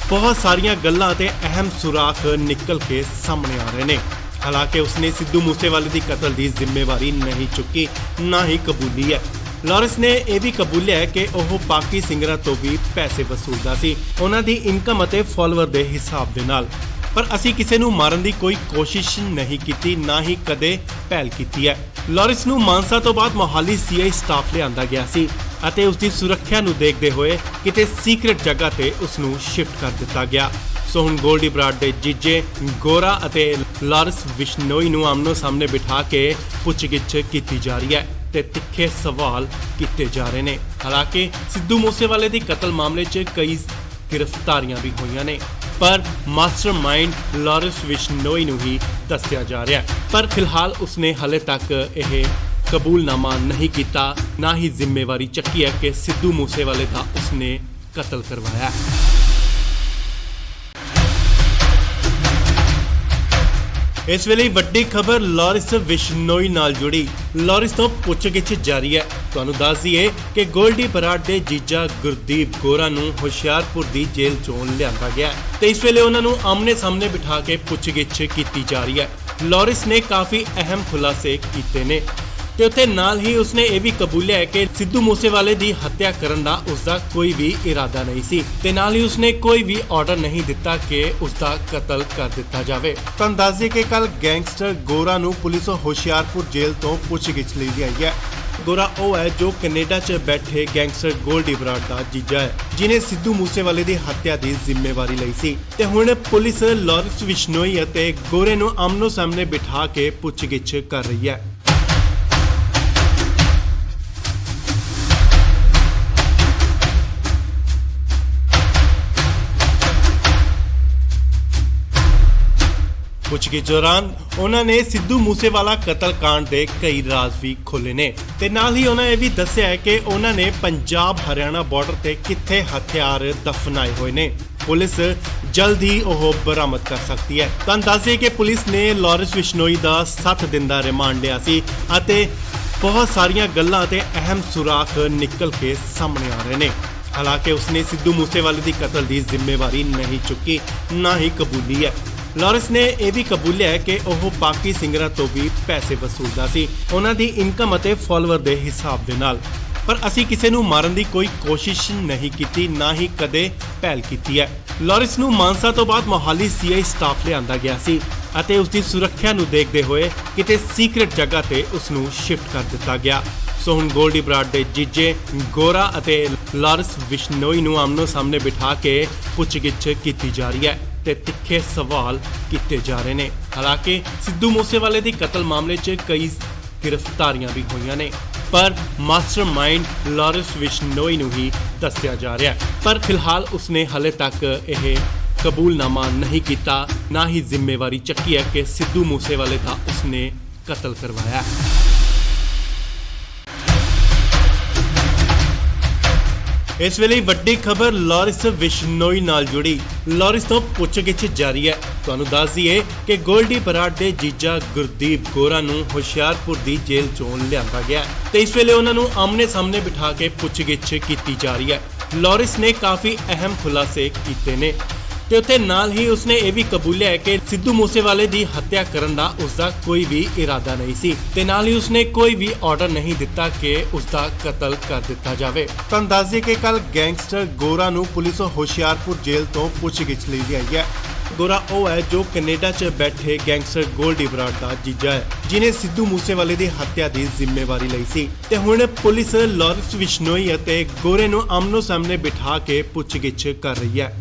ਬਹੁਤ ਸਾਰੀਆਂ ਗੱਲਾਂ ਤੇ ਅਹਿਮ ਸੁਰਾਖ ਨਿਕਲ ਕੇ ਸਾਹਮਣੇ ਆ ਰਹੇ ਨੇ। ਹਾਲਾਂਕਿ ਉਸਨੇ ਸਿੱਧੂ ਮੂਸੇਵਾਲੇ ਦੀ ਕਤਲ ਦੀ ਜ਼ਿੰਮੇਵਾਰੀ ਨਹੀਂ ਚੁੱਕੀ, ਨਾ ਹੀ ਕਬੂਲੀ ਹੈ। ਲਾਰੈਂਸ ਨੇ ਇਹ ਵੀ ਕਬੂਲਿਆ ਹੈ ਕਿ ਉਹ ਬਾਕੀ ਸਿੰਗਰਾਂ ਤੋਂ ਵੀ ਪੈਸੇ ਵਸੂਲਦਾ ਸੀ, ਉਹਨਾਂ ਦੀ ਇਨਕਮ ਅਤੇ ਫਾਲੋਅਰ ਦੇ ਹਿਸਾਬ ਦੇ ਨਾਲ। ਪਰ ਅਸੀਂ ਕਿਸੇ ਨੂੰ ਮਾਰਨ ਦੀ ਕੋਈ ਕੋਸ਼ਿਸ਼ ਨਹੀਂ ਕੀਤੀ, ਨਾ ਹੀ ਕਦੇ ਪਹਿਲ ਕੀਤੀ ਹੈ। ਲਾਰੈਂਸ ਨੂੰ ਮਾਨਸਾ ਤੋਂ ਬਾਅਦ ਮੋਹਾਲੀ ਸੀਆਈ ਸਟਾਫ ਲਿਆਂਦਾ ਗਿਆ ਸੀ ਅਤੇ ਉਸ ਦੀ ਸੁਰੱਖਿਆ ਨੂੰ ਦੇਖਦੇ ਹੋਏ ਕਿਤੇ ਸੀਕ੍ਰੇਟ ਜਗ੍ਹਾ ਤੇ ਉਸ ਨੂੰ ਸ਼ਿਫਟ ਕਰ ਦਿੱਤਾ ਗਿਆ। ਸੋ ਹੁਣ ਗੋਲਡੀ ਬਰਾੜ ਦੇ ਜੀਜੇ ਗੋਰਾ ਅਤੇ ਲਾਰੈਂਸ ਬਿਸ਼ਨੋਈ ਨੂੰ ਆਮਨੋ ਸਾਹਮਣੇ ਬਿਠਾ ਕੇ ਪੁੱਛਗਿੱਛ ਕੀਤੀ ਜਾ ਰਹੀ ਹੈ ਤੇ ਤਿੱਖੇ ਸਵਾਲ ਕੀਤੇ ਜਾ ਰਹੇ ਨੇ। ਹਾਲਾਂਕਿ ਸਿੱਧੂ ਮੂਸੇਵਾਲੇ ਦੀ ਕਤਲ ਮਾਮਲੇ 'ਚ ਕਈ ਗ੍ਰਿਫਤਾਰੀਆਂ ਵੀ ਹੋਈਆਂ ਨੇ, ਪਰ ਮਾਸਟਰਮਾਈਂਡ ਲਾਰੈਂਸ ਬਿਸ਼ਨੋਈ ਨੂੰ ਹੀ ਦੱਸਿਆ ਜਾ ਰਿਹਾ ਹੈ। ਪਰ ਫਿਲਹਾਲ ਉਸਨੇ ਹਲੇ ਤੱਕ ਇਹ ਕਬੂਲਨਾਮਾ ਨਹੀਂ ਕੀਤਾ, ਨਾ ਹੀ ਜ਼ਿੰਮੇਵਾਰੀ ਚੱਕੀ ਹੈ ਕਿ ਸਿੱਧੂ ਮੂਸੇਵਾਲੇ ਦਾ ਉਸਨੇ ਕਤਲ ਕਰਵਾਇਆ। ਇਸ ਵੇਲੇ ਵੱਡੀ ਖਬਰ ਲਾਰੈਂਸ ਬਿਸ਼ਨੋਈ ਨਾਲ ਜੁੜੀ। ਲਾਰੈਂਸ ਤੋਂ ਪੁੱਛਗਿੱਛ ਜਾਰੀ ਹੈ। ਤੁਹਾਨੂੰ ਦੱਸ ਦਈਏ ਕਿ ਗੋਲਡੀ ਬਰਾੜ ਦੇ ਜੀਜਾ ਗੁਰਦੀਪ ਗੋਰਾ ਨੂੰ ਹੁਸ਼ਿਆਰਪੁਰ ਦੀ ਜੇਲ੍ਹ ਚੋਂ ਲਿਆਂਦਾ ਗਿਆ ਤੇ ਇਸ ਵੇਲੇ ਉਹਨਾਂ ਨੂੰ ਆਮਨੇ ਸਾਹਮਣੇ ਬਿਠਾ ਕੇ ਪੁੱਛਗਿੱਛ ਕੀਤੀ ਜਾ ਰਹੀ ਹੈ। ਲਾਰੈਂਸ ਨੇ ਕਾਫੀ ਅਹਿਮ ਖੁਲਾਸੇ ਕੀਤੇ ਨੇ ਤੇ ਉੱਥੇ ਨਾਲ ਹੀ ਉਸਨੇ ਇਹ ਵੀ ਕਬੂਲਿਆ ਹੈ ਕਿ ਸਿੱਧੂ ਮੂਸੇਵਾਲੇ ਦੀ ਹੱਤਿਆ ਕਰਨ ਦਾ ਉਸਦਾ ਕੋਈ ਵੀ ਇਰਾਦਾ ਨਹੀਂ ਸੀ ਤੇ ਨਾਲ ਹੀ ਉਸਨੇ ਕੋਈ ਵੀ ਆਰਡਰ ਨਹੀਂ ਦਿੱਤਾ ਕਿ ਉਸਦਾ ਕਤਲ ਕਰ ਦਿੱਤਾ ਜਾਵੇ। ਤੁਹਾਨੂੰ ਦੱਸ ਦਈਏ ਕਿ ਕੱਲ ਗੈਂਗਸਟਰ ਗੋਰਾ ਨੂੰ ਪੁਲਿਸ ਹੁਸ਼ਿਆਰਪੁਰ ਜੇਲ੍ਹ ਤੋਂ ਪੁੱਛਗਿੱਛ ਲਈ ਲਿਆਈ ਹੈ। ਗੋਰਾ ਉਹ ਹੈ ਜੋ ਕੈਨੇਡਾ 'ਚ ਬੈਠੇ ਗੈਂਗਸਟਰ ਗੋਲਡੀ ਬਰਾੜ ਦਾ ਜੀਜਾ ਹੈ, ਜਿਨੇ ਸਿੱਧੂ ਮੂਸੇਵਾਲੇ ਦੀ ਹੱਤਿਆ ਦੀ ਜ਼ਿੰਮੇਵਾਰੀ ਲਈ ਸੀ ਤੇ ਹੁਣ ਪੁਲਿਸ ਲਾਰੈਂਸ ਬਿਸ਼ਨੋਈ ਅਤੇ ਗੋਰੇ ਨੂੰ ਆਮਨੋ ਸਾਹਮਣੇ ਬਿਠਾ ਕੇ ਪੁੱਛਗਿੱਛ ਕਰ ਰਹੀ ਹੈ। ਪੁੱਛਗਿੱਛ ਦੌਰਾਨ ਉਹਨਾਂ ਨੇ ਸਿੱਧੂ ਮੂਸੇਵਾਲਾ ਕਤਲकांड ਦੇ ਕਈ ਰਾਜ਼ ਵੀ ਖੋਲ੍ਹੇ ਨੇ ਤੇ ਨਾਲ ਹੀ ਉਹਨਾਂ ਇਹ ਵੀ ਦੱਸਿਆ ਹੈ ਕਿ ਉਹਨਾਂ ਨੇ ਪੰਜਾਬ ਹਰਿਆਣਾ ਬਾਰਡਰ ਤੇ ਕਿੱਥੇ ਹਥਿਆਰ ਦਫਨਾਏ ਹੋਏ ਨੇ। ਪੁਲਿਸ ਜਲਦ ਹੀ ਉਹ ਬਰਾਮਦ ਕਰ ਸਕਦੀ ਹੈ। ਤੁਹਾਨੂੰ ਦੱਸ ਦਈਏ ਕਿ ਪੁਲਿਸ ਨੇ ਲਾਰੈਂਸ ਬਿਸ਼ਨੋਈ ਦਾ 7 ਦਿਨ ਦਾ ਰਿਮਾਂਡ ਲਿਆ ਸੀ ਅਤੇ ਬਹੁਤ ਸਾਰੀਆਂ ਗੱਲਾਂ ਤੇ ਅਹਿਮ ਸੁਰਾਖ ਨਿਕਲ ਕੇ ਸਾਹਮਣੇ ਆ ਰਹੇ ਨੇ। ਹਾਲਾਂਕਿ ਉਸਨੇ ਸਿੱਧੂ ਮੂਸੇਵਾਲੇ ਦੀ ਕਤਲ ਦੀ ਜ਼ਿੰਮੇਵਾਰੀ ਨਹੀਂ ਚੁੱਕੀ, ਨਾ ਹੀ ਕਬੂਲੀ ਹੈ। ਲਾਰੈਂਸ ਨੇ ਇਹ ਵੀ ਕਬੂਲਿਆ ਹੈ ਕਿ ਉਹ ਬਾਕੀ ਸਿੰਗਰਾਂ ਤੋਂ ਵੀ ਪੈਸੇ ਵਸੂਲਦਾ ਸੀ, ਉਹਨਾਂ ਦੀ ਇਨਕਮ ਅਤੇ ਫਾਲੋਅਰ ਦੇ ਹਿਸਾਬ ਦੇ ਨਾਲ। ਪਰ ਅਸੀਂ ਕਿਸੇ ਨੂੰ ਮਾਰਨ ਦੀ ਕੋਈ ਕੋਸ਼ਿਸ਼ ਨਹੀਂ ਕੀਤੀ, ਨਾ ਹੀ ਕਦੇ ਪਹਿਲ ਕੀਤੀ ਹੈ। ਲਾਰੈਂਸ ਨੂੰ ਮਾਨਸਾ ਤੋਂ ਬਾਅਦ ਮੋਹਾਲੀ ਸੀਆਈ ਸਟਾਫ ਲਿਆਂਦਾ ਗਿਆ ਸੀ ਅਤੇ ਉਸ ਦੀ ਸੁਰੱਖਿਆ ਨੂੰ ਦੇਖਦੇ ਹੋਏ ਕਿਤੇ ਸੀਕ੍ਰੇਟ ਜਗ੍ਹਾ ਤੇ ਉਸ ਨੂੰ ਸ਼ਿਫਟ ਕਰ ਦਿੱਤਾ ਗਿਆ। ਸੋ ਹੁਣ ਗੋਲਡੀ ਬਰਾੜ ਦੇ ਜੀਜੇ ਗੋਰਾ ਅਤੇ ਲਾਰੈਂਸ ਬਿਸ਼ਨੋਈ ਨੂੰ ਆਮਨੋ ਸਾਹਮਣੇ ਬਿਠਾ ਕੇ ਪੁੱਛਗਿੱਛ ਕੀਤੀ ਜਾ ਰਹੀ ਹੈ ਤੇ ਤਿੱਖੇ ਸਵਾਲ ਕੀਤੇ ਜਾ ਰਹੇ ਨੇ। ਹਾਲਾਂਕਿ ਸਿੱਧੂ ਮੂਸੇਵਾਲੇ ਦੀ ਕਤਲ ਮਾਮਲੇ 'ਚ ਕਈ ਗ੍ਰਿਫਤਾਰੀਆਂ ਵੀ ਹੋਈਆਂ ਨੇ, ਪਰ ਮਾਸਟਰਮਾਈਂਡ ਲਾਰੈਂਸ ਬਿਸ਼ਨੋਈ ਨੂੰ ਹੀ ਦੱਸਿਆ ਜਾ ਰਿਹਾ ਹੈ। ਪਰ ਫਿਲਹਾਲ ਉਸਨੇ ਹਾਲੇ ਤੱਕ ਇਹ ਕਬੂਲਨਾਮਾ ਨਹੀਂ ਕੀਤਾ, ਨਾ ਹੀ ਜ਼ਿੰਮੇਵਾਰੀ ਚੱਕੀ ਹੈ ਕਿ ਸਿੱਧੂ ਮੂਸੇਵਾਲੇ ਦਾ ਉਸਨੇ ਕਤਲ ਕਰਵਾਇਆ। ਇਸ ਵੇਲੇ ਵੱਡੀ ਖਬਰ ਲਾਰੈਂਸ ਬਿਸ਼ਨੋਈ ਨਾਲ ਜੁੜੀ। ਲਾਰੈਂਸ ਤੋਂ ਪੁੱਛਗਿੱਛ ਜਾਰੀ ਹੈ। ਤੁਹਾਨੂੰ ਦੱਸ ਦਈਏ ਕਿ ਗੋਲਡੀ ਬਰਾੜ ਦੇ ਜੀਜਾ ਗੁਰਦੀਪ ਗੋਰਾ ਨੂੰ ਹੁਸ਼ਿਆਰਪੁਰ ਦੀ ਜੇਲ੍ਹ ਚੋਂ ਲਿਆਂਦਾ ਗਿਆ ਤੇ ਇਸ ਵੇਲੇ ਉਹਨਾਂ ਨੂੰ ਆਮਨੇ ਸਾਹਮਣੇ ਬਿਠਾ ਕੇ ਪੁੱਛਗਿੱਛ ਕੀਤੀ ਜਾ ਰਹੀ ਹੈ। ਲਾਰੈਂਸ ਨੇ ਕਾਫੀ ਅਹਿਮ ਖੁਲਾਸੇ ਕੀਤੇ ਨੇ ਤੇ ਉੱਥੇ ਨਾਲ ਹੀ ਉਸਨੇ ਇਹ ਵੀ ਕਬੂਲਿਆ ਹੈ ਕਿ ਸਿੱਧੂ ਮੂਸੇਵਾਲੇ ਦੀ ਹੱਤਿਆ ਕਰਨ ਦਾ ਉਸਦਾ ਕੋਈ ਵੀ ਇਰਾਦਾ ਨਹੀਂ ਸੀ ਤੇ ਨਾਲ ਹੀ ਉਸਨੇ ਕੋਈ ਵੀ ਆਰਡਰ ਨਹੀਂ ਦਿੱਤਾ ਕਿ ਉਸਦਾ ਕਤਲ ਕਰ ਦਿੱਤਾ ਜਾਵੇ। ਤੁਹਾਨੂੰ ਦੱਸ ਦਈਏ ਕਿ ਕੱਲ ਗੈਂਗਸਟਰ ਗੋਰਾ ਨੂੰ ਪੁਲਿਸ ਹੁਸ਼ਿਆਰਪੁਰ ਜੇਲ੍ਹ ਤੋਂ ਪੁੱਛਗਿੱਛ ਲਈ ਲਿਆਈ ਹੈ। ਗੋਰਾ ਉਹ ਹੈ ਜੋ ਕੈਨੇਡਾ 'ਚ ਬੈਠੇ ਗੈਂਗਸਟਰ ਗੋਲਡੀ ਬਰਾੜ ਦਾ ਜੀਜਾ ਹੈ, ਜਿਨੇ ਸਿੱਧੂ ਮੂਸੇਵਾਲੇ ਦੀ ਹੱਤਿਆ ਦੀ ਜ਼ਿੰਮੇਵਾਰੀ ਲਈ ਸੀ ਤੇ ਹੁਣ ਪੁਲਿਸ ਲਾਰੈਂਸ ਬਿਸ਼ਨੋਈ ਅਤੇ ਗੋਰੇ ਨੂੰ ਆਮਨੋ ਸਾਹਮਣੇ ਬਿਠਾ ਕੇ ਪੁੱਛਗਿੱਛ ਕਰ ਰਹੀ ਹੈ।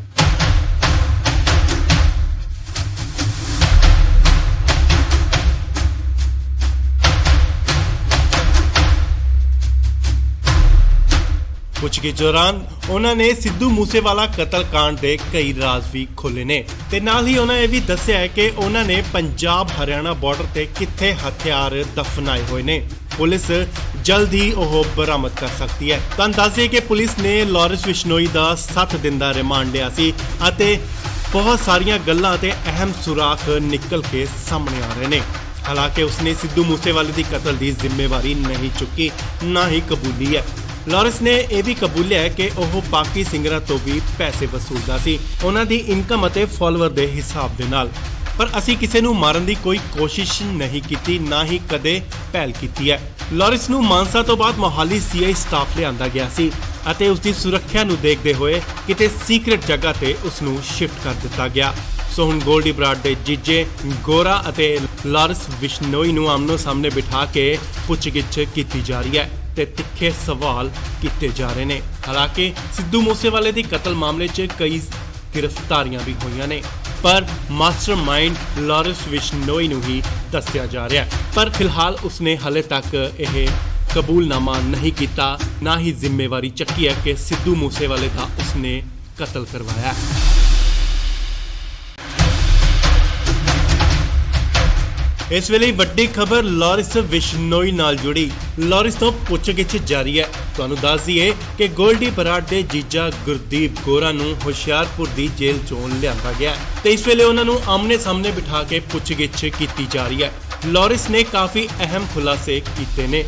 ਪੁੱਛਗਿੱਛ ਦੌਰਾਨ ਉਹਨਾਂ ਨੇ ਸਿੱਧੂ ਮੂਸੇਵਾਲਾ ਕਤਲकांड ਦੇ ਕਈ ਰਾਜ਼ ਵੀ ਖੋਲ੍ਹੇ ਨੇ ਤੇ ਨਾਲ ਹੀ ਉਹਨਾਂ ਇਹ ਵੀ ਦੱਸਿਆ ਹੈ ਕਿ ਉਹਨਾਂ ਨੇ ਪੰਜਾਬ ਹਰਿਆਣਾ ਬਾਰਡਰ ਤੇ ਕਿੱਥੇ ਹਥਿਆਰ ਦਫਨਾਏ ਹੋਏ ਨੇ। ਪੁਲਿਸ ਜਲਦ ਹੀ ਉਹ ਬਰਾਮਦ ਕਰ ਸਕਦੀ ਹੈ। ਤੁਹਾਨੂੰ ਦੱਸ ਦਈਏ ਕਿ ਪੁਲਿਸ ਨੇ ਲਾਰੈਂਸ ਬਿਸ਼ਨੋਈ ਦਾ 7 ਦਿਨ ਦਾ ਰਿਮਾਂਡ ਲਿਆ ਸੀ ਅਤੇ ਬਹੁਤ ਸਾਰੀਆਂ ਗੱਲਾਂ ਤੇ ਅਹਿਮ ਸੁਰਾਖ ਨਿਕਲ ਕੇ ਸਾਹਮਣੇ ਆ ਰਹੇ ਨੇ। ਹਾਲਾਂਕਿ ਉਸਨੇ ਸਿੱਧੂ ਮੂਸੇਵਾਲੇ ਦੀ ਕਤਲ ਦੀ ਜ਼ਿੰਮੇਵਾਰੀ ਨਹੀਂ ਚੁੱਕੀ, ਨਾ ਹੀ ਕਬੂਲੀ ਹੈ। ਲਾਰੈਂਸ ਨੇ ਇਹ ਵੀ ਕਬੂਲਿਆ ਹੈ ਕਿ ਉਹ ਬਾਕੀ ਸਿੰਗਰਾਂ ਤੋਂ ਵੀ ਪੈਸੇ ਵਸੂਲਦਾ ਸੀ, ਉਹਨਾਂ ਦੀ ਇਨਕਮ ਅਤੇ ਫਾਲੋਅਰ ਦੇ ਹਿਸਾਬ ਦੇ ਨਾਲ। ਪਰ ਅਸੀਂ ਕਿਸੇ ਨੂੰ ਮਾਰਨ ਦੀ ਕੋਈ ਕੋਸ਼ਿਸ਼ ਨਹੀਂ ਕੀਤੀ, ਨਾ ਹੀ ਕਦੇ ਪਹਿਲ ਕੀਤੀ ਹੈ। ਲਾਰੈਂਸ ਨੂੰ ਮਾਨਸਾ ਤੋਂ ਬਾਅਦ ਮੋਹਾਲੀ ਸੀਆਈ ਸਟਾਫ ਲਿਆਂਦਾ ਗਿਆ ਸੀ ਅਤੇ ਉਸ ਦੀ ਸੁਰੱਖਿਆ ਨੂੰ ਦੇਖਦੇ ਹੋਏ ਕਿਤੇ ਸੀਕ੍ਰੇਟ ਜਗ੍ਹਾ ਤੇ ਉਸ ਨੂੰ ਸ਼ਿਫਟ ਕਰ ਦਿੱਤਾ ਗਿਆ। ਸੋ ਹੁਣ ਗੋਲਡੀ ਬਰਾੜ ਦੇ ਜੀਜੇ ਗੋਰਾ ਅਤੇ ਲਾਰੈਂਸ ਬਿਸ਼ਨੋਈ ਨੂੰ ਆਮਨੋ ਸਾਹਮਣੇ ਬਿਠਾ ਕੇ ਪੁੱਛਗਿੱਛ ਕੀਤੀ ਜਾ ਰਹੀ ਹੈ ਤੇ ਤਿੱਖੇ ਸਵਾਲ ਕੀਤੇ ਜਾ ਰਹੇ ਨੇ। ਹਾਲਾਂਕਿ ਸਿੱਧੂ ਮੂਸੇਵਾਲੇ ਦੀ ਕਤਲ ਮਾਮਲੇ 'ਚ ਕਈ ਗ੍ਰਿਫਤਾਰੀਆਂ ਵੀ ਹੋਈਆਂ ਨੇ, ਪਰ ਮਾਸਟਰਮਾਈਂਡ ਲਾਰੈਂਸ ਬਿਸ਼ਨੋਈ ਨੂੰ ਹੀ ਦੱਸਿਆ ਜਾ ਰਿਹਾ ਹੈ। ਪਰ ਫਿਲਹਾਲ ਉਸਨੇ ਹਾਲੇ ਤੱਕ ਇਹ ਕਬੂਲਨਾਮਾ ਨਹੀਂ ਕੀਤਾ, ਨਾ ਹੀ ਜ਼ਿੰਮੇਵਾਰੀ ਚੱਕੀ ਹੈ ਕਿ ਸਿੱਧੂ ਮੂਸੇਵਾਲੇ ਦਾ ਉਸਨੇ ਕਤਲ ਕਰਵਾਇਆ। ਇਸ ਵੇਲੇ ਵੱਡੀ ਖਬਰ ਲਾਰੈਂਸ ਬਿਸ਼ਨੋਈ ਨਾਲ ਜੁੜੀ। ਲਾਰੈਂਸ ਤੋਂ ਪੁੱਛਗਿੱਛ ਜਾਰੀ ਹੈ। ਤੁਹਾਨੂੰ ਦੱਸ ਦਈਏ ਕਿ ਗੋਲਡੀ ਬਰਾੜ ਦੇ ਜੀਜਾ ਗੁਰਦੀਪ ਗੋਰਾ ਨੂੰ ਹੁਸ਼ਿਆਰਪੁਰ ਦੀ ਜੇਲ੍ਹ ਚੋਂ ਲਿਆਂਦਾ ਗਿਆ ਤੇ ਇਸ ਵੇਲੇ ਉਹਨਾਂ ਨੂੰ ਆਮਨੇ ਸਾਹਮਣੇ ਬਿਠਾ ਕੇ ਪੁੱਛਗਿੱਛ ਕੀਤੀ ਜਾ ਰਹੀ ਹੈ। ਲਾਰੈਂਸ ਨੇ ਕਾਫੀ ਅਹਿਮ ਖੁਲਾਸੇ ਕੀਤੇ ਨੇ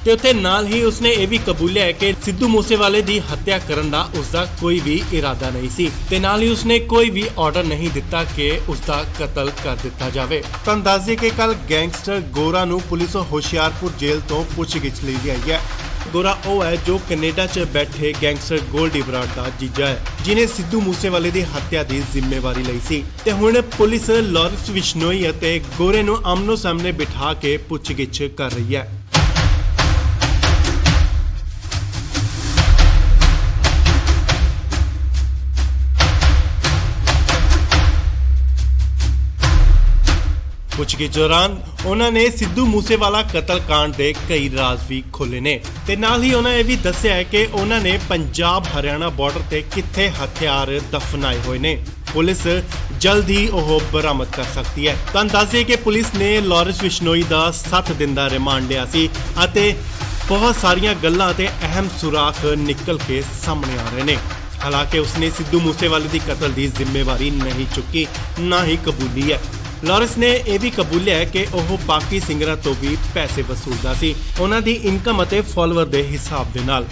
ਤੇ ਉੱਥੇ ਨਾਲ ਹੀ ਉਸਨੇ ਇਹ ਵੀ ਕਬੂਲਿਆ ਹੈ ਕਿ ਸਿੱਧੂ ਮੂਸੇਵਾਲੇ ਦੀ ਹੱਤਿਆ ਕਰਨ ਦਾ ਉਸਦਾ ਕੋਈ ਵੀ ਇਰਾਦਾ ਨਹੀਂ ਸੀ ਤੇ ਨਾਲ ਹੀ ਉਸਨੇ ਕੋਈ ਵੀ ਆਰਡਰ ਨਹੀਂ ਦਿੱਤਾ ਕਿ ਉਸਦਾ ਕਤਲ ਕਰ ਦਿੱਤਾ ਜਾਵੇ। ਤੁਹਾਨੂੰ ਦੱਸ ਦਈਏ ਕਿ ਕੱਲ ਗੈਂਗਸਟਰ ਗੋਰਾ ਨੂੰ ਪੁਲਿਸ ਹੁਸ਼ਿਆਰਪੁਰ ਜੇਲ੍ਹ ਤੋਂ ਪੁੱਛਗਿੱਛ ਲਈ ਆਈ ਹੈ। ਗੋਰਾ ਉਹ ਹੈ ਜੋ ਕੈਨੇਡਾ 'ਚ ਬੈਠੇ ਗੈਂਗਸਟਰ ਗੋਲਡੀ ਬਰਾੜ ਦਾ ਜੀਜਾ ਹੈ, ਜਿਨੇ ਸਿੱਧੂ ਮੂਸੇਵਾਲੇ ਦੀ ਹੱਤਿਆ ਦੀ ਜ਼ਿੰਮੇਵਾਰੀ ਲਈ ਸੀ ਤੇ ਹੁਣ ਪੁਲਿਸ ਲਾਰੈਂਸ ਬਿਸ਼ਨੋਈ ਅਤੇ ਗੋਰੇ ਨੂੰ ਆਮਨੋ ਸਾਹਮਣੇ ਬਿਠਾ ਕੇ ਪੁੱਛਗਿੱਛ ਕਰ ਰਹੀ ਹੈ। ਪੁੱਛਗਿੱਛ ਦੌਰਾਨ ਉਹਨਾਂ ਨੇ ਸਿੱਧੂ ਮੂਸੇਵਾਲਾ ਕਤਲकांड ਦੇ ਕਈ ਰਾਜ਼ ਵੀ ਖੋਲ੍ਹੇ ਨੇ ਤੇ ਨਾਲ ਹੀ ਉਹਨਾਂ ਇਹ ਵੀ ਦੱਸਿਆ ਹੈ ਕਿ ਉਹਨਾਂ ਨੇ ਪੰਜਾਬ ਹਰਿਆਣਾ ਬਾਰਡਰ ਤੇ ਕਿੱਥੇ ਹਥਿਆਰ ਦਫਨਾਏ ਹੋਏ ਨੇ। ਪੁਲਿਸ ਜਲਦ ਹੀ ਉਹ ਬਰਾਮਦ ਕਰ ਸਕਦੀ ਹੈ। ਤੁਹਾਨੂੰ ਦੱਸ ਦਈਏ ਕਿ ਪੁਲਿਸ ਨੇ ਲਾਰੈਂਸ ਬਿਸ਼ਨੋਈ ਦਾ 7 ਦਿਨ ਦਾ ਰਿਮਾਂਡ ਲਿਆ ਸੀ ਅਤੇ ਬਹੁਤ ਸਾਰੀਆਂ ਗੱਲਾਂ ਤੇ ਅਹਿਮ ਸੁਰਾਖ ਨਿਕਲ ਕੇ ਸਾਹਮਣੇ ਆ ਰਹੇ ਨੇ। ਹਾਲਾਂਕਿ ਉਸਨੇ ਸਿੱਧੂ ਮੂਸੇਵਾਲੇ ਦੀ ਕਤਲ ਦੀ ਜ਼ਿੰਮੇਵਾਰੀ ਨਹੀਂ ਚੁੱਕੀ, ਨਾ ਹੀ ਕਬੂਲੀ ਹੈ। ਲਾਰੈਂਸ ਨੇ ਇਹ ਵੀ ਕਬੂਲਿਆ ਹੈ ਕਿ ਉਹ ਬਾਕੀ ਸਿੰਗਰਾਂ ਤੋਂ ਵੀ ਪੈਸੇ ਵਸੂਲਦਾ ਸੀ, ਉਹਨਾਂ ਦੀ ਇਨਕਮ ਅਤੇ ਫਾਲੋਅਰ ਦੇ ਹਿਸਾਬ ਦੇ ਨਾਲ।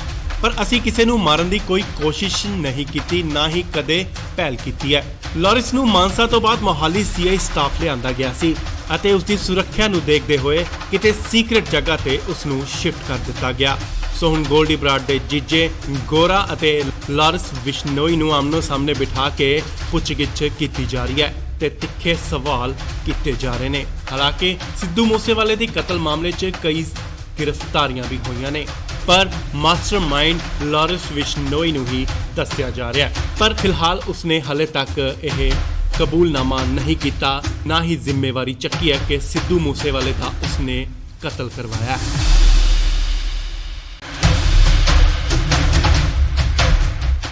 ਪਰ ਅਸੀਂ ਕਿਸੇ ਨੂੰ ਮਾਰਨ ਦੀ ਕੋਈ ਕੋਸ਼ਿਸ਼ ਨਹੀਂ ਕੀਤੀ, ਨਾ ਹੀ ਕਦੇ ਪਹਿਲ ਕੀਤੀ ਹੈ। ਲਾਰੈਂਸ ਨੂੰ ਮਾਨਸਾ ਤੋਂ ਬਾਅਦ ਮੋਹਾਲੀ ਸੀਆਈ ਸਟਾਫ ਲਿਆਂਦਾ ਗਿਆ ਸੀ ਅਤੇ ਉਸ ਦੀ ਸੁਰੱਖਿਆ ਨੂੰ ਦੇਖਦੇ ਹੋਏ ਕਿਤੇ ਸੀਕ੍ਰੇਟ ਜਗ੍ਹਾ ਤੇ ਉਸ ਨੂੰ ਸ਼ਿਫਟ ਕਰ ਦਿੱਤਾ ਗਿਆ। ਸੋ ਹੁਣ ਗੋਲਡੀ ਬਰਾੜ ਦੇ ਜੀਜੇ ਗੋਰਾ ਅਤੇ ਲਾਰੈਂਸ ਬਿਸ਼ਨੋਈ ਨੂੰ ਆਮਨੋ ਸਾਹਮਣੇ ਬਿਠਾ ਕੇ ਪੁੱਛਗਿੱਛ ਕੀਤੀ ਜਾ ਰਹੀ ਹੈ ਤੇ ਤਿੱਖੇ ਸਵਾਲ ਕੀਤੇ ਜਾ ਰਹੇ ਨੇ। ਹਾਲਾਂਕਿ ਸਿੱਧੂ ਮੂਸੇਵਾਲੇ ਦੀ ਕਤਲ ਮਾਮਲੇ 'ਚ ਕਈ ਗ੍ਰਿਫਤਾਰੀਆਂ ਵੀ ਹੋਈਆਂ ਨੇ, ਪਰ ਮਾਸਟਰਮਾਈਂਡ ਲਾਰੈਂਸ ਬਿਸ਼ਨੋਈ ਨੂੰ ਹੀ ਦੱਸਿਆ ਜਾ ਰਿਹਾ ਹੈ। ਪਰ ਫਿਲਹਾਲ ਉਸਨੇ ਹਲੇ ਤੱਕ ਇਹ ਕਬੂਲਨਾਮਾ ਨਹੀਂ ਕੀਤਾ, ਨਾ ਹੀ ਜ਼ਿੰਮੇਵਾਰੀ ਚੱਕੀ ਹੈ ਕਿ ਸਿੱਧੂ ਮੂਸੇਵਾਲੇ ਦਾ ਉਸਨੇ ਕਤਲ ਕਰਵਾਇਆ।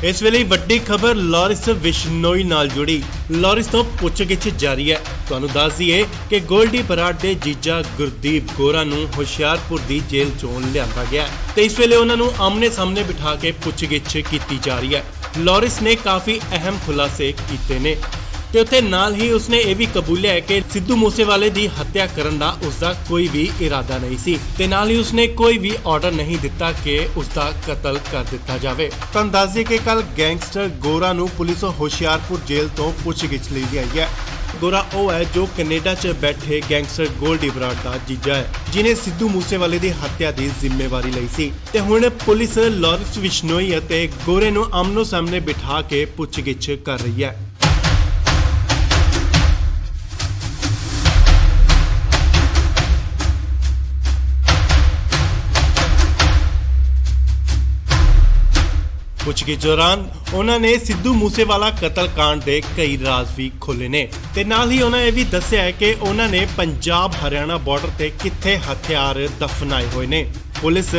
ਇਸ ਵੇਲੇ ਵੱਡੀ ਖਬਰ ਲਾਰੈਂਸ ਬਿਸ਼ਨੋਈ ਨਾਲ ਜੁੜੀ। ਲਾਰੈਂਸ ਤੋਂ ਪੁੱਛਗਿੱਛ ਜਾਰੀ ਹੈ। ਤੁਹਾਨੂੰ ਦੱਸ ਦਈਏ ਕਿ ਗੋਲਡੀ ਬਰਾੜ ਦੇ ਜੀਜਾ ਗੁਰਦੀਪ ਗੋਰਾ ਨੂੰ ਹੁਸ਼ਿਆਰਪੁਰ ਦੀ ਜੇਲ੍ਹ ਚੋਂ ਲਿਆਂਦਾ ਗਿਆ ਤੇ ਇਸ ਵੇਲੇ ਉਹਨਾਂ ਨੂੰ ਆਮਨੇ ਸਾਹਮਣੇ ਬਿਠਾ ਕੇ ਪੁੱਛਗਿੱਛ ਕੀਤੀ ਜਾ ਰਹੀ ਹੈ। ਲਾਰੈਂਸ ਨੇ ਕਾਫੀ ਅਹਿਮ ਖੁਲਾਸੇ ਕੀਤੇ ਨੇ ਤੇ ਉੱਥੇ ਨਾਲ ਹੀ ਉਸਨੇ ਇਹ ਵੀ ਕਬੂਲਿਆ ਹੈ ਕਿ ਸਿੱਧੂ ਮੂਸੇਵਾਲੇ ਦੀ ਹੱਤਿਆ ਕਰਨ ਦਾ ਉਸਦਾ ਕੋਈ ਵੀ ਇਰਾਦਾ ਨਹੀਂ ਸੀ ਤੇ ਨਾਲ ਹੀ ਉਸਨੇ ਕੋਈ ਵੀ ਆਰਡਰ ਨਹੀਂ ਦਿੱਤਾ ਕਿ ਉਸਦਾ ਕਤਲ ਕਰ ਦਿੱਤਾ ਜਾਵੇ। ਤੁਹਾਨੂੰ ਦੱਸ ਦਈਏ ਕਿ ਕੱਲ ਗੈਂਗਸਟਰ ਗੋਰਾ ਨੂੰ ਪੁਲਿਸ ਹੁਸ਼ਿਆਰਪੁਰ ਜੇਲ੍ਹ ਤੋਂ ਪੁੱਛਗਿੱਛ ਲਈ ਆਈ ਹੈ। ਗੋਰਾ ਉਹ ਹੈ ਜੋ ਕੈਨੇਡਾ 'ਚ ਬੈਠੇ ਗੈਂਗਸਟਰ ਗੋਲਡੀ ਬਰਾੜ ਦਾ ਜੀਜਾ ਹੈ, ਜਿਨੇ ਸਿੱਧੂ ਮੂਸੇਵਾਲੇ ਦੀ ਹੱਤਿਆ ਦੀ ਜ਼ਿੰਮੇਵਾਰੀ ਲਈ ਸੀ ਤੇ ਹੁਣ ਪੁਲਿਸ ਲਾਰੈਂਸ ਬਿਸ਼ਨੋਈ ਅਤੇ ਗੋਰੇ ਨੂੰ ਆਮਨੋ ਸਾਹਮਣੇ ਬਿਠਾ ਕੇ ਪੁੱਛਗਿੱਛ ਕਰ ਰਹੀ ਹੈ। ਪੁੱਛਗਿੱਛ ਦੌਰਾਨ ਉਹਨਾਂ ਨੇ ਸਿੱਧੂ ਮੂਸੇਵਾਲਾ ਕਤਲकांड ਦੇ ਕਈ ਰਾਜ਼ ਵੀ ਖੋਲ੍ਹੇ ਨੇ ਤੇ ਨਾਲ ਹੀ ਉਹਨਾਂ ਇਹ ਵੀ ਦੱਸਿਆ ਹੈ ਕਿ ਉਹਨਾਂ ਨੇ ਪੰਜਾਬ ਹਰਿਆਣਾ ਬਾਰਡਰ ਤੇ ਕਿੱਥੇ ਹਥਿਆਰ ਦਫਨਾਏ ਹੋਏ ਨੇ। ਪੁਲਿਸ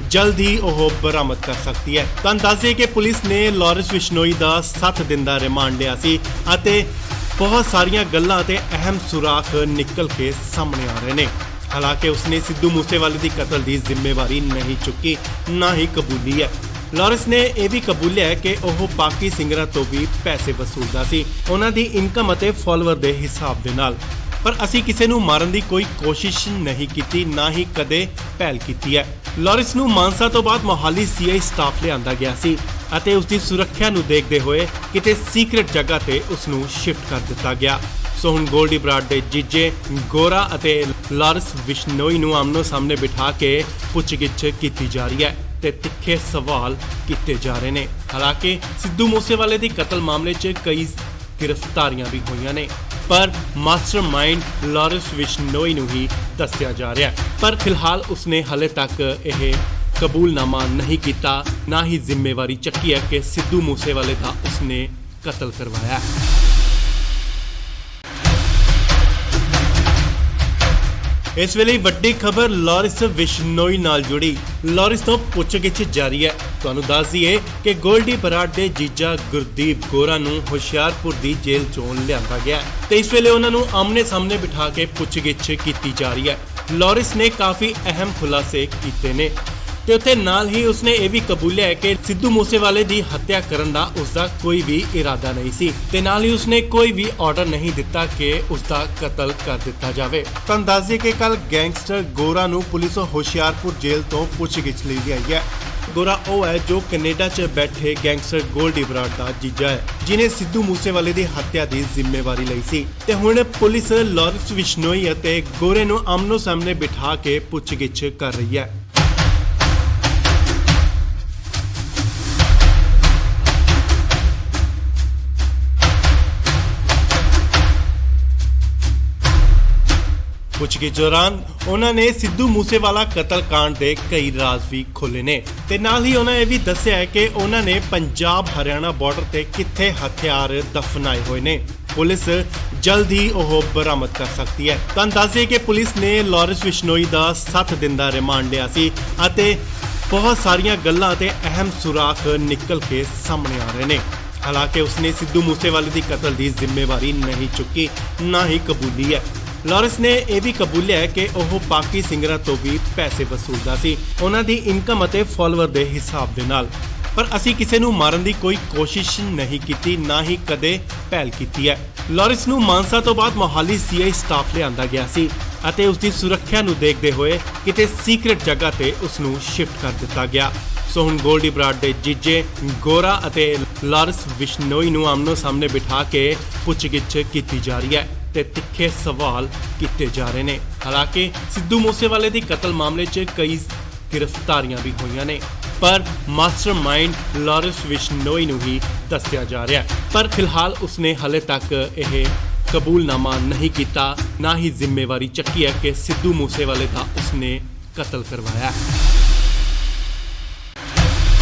ਜਲਦ ਹੀ ਉਹ ਬਰਾਮਦ ਕਰ ਸਕਦੀ ਹੈ। ਤੁਹਾਨੂੰ ਦੱਸ ਦਈਏ ਕਿ ਪੁਲਿਸ ਨੇ ਲਾਰੈਂਸ ਬਿਸ਼ਨੋਈ ਦਾ 7 ਦਿਨ ਦਾ ਰਿਮਾਂਡ ਲਿਆ ਸੀ ਅਤੇ ਬਹੁਤ ਸਾਰੀਆਂ ਗੱਲਾਂ ਤੇ ਅਹਿਮ ਸੁਰਾਖ ਨਿਕਲ ਕੇ ਸਾਹਮਣੇ ਆ ਰਹੇ ਨੇ। ਹਾਲਾਂਕਿ ਉਸਨੇ ਸਿੱਧੂ ਮੂਸੇਵਾਲੇ ਦੀ ਕਤਲ ਦੀ ਜ਼ਿੰਮੇਵਾਰੀ ਨਹੀਂ ਚੁੱਕੀ, ਨਾ ਹੀ ਕਬੂਲੀ ਹੈ। ਲਾਰੈਂਸ ਨੇ ਇਹ ਵੀ ਕਬੂਲਿਆ ਹੈ ਕਿ ਉਹ ਬਾਕੀ ਸਿੰਗਰਾਂ ਤੋਂ ਵੀ ਪੈਸੇ ਵਸੂਲਦਾ ਸੀ, ਉਹਨਾਂ ਦੀ ਇਨਕਮ ਅਤੇ ਫਾਲੋਅਰ ਦੇ ਹਿਸਾਬ ਦੇ ਨਾਲ। ਪਰ ਅਸੀਂ ਕਿਸੇ ਨੂੰ ਮਾਰਨ ਦੀ ਕੋਈ ਕੋਸ਼ਿਸ਼ ਨਹੀਂ ਕੀਤੀ, ਨਾ ਹੀ ਕਦੇ ਪਹਿਲ ਕੀਤੀ ਹੈ। ਲਾਰੈਂਸ ਨੂੰ ਮਾਨਸਾ ਤੋਂ ਬਾਅਦ ਮੋਹਾਲੀ ਸੀਆਈ ਸਟਾਫ ਲਿਆਂਦਾ ਗਿਆ ਸੀ ਅਤੇ ਉਸ ਦੀ ਸੁਰੱਖਿਆ ਨੂੰ ਦੇਖਦੇ ਹੋਏ ਕਿਤੇ ਸੀਕ੍ਰੇਟ ਜਗ੍ਹਾ ਤੇ ਉਸ ਨੂੰ ਸ਼ਿਫਟ ਕਰ ਦਿੱਤਾ ਗਿਆ। ਸੋ ਹੁਣ ਗੋਲਡੀ ਬਰਾੜ ਦੇ ਜੀਜੇ ਗੋਰਾ ਅਤੇ ਲਾਰੈਂਸ ਬਿਸ਼ਨੋਈ ਨੂੰ ਆਮਨੋ ਸਾਹਮਣੇ ਬਿਠਾ ਕੇ ਪੁੱਛਗਿੱਛ ਕੀਤੀ ਜਾ ਰਹੀ ਹੈ ਤੇ ਤਿੱਖੇ ਸਵਾਲ ਕੀਤੇ ਜਾ ਰਹੇ ਨੇ। ਹਾਲਾਂਕਿ ਸਿੱਧੂ ਮੂਸੇਵਾਲੇ ਦੀ ਕਤਲ ਮਾਮਲੇ 'ਚ ਕਈ ਗ੍ਰਿਫਤਾਰੀਆਂ ਵੀ ਹੋਈਆਂ ਨੇ, ਪਰ ਮਾਸਟਰਮਾਈਂਡ ਲਾਰੈਂਸ ਬਿਸ਼ਨੋਈ ਨੂੰ ਹੀ ਦੱਸਿਆ ਜਾ ਰਿਹਾ ਹੈ। ਪਰ ਫਿਲਹਾਲ ਉਸਨੇ ਹਲੇ ਤੱਕ ਇਹ ਕਬੂਲਨਾਮਾ ਨਹੀਂ ਕੀਤਾ, ਨਾ ਹੀ ਜ਼ਿੰਮੇਵਾਰੀ ਚੱਕੀ ਹੈ ਕਿ ਸਿੱਧੂ ਮੂਸੇਵਾਲੇ ਦਾ ਉਸਨੇ ਕਤਲ ਕਰਵਾਇਆ। ਇਸ ਵੇਲੇ ਵੱਡੀ ਖਬਰ ਲਾਰੈਂਸ ਬਿਸ਼ਨੋਈ ਨਾਲ ਜੁੜੀ। ਲਾਰੈਂਸ ਤੋਂ ਪੁੱਛਗਿੱਛ ਜਾਰੀ ਹੈ। ਤੁਹਾਨੂੰ ਦੱਸ ਦਈਏ ਕਿ ਗੋਲਡੀ ਬਰਾੜ ਦੇ ਜੀਜਾ ਗੁਰਦੀਪ ਗੋਰਾ ਨੂੰ ਹੁਸ਼ਿਆਰਪੁਰ ਦੀ ਜੇਲ੍ਹ ਚੋਂ ਲਿਆਂਦਾ ਗਿਆ ਤੇ ਇਸ ਵੇਲੇ ਉਹਨਾਂ ਨੂੰ ਆਮਨੇ ਸਾਹਮਣੇ ਬਿਠਾ ਕੇ ਪੁੱਛਗਿੱਛ ਕੀਤੀ ਜਾ ਰਹੀ ਹੈ। ਲਾਰੈਂਸ ਨੇ ਕਾਫੀ ਅਹਿਮ ਖੁਲਾਸੇ ਕੀਤੇ ਨੇ ਤੇ ਉੱਥੇ ਨਾਲ ਹੀ ਉਸਨੇ ਇਹ ਵੀ ਕਬੂਲਿਆ ਹੈ ਕਿ ਸਿੱਧੂ ਮੂਸੇਵਾਲੇ ਦੀ ਹੱਤਿਆ ਕਰਨ ਦਾ ਉਸਦਾ ਕੋਈ ਵੀ ਇਰਾਦਾ ਨਹੀਂ ਸੀ ਤੇ ਨਾਲ ਹੀ ਉਸਨੇ ਕੋਈ ਵੀ ਆਰਡਰ ਨਹੀਂ ਦਿੱਤਾ ਕਿ ਉਸਦਾ ਕਤਲ ਕਰ ਦਿੱਤਾ ਜਾਵੇ। ਤੁਹਾਨੂੰ ਦੱਸ ਦਈਏ ਕਿ ਕੱਲ ਗੈਂਗਸਟਰ ਗੋਰਾ ਨੂੰ ਪੁਲਿਸ ਹੁਸ਼ਿਆਰਪੁਰ ਜੇਲ੍ਹ ਤੋਂ ਪੁੱਛਗਿੱਛ ਲਈ ਗਈ ਹੈ। ਗੋਰਾ ਉਹ ਹੈ ਜੋ ਕੈਨੇਡਾ 'ਚ ਬੈਠੇ ਗੈਂਗਸਟਰ ਗੋਲਡੀ ਬਰਾੜ ਦਾ ਜੀਜਾ ਹੈ, ਜਿਨੇ ਸਿੱਧੂ ਮੂਸੇਵਾਲੇ ਦੀ ਹੱਤਿਆ ਦੀ ਜ਼ਿੰਮੇਵਾਰੀ ਲਈ ਸੀ ਤੇ ਹੁਣ ਪੁਲਿਸ ਲਾਰੈਂਸ ਬਿਸ਼ਨੋਈ ਅਤੇ ਗੋਰੇ ਨੂੰ ਆਮਨੋ ਸਾਹਮਣੇ ਬਿਠਾ ਕੇ ਪੁੱਛਗਿੱਛ ਕਰ ਰਹੀ ਹੈ। ਪੁੱਛਗਿੱਛ ਦੌਰਾਨ ਉਹਨਾਂ ਨੇ ਸਿੱਧੂ ਮੂਸੇਵਾਲਾ ਕਤਲकांड ਦੇ ਕਈ ਰਾਜ਼ ਵੀ ਖੋਲ੍ਹੇ ਨੇ ਤੇ ਨਾਲ ਹੀ ਉਹਨਾਂ ਇਹ ਵੀ ਦੱਸਿਆ ਹੈ ਕਿ ਉਹਨਾਂ ਨੇ ਪੰਜਾਬ ਹਰਿਆਣਾ ਬਾਰਡਰ ਤੇ ਕਿੱਥੇ ਹਥਿਆਰ ਦਫਨਾਏ ਹੋਏ ਨੇ। ਪੁਲਿਸ ਜਲਦ ਹੀ ਉਹ ਬਰਾਮਦ ਕਰ ਸਕਦੀ ਹੈ। ਤੁਹਾਨੂੰ ਦੱਸ ਦਈਏ ਕਿ ਪੁਲਿਸ ਨੇ ਲਾਰੈਂਸ ਬਿਸ਼ਨੋਈ ਦਾ 7 ਦਿਨ ਦਾ ਰਿਮਾਂਡ ਲਿਆ ਸੀ ਅਤੇ ਬਹੁਤ ਸਾਰੀਆਂ ਗੱਲਾਂ ਤੇ ਅਹਿਮ ਸੁਰਾਖ ਨਿਕਲ ਕੇ ਸਾਹਮਣੇ ਆ ਰਹੇ ਨੇ। ਹਾਲਾਂਕਿ ਉਸਨੇ ਸਿੱਧੂ ਮੂਸੇਵਾਲੇ ਦੀ ਕਤਲ ਦੀ ਜ਼ਿੰਮੇਵਾਰੀ ਨਹੀਂ ਚੁੱਕੀ, ਨਾ ਹੀ ਕਬੂਲੀ ਹੈ। ਲਾਰੈਂਸ ਨੇ ਇਹ ਵੀ ਕਬੂਲਿਆ ਹੈ ਕਿ ਉਹ ਬਾਕੀ ਸਿੰਗਰਾਂ ਤੋਂ ਵੀ ਪੈਸੇ ਵਸੂਲਦਾ ਸੀ, ਉਹਨਾਂ ਦੀ ਇਨਕਮ ਅਤੇ ਫਾਲੋਅਰ ਦੇ ਹਿਸਾਬ ਦੇ ਨਾਲ। ਪਰ ਅਸੀਂ ਕਿਸੇ ਨੂੰ ਮਾਰਨ ਦੀ ਕੋਈ ਕੋਸ਼ਿਸ਼ ਨਹੀਂ ਕੀਤੀ, ਨਾ ਹੀ ਕਦੇ ਪਹਿਲ ਕੀਤੀ ਹੈ। ਲਾਰੈਂਸ ਨੂੰ ਮਾਨਸਾ ਤੋਂ ਬਾਅਦ ਮੋਹਾਲੀ ਸੀਆਈ ਸਟਾਫ ਲਿਆਂਦਾ ਗਿਆ ਸੀ ਅਤੇ ਉਸ ਦੀ ਸੁਰੱਖਿਆ ਨੂੰ ਦੇਖਦੇ ਹੋਏ ਕਿਤੇ ਸੀਕ੍ਰੇਟ ਜਗ੍ਹਾ ਤੇ ਉਸ ਨੂੰ ਸ਼ਿਫਟ ਕਰ ਦਿੱਤਾ ਗਿਆ। ਸੋ ਹੁਣ ਗੋਲਡੀ ਬਰਾੜ ਦੇ ਜੀਜੇ ਗੋਰਾ ਅਤੇ ਲਾਰੈਂਸ ਬਿਸ਼ਨੋਈ ਨੂੰ ਆਮਨੋ ਸਾਹਮਣੇ ਬਿਠਾ ਕੇ ਪੁੱਛਗਿੱਛ ਕੀਤੀ ਜਾ ਰਹੀ ਹੈ ਤੇ ਤਿੱਖੇ ਸਵਾਲ ਕੀਤੇ ਜਾ ਰਹੇ ਨੇ। ਹਾਲਾਂਕਿ ਸਿੱਧੂ ਮੂਸੇਵਾਲੇ ਦੀ ਕਤਲ ਮਾਮਲੇ 'ਚ ਕਈ ਗ੍ਰਿਫਤਾਰੀਆਂ ਵੀ ਹੋਈਆਂ ਨੇ, ਪਰ ਮਾਸਟਰਮਾਈਂਡ ਲਾਰੈਂਸ ਬਿਸ਼ਨੋਈ ਨੂੰ ਹੀ ਦੱਸਿਆ ਜਾ ਰਿਹਾ, ਪਰ ਫਿਲਹਾਲ ਉਸਨੇ ਹਲੇ ਤੱਕ ਇਹ ਕਬੂਲਨਾਮਾ ਨਹੀਂ ਕੀਤਾ, ਨਾ ਹੀ ਜ਼ਿੰਮੇਵਾਰੀ ਚੱਕੀ ਹੈ ਕਿ ਸਿੱਧੂ ਮੂਸੇਵਾਲੇ ਦਾ ਉਸਨੇ ਕਤਲ ਕਰਵਾਇਆ।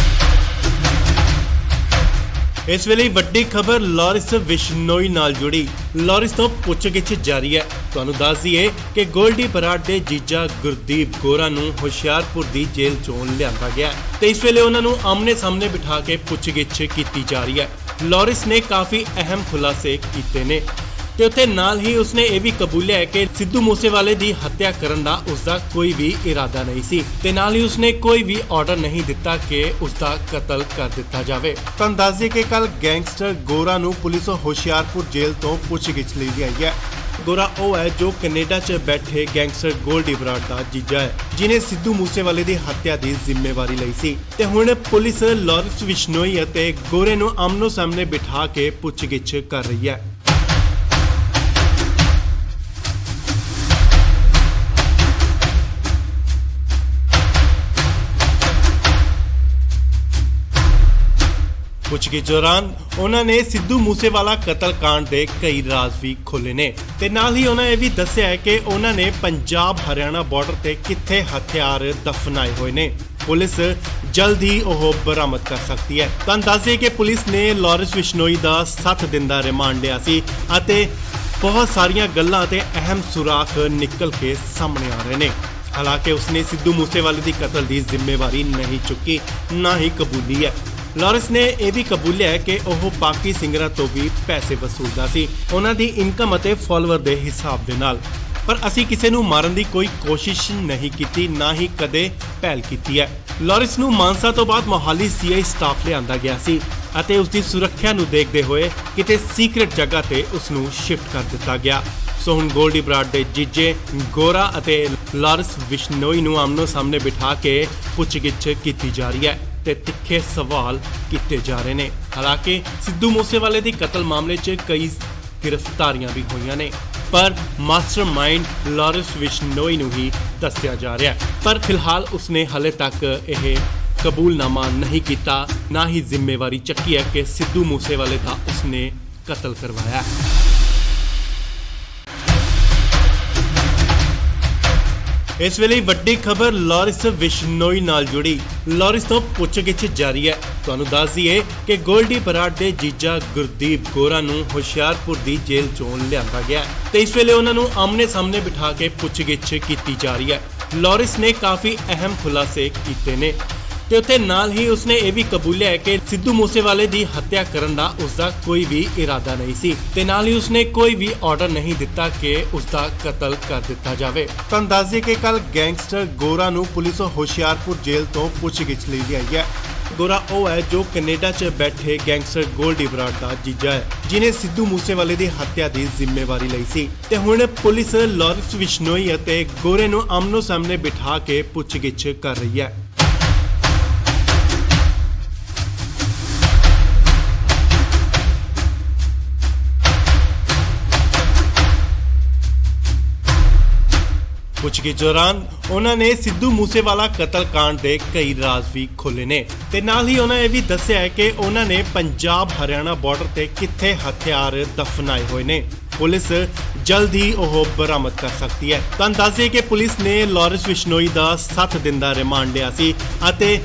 ਇਸ ਵੇਲੇ ਵੱਡੀ ਖਬਰ ਲਾਰੈਂਸ ਬਿਸ਼ਨੋਈ ਨਾਲ ਜੁੜੀ। ਲਾਰੈਂਸ ਤੋਂ ਪੁੱਛਗਿੱਛ ਜਾਰੀ ਹੈ। ਤੁਹਾਨੂੰ ਦੱਸ ਦਈਏ ਕਿ ਗੋਲਡੀ ਬਰਾੜ ਦੇ ਜੀਜਾ ਗੁਰਦੀਪ ਗੋਰਾ ਨੂੰ ਹੁਸ਼ਿਆਰਪੁਰ ਦੀ ਜੇਲ੍ਹ ਚੋਂ ਲਿਆਂਦਾ ਗਿਆ ਤੇ ਇਸ ਵੇਲੇ ਉਹਨਾਂ ਨੂੰ ਆਮਨੇ ਸਾਹਮਣੇ ਬਿਠਾ ਕੇ ਪੁੱਛਗਿੱਛ ਕੀਤੀ ਜਾ ਰਹੀ ਹੈ। ਲਾਰੈਂਸ ਨੇ ਕਾਫੀ ਅਹਿਮ ਖੁਲਾਸੇ ਕੀਤੇ ਨੇ ਤੇ ਉੱਥੇ ਨਾਲ ਹੀ ਉਸਨੇ ਇਹ ਵੀ ਕਬੂਲਿਆ ਹੈ ਕਿ ਸਿੱਧੂ ਮੂਸੇਵਾਲੇ ਦੀ ਹੱਤਿਆ ਕਰਨ ਦਾ ਉਸਦਾ ਕੋਈ ਵੀ ਇਰਾਦਾ ਨਹੀਂ ਸੀ ਤੇ ਨਾਲ ਹੀ ਉਸਨੇ ਕੋਈ ਵੀ ਆਰਡਰ ਨਹੀਂ ਦਿੱਤਾ ਕਿ ਉਸਦਾ ਕਤਲ ਕਰ ਦਿੱਤਾ ਜਾਵੇ। ਤੁਹਾਨੂੰ ਦੱਸ ਦਈਏ ਕਿ ਕੱਲ ਗੈਂਗਸਟਰ ਗੋਰਾ ਨੂੰ ਪੁਲਿਸ ਹੁਸ਼ਿਆਰਪੁਰ ਜੇਲ੍ਹ ਤੋਂ ਪੁੱਛਗਿੱਛ ਲਈ ਗਈ ਹੈ। ਗੋਰਾ ਉਹ ਹੈ ਜੋ ਕੈਨੇਡਾ 'ਚ ਬੈਠੇ ਗੈਂਗਸਟਰ ਗੋਲਡੀ ਬਰਾੜ ਦਾ ਜੀਜਾ ਹੈ, ਜਿਨੇ ਸਿੱਧੂ ਮੂਸੇਵਾਲੇ ਦੀ ਹੱਤਿਆ ਦੀ ਜ਼ਿੰਮੇਵਾਰੀ ਲਈ ਸੀ ਤੇ ਹੁਣ ਪੁਲਿਸ ਲਾਰੈਂਸ ਬਿਸ਼ਨੋਈ ਅਤੇ ਗੋਰੇ ਨੂੰ ਆਮਨੋ ਸਾਹਮਣੇ ਬਿਠਾ ਕੇ ਪੁੱਛਗਿੱਛ ਕਰ ਰਹੀ ਹੈ। ਪੁੱਛਗਿੱਛ ਦੌਰਾਨ ਉਹਨਾਂ ਨੇ ਸਿੱਧੂ ਮੂਸੇਵਾਲਾ ਕਤਲकांड ਦੇ ਕਈ ਰਾਜ਼ ਵੀ ਖੋਲ੍ਹੇ ਨੇ ਤੇ ਨਾਲ ਹੀ ਉਹਨਾਂ ਇਹ ਵੀ ਦੱਸਿਆ ਹੈ ਕਿ ਉਹਨਾਂ ਨੇ ਪੰਜਾਬ ਹਰਿਆਣਾ ਬਾਰਡਰ ਤੇ ਕਿੱਥੇ ਹਥਿਆਰ ਦਫਨਾਏ ਹੋਏ ਨੇ। ਪੁਲਿਸ ਜਲਦ ਹੀ ਉਹ ਬਰਾਮਦ ਕਰ ਸਕਦੀ ਹੈ। ਤੁਹਾਨੂੰ ਦੱਸ ਦਈਏ ਕਿ ਪੁਲਿਸ ਨੇ ਲਾਰੈਂਸ ਬਿਸ਼ਨੋਈ ਦਾ 7 ਦਿਨ ਦਾ ਰਿਮਾਂਡ ਲਿਆ ਸੀ ਅਤੇ ਬਹੁਤ ਸਾਰੀਆਂ ਗੱਲਾਂ ਤੇ ਅਹਿਮ ਸੁਰਾਖ ਨਿਕਲ ਕੇ ਸਾਹਮਣੇ ਆ ਰਹੇ ਨੇ। ਹਾਲਾਂਕਿ ਉਸਨੇ ਸਿੱਧੂ ਮੂਸੇਵਾਲੇ ਦੀ ਕਤਲ ਦੀ ਜ਼ਿੰਮੇਵਾਰੀ ਨਹੀਂ ਚੁੱਕੀ, ਨਾ ਹੀ ਕਬੂਲੀ ਹੈ। ਲਾਰੈਂਸ ਨੇ ਇਹ ਵੀ ਕਬੂਲਿਆ ਹੈ ਕਿ ਉਹ ਬਾਕੀ ਸਿੰਗਰਾਂ ਤੋਂ ਵੀ ਪੈਸੇ ਵਸੂਲਦਾ ਸੀ, ਉਹਨਾਂ ਦੀ ਇਨਕਮ ਅਤੇ ਫਾਲੋਅਰ ਦੇ ਹਿਸਾਬ ਦੇ ਨਾਲ। ਪਰ ਅਸੀਂ ਕਿਸੇ ਨੂੰ ਮਾਰਨ ਦੀ ਕੋਈ ਕੋਸ਼ਿਸ਼ ਨਹੀਂ ਕੀਤੀ, ਨਾ ਹੀ ਕਦੇ ਪਹਿਲ ਕੀਤੀ ਹੈ। ਲਾਰੈਂਸ ਨੂੰ ਮਾਨਸਾ ਤੋਂ ਬਾਅਦ ਮੋਹਾਲੀ ਸੀਆਈ ਸਟਾਫ ਲਿਆਂਦਾ ਗਿਆ ਸੀ ਅਤੇ ਉਸ ਦੀ ਸੁਰੱਖਿਆ ਨੂੰ ਦੇਖਦੇ ਹੋਏ ਕਿਤੇ ਸੀਕ੍ਰੇਟ ਜਗ੍ਹਾ ਤੇ ਉਸ ਨੂੰ ਸ਼ਿਫਟ ਕਰ ਦਿੱਤਾ ਗਿਆ। ਸੋ ਹੁਣ ਗੋਲਡੀ ਬਰਾੜ ਦੇ ਜੀਜੇ ਗੋਰਾ ਅਤੇ ਲਾਰੈਂਸ ਬਿਸ਼ਨੋਈ ਨੂੰ ਆਮਨੋ ਸਾਹਮਣੇ ਬਿਠਾ ਕੇ ਪੁੱਛਗਿੱਛ ਕੀਤੀ ਜਾ ਰਹੀ ਹੈ ਤੇ ਤਿੱਖੇ ਸਵਾਲ ਕੀਤੇ ਜਾ ਰਹੇ ਨੇ। ਹਾਲਾਂਕਿ ਸਿੱਧੂ ਮੂਸੇਵਾਲੇ ਦੀ ਕਤਲ ਮਾਮਲੇ 'ਚ ਕਈ ਗ੍ਰਿਫਤਾਰੀਆਂ ਵੀ ਹੋਈਆਂ ਨੇ, ਪਰ ਮਾਸਟਰਮਾਈਂਡ ਲਾਰੈਂਸ ਬਿਸ਼ਨੋਈ ਨੂੰ ਹੀ ਦੱਸਿਆ ਜਾ ਰਿਹਾ, ਪਰ ਫਿਲਹਾਲ ਉਸਨੇ ਹਲੇ ਤੱਕ ਇਹ ਕਬੂਲਨਾਮਾ ਨਹੀਂ ਕੀਤਾ, ਨਾ ਹੀ ਜ਼ਿੰਮੇਵਾਰੀ ਚੱਕੀ ਹੈ ਕਿ ਸਿੱਧੂ ਮੂਸੇਵਾਲੇ ਦਾ ਉਸਨੇ ਕਤਲ ਕਰਵਾਇਆ। ਇਸ ਵੇਲੇ ਵੱਡੀ ਖਬਰ ਲਾਰੈਂਸ ਬਿਸ਼ਨੋਈ ਨਾਲ ਜੁੜੀ। ਲਾਰੈਂਸ ਤੋਂ ਪੁੱਛਗਿੱਛ ਜਾਰੀ ਹੈ। ਤੁਹਾਨੂੰ ਦੱਸ ਦਈਏ ਕਿ ਗੋਲਡੀ ਬਰਾੜ ਦੇ ਜੀਜਾ ਗੁਰਦੀਪ ਗੋਰਾ ਨੂੰ ਹੁਸ਼ਿਆਰਪੁਰ ਦੀ ਜੇਲ੍ਹ ਚੋਂ ਲਿਆਂਦਾ ਗਿਆ ਤੇ ਇਸ ਵੇਲੇ ਉਹਨਾਂ ਨੂੰ ਆਮਨੇ ਸਾਹਮਣੇ ਬਿਠਾ ਕੇ ਪੁੱਛਗਿੱਛ ਕੀਤੀ ਜਾ ਰਹੀ ਹੈ। ਲਾਰੈਂਸ ਨੇ ਕਾਫੀ ਅਹਿਮ ਖੁਲਾਸੇ ਕੀਤੇ ਨੇ ਤੇ ਉੱਥੇ ਨਾਲ ਹੀ ਉਸਨੇ ਇਹ ਵੀ ਕਬੂਲਿਆ ਕਿ ਸਿੱਧੂ ਮੂਸੇਵਾਲੇ ਦੀ ਹੱਤਿਆ ਕਰਨ ਦਾ ਉਸਦਾ ਕੋਈ ਵੀ ਇਰਾਦਾ ਨਹੀਂ ਸੀ ਤੇ ਨਾਲ ਹੀ ਉਸਨੇ ਕੋਈ ਵੀ ਆਰਡਰ ਨਹੀਂ ਦਿੱਤਾ ਕਿ ਉਸਦਾ ਕਤਲ ਕਰ ਦਿੱਤਾ ਜਾਵੇ। ਤਾਂ ਦੱਸ ਦਈਏ ਕਿ ਕੱਲ ਗੈਂਗਸਟਰ ਗੋਰਾ ਨੂੰ ਪੁਲਿਸ ਹੁਸ਼ਿਆਰਪੁਰ ਜੇਲ੍ਹ ਤੋਂ ਪੁੱਛਗਿੱਛ ਲਈ ਲਿਆਈ ਹੈ। ਗੋਰਾ ਉਹ ਹੈ ਜੋ ਕੈਨੇਡਾ 'ਚ ਬੈਠੇ ਗੈਂਗਸਟਰ ਗੋਲਡੀ ਬਰਾੜ ਦਾ ਜੀਜਾ ਹੈ, ਜਿਨੇ ਸਿੱਧੂ ਮੂਸੇਵਾਲੇ ਦੀ ਹੱਤਿਆ ਦੀ ਜ਼ਿੰਮੇਵਾਰੀ ਲਈ ਸੀ ਤੇ ਹੁਣ ਪੁਲਿਸ ਲਾਰੈਂਸ ਬਿਸ਼ਨੋਈ ਅਤੇ ਗੋਰੇ ਨੂੰ ਆਮਨੋ ਸਾਹਮਣੇ ਬਿਠਾ ਕੇ ਪੁੱਛਗਿੱਛ ਕਰ ਰਹੀ ਹੈ। ਪੁੱਛਗਿੱਛ ਦੌਰਾਨ ਉਹਨਾਂ ਨੇ ਸਿੱਧੂ ਮੂਸੇਵਾਲਾ ਕਤਲकांड ਦੇ ਕਈ ਰਾਜ਼ ਵੀ ਖੋਲ੍ਹੇ ਨੇ ਤੇ ਨਾਲ ਹੀ ਉਹਨਾਂ ਇਹ ਵੀ ਦੱਸਿਆ ਹੈ ਕਿ ਉਹਨਾਂ ਨੇ ਪੰਜਾਬ ਹਰਿਆਣਾ ਬਾਰਡਰ ਤੇ ਕਿੱਥੇ ਹਥਿਆਰ ਦਫਨਾਏ ਹੋਏ ਨੇ। ਪੁਲਿਸ ਜਲਦ ਹੀ ਉਹ ਬਰਾਮਦ ਕਰ ਸਕਦੀ ਹੈ। ਤਾਂ ਦੱਸਿਏ ਕਿ ਪੁਲਿਸ ਨੇ ਲਾਰੈਂਸ ਬਿਸ਼ਨੋਈ ਦਾ 7 ਦਿਨ ਦਾ ਰਿਮਾਂਡ ਲਿਆ ਸੀ ਅਤੇ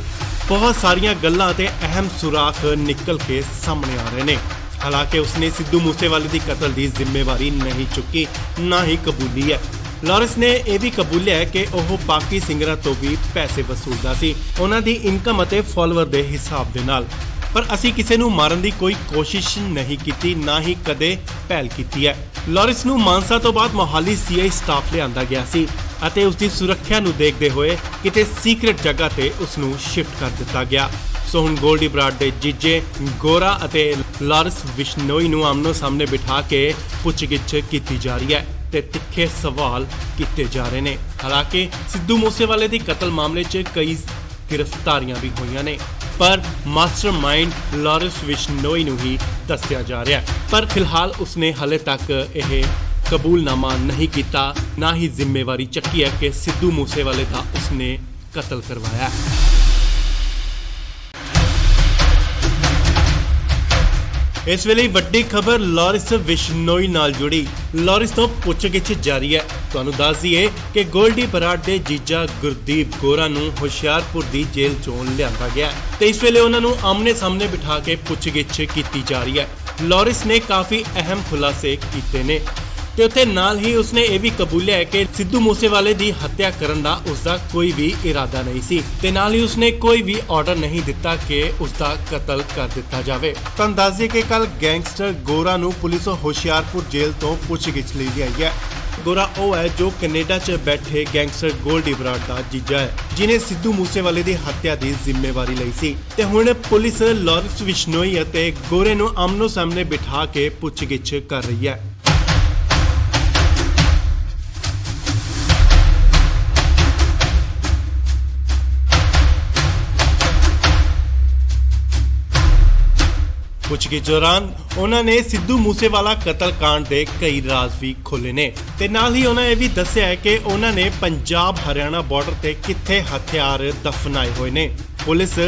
ਬਹੁਤ ਸਾਰੀਆਂ ਗੱਲਾਂ ਤੇ ਅਹਿਮ ਸੁਰਾਖ ਨਿਕਲ ਕੇ ਸਾਹਮਣੇ ਆ ਰਹੇ ਨੇ। ਹਾਲਾਂਕਿ ਉਸਨੇ ਸਿੱਧੂ ਮੂਸੇਵਾਲੇ ਦੀ ਕਤਲ ਦੀ ਜ਼ਿੰਮੇਵਾਰੀ ਨਹੀਂ ਚੁੱਕੀ, ਨਾ ਹੀ ਕਬੂਲੀ ਹੈ। ਲਾਰੈਂਸ ਨੇ ਇਹ ਵੀ ਕਬੂਲਿਆ ਹੈ ਕਿ ਉਹ ਬਾਕੀ ਸਿੰਗਰਾਂ ਤੋਂ ਵੀ ਪੈਸੇ ਵਸੂਲਦਾ ਸੀ, ਉਹਨਾਂ ਦੀ ਇਨਕਮ ਅਤੇ ਫਾਲੋਅਰ ਦੇ ਹਿਸਾਬ ਦੇ ਨਾਲ। ਪਰ ਅਸੀਂ ਕਿਸੇ ਨੂੰ ਮਾਰਨ ਦੀ ਕੋਈ ਕੋਸ਼ਿਸ਼ ਨਹੀਂ ਕੀਤੀ, ਨਾ ਹੀ ਕਦੇ ਪਹਿਲ ਕੀਤੀ ਹੈ। ਲਾਰੈਂਸ ਨੂੰ ਮਾਨਸਾ ਤੋਂ ਬਾਅਦ ਮੋਹਾਲੀ ਸੀਆਈ ਸਟਾਫ ਲਿਆਂਦਾ ਗਿਆ ਸੀ ਅਤੇ ਉਸ ਦੀ ਸੁਰੱਖਿਆ ਨੂੰ ਦੇਖਦੇ ਹੋਏ ਕਿਤੇ ਸੀਕ੍ਰੇਟ ਜਗ੍ਹਾ ਤੇ ਉਸ ਨੂੰ ਸ਼ਿਫਟ ਕਰ ਦਿੱਤਾ ਗਿਆ। ਸੋ ਹੁਣ ਗੋਲਡੀ ਬਰਾੜ ਦੇ ਜੀਜੇ ਗੋਰਾ ਅਤੇ ਲਾਰੈਂਸ ਬਿਸ਼ਨੋਈ ਨੂੰ ਆਮਨੋ ਸਾਹਮਣੇ ਬਿਠਾ ਕੇ ਪੁੱਛਗਿੱਛ ਕੀਤੀ ਜਾ ਰਹੀ ਹੈ ਤੇ ਤਿੱਖੇ ਸਵਾਲ ਕੀਤੇ ਜਾ ਰਹੇ ਨੇ। ਹਾਲਾਂਕਿ ਸਿੱਧੂ ਮੂਸੇਵਾਲੇ ਦੀ ਕਤਲ ਮਾਮਲੇ 'ਚ ਕਈ ਗ੍ਰਿਫਤਾਰੀਆਂ ਵੀ ਹੋਈਆਂ ਨੇ, ਪਰ ਮਾਸਟਰਮਾਈਂਡ ਲਾਰੈਂਸ ਬਿਸ਼ਨੋਈ ਨੂੰ ਹੀ ਦੱਸਿਆ ਜਾ ਰਿਹਾ ਹੈ। ਪਰ ਫਿਲਹਾਲ ਉਸਨੇ ਹਾਲੇ ਤੱਕ ਇਹ ਕਬੂਲਨਾਮਾ ਨਹੀਂ ਕੀਤਾ, ਨਾ ਹੀ ਜ਼ਿੰਮੇਵਾਰੀ ਚੱਕੀ ਹੈ ਕਿ ਸਿੱਧੂ ਮੂਸੇਵਾਲੇ ਦਾ ਉਸਨੇ ਕਤਲ ਕਰਵਾਇਆ। ਇਸ ਵੇਲੇ ਵੱਡੀ ਖਬਰ ਲਾਰੈਂਸ ਬਿਸ਼ਨੋਈ ਨਾਲ ਜੁੜੀ। ਲਾਰੈਂਸ ਤੋਂ ਪੁੱਛਗਿੱਛ ਜਾਰੀ ਹੈ। ਤੁਹਾਨੂੰ ਦੱਸ ਦਈਏ ਕਿ ਗੋਲਡੀ ਬਰਾੜ ਦੇ ਜੀਜਾ ਗੁਰਦੀਪ ਗੋਰਾ ਨੂੰ ਹੁਸ਼ਿਆਰਪੁਰ ਦੀ ਜੇਲ੍ਹ ਚੋਂ ਲਿਆਂਦਾ ਗਿਆ ਤੇ ਇਸ ਵੇਲੇ ਉਹਨਾਂ ਨੂੰ ਆਮਨੇ ਸਾਹਮਣੇ ਬਿਠਾ ਕੇ ਪੁੱਛਗਿੱਛ ਕੀਤੀ ਜਾ ਰਹੀ ਹੈ। ਲਾਰੈਂਸ ਨੇ ਕਾਫੀ ਅਹਿਮ ਖੁਲਾਸੇ ਕੀਤੇ ਨੇ ਤੇ ਉੱਥੇ ਨਾਲ ਹੀ ਉਸਨੇ ਇਹ ਵੀ ਕਬੂਲਿਆ ਹੈ ਕਿ ਸਿੱਧੂ ਮੂਸੇਵਾਲੇ ਦੀ ਹੱਤਿਆ ਕਰਨ ਦਾ ਉਸਦਾ ਕੋਈ ਵੀ ਇਰਾਦਾ ਨਹੀਂ ਸੀ ਤੇ ਨਾਲ ਹੀ ਉਸਨੇ ਕੋਈ ਵੀ ਆਰਡਰ ਨਹੀਂ ਦਿੱਤਾ ਕਿ ਉਸਦਾ ਕਤਲ ਕਰ ਦਿੱਤਾ ਜਾਵੇ। ਤਾਂ ਦੱਸ ਦਈਏ ਕਿ ਕੱਲ ਗੈਂਗਸਟਰ ਗੋਰਾ ਨੂੰ ਪੁਲਿਸ ਹੁਸ਼ਿਆਰਪੁਰ ਜੇਲ੍ਹ ਤੋਂ ਪੁੱਛਗਿੱਛ ਲਈ ਲਿਆਈ ਹੈ। ਗੋਰਾ ਉਹ ਹੈ ਜੋ ਕੈਨੇਡਾ 'ਚ ਬੈਠੇ ਗੈਂਗਸਟਰ ਗੋਲਡੀ ਬਰਾੜ ਦਾ ਜੀਜਾ ਹੈ, ਜਿਨੇ ਸਿੱਧੂ ਮੂਸੇਵਾਲੇ ਦੀ ਹੱਤਿਆ ਦੀ ਜ਼ਿੰਮੇਵਾਰੀ ਲਈ ਸੀ ਤੇ ਹੁਣ ਪੁਲਿਸ ਲਾਰੈਂਸ ਬਿਸ਼ਨੋਈ ਅਤੇ ਗੋਰੇ ਨੂੰ ਆਮਨੋ ਸਾਹਮਣੇ ਬਿਠਾ ਕੇ ਪੁੱਛਗਿੱਛ ਕਰ ਰਹੀ ਹੈ। ਪੁੱਛਗਿੱਛ ਦੌਰਾਨ ਉਹਨਾਂ ਨੇ ਸਿੱਧੂ ਮੂਸੇਵਾਲਾ ਕਤਲकांड ਦੇ ਕਈ ਰਾਜ਼ ਵੀ ਖੋਲ੍ਹੇ ਨੇ ਤੇ ਨਾਲ ਹੀ ਉਹਨਾਂ ਇਹ ਵੀ ਦੱਸਿਆ ਹੈ ਕਿ ਉਹਨਾਂ ਨੇ ਪੰਜਾਬ ਹਰਿਆਣਾ ਬਾਰਡਰ ਤੇ ਕਿੱਥੇ ਹਥਿਆਰ ਦਫਨਾਏ ਹੋਏ ਨੇ। ਪੁਲਿਸ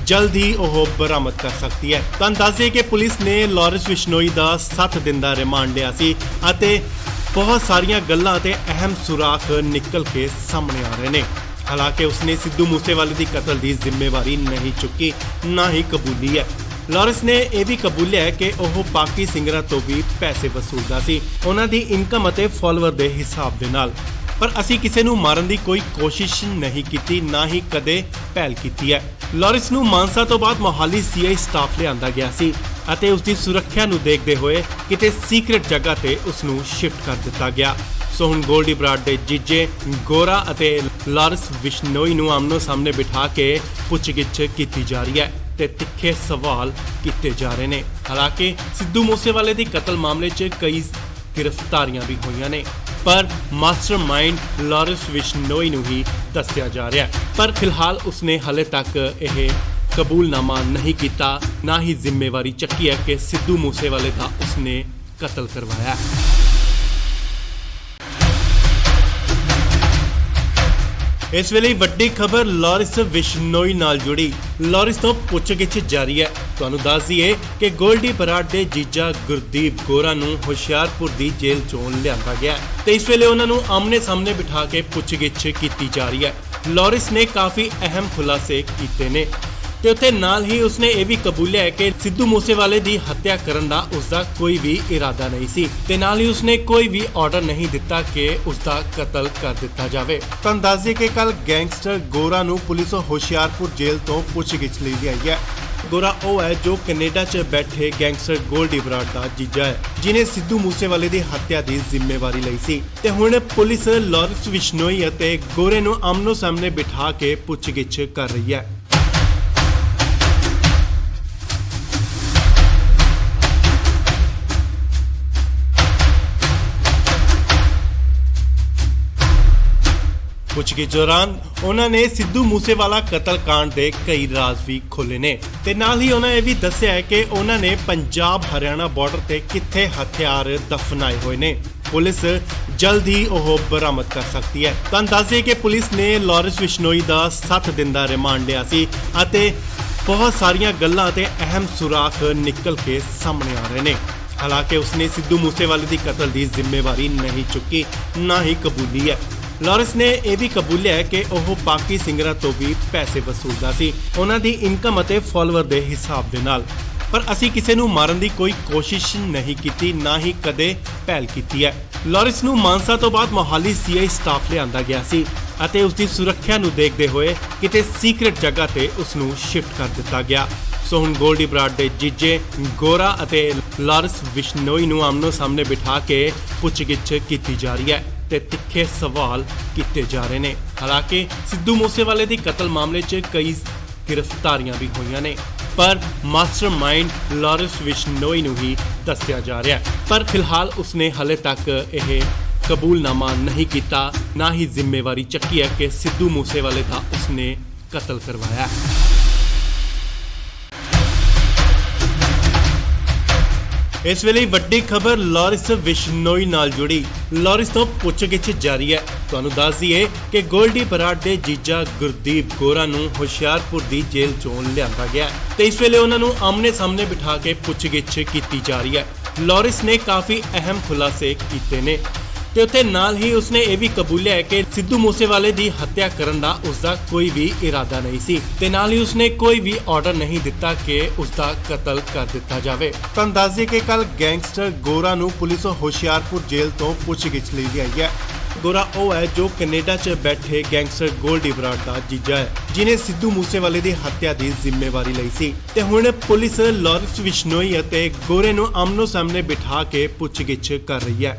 ਜਲਦ ਹੀ ਉਹ ਬਰਾਮਦ ਕਰ ਸਕਦੀ ਹੈ। ਤਾਂ ਦੱਸਿਏ ਕਿ ਪੁਲਿਸ ਨੇ ਲਾਰੈਂਸ ਬਿਸ਼ਨੋਈ ਦਾ 7 ਦਿਨ ਦਾ ਰਿਮਾਂਡ ਲਿਆ ਸੀ ਅਤੇ ਬਹੁਤ ਸਾਰੀਆਂ ਗੱਲਾਂ ਤੇ ਅਹਿਮ ਸੁਰਾਖ ਨਿਕਲ ਕੇ ਸਾਹਮਣੇ ਆ ਰਹੇ ਨੇ। ਹਾਲਾਂਕਿ ਉਸਨੇ ਸਿੱਧੂ ਮੂਸੇਵਾਲੇ ਦੀ ਕਤਲ ਦੀ ਜ਼ਿੰਮੇਵਾਰੀ ਨਹੀਂ ਚੁੱਕੀ, ਨਾ ਹੀ ਕਬੂਲੀ ਹੈ। ਲਾਰੈਂਸ ਨੇ ਇਹ ਵੀ ਕਬੂਲਿਆ ਹੈ ਕਿ ਉਹ ਬਾਕੀ ਸਿੰਗਰਾਂ ਤੋਂ ਵੀ ਪੈਸੇ ਵਸੂਲਦਾ ਸੀ, ਉਹਨਾਂ ਦੀ ਇਨਕਮ ਅਤੇ ਫਾਲੋਅਰ ਦੇ ਹਿਸਾਬ ਦੇ ਨਾਲ। ਪਰ ਅਸੀਂ ਕਿਸੇ ਨੂੰ ਮਾਰਨ ਦੀ ਕੋਈ ਕੋਸ਼ਿਸ਼ ਨਹੀਂ ਕੀਤੀ, ਨਾ ਹੀ ਕਦੇ ਪਹਿਲ ਕੀਤੀ ਹੈ। ਲਾਰੈਂਸ ਨੂੰ ਮਾਨਸਾ ਤੋਂ ਬਾਅਦ ਮੋਹਾਲੀ ਸੀਆਈ ਸਟਾਫ ਲਿਆਂਦਾ ਗਿਆ ਸੀ ਅਤੇ ਉਸ ਦੀ ਸੁਰੱਖਿਆ ਨੂੰ ਦੇਖਦੇ ਹੋਏ ਕਿਤੇ ਸੀਕ੍ਰੇਟ ਜਗ੍ਹਾ ਤੇ ਉਸ ਨੂੰ ਸ਼ਿਫਟ ਕਰ ਦਿੱਤਾ ਗਿਆ। ਸੋ ਹੁਣ ਗੋਲਡੀ ਬਰਾੜ ਦੇ ਜੀਜੇ ਗੋਰਾ ਅਤੇ ਲਾਰੈਂਸ ਬਿਸ਼ਨੋਈ ਨੂੰ ਆਮਨੋ ਸਾਹਮਣੇ ਬਿਠਾ ਕੇ ਪੁੱਛਗਿੱਛ ਕੀਤੀ ਜਾ ਰਹੀ ਹੈ ਤੇ ਤਿੱਖੇ ਸਵਾਲ ਕੀਤੇ ਜਾ ਰਹੇ ਨੇ। ਹਾਲਾਂਕਿ ਸਿੱਧੂ ਮੂਸੇਵਾਲੇ ਦੀ ਕਤਲ ਮਾਮਲੇ 'ਚ ਕਈ ਗ੍ਰਿਫਤਾਰੀਆਂ ਵੀ ਹੋਈਆਂ ਨੇ, ਪਰ ਮਾਸਟਰਮਾਈਂਡ ਲਾਰੈਂਸ ਬਿਸ਼ਨੋਈ ਨੂੰ ਹੀ ਦੱਸਿਆ ਜਾ ਰਿਹਾ ਹੈ। ਪਰ ਫਿਲਹਾਲ ਉਸਨੇ ਹਾਲੇ ਤੱਕ ਇਹ ਕਬੂਲਨਾਮਾ ਨਹੀਂ ਕੀਤਾ, ਨਾ ਹੀ ਜ਼ਿੰਮੇਵਾਰੀ ਚੱਕੀ ਹੈ ਕਿ ਸਿੱਧੂ ਮੂਸੇਵਾਲੇ ਦਾ ਉਸਨੇ ਕਤਲ ਕਰਵਾਇਆ। ਇਸ ਵੇਲੇ ਵੱਡੀ ਖਬਰ ਲਾਰੈਂਸ ਬਿਸ਼ਨੋਈ ਨਾਲ ਜੁੜੀ। ਲਾਰੈਂਸ ਤੋਂ ਪੁੱਛਗਿੱਛ ਜਾਰੀ ਹੈ। ਤੁਹਾਨੂੰ ਦੱਸ ਦਈਏ ਕਿ ਗੋਲਡੀ ਬਰਾੜ ਦੇ ਜੀਜਾ ਗੁਰਦੀਪ ਗੋਰਾ ਨੂੰ ਹੁਸ਼ਿਆਰਪੁਰ ਦੀ ਜੇਲ੍ਹ ਚੋਂ ਲਿਆਂਦਾ ਗਿਆ ਤੇ ਇਸ ਵੇਲੇ ਉਹਨਾਂ ਨੂੰ ਆਮਨੇ ਸਾਹਮਣੇ ਬਿਠਾ ਕੇ ਪੁੱਛਗਿੱਛ ਕੀਤੀ ਜਾ ਰਹੀ ਹੈ। ਲਾਰੈਂਸ ਨੇ ਕਾਫੀ ਅਹਿਮ ਖੁਲਾਸੇ ਕੀਤੇ ਨੇ ਤੇ ਉੱਥੇ ਨਾਲ ਹੀ ਉਸਨੇ ਇਹ ਵੀ ਕਬੂਲਿਆ ਹੈ ਕਿ ਸਿੱਧੂ ਮੂਸੇਵਾਲੇ ਦੀ ਹੱਤਿਆ ਕਰਨ ਦਾ ਉਸਦਾ ਕੋਈ ਵੀ ਇਰਾਦਾ ਨਹੀਂ ਸੀ ਤੇ ਨਾਲ ਹੀ ਉਸਨੇ ਕੋਈ ਵੀ ਆਰਡਰ ਨਹੀਂ ਦਿੱਤਾ ਕਿ ਉਸਦਾ ਕਤਲ ਕਰ ਦਿੱਤਾ ਜਾਵੇ। ਤੁਹਾਨੂੰ ਦੱਸ ਦਈਏ ਕਿ ਕੱਲ ਗੈਂਗਸਟਰ ਗੋਰਾ ਨੂੰ ਪੁਲਿਸ ਹੁਸ਼ਿਆਰਪੁਰ ਜੇਲ੍ਹ ਤੋਂ ਪੁੱਛਗਿੱਛ ਲਈ ਲਿਆਈ ਹੈ। ਗੋਰਾ ਉਹ ਹੈ ਜੋ ਕੈਨੇਡਾ 'ਚ ਬੈਠੇ ਗੈਂਗਸਟਰ ਗੋਲਡੀ ਬਰਾੜ ਦਾ ਜੀਜਾ ਹੈ, ਜਿਨੇ ਸਿੱਧੂ ਮੂਸੇਵਾਲੇ ਦੀ ਹੱਤਿਆ ਦੀ ਜ਼ਿੰਮੇਵਾਰੀ ਲਈ ਸੀ ਤੇ ਹੁਣ ਪੁਲਿਸ ਲਾਰੈਂਸ ਬਿਸ਼ਨੋਈ ਅਤੇ ਗੋਰੇ ਨੂੰ ਆਮਨੋ ਸਾਹਮਣੇ ਬਿਠਾ ਕੇ ਪੁੱਛਗਿੱਛ ਕਰ ਰਹੀ ਹੈ। ਪੁੱਛਗਿੱਛ ਦੌਰਾਨ ਉਹਨਾਂ ਨੇ ਸਿੱਧੂ ਮੂਸੇਵਾਲਾ ਕਤਲकांड ਦੇ ਕਈ ਰਾਜ਼ ਵੀ ਖੋਲ੍ਹੇ ਨੇ ਤੇ ਨਾਲ ਹੀ ਉਹਨਾਂ ਇਹ ਵੀ ਦੱਸਿਆ ਹੈ ਕਿ ਉਹਨਾਂ ਨੇ ਪੰਜਾਬ ਹਰਿਆਣਾ ਬਾਰਡਰ ਤੇ ਕਿੱਥੇ ਹਥਿਆਰ ਦਫਨਾਏ ਹੋਏ ਨੇ। ਪੁਲਿਸ ਜਲਦ ਹੀ ਉਹ ਬਰਾਮਦ ਕਰ ਸਕਦੀ ਹੈ। ਤੁਹਾਨੂੰ ਦੱਸ ਦਈਏ ਕਿ ਪੁਲਿਸ ਨੇ ਲਾਰੈਂਸ ਬਿਸ਼ਨੋਈ ਦਾ 7 ਦਿਨ ਦਾ ਰਿਮਾਂਡ ਲਿਆ ਸੀ ਅਤੇ ਬਹੁਤ ਸਾਰੀਆਂ ਗੱਲਾਂ ਤੇ ਅਹਿਮ ਸੁਰਾਖ ਨਿਕਲ ਕੇ ਸਾਹਮਣੇ ਆ ਰਹੇ ਨੇ। ਹਾਲਾਂਕਿ ਉਸਨੇ ਸਿੱਧੂ ਮੂਸੇਵਾਲੇ ਦੀ ਕਤਲ ਦੀ ਜ਼ਿੰਮੇਵਾਰੀ ਨਹੀਂ ਚੁੱਕੀ, ਨਾ ਹੀ ਕਬੂਲੀ ਹੈ। ਲਾਰੈਂਸ ਨੇ ਇਹ ਵੀ ਕਬੂਲਿਆ ਹੈ ਕਿ ਉਹ ਬਾਕੀ ਸਿੰਗਰਾਂ ਤੋਂ ਵੀ ਪੈਸੇ ਵਸੂਲਦਾ ਸੀ, ਉਹਨਾਂ ਦੀ ਇਨਕਮ ਅਤੇ ਫਾਲੋਅਰ ਦੇ ਹਿਸਾਬ ਦੇ ਨਾਲ। ਪਰ ਅਸੀਂ ਕਿਸੇ ਨੂੰ ਮਾਰਨ ਦੀ ਕੋਈ ਕੋਸ਼ਿਸ਼ ਨਹੀਂ ਕੀਤੀ, ਨਾ ਹੀ ਕਦੇ ਪਹਿਲ ਕੀਤੀ ਹੈ। ਲਾਰੈਂਸ ਨੂੰ ਮਾਨਸਾ ਤੋਂ ਬਾਅਦ ਮੋਹਾਲੀ ਸੀਆਈ ਸਟਾਫ ਲਿਆਂਦਾ ਗਿਆ ਸੀ ਅਤੇ ਉਸ ਦੀ ਸੁਰੱਖਿਆ ਨੂੰ ਦੇਖਦੇ ਹੋਏ ਕਿਤੇ ਸੀਕ੍ਰੇਟ ਜਗ੍ਹਾ ਤੇ ਉਸ ਨੂੰ ਸ਼ਿਫਟ ਕਰ ਦਿੱਤਾ ਗਿਆ। ਸੋ ਹੁਣ ਗੋਲਡੀ ਬਰਾੜ ਦੇ ਜੀਜੇ ਗੋਰਾ ਅਤੇ ਲਾਰੈਂਸ ਬਿਸ਼ਨੋਈ ਨੂੰ ਆਮਨੋ ਸਾਹਮਣੇ ਬਿਠਾ ਕੇ ਪੁੱਛਗਿੱਛ ਕੀਤੀ ਜਾ ਰਹੀ ਹੈ ਤੇ ਤਿੱਖੇ ਸਵਾਲ ਕੀਤੇ ਜਾ ਰਹੇ ਨੇ। ਹਾਲਾਂਕਿ ਸਿੱਧੂ ਮੂਸੇਵਾਲੇ ਦੀ ਕਤਲ ਮਾਮਲੇ 'ਚ ਕਈ ਗ੍ਰਿਫਤਾਰੀਆਂ ਵੀ ਹੋਈਆਂ ਨੇ, ਪਰ ਮਾਸਟਰਮਾਈਂਡ ਲਾਰੈਂਸ ਬਿਸ਼ਨੋਈ ਨੂੰ ਹੀ ਦੱਸਿਆ ਜਾ ਰਿਹਾ ਹੈ। ਪਰ ਫਿਲਹਾਲ ਉਸਨੇ ਹਲੇ ਤੱਕ ਇਹ ਕਬੂਲਨਾਮਾ ਨਹੀਂ ਕੀਤਾ, ਨਾ ਹੀ ਜ਼ਿੰਮੇਵਾਰੀ ਚੱਕੀ ਹੈ ਕਿ ਸਿੱਧੂ ਮੂਸੇਵਾਲੇ ਦਾ ਉਸਨੇ ਕਤਲ ਕਰਵਾਇਆ ਹੈ। ਇਸ ਵੇਲੇ ਵੱਡੀ ਖਬਰ ਲਾਰੈਂਸ ਬਿਸ਼ਨੋਈ ਨਾਲ ਜੁੜੀ। ਲਾਰੈਂਸ ਤੋਂ ਪੁੱਛਗਿੱਛ ਜਾਰੀ ਹੈ। ਤੁਹਾਨੂੰ ਦੱਸ ਦਈਏ ਕਿ ਗੋਲਡੀ ਬਰਾੜ ਦੇ ਜੀਜਾ ਗੁਰਦੀਪ ਗੋਰਾ ਨੂੰ ਹੁਸ਼ਿਆਰਪੁਰ ਦੀ ਜੇਲ੍ਹ ਚੋਂ ਲਿਆਂਦਾ ਗਿਆ ਤੇ ਇਸ ਵੇਲੇ ਉਹਨਾਂ ਨੂੰ ਆਮਨੇ ਸਾਹਮਣੇ ਬਿਠਾ ਕੇ ਪੁੱਛਗਿੱਛ ਕੀਤੀ ਜਾ ਰਹੀ ਹੈ। ਲਾਰੈਂਸ ਨੇ ਕਾਫੀ ਅਹਿਮ ਖੁਲਾਸੇ ਕੀਤੇ ਨੇ ਤੇ ਉੱਥੇ ਨਾਲ ਹੀ ਉਸਨੇ ਇਹ ਵੀ ਕਬੂਲਿਆ ਹੈ ਕਿ ਸਿੱਧੂ ਮੂਸੇਵਾਲੇ ਦੀ ਹੱਤਿਆ ਕਰਨ ਦਾ ਉਸਦਾ ਕੋਈ ਵੀ ਇਰਾਦਾ ਨਹੀਂ ਸੀ ਤੇ ਨਾਲ ਹੀ ਉਸਨੇ ਕੋਈ ਵੀ ਆਰਡਰ ਨਹੀਂ ਦਿੱਤਾ ਕਿ ਉਸਦਾ ਕਤਲ ਕਰ ਦਿੱਤਾ ਜਾਵੇ। ਤੁਹਾਨੂੰ ਦੱਸ ਦਈਏ ਕਿ ਕੱਲ ਗੈਂਗਸਟਰ ਗੋਰਾ ਨੂੰ ਪੁਲਿਸ ਹੁਸ਼ਿਆਰਪੁਰ ਜੇਲ੍ਹ ਤੋਂ ਪੁੱਛਗਿੱਛ ਲਈ ਲਿਆਈ ਹੈ। ਗੋਰਾ ਉਹ ਹੈ ਜੋ ਕੈਨੇਡਾ 'ਚ ਬੈਠੇ ਗੈਂਗਸਟਰ ਗੋਲਡੀ ਬਰਾੜ ਦਾ ਜੀਜਾ ਹੈ, ਜਿਨੇ ਸਿੱਧੂ ਮੂਸੇਵਾਲੇ ਦੀ ਹੱਤਿਆ ਦੀ ਜ਼ਿੰਮੇਵਾਰੀ ਲਈ ਸੀ ਤੇ ਹੁਣ ਪੁਲਿਸ ਲਾਰੈਂਸ ਬਿਸ਼ਨੋਈ ਅਤੇ ਗੋਰੇ ਨੂੰ ਆਮਨੋ ਸਾਹਮਣੇ ਬਿਠਾ ਕੇ ਪੁੱਛਗਿੱਛ ਕਰ ਰਹੀ ਹੈ।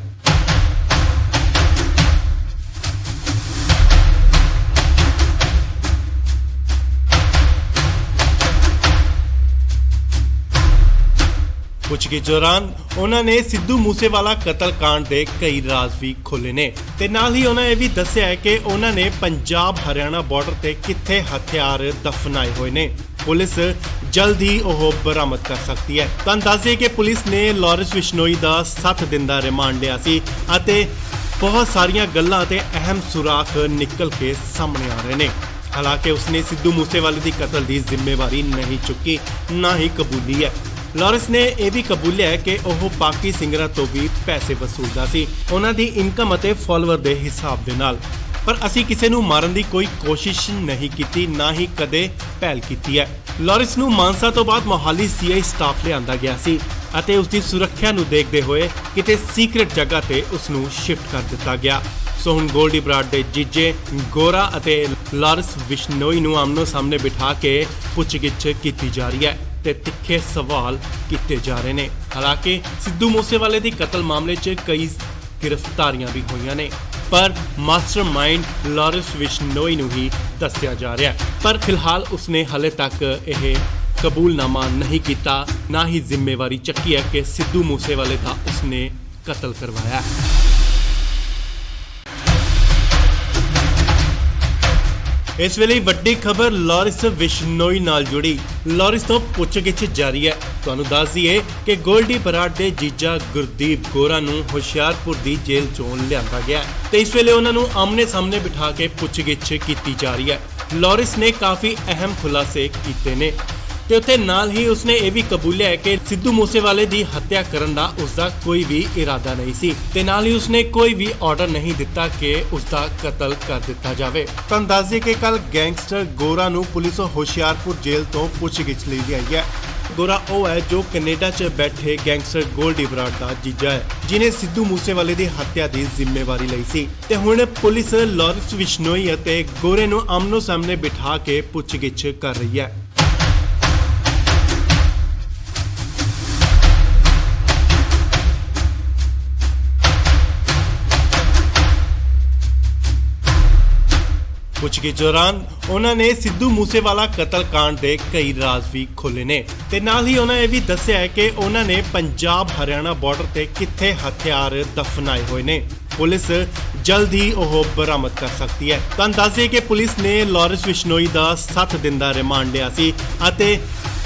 ਪੁੱਛਗਿੱਛ ਦੌਰਾਨ ਉਹਨਾਂ ਨੇ ਸਿੱਧੂ ਮੂਸੇਵਾਲਾ ਕਤਲकांड ਦੇ ਕਈ ਰਾਜ਼ ਵੀ ਖੋਲ੍ਹੇ ਨੇ ਤੇ ਨਾਲ ਹੀ ਉਹਨਾਂ ਇਹ ਵੀ ਦੱਸਿਆ ਹੈ ਕਿ ਉਹਨਾਂ ਨੇ ਪੰਜਾਬ ਹਰਿਆਣਾ ਬਾਰਡਰ ਤੇ ਕਿੱਥੇ ਹਥਿਆਰ ਦਫਨਾਏ ਹੋਏ ਨੇ। ਪੁਲਿਸ ਜਲਦ ਹੀ ਉਹ ਬਰਾਮਦ ਕਰ ਸਕਦੀ ਹੈ। ਤੁਹਾਨੂੰ ਦੱਸ ਦਈਏ ਕਿ ਪੁਲਿਸ ਨੇ ਲਾਰੈਂਸ ਬਿਸ਼ਨੋਈ ਦਾ 7 ਦਿਨ ਦਾ ਰਿਮਾਂਡ ਲਿਆ ਸੀ ਅਤੇ ਬਹੁਤ ਸਾਰੀਆਂ ਗੱਲਾਂ ਤੇ ਅਹਿਮ ਸੁਰਾਖ ਨਿਕਲ ਕੇ ਸਾਹਮਣੇ ਆ ਰਹੇ ਨੇ। ਹਾਲਾਂਕਿ ਉਸਨੇ ਸਿੱਧੂ ਮੂਸੇਵਾਲੇ ਦੀ ਕਤਲ ਦੀ ਜ਼ਿੰਮੇਵਾਰੀ ਨਹੀਂ ਚੁੱਕੀ, ਨਾ ਹੀ ਕਬੂਲੀ ਹੈ। ਲਾਰੈਂਸ ਨੇ ਇਹ ਵੀ ਕਬੂਲਿਆ ਹੈ ਕਿ ਉਹ ਬਾਕੀ ਸਿੰਗਰਾਂ ਤੋਂ ਵੀ ਪੈਸੇ ਵਸੂਲਦਾ ਸੀ, ਉਹਨਾਂ ਦੀ ਇਨਕਮ ਅਤੇ ਫਾਲੋਅਰ ਦੇ ਹਿਸਾਬ ਦੇ ਨਾਲ। ਪਰ ਅਸੀਂ ਕਿਸੇ ਨੂੰ ਮਾਰਨ ਦੀ ਕੋਈ ਕੋਸ਼ਿਸ਼ ਨਹੀਂ ਕੀਤੀ, ਨਾ ਹੀ ਕਦੇ ਪਹਿਲ ਕੀਤੀ ਹੈ। ਲਾਰੈਂਸ ਨੂੰ ਮਾਨਸਾ ਤੋਂ ਬਾਅਦ ਮੋਹਾਲੀ ਸੀਆਈ ਸਟਾਫ ਲਿਆਂਦਾ ਗਿਆ ਸੀ ਅਤੇ ਉਸ ਦੀ ਸੁਰੱਖਿਆ ਨੂੰ ਦੇਖਦੇ ਹੋਏ ਕਿਤੇ ਸੀਕ੍ਰੇਟ ਜਗ੍ਹਾ ਤੇ ਉਸ ਨੂੰ ਸ਼ਿਫਟ ਕਰ ਦਿੱਤਾ ਗਿਆ। ਸੋ ਹੁਣ ਗੋਲਡੀ ਬਰਾੜ ਦੇ ਜੀਜੇ ਗੋਰਾ ਅਤੇ ਲਾਰੈਂਸ ਬਿਸ਼ਨੋਈ ਨੂੰ ਆਮਨੋ ਸਾਹਮਣੇ ਬਿਠਾ ਕੇ ਪੁੱਛਗਿੱਛ ਕੀਤੀ ਜਾ ਰਹੀ ਹੈ ਤੇ ਤਿੱਖੇ ਸਵਾਲ ਕੀਤੇ ਜਾ ਰਹੇ ਨੇ। ਹਾਲਾਂਕਿ ਸਿੱਧੂ ਮੂਸੇਵਾਲੇ ਦੀ ਕਤਲ ਮਾਮਲੇ 'ਚ ਕਈ ਗ੍ਰਿਫਤਾਰੀਆਂ ਵੀ ਹੋਈਆਂ ਨੇ, ਪਰ ਮਾਸਟਰਮਾਈਂਡ ਲਾਰੈਂਸ ਬਿਸ਼ਨੋਈ ਨੂੰ ਹੀ ਦੱਸਿਆ ਜਾ ਰਿਹਾ ਹੈ। ਪਰ ਫਿਲਹਾਲ ਉਸਨੇ ਹਲੇ ਤੱਕ ਇਹ ਕਬੂਲਨਾਮਾ ਨਹੀਂ ਕੀਤਾ, ਨਾ ਹੀ ਜ਼ਿੰਮੇਵਾਰੀ ਚੱਕੀ ਹੈ ਕਿ ਸਿੱਧੂ ਮੂਸੇਵਾਲੇ ਦਾ ਉਸਨੇ ਕਤਲ ਕਰਵਾਇਆ। ਇਸ ਵੇਲੇ ਵੱਡੀ ਖਬਰ ਲਾਰੈਂਸ ਬਿਸ਼ਨੋਈ ਨਾਲ ਜੁੜੀ। ਲਾਰੈਂਸ ਤੋਂ ਪੁੱਛਗਿੱਛ ਜਾਰੀ ਹੈ। ਤੁਹਾਨੂੰ ਦੱਸ ਦਈਏ ਕਿ ਗੋਲਡੀ ਬਰਾੜ ਦੇ ਜੀਜਾ ਗੁਰਦੀਪ ਗੋਰਾ ਨੂੰ ਹੁਸ਼ਿਆਰਪੁਰ ਦੀ ਜੇਲ੍ਹ ਚੋਂ ਲਿਆਂਦਾ ਗਿਆ ਤੇ ਇਸ ਵੇਲੇ ਉਹਨਾਂ ਨੂੰ ਆਮਨੇ ਸਾਹਮਣੇ ਬਿਠਾ ਕੇ ਪੁੱਛਗਿੱਛ ਕੀਤੀ ਜਾ ਰਹੀ ਹੈ। ਲਾਰੈਂਸ ਨੇ ਕਾਫੀ ਅਹਿਮ ਖੁਲਾਸੇ ਕੀਤੇ ਨੇ ਤੇ ਉੱਥੇ ਨਾਲ ਹੀ ਉਸਨੇ ਇਹ ਵੀ ਕਬੂਲਿਆ ਹੈ ਕਿ ਸਿੱਧੂ ਮੂਸੇਵਾਲੇ ਦੀ ਹੱਤਿਆ ਕਰਨ ਦਾ ਉਸਦਾ ਕੋਈ ਵੀ ਇਰਾਦਾ ਨਹੀਂ ਸੀ ਤੇ ਨਾਲ ਹੀ ਉਸਨੇ ਕੋਈ ਵੀ ਆਰਡਰ ਨਹੀਂ ਦਿੱਤਾ ਕਿ ਉਸਦਾ ਕਤਲ ਕਰ ਦਿੱਤਾ ਜਾਵੇ। ਤੁਹਾਨੂੰ ਦੱਸ ਦਈਏ ਕਿ ਕੱਲ ਗੈਂਗਸਟਰ ਗੋਰਾ ਨੂੰ ਪੁਲਿਸ ਹੁਸ਼ਿਆਰਪੁਰ ਜੇਲ੍ਹ ਤੋਂ ਪੁੱਛਗਿੱਛ ਲਈ ਲਿਆਈ ਹੈ। ਗੋਰਾ ਉਹ ਹੈ ਜੋ ਕੈਨੇਡਾ 'ਚ ਬੈਠੇ ਗੈਂਗਸਟਰ ਗੋਲਡੀ ਬਰਾੜ ਦਾ ਜੀਜਾ ਹੈ, ਜਿਨੇ ਸਿੱਧੂ ਮੂਸੇਵਾਲੇ ਦੀ ਹੱਤਿਆ ਦੀ ਜ਼ਿੰਮੇਵਾਰੀ ਲਈ ਸੀ ਤੇ ਹੁਣ ਪੁਲਿਸ ਲਾਰੈਂਸ ਬਿਸ਼ਨੋਈ ਅਤੇ ਗੋਰੇ ਨੂੰ ਆਮਨੋ ਸਾਹਮਣੇ ਬਿਠਾ ਕੇ ਪੁੱਛਗਿੱਛ ਕਰ ਰਹੀ ਹੈ। ਪੁੱਛਗਿੱਛ ਦੌਰਾਨ ਉਹਨਾਂ ਨੇ ਸਿੱਧੂ ਮੂਸੇਵਾਲਾ ਕਤਲकांड ਦੇ ਕਈ ਰਾਜ਼ ਵੀ ਖੋਲ੍ਹੇ ਨੇ ਤੇ ਨਾਲ ਹੀ ਉਹਨਾਂ ਇਹ ਵੀ ਦੱਸਿਆ ਹੈ ਕਿ ਉਹਨਾਂ ਨੇ ਪੰਜਾਬ ਹਰਿਆਣਾ ਬਾਰਡਰ ਤੇ ਕਿੱਥੇ ਹਥਿਆਰ ਦਫਨਾਏ ਹੋਏ ਨੇ। ਪੁਲਿਸ ਜਲਦ ਹੀ ਉਹ ਬਰਾਮਦ ਕਰ ਸਕਦੀ ਹੈ। ਤੁਹਾਨੂੰ ਦੱਸ ਦਈਏ ਕਿ ਪੁਲਿਸ ਨੇ ਲਾਰੈਂਸ ਬਿਸ਼ਨੋਈ ਦਾ 7 ਦਿਨ ਦਾ ਰਿਮਾਂਡ ਲਿਆ ਸੀ ਅਤੇ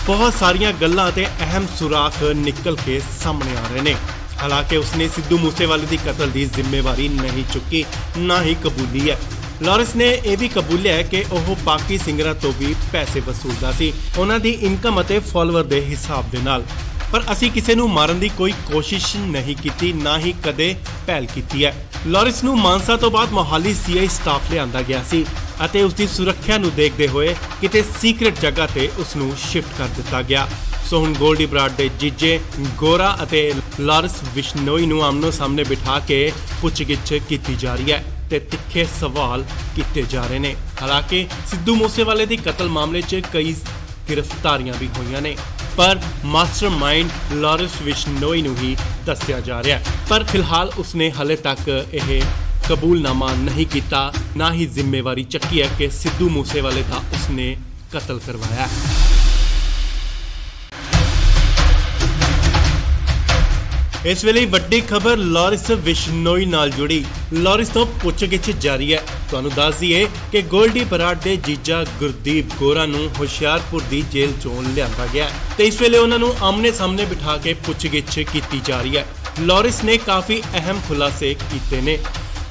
ਬਹੁਤ ਸਾਰੀਆਂ ਗੱਲਾਂ ਤੇ ਅਹਿਮ ਸੁਰਾਖ ਨਿਕਲ ਕੇ ਸਾਹਮਣੇ ਆ ਰਹੇ ਨੇ। ਹਾਲਾਂਕਿ ਉਸਨੇ ਸਿੱਧੂ ਮੂਸੇਵਾਲੇ ਦੀ ਕਤਲ ਦੀ ਜ਼ਿੰਮੇਵਾਰੀ ਨਹੀਂ ਚੁੱਕੀ, ਨਾ ਹੀ ਕਬੂਲੀ ਹੈ। ਲਾਰੈਂਸ ਨੇ ਇਹ ਵੀ ਕਬੂਲਿਆ ਹੈ ਕਿ ਉਹ ਬਾਕੀ ਸਿੰਗਰਾਂ ਤੋਂ ਵੀ ਪੈਸੇ ਵਸੂਲਦਾ ਸੀ, ਉਹਨਾਂ ਦੀ ਇਨਕਮ ਅਤੇ ਫਾਲੋਅਰ ਦੇ ਹਿਸਾਬ ਦੇ ਨਾਲ। ਪਰ ਅਸੀਂ ਕਿਸੇ ਨੂੰ ਮਾਰਨ ਦੀ ਕੋਈ ਕੋਸ਼ਿਸ਼ ਨਹੀਂ ਕੀਤੀ, ਨਾ ਹੀ ਕਦੇ ਪਹਿਲ ਕੀਤੀ ਹੈ। ਲਾਰੈਂਸ ਨੂੰ ਮਾਨਸਾ ਤੋਂ ਬਾਅਦ ਮੋਹਾਲੀ ਸੀਆਈ ਸਟਾਫ ਲਿਆਂਦਾ ਗਿਆ ਸੀ ਅਤੇ ਉਸ ਦੀ ਸੁਰੱਖਿਆ ਨੂੰ ਦੇਖਦੇ ਹੋਏ ਕਿਤੇ ਸੀਕ੍ਰੇਟ ਜਗ੍ਹਾ ਤੇ ਉਸ ਨੂੰ ਸ਼ਿਫਟ ਕਰ ਦਿੱਤਾ ਗਿਆ। ਸੋ ਹੁਣ ਗੋਲਡੀ ਬਰਾੜ ਦੇ ਜੀਜੇ ਗੋਰਾ ਅਤੇ ਲਾਰੈਂਸ ਬਿਸ਼ਨੋਈ ਨੂੰ ਆਮਨੋ ਸਾਹਮਣੇ ਬਿਠਾ ਕੇ ਪੁੱਛਗਿੱਛ ਕੀਤੀ ਜਾ ਰਹੀ ਹੈ ਤੇ ਤਿੱਖੇ ਸਵਾਲ ਕੀਤੇ ਜਾ ਰਹੇ ਨੇ। ਹਾਲਾਂਕਿ ਸਿੱਧੂ ਮੂਸੇਵਾਲੇ ਦੀ ਕਤਲ ਮਾਮਲੇ 'ਚ ਕਈ ਗ੍ਰਿਫਤਾਰੀਆਂ ਵੀ ਹੋਈਆਂ ਨੇ, ਪਰ ਮਾਸਟਰਮਾਈਂਡ ਲਾਰੈਂਸ ਬਿਸ਼ਨੋਈ ਨੂੰ ਹੀ ਦੱਸਿਆ ਜਾ ਰਿਹਾ ਹੈ। ਪਰ ਫਿਲਹਾਲ ਉਸਨੇ ਹਲੇ ਤੱਕ ਇਹ ਕਬੂਲਨਾਮਾ ਨਹੀਂ ਕੀਤਾ, ਨਾ ਹੀ ਜ਼ਿੰਮੇਵਾਰੀ ਚੱਕੀ ਹੈ ਕਿ ਸਿੱਧੂ ਮੂਸੇਵਾਲੇ ਦਾ ਉਸਨੇ ਕਤਲ ਕਰਵਾਇਆ। ਇਸ ਵੇਲੇ ਵੱਡੀ ਖਬਰ ਲਾਰੈਂਸ ਬਿਸ਼ਨੋਈ ਨਾਲ ਜੁੜੀ। ਲਾਰੈਂਸ ਤੋਂ ਪੁੱਛਗਿੱਛ ਜਾਰੀ ਹੈ। ਤੁਹਾਨੂੰ ਦੱਸ ਦਈਏ ਕਿ ਗੋਲਡੀ ਬਰਾੜ ਦੇ ਜੀਜਾ ਗੁਰਦੀਪ ਗੋਰਾ ਨੂੰ ਹੁਸ਼ਿਆਰਪੁਰ ਦੀ ਜੇਲ੍ਹ ਚੋਂ ਲਿਆਂਦਾ ਗਿਆ ਤੇ ਇਸ ਵੇਲੇ ਉਹਨਾਂ ਨੂੰ ਆਮਨੇ ਸਾਹਮਣੇ ਬਿਠਾ ਕੇ ਪੁੱਛਗਿੱਛ ਕੀਤੀ ਜਾ ਰਹੀ ਹੈ। ਲਾਰੈਂਸ ਨੇ ਕਾਫੀ ਅਹਿਮ ਖੁਲਾਸੇ ਕੀਤੇ ਨੇ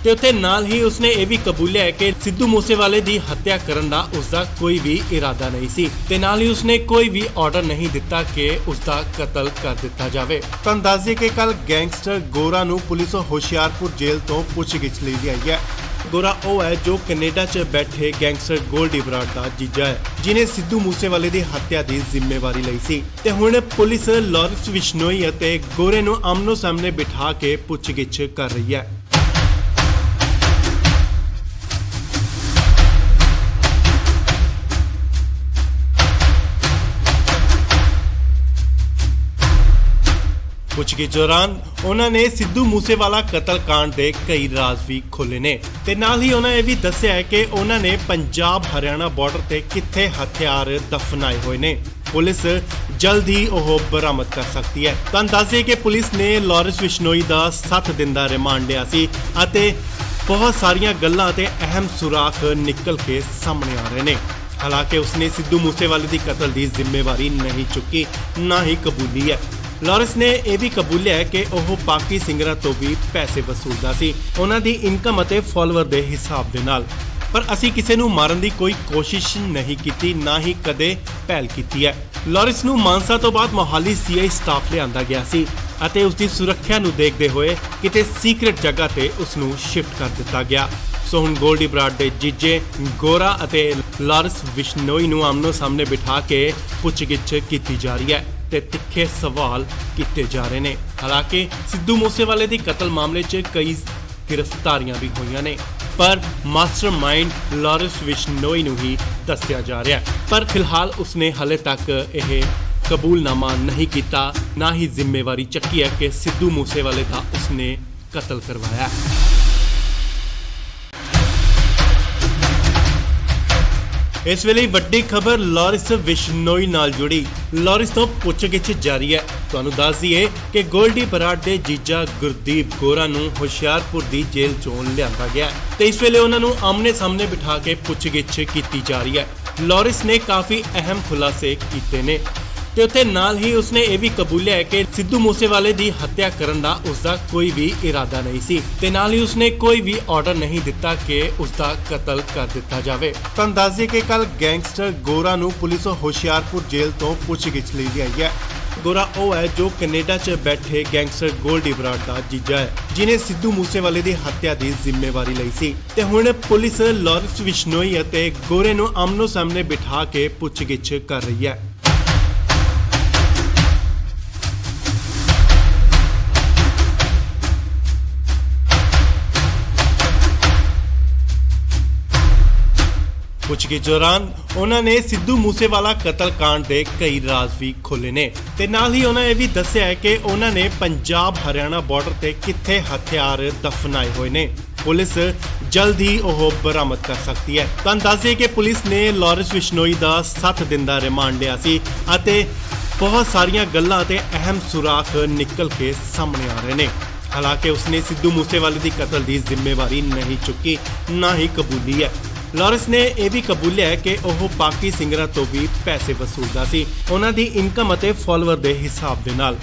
ਤੇ ਉੱਥੇ ਨਾਲ ਹੀ ਉਸਨੇ ਇਹ ਵੀ ਕਬੂਲਿਆ ਹੈ ਕਿ ਸਿੱਧੂ ਮੂਸੇਵਾਲੇ ਦੀ ਹੱਤਿਆ ਕਰਨ ਦਾ ਉਸਦਾ ਕੋਈ ਵੀ ਇਰਾਦਾ ਨਹੀਂ ਸੀ ਤੇ ਨਾਲ ਹੀ ਉਸਨੇ ਕੋਈ ਵੀ ਆਰਡਰ ਨਹੀਂ ਦਿੱਤਾ ਕਿ ਉਸਦਾ ਕਤਲ ਕਰ ਦਿੱਤਾ ਜਾਵੇ। ਤੁਹਾਨੂੰ ਦੱਸ ਦਈਏ ਕਿ ਕੱਲ ਗੈਂਗਸਟਰ ਗੋਰਾ ਨੂੰ ਪੁਲਿਸ ਹੁਸ਼ਿਆਰਪੁਰ ਜੇਲ੍ਹ ਤੋਂ ਪੁੱਛਗਿੱਛ ਲਈ ਲਿਆਈ ਹੈ। ਗੋਰਾ ਉਹ ਹੈ ਜੋ ਕੈਨੇਡਾ 'ਚ ਬੈਠੇ ਗੈਂਗਸਟਰ ਗੋਲਡੀ ਬਰਾੜ ਦਾ ਜੀਜਾ ਹੈ, ਜਿਨੇ ਸਿੱਧੂ ਮੂਸੇਵਾਲੇ ਦੀ ਹੱਤਿਆ ਦੀ ਜ਼ਿੰਮੇਵਾਰੀ ਲਈ ਸੀ ਤੇ ਹੁਣ ਪੁਲਿਸ ਲਾਰੈਂਸ ਬਿਸ਼ਨੋਈ ਅਤੇ ਗੋਰੇ ਨੂੰ ਆਮਨੋ ਸਾਹਮਣੇ ਬਿਠਾ ਕੇ ਪੁੱਛਗਿੱਛ ਕਰ ਰਹੀ ਹੈ। ਪੁੱਛਗਿੱਛ ਦੌਰਾਨ ਉਹਨਾਂ ਨੇ ਸਿੱਧੂ ਮੂਸੇਵਾਲਾ ਕਤਲकांड ਦੇ ਕਈ ਰਾਜ਼ ਵੀ ਖੋਲ੍ਹੇ ਨੇ ਤੇ ਨਾਲ ਹੀ ਉਹਨਾਂ ਇਹ ਵੀ ਦੱਸਿਆ ਹੈ ਕਿ ਉਹਨਾਂ ਨੇ ਪੰਜਾਬ ਹਰਿਆਣਾ ਬਾਰਡਰ ਤੇ ਕਿੱਥੇ ਹਥਿਆਰ ਦਫਨਾਏ ਹੋਏ ਨੇ। ਪੁਲਿਸ ਜਲਦ ਹੀ ਉਹ ਬਰਾਮਦ ਕਰ ਸਕਦੀ ਹੈ। ਤੁਹਾਨੂੰ ਦੱਸ ਦਈਏ ਕਿ ਪੁਲਿਸ ਨੇ ਲਾਰੈਂਸ ਬਿਸ਼ਨੋਈ ਦਾ 7 ਦਿਨ ਦਾ ਰਿਮਾਂਡ ਲਿਆ ਸੀ ਅਤੇ ਬਹੁਤ ਸਾਰੀਆਂ ਗੱਲਾਂ ਤੇ ਅਹਿਮ ਸੁਰਾਖ ਨਿਕਲ ਕੇ ਸਾਹਮਣੇ ਆ ਰਹੇ ਨੇ। ਹਾਲਾਂਕਿ ਉਸਨੇ ਸਿੱਧੂ ਮੂਸੇਵਾਲੇ ਦੀ ਕਤਲ ਦੀ ਜ਼ਿੰਮੇਵਾਰੀ ਨਹੀਂ ਚੁੱਕੀ, ਨਾ ਹੀ ਕਬੂਲੀ ਹੈ। ਲਾਰੈਂਸ ਨੇ ਇਹ ਵੀ ਕਬੂਲਿਆ ਹੈ ਕਿ ਉਹ ਬਾਕੀ ਸਿੰਗਰਾਂ ਤੋਂ ਵੀ ਪੈਸੇ ਵਸੂਲਦਾ ਸੀ, ਉਹਨਾਂ ਦੀ ਇਨਕਮ ਅਤੇ ਫਾਲੋਅਰ ਦੇ ਹਿਸਾਬ ਦੇ ਨਾਲ। ਪਰ ਅਸੀਂ ਕਿਸੇ ਨੂੰ ਮਾਰਨ ਦੀ ਕੋਈ ਕੋਸ਼ਿਸ਼ ਨਹੀਂ ਕੀਤੀ, ਨਾ ਹੀ ਕਦੇ ਪਹਿਲ ਕੀਤੀ ਹੈ। ਲਾਰੈਂਸ ਨੂੰ ਮਾਨਸਾ ਤੋਂ ਬਾਅਦ ਮੋਹਾਲੀ ਸੀਆਈ ਸਟਾਫ ਲਿਆਂਦਾ ਗਿਆ ਸੀ ਅਤੇ ਉਸ ਦੀ ਸੁਰੱਖਿਆ ਨੂੰ ਦੇਖਦੇ ਹੋਏ ਕਿਤੇ ਸੀਕ੍ਰੇਟ ਜਗ੍ਹਾ ਤੇ ਉਸ ਨੂੰ ਸ਼ਿਫਟ ਕਰ ਦਿੱਤਾ ਗਿਆ। ਸੋ ਹੁਣ ਗੋਲਡੀ ਬਰਾੜ ਦੇ ਜੀਜੇ ਗੋਰਾ ਅਤੇ ਲਾਰੈਂਸ ਬਿਸ਼ਨੋਈ ਨੂੰ ਆਮਨੋ ਸਾਹਮਣੇ ਬਿਠਾ ਕੇ ਪੁੱਛਗਿੱਛ ਕੀਤੀ ਜਾ ਰਹੀ ਹੈ ਤੇ ਤਿੱਖੇ ਸਵਾਲ ਕੀਤੇ ਜਾ ਰਹੇ ਨੇ। ਹਾਲਾਂਕਿ ਸਿੱਧੂ ਮੂਸੇਵਾਲੇ ਦੀ ਕਤਲ ਮਾਮਲੇ 'ਚ ਕਈ ਗ੍ਰਿਫਤਾਰੀਆਂ ਵੀ ਹੋਈਆਂ ਨੇ, ਪਰ ਮਾਸਟਰਮਾਈਂਡ ਲਾਰੈਂਸ ਬਿਸ਼ਨੋਈ ਨੂੰ ਹੀ ਦੱਸਿਆ ਜਾ ਰਿਹਾ ਹੈ। ਪਰ ਫਿਲਹਾਲ ਉਸਨੇ ਹਲੇ ਤੱਕ ਇਹ ਕਬੂਲਨਾਮਾ ਨਹੀਂ ਕੀਤਾ, ਨਾ ਹੀ ਜ਼ਿੰਮੇਵਾਰੀ ਚੱਕੀ ਹੈ ਕਿ ਸਿੱਧੂ ਮੂਸੇਵਾਲੇ ਦਾ ਉਸਨੇ ਕਤਲ ਕਰਵਾਇਆ। ਇਸ ਵੇਲੇ ਵੱਡੀ ਖਬਰ ਲਾਰੈਂਸ ਬਿਸ਼ਨੋਈ ਨਾਲ ਜੁੜੀ। ਲਾਰੈਂਸ ਤੋਂ ਪੁੱਛਗਿੱਛ ਜਾਰੀ ਹੈ। ਤੁਹਾਨੂੰ ਦੱਸ ਦਈਏ ਕਿ ਗੋਲਡੀ ਬਰਾੜ ਦੇ ਜੀਜਾ ਗੁਰਦੀਪ ਗੋਰਾ ਨੂੰ ਹੁਸ਼ਿਆਰਪੁਰ ਦੀ ਜੇਲ੍ਹ ਚੋਂ ਲਿਆਂਦਾ ਗਿਆ ਤੇ ਇਸ ਵੇਲੇ ਉਹਨਾਂ ਨੂੰ ਆਮਨੇ ਸਾਹਮਣੇ ਬਿਠਾ ਕੇ ਪੁੱਛਗਿੱਛ ਕੀਤੀ ਜਾ ਰਹੀ ਹੈ। ਲਾਰੈਂਸ ਨੇ ਕਾਫੀ ਅਹਿਮ ਖੁਲਾਸੇ ਕੀਤੇ ਨੇ ਤੇ ਉੱਥੇ ਨਾਲ ਹੀ ਉਸਨੇ ਇਹ ਵੀ ਕਬੂਲਿਆ ਹੈ ਕਿ ਸਿੱਧੂ ਮੂਸੇਵਾਲੇ ਦੀ ਹੱਤਿਆ ਕਰਨ ਦਾ ਉਸਦਾ ਕੋਈ ਵੀ ਇਰਾਦਾ ਨਹੀਂ ਸੀ ਤੇ ਨਾਲ ਹੀ ਉਸਨੇ ਕੋਈ ਵੀ ਆਰਡਰ ਨਹੀਂ ਦਿੱਤਾ ਕਿ ਉਸਦਾ ਕਤਲ ਕਰ ਦਿੱਤਾ ਜਾਵੇ। ਤਾਂ ਦੱਸ ਦਈਏ ਕਿ ਕੱਲ ਗੈਂਗਸਟਰ ਗੋਰਾ ਨੂੰ ਪੁਲਿਸ ਹੁਸ਼ਿਆਰਪੁਰ ਜੇਲ੍ਹ ਤੋਂ ਪੁੱਛਗਿੱਛ ਲਈ ਆਈ ਹੈ। ਗੋਰਾ ਉਹ ਹੈ ਜੋ ਕੈਨੇਡਾ 'ਚ ਬੈਠੇ ਗੈਂਗਸਟਰ ਗੋਲਡੀ ਬਰਾੜ ਦਾ ਜੀਜਾ ਹੈ, ਜਿਨੇ ਸਿੱਧੂ ਮੂਸੇਵਾਲੇ ਦੀ ਹੱਤਿਆ ਦੀ ਜ਼ਿੰਮੇਵਾਰੀ ਲਈ ਸੀ ਤੇ ਹੁਣ ਪੁਲਿਸ ਲਾਰੈਂਸ ਬਿਸ਼ਨੋਈ ਅਤੇ ਗੋਰੇ ਨੂੰ ਆਮਨੋ ਸਾਹਮਣੇ ਬਿਠਾ ਕੇ ਪੁੱਛਗਿੱਛ ਕਰ ਰਹੀ ਹੈ। ਪੁੱਛਗਿੱਛ ਦੌਰਾਨ ਉਹਨਾਂ ਨੇ ਸਿੱਧੂ ਮੂਸੇਵਾਲਾ ਕਤਲकांड ਦੇ ਕਈ ਰਾਜ਼ ਵੀ ਖੋਲ੍ਹੇ ਨੇ ਤੇ ਨਾਲ ਹੀ ਉਹਨਾਂ ਇਹ ਵੀ ਦੱਸਿਆ ਹੈ ਕਿ ਉਹਨਾਂ ਨੇ ਪੰਜਾਬ ਹਰਿਆਣਾ ਬਾਰਡਰ ਤੇ ਕਿੱਥੇ ਹਥਿਆਰ ਦਫਨਾਏ ਹੋਏ ਨੇ। ਪੁਲਿਸ ਜਲਦ ਹੀ ਉਹ ਬਰਾਮਦ ਕਰ ਸਕਦੀ ਹੈ। ਤਾਂ ਦੱਸਿਏ ਕਿ ਪੁਲਿਸ ਨੇ ਲਾਰੈਂਸ ਬਿਸ਼ਨੋਈ ਦਾ 7 ਦਿਨ ਦਾ ਰਿਮਾਂਡ ਲਿਆ ਸੀ ਅਤੇ ਬਹੁਤ ਸਾਰੀਆਂ ਗੱਲਾਂ ਤੇ ਅਹਿਮ ਸੁਰਾਖ ਨਿਕਲ ਕੇ ਸਾਹਮਣੇ ਆ ਰਹੇ ਨੇ। ਹਾਲਾਂਕਿ ਉਸਨੇ ਸਿੱਧੂ ਮੂਸੇਵਾਲੇ ਦੀ ਕਤਲ ਦੀ ਜ਼ਿੰਮੇਵਾਰੀ ਨਹੀਂ ਚੁੱਕੀ, ਨਾ ਹੀ ਕਬੂਲੀ ਹੈ। ਲਾਰੈਂਸ ਨੇ ਇਹ ਵੀ ਕਬੂਲਿਆ ਹੈ ਕਿ ਉਹ ਬਾਕੀ ਸਿੰਗਰਾਂ ਤੋਂ ਵੀ ਪੈਸੇ ਵਸੂਲਦਾ ਸੀ, ਉਹਨਾਂ ਦੀ ਇਨਕਮ ਅਤੇ ਫਾਲੋਅਰ ਦੇ ਹਿਸਾਬ ਦੇ ਨਾਲ।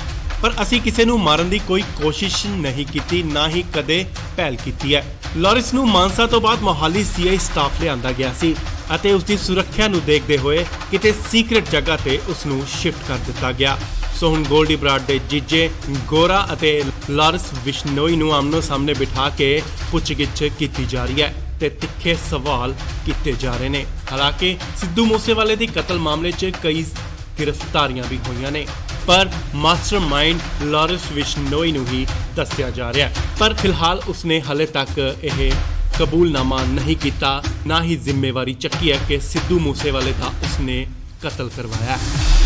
ਪਰ ਅਸੀਂ ਕਿਸੇ ਨੂੰ ਮਾਰਨ ਦੀ ਕੋਈ ਕੋਸ਼ਿਸ਼ ਨਹੀਂ ਕੀਤੀ, ਨਾ ਹੀ ਕਦੇ ਪਹਿਲ ਕੀਤੀ ਹੈ। ਲਾਰੈਂਸ ਨੂੰ ਮਾਨਸਾ ਤੋਂ ਬਾਅਦ ਮੋਹਾਲੀ ਸੀਆਈ ਸਟਾਫ ਲਿਆਂਦਾ ਗਿਆ ਸੀ ਅਤੇ ਉਸ ਦੀ ਸੁਰੱਖਿਆ ਨੂੰ ਦੇਖਦੇ ਹੋਏ ਕਿਤੇ ਸੀਕ੍ਰੇਟ ਜਗ੍ਹਾ ਤੇ ਉਸ ਨੂੰ ਸ਼ਿਫਟ ਕਰ ਦਿੱਤਾ ਗਿਆ। ਸੋ ਹੁਣ ਗੋਲਡੀ ਬਰਾੜ ਦੇ ਜੀਜੇ ਗੋਰਾ ਅਤੇ ਲਾਰੈਂਸ ਬਿਸ਼ਨੋਈ ਨੂੰ ਆਮਨੋ ਸਾਹਮਣੇ ਬਿਠਾ ਕੇ ਪੁੱਛਗਿੱਛ ਕੀਤੀ ਜਾ ਰਹੀ ਹੈ ਤੇ ਤਿੱਖੇ ਸਵਾਲ ਕੀਤੇ ਜਾ ਰਹੇ ਨੇ। ਹਾਲਾਂਕਿ ਸਿੱਧੂ ਮੂਸੇਵਾਲੇ ਦੀ ਕਤਲ ਮਾਮਲੇ 'ਚ ਕਈ ਗ੍ਰਿਫਤਾਰੀਆਂ ਵੀ ਹੋਈਆਂ ਨੇ, ਪਰ ਮਾਸਟਰਮਾਈਂਡ ਲਾਰੈਂਸ ਬਿਸ਼ਨੋਈ ਨੂੰ ਹੀ ਦੱਸਿਆ ਜਾ ਰਿਹਾ ਹੈ। ਪਰ ਫਿਲਹਾਲ ਉਸਨੇ ਹਾਲੇ ਤੱਕ ਇਹ ਕਬੂਲਨਾਮਾ ਨਹੀਂ ਕੀਤਾ, ਨਾ ਹੀ ਜ਼ਿੰਮੇਵਾਰੀ ਚੱਕੀ ਹੈ ਕਿ ਸਿੱਧੂ ਮੂਸੇਵਾਲੇ ਦਾ ਉਸਨੇ ਕਤਲ ਕਰਵਾਇਆ ਹੈ।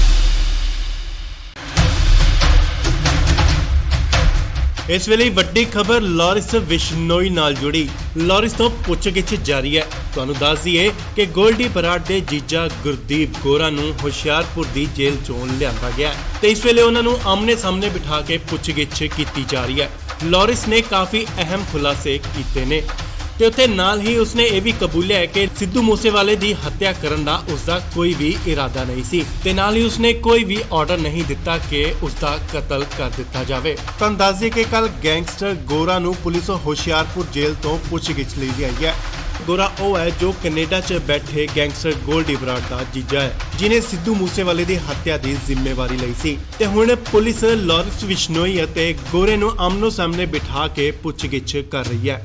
ਇਸ ਵੇਲੇ ਵੱਡੀ ਖਬਰ ਲਾਰੈਂਸ ਬਿਸ਼ਨੋਈ ਨਾਲ ਜੁੜੀ। ਲਾਰੈਂਸ ਤੋਂ ਪੁੱਛਗਿੱਛ ਜਾਰੀ ਹੈ। ਤੁਹਾਨੂੰ ਦੱਸ ਦਈਏ ਕਿ ਗੋਲਡੀ ਬਰਾੜ ਦੇ ਜੀਜਾ ਗੁਰਦੀਪ ਗੋਰਾ ਨੂੰ ਹੁਸ਼ਿਆਰਪੁਰ ਦੀ ਜੇਲ੍ਹ ਚੋਂ ਲਿਆਂਦਾ ਗਿਆ ਤੇ ਇਸ ਵੇਲੇ ਉਹਨਾਂ ਨੂੰ ਆਮਨੇ ਸਾਹਮਣੇ ਬਿਠਾ ਕੇ ਪੁੱਛਗਿੱਛ ਕੀਤੀ ਜਾ ਰਹੀ ਹੈ। ਲਾਰੈਂਸ ਨੇ ਕਾਫੀ ਅਹਿਮ ਖੁਲਾਸੇ ਕੀਤੇ ਨੇ ਤੇ ਉੱਥੇ ਨਾਲ ਹੀ ਉਸਨੇ ਇਹ ਵੀ ਕਬੂਲਿਆ ਹੈ ਕਿ ਸਿੱਧੂ ਮੂਸੇਵਾਲੇ ਦੀ ਹੱਤਿਆ ਕਰਨ ਦਾ ਉਸਦਾ ਕੋਈ ਵੀ ਇਰਾਦਾ ਨਹੀਂ ਸੀ ਤੇ ਨਾਲ ਹੀ ਉਸਨੇ ਕੋਈ ਵੀ ਆਰਡਰ ਨਹੀਂ ਦਿੱਤਾ ਕਿ ਉਸਦਾ ਕਤਲ ਕਰ ਦਿੱਤਾ ਜਾਵੇ। ਤਾਂ ਦੱਸ ਦਈਏ ਕਿ ਕੱਲ ਗੈਂਗਸਟਰ ਗੋਰਾ ਨੂੰ ਪੁਲਿਸ ਹੁਸ਼ਿਆਰਪੁਰ ਜੇਲ੍ਹ ਤੋਂ ਪੁੱਛਗਿੱਛ ਲਈ ਆਈ ਹੈ। ਗੋਰਾ ਉਹ ਹੈ ਜੋ ਕੈਨੇਡਾ 'ਚ ਬੈਠੇ ਗੈਂਗਸਟਰ ਗੋਲਡੀ ਬਰਾੜ ਦਾ ਜੀਜਾ ਹੈ, ਜਿਨੇ ਸਿੱਧੂ ਮੂਸੇਵਾਲੇ ਦੀ ਹੱਤਿਆ ਦੀ ਜ਼ਿੰਮੇਵਾਰੀ ਲਈ ਸੀ ਤੇ ਹੁਣ ਪੁਲਿਸ ਲਾਰੈਂਸ ਬਿਸ਼ਨੋਈ ਅਤੇ ਗੋਰੇ ਨੂੰ ਆਮਨੋ ਸਾਹਮਣੇ ਬਿਠਾ ਕੇ ਪੁੱਛਗਿੱਛ ਕਰ ਰਹੀ ਹੈ।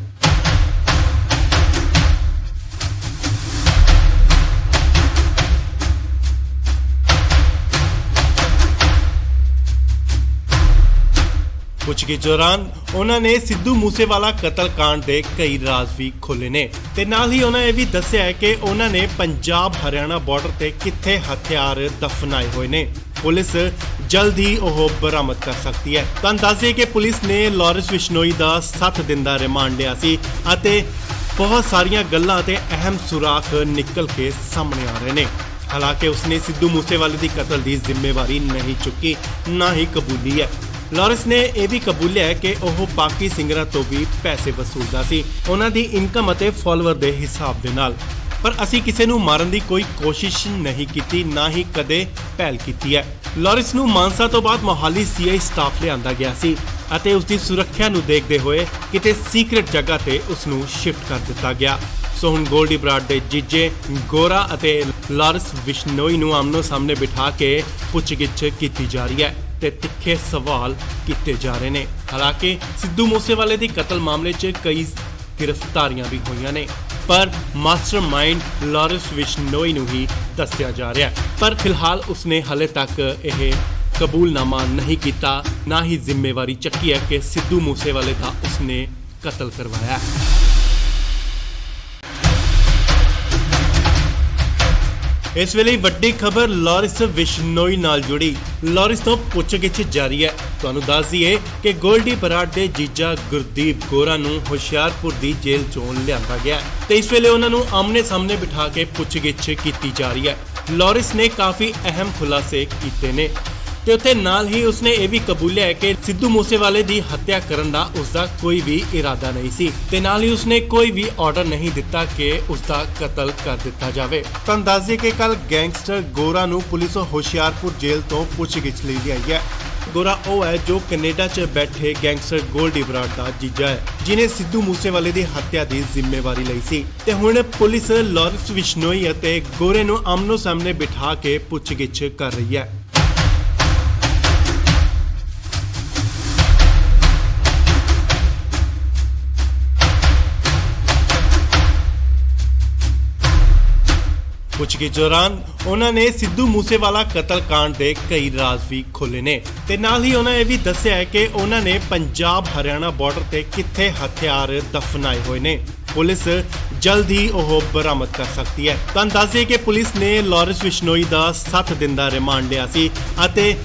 ਪੁੱਛਗਿੱਛ ਦੌਰਾਨ ਉਹਨਾਂ ਨੇ ਸਿੱਧੂ ਮੂਸੇਵਾਲਾ ਕਤਲकांड ਦੇ ਕਈ ਰਾਜ਼ ਵੀ ਖੋਲ੍ਹੇ ਨੇ ਤੇ ਨਾਲ ਹੀ ਉਹਨਾਂ ਇਹ ਵੀ ਦੱਸਿਆ ਹੈ ਕਿ ਉਹਨਾਂ ਨੇ ਪੰਜਾਬ ਹਰਿਆਣਾ ਬਾਰਡਰ ਤੇ ਕਿੱਥੇ ਹਥਿਆਰ ਦਫਨਾਏ ਹੋਏ ਨੇ। ਪੁਲਿਸ ਜਲਦ ਹੀ ਉਹ ਬਰਾਮਦ ਕਰ ਸਕਦੀ ਹੈ। ਤਾਂ ਦੱਸਿਏ ਕਿ ਪੁਲਿਸ ਨੇ ਲਾਰੈਂਸ ਬਿਸ਼ਨੋਈ ਦਾ 7 ਦਿਨ ਦਾ ਰਿਮਾਂਡ ਲਿਆ ਸੀ ਅਤੇ ਬਹੁਤ ਸਾਰੀਆਂ ਗੱਲਾਂ ਤੇ ਅਹਿਮ ਸੁਰਾਖ ਨਿਕਲ ਕੇ ਸਾਹਮਣੇ ਆ ਰਹੇ ਨੇ। ਹਾਲਾਂਕਿ ਉਸਨੇ ਸਿੱਧੂ ਮੂਸੇਵਾਲੇ ਦੀ ਕਤਲ ਦੀ ਜ਼ਿੰਮੇਵਾਰੀ ਨਹੀਂ ਚੁੱਕੀ, ਨਾ ਹੀ ਕਬੂਲੀ ਹੈ। ਲਾਰੈਂਸ ਨੇ ਇਹ ਵੀ ਕਬੂਲਿਆ ਹੈ ਕਿ ਉਹ ਬਾਕੀ ਸਿੰਗਰਾਂ ਤੋਂ ਵੀ ਪੈਸੇ ਵਸੂਲਦਾ ਸੀ, ਉਹਨਾਂ ਦੀ ਇਨਕਮ ਅਤੇ ਫਾਲੋਅਰ ਦੇ ਹਿਸਾਬ ਦੇ ਨਾਲ। ਪਰ ਅਸੀਂ ਕਿਸੇ ਨੂੰ ਮਾਰਨ ਦੀ ਕੋਈ ਕੋਸ਼ਿਸ਼ ਨਹੀਂ ਕੀਤੀ, ਨਾ ਹੀ ਕਦੇ ਪਹਿਲ ਕੀਤੀ ਹੈ। ਲਾਰੈਂਸ ਨੂੰ ਮਾਨਸਾ ਤੋਂ ਬਾਅਦ ਮੋਹਾਲੀ ਸੀਆਈ ਸਟਾਫ ਲਿਆਂਦਾ ਗਿਆ ਸੀ ਅਤੇ ਉਸ ਦੀ ਸੁਰੱਖਿਆ ਨੂੰ ਦੇਖਦੇ ਹੋਏ ਕਿਤੇ ਸੀਕ੍ਰੇਟ ਜਗ੍ਹਾ ਤੇ ਉਸ ਨੂੰ ਸ਼ਿਫਟ ਕਰ ਦਿੱਤਾ ਗਿਆ। ਸੋ ਹੁਣ ਗੋਲਡੀ ਬਰਾੜ ਦੇ ਜੀਜੇ ਗੋਰਾ ਅਤੇ ਲਾਰੈਂਸ ਬਿਸ਼ਨੋਈ ਨੂੰ ਆਮਨੋ ਸਾਹਮਣੇ ਬਿਠਾ ਕੇ ਪੁੱਛਗਿੱਛ ਕੀਤੀ ਜਾ ਰਹੀ ਹੈ ਤੇ ਤਿੱਖੇ ਸਵਾਲ ਕੀਤੇ ਜਾ ਰਹੇ ਨੇ। ਹਾਲਾਂਕਿ ਸਿੱਧੂ ਮੂਸੇਵਾਲੇ ਦੀ ਕਤਲ ਮਾਮਲੇ 'ਚ ਕਈ ਗ੍ਰਿਫਤਾਰੀਆਂ ਵੀ ਹੋਈਆਂ ਨੇ, ਪਰ ਮਾਸਟਰਮਾਈਂਡ ਲਾਰੈਂਸ ਬਿਸ਼ਨੋਈ ਨੂੰ ਹੀ ਦੱਸਿਆ ਜਾ ਰਿਹਾ ਹੈ। ਪਰ ਫਿਲਹਾਲ ਉਸਨੇ ਹਾਲੇ ਤੱਕ ਇਹ ਕਬੂਲਨਾਮਾ ਨਹੀਂ ਕੀਤਾ, ਨਾ ਹੀ ਜ਼ਿੰਮੇਵਾਰੀ ਚੱਕੀ ਹੈ ਕਿ ਸਿੱਧੂ ਮੂਸੇਵਾਲੇ ਦਾ ਉਸਨੇ ਕਤਲ ਕਰਵਾਇਆ ਹੈ। ਇਸ ਵੇਲੇ ਵੱਡੀ ਖਬਰ ਲਾਰੈਂਸ ਬਿਸ਼ਨੋਈ ਨਾਲ ਜੁੜੀ। ਲਾਰੈਂਸ ਤੋਂ ਪੁੱਛਗਿੱਛ ਜਾਰੀ ਹੈ। ਤੁਹਾਨੂੰ ਦੱਸ ਦਈਏ ਕਿ ਗੋਲਡੀ ਬਰਾੜ ਦੇ ਜੀਜਾ ਗੁਰਦੀਪ ਗੋਰਾ ਨੂੰ ਹੁਸ਼ਿਆਰਪੁਰ ਦੀ ਜੇਲ੍ਹ ਚੋਂ ਲਿਆਂਦਾ ਗਿਆ ਤੇ ਇਸ ਵੇਲੇ ਉਹਨਾਂ ਨੂੰ ਆਮਨੇ ਸਾਹਮਣੇ ਬਿਠਾ ਕੇ ਪੁੱਛਗਿੱਛ ਕੀਤੀ ਜਾ ਰਹੀ ਹੈ। ਲਾਰੈਂਸ ਨੇ ਕਾਫੀ ਅਹਿਮ ਖੁਲਾਸੇ ਕੀਤੇ ਨੇ ਤੇ ਉੱਥੇ ਨਾਲ ਹੀ ਉਸਨੇ ਇਹ ਵੀ ਕਬੂਲਿਆ ਹੈ ਕਿ ਸਿੱਧੂ ਮੂਸੇਵਾਲੇ ਦੀ ਹੱਤਿਆ ਕਰਨ ਦਾ ਉਸਦਾ ਕੋਈ ਵੀ ਇਰਾਦਾ ਨਹੀਂ ਸੀ ਤੇ ਨਾਲ ਹੀ ਉਸਨੇ ਕੋਈ ਵੀ ਆਰਡਰ ਨਹੀਂ ਦਿੱਤਾ ਕਿ ਉਸਦਾ ਕਤਲ ਕਰ ਦਿੱਤਾ ਜਾਵੇ। ਤੁਹਾਨੂੰ ਦੱਸ ਦਈਏ ਕਿ ਕੱਲ ਗੈਂਗਸਟਰ ਗੋਰਾ ਨੂੰ ਪੁਲਿਸ ਹੁਸ਼ਿਆਰਪੁਰ ਜੇਲ੍ਹ ਤੋਂ ਪੁੱਛਗਿੱਛ ਲਈ ਗਈ ਹੈ। ਗੋਰਾ ਉਹ ਹੈ ਜੋ ਕੈਨੇਡਾ 'ਚ ਬੈਠੇ ਗੈਂਗਸਟਰ ਗੋਲਡੀ ਬਰਾੜ ਦਾ ਜੀਜਾ ਹੈ, ਜਿਨੇ ਸਿੱਧੂ ਮੂਸੇਵਾਲੇ ਦੀ ਹੱਤਿਆ ਦੀ ਜ਼ਿੰਮੇਵਾਰੀ ਲਈ ਸੀ ਤੇ ਹੁਣ ਪੁਲਿਸ ਲਾਰੈਂਸ ਬਿਸ਼ਨੋਈ ਅਤੇ ਗੋਰੇ ਨੂੰ ਆਮਨੋ ਸਾਹਮਣੇ ਬਿਠਾ ਕੇ ਪੁੱਛਗਿੱਛ ਕਰ ਰਹੀ ਹੈ। ਪੁੱਛਗਿੱਛ ਦੌਰਾਨ ਉਹਨਾਂ ਨੇ ਸਿੱਧੂ ਮੂਸੇਵਾਲਾ ਕਤਲकांड ਦੇ ਕਈ ਰਾਜ਼ ਵੀ ਖੋਲ੍ਹੇ ਨੇ ਤੇ ਨਾਲ ਹੀ ਉਹਨਾਂ ਇਹ ਵੀ ਦੱਸਿਆ ਹੈ ਕਿ ਉਹਨਾਂ ਨੇ ਪੰਜਾਬ ਹਰਿਆਣਾ ਬਾਰਡਰ ਤੇ ਕਿੱਥੇ ਹਥਿਆਰ ਦਫਨਾਏ ਹੋਏ ਨੇ। ਪੁਲਿਸ ਜਲਦ ਹੀ ਉਹ ਬਰਾਮਦ ਕਰ ਸਕਦੀ ਹੈ। ਤੁਹਾਨੂੰ ਦੱਸ ਦਈਏ ਕਿ ਪੁਲਿਸ ਨੇ ਲਾਰੈਂਸ ਬਿਸ਼ਨੋਈ ਦਾ 7 ਦਿਨ ਦਾ ਰਿਮਾਂਡ ਲਿਆ ਸੀ ਅਤੇ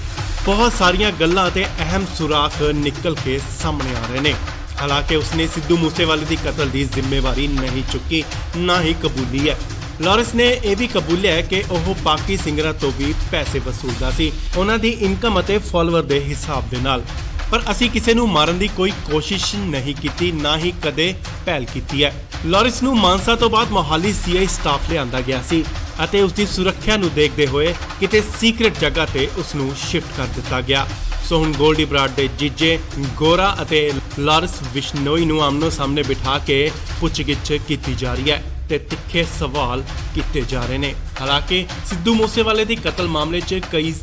ਬਹੁਤ ਸਾਰੀਆਂ ਗੱਲਾਂ ਤੇ ਅਹਿਮ ਸੁਰਾਖ ਨਿਕਲ ਕੇ ਸਾਹਮਣੇ ਆ ਰਹੇ ਨੇ। ਹਾਲਾਂਕਿ ਉਸਨੇ ਸਿੱਧੂ ਮੂਸੇਵਾਲੇ ਦੀ ਕਤਲ ਦੀ ਜ਼ਿੰਮੇਵਾਰੀ ਨਹੀਂ ਚੁੱਕੀ, ਨਾ ਹੀ ਕਬੂਲੀ ਹੈ। ਲਾਰੈਂਸ ਨੇ ਇਹ ਵੀ ਕਬੂਲਿਆ ਹੈ ਕਿ ਉਹ ਬਾਕੀ ਸਿੰਗਰਾਂ ਤੋਂ ਵੀ ਪੈਸੇ ਵਸੂਲਦਾ ਸੀ, ਉਹਨਾਂ ਦੀ ਇਨਕਮ ਅਤੇ ਫਾਲੋਅਰ ਦੇ ਹਿਸਾਬ ਦੇ ਨਾਲ। ਪਰ ਅਸੀਂ ਕਿਸੇ ਨੂੰ ਮਾਰਨ ਦੀ ਕੋਈ ਕੋਸ਼ਿਸ਼ ਨਹੀਂ ਕੀਤੀ, ਨਾ ਹੀ ਕਦੇ ਪਹਿਲ ਕੀਤੀ ਹੈ। ਲਾਰੈਂਸ ਨੂੰ ਮਾਨਸਾ ਤੋਂ ਬਾਅਦ ਮੋਹਾਲੀ ਸੀਆਈ ਸਟਾਫ ਲਿਆਂਦਾ ਗਿਆ ਸੀ ਅਤੇ ਉਸ ਦੀ ਸੁਰੱਖਿਆ ਨੂੰ ਦੇਖਦੇ ਹੋਏ ਕਿਤੇ ਸੀਕ੍ਰੇਟ ਜਗ੍ਹਾ ਤੇ ਉਸ ਨੂੰ ਸ਼ਿਫਟ ਕਰ ਦਿੱਤਾ ਗਿਆ। ਸੋ ਹੁਣ ਗੋਲਡੀ ਬਰਾੜ ਦੇ ਜੀਜੇ ਗੋਰਾ ਅਤੇ ਲਾਰੈਂਸ ਬਿਸ਼ਨੋਈ ਨੂੰ ਆਮਨੋ ਸਾਹਮਣੇ ਬਿਠਾ ਕੇ ਪੁੱਛਗਿੱਛ ਕੀਤੀ ਜਾ ਰਹੀ ਹੈ ਤੇ ਤਿੱਖੇ ਸਵਾਲ ਕੀਤੇ ਜਾ ਰਹੇ ਨੇ। ਹਾਲਾਂਕਿ ਸਿੱਧੂ ਮੂਸੇਵਾਲੇ ਦੀ ਕਤਲ ਮਾਮਲੇ 'ਚ ਕਈ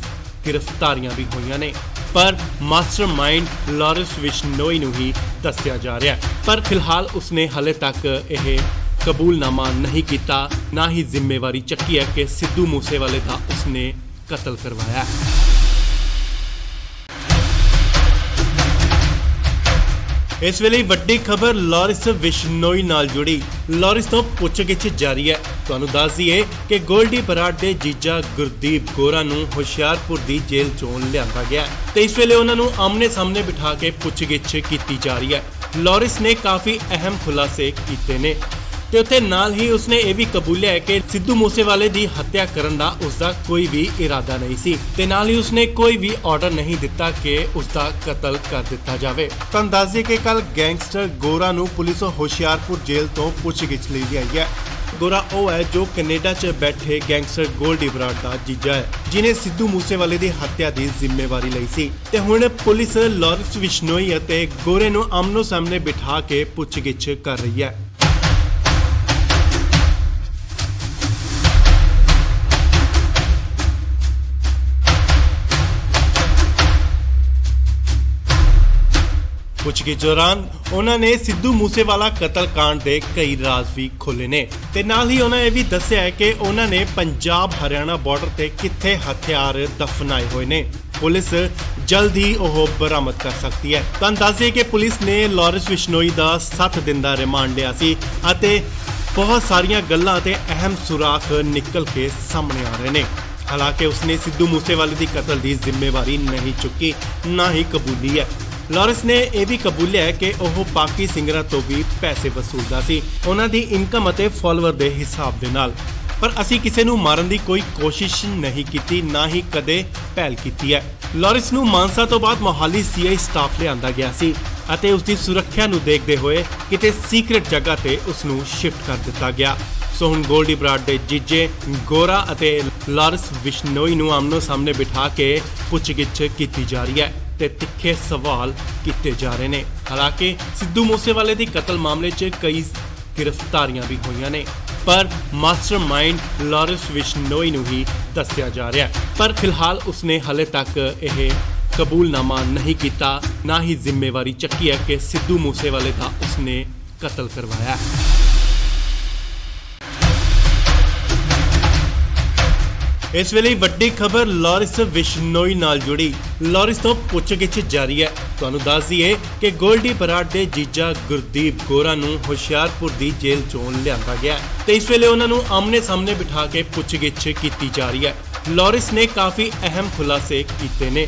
ਗ੍ਰਿਫਤਾਰੀਆਂ ਵੀ ਹੋਈਆਂ ਨੇ, ਪਰ ਮਾਸਟਰਮਾਈਂਡ ਲਾਰੈਂਸ ਬਿਸ਼ਨੋਈ ਨੂੰ ਹੀ ਦੱਸਿਆ ਜਾ ਰਿਹਾ ਹੈ। ਪਰ ਫਿਲਹਾਲ ਉਸਨੇ ਹਲੇ ਤੱਕ ਇਹ ਕਬੂਲਨਾਮਾ ਨਹੀਂ ਕੀਤਾ, ਨਾ ਹੀ ਜ਼ਿੰਮੇਵਾਰੀ ਚੱਕੀ ਹੈ ਕਿ ਸਿੱਧੂ ਮੂਸੇਵਾਲੇ ਦਾ ਉਸਨੇ ਕਤਲ ਕਰਵਾਇਆ। ਇਸ ਵੇਲੇ ਵੱਡੀ ਖਬਰ ਲਾਰੈਂਸ ਬਿਸ਼ਨੋਈ ਨਾਲ ਜੁੜੀ। ਲਾਰੈਂਸ ਤੋਂ ਪੁੱਛਗਿੱਛ ਜਾਰੀ ਹੈ। ਤੁਹਾਨੂੰ ਦੱਸ ਦਈਏ ਕਿ ਗੋਲਡੀ ਬਰਾੜ ਦੇ ਜੀਜਾ ਗੁਰਦੀਪ ਗੋਰਾ ਨੂੰ ਹੁਸ਼ਿਆਰਪੁਰ ਦੀ ਜੇਲ੍ਹ ਚੋਂ ਲਿਆਂਦਾ ਗਿਆ ਤੇ ਇਸ ਵੇਲੇ ਉਹਨਾਂ ਨੂੰ ਆਮਨੇ ਸਾਹਮਣੇ ਬਿਠਾ ਕੇ ਪੁੱਛਗਿੱਛ ਕੀਤੀ ਜਾ ਰਹੀ ਹੈ। ਲਾਰੈਂਸ ਨੇ ਕਾਫੀ ਅਹਿਮ ਖੁਲਾਸੇ ਕੀਤੇ ਨੇ ਤੇ ਉੱਥੇ ਨਾਲ ਹੀ ਉਸਨੇ ਇਹ ਵੀ ਕਬੂਲਿਆ ਹੈ ਕਿ ਸਿੱਧੂ ਮੂਸੇਵਾਲੇ ਦੀ ਹੱਤਿਆ ਕਰਨ ਦਾ ਉਸਦਾ ਕੋਈ ਵੀ ਇਰਾਦਾ ਨਹੀਂ ਸੀ ਤੇ ਨਾਲ ਹੀ ਉਸਨੇ ਕੋਈ ਵੀ ਆਰਡਰ ਨਹੀਂ ਦਿੱਤਾ ਕਿ ਉਸਦਾ ਕਤਲ ਕਰ ਦਿੱਤਾ ਜਾਵੇ। ਤੁਹਾਨੂੰ ਦੱਸ ਦਈਏ ਕਿ ਕੱਲ ਗੈਂਗਸਟਰ ਗੋਰਾ ਨੂੰ ਪੁਲਿਸ ਹੁਸ਼ਿਆਰਪੁਰ ਜੇਲ੍ਹ ਤੋਂ ਪੁੱਛਗਿੱਛ ਲਈ ਗਈ ਹੈ। ਗੋਰਾ ਉਹ ਹੈ ਜੋ ਕੈਨੇਡਾ 'ਚ ਬੈਠੇ ਗੈਂਗਸਟਰ ਗੋਲਡੀ ਬਰਾੜ ਦਾ ਜੀਜਾ ਹੈ, ਜਿਨੇ ਸਿੱਧੂ ਮੂਸੇਵਾਲੇ ਦੀ ਹੱਤਿਆ ਦੀ ਜ਼ਿੰਮੇਵਾਰੀ ਲਈ ਸੀ ਤੇ ਹੁਣ ਪੁਲਿਸ ਲਾਰੈਂਸ ਬਿਸ਼ਨੋਈ ਅਤੇ ਗੋਰੇ ਨੂੰ ਆਮਨੋ ਸਾਹਮਣੇ ਬਿਠਾ ਕੇ ਪੁੱਛਗਿੱਛ ਕਰ ਰਹੀ ਹੈ। ਪੁੱਛਗਿੱਛ ਦੌਰਾਨ ਉਹਨਾਂ ਨੇ ਸਿੱਧੂ ਮੂਸੇਵਾਲਾ ਕਤਲकांड ਦੇ ਕਈ ਰਾਜ਼ ਵੀ ਖੋਲ੍ਹੇ ਨੇ ਤੇ ਨਾਲ ਹੀ ਉਹਨਾਂ ਇਹ ਵੀ ਦੱਸਿਆ ਹੈ ਕਿ ਉਹਨਾਂ ਨੇ ਪੰਜਾਬ ਹਰਿਆਣਾ ਬਾਰਡਰ ਤੇ ਕਿੱਥੇ ਹਥਿਆਰ ਦਫਨਾਏ ਹੋਏ ਨੇ। ਪੁਲਿਸ ਜਲਦ ਹੀ ਉਹ ਬਰਾਮਦ ਕਰ ਸਕਦੀ ਹੈ। ਤੁਹਾਨੂੰ ਦੱਸ ਦਈਏ ਕਿ ਪੁਲਿਸ ਨੇ ਲਾਰੈਂਸ ਬਿਸ਼ਨੋਈ ਦਾ 7 ਦਿਨ ਦਾ ਰਿਮਾਂਡ ਲਿਆ ਸੀ ਅਤੇ ਬਹੁਤ ਸਾਰੀਆਂ ਗੱਲਾਂ ਤੇ ਅਹਿਮ ਸੁਰਾਖ ਨਿਕਲ ਕੇ ਸਾਹਮਣੇ ਆ ਰਹੇ ਨੇ। ਹਾਲਾਂਕਿ ਉਸਨੇ ਸਿੱਧੂ ਮੂਸੇਵਾਲੇ ਦੀ ਕਤਲ ਦੀ ਜ਼ਿੰਮੇਵਾਰੀ ਨਹੀਂ ਚੁੱਕੀ, ਨਾ ਹੀ ਕਬੂਲੀ ਹੈ। ਲਾਰੈਂਸ ਨੇ ਇਹ ਵੀ ਕਬੂਲਿਆ ਹੈ ਕਿ ਉਹ ਬਾਕੀ ਸਿੰਗਰਾਂ ਤੋਂ ਵੀ ਪੈਸੇ ਵਸੂਲਦਾ ਸੀ, ਉਹਨਾਂ ਦੀ ਇਨਕਮ ਅਤੇ ਫਾਲੋਅਰ ਦੇ ਹਿਸਾਬ ਦੇ ਨਾਲ। ਪਰ ਅਸੀਂ ਕਿਸੇ ਨੂੰ ਮਾਰਨ ਦੀ ਕੋਈ ਕੋਸ਼ਿਸ਼ ਨਹੀਂ ਕੀਤੀ, ਨਾ ਹੀ ਕਦੇ ਪਹਿਲ ਕੀਤੀ ਹੈ। ਲਾਰੈਂਸ ਨੂੰ ਮਾਨਸਾ ਤੋਂ ਬਾਅਦ ਮੋਹਾਲੀ ਸੀਆਈ ਸਟਾਫ ਲਿਆਂਦਾ ਗਿਆ ਸੀ ਅਤੇ ਉਸ ਦੀ ਸੁਰੱਖਿਆ ਨੂੰ ਦੇਖਦੇ ਹੋਏ ਕਿਤੇ ਸੀਕ੍ਰੇਟ ਜਗ੍ਹਾ ਤੇ ਉਸ ਨੂੰ ਸ਼ਿਫਟ ਕਰ ਦਿੱਤਾ ਗਿਆ। ਸੋ ਹੁਣ ਗੋਲਡੀ ਬਰਾੜ ਦੇ ਜੀਜੇ ਗੋਰਾ ਅਤੇ ਲਾਰੈਂਸ ਬਿਸ਼ਨੋਈ ਨੂੰ ਆਮਨੋ ਸਾਹਮਣੇ ਬਿਠਾ ਕੇ ਪੁੱਛਗਿੱਛ ਕੀਤੀ ਜਾ ਰਹੀ ਹੈ ਤੇ ਤਿੱਖੇ ਸਵਾਲ ਕੀਤੇ ਜਾ ਰਹੇ ਨੇ। ਹਾਲਾਂਕਿ ਸਿੱਧੂ ਮੂਸੇਵਾਲੇ ਦੀ ਕਤਲ ਮਾਮਲੇ 'ਚ ਕਈ ਗ੍ਰਿਫਤਾਰੀਆਂ ਵੀ ਹੋਈਆਂ ਨੇ, ਪਰ ਮਾਸਟਰਮਾਈਂਡ ਲਾਰੈਂਸ ਬਿਸ਼ਨੋਈ ਨੂੰ ਹੀ ਦੱਸਿਆ ਜਾ ਰਿਹਾ ਹੈ। ਪਰ ਫਿਲਹਾਲ ਉਸਨੇ ਹਲੇ ਤੱਕ ਇਹ ਕਬੂਲਨਾਮਾ ਨਹੀਂ ਕੀਤਾ, ਨਾ ਹੀ ਜ਼ਿੰਮੇਵਾਰੀ ਚੱਕੀ ਹੈ ਕਿ ਸਿੱਧੂ ਮੂਸੇਵਾਲੇ ਦਾ ਉਸਨੇ ਕਤਲ ਕਰਵਾਇਆ। ਇਸ ਵੇਲੇ ਵੱਡੀ ਖਬਰ ਲਾਰੈਂਸ ਬਿਸ਼ਨੋਈ ਨਾਲ ਜੁੜੀ। ਲਾਰੈਂਸ ਤੋਂ ਪੁੱਛਗਿੱਛ ਜਾਰੀ ਹੈ। ਤੁਹਾਨੂੰ ਦੱਸ ਦਈਏ ਕਿ ਗੋਲਡੀ ਬਰਾੜ ਦੇ ਜੀਜਾ ਗੁਰਦੀਪ ਗੋਰਾ ਨੂੰ ਹੁਸ਼ਿਆਰਪੁਰ ਦੀ ਜੇਲ੍ਹ ਚੋਂ ਲਿਆਂਦਾ ਗਿਆ ਤੇ ਇਸ ਵੇਲੇ ਉਹਨਾਂ ਨੂੰ ਆਮਨੇ ਸਾਹਮਣੇ ਬਿਠਾ ਕੇ ਪੁੱਛਗਿੱਛ ਕੀਤੀ ਜਾ ਰਹੀ ਹੈ। ਲਾਰੈਂਸ ਨੇ ਕਾਫੀ ਅਹਿਮ ਖੁਲਾਸੇ ਕੀਤੇ ਨੇ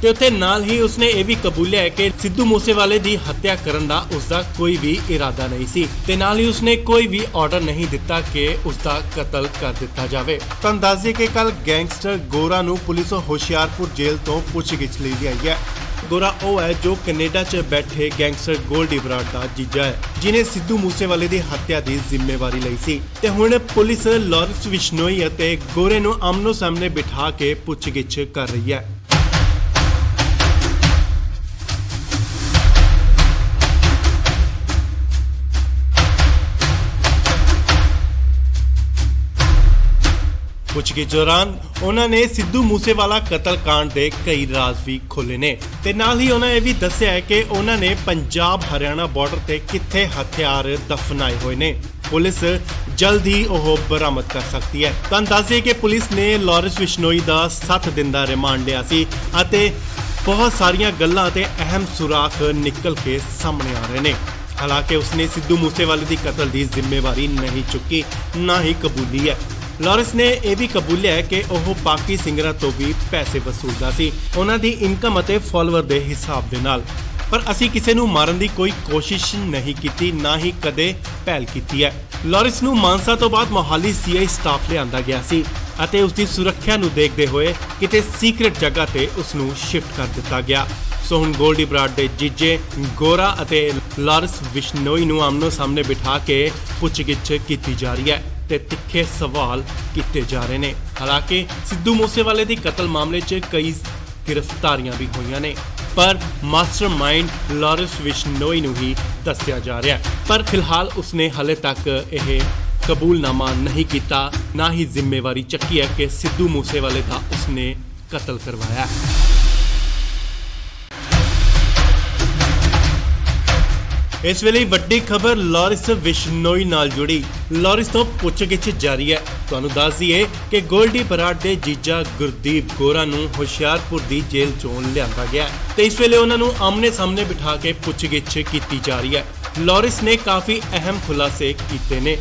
ਤੇ ਉੱਥੇ ਨਾਲ ਹੀ ਉਸਨੇ ਇਹ ਵੀ ਕਬੂਲਿਆ ਕਿ ਸਿੱਧੂ ਮੂਸੇਵਾਲੇ ਦੀ ਹੱਤਿਆ ਕਰਨ ਦਾ ਉਸਦਾ ਕੋਈ ਵੀ ਇਰਾਦਾ ਨਹੀਂ ਸੀ ਤੇ ਨਾਲ ਹੀ ਉਸਨੇ ਕੋਈ ਵੀ ਆਰਡਰ ਨਹੀਂ ਦਿੱਤਾ ਕਿ ਉਸਦਾ ਕਤਲ ਕਰ ਦਿੱਤਾ ਜਾਵੇ। ਤਾਂ ਦੱਸ ਦਈਏ ਕਿ ਕੱਲ ਗੈਂਗਸਟਰ ਗੋਰਾ ਨੂੰ ਪੁਲਿਸ ਹੁਸ਼ਿਆਰਪੁਰ ਜੇਲ੍ਹ ਤੋਂ ਪੁੱਛਗਿੱਛ ਲਈ ਆਈ ਹੈ। ਗੋਰਾ ਉਹ ਹੈ ਜੋ ਕੈਨੇਡਾ 'ਚ ਬੈਠੇ ਗੈਂਗਸਟਰ ਗੋਲਡੀ ਬਰਾੜ ਦਾ ਜੀਜਾ ਹੈ, ਜਿਨੇ ਸਿੱਧੂ ਮੂਸੇਵਾਲੇ ਦੀ ਹੱਤਿਆ ਦੀ ਜ਼ਿੰਮੇਵਾਰੀ ਲਈ ਸੀ ਤੇ ਹੁਣ ਪੁਲਿਸ ਲਾਰੈਂਸ ਬਿਸ਼ਨੋਈ ਅਤੇ ਗੋਰੇ ਨੂੰ ਆਮਨੋ ਸਾਹਮਣੇ ਬਿਠਾ ਕੇ ਪੁੱਛਗਿੱਛ ਕਰ ਰਹੀ ਹੈ। ਪੁੱਛਗਿੱਛ ਦੌਰਾਨ ਉਹਨਾਂ ਨੇ ਸਿੱਧੂ ਮੂਸੇਵਾਲਾ ਕਤਲकांड ਦੇ ਕਈ ਰਾਜ਼ ਵੀ ਖੋਲ੍ਹੇ ਨੇ ਤੇ ਨਾਲ ਹੀ ਉਹਨਾਂ ਇਹ ਵੀ ਦੱਸਿਆ ਹੈ ਕਿ ਉਹਨਾਂ ਨੇ ਪੰਜਾਬ ਹਰਿਆਣਾ ਬਾਰਡਰ ਤੇ ਕਿੱਥੇ ਹਥਿਆਰ ਦਫਨਾਏ ਹੋਏ ਨੇ। ਪੁਲਿਸ ਜਲਦ ਹੀ ਉਹ ਬਰਾਮਦ ਕਰ ਸਕਦੀ ਹੈ। ਤਾਂ ਦੱਸਿਏ ਕਿ ਪੁਲਿਸ ਨੇ ਲਾਰੈਂਸ ਬਿਸ਼ਨੋਈ ਦਾ 7 ਦਿਨ ਦਾ ਰਿਮਾਂਡ ਲਿਆ ਸੀ ਅਤੇ ਬਹੁਤ ਸਾਰੀਆਂ ਗੱਲਾਂ ਤੇ ਅਹਿਮ ਸੁਰਾਖ ਨਿਕਲ ਕੇ ਸਾਹਮਣੇ ਆ ਰਹੇ ਨੇ। ਹਾਲਾਂਕਿ ਉਸਨੇ ਸਿੱਧੂ ਮੂਸੇਵਾਲੇ ਦੀ ਕਤਲ ਦੀ ਜ਼ਿੰਮੇਵਾਰੀ ਨਹੀਂ ਚੁੱਕੀ, ਨਾ ਹੀ ਕਬੂਲੀ ਹੈ। ਲਾਰੈਂਸ ਨੇ ਇਹ ਵੀ ਕਬੂਲਿਆ ਹੈ ਕਿ ਉਹ ਬਾਕੀ ਸਿੰਗਰਾਂ ਤੋਂ ਵੀ ਪੈਸੇ ਵਸੂਲਦਾ ਸੀ, ਉਹਨਾਂ ਦੀ ਇਨਕਮ ਅਤੇ ਫਾਲੋਅਰ ਦੇ ਹਿਸਾਬ ਦੇ ਨਾਲ। ਪਰ ਅਸੀਂ ਕਿਸੇ ਨੂੰ ਮਾਰਨ ਦੀ ਕੋਈ ਕੋਸ਼ਿਸ਼ ਨਹੀਂ ਕੀਤੀ, ਨਾ ਹੀ ਕਦੇ ਪਹਿਲ ਕੀਤੀ ਹੈ। ਲਾਰੈਂਸ ਨੂੰ ਮਾਨਸਾ ਤੋਂ ਬਾਅਦ ਮੋਹਾਲੀ ਸੀਆਈ ਸਟਾਫ ਲਿਆਂਦਾ ਗਿਆ ਸੀ ਅਤੇ ਉਸ ਦੀ ਸੁਰੱਖਿਆ ਨੂੰ ਦੇਖਦੇ ਹੋਏ ਕਿਤੇ ਸੀਕ੍ਰੇਟ ਜਗ੍ਹਾ ਤੇ ਉਸ ਨੂੰ ਸ਼ਿਫਟ ਕਰ ਦਿੱਤਾ ਗਿਆ। ਸੋ ਹੁਣ ਗੋਲਡੀ ਬਰਾੜ ਦੇ ਜੀਜੇ ਗੋਰਾ ਅਤੇ ਲਾਰੈਂਸ ਬਿਸ਼ਨੋਈ ਨੂੰ ਆਮਨੋ ਸਾਹਮਣੇ ਬਿਠਾ ਕੇ ਪੁੱਛਗਿੱਛ ਕੀਤੀ ਜਾ ਰਹੀ ਹੈ ਤੇ ਤਿੱਖੇ ਸਵਾਲ ਕੀਤੇ ਜਾ ਰਹੇ ਨੇ। ਹਾਲਾਂਕਿ ਸਿੱਧੂ ਮੂਸੇਵਾਲੇ ਦੀ ਕਤਲ ਮਾਮਲੇ 'ਚ ਕਈ ਗ੍ਰਿਫਤਾਰੀਆਂ ਵੀ ਹੋਈਆਂ ਨੇ, ਪਰ ਮਾਸਟਰਮਾਈਂਡ ਲਾਰੈਂਸ ਬਿਸ਼ਨੋਈ ਨੂੰ ਹੀ ਦੱਸਿਆ ਜਾ ਰਿਹਾ ਹੈ। ਪਰ ਫਿਲਹਾਲ ਉਸਨੇ ਹਾਲੇ ਤੱਕ ਇਹ ਕਬੂਲਨਾਮਾ ਨਹੀਂ ਕੀਤਾ, ਨਾ ਹੀ ਜ਼ਿੰਮੇਵਾਰੀ ਚੱਕੀ ਹੈ ਕਿ ਸਿੱਧੂ ਮੂਸੇਵਾਲੇ ਦਾ ਉਸਨੇ ਕਤਲ ਕਰਵਾਇਆ। ਇਸ ਵੇਲੇ ਵੱਡੀ ਖਬਰ ਲਾਰੈਂਸ ਬਿਸ਼ਨੋਈ ਨਾਲ ਜੁੜੀ। ਲਾਰੈਂਸ ਤੋਂ ਪੁੱਛਗਿੱਛ ਜਾਰੀ ਹੈ। ਤੁਹਾਨੂੰ ਦੱਸ ਦਈਏ ਕਿ ਗੋਲਡੀ ਬਰਾੜ ਦੇ ਜੀਜਾ ਗੁਰਦੀਪ ਗੋਰਾ ਨੂੰ ਹੁਸ਼ਿਆਰਪੁਰ ਦੀ ਜੇਲ੍ਹ ਚੋਂ ਲਿਆਂਦਾ ਗਿਆ ਤੇ ਇਸ ਵੇਲੇ ਉਹਨਾਂ ਨੂੰ ਆਮਨੇ ਸਾਹਮਣੇ ਬਿਠਾ ਕੇ ਪੁੱਛਗਿੱਛ ਕੀਤੀ ਜਾ ਰਹੀ ਹੈ। ਲਾਰੈਂਸ ਨੇ ਕਾਫੀ ਅਹਿਮ ਖੁਲਾਸੇ ਕੀਤੇ ਨੇ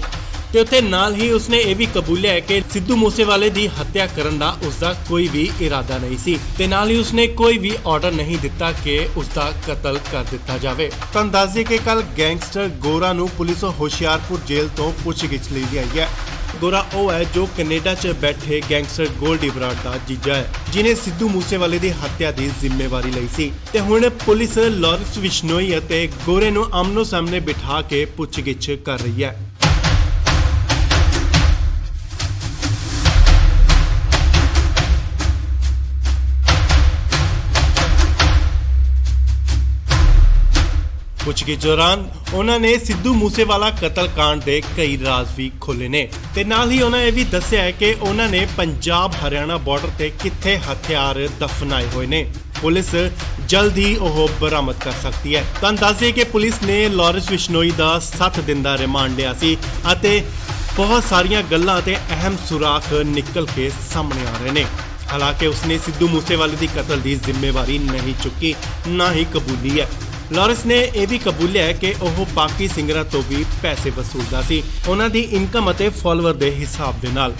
ਤੇ ਉੱਥੇ ਨਾਲ ਹੀ ਉਸਨੇ ਇਹ ਵੀ ਕਬੂਲਿਆ ਹੈ ਕਿ ਸਿੱਧੂ ਮੂਸੇਵਾਲੇ ਦੀ ਹੱਤਿਆ ਕਰਨ ਦਾ ਉਸਦਾ ਕੋਈ ਵੀ ਇਰਾਦਾ ਨਹੀਂ ਸੀ ਤੇ ਨਾਲ ਹੀ ਉਸਨੇ ਕੋਈ ਵੀ ਆਰਡਰ ਨਹੀਂ ਦਿੱਤਾ ਕਿ ਉਸਦਾ ਕਤਲ ਕਰ ਦਿੱਤਾ ਜਾਵੇ। ਤਾਂ ਦੱਸ ਦਈਏ ਕਿ ਕੱਲ ਗੈਂਗਸਟਰ ਗੋਰਾ ਨੂੰ ਪੁਲਿਸ ਹੁਸ਼ਿਆਰਪੁਰ ਜੇਲ੍ਹ ਤੋਂ ਪੁੱਛਗਿੱਛ ਲਈ ਆਈ ਹੈ। ਗੋਰਾ ਉਹ ਹੈ ਜੋ ਕੈਨੇਡਾ 'ਚ ਬੈਠੇ ਗੈਂਗਸਟਰ ਗੋਲਡੀ ਬਰਾੜ ਦਾ ਜੀਜਾ ਹੈ, ਜਿਨੇ ਸਿੱਧੂ ਮੂਸੇਵਾਲੇ ਦੀ ਹੱਤਿਆ ਦੀ ਜ਼ਿੰਮੇਵਾਰੀ ਲਈ ਸੀ ਤੇ ਹੁਣ ਪੁਲਿਸ ਲਾਰੈਂਸ ਬਿਸ਼ਨੋਈ ਅਤੇ ਗੋਰੇ ਨੂੰ ਆਮਨੋ ਸਾਹਮਣੇ ਬਿਠਾ ਕੇ ਪੁੱਛਗਿੱਛ ਕਰ ਰਹੀ ਹੈ। ਪੁੱਛਗਿੱਛ ਦੌਰਾਨ ਉਹਨਾਂ ਨੇ ਸਿੱਧੂ ਮੂਸੇਵਾਲਾ ਕਤਲकांड ਦੇ ਕਈ ਰਾਜ਼ ਵੀ ਖੋਲ੍ਹੇ ਨੇ ਤੇ ਨਾਲ ਹੀ ਉਹਨਾਂ ਇਹ ਵੀ ਦੱਸਿਆ ਹੈ ਕਿ ਉਹਨਾਂ ਨੇ ਪੰਜਾਬ ਹਰਿਆਣਾ ਬਾਰਡਰ ਤੇ ਕਿੱਥੇ ਹਥਿਆਰ ਦਫਨਾਏ ਹੋਏ ਨੇ। ਪੁਲਿਸ ਜਲਦ ਹੀ ਉਹ ਬਰਾਮਦ ਕਰ ਸਕਦੀ ਹੈ। ਤਾਂ ਦੱਸਿਏ ਕਿ ਪੁਲਿਸ ਨੇ ਲਾਰੈਂਸ ਬਿਸ਼ਨੋਈ ਦਾ 7 ਦਿਨ ਦਾ ਰਿਮਾਂਡ ਲਿਆ ਸੀ ਅਤੇ ਬਹੁਤ ਸਾਰੀਆਂ ਗੱਲਾਂ ਤੇ ਅਹਿਮ ਸੁਰਾਖ ਨਿਕਲ ਕੇ ਸਾਹਮਣੇ ਆ ਰਹੇ ਨੇ। ਹਾਲਾਂਕਿ ਉਸਨੇ ਸਿੱਧੂ ਮੂਸੇਵਾਲੇ ਦੀ ਕਤਲ ਦੀ ਜ਼ਿੰਮੇਵਾਰੀ ਨਹੀਂ ਚੁੱਕੀ, ਨਾ ਹੀ ਕਬੂਲੀ ਹੈ। ਲਾਰੈਂਸ ਨੇ ਇਹ ਵੀ ਕਬੂਲਿਆ ਹੈ ਕਿ ਉਹ ਬਾਕੀ ਸਿੰਗਰਾਂ ਤੋਂ ਵੀ ਪੈਸੇ ਵਸੂਲਦਾ ਸੀ, ਉਹਨਾਂ ਦੀ ਇਨਕਮ ਅਤੇ ਫਾਲੋਅਰ ਦੇ ਹਿਸਾਬ ਦੇ ਨਾਲ।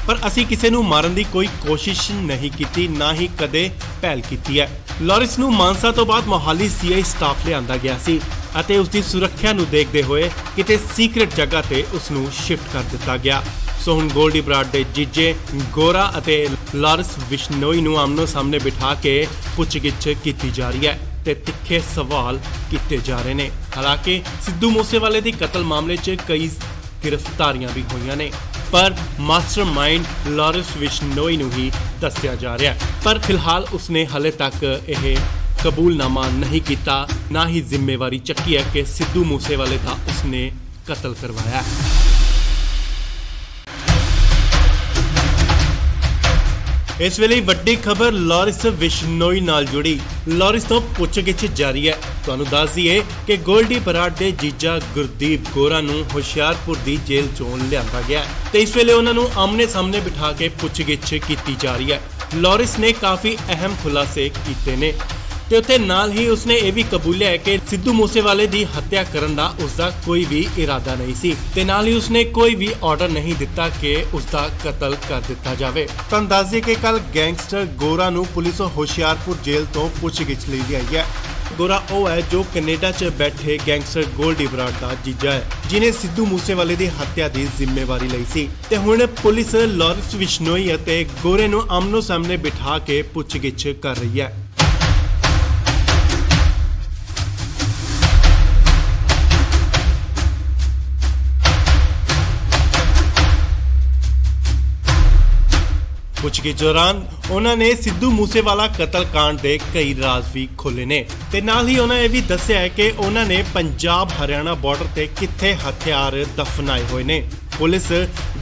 ਪਰ ਅਸੀਂ ਕਿਸੇ ਨੂੰ ਮਾਰਨ ਦੀ ਕੋਈ ਕੋਸ਼ਿਸ਼ ਨਹੀਂ ਕੀਤੀ, ਨਾ ਹੀ ਕਦੇ ਪਹਿਲ ਕੀਤੀ ਹੈ। ਲਾਰੈਂਸ ਨੂੰ ਮਾਨਸਾ ਤੋਂ ਬਾਅਦ ਮੋਹਾਲੀ ਸੀਆਈ ਸਟਾਫ ਲਿਆਂਦਾ ਗਿਆ ਸੀ ਅਤੇ ਉਸ ਦੀ ਸੁਰੱਖਿਆ ਨੂੰ ਦੇਖਦੇ ਹੋਏ ਕਿਤੇ ਸੀਕ੍ਰੇਟ ਜਗ੍ਹਾ ਤੇ ਉਸ ਨੂੰ ਸ਼ਿਫਟ ਕਰ ਦਿੱਤਾ ਗਿਆ। ਸੋ ਹੁਣ ਗੋਲਡੀ ਬਰਾੜ ਦੇ ਜੀਜੇ ਗੋਰਾ ਅਤੇ ਲਾਰੈਂਸ ਬਿਸ਼ਨੋਈ ਨੂੰ ਆਮਨੋ ਸਾਹਮਣੇ ਬਿਠਾ ਕੇ ਪੁੱਛਗਿੱਛ ਕੀਤੀ ਜਾ ਰਹੀ ਹੈ ਤੇ ਤਿੱਖੇ ਸਵਾਲ ਕੀਤੇ ਜਾ ਰਹੇ ਨੇ। ਹਾਲਾਂਕਿ ਸਿੱਧੂ ਮੂਸੇਵਾਲੇ ਦੀ ਕਤਲ ਮਾਮਲੇ 'ਚ ਕਈ ਗ੍ਰਿਫਤਾਰੀਆਂ ਵੀ ਹੋਈਆਂ ਨੇ, ਪਰ ਮਾਸਟਰਮਾਈਂਡ ਲਾਰੈਂਸ ਬਿਸ਼ਨੋਈ ਨੂੰ ਹੀ ਦੱਸਿਆ ਜਾ ਰਿਹਾ ਹੈ। ਪਰ ਫਿਲਹਾਲ ਉਸਨੇ ਹਾਲੇ ਤੱਕ ਇਹ ਕਬੂਲਨਾਮਾ ਨਹੀਂ ਕੀਤਾ, ਨਾ ਹੀ ਜ਼ਿੰਮੇਵਾਰੀ ਚੱਕੀ ਹੈ ਕਿ ਸਿੱਧੂ ਮੂਸੇਵਾਲੇ ਦਾ ਉਸਨੇ ਕਤਲ ਕਰਵਾਇਆ। ਇਸ ਵੇਲੇ ਵੱਡੀ ਖਬਰ ਲਾਰੈਂਸ ਬਿਸ਼ਨੋਈ ਨਾਲ ਜੁੜੀ। ਲਾਰੈਂਸ ਤੋਂ ਪੁੱਛਗਿੱਛ ਜਾਰੀ ਹੈ। ਤੁਹਾਨੂੰ ਦੱਸ ਦਈਏ ਕਿ ਗੋਲਡੀ ਬਰਾੜ ਦੇ ਜੀਜਾ ਗੁਰਦੀਪ ਗੋਰਾ ਨੂੰ ਹੁਸ਼ਿਆਰਪੁਰ ਦੀ ਜੇਲ੍ਹ ਚੋਂ ਲਿਆਂਦਾ ਗਿਆ ਤੇ ਇਸ ਵੇਲੇ ਉਹਨਾਂ ਨੂੰ ਆਮਨੇ ਸਾਹਮਣੇ ਬਿਠਾ ਕੇ ਪੁੱਛਗਿੱਛ ਕੀਤੀ ਜਾ ਰਹੀ ਹੈ। ਲਾਰੈਂਸ ਨੇ ਕਾਫੀ ਅਹਿਮ ਖੁਲਾਸੇ ਕੀਤੇ ਨੇ ਤੇ ਉੱਥੇ ਨਾਲ ਹੀ ਉਸਨੇ ਇਹ ਵੀ ਕਬੂਲਿਆ ਹੈ ਕਿ ਸਿੱਧੂ ਮੂਸੇਵਾਲੇ ਦੀ ਹੱਤਿਆ ਕਰਨ ਦਾ ਉਸਦਾ ਕੋਈ ਵੀ ਇਰਾਦਾ ਨਹੀਂ ਸੀ ਤੇ ਨਾਲ ਹੀ ਉਸਨੇ ਕੋਈ ਵੀ ਆਰਡਰ ਨਹੀਂ ਦਿੱਤਾ ਕਿ ਉਸਦਾ ਕਤਲ ਕਰ ਦਿੱਤਾ ਜਾਵੇ। ਤੁਹਾਨੂੰ ਦੱਸ ਦਈਏ ਕਿ ਕੱਲ ਗੈਂਗਸਟਰ ਗੋਰਾ ਨੂੰ ਪੁਲਿਸ ਹੁਸ਼ਿਆਰਪੁਰ ਜੇਲ੍ਹ ਤੋਂ ਪੁੱਛਗਿੱਛ ਲਈ ਲਿਆਈ ਹੈ। ਗੋਰਾ ਉਹ ਹੈ ਜੋ ਕੈਨੇਡਾ 'ਚ ਬੈਠੇ ਗੈਂਗਸਟਰ ਗੋਲਡੀ ਬਰਾੜ ਦਾ ਜੀਜਾ ਹੈ, ਜਿਨੇ ਸਿੱਧੂ ਮੂਸੇਵਾਲੇ ਦੀ ਹੱਤਿਆ ਦੀ ਜ਼ਿੰਮੇਵਾਰੀ ਲਈ ਸੀ ਤੇ ਹੁਣ ਪੁਲਿਸ ਲਾਰੈਂਸ ਬਿਸ਼ਨੋਈ ਅਤੇ ਗੋਰੇ ਨੂੰ ਆਮਨੋ ਸਾਹਮਣੇ ਬਿਠਾ ਕੇ ਪੁੱਛਗਿੱਛ ਕਰ ਰਹੀ ਹੈ। ਪੁੱਛਗਿੱਛ ਦੌਰਾਨ ਉਹਨਾਂ ਨੇ ਸਿੱਧੂ ਮੂਸੇਵਾਲਾ ਕਤਲकांड ਦੇ ਕਈ ਰਾਜ਼ ਵੀ ਖੋਲ੍ਹੇ ਨੇ ਤੇ ਨਾਲ ਹੀ ਉਹਨਾਂ ਇਹ ਵੀ ਦੱਸਿਆ ਹੈ ਕਿ ਉਹਨਾਂ ਨੇ ਪੰਜਾਬ ਹਰਿਆਣਾ ਬਾਰਡਰ ਤੇ ਕਿੱਥੇ ਹਥਿਆਰ ਦਫਨਾਏ ਹੋਏ ਨੇ। ਪੁਲਿਸ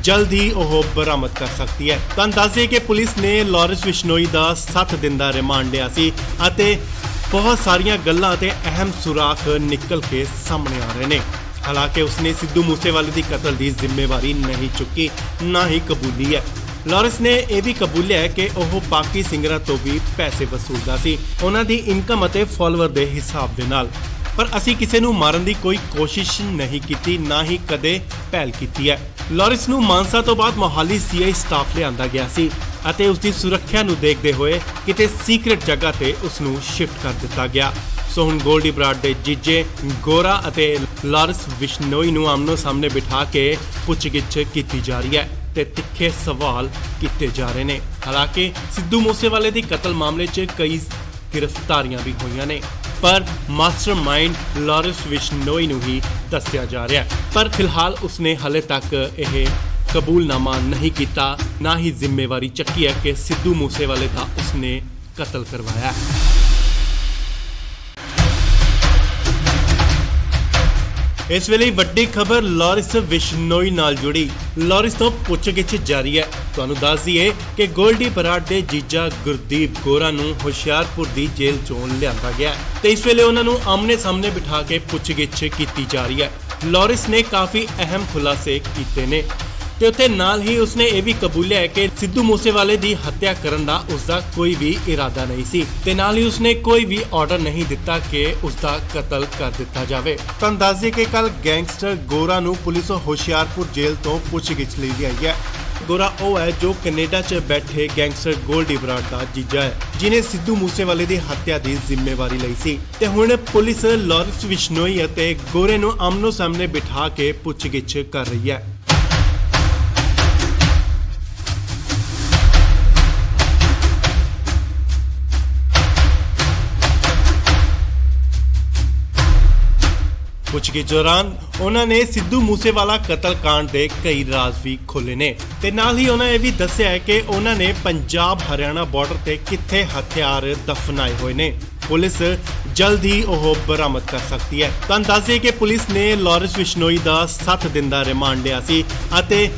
ਜਲਦ ਹੀ ਉਹ ਬਰਾਮਦ ਕਰ ਸਕਦੀ ਹੈ। ਤੁਹਾਨੂੰ ਦੱਸ ਦਈਏ ਕਿ ਪੁਲਿਸ ਨੇ ਲਾਰੈਂਸ ਬਿਸ਼ਨੋਈ ਦਾ 7 ਦਿਨ ਦਾ ਰਿਮਾਂਡ ਲਿਆ ਸੀ ਅਤੇ ਬਹੁਤ ਸਾਰੀਆਂ ਗੱਲਾਂ ਤੇ ਅਹਿਮ ਸੁਰਾਖ ਨਿਕਲ ਕੇ ਸਾਹਮਣੇ ਆ ਰਹੇ ਨੇ। ਹਾਲਾਂਕਿ ਉਸਨੇ ਸਿੱਧੂ ਮੂਸੇਵਾਲੇ ਦੀ ਕਤਲ ਦੀ ਜ਼ਿੰਮੇਵਾਰੀ ਨਹੀਂ ਚੁੱਕੀ, ਨਾ ਹੀ ਕਬੂਲੀ ਹੈ। ਲਾਰੈਂਸ ਨੇ ਇਹ ਵੀ ਕਬੂਲਿਆ ਹੈ ਕਿ ਉਹ ਬਾਕੀ ਸਿੰਗਰਾਂ ਤੋਂ ਵੀ ਪੈਸੇ ਵਸੂਲਦਾ ਸੀ, ਉਹਨਾਂ ਦੀ ਇਨਕਮ ਅਤੇ ਫਾਲੋਅਰ ਦੇ ਹਿਸਾਬ ਦੇ ਨਾਲ। ਪਰ ਅਸੀਂ ਕਿਸੇ ਨੂੰ ਮਾਰਨ ਦੀ ਕੋਈ ਕੋਸ਼ਿਸ਼ ਨਹੀਂ ਕੀਤੀ, ਨਾ ਹੀ ਕਦੇ ਪਹਿਲ ਕੀਤੀ ਹੈ। ਲਾਰੈਂਸ ਨੂੰ ਮਾਨਸਾ ਤੋਂ ਬਾਅਦ ਮੋਹਾਲੀ ਸੀਆਈ ਸਟਾਫ ਲਿਆਂਦਾ ਗਿਆ ਸੀ ਅਤੇ ਉਸ ਦੀ ਸੁਰੱਖਿਆ ਨੂੰ ਦੇਖਦੇ ਹੋਏ ਕਿਤੇ ਸੀਕ੍ਰੇਟ ਜਗ੍ਹਾ ਤੇ ਉਸ ਨੂੰ ਸ਼ਿਫਟ ਕਰ ਦਿੱਤਾ ਗਿਆ। ਸੋ ਹੁਣ ਗੋਲਡੀ ਬਰਾੜ ਦੇ ਜੀਜੇ ਗੋਰਾ ਅਤੇ ਲਾਰੈਂਸ ਬਿਸ਼ਨੋਈ ਨੂੰ ਆਮਨੋ ਸਾਹਮਣੇ ਬਿਠਾ ਕੇ ਪੁੱਛਗਿੱਛ ਕੀਤੀ ਜਾ ਰਹੀ ਹੈ ਤੇ ਤਿੱਖੇ ਸਵਾਲ ਕੀਤੇ ਜਾ ਰਹੇ ਨੇ। ਹਾਲਾਂਕਿ ਸਿੱਧੂ ਮੂਸੇਵਾਲੇ ਦੀ ਕਤਲ ਮਾਮਲੇ 'ਚ ਕਈ ਗ੍ਰਿਫਤਾਰੀਆਂ ਵੀ ਹੋਈਆਂ ਨੇ, ਪਰ ਮਾਸਟਰਮਾਈਂਡ ਲਾਰੈਂਸ ਬਿਸ਼ਨੋਈ ਨੂੰ ਹੀ ਦੱਸਿਆ ਜਾ ਰਿਹਾ ਹੈ। ਪਰ ਫਿਲਹਾਲ ਉਸਨੇ ਹਲੇ ਤੱਕ ਇਹ ਕਬੂਲਨਾਮਾ ਨਹੀਂ ਕੀਤਾ, ਨਾ ਹੀ ਜ਼ਿੰਮੇਵਾਰੀ ਚੱਕੀ ਹੈ ਕਿ ਸਿੱਧੂ ਮੂਸੇਵਾਲੇ ਦਾ ਉਸਨੇ ਕਤਲ ਕਰਵਾਇਆ ਹੈ। ਇਸ ਵੇਲੇ ਵੱਡੀ ਖਬਰ ਲਾਰੈਂਸ ਬਿਸ਼ਨੋਈ ਨਾਲ ਜੁੜੀ। ਲਾਰੈਂਸ ਤੋਂ ਪੁੱਛਗਿੱਛ ਜਾਰੀ ਹੈ। ਤੁਹਾਨੂੰ ਦੱਸ ਦਈਏ ਕਿ ਗੋਲਡੀ ਬਰਾੜ ਦੇ ਜੀਜਾ ਗੁਰਦੀਪ ਗੋਰਾ ਨੂੰ ਹੁਸ਼ਿਆਰਪੁਰ ਦੀ ਜੇਲ੍ਹ ਚੋਂ ਲਿਆਂਦਾ ਗਿਆ ਤੇ ਇਸ ਵੇਲੇ ਉਹਨਾਂ ਨੂੰ ਆਮਨੇ ਸਾਹਮਣੇ ਬਿਠਾ ਕੇ ਪੁੱਛਗਿੱਛ ਕੀਤੀ ਜਾ ਰਹੀ ਹੈ। ਲਾਰੈਂਸ ਨੇ ਕਾਫੀ ਅਹਿਮ ਖੁਲਾਸੇ ਕੀਤੇ ਨੇ ਤੇ ਉੱਥੇ ਨਾਲ ਹੀ ਉਸਨੇ ਇਹ ਵੀ ਕਬੂਲਿਆ ਹੈ ਕਿ ਸਿੱਧੂ ਮੂਸੇਵਾਲੇ ਦੀ ਹੱਤਿਆ ਕਰਨ ਦਾ ਉਸਦਾ ਕੋਈ ਵੀ ਇਰਾਦਾ ਨਹੀਂ ਸੀ ਤੇ ਨਾਲ ਹੀ ਉਸਨੇ ਕੋਈ ਵੀ ਆਰਡਰ ਨਹੀਂ ਦਿੱਤਾ ਕਿ ਉਸਦਾ ਕਤਲ ਕਰ ਦਿੱਤਾ ਜਾਵੇ। ਤੁਹਾਨੂੰ ਦੱਸ ਦਈਏ ਕਿ ਕੱਲ ਗੈਂਗਸਟਰ ਗੋਰਾ ਨੂੰ ਪੁਲਿਸ ਹੁਸ਼ਿਆਰਪੁਰ ਜੇਲ੍ਹ ਤੋਂ ਪੁੱਛਗਿੱਛ ਲਈ ਲਿਆਈ ਹੈ। ਗੋਰਾ ਉਹ ਹੈ ਜੋ ਕੈਨੇਡਾ 'ਚ ਬੈਠੇ ਗੈਂਗਸਟਰ ਗੋਲਡੀ ਬਰਾੜ ਦਾ ਜੀਜਾ ਹੈ, ਜਿਨੇ ਸਿੱਧੂ ਮੂਸੇਵਾਲੇ ਦੀ ਹੱਤਿਆ ਦੀ ਜ਼ਿੰਮੇਵਾਰੀ ਲਈ ਸੀ ਤੇ ਹੁਣ ਪੁਲਿਸ ਲਾਰੈਂਸ ਬਿਸ਼ਨੋਈ ਅਤੇ ਗੋਰੇ ਨੂੰ ਆਮਨੋ ਸਾਹਮਣੇ ਬਿਠਾ ਕੇ ਪੁੱਛਗਿੱਛ ਕਰ ਰਹੀ ਹੈ। ਪੁੱਛਗਿੱਛ ਦੌਰਾਨ ਉਹਨਾਂ ਨੇ ਸਿੱਧੂ ਮੂਸੇਵਾਲਾ ਕਤਲकांड ਦੇ ਕਈ ਰਾਜ਼ ਵੀ ਖੋਲ੍ਹੇ ਨੇ ਤੇ ਨਾਲ ਹੀ ਉਹਨਾਂ ਇਹ ਵੀ ਦੱਸਿਆ ਹੈ ਕਿ ਉਹਨਾਂ ਨੇ ਪੰਜਾਬ ਹਰਿਆਣਾ ਬਾਰਡਰ ਤੇ ਕਿੱਥੇ ਹਥਿਆਰ ਦਫਨਾਏ ਹੋਏ ਨੇ। ਪੁਲਿਸ ਜਲਦ ਹੀ ਉਹ ਬਰਾਮਦ ਕਰ ਸਕਦੀ ਹੈ। ਤੁਹਾਨੂੰ ਦੱਸ ਦਈਏ ਕਿ ਪੁਲਿਸ ਨੇ ਲਾਰੈਂਸ ਬਿਸ਼ਨੋਈ ਦਾ 7 ਦਿਨ ਦਾ ਰਿਮਾਂਡ ਲਿਆ ਸੀ ਅਤੇ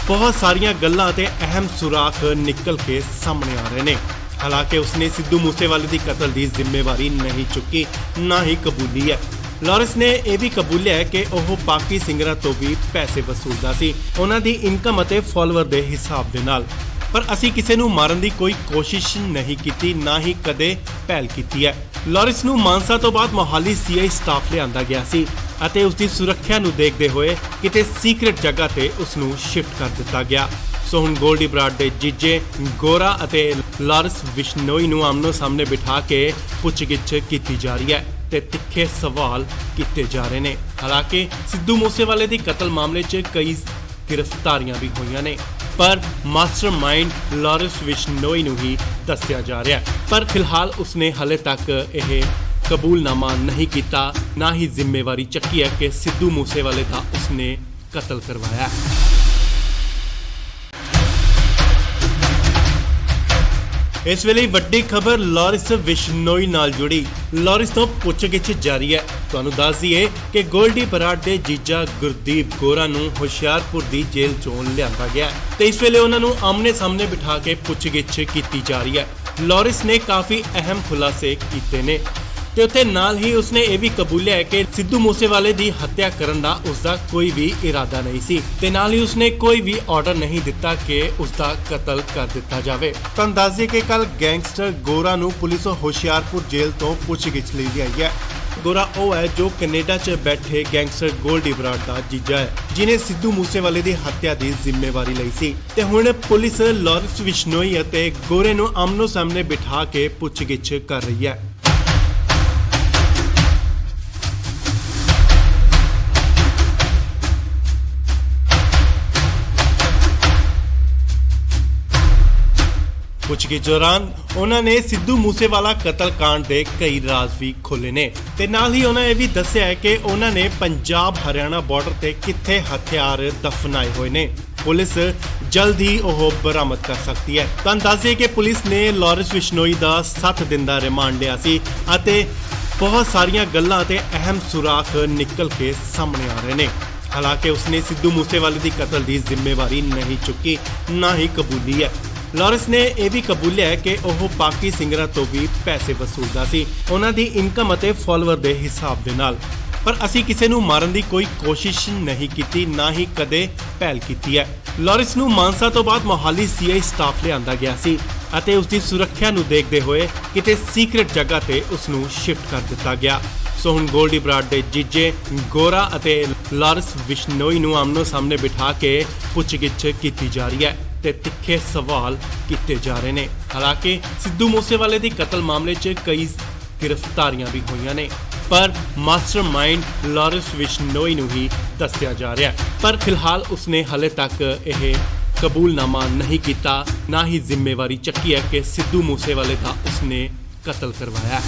ਬਹੁਤ ਸਾਰੀਆਂ ਗੱਲਾਂ ਤੇ ਅਹਿਮ ਸੁਰਾਖ ਨਿਕਲ ਕੇ ਸਾਹਮਣੇ ਆ ਰਹੇ ਨੇ। ਹਾਲਾਂਕਿ ਉਸਨੇ ਸਿੱਧੂ ਮੂਸੇਵਾਲੇ ਦੀ ਕਤਲ ਦੀ ਜ਼ਿੰਮੇਵਾਰੀ ਨਹੀਂ ਚੁੱਕੀ, ਨਾ ਹੀ ਕਬੂਲੀ ਹੈ। ਲਾਰੈਂਸ ਨੇ ਇਹ ਵੀ ਕਬੂਲਿਆ ਹੈ ਕਿ ਉਹ ਬਾਕੀ ਸਿੰਗਰਾਂ ਤੋਂ ਵੀ ਪੈਸੇ ਵਸੂਲਦਾ ਸੀ, ਉਹਨਾਂ ਦੀ ਇਨਕਮ ਅਤੇ ਫਾਲੋਅਰ ਦੇ ਹਿਸਾਬ ਦੇ ਨਾਲ। ਪਰ ਅਸੀਂ ਕਿਸੇ ਨੂੰ ਮਾਰਨ ਦੀ ਕੋਈ ਕੋਸ਼ਿਸ਼ ਨਹੀਂ ਕੀਤੀ, ਨਾ ਹੀ ਕਦੇ ਪਹਿਲ ਕੀਤੀ ਹੈ। ਲਾਰੈਂਸ ਨੂੰ ਮਾਨਸਾ ਤੋਂ ਬਾਅਦ ਮੋਹਾਲੀ ਸੀਆਈ ਸਟਾਫ ਲਿਆਂਦਾ ਗਿਆ ਸੀ ਅਤੇ ਉਸ ਦੀ ਸੁਰੱਖਿਆ ਨੂੰ ਦੇਖਦੇ ਹੋਏ ਕਿਤੇ ਸੀਕ੍ਰੇਟ ਜਗ੍ਹਾ ਤੇ ਉਸ ਨੂੰ ਸ਼ਿਫਟ ਕਰ ਦਿੱਤਾ ਗਿਆ। ਸੋ ਹੁਣ ਗੋਲਡੀ ਬਰਾੜ ਦੇ ਜੀਜੇ ਗੋਰਾ ਅਤੇ ਲਾਰੈਂਸ ਬਿਸ਼ਨੋਈ ਨੂੰ ਆਮਨੋ ਸਾਹਮਣੇ ਬਿਠਾ ਕੇ ਪੁੱਛਗਿੱਛ ਕੀਤੀ ਜਾ ਰਹੀ ਹੈ ਤੇ ਤਿੱਖੇ ਸਵਾਲ ਕੀਤੇ ਜਾ ਰਹੇ ਨੇ। ਹਾਲਾਂਕਿ ਸਿੱਧੂ ਮੂਸੇਵਾਲੇ ਦੀ ਕਤਲ ਮਾਮਲੇ 'ਚ ਕਈ ਗ੍ਰਿਫਤਾਰੀਆਂ ਵੀ ਹੋਈਆਂ ਨੇ, ਪਰ ਮਾਸਟਰਮਾਈਂਡ ਲਾਰੈਂਸ ਬਿਸ਼ਨੋਈ ਨੂੰ ਹੀ ਦੱਸਿਆ ਜਾ ਰਿਹਾ ਹੈ। ਪਰ ਫਿਲਹਾਲ ਉਸਨੇ ਹਲੇ ਤੱਕ ਇਹ ਕਬੂਲਨਾਮਾ ਨਹੀਂ ਕੀਤਾ, ਨਾ ਹੀ ਜ਼ਿੰਮੇਵਾਰੀ ਚੱਕੀ ਹੈ ਕਿ ਸਿੱਧੂ ਮੂਸੇਵਾਲੇ ਦਾ ਉਸਨੇ ਕਤਲ ਕਰਵਾਇਆ। ਇਸ ਵੇਲੇ ਵੱਡੀ ਖਬਰ ਲਾਰੈਂਸ ਬਿਸ਼ਨੋਈ ਨਾਲ ਜੁੜੀ। ਲਾਰੈਂਸ ਤੋਂ ਪੁੱਛਗਿੱਛ ਜਾਰੀ ਹੈ। ਤੁਹਾਨੂੰ ਦੱਸ ਦਈਏ ਕਿ ਗੋਲਡੀ ਬਰਾੜ ਦੇ ਜੀਜਾ ਗੁਰਦੀਪ ਗੋਰਾ ਨੂੰ ਹੁਸ਼ਿਆਰਪੁਰ ਦੀ ਜੇਲ੍ਹ ਚੋਂ ਲਿਆਂਦਾ ਗਿਆ ਤੇ ਇਸ ਵੇਲੇ ਉਹਨਾਂ ਨੂੰ ਆਮਨੇ ਸਾਹਮਣੇ ਬਿਠਾ ਕੇ ਪੁੱਛਗਿੱਛ ਕੀਤੀ ਜਾ ਰਹੀ ਹੈ। ਲਾਰੈਂਸ ਨੇ ਕਾਫੀ ਅਹਿਮ ਖੁਲਾਸੇ ਕੀਤੇ ਨੇ ਤੇ ਉੱਥੇ ਨਾਲ ਹੀ ਉਸਨੇ ਇਹ ਵੀ ਕਬੂਲਿਆ ਹੈ ਕਿ ਸਿੱਧੂ ਮੂਸੇਵਾਲੇ ਦੀ ਹੱਤਿਆ ਕਰਨ ਦਾ ਉਸਦਾ ਕੋਈ ਵੀ ਇਰਾਦਾ ਨਹੀਂ ਸੀ ਤੇ ਨਾਲ ਹੀ ਉਸਨੇ ਕੋਈ ਵੀ ਆਰਡਰ ਨਹੀਂ ਦਿੱਤਾ ਕਿ ਉਸਦਾ ਕਤਲ ਕਰ ਦਿੱਤਾ ਜਾਵੇ। ਤੁਹਾਨੂੰ ਦੱਸ ਦਈਏ ਕਿ ਕੱਲ ਗੈਂਗਸਟਰ ਗੋਰਾ ਨੂੰ ਪੁਲਿਸ ਹੁਸ਼ਿਆਰਪੁਰ ਜੇਲ੍ਹ ਤੋਂ ਪੁੱਛਗਿੱਛ ਲਈ ਲਿਆਈ ਹੈ। ਗੋਰਾ ਉਹ ਹੈ ਜੋ ਕੈਨੇਡਾ 'ਚ ਬੈਠੇ ਗੈਂਗਸਟਰ ਗੋਲਡੀ ਬਰਾੜ ਦਾ ਜੀਜਾ ਹੈ, ਜਿਨੇ ਸਿੱਧੂ ਮੂਸੇਵਾਲੇ ਦੀ ਹੱਤਿਆ ਦੀ ਜ਼ਿੰਮੇਵਾਰੀ ਲਈ ਸੀ ਤੇ ਹੁਣ ਪੁਲਿਸ ਲਾਰੈਂਸ ਬਿਸ਼ਨੋਈ ਅਤੇ ਗੋਰੇ ਨੂੰ ਆਮਨੋ ਸਾਹਮਣੇ ਬਿਠਾ ਕੇ ਪੁੱਛਗਿੱਛ ਕਰ ਰਹੀ ਹੈ। ਪੁੱਛਗਿੱਛ ਦੌਰਾਨ ਉਹਨਾਂ ਨੇ ਸਿੱਧੂ ਮੂਸੇਵਾਲਾ ਕਤਲकांड ਦੇ ਕਈ ਰਾਜ਼ ਵੀ ਖੋਲ੍ਹੇ ਨੇ ਤੇ ਨਾਲ ਹੀ ਉਹਨਾਂ ਇਹ ਵੀ ਦੱਸਿਆ ਹੈ ਕਿ ਉਹਨਾਂ ਨੇ ਪੰਜਾਬ ਹਰਿਆਣਾ ਬਾਰਡਰ ਤੇ ਕਿੱਥੇ ਹਥਿਆਰ ਦਫਨਾਏ ਹੋਏ ਨੇ। ਪੁਲਿਸ ਜਲਦ ਹੀ ਉਹ ਬਰਾਮਦ ਕਰ ਸਕਦੀ ਹੈ। ਤੁਹਾਨੂੰ ਦੱਸ ਦਈਏ ਕਿ ਪੁਲਿਸ ਨੇ ਲਾਰੈਂਸ ਬਿਸ਼ਨੋਈ ਦਾ 7 ਦਿਨ ਦਾ ਰਿਮਾਂਡ ਲਿਆ ਸੀ ਅਤੇ ਬਹੁਤ ਸਾਰੀਆਂ ਗੱਲਾਂ ਤੇ ਅਹਿਮ ਸੁਰਾਖ ਨਿਕਲ ਕੇ ਸਾਹਮਣੇ ਆ ਰਹੇ ਨੇ। ਹਾਲਾਂਕਿ ਉਸਨੇ ਸਿੱਧੂ ਮੂਸੇਵਾਲੇ ਦੀ ਕਤਲ ਦੀ ਜ਼ਿੰਮੇਵਾਰੀ ਨਹੀਂ ਚੁੱਕੀ, ਨਾ ਹੀ ਕਬੂਲੀ ਹੈ। ਲਾਰੈਂਸ ਨੇ ਇਹ ਵੀ ਕਬੂਲਿਆ ਹੈ ਕਿ ਉਹ ਬਾਕੀ ਸਿੰਗਰਾਂ ਤੋਂ ਵੀ ਪੈਸੇ ਵਸੂਲਦਾ ਸੀ, ਉਹਨਾਂ ਦੀ ਇਨਕਮ ਅਤੇ ਫਾਲੋਅਰ ਦੇ ਹਿਸਾਬ ਦੇ ਨਾਲ। ਪਰ ਅਸੀਂ ਕਿਸੇ ਨੂੰ ਮਾਰਨ ਦੀ ਕੋਈ ਕੋਸ਼ਿਸ਼ ਨਹੀਂ ਕੀਤੀ, ਨਾ ਹੀ ਕਦੇ ਪਹਿਲ ਕੀਤੀ ਹੈ। ਲਾਰੈਂਸ ਨੂੰ ਮਾਨਸਾ ਤੋਂ ਬਾਅਦ ਮੋਹਾਲੀ ਸੀਆਈ ਸਟਾਫ ਲਿਆਂਦਾ ਗਿਆ ਸੀ ਅਤੇ ਉਸ ਦੀ ਸੁਰੱਖਿਆ ਨੂੰ ਦੇਖਦੇ ਹੋਏ ਕਿਤੇ ਸੀਕ੍ਰੇਟ ਜਗ੍ਹਾ ਤੇ ਉਸ ਨੂੰ ਸ਼ਿਫਟ ਕਰ ਦਿੱਤਾ ਗਿਆ। ਸੋ ਹੁਣ ਗੋਲਡੀ ਬਰਾੜ ਦੇ ਜੀਜੇ ਗੋਰਾ ਅਤੇ ਲਾਰੈਂਸ ਬਿਸ਼ਨੋਈ ਨੂੰ ਆਮਨੋ ਸਾਹਮਣੇ ਬਿਠਾ ਕੇ ਪੁੱਛਗਿੱਛ ਕੀਤੀ ਜਾ ਰਹੀ ਹੈ ਤੇ ਤਿੱਖੇ ਸਵਾਲ ਕੀਤੇ ਜਾ ਰਹੇ ਨੇ। ਹਾਲਾਂਕਿ ਸਿੱਧੂ ਮੂਸੇਵਾਲੇ ਦੀ ਕਤਲ ਮਾਮਲੇ 'ਚ ਕਈ ਗ੍ਰਿਫਤਾਰੀਆਂ ਵੀ ਹੋਈਆਂ ਨੇ, ਪਰ ਮਾਸਟਰਮਾਈਂਡ ਲਾਰੈਂਸ ਬਿਸ਼ਨੋਈ ਨੂੰ ਹੀ ਦੱਸਿਆ ਜਾ ਰਿਹਾ ਹੈ। ਪਰ ਫਿਲਹਾਲ ਉਸਨੇ ਹਲੇ ਤੱਕ ਇਹ ਕਬੂਲਨਾਮਾ ਨਹੀਂ ਕੀਤਾ, ਨਾ ਹੀ ਜ਼ਿੰਮੇਵਾਰੀ ਚੱਕੀ ਹੈ ਕਿ ਸਿੱਧੂ ਮੂਸੇਵਾਲੇ ਦਾ ਉਸਨੇ ਕਤਲ ਕਰਵਾਇਆ।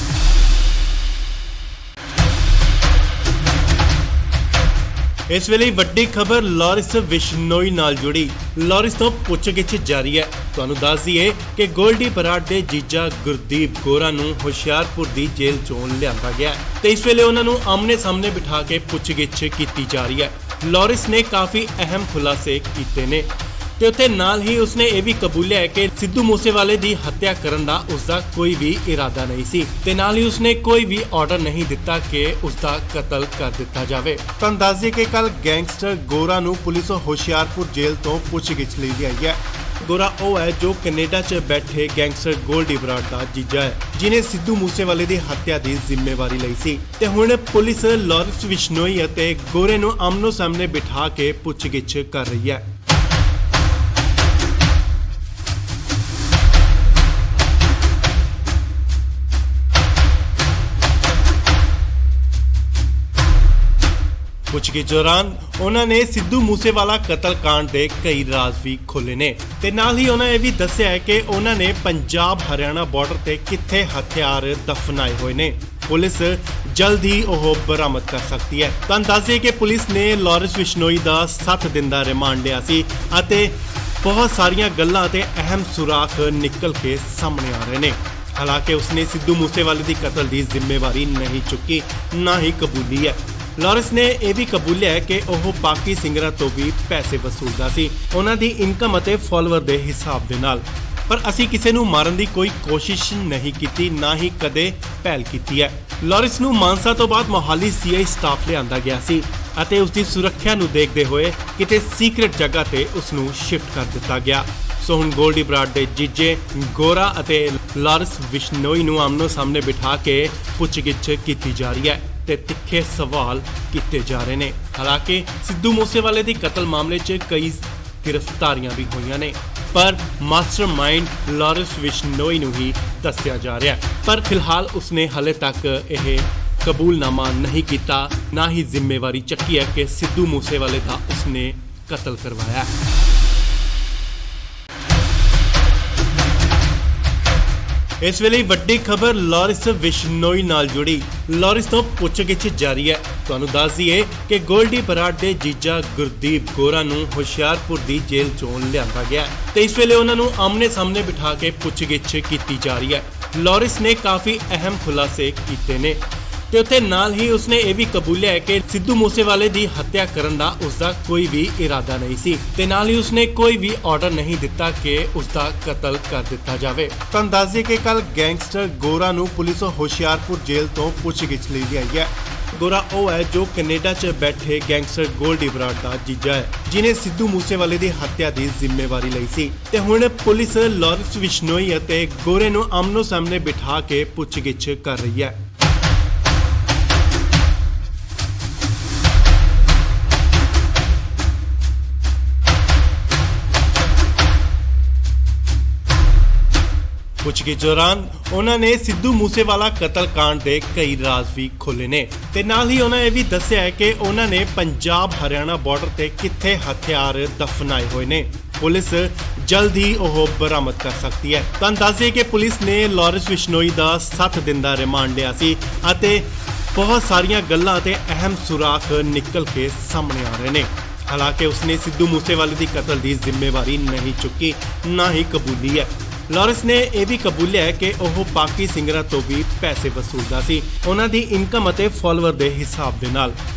ਇਸ ਵੇਲੇ ਵੱਡੀ ਖਬਰ ਲਾਰੈਂਸ ਬਿਸ਼ਨੋਈ ਨਾਲ ਜੁੜੀ। ਲਾਰੈਂਸ ਤੋਂ ਪੁੱਛਗਿੱਛ ਜਾਰੀ ਹੈ। ਤੁਹਾਨੂੰ ਦੱਸ ਦਈਏ ਕਿ ਗੋਲਡੀ ਬਰਾੜ ਦੇ ਜੀਜਾ ਗੁਰਦੀਪ ਗੋਰਾ ਨੂੰ ਹੁਸ਼ਿਆਰਪੁਰ ਦੀ ਜੇਲ੍ਹ ਚੋਂ ਲਿਆਂਦਾ ਗਿਆ ਤੇ ਇਸ ਵੇਲੇ ਉਹਨਾਂ ਨੂੰ ਆਮਨੇ ਸਾਹਮਣੇ ਬਿਠਾ ਕੇ ਪੁੱਛਗਿੱਛ ਕੀਤੀ ਜਾ ਰਹੀ ਹੈ। ਲਾਰੈਂਸ ਨੇ ਕਾਫੀ ਅਹਿਮ ਖੁਲਾਸੇ ਕੀਤੇ ਨੇ ਤੇ ਉੱਥੇ ਨਾਲ ਹੀ ਉਸਨੇ ਇਹ ਵੀ ਕਬੂਲਿਆ ਹੈ ਕਿ ਸਿੱਧੂ ਮੂਸੇਵਾਲੇ ਦੀ ਹੱਤਿਆ ਕਰਨ ਦਾ ਉਸਦਾ ਕੋਈ ਵੀ ਇਰਾਦਾ ਨਹੀਂ ਸੀ ਤੇ ਨਾਲ ਹੀ ਉਸਨੇ ਕੋਈ ਵੀ ਆਰਡਰ ਨਹੀਂ ਦਿੱਤਾ ਕਿ ਉਸਦਾ ਕਤਲ ਕਰ ਦਿੱਤਾ ਜਾਵੇ। ਤੁਹਾਨੂੰ ਦੱਸ ਦਈਏ ਕਿ ਕੱਲ ਗੈਂਗਸਟਰ ਗੋਰਾ ਨੂੰ ਪੁਲਿਸ ਹੁਸ਼ਿਆਰਪੁਰ ਜੇਲ੍ਹ ਤੋਂ ਪੁੱਛਗਿੱਛ ਲਈ ਲਿਆਈ ਹੈ। ਗੋਰਾ ਉਹ ਹੈ ਜੋ ਕੈਨੇਡਾ 'ਚ ਬੈਠੇ ਗੈਂਗਸਟਰ ਗੋਲਡੀ ਬਰਾੜ ਦਾ ਜੀਜਾ ਹੈ, ਜਿਨੇ ਸਿੱਧੂ ਮੂਸੇਵਾਲੇ ਦੀ ਹੱਤਿਆ ਦੀ ਜ਼ਿੰਮੇਵਾਰੀ ਲਈ ਸੀ ਤੇ ਹੁਣ ਪੁਲਿਸ ਲਾਰੈਂਸ ਬਿਸ਼ਨੋਈ ਅਤੇ ਗੋਰੇ ਨੂੰ ਆਮਨੋ ਸਾਹਮਣੇ ਬਿਠਾ ਕੇ ਪੁੱਛਗਿੱਛ ਕਰ ਰਹੀ ਹੈ। ਪੁੱਛਗਿੱਛ ਦੌਰਾਨ ਉਹਨਾਂ ਨੇ ਸਿੱਧੂ ਮੂਸੇਵਾਲਾ ਕਤਲकांड ਦੇ ਕਈ ਰਾਜ਼ ਵੀ ਖੋਲ੍ਹੇ ਨੇ ਤੇ ਨਾਲ ਹੀ ਉਹਨਾਂ ਇਹ ਵੀ ਦੱਸਿਆ ਹੈ ਕਿ ਉਹਨਾਂ ਨੇ ਪੰਜਾਬ ਹਰਿਆਣਾ ਬਾਰਡਰ ਤੇ ਕਿੱਥੇ ਹਥਿਆਰ ਦਫਨਾਏ ਹੋਏ ਨੇ। ਪੁਲਿਸ ਜਲਦ ਹੀ ਉਹ ਬਰਾਮਦ ਕਰ ਸਕਦੀ ਹੈ। ਤੁਹਾਨੂੰ ਦੱਸ ਦਈਏ ਕਿ ਪੁਲਿਸ ਨੇ ਲਾਰੈਂਸ ਬਿਸ਼ਨੋਈ ਦਾ 7 ਦਿਨ ਦਾ ਰਿਮਾਂਡ ਲਿਆ ਸੀ ਅਤੇ ਬਹੁਤ ਸਾਰੀਆਂ ਗੱਲਾਂ ਤੇ ਅਹਿਮ ਸੁਰਾਖ ਨਿਕਲ ਕੇ ਸਾਹਮਣੇ ਆ ਰਹੇ ਨੇ। ਹਾਲਾਂਕਿ ਉਸਨੇ ਸਿੱਧੂ ਮੂਸੇਵਾਲੇ ਦੀ ਕਤਲ ਦੀ ਜ਼ਿੰਮੇਵਾਰੀ ਨਹੀਂ ਚੁੱਕੀ, ਨਾ ਹੀ ਕਬੂਲੀ ਹੈ। ਲਾਰੈਂਸ ਨੇ ਇਹ ਵੀ ਕਬੂਲਿਆ ਹੈ ਕਿ ਉਹ ਬਾਕੀ ਸਿੰਗਰਾਂ ਤੋਂ ਵੀ ਪੈਸੇ ਵਸੂਲਦਾ ਸੀ, ਉਹਨਾਂ ਦੀ ਇਨਕਮ ਅਤੇ ਫਾਲੋਅਰ ਦੇ ਹਿਸਾਬ ਦੇ ਨਾਲ। ਪਰ ਅਸੀਂ ਕਿਸੇ ਨੂੰ ਮਾਰਨ ਦੀ ਕੋਈ ਕੋਸ਼ਿਸ਼ ਨਹੀਂ ਕੀਤੀ, ਨਾ ਹੀ ਕਦੇ ਪਹਿਲ ਕੀਤੀ ਹੈ। ਲਾਰੈਂਸ ਨੂੰ ਮਾਨਸਾ ਤੋਂ ਬਾਅਦ ਮੋਹਾਲੀ ਸੀਆਈ ਸਟਾਫ ਲਿਆਂਦਾ ਗਿਆ ਸੀ ਅਤੇ ਉਸ ਦੀ ਸੁਰੱਖਿਆ ਨੂੰ ਦੇਖਦੇ ਹੋਏ ਕਿਤੇ ਸੀਕ੍ਰੇਟ ਜਗ੍ਹਾ ਤੇ ਉਸ ਨੂੰ ਸ਼ਿਫਟ ਕਰ ਦਿੱਤਾ ਗਿਆ। ਸੋ ਹੁਣ ਗੋਲਡੀ ਬਰਾੜ ਦੇ ਜੀਜੇ ਗੋਰਾ ਅਤੇ ਲਾਰੈਂਸ ਬਿਸ਼ਨੋਈ ਨੂੰ ਆਮਨੋ ਸਾਹਮਣੇ ਬਿਠਾ ਕੇ ਪੁੱਛਗਿੱਛ ਕੀਤੀ ਜਾ ਰਹੀ ਹੈ ਤੇ ਤਿੱਖੇ ਸਵਾਲ ਕੀਤੇ ਜਾ ਰਹੇ ਨੇ। ਹਾਲਾਂਕਿ ਸਿੱਧੂ ਮੂਸੇਵਾਲੇ ਦੀ ਕਤਲ ਮਾਮਲੇ 'ਚ ਕਈ ਗ੍ਰਿਫਤਾਰੀਆਂ ਵੀ ਹੋਈਆਂ ਨੇ, ਪਰ ਮਾਸਟਰਮਾਈਂਡ ਲਾਰੈਂਸ ਬਿਸ਼ਨੋਈ ਨੂੰ ਹੀ ਦੱਸਿਆ ਜਾ ਰਿਹਾ ਹੈ। ਪਰ ਫਿਲਹਾਲ ਉਸਨੇ ਹਲੇ ਤੱਕ ਇਹ ਕਬੂਲਨਾਮਾ ਨਹੀਂ ਕੀਤਾ, ਨਾ ਹੀ ਜ਼ਿੰਮੇਵਾਰੀ ਚੱਕੀ ਹੈ ਕਿ ਸਿੱਧੂ ਮੂਸੇਵਾਲੇ ਦਾ ਉਸਨੇ ਕਤਲ ਕਰਵਾਇਆ। ਇਸ ਵੇਲੇ ਵੱਡੀ ਖਬਰ ਲਾਰੈਂਸ ਬਿਸ਼ਨੋਈ ਨਾਲ ਜੁੜੀ। ਲਾਰੈਂਸ ਤੋਂ ਪੁੱਛਗਿੱਛ ਜਾਰੀ ਹੈ। ਤੁਹਾਨੂੰ ਦੱਸ ਦਈਏ ਕਿ ਗੋਲਡੀ ਬਰਾੜ ਦੇ ਜੀਜਾ ਗੁਰਦੀਪ ਗੋਰਾ ਨੂੰ ਹੁਸ਼ਿਆਰਪੁਰ ਦੀ ਜੇਲ੍ਹ ਚੋਂ ਲਿਆਂਦਾ ਗਿਆ ਤੇ ਇਸ ਵੇਲੇ ਉਹਨਾਂ ਨੂੰ ਆਮਨੇ ਸਾਹਮਣੇ ਬਿਠਾ ਕੇ ਪੁੱਛਗਿੱਛ ਕੀਤੀ ਜਾ ਰਹੀ ਹੈ। ਲਾਰੈਂਸ ਨੇ ਕਾਫੀ ਅਹਿਮ ਖੁਲਾਸੇ ਕੀਤੇ ਨੇ ਤੇ ਉੱਥੇ ਨਾਲ ਹੀ ਉਸਨੇ ਇਹ ਵੀ ਕਬੂਲਿਆ ਹੈ ਕਿ ਸਿੱਧੂ ਮੂਸੇਵਾਲੇ ਦੀ ਹੱਤਿਆ ਕਰਨ ਦਾ ਉਸਦਾ ਕੋਈ ਵੀ ਇਰਾਦਾ ਨਹੀਂ ਸੀ ਤੇ ਨਾਲ ਹੀ ਉਸਨੇ ਕੋਈ ਵੀ ਆਰਡਰ ਨਹੀਂ ਦਿੱਤਾ ਕਿ ਉਸਦਾ ਕਤਲ ਕਰ ਦਿੱਤਾ ਜਾਵੇ। ਤੁਹਾਨੂੰ ਦੱਸ ਦਈਏ ਕਿ ਕੱਲ ਗੈਂਗਸਟਰ ਗੋਰਾ ਨੂੰ ਪੁਲਿਸ ਹੁਸ਼ਿਆਰਪੁਰ ਜੇਲ੍ਹ ਤੋਂ ਪੁੱਛਗਿੱਛ ਲਈ ਆਈ ਹੈ। ਗੋਰਾ ਉਹ ਹੈ ਜੋ ਕੈਨੇਡਾ 'ਚ ਬੈਠੇ ਗੈਂਗਸਟਰ ਗੋਲਡੀ ਬਰਾੜ ਦਾ ਜੀਜਾ ਹੈ, ਜਿਨੇ ਸਿੱਧੂ ਮੂਸੇਵਾਲੇ ਦੀ ਹੱਤਿਆ ਦੀ ਜ਼ਿੰਮੇਵਾਰੀ ਲਈ ਸੀ ਤੇ ਹੁਣ ਪੁਲਿਸ ਲਾਰੈਂਸ ਬਿਸ਼ਨੋਈ ਅਤੇ ਗੋਰੇ ਨੂੰ ਆਮਨੋ ਸਾਹਮਣੇ ਬਿਠਾ ਕੇ ਪੁੱਛਗਿੱਛ ਕਰ ਰਹੀ ਹੈ। ਪੁੱਛਗਿੱਛ ਦੌਰਾਨ ਉਹਨਾਂ ਨੇ ਸਿੱਧੂ ਮੂਸੇਵਾਲਾ ਕਤਲकांड ਦੇ ਕਈ ਰਾਜ਼ ਵੀ ਖੋਲ੍ਹੇ ਨੇ ਤੇ ਨਾਲ ਹੀ ਉਹਨਾਂ ਇਹ ਵੀ ਦੱਸਿਆ ਹੈ ਕਿ ਉਹਨਾਂ ਨੇ ਪੰਜਾਬ ਹਰਿਆਣਾ ਬਾਰਡਰ ਤੇ ਕਿੱਥੇ ਹਥਿਆਰ ਦਫਨਾਏ ਹੋਏ ਨੇ। ਪੁਲਿਸ ਜਲਦ ਹੀ ਉਹ ਬਰਾਮਦ ਕਰ ਸਕਦੀ ਹੈ। ਤੁਹਾਨੂੰ ਦੱਸ ਦਈਏ ਕਿ ਪੁਲਿਸ ਨੇ ਲਾਰੈਂਸ ਬਿਸ਼ਨੋਈ ਦਾ 7 ਦਿਨ ਦਾ ਰਿਮਾਂਡ ਲਿਆ ਸੀ ਅਤੇ ਬਹੁਤ ਸਾਰੀਆਂ ਗੱਲਾਂ ਤੇ ਅਹਿਮ ਸੁਰਾਖ ਨਿਕਲ ਕੇ ਸਾਹਮਣੇ ਆ ਰਹੇ ਨੇ। ਹਾਲਾਂਕਿ ਉਸਨੇ ਸਿੱਧੂ ਮੂਸੇਵਾਲੇ ਦੀ ਕਤਲ ਦੀ ਜ਼ਿੰਮੇਵਾਰੀ ਨਹੀਂ ਚੁੱਕੀ, ਨਾ ਹੀ ਕਬੂਲੀ ਹੈ। ਲਾਰੈਂਸ ਨੇ ਇਹ ਵੀ ਕਬੂਲਿਆ ਹੈ ਕਿ ਉਹ ਬਾਕੀ ਸਿੰਗਰਾਂ ਤੋਂ ਵੀ ਪੈਸੇ ਵਸੂਲਦਾ ਸੀ, ਉਹਨਾਂ ਦੀ ਇਨਕਮ ਅਤੇ ਫਾਲੋਅਰ ਦੇ ਹਿਸਾਬ ਦੇ ਨਾਲ।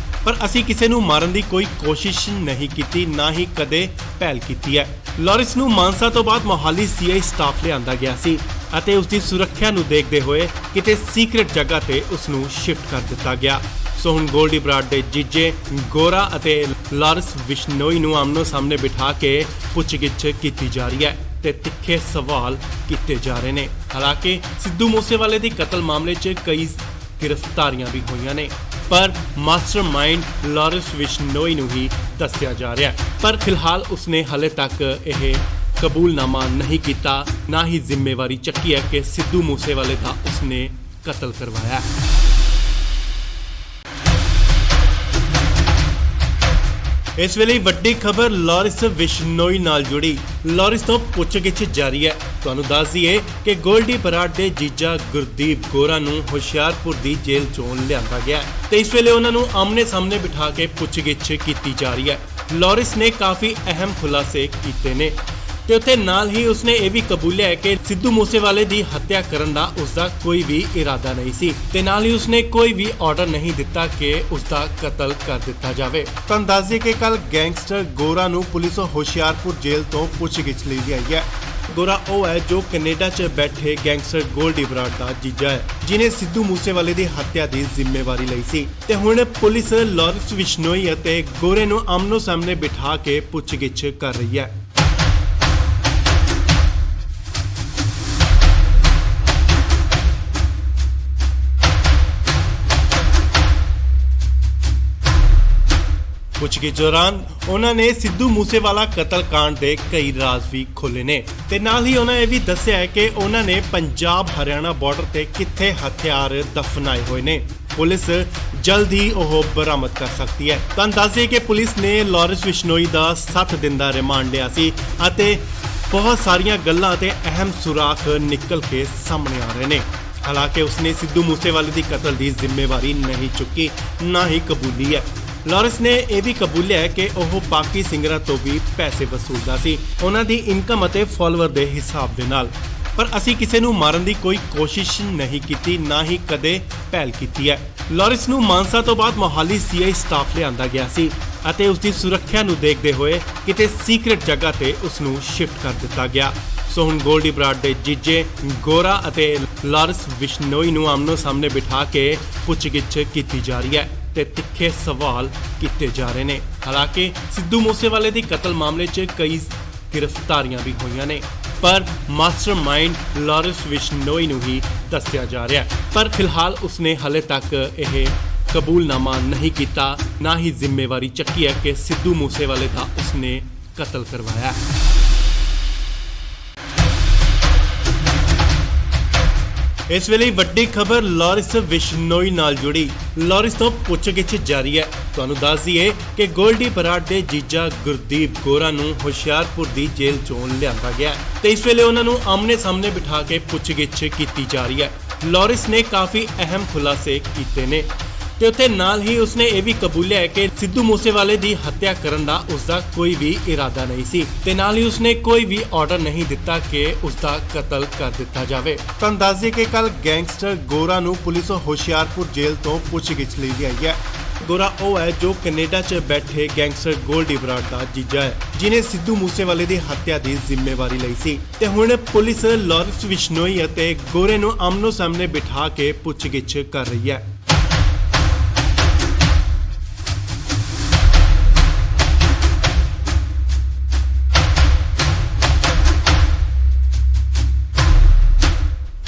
ਪਰ ਅਸੀਂ ਕਿਸੇ ਨੂੰ ਮਾਰਨ ਦੀ ਕੋਈ ਕੋਸ਼ਿਸ਼ ਨਹੀਂ ਕੀਤੀ, ਨਾ ਹੀ ਕਦੇ ਪਹਿਲ ਕੀਤੀ ਹੈ। ਲਾਰੈਂਸ ਨੂੰ ਮਾਨਸਾ ਤੋਂ ਬਾਅਦ ਮੋਹਾਲੀ ਸੀਆਈ ਸਟਾਫ ਲਿਆਂਦਾ ਗਿਆ ਸੀ ਅਤੇ ਉਸ ਦੀ ਸੁਰੱਖਿਆ ਨੂੰ ਦੇਖਦੇ ਹੋਏ ਕਿਤੇ ਸੀਕ੍ਰੇਟ ਜਗ੍ਹਾ ਤੇ ਉਸ ਨੂੰ ਸ਼ਿਫਟ ਕਰ ਦਿੱਤਾ ਗਿਆ। ਸੋ ਹੁਣ ਗੋਲਡੀ ਬਰਾੜ ਦੇ ਜੀਜੇ ਗੋਰਾ ਅਤੇ ਲਾਰੈਂਸ ਬਿਸ਼ਨੋਈ ਨੂੰ ਆਮਨੋ ਸਾਹਮਣੇ ਬਿਠਾ ਕੇ ਪੁੱਛਗਿੱਛ ਕੀਤੀ ਜਾ ਰਹੀ ਹੈ ਤੇ ਤਿੱਖੇ ਸਵਾਲ ਕੀਤੇ ਜਾ ਰਹੇ ਨੇ। ਹਾਲਾਂਕਿ ਸਿੱਧੂ ਮੂਸੇਵਾਲੇ ਦੀ ਕਤਲ ਮਾਮਲੇ 'ਚ ਕਈ ਗ੍ਰਿਫਤਾਰੀਆਂ ਵੀ ਹੋਈਆਂ ਨੇ, ਪਰ ਮਾਸਟਰਮਾਈਂਡ ਲਾਰੈਂਸ ਬਿਸ਼ਨੋਈ ਨੂੰ ਹੀ ਦੱਸਿਆ ਜਾ ਰਿਹਾ ਹੈ। ਪਰ ਫਿਲਹਾਲ ਉਸਨੇ ਹਾਲੇ ਤੱਕ ਇਹ ਕਬੂਲਨਾਮਾ ਨਹੀਂ ਕੀਤਾ, ਨਾ ਹੀ ਜ਼ਿੰਮੇਵਾਰੀ ਚੱਕੀ ਹੈ ਕਿ ਸਿੱਧੂ ਮੂਸੇਵਾਲੇ ਦਾ ਉਸਨੇ ਕਤਲ ਕਰਵਾਇਆ। ਇਸ ਵੇਲੇ ਵੱਡੀ ਖਬਰ ਲਾਰੈਂਸ ਬਿਸ਼ਨੋਈ ਨਾਲ ਜੁੜੀ। ਲਾਰੈਂਸ ਤੋਂ ਪੁੱਛਗਿੱਛ ਜਾਰੀ ਹੈ। ਤੁਹਾਨੂੰ ਦੱਸ ਦਈਏ ਕਿ ਗੋਲਡੀ ਬਰਾੜ ਦੇ ਜੀਜਾ ਗੁਰਦੀਪ ਗੋਰਾ ਨੂੰ ਹੁਸ਼ਿਆਰਪੁਰ ਦੀ ਜੇਲ੍ਹ ਚੋਂ ਲਿਆਂਦਾ ਗਿਆ ਤੇ ਇਸ ਵੇਲੇ ਉਹਨਾਂ ਨੂੰ ਆਮਨੇ ਸਾਹਮਣੇ ਬਿਠਾ ਕੇ ਪੁੱਛਗਿੱਛ ਕੀਤੀ ਜਾ ਰਹੀ ਹੈ। ਲਾਰੈਂਸ ਨੇ ਕਾਫੀ ਅਹਿਮ ਖੁਲਾਸੇ ਕੀਤੇ ਨੇ ਤੇ ਉੱਥੇ ਨਾਲ ਹੀ ਉਸਨੇ ਇਹ ਵੀ ਕਬੂਲਿਆ ਹੈ ਕਿ ਸਿੱਧੂ ਮੂਸੇਵਾਲੇ ਦੀ ਹੱਤਿਆ ਕਰਨ ਦਾ ਉਸਦਾ ਕੋਈ ਵੀ ਇਰਾਦਾ ਨਹੀਂ ਸੀ ਤੇ ਨਾਲ ਹੀ ਉਸਨੇ ਕੋਈ ਵੀ ਆਰਡਰ ਨਹੀਂ ਦਿੱਤਾ ਕਿ ਉਸਦਾ ਕਤਲ ਕਰ ਦਿੱਤਾ ਜਾਵੇ। ਤੁਹਾਨੂੰ ਦੱਸ ਦਈਏ ਕਿ ਕੱਲ ਗੈਂਗਸਟਰ ਗੋਰਾ ਨੂੰ ਪੁਲਿਸ ਹੁਸ਼ਿਆਰਪੁਰ ਜੇਲ੍ਹ ਤੋਂ ਪੁੱਛਗਿੱਛ ਲਈ ਆਈ ਹੈ। ਗੋਰਾ ਉਹ ਹੈ ਜੋ ਕੈਨੇਡਾ 'ਚ ਬੈਠੇ ਗੈਂਗਸਟਰ ਗੋਲਡੀ ਬਰਾੜ ਦਾ ਜੀਜਾ ਹੈ, ਜਿਨੇ ਸਿੱਧੂ ਮੂਸੇਵਾਲੇ ਦੀ ਹੱਤਿਆ ਦੀ ਜ਼ਿੰਮੇਵਾਰੀ ਲਈ ਸੀ ਤੇ ਹੁਣ ਪੁਲਿਸ ਲਾਰੈਂਸ ਬਿਸ਼ਨੋਈ ਅਤੇ ਗੋਰੇ ਨੂੰ ਆਮਨੋ ਸਾਹਮਣੇ ਬਿਠਾ ਕੇ ਪੁੱਛਗਿੱਛ ਕਰ ਰਹੀ ਹੈ। ਪੁੱਛਗਿੱਛ ਦੌਰਾਨ ਉਹਨਾਂ ਨੇ ਸਿੱਧੂ ਮੂਸੇਵਾਲਾ ਕਤਲकांड ਦੇ ਕਈ ਰਾਜ਼ ਵੀ ਖੋਲ੍ਹੇ ਨੇ ਤੇ ਨਾਲ ਹੀ ਉਹਨਾਂ ਇਹ ਵੀ ਦੱਸਿਆ ਹੈ ਕਿ ਉਹਨਾਂ ਨੇ ਪੰਜਾਬ ਹਰਿਆਣਾ ਬਾਰਡਰ ਤੇ ਕਿੱਥੇ ਹਥਿਆਰ ਦਫਨਾਏ ਹੋਏ ਨੇ। ਪੁਲਿਸ ਜਲਦ ਹੀ ਉਹ ਬਰਾਮਦ ਕਰ ਸਕਦੀ ਹੈ। ਤੁਹਾਨੂੰ ਦੱਸ ਦਈਏ ਕਿ ਪੁਲਿਸ ਨੇ ਲਾਰੈਂਸ ਬਿਸ਼ਨੋਈ ਦਾ 7 ਦਿਨ ਦਾ ਰਿਮਾਂਡ ਲਿਆ ਸੀ ਅਤੇ ਬਹੁਤ ਸਾਰੀਆਂ ਗੱਲਾਂ ਤੇ ਅਹਿਮ ਸੁਰਾਖ ਨਿਕਲ ਕੇ ਸਾਹਮਣੇ ਆ ਰਹੇ ਨੇ। ਹਾਲਾਂਕਿ ਉਸਨੇ ਸਿੱਧੂ ਮੂਸੇਵਾਲੇ ਦੀ ਕਤਲ ਦੀ ਜ਼ਿੰਮੇਵਾਰੀ ਨਹੀਂ ਚੁੱਕੀ, ਨਾ ਹੀ ਕਬੂਲੀ ਹੈ। ਲਾਰੈਂਸ ਨੇ ਇਹ ਵੀ ਕਬੂਲਿਆ ਹੈ ਕਿ ਉਹ ਬਾਕੀ ਸਿੰਗਰਾਂ ਤੋਂ ਵੀ ਪੈਸੇ ਵਸੂਲਦਾ ਸੀ, ਉਹਨਾਂ ਦੀ ਇਨਕਮ ਅਤੇ ਫਾਲੋਅਰ ਦੇ ਹਿਸਾਬ ਦੇ ਨਾਲ। ਪਰ ਅਸੀਂ ਕਿਸੇ ਨੂੰ ਮਾਰਨ ਦੀ ਕੋਈ ਕੋਸ਼ਿਸ਼ ਨਹੀਂ ਕੀਤੀ, ਨਾ ਹੀ ਕਦੇ ਪਹਿਲ ਕੀਤੀ ਹੈ। ਲਾਰੈਂਸ ਨੂੰ ਮਾਨਸਾ ਤੋਂ ਬਾਅਦ ਮੋਹਾਲੀ ਸੀਆਈ ਸਟਾਫ ਲਿਆਂਦਾ ਗਿਆ ਸੀ ਅਤੇ ਉਸ ਦੀ ਸੁਰੱਖਿਆ ਨੂੰ ਦੇਖਦੇ ਹੋਏ ਕਿਤੇ ਸੀਕ੍ਰੇਟ ਜਗ੍ਹਾ ਤੇ ਉਸ ਨੂੰ ਸ਼ਿਫਟ ਕਰ ਦਿੱਤਾ ਗਿਆ। ਸੋ ਹੁਣ ਗੋਲਡੀ ਬਰਾੜ ਦੇ ਜੀਜੇ ਗੋਰਾ ਅਤੇ ਲਾਰੈਂਸ ਬਿਸ਼ਨੋਈ ਨੂੰ ਆਮਨੋ ਸਾਹਮਣੇ ਬਿਠਾ ਕੇ ਪੁੱਛਗਿੱਛ ਕੀਤੀ ਜਾ ਰਹੀ ਹੈ ਤੇ ਤਿੱਖੇ ਸਵਾਲ ਕੀਤੇ ਜਾ ਰਹੇ ਨੇ। ਹਾਲਾਂਕਿ ਸਿੱਧੂ ਮੂਸੇਵਾਲੇ ਦੀ ਕਤਲ ਮਾਮਲੇ 'ਚ ਕਈ ਗ੍ਰਿਫਤਾਰੀਆਂ ਵੀ ਹੋਈਆਂ ਨੇ, ਪਰ ਮਾਸਟਰਮਾਈਂਡ ਲਾਰੈਂਸ ਬਿਸ਼ਨੋਈ ਨੂੰ ਹੀ ਦੱਸਿਆ ਜਾ ਰਿਹਾ ਹੈ। ਪਰ ਫਿਲਹਾਲ ਉਸਨੇ ਹਾਲੇ ਤੱਕ ਇਹ ਕਬੂਲਨਾਮਾ ਨਹੀਂ ਕੀਤਾ, ਨਾ ਹੀ ਜ਼ਿੰਮੇਵਾਰੀ ਚੱਕੀ ਹੈ ਕਿ ਸਿੱਧੂ ਮੂਸੇਵਾਲੇ ਦਾ ਉਸਨੇ ਕਤਲ ਕਰਵਾਇਆ। ਇਸ ਵੇਲੇ ਵੱਡੀ ਖਬਰ ਲਾਰੈਂਸ ਬਿਸ਼ਨੋਈ ਨਾਲ ਜੁੜੀ। ਲਾਰੈਂਸ ਤੋਂ ਪੁੱਛਗਿੱਛ ਜਾਰੀ ਹੈ। ਤੁਹਾਨੂੰ ਦੱਸ ਦਈਏ ਕਿ ਗੋਲਡੀ ਬਰਾੜ ਦੇ ਜੀਜਾ ਗੁਰਦੀਪ ਗੋਰਾ ਨੂੰ ਹੁਸ਼ਿਆਰਪੁਰ ਦੀ ਜੇਲ੍ਹ ਚੋਂ ਲਿਆਂਦਾ ਗਿਆ ਤੇ ਇਸ ਵੇਲੇ ਉਹਨਾਂ ਨੂੰ ਆਮਨੇ ਸਾਹਮਣੇ ਬਿਠਾ ਕੇ ਪੁੱਛਗਿੱਛ ਕੀਤੀ ਜਾ ਰਹੀ ਹੈ। ਲਾਰੈਂਸ ਨੇ ਕਾਫੀ ਅਹਿਮ ਖੁਲਾਸੇ ਕੀਤੇ ਨੇ ਤੇ ਉੱਥੇ ਨਾਲ ਹੀ ਉਸਨੇ ਇਹ ਵੀ ਕਬੂਲਿਆ ਹੈ ਕਿ ਸਿੱਧੂ ਮੂਸੇਵਾਲੇ ਦੀ ਹੱਤਿਆ ਕਰਨ ਦਾ ਉਸਦਾ ਕੋਈ ਵੀ ਇਰਾਦਾ ਨਹੀਂ ਸੀ ਤੇ ਨਾਲ ਹੀ ਉਸਨੇ ਕੋਈ ਵੀ ਆਰਡਰ ਨਹੀਂ ਦਿੱਤਾ ਕਿ ਉਸਦਾ ਕਤਲ ਕਰ ਦਿੱਤਾ ਜਾਵੇ। ਤੁਹਾਨੂੰ ਦੱਸ ਦਈਏ ਕਿ ਕੱਲ ਗੈਂਗਸਟਰ ਗੋਰਾ ਨੂੰ ਪੁਲਿਸ ਹੁਸ਼ਿਆਰਪੁਰ ਜੇਲ੍ਹ ਤੋਂ ਪੁੱਛਗਿੱਛ ਲਈ ਗਈ ਹੈ। ਗੋਰਾ ਉਹ ਹੈ ਜੋ ਕੈਨੇਡਾ 'ਚ ਬੈਠੇ ਗੈਂਗਸਟਰ ਗੋਲਡੀ ਬਰਾੜ ਦਾ ਜੀਜਾ ਹੈ, ਜਿਨੇ ਸਿੱਧੂ ਮੂਸੇਵਾਲੇ ਦੀ ਹੱਤਿਆ ਦੀ ਜ਼ਿੰਮੇਵਾਰੀ ਲਈ ਸੀ ਤੇ ਹੁਣ ਪੁਲਿਸ ਲਾਰੈਂਸ ਬਿਸ਼ਨੋਈ ਅਤੇ ਗੋਰੇ ਨੂੰ ਆਮਨੋ ਸਾਹਮਣੇ ਬਿਠਾ ਕੇ ਪੁੱਛਗਿੱਛ ਕਰ ਰਹੀ ਹੈ।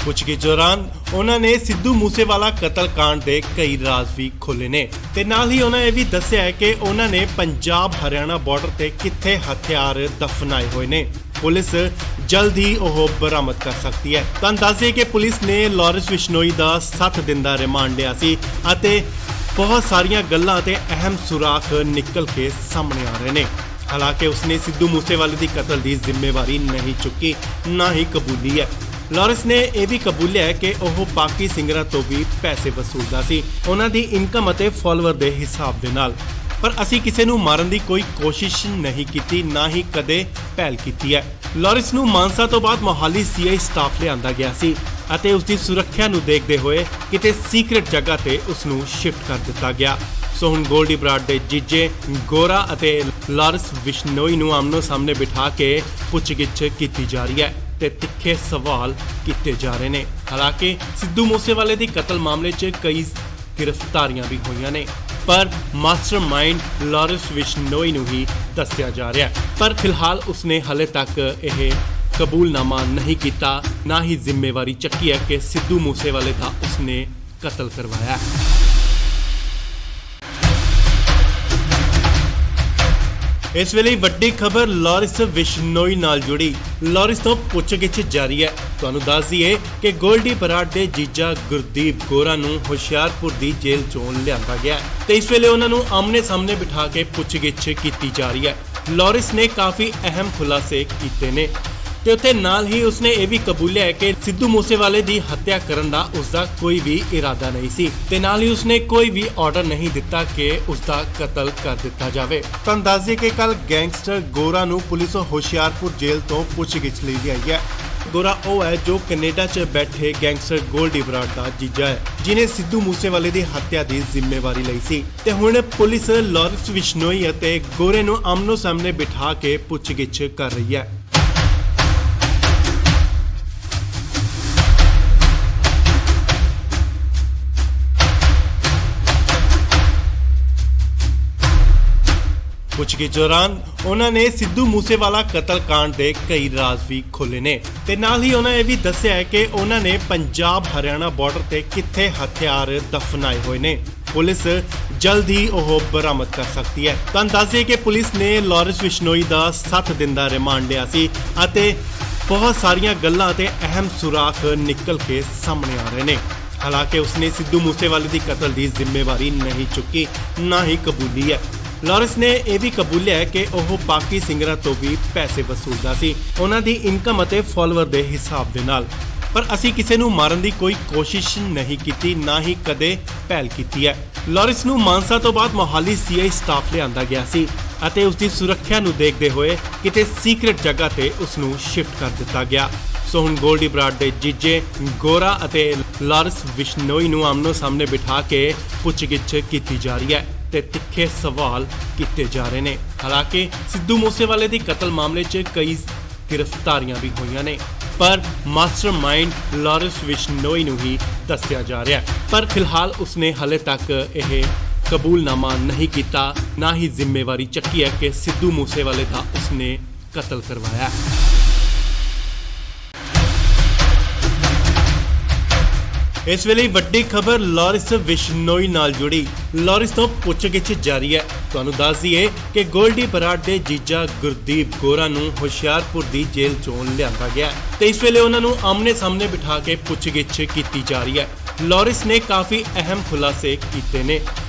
ਪੁੱਛਗਿੱਛ ਦੌਰਾਨ ਉਹਨਾਂ ਨੇ ਸਿੱਧੂ ਮੂਸੇਵਾਲਾ ਕਤਲकांड ਦੇ ਕਈ ਰਾਜ਼ ਵੀ ਖੋਲ੍ਹੇ ਨੇ ਤੇ ਨਾਲ ਹੀ ਉਹਨਾਂ ਇਹ ਵੀ ਦੱਸਿਆ ਹੈ ਕਿ ਉਹਨਾਂ ਨੇ ਪੰਜਾਬ ਹਰਿਆਣਾ ਬਾਰਡਰ ਤੇ ਕਿੱਥੇ ਹਥਿਆਰ ਦਫਨਾਏ ਹੋਏ ਨੇ। ਪੁਲਿਸ ਜਲਦ ਹੀ ਉਹ ਬਰਾਮਦ ਕਰ ਸਕਦੀ ਹੈ। ਤੁਹਾਨੂੰ ਦੱਸ ਦਈਏ ਕਿ ਪੁਲਿਸ ਨੇ ਲਾਰੈਂਸ ਬਿਸ਼ਨੋਈ ਦਾ 7 ਦਿਨ ਦਾ ਰਿਮਾਂਡ ਲਿਆ ਸੀ ਅਤੇ ਬਹੁਤ ਸਾਰੀਆਂ ਗੱਲਾਂ ਤੇ ਅਹਿਮ ਸੁਰਾਖ ਨਿਕਲ ਕੇ ਸਾਹਮਣੇ ਆ ਰਹੇ ਨੇ। ਹਾਲਾਂਕਿ ਉਸਨੇ ਸਿੱਧੂ ਮੂਸੇਵਾਲੇ ਦੀ ਕਤਲ ਦੀ ਜ਼ਿੰਮੇਵਾਰੀ ਨਹੀਂ ਚੁੱਕੀ, ਨਾ ਹੀ ਕਬੂਲੀ ਹੈ। ਲਾਰੈਂਸ ਨੇ ਇਹ ਵੀ ਕਬੂਲਿਆ ਹੈ ਕਿ ਉਹ ਬਾਕੀ ਸਿੰਗਰਾਂ ਤੋਂ ਵੀ ਪੈਸੇ ਵਸੂਲਦਾ ਸੀ, ਉਹਨਾਂ ਦੀ ਇਨਕਮ ਅਤੇ ਫਾਲੋਅਰ ਦੇ ਹਿਸਾਬ ਦੇ ਨਾਲ। ਪਰ ਅਸੀਂ ਕਿਸੇ ਨੂੰ ਮਾਰਨ ਦੀ ਕੋਈ ਕੋਸ਼ਿਸ਼ ਨਹੀਂ ਕੀਤੀ, ਨਾ ਹੀ ਕਦੇ ਪਹਿਲ ਕੀਤੀ ਹੈ। ਲਾਰੈਂਸ ਨੂੰ ਮਾਨਸਾ ਤੋਂ ਬਾਅਦ ਮੋਹਾਲੀ ਸੀਆਈ ਸਟਾਫ ਲਿਆਂਦਾ ਗਿਆ ਸੀ ਅਤੇ ਉਸ ਦੀ ਸੁਰੱਖਿਆ ਨੂੰ ਦੇਖਦੇ ਹੋਏ ਕਿਤੇ ਸੀਕ੍ਰੇਟ ਜਗ੍ਹਾ ਤੇ ਉਸ ਨੂੰ ਸ਼ਿਫਟ ਕਰ ਦਿੱਤਾ ਗਿਆ। ਸੋ ਹੁਣ ਗੋਲਡੀ ਬਰਾੜ ਦੇ ਜੀਜੇ ਗੋਰਾ ਅਤੇ ਲਾਰੈਂਸ ਬਿਸ਼ਨੋਈ ਨੂੰ ਆਮਨੋ ਸਾਹਮਣੇ ਬਿਠਾ ਕੇ ਪੁੱਛਗਿੱਛ ਕੀਤੀ ਜਾ ਰਹੀ ਹੈ ਤੇ ਤਿੱਖੇ ਸਵਾਲ ਕੀਤੇ ਜਾ ਰਹੇ ਨੇ। ਹਾਲਾਂਕਿ ਸਿੱਧੂ ਮੂਸੇਵਾਲੇ ਦੀ ਕਤਲ ਮਾਮਲੇ 'ਚ ਕਈ ਗ੍ਰਿਫਤਾਰੀਆਂ ਵੀ ਹੋਈਆਂ ਨੇ, ਪਰ ਮਾਸਟਰਮਾਈਂਡ ਲਾਰੈਂਸ ਬਿਸ਼ਨੋਈ ਨੂੰ ਹੀ ਦੱਸਿਆ ਜਾ ਰਿਹਾ ਹੈ। ਪਰ ਫਿਲਹਾਲ ਉਸਨੇ ਹਲੇ ਤੱਕ ਇਹ ਕਬੂਲਨਾਮਾ ਨਹੀਂ ਕੀਤਾ, ਨਾ ਹੀ ਜ਼ਿੰਮੇਵਾਰੀ ਚੱਕੀ ਹੈ ਕਿ ਸਿੱਧੂ ਮੂਸੇਵਾਲੇ ਦਾ ਉਸਨੇ ਕਤਲ ਕਰਵਾਇਆ। ਇਸ ਵੇਲੇ ਵੱਡੀ ਖਬਰ ਲਾਰੈਂਸ ਬਿਸ਼ਨੋਈ ਨਾਲ ਜੁੜੀ। ਲਾਰੈਂਸ ਤੋਂ ਪੁੱਛਗਿੱਛ ਜਾਰੀ ਹੈ। ਤੁਹਾਨੂੰ ਦੱਸ ਦਈਏ ਕਿ ਗੋਲਡੀ ਬਰਾੜ ਦੇ ਜੀਜਾ ਗੁਰਦੀਪ ਗੋਰਾ ਨੂੰ ਹੁਸ਼ਿਆਰਪੁਰ ਦੀ ਜੇਲ੍ਹ ਚੋਂ ਲਿਆਂਦਾ ਗਿਆ ਤੇ ਇਸ ਵੇਲੇ ਉਹਨਾਂ ਨੂੰ ਆਮਨੇ ਸਾਹਮਣੇ ਬਿਠਾ ਕੇ ਪੁੱਛਗਿੱਛ ਕੀਤੀ ਜਾ ਰਹੀ ਹੈ। ਲਾਰੈਂਸ ਨੇ ਕਾਫੀ ਅਹਿਮ ਖੁਲਾਸੇ ਕੀਤੇ ਨੇ ਤੇ ਉੱਥੇ ਨਾਲ ਹੀ ਉਸਨੇ ਇਹ ਵੀ ਕਬੂਲਿਆ ਹੈ ਕਿ ਸਿੱਧੂ ਮੂਸੇਵਾਲੇ ਦੀ ਹੱਤਿਆ ਕਰਨ ਦਾ ਉਸਦਾ ਕੋਈ ਵੀ ਇਰਾਦਾ ਨਹੀਂ ਸੀ ਤੇ ਨਾਲ ਹੀ ਉਸਨੇ ਕੋਈ ਵੀ ਆਰਡਰ ਨਹੀਂ ਦਿੱਤਾ ਕਿ ਉਸਦਾ ਕਤਲ ਕਰ ਦਿੱਤਾ ਜਾਵੇ। ਤੁਹਾਨੂੰ ਦੱਸ ਦਈਏ ਕਿ ਕੱਲ ਗੈਂਗਸਟਰ ਗੋਰਾ ਨੂੰ ਪੁਲਿਸ ਹੁਸ਼ਿਆਰਪੁਰ ਜੇਲ੍ਹ ਤੋਂ ਪੁੱਛਗਿੱਛ ਲਈ ਗਈ ਹੈ। ਗੋਰਾ ਉਹ ਹੈ ਜੋ ਕੈਨੇਡਾ 'ਚ ਬੈਠੇ ਗੈਂਗਸਟਰ ਗੋਲਡੀ ਬਰਾੜ ਦਾ ਜੀਜਾ ਹੈ, ਜਿਨੇ ਸਿੱਧੂ ਮੂਸੇਵਾਲੇ ਦੀ ਹੱਤਿਆ ਦੀ ਜ਼ਿੰਮੇਵਾਰੀ ਲਈ ਸੀ ਤੇ ਹੁਣ ਪੁਲਿਸ ਲਾਰੈਂਸ ਬਿਸ਼ਨੋਈ ਅਤੇ ਗੋਰੇ ਨੂੰ ਆਮਨੋ ਸਾਹਮਣੇ ਬਿਠਾ ਕੇ ਪੁੱਛਗਿੱਛ ਕਰ ਰਹੀ ਹੈ। ਪੁੱਛਗਿੱਛ ਦੌਰਾਨ ਉਹਨਾਂ ਨੇ ਸਿੱਧੂ ਮੂਸੇਵਾਲਾ ਕਤਲकांड ਦੇ ਕਈ ਰਾਜ਼ ਵੀ ਖੋਲ੍ਹੇ ਨੇ ਤੇ ਨਾਲ ਹੀ ਉਹਨਾਂ ਇਹ ਵੀ ਦੱਸਿਆ ਹੈ ਕਿ ਉਹਨਾਂ ਨੇ ਪੰਜਾਬ ਹਰਿਆਣਾ ਬਾਰਡਰ ਤੇ ਕਿੱਥੇ ਹਥਿਆਰ ਦਫਨਾਏ ਹੋਏ ਨੇ। ਪੁਲਿਸ ਜਲਦ ਹੀ ਉਹ ਬਰਾਮਦ ਕਰ ਸਕਦੀ ਹੈ। ਤੁਹਾਨੂੰ ਦੱਸ ਦਈਏ ਕਿ ਪੁਲਿਸ ਨੇ ਲਾਰੈਂਸ ਬਿਸ਼ਨੋਈ ਦਾ 7 ਦਿਨ ਦਾ ਰਿਮਾਂਡ ਲਿਆ ਸੀ ਅਤੇ ਬਹੁਤ ਸਾਰੀਆਂ ਗੱਲਾਂ ਤੇ ਅਹਿਮ ਸੁਰਾਖ ਨਿਕਲ ਕੇ ਸਾਹਮਣੇ ਆ ਰਹੇ ਨੇ। ਹਾਲਾਂਕਿ ਉਸਨੇ ਸਿੱਧੂ ਮੂਸੇਵਾਲੇ ਦੀ ਕਤਲ ਦੀ ਜ਼ਿੰਮੇਵਾਰੀ ਨਹੀਂ ਚੁੱਕੀ, ਨਾ ਹੀ ਕਬੂਲੀ ਹੈ। ਲਾਰੈਂਸ ਨੇ ਇਹ ਵੀ ਕਬੂਲਿਆ ਹੈ ਕਿ ਉਹ ਬਾਕੀ ਸਿੰਗਰਾਂ ਤੋਂ ਵੀ ਪੈਸੇ ਵਸੂਲਦਾ ਸੀ, ਉਹਨਾਂ ਦੀ ਇਨਕਮ ਅਤੇ ਫਾਲੋਅਰ ਦੇ ਹਿਸਾਬ ਦੇ ਨਾਲ। ਪਰ ਅਸੀਂ ਕਿਸੇ ਨੂੰ ਮਾਰਨ ਦੀ ਕੋਈ ਕੋਸ਼ਿਸ਼ ਨਹੀਂ ਕੀਤੀ, ਨਾ ਹੀ ਕਦੇ ਪਹਿਲ ਕੀਤੀ ਹੈ। ਲਾਰੈਂਸ ਨੂੰ ਮਾਨਸਾ ਤੋਂ ਬਾਅਦ ਮੋਹਾਲੀ ਸੀਆਈ ਸਟਾਫ ਲਿਆਂਦਾ ਗਿਆ ਸੀ ਅਤੇ ਉਸ ਦੀ ਸੁਰੱਖਿਆ ਨੂੰ ਦੇਖਦੇ ਹੋਏ ਕਿਤੇ ਸੀਕ੍ਰੇਟ ਜਗ੍ਹਾ ਤੇ ਉਸ ਨੂੰ ਸ਼ਿਫਟ ਕਰ ਦਿੱਤਾ ਗਿਆ। ਸੋ ਹੁਣ ਗੋਲਡੀ ਬਰਾੜ ਦੇ ਜੀਜੇ ਗੋਰਾ ਅਤੇ ਲਾਰੈਂਸ ਬਿਸ਼ਨੋਈ ਨੂੰ ਆਮਨੋ ਸਾਹਮਣੇ ਬਿਠਾ ਕੇ ਪੁੱਛਗਿੱਛ ਕੀਤੀ ਜਾ ਰਹੀ ਹੈ ਤੇ ਤਿੱਖੇ ਸਵਾਲ ਕੀਤੇ ਜਾ ਰਹੇ ਨੇ। ਹਾਲਾਂਕਿ ਸਿੱਧੂ ਮੂਸੇਵਾਲੇ ਦੀ ਕਤਲ ਮਾਮਲੇ 'ਚ ਕਈ ਗ੍ਰਿਫਤਾਰੀਆਂ ਵੀ ਹੋਈਆਂ ਨੇ, ਪਰ ਮਾਸਟਰਮਾਈਂਡ ਲਾਰੈਂਸ ਬਿਸ਼ਨੋਈ ਨੂੰ ਹੀ ਦੱਸਿਆ ਜਾ ਰਿਹਾ ਹੈ। ਪਰ ਫਿਲਹਾਲ ਉਸਨੇ ਹਲੇ ਤੱਕ ਇਹ ਕਬੂਲਨਾਮਾ ਨਹੀਂ ਕੀਤਾ, ਨਾ ਹੀ ਜ਼ਿੰਮੇਵਾਰੀ ਚੱਕੀ ਹੈ ਕਿ ਸਿੱਧੂ ਮੂਸੇਵਾਲੇ ਦਾ ਉਸਨੇ ਕਤਲ ਕਰਵਾਇਆ। ਇਸ ਵੇਲੇ ਵੱਡੀ ਖਬਰ ਲਾਰੈਂਸ ਬਿਸ਼ਨੋਈ ਨਾਲ ਜੁੜੀ। ਲਾਰੈਂਸ ਤੋਂ ਪੁੱਛਗਿੱਛ ਜਾਰੀ ਹੈ। ਤੁਹਾਨੂੰ ਦੱਸ ਦਈਏ ਕਿ ਗੋਲਡੀ ਬਰਾੜ ਦੇ ਜੀਜਾ ਗੁਰਦੀਪ ਗੋਰਾ ਨੂੰ ਹੁਸ਼ਿਆਰਪੁਰ ਦੀ ਜੇਲ੍ਹ ਚੋਂ ਲਿਆਂਦਾ ਗਿਆ ਤੇ ਇਸ ਵੇਲੇ ਉਹਨਾਂ ਨੂੰ ਆਮਨੇ ਸਾਹਮਣੇ ਬਿਠਾ ਕੇ ਪੁੱਛਗਿੱਛ ਕੀਤੀ ਜਾ ਰਹੀ ਹੈ। ਲਾਰੈਂਸ ਨੇ ਕਾਫੀ ਅਹਿਮ ਖੁਲਾਸੇ ਕੀਤੇ ਨੇ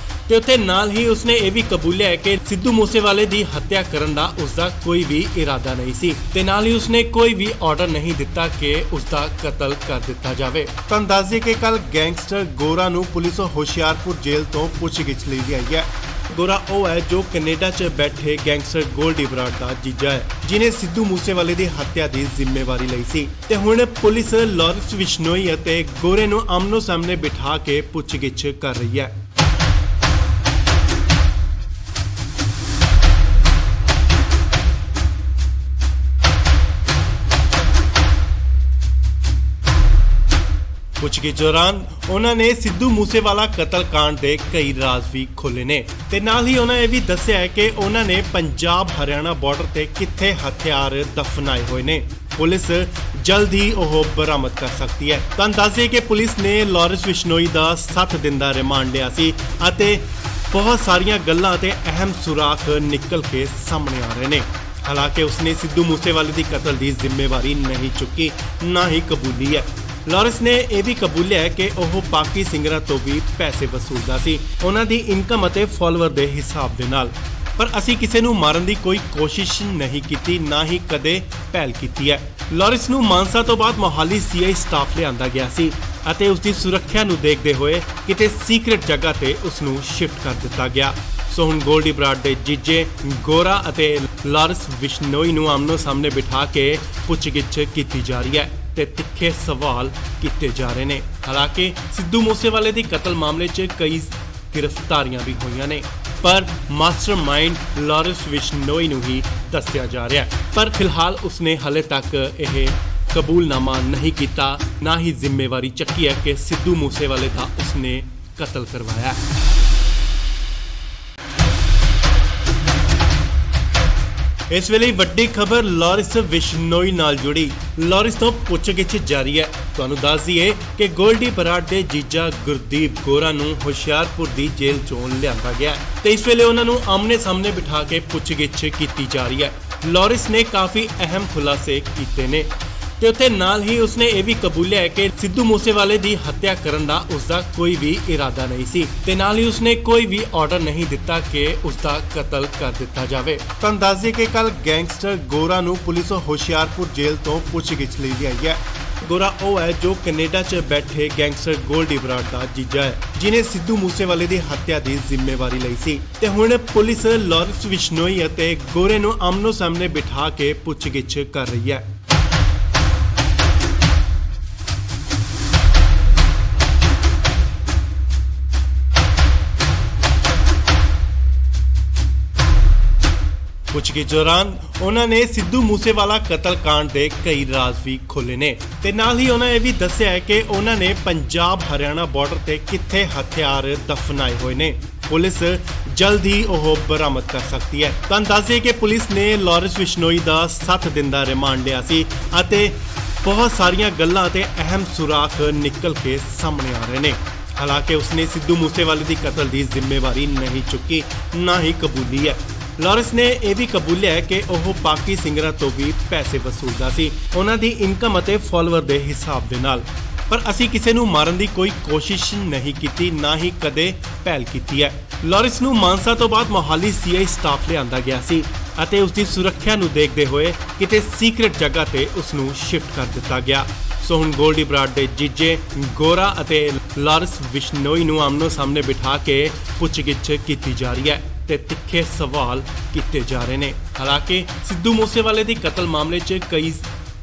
ਤੇ ਉੱਥੇ ਨਾਲ ਹੀ ਉਸਨੇ ਇਹ ਵੀ ਕਬੂਲਿਆ ਕਿ ਸਿੱਧੂ ਮੂਸੇਵਾਲੇ ਦੀ ਹੱਤਿਆ ਕਰਨ ਦਾ ਉਸਦਾ ਕੋਈ ਵੀ ਇਰਾਦਾ ਨਹੀਂ ਸੀ ਤੇ ਨਾਲ ਹੀ ਉਸਨੇ ਕੋਈ ਵੀ ਆਰਡਰ ਨਹੀਂ ਦਿੱਤਾ ਕਿ ਉਸਦਾ ਕਤਲ ਕਰ ਦਿੱਤਾ ਜਾਵੇ। ਤਾਂ ਦੱਸ ਦਈਏ ਕਿ ਕੱਲ ਗੈਂਗਸਟਰ ਗੋਰਾ ਨੂੰ ਪੁਲਿਸ ਹੁਸ਼ਿਆਰਪੁਰ ਜੇਲ੍ਹ ਤੋਂ ਪੁੱਛਗਿੱਛ ਲਈ ਆਈ ਹੈ। ਗੋਰਾ ਉਹ ਹੈ ਜੋ ਕੈਨੇਡਾ 'ਚ ਬੈਠੇ ਗੈਂਗਸਟਰ ਗੋਲਡੀ ਬਰਾੜ ਦਾ ਜੀਜਾ ਹੈ, ਜਿਨੇ ਸਿੱਧੂ ਮੂਸੇਵਾਲੇ ਦੀ ਹੱਤਿਆ ਦੀ ਜ਼ਿੰਮੇਵਾਰੀ ਲਈ ਸੀ ਤੇ ਹੁਣ ਪੁਲਿਸ ਲਾਰੈਂਸ ਬਿਸ਼ਨੋਈ ਅਤੇ ਗੋਰੇ ਨੂੰ ਆਮਨੋ ਸਾਹਮਣੇ ਬਿਠਾ ਕੇ ਪੁੱਛਗਿੱਛ ਕਰ ਰਹੀ ਹੈ। ਪੁੱਛਗਿੱਛ ਦੌਰਾਨ ਉਹਨਾਂ ਨੇ ਸਿੱਧੂ ਮੂਸੇਵਾਲਾ ਕਤਲकांड ਦੇ ਕਈ ਰਾਜ਼ ਵੀ ਖੋਲ੍ਹੇ ਨੇ ਤੇ ਨਾਲ ਹੀ ਉਹਨਾਂ ਇਹ ਵੀ ਦੱਸਿਆ ਹੈ ਕਿ ਉਹਨਾਂ ਨੇ ਪੰਜਾਬ ਹਰਿਆਣਾ ਬਾਰਡਰ ਤੇ ਕਿੱਥੇ ਹਥਿਆਰ ਦਫਨਾਏ ਹੋਏ ਨੇ। ਪੁਲਿਸ ਜਲਦ ਹੀ ਉਹ ਬਰਾਮਦ ਕਰ ਸਕਦੀ ਹੈ। ਤਾਂ ਦੱਸਿਏ ਕਿ ਪੁਲਿਸ ਨੇ ਲਾਰੈਂਸ ਬਿਸ਼ਨੋਈ ਦਾ 7 ਦਿਨ ਦਾ ਰਿਮਾਂਡ ਲਿਆ ਸੀ ਅਤੇ ਬਹੁਤ ਸਾਰੀਆਂ ਗੱਲਾਂ ਤੇ ਅਹਿਮ ਸੁਰਾਖ ਨਿਕਲ ਕੇ ਸਾਹਮਣੇ ਆ ਰਹੇ ਨੇ। ਹਾਲਾਂਕਿ ਉਸਨੇ ਸਿੱਧੂ ਮੂਸੇਵਾਲੇ ਦੀ ਕਤਲ ਦੀ ਜ਼ਿੰਮੇਵਾਰੀ ਨਹੀਂ ਚੁੱਕੀ, ਨਾ ਹੀ ਕਬੂਲੀ ਹੈ। ਲਾਰੈਂਸ ਨੇ ਇਹ ਵੀ ਕਬੂਲਿਆ ਹੈ ਕਿ ਉਹ ਬਾਕੀ ਸਿੰਗਰਾਂ ਤੋਂ ਵੀ ਪੈਸੇ ਵਸੂਲਦਾ ਸੀ, ਉਹਨਾਂ ਦੀ ਇਨਕਮ ਅਤੇ ਫਾਲੋਅਰ ਦੇ ਹਿਸਾਬ ਦੇ ਨਾਲ। ਪਰ ਅਸੀਂ ਕਿਸੇ ਨੂੰ ਮਾਰਨ ਦੀ ਕੋਈ ਕੋਸ਼ਿਸ਼ ਨਹੀਂ ਕੀਤੀ, ਨਾ ਹੀ ਕਦੇ ਪਹਿਲ ਕੀਤੀ ਹੈ। ਲਾਰੈਂਸ ਨੂੰ ਮਾਨਸਾ ਤੋਂ ਬਾਅਦ ਮੋਹਾਲੀ ਸੀਆਈ ਸਟਾਫ ਲਿਆਂਦਾ ਗਿਆ ਸੀ ਅਤੇ ਉਸ ਦੀ ਸੁਰੱਖਿਆ ਨੂੰ ਦੇਖਦੇ ਹੋਏ ਕਿਤੇ ਸੀਕ੍ਰੇਟ ਜਗ੍ਹਾ ਤੇ ਉਸ ਨੂੰ ਸ਼ਿਫਟ ਕਰ ਦਿੱਤਾ ਗਿਆ। ਸੋ ਹੁਣ ਗੋਲਡੀ ਬਰਾੜ ਦੇ ਜੀਜੇ ਗੋਰਾ ਅਤੇ ਲਾਰੈਂਸ ਬਿਸ਼ਨੋਈ ਨੂੰ ਆਮਨੋ ਸਾਹਮਣੇ ਬਿਠਾ ਕੇ ਪੁੱਛਗਿੱਛ ਕੀਤੀ ਜਾ ਰਹੀ ਹੈ ਤੇ ਤਿੱਖੇ ਸਵਾਲ ਕੀਤੇ ਜਾ ਰਹੇ ਨੇ। ਹਾਲਾਂਕਿ ਸਿੱਧੂ ਮੂਸੇਵਾਲੇ ਦੀ ਕਤਲ ਮਾਮਲੇ 'ਚ ਕਈ ਗ੍ਰਿਫਤਾਰੀਆਂ ਵੀ ਹੋਈਆਂ ਨੇ, ਪਰ ਮਾਸਟਰਮਾਈਂਡ ਲਾਰੈਂਸ ਬਿਸ਼ਨੋਈ ਨੂੰ ਹੀ ਦੱਸਿਆ ਜਾ ਰਿਹਾ ਹੈ। ਪਰ ਫਿਲਹਾਲ ਉਸਨੇ ਹਾਲੇ ਤੱਕ ਇਹ ਕਬੂਲਨਾਮਾ ਨਹੀਂ ਕੀਤਾ, ਨਾ ਹੀ ਜ਼ਿੰਮੇਵਾਰੀ ਚੱਕੀ ਹੈ ਕਿ ਸਿੱਧੂ ਮੂਸੇਵਾਲੇ ਦਾ ਉਸਨੇ ਕਤਲ ਕਰਵਾਇਆ। ਇਸ ਵੇਲੇ ਵੱਡੀ ਖਬਰ ਲਾਰੈਂਸ ਬਿਸ਼ਨੋਈ ਨਾਲ ਜੁੜੀ। ਲਾਰੈਂਸ ਤੋਂ ਪੁੱਛਗਿੱਛ ਜਾਰੀ ਹੈ। ਤੁਹਾਨੂੰ ਦੱਸ ਦਈਏ ਕਿ ਗੋਲਡੀ ਬਰਾੜ ਦੇ ਜੀਜਾ ਗੁਰਦੀਪ ਗੋਰਾ ਨੂੰ ਹੁਸ਼ਿਆਰਪੁਰ ਦੀ ਜੇਲ੍ਹ ਚੋਂ ਲਿਆਂਦਾ ਗਿਆ ਤੇ ਇਸ ਵੇਲੇ ਉਹਨਾਂ ਨੂੰ ਆਮਨੇ ਸਾਹਮਣੇ ਬਿਠਾ ਕੇ ਪੁੱਛਗਿੱਛ ਕੀਤੀ ਜਾ ਰਹੀ ਹੈ। ਲਾਰੈਂਸ ਨੇ ਕਾਫੀ ਅਹਿਮ ਖੁਲਾਸੇ ਕੀਤੇ ਨੇ ਤੇ ਉੱਥੇ ਨਾਲ ਹੀ ਉਸਨੇ ਇਹ ਵੀ ਕਬੂਲਿਆ ਹੈ ਕਿ ਸਿੱਧੂ ਮੂਸੇਵਾਲੇ ਦੀ ਹੱਤਿਆ ਕਰਨ ਦਾ ਉਸਦਾ ਕੋਈ ਵੀ ਇਰਾਦਾ ਨਹੀਂ ਸੀ ਤੇ ਨਾਲ ਹੀ ਉਸਨੇ ਕੋਈ ਵੀ ਆਰਡਰ ਨਹੀਂ ਦਿੱਤਾ ਕਿ ਉਸਦਾ ਕਤਲ ਕਰ ਦਿੱਤਾ ਜਾਵੇ। ਤਾਂ ਦੱਸ ਦਈਏ ਕਿ ਕੱਲ ਗੈਂਗਸਟਰ ਗੋਰਾ ਨੂੰ ਪੁਲਿਸ ਹੁਸ਼ਿਆਰਪੁਰ ਜੇਲ੍ਹ ਤੋਂ ਪੁੱਛਗਿੱਛ ਲਈ ਆਈ ਹੈ। ਗੋਰਾ ਉਹ ਹੈ ਜੋ ਕੈਨੇਡਾ 'ਚ ਬੈਠੇ ਗੈਂਗਸਟਰ ਗੋਲਡੀ ਬਰਾੜ ਦਾ ਜੀਜਾ ਹੈ, ਜਿਨੇ ਸਿੱਧੂ ਮੂਸੇਵਾਲੇ ਦੀ ਹੱਤਿਆ ਦੀ ਜ਼ਿੰਮੇਵਾਰੀ ਲਈ ਸੀ ਤੇ ਹੁਣ ਪੁਲਿਸ ਲਾਰੈਂਸ ਬਿਸ਼ਨੋਈ ਅਤੇ ਗੋਰੇ ਨੂੰ ਆਮਨੋ ਸਾਹਮਣੇ ਬਿਠਾ ਕੇ ਪੁੱਛਗਿੱਛ ਕਰ ਰਹੀ ਹੈ। ਪੁੱਛਗਿੱਛ ਦੌਰਾਨ ਉਹਨਾਂ ਨੇ ਸਿੱਧੂ ਮੂਸੇਵਾਲਾ ਕਤਲकांड ਦੇ ਕਈ ਰਾਜ਼ ਵੀ ਖੋਲ੍ਹੇ ਨੇ ਤੇ ਨਾਲ ਹੀ ਉਹਨਾਂ ਇਹ ਵੀ ਦੱਸਿਆ ਹੈ ਕਿ ਉਹਨਾਂ ਨੇ ਪੰਜਾਬ ਹਰਿਆਣਾ ਬਾਰਡਰ ਤੇ ਕਿੱਥੇ ਹਥਿਆਰ ਦਫਨਾਏ ਹੋਏ ਨੇ। ਪੁਲਿਸ ਜਲਦ ਹੀ ਉਹ ਬਰਾਮਦ ਕਰ ਸਕਦੀ ਹੈ। ਤਾਂ ਦੱਸਿਏ ਕਿ ਪੁਲਿਸ ਨੇ ਲਾਰੈਂਸ ਬਿਸ਼ਨੋਈ ਦਾ 7 ਦਿਨ ਦਾ ਰਿਮਾਂਡ ਲਿਆ ਸੀ ਅਤੇ ਬਹੁਤ ਸਾਰੀਆਂ ਗੱਲਾਂ ਤੇ ਅਹਿਮ ਸੁਰਾਖ ਨਿਕਲ ਕੇ ਸਾਹਮਣੇ ਆ ਰਹੇ ਨੇ। ਹਾਲਾਂਕਿ ਉਸਨੇ ਸਿੱਧੂ ਮੂਸੇਵਾਲੇ ਦੀ ਕਤਲ ਦੀ ਜ਼ਿੰਮੇਵਾਰੀ ਨਹੀਂ ਚੁੱਕੀ, ਨਾ ਹੀ ਕਬੂਲੀ ਹੈ। ਲਾਰੈਂਸ ਨੇ ਇਹ ਵੀ ਕਬੂਲਿਆ ਹੈ ਕਿ ਉਹ ਬਾਕੀ ਸਿੰਗਰਾਂ ਤੋਂ ਵੀ ਪੈਸੇ ਵਸੂਲਦਾ ਸੀ, ਉਹਨਾਂ ਦੀ ਇਨਕਮ ਅਤੇ ਫਾਲੋਅਰ ਦੇ ਹਿਸਾਬ ਦੇ ਨਾਲ। ਪਰ ਅਸੀਂ ਕਿਸੇ ਨੂੰ ਮਾਰਨ ਦੀ ਕੋਈ ਕੋਸ਼ਿਸ਼ ਨਹੀਂ ਕੀਤੀ, ਨਾ ਹੀ ਕਦੇ ਪਹਿਲ ਕੀਤੀ ਹੈ। ਲਾਰੈਂਸ ਨੂੰ ਮਾਨਸਾ ਤੋਂ ਬਾਅਦ ਮੋਹਾਲੀ ਸੀਆਈ ਸਟਾਫ ਲਿਆਂਦਾ ਗਿਆ ਸੀ ਅਤੇ ਉਸ ਦੀ ਸੁਰੱਖਿਆ ਨੂੰ ਦੇਖਦੇ ਹੋਏ ਕਿਤੇ ਸੀਕ੍ਰੇਟ ਜਗ੍ਹਾ ਤੇ ਉਸ ਨੂੰ ਸ਼ਿਫਟ ਕਰ ਦਿੱਤਾ ਗਿਆ। ਸੋ ਹੁਣ ਗੋਲਡੀ ਬਰਾੜ ਦੇ ਜੀਜੇ ਗੋਰਾ ਅਤੇ ਲਾਰੈਂਸ ਬਿਸ਼ਨੋਈ ਨੂੰ ਆਮਨੋ ਸਾਹਮਣੇ ਬਿਠਾ ਕੇ ਪੁੱਛਗਿੱਛ ਕੀਤੀ ਜਾ ਰਹੀ ਹੈ ਤੇ ਤਿੱਖੇ ਸਵਾਲ ਕੀਤੇ ਜਾ ਰਹੇ ਨੇ। ਹਾਲਾਂਕਿ ਸਿੱਧੂ ਮੂਸੇਵਾਲੇ ਦੀ ਕਤਲ ਮਾਮਲੇ 'ਚ ਕਈ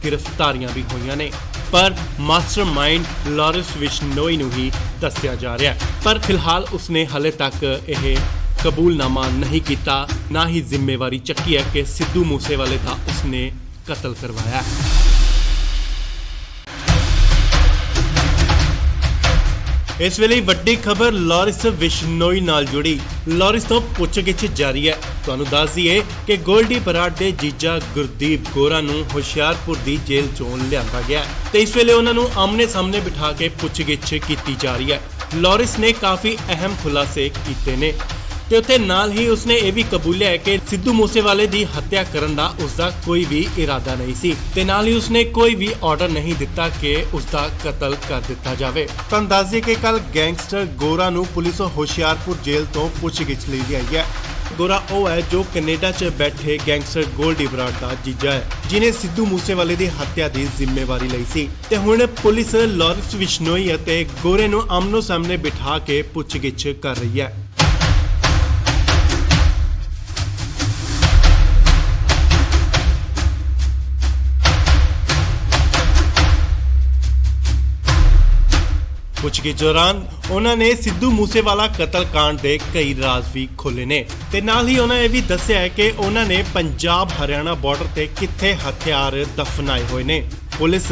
ਗ੍ਰਿਫਤਾਰੀਆਂ ਵੀ ਹੋਈਆਂ ਨੇ, ਪਰ ਮਾਸਟਰਮਾਈਂਡ ਲਾਰੈਂਸ ਬਿਸ਼ਨੋਈ ਨੂੰ ਹੀ ਦੱਸਿਆ ਜਾ ਰਿਹਾ ਹੈ। ਪਰ ਫਿਲਹਾਲ ਉਸਨੇ ਹਾਲੇ ਤੱਕ ਇਹ ਕਬੂਲਨਾਮਾ ਨਹੀਂ ਕੀਤਾ, ਨਾ ਹੀ ਜ਼ਿੰਮੇਵਾਰੀ ਚੱਕੀ ਹੈ ਕਿ ਸਿੱਧੂ ਮੂਸੇਵਾਲੇ ਦਾ ਉਸਨੇ ਕਤਲ ਕਰਵਾਇਆ। ਇਸ ਵੇਲੇ ਵੱਡੀ ਖਬਰ ਲਾਰੈਂਸ ਬਿਸ਼ਨੋਈ ਨਾਲ ਜੁੜੀ। ਲਾਰੈਂਸ ਤੋਂ ਪੁੱਛਗਿੱਛ ਜਾਰੀ ਹੈ। ਤੁਹਾਨੂੰ ਦੱਸ ਦਈਏ ਕਿ ਗੋਲਡੀ ਬਰਾੜ ਦੇ ਜੀਜਾ ਗੁਰਦੀਪ ਗੋਰਾ ਨੂੰ ਹੁਸ਼ਿਆਰਪੁਰ ਦੀ ਜੇਲ੍ਹ ਚੋਂ ਲਿਆਂਦਾ ਗਿਆ ਤੇ ਇਸ ਵੇਲੇ ਉਹਨਾਂ ਨੂੰ ਆਮਨੇ ਸਾਹਮਣੇ ਬਿਠਾ ਕੇ ਪੁੱਛਗਿੱਛ ਕੀਤੀ ਜਾ ਰਹੀ ਹੈ। ਲਾਰੈਂਸ ਨੇ ਕਾਫੀ ਅਹਿਮ ਖੁਲਾਸੇ ਕੀਤੇ ਨੇ ਤੇ ਉੱਥੇ ਨਾਲ ਹੀ ਉਸਨੇ ਇਹ ਵੀ ਕਬੂਲਿਆ ਹੈ ਕਿ ਸਿੱਧੂ ਮੂਸੇਵਾਲੇ ਦੀ ਹੱਤਿਆ ਕਰਨ ਦਾ ਉਸਦਾ ਕੋਈ ਵੀ ਇਰਾਦਾ ਨਹੀਂ ਸੀ ਤੇ ਨਾਲ ਹੀ ਉਸਨੇ ਕੋਈ ਵੀ ਆਰਡਰ ਨਹੀਂ ਦਿੱਤਾ ਕਿ ਉਸਦਾ ਕਤਲ ਕਰ ਦਿੱਤਾ ਜਾਵੇ। ਤੁਹਾਨੂੰ ਦੱਸ ਦਈਏ ਕਿ ਕੱਲ ਗੈਂਗਸਟਰ ਗੋਰਾ ਨੂੰ ਪੁਲਿਸ ਹੁਸ਼ਿਆਰਪੁਰ ਜੇਲ੍ਹ ਤੋਂ ਪੁੱਛਗਿੱਛ ਲਈ ਆਈ ਹੈ। ਗੋਰਾ ਉਹ ਹੈ ਜੋ ਕੈਨੇਡਾ 'ਚ ਬੈਠੇ ਗੈਂਗਸਟਰ ਗੋਲਡੀ ਬਰਾੜ ਦਾ ਜੀਜਾ ਹੈ, ਜਿਨੇ ਸਿੱਧੂ ਮੂਸੇਵਾਲੇ ਦੀ ਹੱਤਿਆ ਦੀ ਜ਼ਿੰਮੇਵਾਰੀ ਲਈ ਸੀ ਤੇ ਹੁਣ ਪੁਲਿਸ ਲਾਰੈਂਸ ਬਿਸ਼ਨੋਈ ਅਤੇ ਗੋਰੇ ਨੂੰ ਆਮਨੋ ਸਾਹਮਣੇ ਬਿਠਾ ਕੇ ਪੁੱਛਗਿੱਛ ਕਰ ਰਹੀ ਹੈ। ਪੁੱਛਗਿੱਛ ਦੌਰਾਨ ਉਹਨਾਂ ਨੇ ਸਿੱਧੂ ਮੂਸੇਵਾਲਾ ਕਤਲकांड ਦੇ ਕਈ ਰਾਜ਼ ਵੀ ਖੋਲ੍ਹੇ ਨੇ ਤੇ ਨਾਲ ਹੀ ਉਹਨਾਂ ਇਹ ਵੀ ਦੱਸਿਆ ਹੈ ਕਿ ਉਹਨਾਂ ਨੇ ਪੰਜਾਬ ਹਰਿਆਣਾ ਬਾਰਡਰ ਤੇ ਕਿੱਥੇ ਹਥਿਆਰ ਦਫਨਾਏ ਹੋਏ ਨੇ। ਪੁਲਿਸ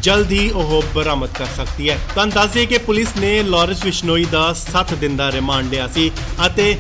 ਜਲਦ ਹੀ ਉਹ ਬਰਾਮਦ ਕਰ ਸਕਦੀ ਹੈ। ਤੁਹਾਨੂੰ ਦੱਸ ਦਈਏ ਕਿ ਪੁਲਿਸ ਨੇ ਲਾਰੈਂਸ ਬਿਸ਼ਨੋਈ ਦਾ 7 ਦਿਨ ਦਾ ਰਿਮਾਂਡ ਲਿਆ ਸੀ ਅਤੇ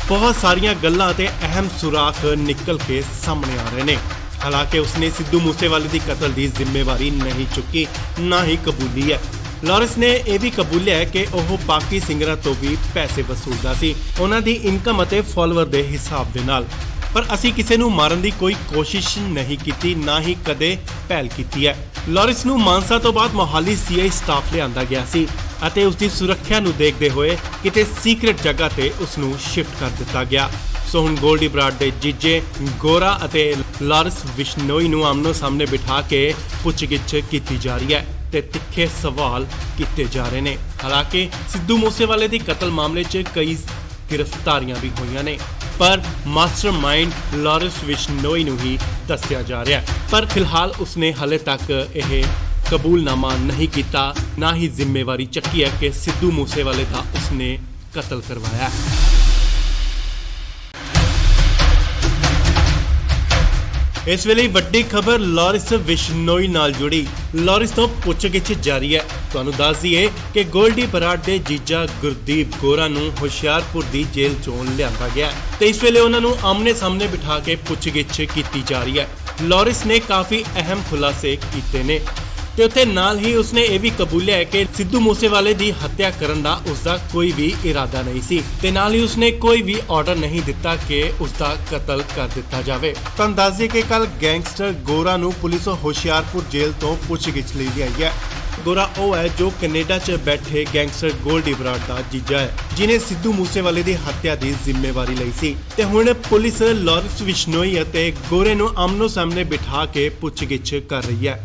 ਬਹੁਤ ਸਾਰੀਆਂ ਗੱਲਾਂ ਤੇ ਅਹਿਮ ਸੁਰਾਖ ਨਿਕਲ ਕੇ ਸਾਹਮਣੇ ਆ ਰਹੇ ਨੇ। ਹਾਲਾਂਕਿ ਉਸਨੇ ਸਿੱਧੂ ਮੂਸੇਵਾਲੇ ਦੀ ਕਤਲ ਦੀ ਜ਼ਿੰਮੇਵਾਰੀ ਨਹੀਂ ਚੁੱਕੀ, ਨਾ ਹੀ ਕਬੂਲੀ ਹੈ। ਲਾਰੈਂਸ ਨੇ ਇਹ ਵੀ ਕਬੂਲਿਆ ਹੈ ਕਿ ਉਹ ਬਾਕੀ ਸਿੰਗਰਾਂ ਤੋਂ ਵੀ ਪੈਸੇ ਵਸੂਲਦਾ ਸੀ, ਉਹਨਾਂ ਦੀ ਇਨਕਮ ਅਤੇ ਫਾਲੋਅਰ ਦੇ ਹਿਸਾਬ ਦੇ ਨਾਲ। ਪਰ ਅਸੀਂ ਕਿਸੇ ਨੂੰ ਮਾਰਨ ਦੀ ਕੋਈ ਕੋਸ਼ਿਸ਼ ਨਹੀਂ ਕੀਤੀ, ਨਾ ਹੀ ਕਦੇ ਪਹਿਲ ਕੀਤੀ ਹੈ। ਲਾਰੈਂਸ ਨੂੰ ਮਾਨਸਾ ਤੋਂ ਬਾਅਦ ਮੋਹਾਲੀ ਸੀਆਈ ਸਟਾਫ ਲਿਆਂਦਾ ਗਿਆ ਸੀ ਅਤੇ ਉਸ ਦੀ ਸੁਰੱਖਿਆ ਨੂੰ ਦੇਖਦੇ ਹੋਏ ਕਿਤੇ ਸੀਕ੍ਰੇਟ ਜਗ੍ਹਾ ਤੇ ਉਸ ਨੂੰ ਸ਼ਿਫਟ ਕਰ ਦਿੱਤਾ ਗਿਆ। ਸੋ ਹੁਣ ਗੋਲਡੀ ਬਰਾੜ ਦੇ ਜੀਜੇ ਗੋਰਾ ਅਤੇ ਲਾਰੈਂਸ ਬਿਸ਼ਨੋਈ ਨੂੰ ਆਮਨੋ ਸਾਹਮਣੇ ਬਿਠਾ ਕੇ ਪੁੱਛਗਿੱਛ ਕੀਤੀ ਜਾ ਰਹੀ ਹੈ ਤੇ ਤਿੱਖੇ ਸਵਾਲ ਕੀਤੇ ਜਾ ਰਹੇ ਨੇ। ਹਾਲਾਂਕਿ ਸਿੱਧੂ ਮੂਸੇਵਾਲੇ ਦੀ ਕਤਲ ਮਾਮਲੇ 'ਚ ਕਈ ਗ੍ਰਿਫਤਾਰੀਆਂ ਵੀ ਹੋਈਆਂ ਨੇ, ਪਰ ਮਾਸਟਰਮਾਈਂਡ ਲਾਰੈਂਸ ਬਿਸ਼ਨੋਈ ਨੂੰ ਹੀ ਦੱਸਿਆ ਜਾ ਰਿਹਾ ਹੈ। ਪਰ ਫਿਲਹਾਲ ਉਸਨੇ ਹਲੇ ਤੱਕ ਇਹ ਕਬੂਲਨਾਮਾ ਨਹੀਂ ਕੀਤਾ, ਨਾ ਹੀ ਜ਼ਿੰਮੇਵਾਰੀ ਚੱਕੀ ਹੈ ਕਿ ਸਿੱਧੂ ਮੂਸੇਵਾਲੇ ਦਾ ਉਸਨੇ ਕਤਲ ਕਰਵਾਇਆ ਹੈ। ਇਸ ਵੇਲੇ ਵੱਡੀ ਖਬਰ ਲਾਰੈਂਸ ਬਿਸ਼ਨੋਈ ਨਾਲ ਜੁੜੀ। ਲਾਰੈਂਸ ਤੋਂ ਪੁੱਛਗਿੱਛ ਜਾਰੀ ਹੈ। ਤੁਹਾਨੂੰ ਦੱਸ ਦਈਏ ਕਿ ਗੋਲਡੀ ਬਰਾੜ ਦੇ ਜੀਜਾ ਗੁਰਦੀਪ ਗੋਰਾ ਨੂੰ ਹੁਸ਼ਿਆਰਪੁਰ ਦੀ ਜੇਲ੍ਹ ਚੋਂ ਲਿਆਂਦਾ ਗਿਆ ਤੇ ਇਸ ਵੇਲੇ ਉਹਨਾਂ ਨੂੰ ਆਮਨੇ ਸਾਹਮਣੇ ਬਿਠਾ ਕੇ ਪੁੱਛਗਿੱਛ ਕੀਤੀ ਜਾ ਰਹੀ ਹੈ। ਲਾਰੈਂਸ ਨੇ ਕਾਫੀ ਅਹਿਮ ਖੁਲਾਸੇ ਕੀਤੇ ਨੇ ਤੇ ਉੱਥੇ ਨਾਲ ਹੀ ਉਸਨੇ ਇਹ ਵੀ ਕਬੂਲਿਆ ਹੈ ਕਿ ਸਿੱਧੂ ਮੂਸੇਵਾਲੇ ਦੀ ਹੱਤਿਆ ਕਰਨ ਦਾ ਉਸਦਾ ਕੋਈ ਵੀ ਇਰਾਦਾ ਨਹੀਂ ਸੀ ਤੇ ਨਾਲ ਹੀ ਉਸਨੇ ਕੋਈ ਵੀ ਆਰਡਰ ਨਹੀਂ ਦਿੱਤਾ ਕਿ ਉਸਦਾ ਕਤਲ ਕਰ ਦਿੱਤਾ ਜਾਵੇ। ਤੁਹਾਨੂੰ ਦੱਸ ਦਈਏ ਕਿ ਕੱਲ ਗੈਂਗਸਟਰ ਗੋਰਾ ਨੂੰ ਪੁਲਿਸ ਹੁਸ਼ਿਆਰਪੁਰ ਜੇਲ੍ਹ ਤੋਂ ਪੁੱਛਗਿੱਛ ਲਈ ਆਈ ਹੈ। ਗੋਰਾ ਉਹ ਹੈ ਜੋ ਕੈਨੇਡਾ 'ਚ ਬੈਠੇ ਗੈਂਗਸਟਰ ਗੋਲਡੀ ਬਰਾੜ ਦਾ ਜੀਜਾ ਹੈ, ਜਿਨੇ ਸਿੱਧੂ ਮੂਸੇਵਾਲੇ ਦੀ ਹੱਤਿਆ ਦੀ ਜ਼ਿੰਮੇਵਾਰੀ ਲਈ ਸੀ ਤੇ ਹੁਣ ਪੁਲਿਸ ਲਾਰੈਂਸ ਬਿਸ਼ਨੋਈ ਅਤੇ ਗੋਰੇ ਨੂੰ ਆਮਨੋ ਸਾਹਮਣੇ ਬਿਠਾ ਕੇ ਪੁੱਛਗਿੱਛ ਕਰ ਰਹੀ ਹੈ।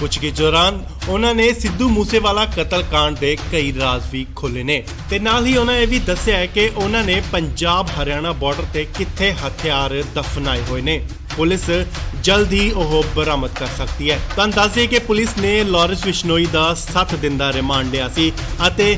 ਪੁੱਛਗਿੱਛ ਦੌਰਾਨ ਉਹਨਾਂ ਨੇ ਸਿੱਧੂ ਮੂਸੇਵਾਲਾ ਕਤਲकांड ਦੇ ਕਈ ਰਾਜ਼ ਵੀ ਖੋਲ੍ਹੇ ਨੇ ਤੇ ਨਾਲ ਹੀ ਉਹਨਾਂ ਇਹ ਵੀ ਦੱਸਿਆ ਹੈ ਕਿ ਉਹਨਾਂ ਨੇ ਪੰਜਾਬ ਹਰਿਆਣਾ ਬਾਰਡਰ ਤੇ ਕਿੱਥੇ ਹਥਿਆਰ ਦਫਨਾਏ ਹੋਏ ਨੇ। ਪੁਲਿਸ ਜਲਦ ਹੀ ਉਹ ਬਰਾਮਦ ਕਰ ਸਕਦੀ ਹੈ। ਤੁਹਾਨੂੰ ਦੱਸ ਦਈਏ ਕਿ ਪੁਲਿਸ ਨੇ ਲਾਰੈਂਸ ਬਿਸ਼ਨੋਈ ਦਾ 7 ਦਿਨ ਦਾ ਰਿਮਾਂਡ ਲਿਆ ਸੀ ਅਤੇ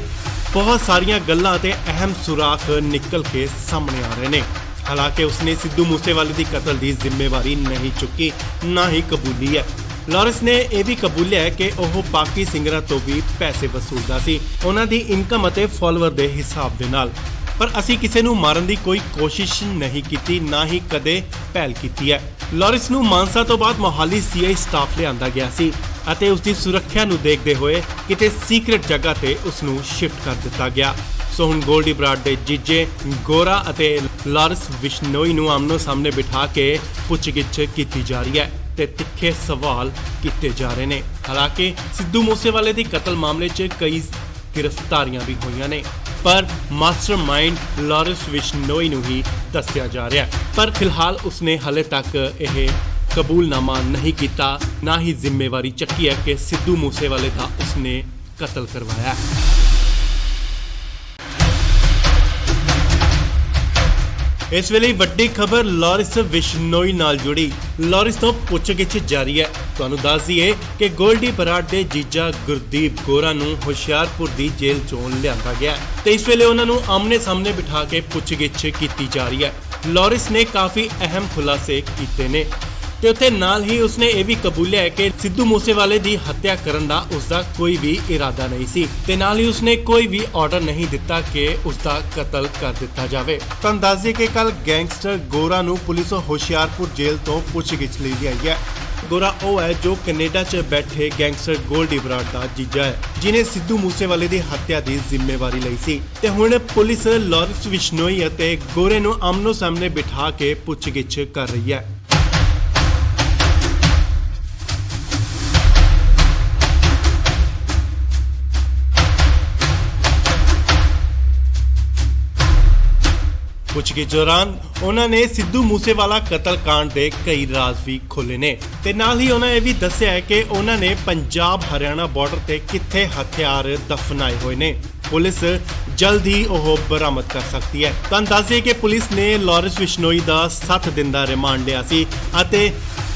ਬਹੁਤ ਸਾਰੀਆਂ ਗੱਲਾਂ ਤੇ ਅਹਿਮ ਸੁਰਾਖ ਨਿਕਲ ਕੇ ਸਾਹਮਣੇ ਆ ਰਹੇ ਨੇ। ਹਾਲਾਂਕਿ ਉਸਨੇ ਸਿੱਧੂ ਮੂਸੇਵਾਲੇ ਦੀ ਕਤਲ ਦੀ ਜ਼ਿੰਮੇਵਾਰੀ ਨਹੀਂ ਚੁੱਕੀ, ਨਾ ਹੀ ਕਬੂਲੀ ਹੈ। ਲਾਰੈਂਸ ਨੇ ਇਹ ਵੀ ਕਬੂਲਿਆ ਹੈ ਕਿ ਉਹ ਬਾਕੀ ਸਿੰਗਰਾਂ ਤੋਂ ਵੀ ਪੈਸੇ ਵਸੂਲਦਾ ਸੀ, ਉਹਨਾਂ ਦੀ ਇਨਕਮ ਅਤੇ ਫਾਲੋਅਰ ਦੇ ਹਿਸਾਬ ਦੇ ਨਾਲ। ਪਰ ਅਸੀਂ ਕਿਸੇ ਨੂੰ ਮਾਰਨ ਦੀ ਕੋਈ ਕੋਸ਼ਿਸ਼ ਨਹੀਂ ਕੀਤੀ, ਨਾ ਹੀ ਕਦੇ ਪਹਿਲ ਕੀਤੀ ਹੈ। ਲਾਰੈਂਸ ਨੂੰ ਮਾਨਸਾ ਤੋਂ ਬਾਅਦ ਮੋਹਾਲੀ ਸੀਆਈ ਸਟਾਫ ਲਿਆਂਦਾ ਗਿਆ ਸੀ ਅਤੇ ਉਸ ਦੀ ਸੁਰੱਖਿਆ ਨੂੰ ਦੇਖਦੇ ਹੋਏ ਕਿਤੇ ਸੀਕ੍ਰੇਟ ਜਗ੍ਹਾ ਤੇ ਉਸ ਨੂੰ ਸ਼ਿਫਟ ਕਰ ਦਿੱਤਾ ਗਿਆ। ਸੋ ਹੁਣ ਗੋਲਡੀ ਬਰਾੜ ਦੇ ਜੀਜੇ ਗੋਰਾ ਅਤੇ ਲਾਰੈਂਸ ਬਿਸ਼ਨੋਈ ਨੂੰ ਆਮਨੋ ਸਾਹਮਣੇ ਬਿਠਾ ਕੇ ਪੁੱਛਗਿੱਛ ਕੀਤੀ ਜਾ ਰਹੀ ਹੈ ਤੇ ਤਿੱਖੇ ਸਵਾਲ ਕੀਤੇ ਜਾ ਰਹੇ ਨੇ। ਹਾਲਾਂਕਿ ਸਿੱਧੂ ਮੂਸੇਵਾਲੇ ਦੀ ਕਤਲ ਮਾਮਲੇ 'ਚ ਕਈ ਗ੍ਰਿਫਤਾਰੀਆਂ ਵੀ ਹੋਈਆਂ ਨੇ, ਪਰ ਮਾਸਟਰਮਾਈਂਡ ਲਾਰੈਂਸ ਬਿਸ਼ਨੋਈ ਨੂੰ ਹੀ ਦੱਸਿਆ ਜਾ ਰਿਹਾ ਹੈ। ਪਰ ਫਿਲਹਾਲ ਉਸਨੇ ਹਲੇ ਤੱਕ ਇਹ ਕਬੂਲਨਾਮਾ ਨਹੀਂ ਕੀਤਾ, ਨਾ ਹੀ ਜ਼ਿੰਮੇਵਾਰੀ ਚੱਕੀ ਹੈ ਕਿ ਸਿੱਧੂ ਮੂਸੇਵਾਲੇ ਦਾ ਉਸਨੇ ਕਤਲ ਕਰਵਾਇਆ ਹੈ। ਇਸ ਵੇਲੇ ਵੱਡੀ ਖਬਰ ਲਾਰੈਂਸ ਬਿਸ਼ਨੋਈ ਨਾਲ ਜੁੜੀ। ਲਾਰੈਂਸ ਤੋਂ ਪੁੱਛਗਿੱਛ ਜਾਰੀ ਹੈ। ਤੁਹਾਨੂੰ ਦੱਸ ਦਈਏ ਕਿ ਗੋਲਡੀ ਬਰਾੜ ਦੇ ਜੀਜਾ ਗੁਰਦੀਪ ਗੋਰਾ ਨੂੰ ਹੁਸ਼ਿਆਰਪੁਰ ਦੀ ਜੇਲ੍ਹ ਚੋਂ ਲਿਆਂਦਾ ਗਿਆ ਤੇ ਇਸ ਵੇਲੇ ਉਹਨਾਂ ਨੂੰ ਆਮਨੇ ਸਾਹਮਣੇ ਬਿਠਾ ਕੇ ਪੁੱਛਗਿੱਛ ਕੀਤੀ ਜਾ ਰਹੀ ਹੈ। ਲਾਰੈਂਸ ਨੇ ਕਾਫੀ ਅਹਿਮ ਖੁਲਾਸੇ ਕੀਤੇ ਨੇ ਤੇ ਉੱਥੇ ਨਾਲ ਹੀ ਉਸਨੇ ਇਹ ਵੀ ਕਬੂਲਿਆ ਹੈ ਕਿ ਸਿੱਧੂ ਮੂਸੇਵਾਲੇ ਦੀ ਹੱਤਿਆ ਕਰਨ ਦਾ ਉਸਦਾ ਕੋਈ ਵੀ ਇਰਾਦਾ ਨਹੀਂ ਸੀ ਤੇ ਨਾਲ ਹੀ ਉਸਨੇ ਕੋਈ ਵੀ ਆਰਡਰ ਨਹੀਂ ਦਿੱਤਾ ਕਿ ਉਸਦਾ ਕਤਲ ਕਰ ਦਿੱਤਾ ਜਾਵੇ। ਤੁਹਾਨੂੰ ਦੱਸ ਦਈਏ ਕਿ ਕੱਲ ਗੈਂਗਸਟਰ ਗੋਰਾ ਨੂੰ ਪੁਲਿਸ ਹੁਸ਼ਿਆਰਪੁਰ ਜੇਲ੍ਹ ਤੋਂ ਪੁੱਛਗਿੱਛ ਲਈ ਲਿਆਈ ਹੈ। ਗੋਰਾ ਉਹ ਹੈ ਜੋ ਕੈਨੇਡਾ 'ਚ ਬੈਠੇ ਗੈਂਗਸਟਰ ਗੋਲਡੀ ਬਰਾੜ ਦਾ ਜੀਜਾ ਹੈ, ਜਿਨੇ ਸਿੱਧੂ ਮੂਸੇਵਾਲੇ ਦੀ ਹੱਤਿਆ ਦੀ ਜ਼ਿੰਮੇਵਾਰੀ ਲਈ ਸੀ ਤੇ ਹੁਣ ਪੁਲਿਸ ਲਾਰੈਂਸ ਬਿਸ਼ਨੋਈ ਅਤੇ ਗੋਰੇ ਨੂੰ ਆਮਨੋ ਸਾਹਮਣੇ ਬਿਠਾ ਕੇ ਪੁੱਛਗਿੱਛ ਕਰ ਰਹੀ ਹੈ। ਪੁੱਛਗਿੱਛ ਦੌਰਾਨ ਉਹਨਾਂ ਨੇ ਸਿੱਧੂ ਮੂਸੇਵਾਲਾ ਕਤਲकांड ਦੇ ਕਈ ਰਾਜ਼ ਵੀ ਖੋਲ੍ਹੇ ਨੇ ਤੇ ਨਾਲ ਹੀ ਉਹਨਾਂ ਇਹ ਵੀ ਦੱਸਿਆ ਹੈ ਕਿ ਉਹਨਾਂ ਨੇ ਪੰਜਾਬ ਹਰਿਆਣਾ ਬਾਰਡਰ ਤੇ ਕਿੱਥੇ ਹਥਿਆਰ ਦਫਨਾਏ ਹੋਏ ਨੇ। ਪੁਲਿਸ ਜਲਦ ਹੀ ਉਹ ਬਰਾਮਦ ਕਰ ਸਕਦੀ ਹੈ। ਤੁਹਾਨੂੰ ਦੱਸ ਦਈਏ ਕਿ ਪੁਲਿਸ ਨੇ ਲਾਰੈਂਸ ਬਿਸ਼ਨੋਈ ਦਾ 7 ਦਿਨ ਦਾ ਰਿਮਾਂਡ ਲਿਆ ਸੀ ਅਤੇ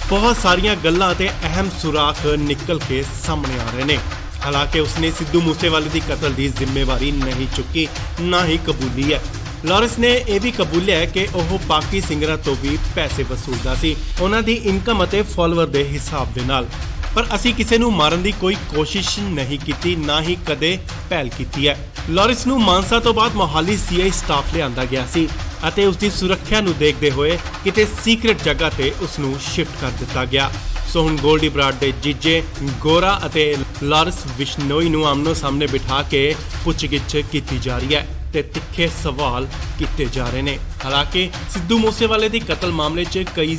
ਬਹੁਤ ਸਾਰੀਆਂ ਗੱਲਾਂ ਤੇ ਅਹਿਮ ਸੁਰਾਖ ਨਿਕਲ ਕੇ ਸਾਹਮਣੇ ਆ ਰਹੇ ਨੇ। ਹਾਲਾਂਕਿ ਉਸਨੇ ਸਿੱਧੂ ਮੂਸੇਵਾਲੇ ਦੀ ਕਤਲ ਦੀ ਜ਼ਿੰਮੇਵਾਰੀ ਨਹੀਂ ਚੁੱਕੀ, ਨਾ ਹੀ ਕਬੂਲੀ ਹੈ। ਲਾਰੈਂਸ ਨੇ ਇਹ ਵੀ ਕਬੂਲਿਆ ਹੈ ਕਿ ਉਹ ਬਾਕੀ ਸਿੰਗਰਾਂ ਤੋਂ ਵੀ ਪੈਸੇ ਵਸੂਲਦਾ ਸੀ, ਉਹਨਾਂ ਦੀ ਇਨਕਮ ਅਤੇ ਫਾਲੋਅਰ ਦੇ ਹਿਸਾਬ ਦੇ ਨਾਲ। ਪਰ ਅਸੀਂ ਕਿਸੇ ਨੂੰ ਮਾਰਨ ਦੀ ਕੋਈ ਕੋਸ਼ਿਸ਼ ਨਹੀਂ ਕੀਤੀ, ਨਾ ਹੀ ਕਦੇ ਪਹਿਲ ਕੀਤੀ ਹੈ। ਲਾਰੈਂਸ ਨੂੰ ਮਾਨਸਾ ਤੋਂ ਬਾਅਦ ਮੋਹਾਲੀ ਸੀਆਈ ਸਟਾਫ ਲਿਆਂਦਾ ਗਿਆ ਸੀ ਅਤੇ ਉਸ ਦੀ ਸੁਰੱਖਿਆ ਨੂੰ ਦੇਖਦੇ ਹੋਏ ਕਿਤੇ ਸੀਕ੍ਰੇਟ ਜਗ੍ਹਾ ਤੇ ਉਸ ਨੂੰ ਸ਼ਿਫਟ ਕਰ ਦਿੱਤਾ ਗਿਆ। ਸੋ ਹੁਣ ਗੋਲਡੀ ਬਰਾੜ ਦੇ ਜੀਜੇ ਗੋਰਾ ਅਤੇ ਲਾਰੈਂਸ ਬਿਸ਼ਨੋਈ ਨੂੰ ਆਮਨੋ ਸਾਹਮਣੇ ਬਿਠਾ ਕੇ ਪੁੱਛਗਿੱਛ ਕੀਤੀ ਜਾ ਰਹੀ ਹੈ ਤੇ ਤਿੱਖੇ ਸਵਾਲ ਕੀਤੇ ਜਾ ਰਹੇ ਨੇ। ਹਾਲਾਂਕਿ ਸਿੱਧੂ ਮੂਸੇਵਾਲੇ ਦੀ ਕਤਲ ਮਾਮਲੇ 'ਚ ਕਈ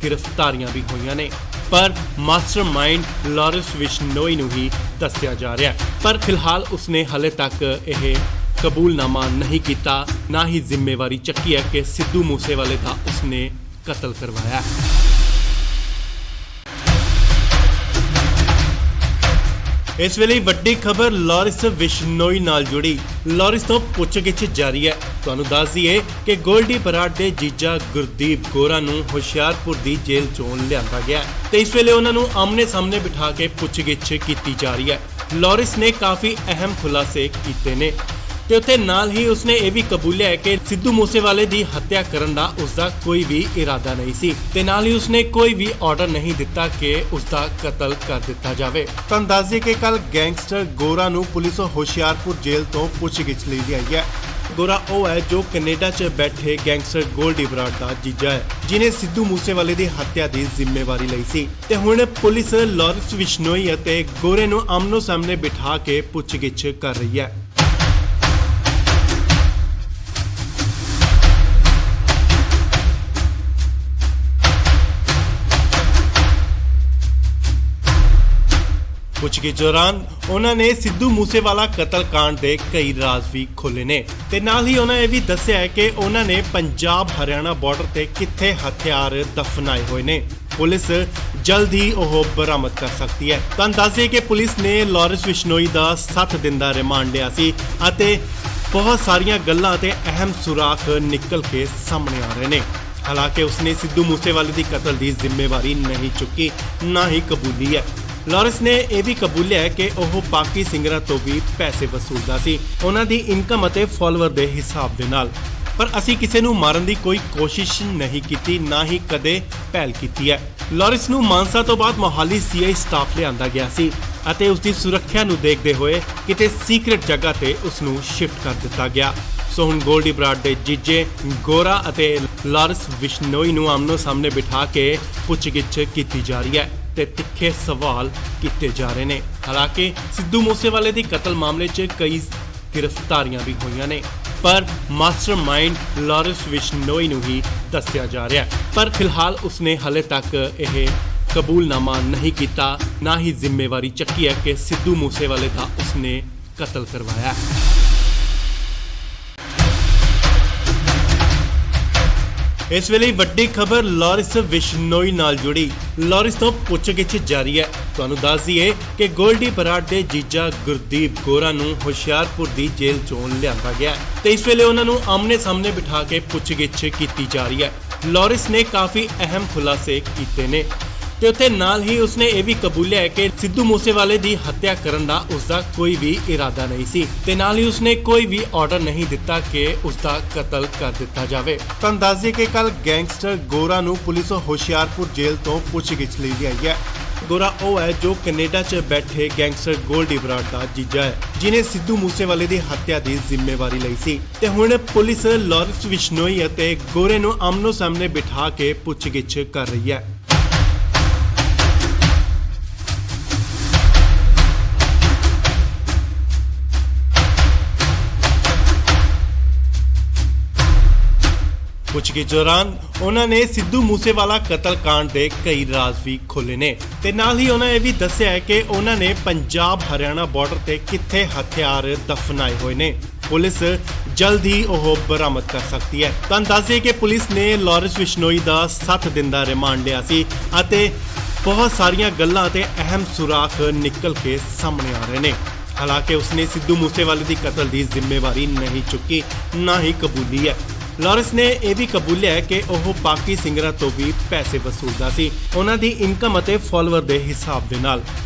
ਗ੍ਰਿਫਤਾਰੀਆਂ ਵੀ ਹੋਈਆਂ ਨੇ, ਪਰ ਮਾਸਟਰਮਾਈਂਡ ਲਾਰੈਂਸ ਬਿਸ਼ਨੋਈ ਨੂੰ ਹੀ ਦੱਸਿਆ ਜਾ ਰਿਹਾ ਹੈ। ਪਰ ਫਿਲਹਾਲ ਉਸਨੇ ਹਲੇ ਤੱਕ ਇਹ ਕਬੂਲਨਾਮਾ ਨਹੀਂ ਕੀਤਾ, ਨਾ ਹੀ ਜ਼ਿੰਮੇਵਾਰੀ ਚੱਕੀ ਹੈ ਕਿ ਸਿੱਧੂ ਮੂਸੇਵਾਲੇ ਦਾ ਉਸਨੇ ਕਤਲ ਕਰਵਾਇਆ। ਇਸ ਵੇਲੇ ਵੱਡੀ ਖਬਰ ਲਾਰੈਂਸ ਬਿਸ਼ਨੋਈ ਨਾਲ ਜੁੜੀ। ਲਾਰੈਂਸ ਤੋਂ ਪੁੱਛਗਿੱਛ ਜਾਰੀ ਹੈ। ਤੁਹਾਨੂੰ ਦੱਸ ਦਈਏ ਕਿ ਗੋਲਡੀ ਬਰਾੜ ਦੇ ਜੀਜਾ ਗੁਰਦੀਪ ਗੋਰਾ ਨੂੰ ਹੁਸ਼ਿਆਰਪੁਰ ਦੀ ਜੇਲ੍ਹ ਚੋਂ ਲਿਆਂਦਾ ਗਿਆ ਤੇ ਇਸ ਵੇਲੇ ਉਹਨਾਂ ਨੂੰ ਆਮਨੇ ਸਾਹਮਣੇ ਬਿਠਾ ਕੇ ਪੁੱਛਗਿੱਛ ਕੀਤੀ ਜਾ ਰਹੀ ਹੈ। ਲਾਰੈਂਸ ਨੇ ਕਾਫੀ ਅਹਿਮ ਖੁਲਾਸੇ ਕੀਤੇ ਨੇ ਤੇ ਉੱਥੇ ਨਾਲ ਹੀ ਉਸਨੇ ਇਹ ਵੀ ਕਬੂਲਿਆ ਹੈ ਕਿ ਸਿੱਧੂ ਮੂਸੇਵਾਲੇ ਦੀ ਹੱਤਿਆ ਕਰਨ ਦਾ ਉਸਦਾ ਕੋਈ ਵੀ ਇਰਾਦਾ ਨਹੀਂ ਸੀ ਤੇ ਨਾਲ ਹੀ ਉਸਨੇ ਕੋਈ ਵੀ ਆਰਡਰ ਨਹੀਂ ਦਿੱਤਾ ਕਿ ਉਸਦਾ ਕਤਲ ਕਰ ਦਿੱਤਾ ਜਾਵੇ। ਤੁਹਾਨੂੰ ਦੱਸ ਦਈਏ ਕਿ ਕੱਲ ਗੈਂਗਸਟਰ ਗੋਰਾ ਨੂੰ ਪੁਲਿਸ ਹੁਸ਼ਿਆਰਪੁਰ ਜੇਲ੍ਹ ਤੋਂ ਪੁੱਛਗਿੱਛ ਲਈ ਲਿਆਈ ਹੈ। ਗੋਰਾ ਉਹ ਹੈ ਜੋ ਕੈਨੇਡਾ 'ਚ ਬੈਠੇ ਗੈਂਗਸਟਰ ਗੋਲਡੀ ਬਰਾੜ ਦਾ ਜੀਜਾ ਹੈ, ਜਿਨੇ ਸਿੱਧੂ ਮੂਸੇਵਾਲੇ ਦੀ ਹੱਤਿਆ ਦੀ ਜ਼ਿੰਮੇਵਾਰੀ ਲਈ ਸੀ ਤੇ ਹੁਣ ਪੁਲਿਸ ਲਾਰੈਂਸ ਬਿਸ਼ਨੋਈ ਅਤੇ ਗੋਰੇ ਨੂੰ ਆਮਨੋ ਸਾਹਮਣੇ ਬਿਠਾ ਕੇ ਪੁੱਛਗਿੱਛ ਕਰ ਰਹੀ ਹੈ। ਪੁੱਛਗਿੱਛ ਦੌਰਾਨ ਉਹਨਾਂ ਨੇ ਸਿੱਧੂ ਮੂਸੇਵਾਲਾ ਕਤਲकांड ਦੇ ਕਈ ਰਾਜ਼ ਵੀ ਖੋਲ੍ਹੇ ਨੇ ਤੇ ਨਾਲ ਹੀ ਉਹਨਾਂ ਇਹ ਵੀ ਦੱਸਿਆ ਹੈ ਕਿ ਉਹਨਾਂ ਨੇ ਪੰਜਾਬ ਹਰਿਆਣਾ ਬਾਰਡਰ ਤੇ ਕਿੱਥੇ ਹਥਿਆਰ ਦਫਨਾਏ ਹੋਏ ਨੇ। ਪੁਲਿਸ ਜਲਦ ਹੀ ਉਹ ਬਰਾਮਦ ਕਰ ਸਕਦੀ ਹੈ। ਤੁਹਾਨੂੰ ਦੱਸ ਦਈਏ ਕਿ ਪੁਲਿਸ ਨੇ ਲਾਰੈਂਸ ਬਿਸ਼ਨੋਈ ਦਾ 7 ਦਿਨ ਦਾ ਰਿਮਾਂਡ ਲਿਆ ਸੀ ਅਤੇ ਬਹੁਤ ਸਾਰੀਆਂ ਗੱਲਾਂ ਤੇ ਅਹਿਮ ਸੁਰਾਖ ਨਿਕਲ ਕੇ ਸਾਹਮਣੇ ਆ ਰਹੇ ਨੇ। ਹਾਲਾਂਕਿ ਉਸਨੇ ਸਿੱਧੂ ਮੂਸੇਵਾਲੇ ਦੀ ਕਤਲ ਦੀ ਜ਼ਿੰਮੇਵਾਰੀ ਨਹੀਂ ਚੁੱਕੀ, ਨਾ ਹੀ ਕਬੂਲੀ ਹੈ। ਲਾਰੈਂਸ ਨੇ ਇਹ ਵੀ ਕਬੂਲਿਆ ਹੈ ਕਿ ਉਹ ਬਾਕੀ ਸਿੰਗਰਾਂ ਤੋਂ ਵੀ ਪੈਸੇ ਵਸੂਲਦਾ ਸੀ, ਉਹਨਾਂ ਦੀ ਇਨਕਮ ਅਤੇ ਫਾਲੋਅਰ ਦੇ ਹਿਸਾਬ ਦੇ ਨਾਲ। ਪਰ ਅਸੀਂ ਕਿਸੇ ਨੂੰ ਮਾਰਨ ਦੀ ਕੋਈ ਕੋਸ਼ਿਸ਼ ਨਹੀਂ ਕੀਤੀ, ਨਾ ਹੀ ਕਦੇ ਪਹਿਲ ਕੀਤੀ ਹੈ। ਲਾਰੈਂਸ ਨੂੰ ਮਾਨਸਾ ਤੋਂ ਬਾਅਦ ਮੋਹਾਲੀ ਸੀਆਈ ਸਟਾਫ ਲਿਆਂਦਾ ਗਿਆ ਸੀ ਅਤੇ ਉਸ ਦੀ ਸੁਰੱਖਿਆ ਨੂੰ ਦੇਖਦੇ ਹੋਏ ਕਿਤੇ ਸੀਕ੍ਰੇਟ ਜਗ੍ਹਾ ਤੇ ਉਸ ਨੂੰ ਸ਼ਿਫਟ ਕਰ ਦਿੱਤਾ ਗਿਆ। ਸੋ ਹੁਣ ਗੋਲਡੀ ਬਰਾੜ ਦੇ ਜੀਜੇ ਗੋਰਾ ਅਤੇ ਲਾਰੈਂਸ ਬਿਸ਼ਨੋਈ ਨੂੰ ਆਮਨੋ ਸਾਹਮਣੇ ਬਿਠਾ ਕੇ ਪੁੱਛਗਿੱਛ ਕੀਤੀ ਜਾ ਰਹੀ ਹੈ ਤੇ ਤਿੱਖੇ ਸਵਾਲ ਕੀਤੇ ਜਾ ਰਹੇ ਨੇ। ਹਾਲਾਂਕਿ ਸਿੱਧੂ ਮੂਸੇਵਾਲੇ ਦੀ ਕਤਲ ਮਾਮਲੇ 'ਚ ਕਈ ਗ੍ਰਿਫਤਾਰੀਆਂ ਵੀ ਹੋਈਆਂ ਨੇ, ਪਰ ਮਾਸਟਰਮਾਈਂਡ ਲਾਰੈਂਸ ਬਿਸ਼ਨੋਈ ਨੂੰ ਹੀ ਦੱਸਿਆ ਜਾ ਰਿਹਾ ਹੈ। ਪਰ ਫਿਲਹਾਲ ਉਸਨੇ ਹਲੇ ਤੱਕ ਇਹ ਕਬੂਲਨਾਮਾ ਨਹੀਂ ਕੀਤਾ, ਨਾ ਹੀ ਜ਼ਿੰਮੇਵਾਰੀ ਚੱਕੀ ਹੈ ਕਿ ਸਿੱਧੂ ਮੂਸੇਵਾਲੇ ਦਾ ਉਸਨੇ ਕਤਲ ਕਰਵਾਇਆ। ਇਸ ਵੇਲੇ ਵੱਡੀ ਖਬਰ ਲਾਰੈਂਸ ਬਿਸ਼ਨੋਈ ਨਾਲ ਜੁੜੀ। ਲਾਰੈਂਸ ਤੋਂ ਪੁੱਛਗਿੱਛ ਜਾਰੀ ਹੈ। ਤੁਹਾਨੂੰ ਦੱਸ ਦਈਏ ਕਿ ਗੋਲਡੀ ਬਰਾੜ ਦੇ ਜੀਜਾ ਗੁਰਦੀਪ ਗੋਰਾ ਨੂੰ ਹੁਸ਼ਿਆਰਪੁਰ ਦੀ ਜੇਲ੍ਹ ਚੋਂ ਲਿਆਂਦਾ ਗਿਆ ਤੇ ਇਸ ਵੇਲੇ ਉਹਨਾਂ ਨੂੰ ਆਮਨੇ ਸਾਹਮਣੇ ਬਿਠਾ ਕੇ ਪੁੱਛਗਿੱਛ ਕੀਤੀ ਜਾ ਰਹੀ ਹੈ। ਲਾਰੈਂਸ ਨੇ ਕਾਫੀ ਅਹਿਮ ਖੁਲਾਸੇ ਕੀਤੇ ਨੇ ਤੇ ਉੱਥੇ ਨਾਲ ਹੀ ਉਸਨੇ ਇਹ ਵੀ ਕਬੂਲਿਆ ਹੈ ਕਿ ਸਿੱਧੂ ਮੂਸੇਵਾਲੇ ਦੀ ਹੱਤਿਆ ਕਰਨ ਦਾ ਉਸਦਾ ਕੋਈ ਵੀ ਇਰਾਦਾ ਨਹੀਂ ਸੀ ਤੇ ਨਾਲ ਹੀ ਉਸਨੇ ਕੋਈ ਵੀ ਆਰਡਰ ਨਹੀਂ ਦਿੱਤਾ ਕਿ ਉਸਦਾ ਕਤਲ ਕਰ ਦਿੱਤਾ ਜਾਵੇ। ਤਾਂ ਦੱਸ ਦਈਏ ਕਿ ਕੱਲ ਗੈਂਗਸਟਰ ਗੋਰਾ ਨੂੰ ਪੁਲਿਸ ਹੁਸ਼ਿਆਰਪੁਰ ਜੇਲ੍ਹ ਤੋਂ ਪੁੱਛਗਿੱਛ ਲਈ ਆਈ ਹੈ। ਗੋਰਾ ਉਹ ਹੈ ਜੋ ਕੈਨੇਡਾ 'ਚ ਬੈਠੇ ਗੈਂਗਸਟਰ ਗੋਲਡੀ ਬਰਾੜ ਦਾ ਜੀਜਾ ਹੈ, ਜਿਨੇ ਸਿੱਧੂ ਮੂਸੇਵਾਲੇ ਦੀ ਹੱਤਿਆ ਦੀ ਜ਼ਿੰਮੇਵਾਰੀ ਲਈ ਸੀ ਤੇ ਹੁਣ ਪੁਲਿਸ ਲਾਰੈਂਸ ਬਿਸ਼ਨੋਈ ਅਤੇ ਗੋਰੇ ਨੂੰ ਆਮਨੋ ਸਾਹਮਣੇ ਬਿਠਾ ਕੇ ਪੁੱਛਗਿੱਛ ਕਰ ਰਹੀ ਹੈ। ਪੁੱਛਗਿੱਛ ਦੌਰਾਨ ਉਹਨਾਂ ਨੇ ਸਿੱਧੂ ਮੂਸੇਵਾਲਾ ਕਤਲकांड ਦੇ ਕਈ ਰਾਜ਼ ਵੀ ਖੋਲ੍ਹੇ ਨੇ ਤੇ ਨਾਲ ਹੀ ਉਹਨਾਂ ਇਹ ਵੀ ਦੱਸਿਆ ਹੈ ਕਿ ਉਹਨਾਂ ਨੇ ਪੰਜਾਬ ਹਰਿਆਣਾ ਬਾਰਡਰ ਤੇ ਕਿੱਥੇ ਹਥਿਆਰ ਦਫਨਾਏ ਹੋਏ ਨੇ। ਪੁਲਿਸ ਜਲਦ ਹੀ ਉਹ ਬਰਾਮਦ ਕਰ ਸਕਦੀ ਹੈ। ਤਾਂ ਦੱਸਿਏ ਕਿ ਪੁਲਿਸ ਨੇ ਲਾਰੈਂਸ ਬਿਸ਼ਨੋਈ ਦਾ 7 ਦਿਨ ਦਾ ਰਿਮਾਂਡ ਲਿਆ ਸੀ ਅਤੇ ਬਹੁਤ ਸਾਰੀਆਂ ਗੱਲਾਂ ਤੇ ਅਹਿਮ ਸੁਰਾਖ ਨਿਕਲ ਕੇ ਸਾਹਮਣੇ ਆ ਰਹੇ ਨੇ। ਹਾਲਾਂਕਿ ਉਸਨੇ ਸਿੱਧੂ ਮੂਸੇਵਾਲੇ ਦੀ ਕਤਲ ਦੀ ਜ਼ਿੰਮੇਵਾਰੀ ਨਹੀਂ ਚੁੱਕੀ, ਨਾ ਹੀ ਕਬੂਲੀ ਹੈ। ਲਾਰੈਂਸ ਨੇ ਇਹ ਵੀ ਕਬੂਲਿਆ ਹੈ ਕਿ ਉਹ ਬਾਕੀ ਸਿੰਗਰਾਂ ਤੋਂ ਵੀ ਪੈਸੇ ਵਸੂਲਦਾ ਸੀ, ਉਹਨਾਂ ਦੀ ਇਨਕਮ ਅਤੇ ਫਾਲੋਅਰ ਦੇ ਹਿਸਾਬ ਦੇ ਨਾਲ।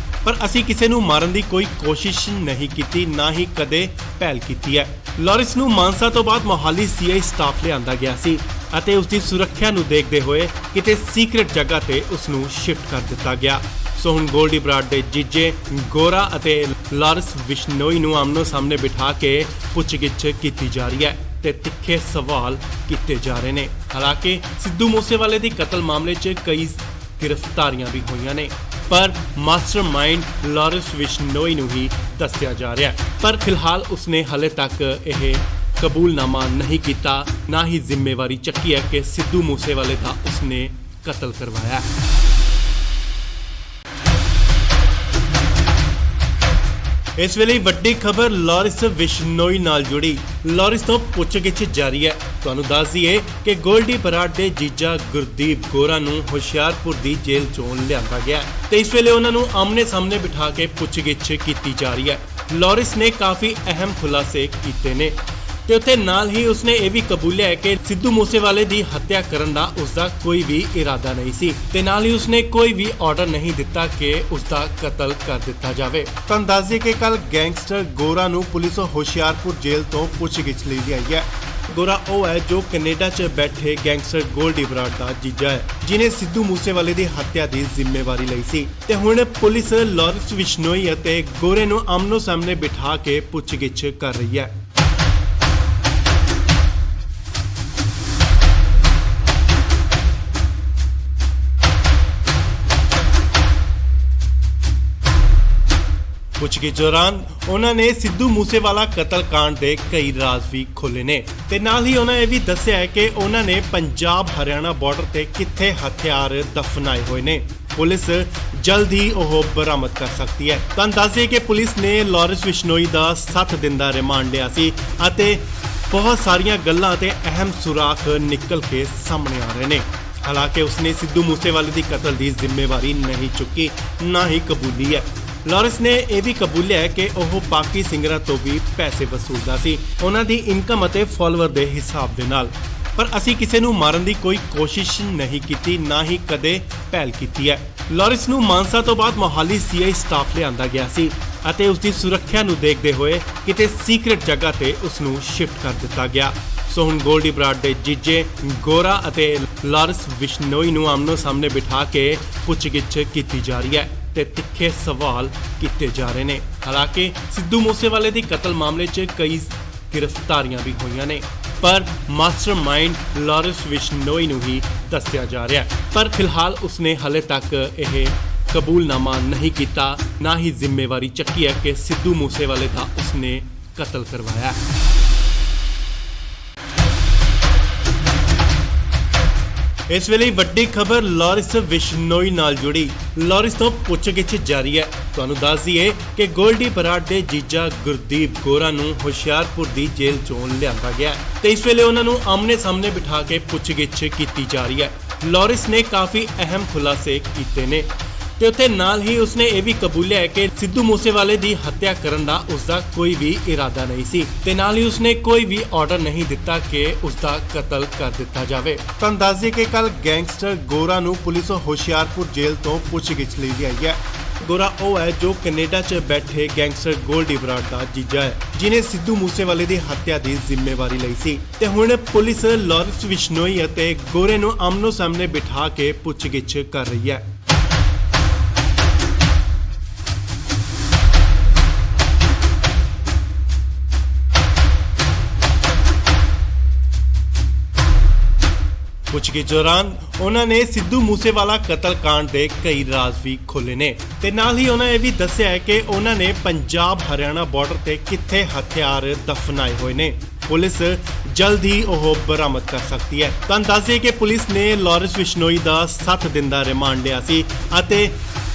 ਪਰ ਅਸੀਂ ਕਿਸੇ ਨੂੰ ਮਾਰਨ ਦੀ ਕੋਈ ਕੋਸ਼ਿਸ਼ ਨਹੀਂ ਕੀਤੀ, ਨਾ ਹੀ ਕਦੇ ਪਹਿਲ ਕੀਤੀ ਹੈ। ਲਾਰੈਂਸ ਨੂੰ ਮਾਨਸਾ ਤੋਂ ਬਾਅਦ ਮੋਹਾਲੀ ਸੀਆਈ ਸਟਾਫ ਲਿਆਂਦਾ ਗਿਆ ਸੀ ਅਤੇ ਉਸ ਦੀ ਸੁਰੱਖਿਆ ਨੂੰ ਦੇਖਦੇ ਹੋਏ ਕਿਤੇ ਸੀਕ੍ਰੇਟ ਜਗ੍ਹਾ ਤੇ ਉਸ ਨੂੰ ਸ਼ਿਫਟ ਕਰ ਦਿੱਤਾ ਗਿਆ। ਸੋ ਹੁਣ ਗੋਲਡੀ ਬਰਾੜ ਦੇ ਜੀਜੇ ਗੋਰਾ ਅਤੇ ਲਾਰੈਂਸ ਬਿਸ਼ਨੋਈ ਨੂੰ ਆਮਨੋ ਸਾਹਮਣੇ ਬਿਠਾ ਕੇ ਪੁੱਛਗਿੱਛ ਕੀਤੀ ਜਾ ਰਹੀ ਹੈ ਤੇ ਤਿੱਖੇ ਸਵਾਲ ਕੀਤੇ ਜਾ ਰਹੇ ਨੇ। ਹਾਲਾਂਕਿ ਸਿੱਧੂ ਮੂਸੇਵਾਲੇ ਦੀ ਕਤਲ ਮਾਮਲੇ 'ਚ ਕਈ ਗ੍ਰਿਫਤਾਰੀਆਂ ਵੀ ਹੋਈਆਂ ਨੇ, ਪਰ ਮਾਸਟਰਮਾਈਂਡ ਲਾਰੈਂਸ ਬਿਸ਼ਨੋਈ ਨੂੰ ਹੀ ਦੱਸਿਆ ਜਾ ਰਿਹਾ ਹੈ। ਪਰ ਫਿਲਹਾਲ ਉਸਨੇ ਹਾਲੇ ਤੱਕ ਇਹ ਕਬੂਲਨਾਮਾ ਨਹੀਂ ਕੀਤਾ, ਨਾ ਹੀ ਜ਼ਿੰਮੇਵਾਰੀ ਚੱਕੀ ਹੈ ਕਿ ਸਿੱਧੂ ਮੂਸੇਵਾਲੇ ਦਾ ਉਸਨੇ ਕਤਲ ਕਰਵਾਇਆ। ਇਸ ਵੇਲੇ ਵੱਡੀ ਖਬਰ ਲਾਰੈਂਸ ਬਿਸ਼ਨੋਈ ਨਾਲ ਜੁੜੀ। ਲਾਰੈਂਸ ਤੋਂ ਪੁੱਛਗਿੱਛ ਜਾਰੀ ਹੈ। ਤੁਹਾਨੂੰ ਦੱਸ ਦਈਏ ਕਿ ਗੋਲਡੀ ਬਰਾੜ ਦੇ ਜੀਜਾ ਗੁਰਦੀਪ ਗੋਰਾ ਨੂੰ ਹੁਸ਼ਿਆਰਪੁਰ ਦੀ ਜੇਲ੍ਹ ਚੋਂ ਲਿਆਂਦਾ ਗਿਆ ਤੇ ਇਸ ਵੇਲੇ ਉਹਨਾਂ ਨੂੰ ਆਮਨੇ ਸਾਹਮਣੇ ਬਿਠਾ ਕੇ ਪੁੱਛਗਿੱਛ ਕੀਤੀ ਜਾ ਰਹੀ ਹੈ। ਲਾਰੈਂਸ ਨੇ ਕਾਫੀ ਅਹਿਮ ਖੁਲਾਸੇ ਕੀਤੇ ਨੇ ਤੇ ਉੱਥੇ ਨਾਲ ਹੀ ਉਸਨੇ ਇਹ ਵੀ ਕਬੂਲਿਆ ਹੈ ਕਿ ਸਿੱਧੂ ਮੂਸੇਵਾਲੇ ਦੀ ਹੱਤਿਆ ਕਰਨ ਦਾ ਉਸਦਾ ਕੋਈ ਵੀ ਇਰਾਦਾ ਨਹੀਂ ਸੀ ਤੇ ਨਾਲ ਹੀ ਉਸਨੇ ਕੋਈ ਵੀ ਆਰਡਰ ਨਹੀਂ ਦਿੱਤਾ ਕਿ ਉਸਦਾ ਕਤਲ ਕਰ ਦਿੱਤਾ ਜਾਵੇ। ਤਾਂ ਦੱਸ ਦਈਏ ਕਿ ਕੱਲ ਗੈਂਗਸਟਰ ਗੋਰਾ ਨੂੰ ਪੁਲਿਸ ਹੁਸ਼ਿਆਰਪੁਰ ਜੇਲ੍ਹ ਤੋਂ ਪੁੱਛਗਿੱਛ ਲਈ ਆਈ ਹੈ। ਗੋਰਾ ਉਹ ਹੈ ਜੋ ਕੈਨੇਡਾ 'ਚ ਬੈਠੇ ਗੈਂਗਸਟਰ ਗੋਲਡੀ ਬਰਾੜ ਦਾ ਜੀਜਾ ਹੈ, ਜਿਨੇ ਸਿੱਧੂ ਮੂਸੇਵਾਲੇ ਦੀ ਹੱਤਿਆ ਦੀ ਜ਼ਿੰਮੇਵਾਰੀ ਲਈ ਸੀ ਤੇ ਹੁਣ ਪੁਲਿਸ ਲਾਰੈਂਸ ਬਿਸ਼ਨੋਈ ਅਤੇ ਗੋਰੇ ਨੂੰ ਆਮਨੋ ਸਾਹਮਣੇ ਬਿਠਾ ਕੇ ਪੁੱਛਗਿੱਛ ਕਰ ਰਹੀ ਹੈ। ਪੁੱਛਗਿੱਛ ਦੌਰਾਨ ਉਹਨਾਂ ਨੇ ਸਿੱਧੂ ਮੂਸੇਵਾਲਾ ਕਤਲकांड ਦੇ ਕਈ ਰਾਜ਼ ਵੀ ਖੋਲ੍ਹੇ ਨੇ ਤੇ ਨਾਲ ਹੀ ਉਹਨਾਂ ਇਹ ਵੀ ਦੱਸਿਆ ਹੈ ਕਿ ਉਹਨਾਂ ਨੇ ਪੰਜਾਬ ਹਰਿਆਣਾ ਬਾਰਡਰ ਤੇ ਕਿੱਥੇ ਹਥਿਆਰ ਦਫਨਾਏ ਹੋਏ ਨੇ। ਪੁਲਿਸ ਜਲਦ ਹੀ ਉਹ ਬਰਾਮਦ ਕਰ ਸਕਦੀ ਹੈ। ਤਾਂ ਦੱਸਿਏ ਕਿ ਪੁਲਿਸ ਨੇ ਲਾਰੈਂਸ ਬਿਸ਼ਨੋਈ ਦਾ 7 ਦਿਨ ਦਾ ਰਿਮਾਂਡ ਲਿਆ ਸੀ ਅਤੇ ਬਹੁਤ ਸਾਰੀਆਂ ਗੱਲਾਂ ਤੇ ਅਹਿਮ ਸੁਰਾਖ ਨਿਕਲ ਕੇ ਸਾਹਮਣੇ ਆ ਰਹੇ ਨੇ। ਹਾਲਾਂਕਿ ਉਸਨੇ ਸਿੱਧੂ ਮੂਸੇਵਾਲੇ ਦੀ ਕਤਲ ਦੀ ਜ਼ਿੰਮੇਵਾਰੀ ਨਹੀਂ ਚੁੱਕੀ, ਨਾ ਹੀ ਕਬੂਲੀ ਹੈ। ਲਾਰੈਂਸ ਨੇ ਇਹ ਵੀ ਕਬੂਲਿਆ ਹੈ ਕਿ ਉਹ ਬਾਕੀ ਸਿੰਗਰਾਂ ਤੋਂ ਵੀ ਪੈਸੇ ਵਸੂਲਦਾ ਸੀ, ਉਹਨਾਂ ਦੀ ਇਨਕਮ ਅਤੇ ਫਾਲੋਅਰ ਦੇ ਹਿਸਾਬ ਦੇ ਨਾਲ। ਪਰ ਅਸੀਂ ਕਿਸੇ ਨੂੰ ਮਾਰਨ ਦੀ ਕੋਈ ਕੋਸ਼ਿਸ਼ ਨਹੀਂ ਕੀਤੀ, ਨਾ ਹੀ ਕਦੇ ਪਹਿਲ ਕੀਤੀ ਹੈ। ਲਾਰੈਂਸ ਨੂੰ ਮਾਨਸਾ ਤੋਂ ਬਾਅਦ ਮੋਹਾਲੀ ਸੀਆਈ ਸਟਾਫ ਲਿਆਂਦਾ ਗਿਆ ਸੀ ਅਤੇ ਉਸ ਦੀ ਸੁਰੱਖਿਆ ਨੂੰ ਦੇਖਦੇ ਹੋਏ ਕਿਤੇ ਸੀਕ੍ਰੇਟ ਜਗ੍ਹਾ ਤੇ ਉਸ ਨੂੰ ਸ਼ਿਫਟ ਕਰ ਦਿੱਤਾ ਗਿਆ। ਸੋ ਹੁਣ ਗੋਲਡੀ ਬਰਾੜ ਦੇ ਜੀਜੇ ਗੋਰਾ ਅਤੇ ਲਾਰੈਂਸ ਬਿਸ਼ਨੋਈ ਨੂੰ ਆਮਨੋ ਸਾਹਮਣੇ ਬਿਠਾ ਕੇ ਪੁੱਛਗਿੱਛ ਕੀਤੀ ਜਾ ਰਹੀ ਹੈ ਤੇ ਤਿੱਖੇ ਸਵਾਲ ਕੀਤੇ ਜਾ ਰਹੇ ਨੇ। ਹਾਲਾਂਕਿ ਸਿੱਧੂ ਮੂਸੇਵਾਲੇ ਦੀ ਕਤਲ ਮਾਮਲੇ 'ਚ ਕਈ ਗ੍ਰਿਫਤਾਰੀਆਂ ਵੀ ਹੋਈਆਂ ਨੇ, ਪਰ ਮਾਸਟਰਮਾਈਂਡ ਲਾਰੈਂਸ ਬਿਸ਼ਨੋਈ ਨੂੰ ਹੀ ਦੱਸਿਆ ਜਾ ਰਿਹਾ ਹੈ। ਪਰ ਫਿਲਹਾਲ ਉਸਨੇ ਹਾਲੇ ਤੱਕ ਇਹ ਕਬੂਲਨਾਮਾ ਨਹੀਂ ਕੀਤਾ, ਨਾ ਹੀ ਜ਼ਿੰਮੇਵਾਰੀ ਚੱਕੀ ਹੈ ਕਿ ਸਿੱਧੂ ਮੂਸੇਵਾਲੇ ਦਾ ਉਸਨੇ ਕਤਲ ਕਰਵਾਇਆ। ਇਸ ਵੇਲੇ ਵੱਡੀ ਖਬਰ ਲਾਰੈਂਸ ਬਿਸ਼ਨੋਈ ਨਾਲ ਜੁੜੀ। ਲਾਰੈਂਸ ਤੋਂ ਪੁੱਛਗਿੱਛ ਜਾਰੀ ਹੈ। ਤੁਹਾਨੂੰ ਦੱਸ ਦਈਏ ਕਿ ਗੋਲਡੀ ਬਰਾੜ ਦੇ ਜੀਜਾ ਗੁਰਦੀਪ ਗੋਰਾ ਨੂੰ ਹੁਸ਼ਿਆਰਪੁਰ ਦੀ ਜੇਲ੍ਹ ਚੋਂ ਲਿਆਂਦਾ ਗਿਆ ਤੇ ਇਸ ਵੇਲੇ ਉਹਨਾਂ ਨੂੰ ਆਮਨੇ ਸਾਹਮਣੇ ਬਿਠਾ ਕੇ ਪੁੱਛਗਿੱਛ ਕੀਤੀ ਜਾ ਰਹੀ ਹੈ। ਲਾਰੈਂਸ ਨੇ ਕਾਫੀ ਅਹਿਮ ਖੁਲਾਸੇ ਕੀਤੇ ਨੇ ਤੇ ਉੱਥੇ ਨਾਲ ਹੀ ਉਸਨੇ ਇਹ ਵੀ ਕਬੂਲਿਆ ਹੈ ਕਿ ਸਿੱਧੂ ਮੂਸੇਵਾਲੇ ਦੀ ਹੱਤਿਆ ਕਰਨ ਦਾ ਉਸਦਾ ਕੋਈ ਵੀ ਇਰਾਦਾ ਨਹੀਂ ਸੀ ਤੇ ਨਾਲ ਹੀ ਉਸਨੇ ਕੋਈ ਵੀ ਆਰਡਰ ਨਹੀਂ ਦਿੱਤਾ ਕਿ ਉਸਦਾ ਕਤਲ ਕਰ ਦਿੱਤਾ ਜਾਵੇ। ਤੁਹਾਨੂੰ ਦੱਸ ਦਈਏ ਕਿ ਕੱਲ ਗੈਂਗਸਟਰ ਗੋਰਾ ਨੂੰ ਪੁਲਿਸ ਹੁਸ਼ਿਆਰਪੁਰ ਜੇਲ੍ਹ ਤੋਂ ਪੁੱਛਗਿੱਛ ਲਈ ਗਈ ਹੈ। ਗੋਰਾ ਉਹ ਹੈ ਜੋ ਕੈਨੇਡਾ 'ਚ ਬੈਠੇ ਗੈਂਗਸਟਰ ਗੋਲਡੀ ਬਰਾੜ ਦਾ ਜੀਜਾ ਹੈ, ਜਿਨੇ ਸਿੱਧੂ ਮੂਸੇਵਾਲੇ ਦੀ ਹੱਤਿਆ ਦੀ ਜ਼ਿੰਮੇਵਾਰੀ ਲਈ ਸੀ ਤੇ ਹੁਣ ਪੁਲਿਸ ਲਾਰੈਂਸ ਬਿਸ਼ਨੋਈ ਅਤੇ ਗੋਰੇ ਨੂੰ ਆਮਨੋ ਸਾਹਮਣੇ ਬਿਠਾ ਕੇ ਪੁੱਛਗਿੱਛ ਕਰ ਰਹੀ ਹੈ। ਪੁੱਛਗਿੱਛ ਦੌਰਾਨ ਉਹਨਾਂ ਨੇ ਸਿੱਧੂ ਮੂਸੇਵਾਲਾ ਕਤਲकांड ਦੇ ਕਈ ਰਾਜ਼ ਵੀ ਖੋਲ੍ਹੇ ਨੇ ਤੇ ਨਾਲ ਹੀ ਉਹਨਾਂ ਇਹ ਵੀ ਦੱਸਿਆ ਹੈ ਕਿ ਉਹਨਾਂ ਨੇ ਪੰਜਾਬ ਹਰਿਆਣਾ ਬਾਰਡਰ ਤੇ ਕਿੱਥੇ ਹਥਿਆਰ ਦਫਨਾਏ ਹੋਏ ਨੇ। ਪੁਲਿਸ ਜਲਦ ਹੀ ਉਹ ਬਰਾਮਦ ਕਰ ਸਕਦੀ ਹੈ। ਤੁਹਾਨੂੰ ਦੱਸ ਦਈਏ ਕਿ ਪੁਲਿਸ ਨੇ ਲਾਰੈਂਸ ਬਿਸ਼ਨੋਈ ਦਾ 7 ਦਿਨ ਦਾ ਰਿਮਾਂਡ ਲਿਆ ਸੀ ਅਤੇ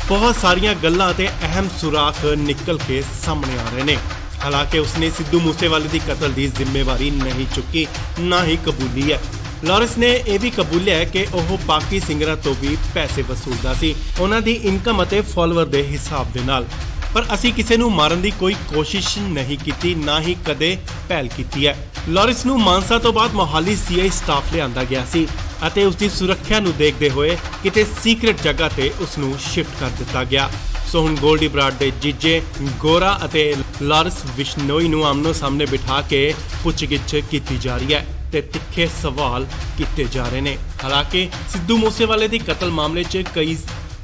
ਬਹੁਤ ਸਾਰੀਆਂ ਗੱਲਾਂ ਤੇ ਅਹਿਮ ਸੁਰਾਖ ਨਿਕਲ ਕੇ ਸਾਹਮਣੇ ਆ ਰਹੇ ਨੇ। ਹਾਲਾਂਕਿ ਉਸਨੇ ਸਿੱਧੂ ਮੂਸੇਵਾਲੇ ਦੀ ਕਤਲ ਦੀ ਜ਼ਿੰਮੇਵਾਰੀ ਨਹੀਂ ਚੁੱਕੀ, ਨਾ ਹੀ ਕਬੂਲੀ ਹੈ। ਲਾਰੈਂਸ ਨੇ ਇਹ ਵੀ ਕਬੂਲਿਆ ਹੈ ਕਿ ਉਹ ਬਾਕੀ ਸਿੰਗਰਾਂ ਤੋਂ ਵੀ ਪੈਸੇ ਵਸੂਲਦਾ ਸੀ, ਉਹਨਾਂ ਦੀ ਇਨਕਮ ਅਤੇ ਫਾਲੋਅਰ ਦੇ ਹਿਸਾਬ ਦੇ ਨਾਲ। ਪਰ ਅਸੀਂ ਕਿਸੇ ਨੂੰ ਮਾਰਨ ਦੀ ਕੋਈ ਕੋਸ਼ਿਸ਼ ਨਹੀਂ ਕੀਤੀ, ਨਾ ਹੀ ਕਦੇ ਪਹਿਲ ਕੀਤੀ ਹੈ। ਲਾਰੈਂਸ ਨੂੰ ਮਾਨਸਾ ਤੋਂ ਬਾਅਦ ਮੋਹਾਲੀ ਸੀਆਈ ਸਟਾਫ ਲਿਆਂਦਾ ਗਿਆ ਸੀ ਅਤੇ ਉਸ ਦੀ ਸੁਰੱਖਿਆ ਨੂੰ ਦੇਖਦੇ ਹੋਏ ਕਿਤੇ ਸੀਕ੍ਰੇਟ ਜਗ੍ਹਾ ਤੇ ਉਸ ਨੂੰ ਸ਼ਿਫਟ ਕਰ ਦਿੱਤਾ ਗਿਆ। ਸੋ ਹੁਣ ਗੋਲਡੀ ਬਰਾੜ ਦੇ ਜੀਜੇ ਗੋਰਾ ਅਤੇ ਲਾਰੈਂਸ ਬਿਸ਼ਨੋਈ ਨੂੰ ਆਮਨੋ ਸਾਹਮਣੇ ਬਿਠਾ ਕੇ ਪੁੱਛਗਿੱਛ ਕੀਤੀ ਜਾ ਰਹੀ ਹੈ ਤੇ ਤਿੱਖੇ ਸਵਾਲ ਕੀਤੇ ਜਾ ਰਹੇ ਨੇ। ਹਾਲਾਂਕਿ ਸਿੱਧੂ ਮੂਸੇਵਾਲੇ ਦੀ ਕਤਲ ਮਾਮਲੇ 'ਚ ਕਈ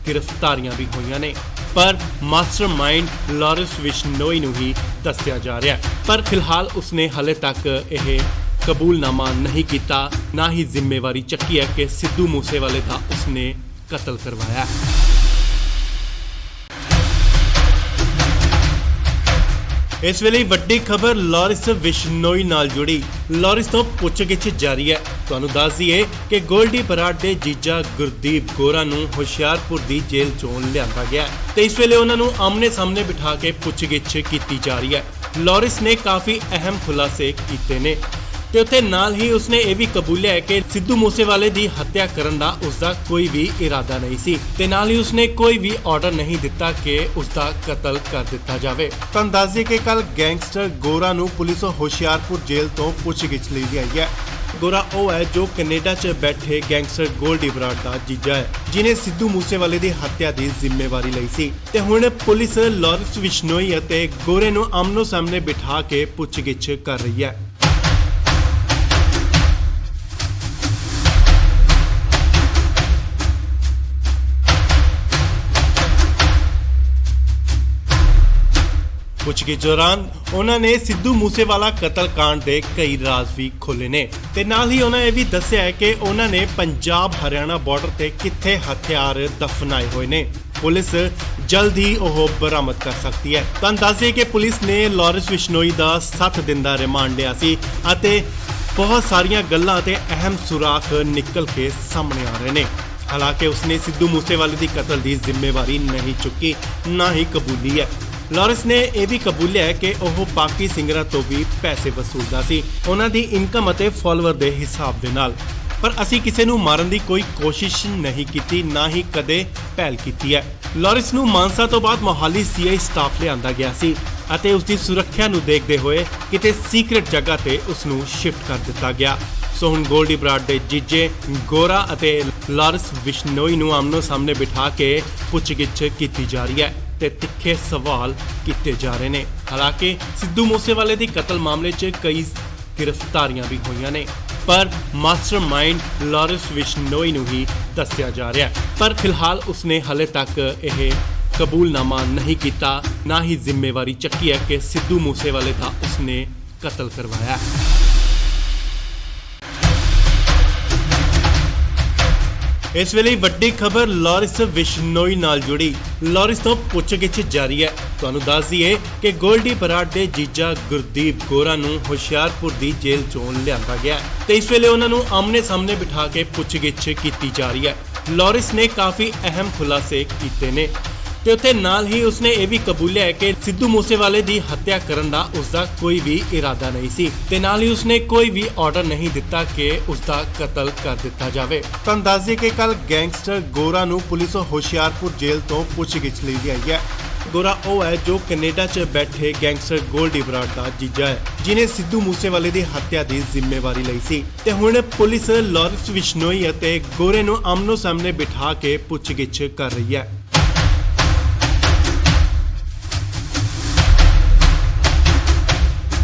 ਗ੍ਰਿਫਤਾਰੀਆਂ ਵੀ ਹੋਈਆਂ ਨੇ, ਪਰ ਮਾਸਟਰਮਾਈਂਡ ਲਾਰੈਂਸ ਬਿਸ਼ਨੋਈ ਨੂੰ ਹੀ ਦੱਸਿਆ ਜਾ ਰਿਹਾ ਹੈ। ਪਰ ਫਿਲਹਾਲ ਉਸਨੇ ਹਲੇ ਤੱਕ ਇਹ ਕਬੂਲਨਾਮਾ ਨਹੀਂ ਕੀਤਾ, ਨਾ ਹੀ ਜ਼ਿੰਮੇਵਾਰੀ ਚੱਕੀ ਹੈ ਕਿ ਸਿੱਧੂ ਮੂਸੇਵਾਲੇ ਦਾ ਉਸਨੇ ਕਤਲ ਕਰਵਾਇਆ। ਇਸ ਵੇਲੇ ਵੱਡੀ ਖਬਰ ਲਾਰੈਂਸ ਬਿਸ਼ਨੋਈ ਨਾਲ ਜੁੜੀ। ਲਾਰੈਂਸ ਤੋਂ ਪੁੱਛਗਿੱਛ ਜਾਰੀ ਹੈ। ਤੁਹਾਨੂੰ ਦੱਸ ਦਈਏ ਕਿ ਗੋਲਡੀ ਬਰਾੜ ਦੇ ਜੀਜਾ ਗੁਰਦੀਪ ਗੋਰਾ ਨੂੰ ਹੁਸ਼ਿਆਰਪੁਰ ਦੀ ਜੇਲ੍ਹ ਚੋਂ ਲਿਆਂਦਾ ਗਿਆ ਤੇ ਇਸ ਵੇਲੇ ਉਹਨਾਂ ਨੂੰ ਆਮਨੇ ਸਾਹਮਣੇ ਬਿਠਾ ਕੇ ਪੁੱਛਗਿੱਛ ਕੀਤੀ ਜਾ ਰਹੀ ਹੈ। ਲਾਰੈਂਸ ਨੇ ਕਾਫੀ ਅਹਿਮ ਖੁਲਾਸੇ ਕੀਤੇ ਨੇ ਤੇ ਉੱਥੇ ਨਾਲ ਹੀ ਉਸਨੇ ਇਹ ਵੀ ਕਬੂਲਿਆ ਹੈ ਕਿ ਸਿੱਧੂ ਮੂਸੇਵਾਲੇ ਦੀ ਹੱਤਿਆ ਕਰਨ ਦਾ ਉਸਦਾ ਕੋਈ ਵੀ ਇਰਾਦਾ ਨਹੀਂ ਸੀ ਤੇ ਨਾਲ ਹੀ ਉਸਨੇ ਕੋਈ ਵੀ ਆਰਡਰ ਨਹੀਂ ਦਿੱਤਾ ਕਿ ਉਸਦਾ ਕਤਲ ਕਰ ਦਿੱਤਾ ਜਾਵੇ। ਤੁਹਾਨੂੰ ਦੱਸ ਦਈਏ ਕਿ ਕੱਲ ਗੈਂਗਸਟਰ ਗੋਰਾ ਨੂੰ ਪੁਲਿਸ ਹੁਸ਼ਿਆਰਪੁਰ ਜੇਲ੍ਹ ਤੋਂ ਪੁੱਛਗਿੱਛ ਲਈ ਗਈ ਹੈ। ਗੋਰਾ ਉਹ ਹੈ ਜੋ ਕੈਨੇਡਾ 'ਚ ਬੈਠੇ ਗੈਂਗਸਟਰ ਗੋਲਡੀ ਬਰਾੜ ਦਾ ਜੀਜਾ ਹੈ, ਜਿਨੇ ਸਿੱਧੂ ਮੂਸੇਵਾਲੇ ਦੀ ਹੱਤਿਆ ਦੀ ਜ਼ਿੰਮੇਵਾਰੀ ਲਈ ਸੀ ਤੇ ਹੁਣ ਪੁਲਿਸ ਲਾਰੈਂਸ ਬਿਸ਼ਨੋਈ ਅਤੇ ਗੋਰੇ ਨੂੰ ਆਮਨੋ ਸਾਹਮਣੇ ਬਿਠਾ ਕੇ ਪੁੱਛਗਿੱਛ ਕਰ ਰਹੀ ਹੈ। ਪੁੱਛਗਿੱਛ ਦੌਰਾਨ ਉਹਨਾਂ ਨੇ ਸਿੱਧੂ ਮੂਸੇਵਾਲਾ ਕਤਲकांड ਦੇ ਕਈ ਰਾਜ਼ ਵੀ ਖੋਲ੍ਹੇ ਨੇ ਤੇ ਨਾਲ ਹੀ ਉਹਨਾਂ ਇਹ ਵੀ ਦੱਸਿਆ ਹੈ ਕਿ ਉਹਨਾਂ ਨੇ ਪੰਜਾਬ ਹਰਿਆਣਾ ਬਾਰਡਰ ਤੇ ਕਿੱਥੇ ਹਥਿਆਰ ਦਫਨਾਏ ਹੋਏ ਨੇ। ਪੁਲਿਸ ਜਲਦ ਹੀ ਉਹ ਬਰਾਮਦ ਕਰ ਸਕਦੀ ਹੈ। ਤੁਹਾਨੂੰ ਦੱਸ ਦਈਏ ਕਿ ਪੁਲਿਸ ਨੇ ਲਾਰੈਂਸ ਬਿਸ਼ਨੋਈ ਦਾ 7 ਦਿਨ ਦਾ ਰਿਮਾਂਡ ਲਿਆ ਸੀ ਅਤੇ ਬਹੁਤ ਸਾਰੀਆਂ ਗੱਲਾਂ ਤੇ ਅਹਿਮ ਸੁਰਾਖ ਨਿਕਲ ਕੇ ਸਾਹਮਣੇ ਆ ਰਹੇ ਨੇ। ਹਾਲਾਂਕਿ ਉਸਨੇ ਸਿੱਧੂ ਮੂਸੇਵਾਲੇ ਦੀ ਕਤਲ ਦੀ ਜ਼ਿੰਮੇਵਾਰੀ ਨਹੀਂ ਚੁੱਕੀ, ਨਾ ਹੀ ਕਬੂਲੀ ਹੈ। ਲਾਰੈਂਸ ਨੇ ਇਹ ਵੀ ਕਬੂਲਿਆ ਹੈ ਕਿ ਉਹ ਬਾਕੀ ਸਿੰਗਰਾਂ ਤੋਂ ਵੀ ਪੈਸੇ ਵਸੂਲਦਾ ਸੀ, ਉਹਨਾਂ ਦੀ ਇਨਕਮ ਅਤੇ ਫਾਲੋਅਰ ਦੇ ਹਿਸਾਬ ਦੇ ਨਾਲ। ਪਰ ਅਸੀਂ ਕਿਸੇ ਨੂੰ ਮਾਰਨ ਦੀ ਕੋਈ ਕੋਸ਼ਿਸ਼ ਨਹੀਂ ਕੀਤੀ, ਨਾ ਹੀ ਕਦੇ ਪਹਿਲ ਕੀਤੀ ਹੈ। ਲਾਰੈਂਸ ਨੂੰ ਮਾਨਸਾ ਤੋਂ ਬਾਅਦ ਮੋਹਾਲੀ ਸੀਆਈ ਸਟਾਫ ਲਿਆਂਦਾ ਗਿਆ ਸੀ ਅਤੇ ਉਸ ਦੀ ਸੁਰੱਖਿਆ ਨੂੰ ਦੇਖਦੇ ਹੋਏ ਕਿਤੇ ਸੀਕ੍ਰੇਟ ਜਗ੍ਹਾ ਤੇ ਉਸ ਨੂੰ ਸ਼ਿਫਟ ਕਰ ਦਿੱਤਾ ਗਿਆ। ਸੋ ਹੁਣ ਗੋਲਡੀ ਬਰਾੜ ਦੇ ਜੀਜੇ ਗੋਰਾ ਅਤੇ ਲਾਰੈਂਸ ਬਿਸ਼ਨੋਈ ਨੂੰ ਆਮਨੋ ਸਾਹਮਣੇ ਬਿਠਾ ਕੇ ਪੁੱਛਗਿੱਛ ਕੀਤੀ ਜਾ ਰਹੀ ਹੈ ਤੇ ਤਿੱਖੇ ਸਵਾਲ ਕੀਤੇ ਜਾ ਰਹੇ ਨੇ। ਹਾਲਾਂਕਿ ਸਿੱਧੂ ਮੂਸੇਵਾਲੇ ਦੀ ਕਤਲ ਮਾਮਲੇ 'ਚ ਕਈ ਗ੍ਰਿਫਤਾਰੀਆਂ ਵੀ ਹੋਈਆਂ ਨੇ, ਪਰ ਮਾਸਟਰਮਾਈਂਡ ਲਾਰੈਂਸ ਬਿਸ਼ਨੋਈ ਨੂੰ ਹੀ ਦੱਸਿਆ ਜਾ ਰਿਹਾ ਹੈ। ਪਰ ਫਿਲਹਾਲ ਉਸਨੇ ਹਲੇ ਤੱਕ ਇਹ ਕਬੂਲਨਾਮਾ ਨਹੀਂ ਕੀਤਾ, ਨਾ ਹੀ ਜ਼ਿੰਮੇਵਾਰੀ ਚੱਕੀ ਹੈ ਕਿ ਸਿੱਧੂ ਮੂਸੇਵਾਲੇ ਦਾ ਉਸਨੇ ਕਤਲ ਕਰਵਾਇਆ। ਇਸ ਵੇਲੇ ਵੱਡੀ ਖਬਰ ਲਾਰੈਂਸ ਬਿਸ਼ਨੋਈ ਨਾਲ ਜੁੜੀ। ਲਾਰੈਂਸ ਤੋਂ ਪੁੱਛਗਿੱਛ ਜਾਰੀ ਹੈ। ਤੁਹਾਨੂੰ ਦੱਸ ਦਈਏ ਕਿ ਗੋਲਡੀ ਬਰਾੜ ਦੇ ਜੀਜਾ ਗੁਰਦੀਪ ਗੋਰਾ ਨੂੰ ਹੁਸ਼ਿਆਰਪੁਰ ਦੀ ਜੇਲ੍ਹ ਚੋਂ ਲਿਆਂਦਾ ਗਿਆ ਤੇ ਇਸ ਵੇਲੇ ਉਹਨਾਂ ਨੂੰ ਆਮਨੇ ਸਾਹਮਣੇ ਬਿਠਾ ਕੇ ਪੁੱਛਗਿੱਛ ਕੀਤੀ ਜਾ ਰਹੀ ਹੈ। ਲਾਰੈਂਸ ਨੇ ਕਾਫੀ ਅਹਿਮ ਖੁਲਾਸੇ ਕੀਤੇ ਨੇ ਤੇ ਉੱਥੇ ਨਾਲ ਹੀ ਉਸਨੇ ਇਹ ਵੀ ਕਬੂਲਿਆ ਕਿ ਸਿੱਧੂ ਮੂਸੇਵਾਲੇ ਦੀ ਹੱਤਿਆ ਕਰਨ ਦਾ ਉਸਦਾ ਕੋਈ ਵੀ ਇਰਾਦਾ ਨਹੀਂ ਸੀ ਤੇ ਨਾਲ ਹੀ ਉਸਨੇ ਕੋਈ ਵੀ ਆਰਡਰ ਨਹੀਂ ਦਿੱਤਾ ਕਿ ਉਸਦਾ ਕਤਲ ਕਰ ਦਿੱਤਾ ਜਾਵੇ। ਤਾਂ ਦੱਸ ਦਈਏ ਕਿ ਕੱਲ ਗੈਂਗਸਟਰ ਗੋਰਾ ਨੂੰ ਪੁਲਿਸ ਹੁਸ਼ਿਆਰਪੁਰ ਜੇਲ੍ਹ ਤੋਂ ਪੁੱਛਗਿੱਛ ਲਈ ਆਈ ਹੈ। ਗੋਰਾ ਉਹ ਹੈ ਜੋ ਕੈਨੇਡਾ 'ਚ ਬੈਠੇ ਗੈਂਗਸਟਰ ਗੋਲਡੀ ਬਰਾੜ ਦਾ ਜੀਜਾ ਹੈ, ਜਿਨੇ ਸਿੱਧੂ ਮੂਸੇਵਾਲੇ ਦੀ ਹੱਤਿਆ ਦੀ ਜ਼ਿੰਮੇਵਾਰੀ ਲਈ ਸੀ ਤੇ ਹੁਣ ਪੁਲਿਸ ਲਾਰੈਂਸ ਬਿਸ਼ਨੋਈ ਅਤੇ ਗੋਰੇ ਨੂੰ ਆਮਨੋ ਸਾਹਮਣੇ ਬਿਠਾ ਕੇ ਪੁੱਛਗਿੱਛ ਕਰ ਰਹੀ ਹੈ।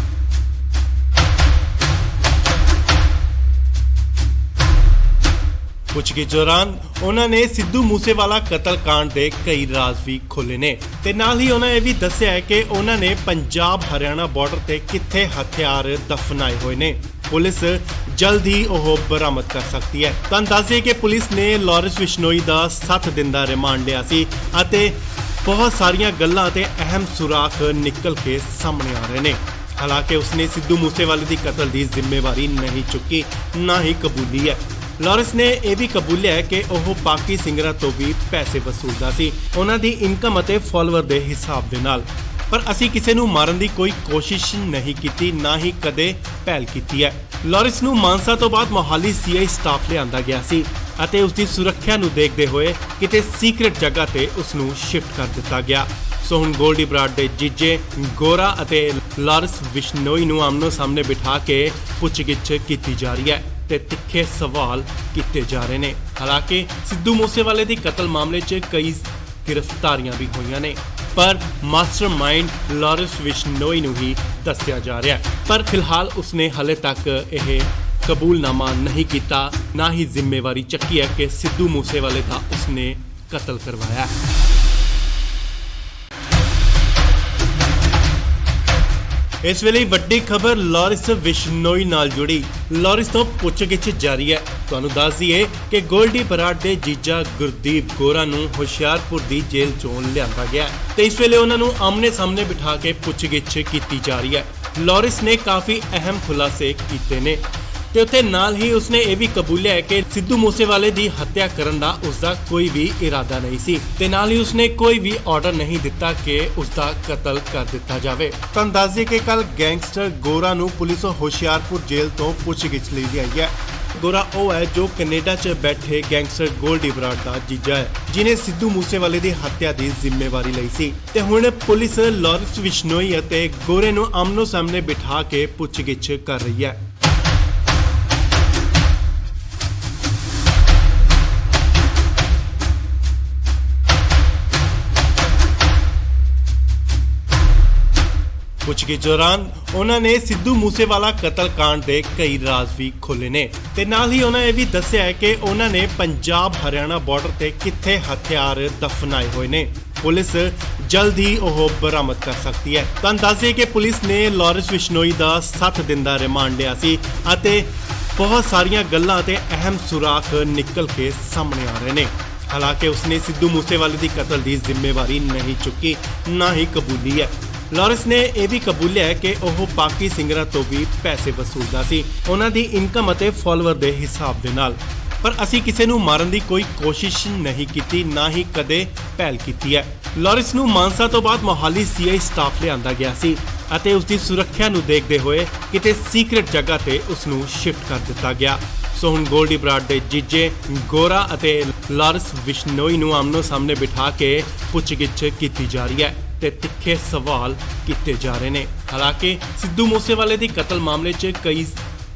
ਪੁੱਛਗਿੱਛ ਦੌਰਾਨ ਉਹਨਾਂ ਨੇ ਸਿੱਧੂ ਮੂਸੇਵਾਲਾ ਕਤਲकांड ਦੇ ਕਈ ਰਾਜ਼ ਵੀ ਖੋਲ੍ਹੇ ਨੇ ਤੇ ਨਾਲ ਹੀ ਉਹਨਾਂ ਇਹ ਵੀ ਦੱਸਿਆ ਹੈ ਕਿ ਉਹਨਾਂ ਨੇ ਪੰਜਾਬ ਹਰਿਆਣਾ ਬਾਰਡਰ ਤੇ ਕਿੱਥੇ ਹਥਿਆਰ ਦਫਨਾਏ ਹੋਏ ਨੇ। ਪੁਲਿਸ ਜਲਦ ਹੀ ਉਹ ਬਰਾਮਦ ਕਰ ਸਕਦੀ ਹੈ। ਤਾਂ ਦੱਸਿਏ ਕਿ ਪੁਲਿਸ ਨੇ ਲਾਰੈਂਸ ਬਿਸ਼ਨੋਈ ਦਾ 7 ਦਿਨ ਦਾ ਰਿਮਾਂਡ ਲਿਆ ਸੀ ਅਤੇ ਬਹੁਤ ਸਾਰੀਆਂ ਗੱਲਾਂ ਤੇ ਅਹਿਮ ਸੁਰਾਖ ਨਿਕਲ ਕੇ ਸਾਹਮਣੇ ਆ ਰਹੇ ਨੇ। ਹਾਲਾਂਕਿ ਉਸਨੇ ਸਿੱਧੂ ਮੂਸੇਵਾਲੇ ਦੀ ਕਤਲ ਦੀ ਜ਼ਿੰਮੇਵਾਰੀ ਨਹੀਂ ਚੁੱਕੀ, ਨਾ ਹੀ ਕਬੂਲੀ ਹੈ। ਲਾਰੈਂਸ ਨੇ ਇਹ ਵੀ ਕਬੂਲਿਆ ਹੈ ਕਿ ਉਹ ਬਾਕੀ ਸਿੰਗਰਾਂ ਤੋਂ ਵੀ ਪੈਸੇ ਵਸੂਲਦਾ ਸੀ, ਉਹਨਾਂ ਦੀ ਇਨਕਮ ਅਤੇ ਫਾਲੋਅਰ ਦੇ ਹਿਸਾਬ ਦੇ ਨਾਲ। ਪਰ ਅਸੀਂ ਕਿਸੇ ਨੂੰ ਮਾਰਨ ਦੀ ਕੋਈ ਕੋਸ਼ਿਸ਼ ਨਹੀਂ ਕੀਤੀ, ਨਾ ਹੀ ਕਦੇ ਪਹਿਲ ਕੀਤੀ ਹੈ। ਲਾਰੈਂਸ ਨੂੰ ਮਾਨਸਾ ਤੋਂ ਬਾਅਦ ਮੋਹਾਲੀ ਸੀਆਈ ਸਟਾਫ ਲਿਆਂਦਾ ਗਿਆ ਸੀ ਅਤੇ ਉਸ ਦੀ ਸੁਰੱਖਿਆ ਨੂੰ ਦੇਖਦੇ ਹੋਏ ਕਿਤੇ ਸੀਕ੍ਰੇਟ ਜਗ੍ਹਾ ਤੇ ਉਸ ਨੂੰ ਸ਼ਿਫਟ ਕਰ ਦਿੱਤਾ ਗਿਆ। ਸੋ ਹੁਣ ਗੋਲਡੀ ਬਰਾੜ ਦੇ ਜੀਜੇ ਗੋਰਾ ਅਤੇ ਲਾਰੈਂਸ ਬਿਸ਼ਨੋਈ ਨੂੰ ਆਮਨੋ ਸਾਹਮਣੇ ਬਿਠਾ ਕੇ ਪੁੱਛਗਿੱਛ ਕੀਤੀ ਜਾ ਰਹੀ ਹੈ ਤੇ ਤਿੱਖੇ ਸਵਾਲ ਕੀਤੇ ਜਾ ਰਹੇ ਨੇ। ਹਾਲਾਂਕਿ ਸਿੱਧੂ ਮੂਸੇਵਾਲੇ ਦੀ ਕਤਲ ਮਾਮਲੇ 'ਚ ਕਈ ਗ੍ਰਿਫਤਾਰੀਆਂ ਵੀ ਹੋਈਆਂ ਨੇ, ਪਰ ਮਾਸਟਰਮਾਈਂਡ ਲਾਰੈਂਸ ਬਿਸ਼ਨੋਈ ਨੂੰ ਹੀ ਦੱਸਿਆ ਜਾ ਰਿਹਾ ਹੈ। ਪਰ ਫਿਲਹਾਲ ਉਸਨੇ ਹਾਲੇ ਤੱਕ ਇਹ ਕਬੂਲਨਾਮਾ ਨਹੀਂ ਕੀਤਾ, ਨਾ ਹੀ ਜ਼ਿੰਮੇਵਾਰੀ ਚੱਕੀ ਹੈ ਕਿ ਸਿੱਧੂ ਮੂਸੇਵਾਲੇ ਦਾ ਉਸਨੇ ਕਤਲ ਕਰਵਾਇਆ। ਇਸ ਵੇਲੇ ਵੱਡੀ ਖਬਰ ਲਾਰੈਂਸ ਬਿਸ਼ਨੋਈ ਨਾਲ ਜੁੜੀ। ਲਾਰੈਂਸ ਤੋਂ ਪੁੱਛਗਿੱਛ ਜਾਰੀ ਹੈ। ਤੁਹਾਨੂੰ ਦੱਸ ਦਈਏ ਕਿ ਗੋਲਡੀ ਬਰਾੜ ਦੇ ਜੀਜਾ ਗੁਰਦੀਪ ਗੋਰਾ ਨੂੰ ਹੁਸ਼ਿਆਰਪੁਰ ਦੀ ਜੇਲ੍ਹ ਚੋਂ ਲਿਆਂਦਾ ਗਿਆ ਤੇ ਇਸ ਵੇਲੇ ਉਹਨਾਂ ਨੂੰ ਆਮਨੇ ਸਾਹਮਣੇ ਬਿਠਾ ਕੇ ਪੁੱਛਗਿੱਛ ਕੀਤੀ ਜਾ ਰਹੀ ਹੈ। ਲਾਰੈਂਸ ਨੇ ਕਾਫੀ ਅਹਿਮ ਖੁਲਾਸੇ ਕੀਤੇ ਨੇ ਤੇ ਉੱਥੇ ਨਾਲ ਹੀ ਉਸਨੇ ਇਹ ਵੀ ਕਬੂਲਿਆ ਹੈ ਕਿ ਸਿੱਧੂ ਮੂਸੇਵਾਲੇ ਦੀ ਹੱਤਿਆ ਕਰਨ ਦਾ ਉਸਦਾ ਕੋਈ ਵੀ ਇਰਾਦਾ ਨਹੀਂ ਸੀ ਤੇ ਨਾਲ ਹੀ ਉਸਨੇ ਕੋਈ ਵੀ ਆਰਡਰ ਨਹੀਂ ਦਿੱਤਾ ਕਿ ਉਸਦਾ ਕਤਲ ਕਰ ਦਿੱਤਾ ਜਾਵੇ। ਤਾਂ ਦੱਸ ਦਈਏ ਕਿ ਕੱਲ ਗੈਂਗਸਟਰ ਗੋਰਾ ਨੂੰ ਪੁਲਿਸ ਹੁਸ਼ਿਆਰਪੁਰ ਜੇਲ੍ਹ ਤੋਂ ਪੁੱਛਗਿੱਛ ਲਈ ਆਈ ਹੈ। ਗੋਰਾ ਉਹ ਹੈ ਜੋ ਕੈਨੇਡਾ 'ਚ ਬੈਠੇ ਗੈਂਗਸਟਰ ਗੋਲਡੀ ਬਰਾੜ ਦਾ ਜੀਜਾ ਹੈ, ਜਿਨੇ ਸਿੱਧੂ ਮੂਸੇਵਾਲੇ ਦੀ ਹੱਤਿਆ ਦੀ ਜ਼ਿੰਮੇਵਾਰੀ ਲਈ ਸੀ ਤੇ ਹੁਣ ਪੁਲਿਸ ਲਾਰੈਂਸ ਬਿਸ਼ਨੋਈ ਅਤੇ ਗੋਰੇ ਨੂੰ ਆਮਨੋ ਸਾਹਮਣੇ ਬਿਠਾ ਕੇ ਪੁੱਛਗਿੱਛ ਕਰ ਰਹੀ ਹੈ। ਪੁੱਛਗਿੱਛ ਦੌਰਾਨ ਉਹਨਾਂ ਨੇ ਸਿੱਧੂ ਮੂਸੇਵਾਲਾ ਕਤਲकांड ਦੇ ਕਈ ਰਾਜ਼ ਵੀ ਖੋਲ੍ਹੇ ਨੇ ਤੇ ਨਾਲ ਹੀ ਉਹਨਾਂ ਇਹ ਵੀ ਦੱਸਿਆ ਹੈ ਕਿ ਉਹਨਾਂ ਨੇ ਪੰਜਾਬ ਹਰਿਆਣਾ ਬਾਰਡਰ ਤੇ ਕਿੱਥੇ ਹਥਿਆਰ ਦਫਨਾਏ ਹੋਏ ਨੇ। ਪੁਲਿਸ ਜਲਦ ਹੀ ਉਹ ਬਰਾਮਦ ਕਰ ਸਕਦੀ ਹੈ। ਤਾਂ ਦੱਸਿਏ ਕਿ ਪੁਲਿਸ ਨੇ ਲਾਰੈਂਸ ਬਿਸ਼ਨੋਈ ਦਾ 7 ਦਿਨ ਦਾ ਰਿਮਾਂਡ ਲਿਆ ਸੀ ਅਤੇ ਬਹੁਤ ਸਾਰੀਆਂ ਗੱਲਾਂ ਤੇ ਅਹਿਮ ਸੁਰਾਖ ਨਿਕਲ ਕੇ ਸਾਹਮਣੇ ਆ ਰਹੇ ਨੇ। ਹਾਲਾਂਕਿ ਉਸਨੇ ਸਿੱਧੂ ਮੂਸੇਵਾਲੇ ਦੀ ਕਤਲ ਦੀ ਜ਼ਿੰਮੇਵਾਰੀ ਨਹੀਂ ਚੁੱਕੀ, ਨਾ ਹੀ ਕਬੂਲੀ ਹੈ। ਲਾਰੈਂਸ ਨੇ ਇਹ ਵੀ ਕਬੂਲਿਆ ਹੈ ਕਿ ਉਹ ਬਾਕੀ ਸਿੰਗਰਾਂ ਤੋਂ ਵੀ ਪੈਸੇ ਵਸੂਲਦਾ ਸੀ, ਉਹਨਾਂ ਦੀ ਇਨਕਮ ਅਤੇ ਫਾਲੋਅਰ ਦੇ ਹਿਸਾਬ ਦੇ ਨਾਲ। ਪਰ ਅਸੀਂ ਕਿਸੇ ਨੂੰ ਮਾਰਨ ਦੀ ਕੋਈ ਕੋਸ਼ਿਸ਼ ਨਹੀਂ ਕੀਤੀ, ਨਾ ਹੀ ਕਦੇ ਪਹਿਲ ਕੀਤੀ ਹੈ। ਲਾਰੈਂਸ ਨੂੰ ਮਾਨਸਾ ਤੋਂ ਬਾਅਦ ਮੋਹਾਲੀ ਸੀਆਈ ਸਟਾਫ ਲਿਆਂਦਾ ਗਿਆ ਸੀ ਅਤੇ ਉਸ ਦੀ ਸੁਰੱਖਿਆ ਨੂੰ ਦੇਖਦੇ ਹੋਏ ਕਿਤੇ ਸੀਕ੍ਰੇਟ ਜਗ੍ਹਾ ਤੇ ਉਸ ਨੂੰ ਸ਼ਿਫਟ ਕਰ ਦਿੱਤਾ ਗਿਆ। ਸੋ ਹੁਣ ਗੋਲਡੀ ਬਰਾੜ ਦੇ ਜੀਜੇ ਗੋਰਾ ਅਤੇ ਲਾਰੈਂਸ ਬਿਸ਼ਨੋਈ ਨੂੰ ਆਮਨੋ ਸਾਹਮਣੇ ਬਿਠਾ ਕੇ ਪੁੱਛਗਿੱਛ ਕੀਤੀ ਜਾ ਰਹੀ ਹੈ ਤੇ ਤਿੱਖੇ ਸਵਾਲ ਕੀਤੇ ਜਾ ਰਹੇ ਨੇ। ਹਾਲਾਂਕਿ ਸਿੱਧੂ ਮੂਸੇਵਾਲੇ ਦੀ ਕਤਲ ਮਾਮਲੇ 'ਚ ਕਈ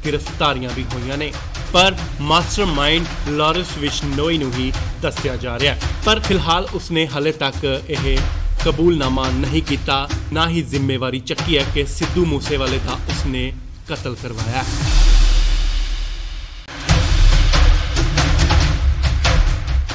ਗ੍ਰਿਫਤਾਰੀਆਂ ਵੀ ਹੋਈਆਂ ਨੇ, ਪਰ ਮਾਸਟਰਮਾਈਂਡ ਲਾਰੈਂਸ ਬਿਸ਼ਨੋਈ ਨੂੰ ਹੀ ਦੱਸਿਆ ਜਾ ਰਿਹਾ ਹੈ। ਪਰ ਫਿਲਹਾਲ ਉਸਨੇ ਹਾਲੇ ਤੱਕ ਇਹ ਕਬੂਲਨਾਮਾ ਨਹੀਂ ਕੀਤਾ, ਨਾ ਹੀ ਜ਼ਿੰਮੇਵਾਰੀ ਚੱਕੀ ਹੈ ਕਿ ਸਿੱਧੂ ਮੂਸੇਵਾਲੇ ਦਾ ਉਸਨੇ ਕਤਲ ਕਰਵਾਇਆ।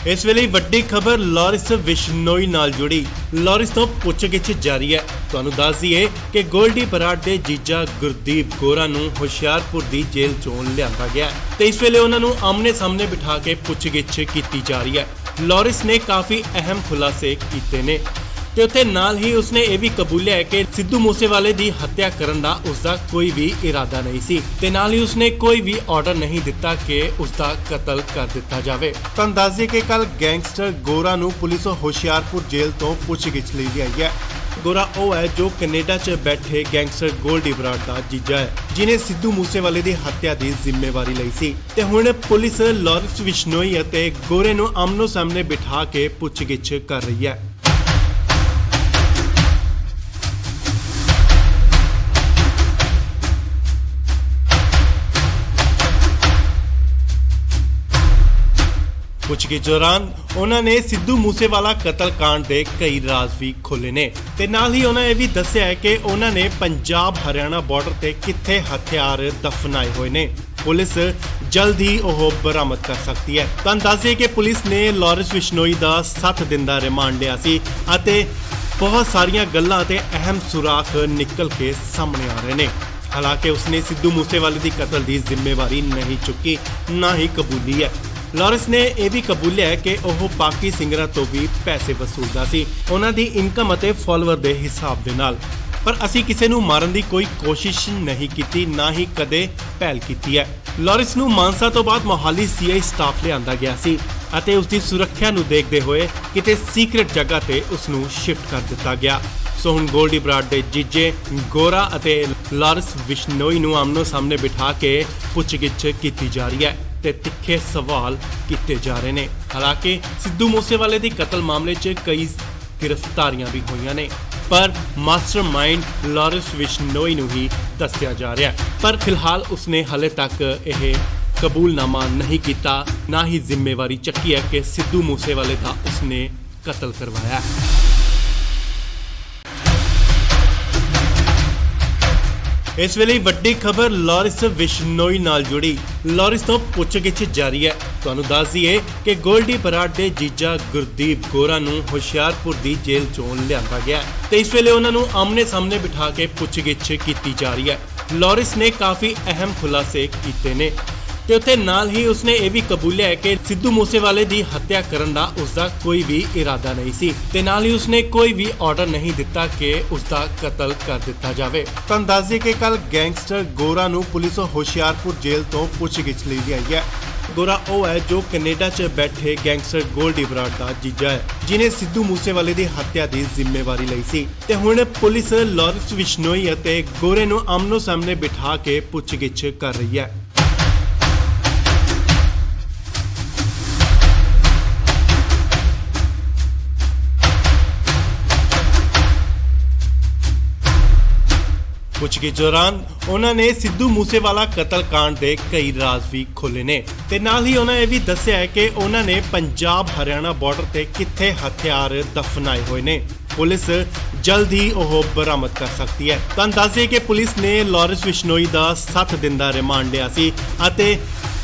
ਇਸ ਵੇਲੇ ਵੱਡੀ ਖਬਰ ਲਾਰੈਂਸ ਬਿਸ਼ਨੋਈ ਨਾਲ ਜੁੜੀ। ਲਾਰੈਂਸ ਤੋਂ ਪੁੱਛਗਿੱਛ ਜਾਰੀ ਹੈ। ਤੁਹਾਨੂੰ ਦੱਸ ਦਈਏ ਕਿ ਗੋਲਡੀ ਬਰਾੜ ਦੇ ਜੀਜਾ ਗੁਰਦੀਪ ਗੋਰਾ ਨੂੰ ਹੁਸ਼ਿਆਰਪੁਰ ਦੀ ਜੇਲ੍ਹ ਚੋਂ ਲਿਆਂਦਾ ਗਿਆ ਤੇ ਇਸ ਵੇਲੇ ਉਹਨਾਂ ਨੂੰ ਆਮਨੇ ਸਾਹਮਣੇ ਬਿਠਾ ਕੇ ਪੁੱਛਗਿੱਛ ਕੀਤੀ ਜਾ ਰਹੀ ਹੈ। ਲਾਰੈਂਸ ਨੇ ਕਾਫੀ ਅਹਿਮ ਖੁਲਾਸੇ ਕੀਤੇ ਨੇ ਤੇ ਉੱਥੇ ਨਾਲ ਹੀ ਉਸਨੇ ਇਹ ਵੀ ਕਬੂਲਿਆ ਹੈ ਕਿ ਸਿੱਧੂ ਮੂਸੇਵਾਲੇ ਦੀ ਹੱਤਿਆ ਕਰਨ ਦਾ ਉਸਦਾ ਕੋਈ ਵੀ ਇਰਾਦਾ ਨਹੀਂ ਸੀ ਤੇ ਨਾਲ ਹੀ ਉਸਨੇ ਕੋਈ ਵੀ ਆਰਡਰ ਨਹੀਂ ਦਿੱਤਾ ਕਿ ਉਸਦਾ ਕਤਲ ਕਰ ਦਿੱਤਾ ਜਾਵੇ। ਤੁਹਾਨੂੰ ਦੱਸ ਦਈਏ ਕਿ ਕੱਲ ਗੈਂਗਸਟਰ ਗੋਰਾ ਨੂੰ ਪੁਲਿਸ ਹੁਸ਼ਿਆਰਪੁਰ ਜੇਲ੍ਹ ਤੋਂ ਪੁੱਛਗਿੱਛ ਲਈ ਆਈ ਹੈ। ਗੋਰਾ ਉਹ ਹੈ ਜੋ ਕੈਨੇਡਾ 'ਚ ਬੈਠੇ ਗੈਂਗਸਟਰ ਗੋਲਡੀ ਬਰਾੜ ਦਾ ਜੀਜਾ ਹੈ, ਜਿਨੇ ਸਿੱਧੂ ਮੂਸੇਵਾਲੇ ਦੀ ਹੱਤਿਆ ਦੀ ਜ਼ਿੰਮੇਵਾਰੀ ਲਈ ਸੀ ਤੇ ਹੁਣ ਪੁਲਿਸ ਲਾਰੈਂਸ ਬਿਸ਼ਨੋਈ ਅਤੇ ਗੋਰੇ ਨੂੰ ਆਮਨੋ ਸਾਹਮਣੇ ਬਿਠਾ ਕੇ ਪੁੱਛਗਿੱਛ ਕਰ ਰਹੀ ਹੈ। ਪੁੱਛਗਿੱਛ ਦੌਰਾਨ ਉਹਨਾਂ ਨੇ ਸਿੱਧੂ ਮੂਸੇਵਾਲਾ ਕਤਲकांड ਦੇ ਕਈ ਰਾਜ਼ ਵੀ ਖੋਲ੍ਹੇ ਨੇ ਤੇ ਨਾਲ ਹੀ ਉਹਨਾਂ ਇਹ ਵੀ ਦੱਸਿਆ ਹੈ ਕਿ ਉਹਨਾਂ ਨੇ ਪੰਜਾਬ ਹਰਿਆਣਾ ਬਾਰਡਰ ਤੇ ਕਿੱਥੇ ਹਥਿਆਰ ਦਫਨਾਏ ਹੋਏ ਨੇ। ਪੁਲਿਸ ਜਲਦ ਹੀ ਉਹ ਬਰਾਮਦ ਕਰ ਸਕਦੀ ਹੈ। ਤੁਹਾਨੂੰ ਦੱਸ ਦਈਏ ਕਿ ਪੁਲਿਸ ਨੇ ਲਾਰੈਂਸ ਬਿਸ਼ਨੋਈ ਦਾ 7 ਦਿਨ ਦਾ ਰਿਮਾਂਡ ਲਿਆ ਸੀ ਅਤੇ ਬਹੁਤ ਸਾਰੀਆਂ ਗੱਲਾਂ ਤੇ ਅਹਿਮ ਸੁਰਾਖ ਨਿਕਲ ਕੇ ਸਾਹਮਣੇ ਆ ਰਹੇ ਨੇ। ਹਾਲਾਂਕਿ ਉਸਨੇ ਸਿੱਧੂ ਮੂਸੇਵਾਲੇ ਦੀ ਕਤਲ ਦੀ ਜ਼ਿੰਮੇਵਾਰੀ ਨਹੀਂ ਚੁੱਕੀ, ਨਾ ਹੀ ਕਬੂਲੀ ਹੈ। ਲਾਰੈਂਸ ਨੇ ਇਹ ਵੀ ਕਬੂਲਿਆ ਹੈ ਕਿ ਉਹ ਬਾਕੀ ਸਿੰਗਰਾਂ ਤੋਂ ਵੀ ਪੈਸੇ ਵਸੂਲਦਾ ਸੀ, ਉਹਨਾਂ ਦੀ ਇਨਕਮ ਅਤੇ ਫਾਲੋਅਰ ਦੇ ਹਿਸਾਬ ਦੇ ਨਾਲ। ਪਰ ਅਸੀਂ ਕਿਸੇ ਨੂੰ ਮਾਰਨ ਦੀ ਕੋਈ ਕੋਸ਼ਿਸ਼ ਨਹੀਂ ਕੀਤੀ, ਨਾ ਹੀ ਕਦੇ ਪਹਿਲ ਕੀਤੀ ਹੈ। ਲਾਰੈਂਸ ਨੂੰ ਮਾਨਸਾ ਤੋਂ ਬਾਅਦ ਮੋਹਾਲੀ ਸੀਆਈ ਸਟਾਫ ਲਿਆਂਦਾ ਗਿਆ ਸੀ ਅਤੇ ਉਸ ਦੀ ਸੁਰੱਖਿਆ ਨੂੰ ਦੇਖਦੇ ਹੋਏ ਕਿਤੇ ਸੀਕ੍ਰੇਟ ਜਗ੍ਹਾ ਤੇ ਉਸ ਨੂੰ ਸ਼ਿਫਟ ਕਰ ਦਿੱਤਾ ਗਿਆ। ਸੋ ਹੁਣ ਗੋਲਡੀ ਬਰਾੜ ਦੇ ਜੀਜੇ ਗੋਰਾ ਅਤੇ ਲਾਰੈਂਸ ਬਿਸ਼ਨੋਈ ਨੂੰ ਆਮਨੋ ਸਾਹਮਣੇ ਬਿਠਾ ਕੇ ਪੁੱਛਗਿੱਛ ਕੀਤੀ ਜਾ ਰਹੀ ਹੈ ਤੇ ਤਿੱਖੇ ਸਵਾਲ ਕੀਤੇ ਜਾ ਰਹੇ ਨੇ। ਹਾਲਾਂਕਿ ਸਿੱਧੂ ਮੂਸੇਵਾਲੇ ਦੀ ਕਤਲ ਮਾਮਲੇ 'ਚ ਕਈ ਗ੍ਰਿਫਤਾਰੀਆਂ ਵੀ ਹੋਈਆਂ ਨੇ, ਪਰ ਮਾਸਟਰਮਾਈਂਡ ਲਾਰੈਂਸ ਬਿਸ਼ਨੋਈ ਨੂੰ ਹੀ ਦੱਸਿਆ ਜਾ ਰਿਹਾ ਹੈ। ਪਰ ਫਿਲਹਾਲ ਉਸਨੇ ਹਲੇ ਤੱਕ ਇਹ ਕਬੂਲਨਾਮਾ ਨਹੀਂ ਕੀਤਾ, ਨਾ ਹੀ ਜ਼ਿੰਮੇਵਾਰੀ ਚੱਕੀ ਹੈ ਕਿ ਸਿੱਧੂ ਮੂਸੇਵਾਲੇ ਦਾ ਉਸਨੇ ਕਤਲ ਕਰਵਾਇਆ ਹੈ। ਇਸ ਵੇਲੇ ਵੱਡੀ ਖਬਰ ਲਾਰੈਂਸ ਬਿਸ਼ਨੋਈ ਨਾਲ ਜੁੜੀ। ਲਾਰੈਂਸ ਤੋਂ ਪੁੱਛਗਿੱਛ ਜਾਰੀ ਹੈ। ਤੁਹਾਨੂੰ ਦੱਸ ਦਈਏ ਕਿ ਗੋਲਡੀ ਬਰਾੜ ਦੇ ਜੀਜਾ ਗੁਰਦੀਪ ਗੋਰਾ ਨੂੰ ਹੁਸ਼ਿਆਰਪੁਰ ਦੀ ਜੇਲ੍ਹ ਚੋਂ ਲਿਆਂਦਾ ਗਿਆ ਤੇ ਇਸ ਵੇਲੇ ਉਹਨਾਂ ਨੂੰ ਆਮਨੇ ਸਾਹਮਣੇ ਬਿਠਾ ਕੇ ਪੁੱਛਗਿੱਛ ਕੀਤੀ ਜਾ ਰਹੀ ਹੈ। ਲਾਰੈਂਸ ਨੇ ਕਾਫੀ ਅਹਿਮ ਖੁਲਾਸੇ ਕੀਤੇ ਨੇ ਤੇ ਉੱਥੇ ਨਾਲ ਹੀ ਉਸਨੇ ਇਹ ਵੀ ਕਬੂਲਿਆ ਹੈ ਕਿ ਸਿੱਧੂ ਮੂਸੇਵਾਲੇ ਦੀ ਹੱਤਿਆ ਕਰਨ ਦਾ ਉਸਦਾ ਕੋਈ ਵੀ ਇਰਾਦਾ ਨਹੀਂ ਸੀ ਤੇ ਨਾਲ ਹੀ ਉਸਨੇ ਕੋਈ ਵੀ ਆਰਡਰ ਨਹੀਂ ਦਿੱਤਾ ਕਿ ਉਸਦਾ ਕਤਲ ਕਰ ਦਿੱਤਾ ਜਾਵੇ। ਤੁਹਾਨੂੰ ਦੱਸ ਦਈਏ ਕਿ ਕੱਲ ਗੈਂਗਸਟਰ ਗੋਰਾ ਨੂੰ ਪੁਲਿਸ ਹੁਸ਼ਿਆਰਪੁਰ ਜੇਲ੍ਹ ਤੋਂ ਪੁੱਛਗਿੱਛ ਲਈ ਆਈ ਹੈ। ਗੋਰਾ ਉਹ ਹੈ ਜੋ ਕੈਨੇਡਾ 'ਚ ਬੈਠੇ ਗੈਂਗਸਟਰ ਗੋਲਡੀ ਬਰਾੜ ਦਾ ਜੀਜਾ ਹੈ, ਜਿਨੇ ਸਿੱਧੂ ਮੂਸੇਵਾਲੇ ਦੀ ਹੱਤਿਆ ਦੀ ਜ਼ਿੰਮੇਵਾਰੀ ਲਈ ਸੀ ਤੇ ਹੁਣ ਪੁਲਿਸ ਲਾਰੈਂਸ ਬਿਸ਼ਨੋਈ ਅਤੇ ਗੋਰੇ ਨੂੰ ਆਮਨੋ ਸਾਹਮਣੇ ਬਿਠਾ ਕੇ ਪੁੱਛਗਿੱਛ ਕਰ ਰਹੀ ਹੈ। ਪੁੱਛਗਿੱਛ ਦੌਰਾਨ ਉਹਨਾਂ ਨੇ ਸਿੱਧੂ ਮੂਸੇਵਾਲਾ ਕਤਲकांड ਦੇ ਕਈ ਰਾਜ਼ ਵੀ ਖੋਲ੍ਹੇ ਨੇ ਤੇ ਨਾਲ ਹੀ ਉਹਨਾਂ ਇਹ ਵੀ ਦੱਸਿਆ ਹੈ ਕਿ ਉਹਨਾਂ ਨੇ ਪੰਜਾਬ ਹਰਿਆਣਾ ਬਾਰਡਰ ਤੇ ਕਿੱਥੇ ਹਥਿਆਰ ਦਫਨਾਏ ਹੋਏ ਨੇ। ਪੁਲਿਸ ਜਲਦ ਹੀ ਉਹ ਬਰਾਮਦ ਕਰ ਸਕਦੀ ਹੈ। ਤੁਹਾਨੂੰ ਦੱਸ ਦਈਏ ਕਿ ਪੁਲਿਸ ਨੇ ਲਾਰੈਂਸ ਬਿਸ਼ਨੋਈ ਦਾ 7 ਦਿਨ ਦਾ ਰਿਮਾਂਡ ਲਿਆ ਸੀ ਅਤੇ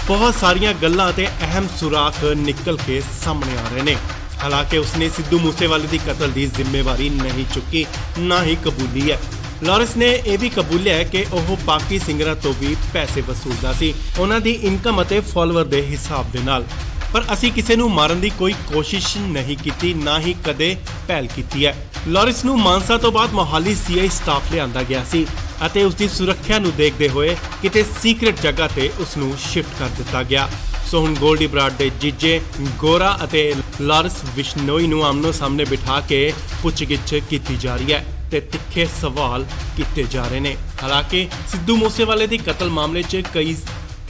ਬਹੁਤ ਸਾਰੀਆਂ ਗੱਲਾਂ ਤੇ ਅਹਿਮ ਸੁਰਾਖ ਨਿਕਲ ਕੇ ਸਾਹਮਣੇ ਆ ਰਹੇ ਨੇ। ਹਾਲਾਂਕਿ ਉਸਨੇ ਸਿੱਧੂ ਮੂਸੇਵਾਲੇ ਦੀ ਕਤਲ ਦੀ ਜ਼ਿੰਮੇਵਾਰੀ ਨਹੀਂ ਚੁੱਕੀ, ਨਾ ਹੀ ਕਬੂਲੀ ਹੈ। ਲਾਰੈਂਸ ਨੇ ਇਹ ਵੀ ਕਬੂਲਿਆ ਹੈ ਕਿ ਉਹ ਬਾਕੀ ਸਿੰਗਰਾਂ ਤੋਂ ਵੀ ਪੈਸੇ ਵਸੂਲਦਾ ਸੀ, ਉਹਨਾਂ ਦੀ ਇਨਕਮ ਅਤੇ ਫਾਲੋਅਰ ਦੇ ਹਿਸਾਬ ਦੇ ਨਾਲ। ਪਰ ਅਸੀਂ ਕਿਸੇ ਨੂੰ ਮਾਰਨ ਦੀ ਕੋਈ ਕੋਸ਼ਿਸ਼ ਨਹੀਂ ਕੀਤੀ, ਨਾ ਹੀ ਕਦੇ ਪਹਿਲ ਕੀਤੀ ਹੈ। ਲਾਰੈਂਸ ਨੂੰ ਮਾਨਸਾ ਤੋਂ ਬਾਅਦ ਮੋਹਾਲੀ ਸੀਆਈ ਸਟਾਫ ਲਿਆਂਦਾ ਗਿਆ ਸੀ ਅਤੇ ਉਸ ਦੀ ਸੁਰੱਖਿਆ ਨੂੰ ਦੇਖਦੇ ਹੋਏ ਕਿਤੇ ਸੀਕ੍ਰੇਟ ਜਗ੍ਹਾ ਤੇ ਉਸ ਨੂੰ ਸ਼ਿਫਟ ਕਰ ਦਿੱਤਾ ਗਿਆ। ਸੋ ਹੁਣ ਗੋਲਡੀ ਬਰਾੜ ਦੇ ਜੀਜੇ ਗੋਰਾ ਅਤੇ ਲਾਰੈਂਸ ਬਿਸ਼ਨੋਈ ਨੂੰ ਆਮਨੋ ਸਾਹਮਣੇ ਬਿਠਾ ਕੇ ਪੁੱਛਗਿੱਛ ਕੀਤੀ ਜਾ ਰਹੀ ਹੈ ਤੇ ਤਿੱਖੇ ਸਵਾਲ ਕੀਤੇ ਜਾ ਰਹੇ ਨੇ। ਹਾਲਾਂਕਿ ਸਿੱਧੂ ਮੂਸੇਵਾਲੇ ਦੀ ਕਤਲ ਮਾਮਲੇ 'ਚ ਕਈ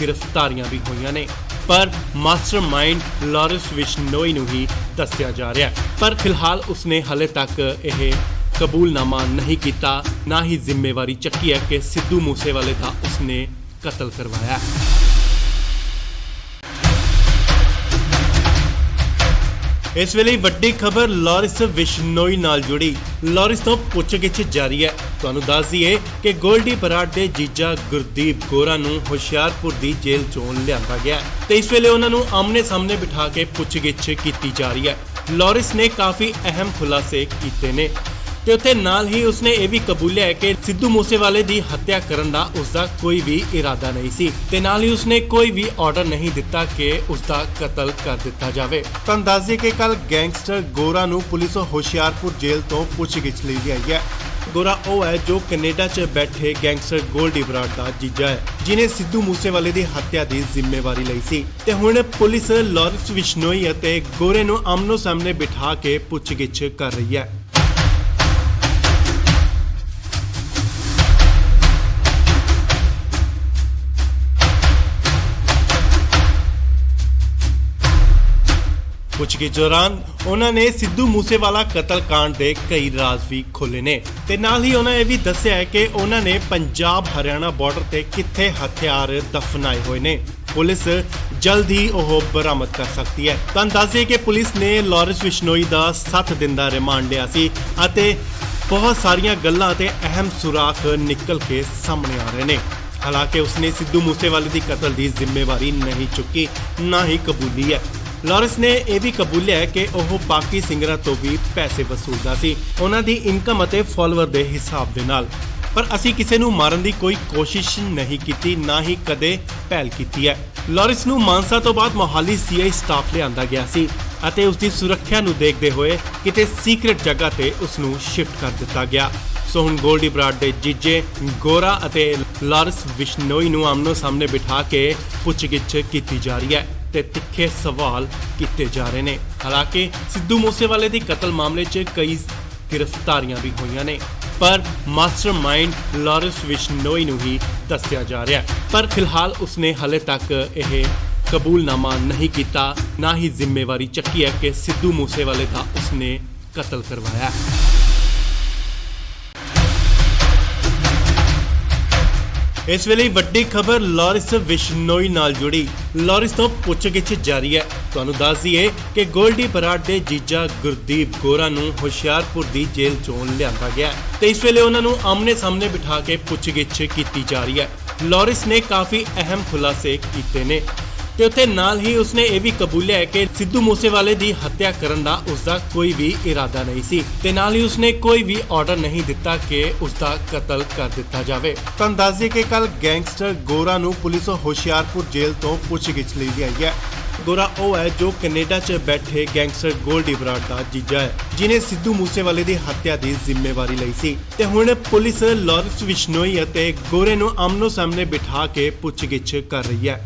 ਗ੍ਰਿਫਤਾਰੀਆਂ ਵੀ ਹੋਈਆਂ ਨੇ, ਪਰ ਮਾਸਟਰਮਾਈਂਡ ਲਾਰੈਂਸ ਬਿਸ਼ਨੋਈ ਨੂੰ ਹੀ ਦੱਸਿਆ ਜਾ ਰਿਹਾ ਹੈ। ਪਰ ਫਿਲਹਾਲ ਉਸਨੇ ਹਲੇ ਤੱਕ ਇਹ ਕਬੂਲਨਾਮਾ ਨਹੀਂ ਕੀਤਾ, ਨਾ ਹੀ ਜ਼ਿੰਮੇਵਾਰੀ ਚੱਕੀ ਹੈ ਕਿ ਸਿੱਧੂ ਮੂਸੇਵਾਲੇ ਦਾ ਉਸਨੇ ਕਤਲ ਕਰਵਾਇਆ। ਇਸ ਵੇਲੇ ਵੱਡੀ ਖਬਰ ਲਾਰੈਂਸ ਬਿਸ਼ਨੋਈ ਨਾਲ ਜੁੜੀ। ਲਾਰੈਂਸ ਤੋਂ ਪੁੱਛਗਿੱਛ ਜਾਰੀ ਹੈ। ਤੁਹਾਨੂੰ ਦੱਸ ਦਈਏ ਕਿ ਗੋਲਡੀ ਬਰਾੜ ਦੇ ਜੀਜਾ ਗੁਰਦੀਪ ਗੋਰਾ ਨੂੰ ਹੁਸ਼ਿਆਰਪੁਰ ਦੀ ਜੇਲ੍ਹ ਚੋਂ ਲਿਆਂਦਾ ਗਿਆ ਤੇ ਇਸ ਵੇਲੇ ਉਹਨਾਂ ਨੂੰ ਆਮਨੇ ਸਾਹਮਣੇ ਬਿਠਾ ਕੇ ਪੁੱਛਗਿੱਛ ਕੀਤੀ ਜਾ ਰਹੀ ਹੈ। ਲਾਰੈਂਸ ਨੇ ਕਾਫੀ ਅਹਿਮ ਖੁਲਾਸੇ ਕੀਤੇ ਨੇ ਤੇ ਉੱਥੇ ਨਾਲ ਹੀ ਉਸਨੇ ਇਹ ਵੀ ਕਬੂਲਿਆ ਹੈ ਕਿ ਸਿੱਧੂ ਮੂਸੇਵਾਲੇ ਦੀ ਹੱਤਿਆ ਕਰਨ ਦਾ ਉਸਦਾ ਕੋਈ ਵੀ ਇਰਾਦਾ ਨਹੀਂ ਸੀ ਤੇ ਨਾਲ ਹੀ ਉਸਨੇ ਕੋਈ ਵੀ ਆਰਡਰ ਨਹੀਂ ਦਿੱਤਾ ਕਿ ਉਸਦਾ ਕਤਲ ਕਰ ਦਿੱਤਾ ਜਾਵੇ। ਤੁਹਾਨੂੰ ਦੱਸ ਦਈਏ ਕਿ ਕੱਲ ਗੈਂਗਸਟਰ ਗੋਰਾ ਨੂੰ ਪੁਲਿਸ ਹੁਸ਼ਿਆਰਪੁਰ ਜੇਲ੍ਹ ਤੋਂ ਪੁੱਛਗਿੱਛ ਲਈ ਲਿਆਈ ਹੈ। ਗੋਰਾ ਉਹ ਹੈ ਜੋ ਕੈਨੇਡਾ 'ਚ ਬੈਠੇ ਗੈਂਗਸਟਰ ਗੋਲਡੀ ਬਰਾੜ ਦਾ ਜੀਜਾ ਹੈ, ਜਿਨੇ ਸਿੱਧੂ ਮੂਸੇਵਾਲੇ ਦੀ ਹੱਤਿਆ ਦੀ ਜ਼ਿੰਮੇਵਾਰੀ ਲਈ ਸੀ ਤੇ ਹੁਣ ਪੁਲਿਸ ਲਾਰੈਂਸ ਬਿਸ਼ਨੋਈ ਅਤੇ ਗੋਰੇ ਨੂੰ ਆਮਨੋ ਸਾਹਮਣੇ ਬਿਠਾ ਕੇ ਪੁੱਛਗਿੱਛ ਕਰ ਰਹੀ ਹੈ। ਪੁੱਛਗਿੱਛ ਦੌਰਾਨ ਉਹਨਾਂ ਨੇ ਸਿੱਧੂ ਮੂਸੇਵਾਲਾ ਕਤਲकांड ਦੇ ਕਈ ਰਾਜ਼ ਵੀ ਖੋਲ੍ਹੇ ਨੇ ਤੇ ਨਾਲ ਹੀ ਉਹਨਾਂ ਇਹ ਵੀ ਦੱਸਿਆ ਹੈ ਕਿ ਉਹਨਾਂ ਨੇ ਪੰਜਾਬ ਹਰਿਆਣਾ ਬਾਰਡਰ ਤੇ ਕਿੱਥੇ ਹਥਿਆਰ ਦਫਨਾਏ ਹੋਏ ਨੇ। ਪੁਲਿਸ ਜਲਦ ਹੀ ਉਹ ਬਰਾਮਦ ਕਰ ਸਕਦੀ ਹੈ। ਤੁਹਾਨੂੰ ਦੱਸ ਦਈਏ ਕਿ ਪੁਲਿਸ ਨੇ ਲਾਰੈਂਸ ਬਿਸ਼ਨੋਈ ਦਾ 7 ਦਿਨ ਦਾ ਰਿਮਾਂਡ ਲਿਆ ਸੀ ਅਤੇ ਬਹੁਤ ਸਾਰੀਆਂ ਗੱਲਾਂ ਤੇ ਅਹਿਮ ਸੁਰਾਖ ਨਿਕਲ ਕੇ ਸਾਹਮਣੇ ਆ ਰਹੇ ਨੇ। ਹਾਲਾਂਕਿ ਉਸਨੇ ਸਿੱਧੂ ਮੂਸੇਵਾਲੇ ਦੀ ਕਤਲ ਦੀ ਜ਼ਿੰਮੇਵਾਰੀ ਨਹੀਂ ਚੁੱਕੀ, ਨਾ ਹੀ ਕਬੂਲੀ ਹੈ। ਲਾਰੈਂਸ ਨੇ ਇਹ ਵੀ ਕਬੂਲਿਆ ਹੈ ਕਿ ਉਹ ਬਾਕੀ ਸਿੰਗਰਾਂ ਤੋਂ ਵੀ ਪੈਸੇ ਵਸੂਲਦਾ ਸੀ, ਉਹਨਾਂ ਦੀ ਇਨਕਮ ਅਤੇ ਫਾਲੋਅਰ ਦੇ ਹਿਸਾਬ ਦੇ ਨਾਲ। ਪਰ ਅਸੀਂ ਕਿਸੇ ਨੂੰ ਮਾਰਨ ਦੀ ਕੋਈ ਕੋਸ਼ਿਸ਼ ਨਹੀਂ ਕੀਤੀ, ਨਾ ਹੀ ਕਦੇ ਪਹਿਲ ਕੀਤੀ ਹੈ। ਲਾਰੈਂਸ ਨੂੰ ਮਾਨਸਾ ਤੋਂ ਬਾਅਦ ਮੋਹਾਲੀ ਸੀਆਈ ਸਟਾਫ ਲਿਆਂਦਾ ਗਿਆ ਸੀ ਅਤੇ ਉਸ ਦੀ ਸੁਰੱਖਿਆ ਨੂੰ ਦੇਖਦੇ ਹੋਏ ਕਿਤੇ ਸੀਕ੍ਰੇਟ ਜਗ੍ਹਾ ਤੇ ਉਸ ਨੂੰ ਸ਼ਿਫਟ ਕਰ ਦਿੱਤਾ ਗਿਆ। ਸੋ ਹੁਣ ਗੋਲਡੀ ਬਰਾੜ ਦੇ ਜੀਜੇ ਗੋਰਾ ਅਤੇ ਲਾਰੈਂਸ ਬਿਸ਼ਨੋਈ ਨੂੰ ਆਮਨੋ ਸਾਹਮਣੇ ਬਿਠਾ ਕੇ ਪੁੱਛਗਿੱਛ ਕੀਤੀ ਜਾ ਰਹੀ ਹੈ ਤੇ ਤਿੱਖੇ ਸਵਾਲ ਕੀਤੇ ਜਾ ਰਹੇ ਨੇ। ਹਾਲਾਂਕਿ ਸਿੱਧੂ ਮੂਸੇਵਾਲੇ ਦੀ ਕਤਲ ਮਾਮਲੇ 'ਚ ਕਈ ਗ੍ਰਿਫਤਾਰੀਆਂ ਵੀ ਹੋਈਆਂ ਨੇ, ਪਰ ਮਾਸਟਰਮਾਈਂਡ ਲਾਰੈਂਸ ਬਿਸ਼ਨੋਈ ਨੂੰ ਹੀ ਦੱਸਿਆ ਜਾ ਰਿਹਾ ਹੈ। ਪਰ ਫਿਲਹਾਲ ਉਸਨੇ ਹਲੇ ਤੱਕ ਇਹ ਕਬੂਲਨਾਮਾ ਨਹੀਂ ਕੀਤਾ, ਨਾ ਹੀ ਜ਼ਿੰਮੇਵਾਰੀ ਚੱਕੀ ਹੈ ਕਿ ਸਿੱਧੂ ਮੂਸੇਵਾਲੇ ਦਾ ਉਸਨੇ ਕਤਲ ਕਰਵਾਇਆ। ਇਸ ਵੇਲੇ ਵੱਡੀ ਖਬਰ ਲਾਰੈਂਸ ਬਿਸ਼ਨੋਈ ਨਾਲ ਜੁੜੀ। ਲਾਰੈਂਸ ਤੋਂ ਪੁੱਛਗਿੱਛ ਜਾਰੀ ਹੈ। ਤੁਹਾਨੂੰ ਦੱਸ ਦਈਏ ਕਿ ਗੋਲਡੀ ਬਰਾੜ ਦੇ ਜੀਜਾ ਗੁਰਦੀਪ ਗੋਰਾ ਨੂੰ ਹੁਸ਼ਿਆਰਪੁਰ ਦੀ ਜੇਲ੍ਹ ਚੋਂ ਲਿਆਂਦਾ ਗਿਆ ਤੇ ਇਸ ਵੇਲੇ ਉਹਨਾਂ ਨੂੰ ਆਮਨੇ ਸਾਹਮਣੇ ਬਿਠਾ ਕੇ ਪੁੱਛਗਿੱਛ ਕੀਤੀ ਜਾ ਰਹੀ ਹੈ। ਲਾਰੈਂਸ ਨੇ ਕਾਫੀ ਅਹਿਮ ਖੁਲਾਸੇ ਕੀਤੇ ਨੇ ਤੇ ਉੱਥੇ ਨਾਲ ਹੀ ਉਸਨੇ ਇਹ ਵੀ ਕਬੂਲਿਆ ਹੈ ਕਿ ਸਿੱਧੂ ਮੂਸੇਵਾਲੇ ਦੀ ਹੱਤਿਆ ਕਰਨ ਦਾ ਉਸਦਾ ਕੋਈ ਵੀ ਇਰਾਦਾ ਨਹੀਂ ਸੀ ਤੇ ਨਾਲ ਹੀ ਉਸਨੇ ਕੋਈ ਵੀ ਆਰਡਰ ਨਹੀਂ ਦਿੱਤਾ ਕਿ ਉਸਦਾ ਕਤਲ ਕਰ ਦਿੱਤਾ ਜਾਵੇ। ਤੁਹਾਨੂੰ ਦੱਸ ਦਈਏ ਕਿ ਕੱਲ ਗੈਂਗਸਟਰ ਗੋਰਾ ਨੂੰ ਪੁਲਿਸ ਹੁਸ਼ਿਆਰਪੁਰ ਜੇਲ੍ਹ ਤੋਂ ਪੁੱਛਗਿੱਛ ਲਈ ਲਿਆਈ ਹੈ। ਗੋਰਾ ਉਹ ਹੈ ਜੋ ਕੈਨੇਡਾ 'ਚ ਬੈਠੇ ਗੈਂਗਸਟਰ ਗੋਲਡੀ ਬਰਾੜ ਦਾ ਜੀਜਾ ਹੈ, ਜਿਨੇ ਸਿੱਧੂ ਮੂਸੇਵਾਲੇ ਦੀ ਹੱਤਿਆ ਦੀ ਜ਼ਿੰਮੇਵਾਰੀ ਲਈ ਸੀ ਤੇ ਹੁਣ ਪੁਲਿਸ ਲਾਰੈਂਸ ਬਿਸ਼ਨੋਈ ਅਤੇ ਗੋਰੇ ਨੂੰ ਆਮਨੋ ਸਾਹਮਣੇ ਬਿਠਾ ਕੇ ਪੁੱਛਗਿੱਛ ਕਰ ਰਹੀ ਹੈ।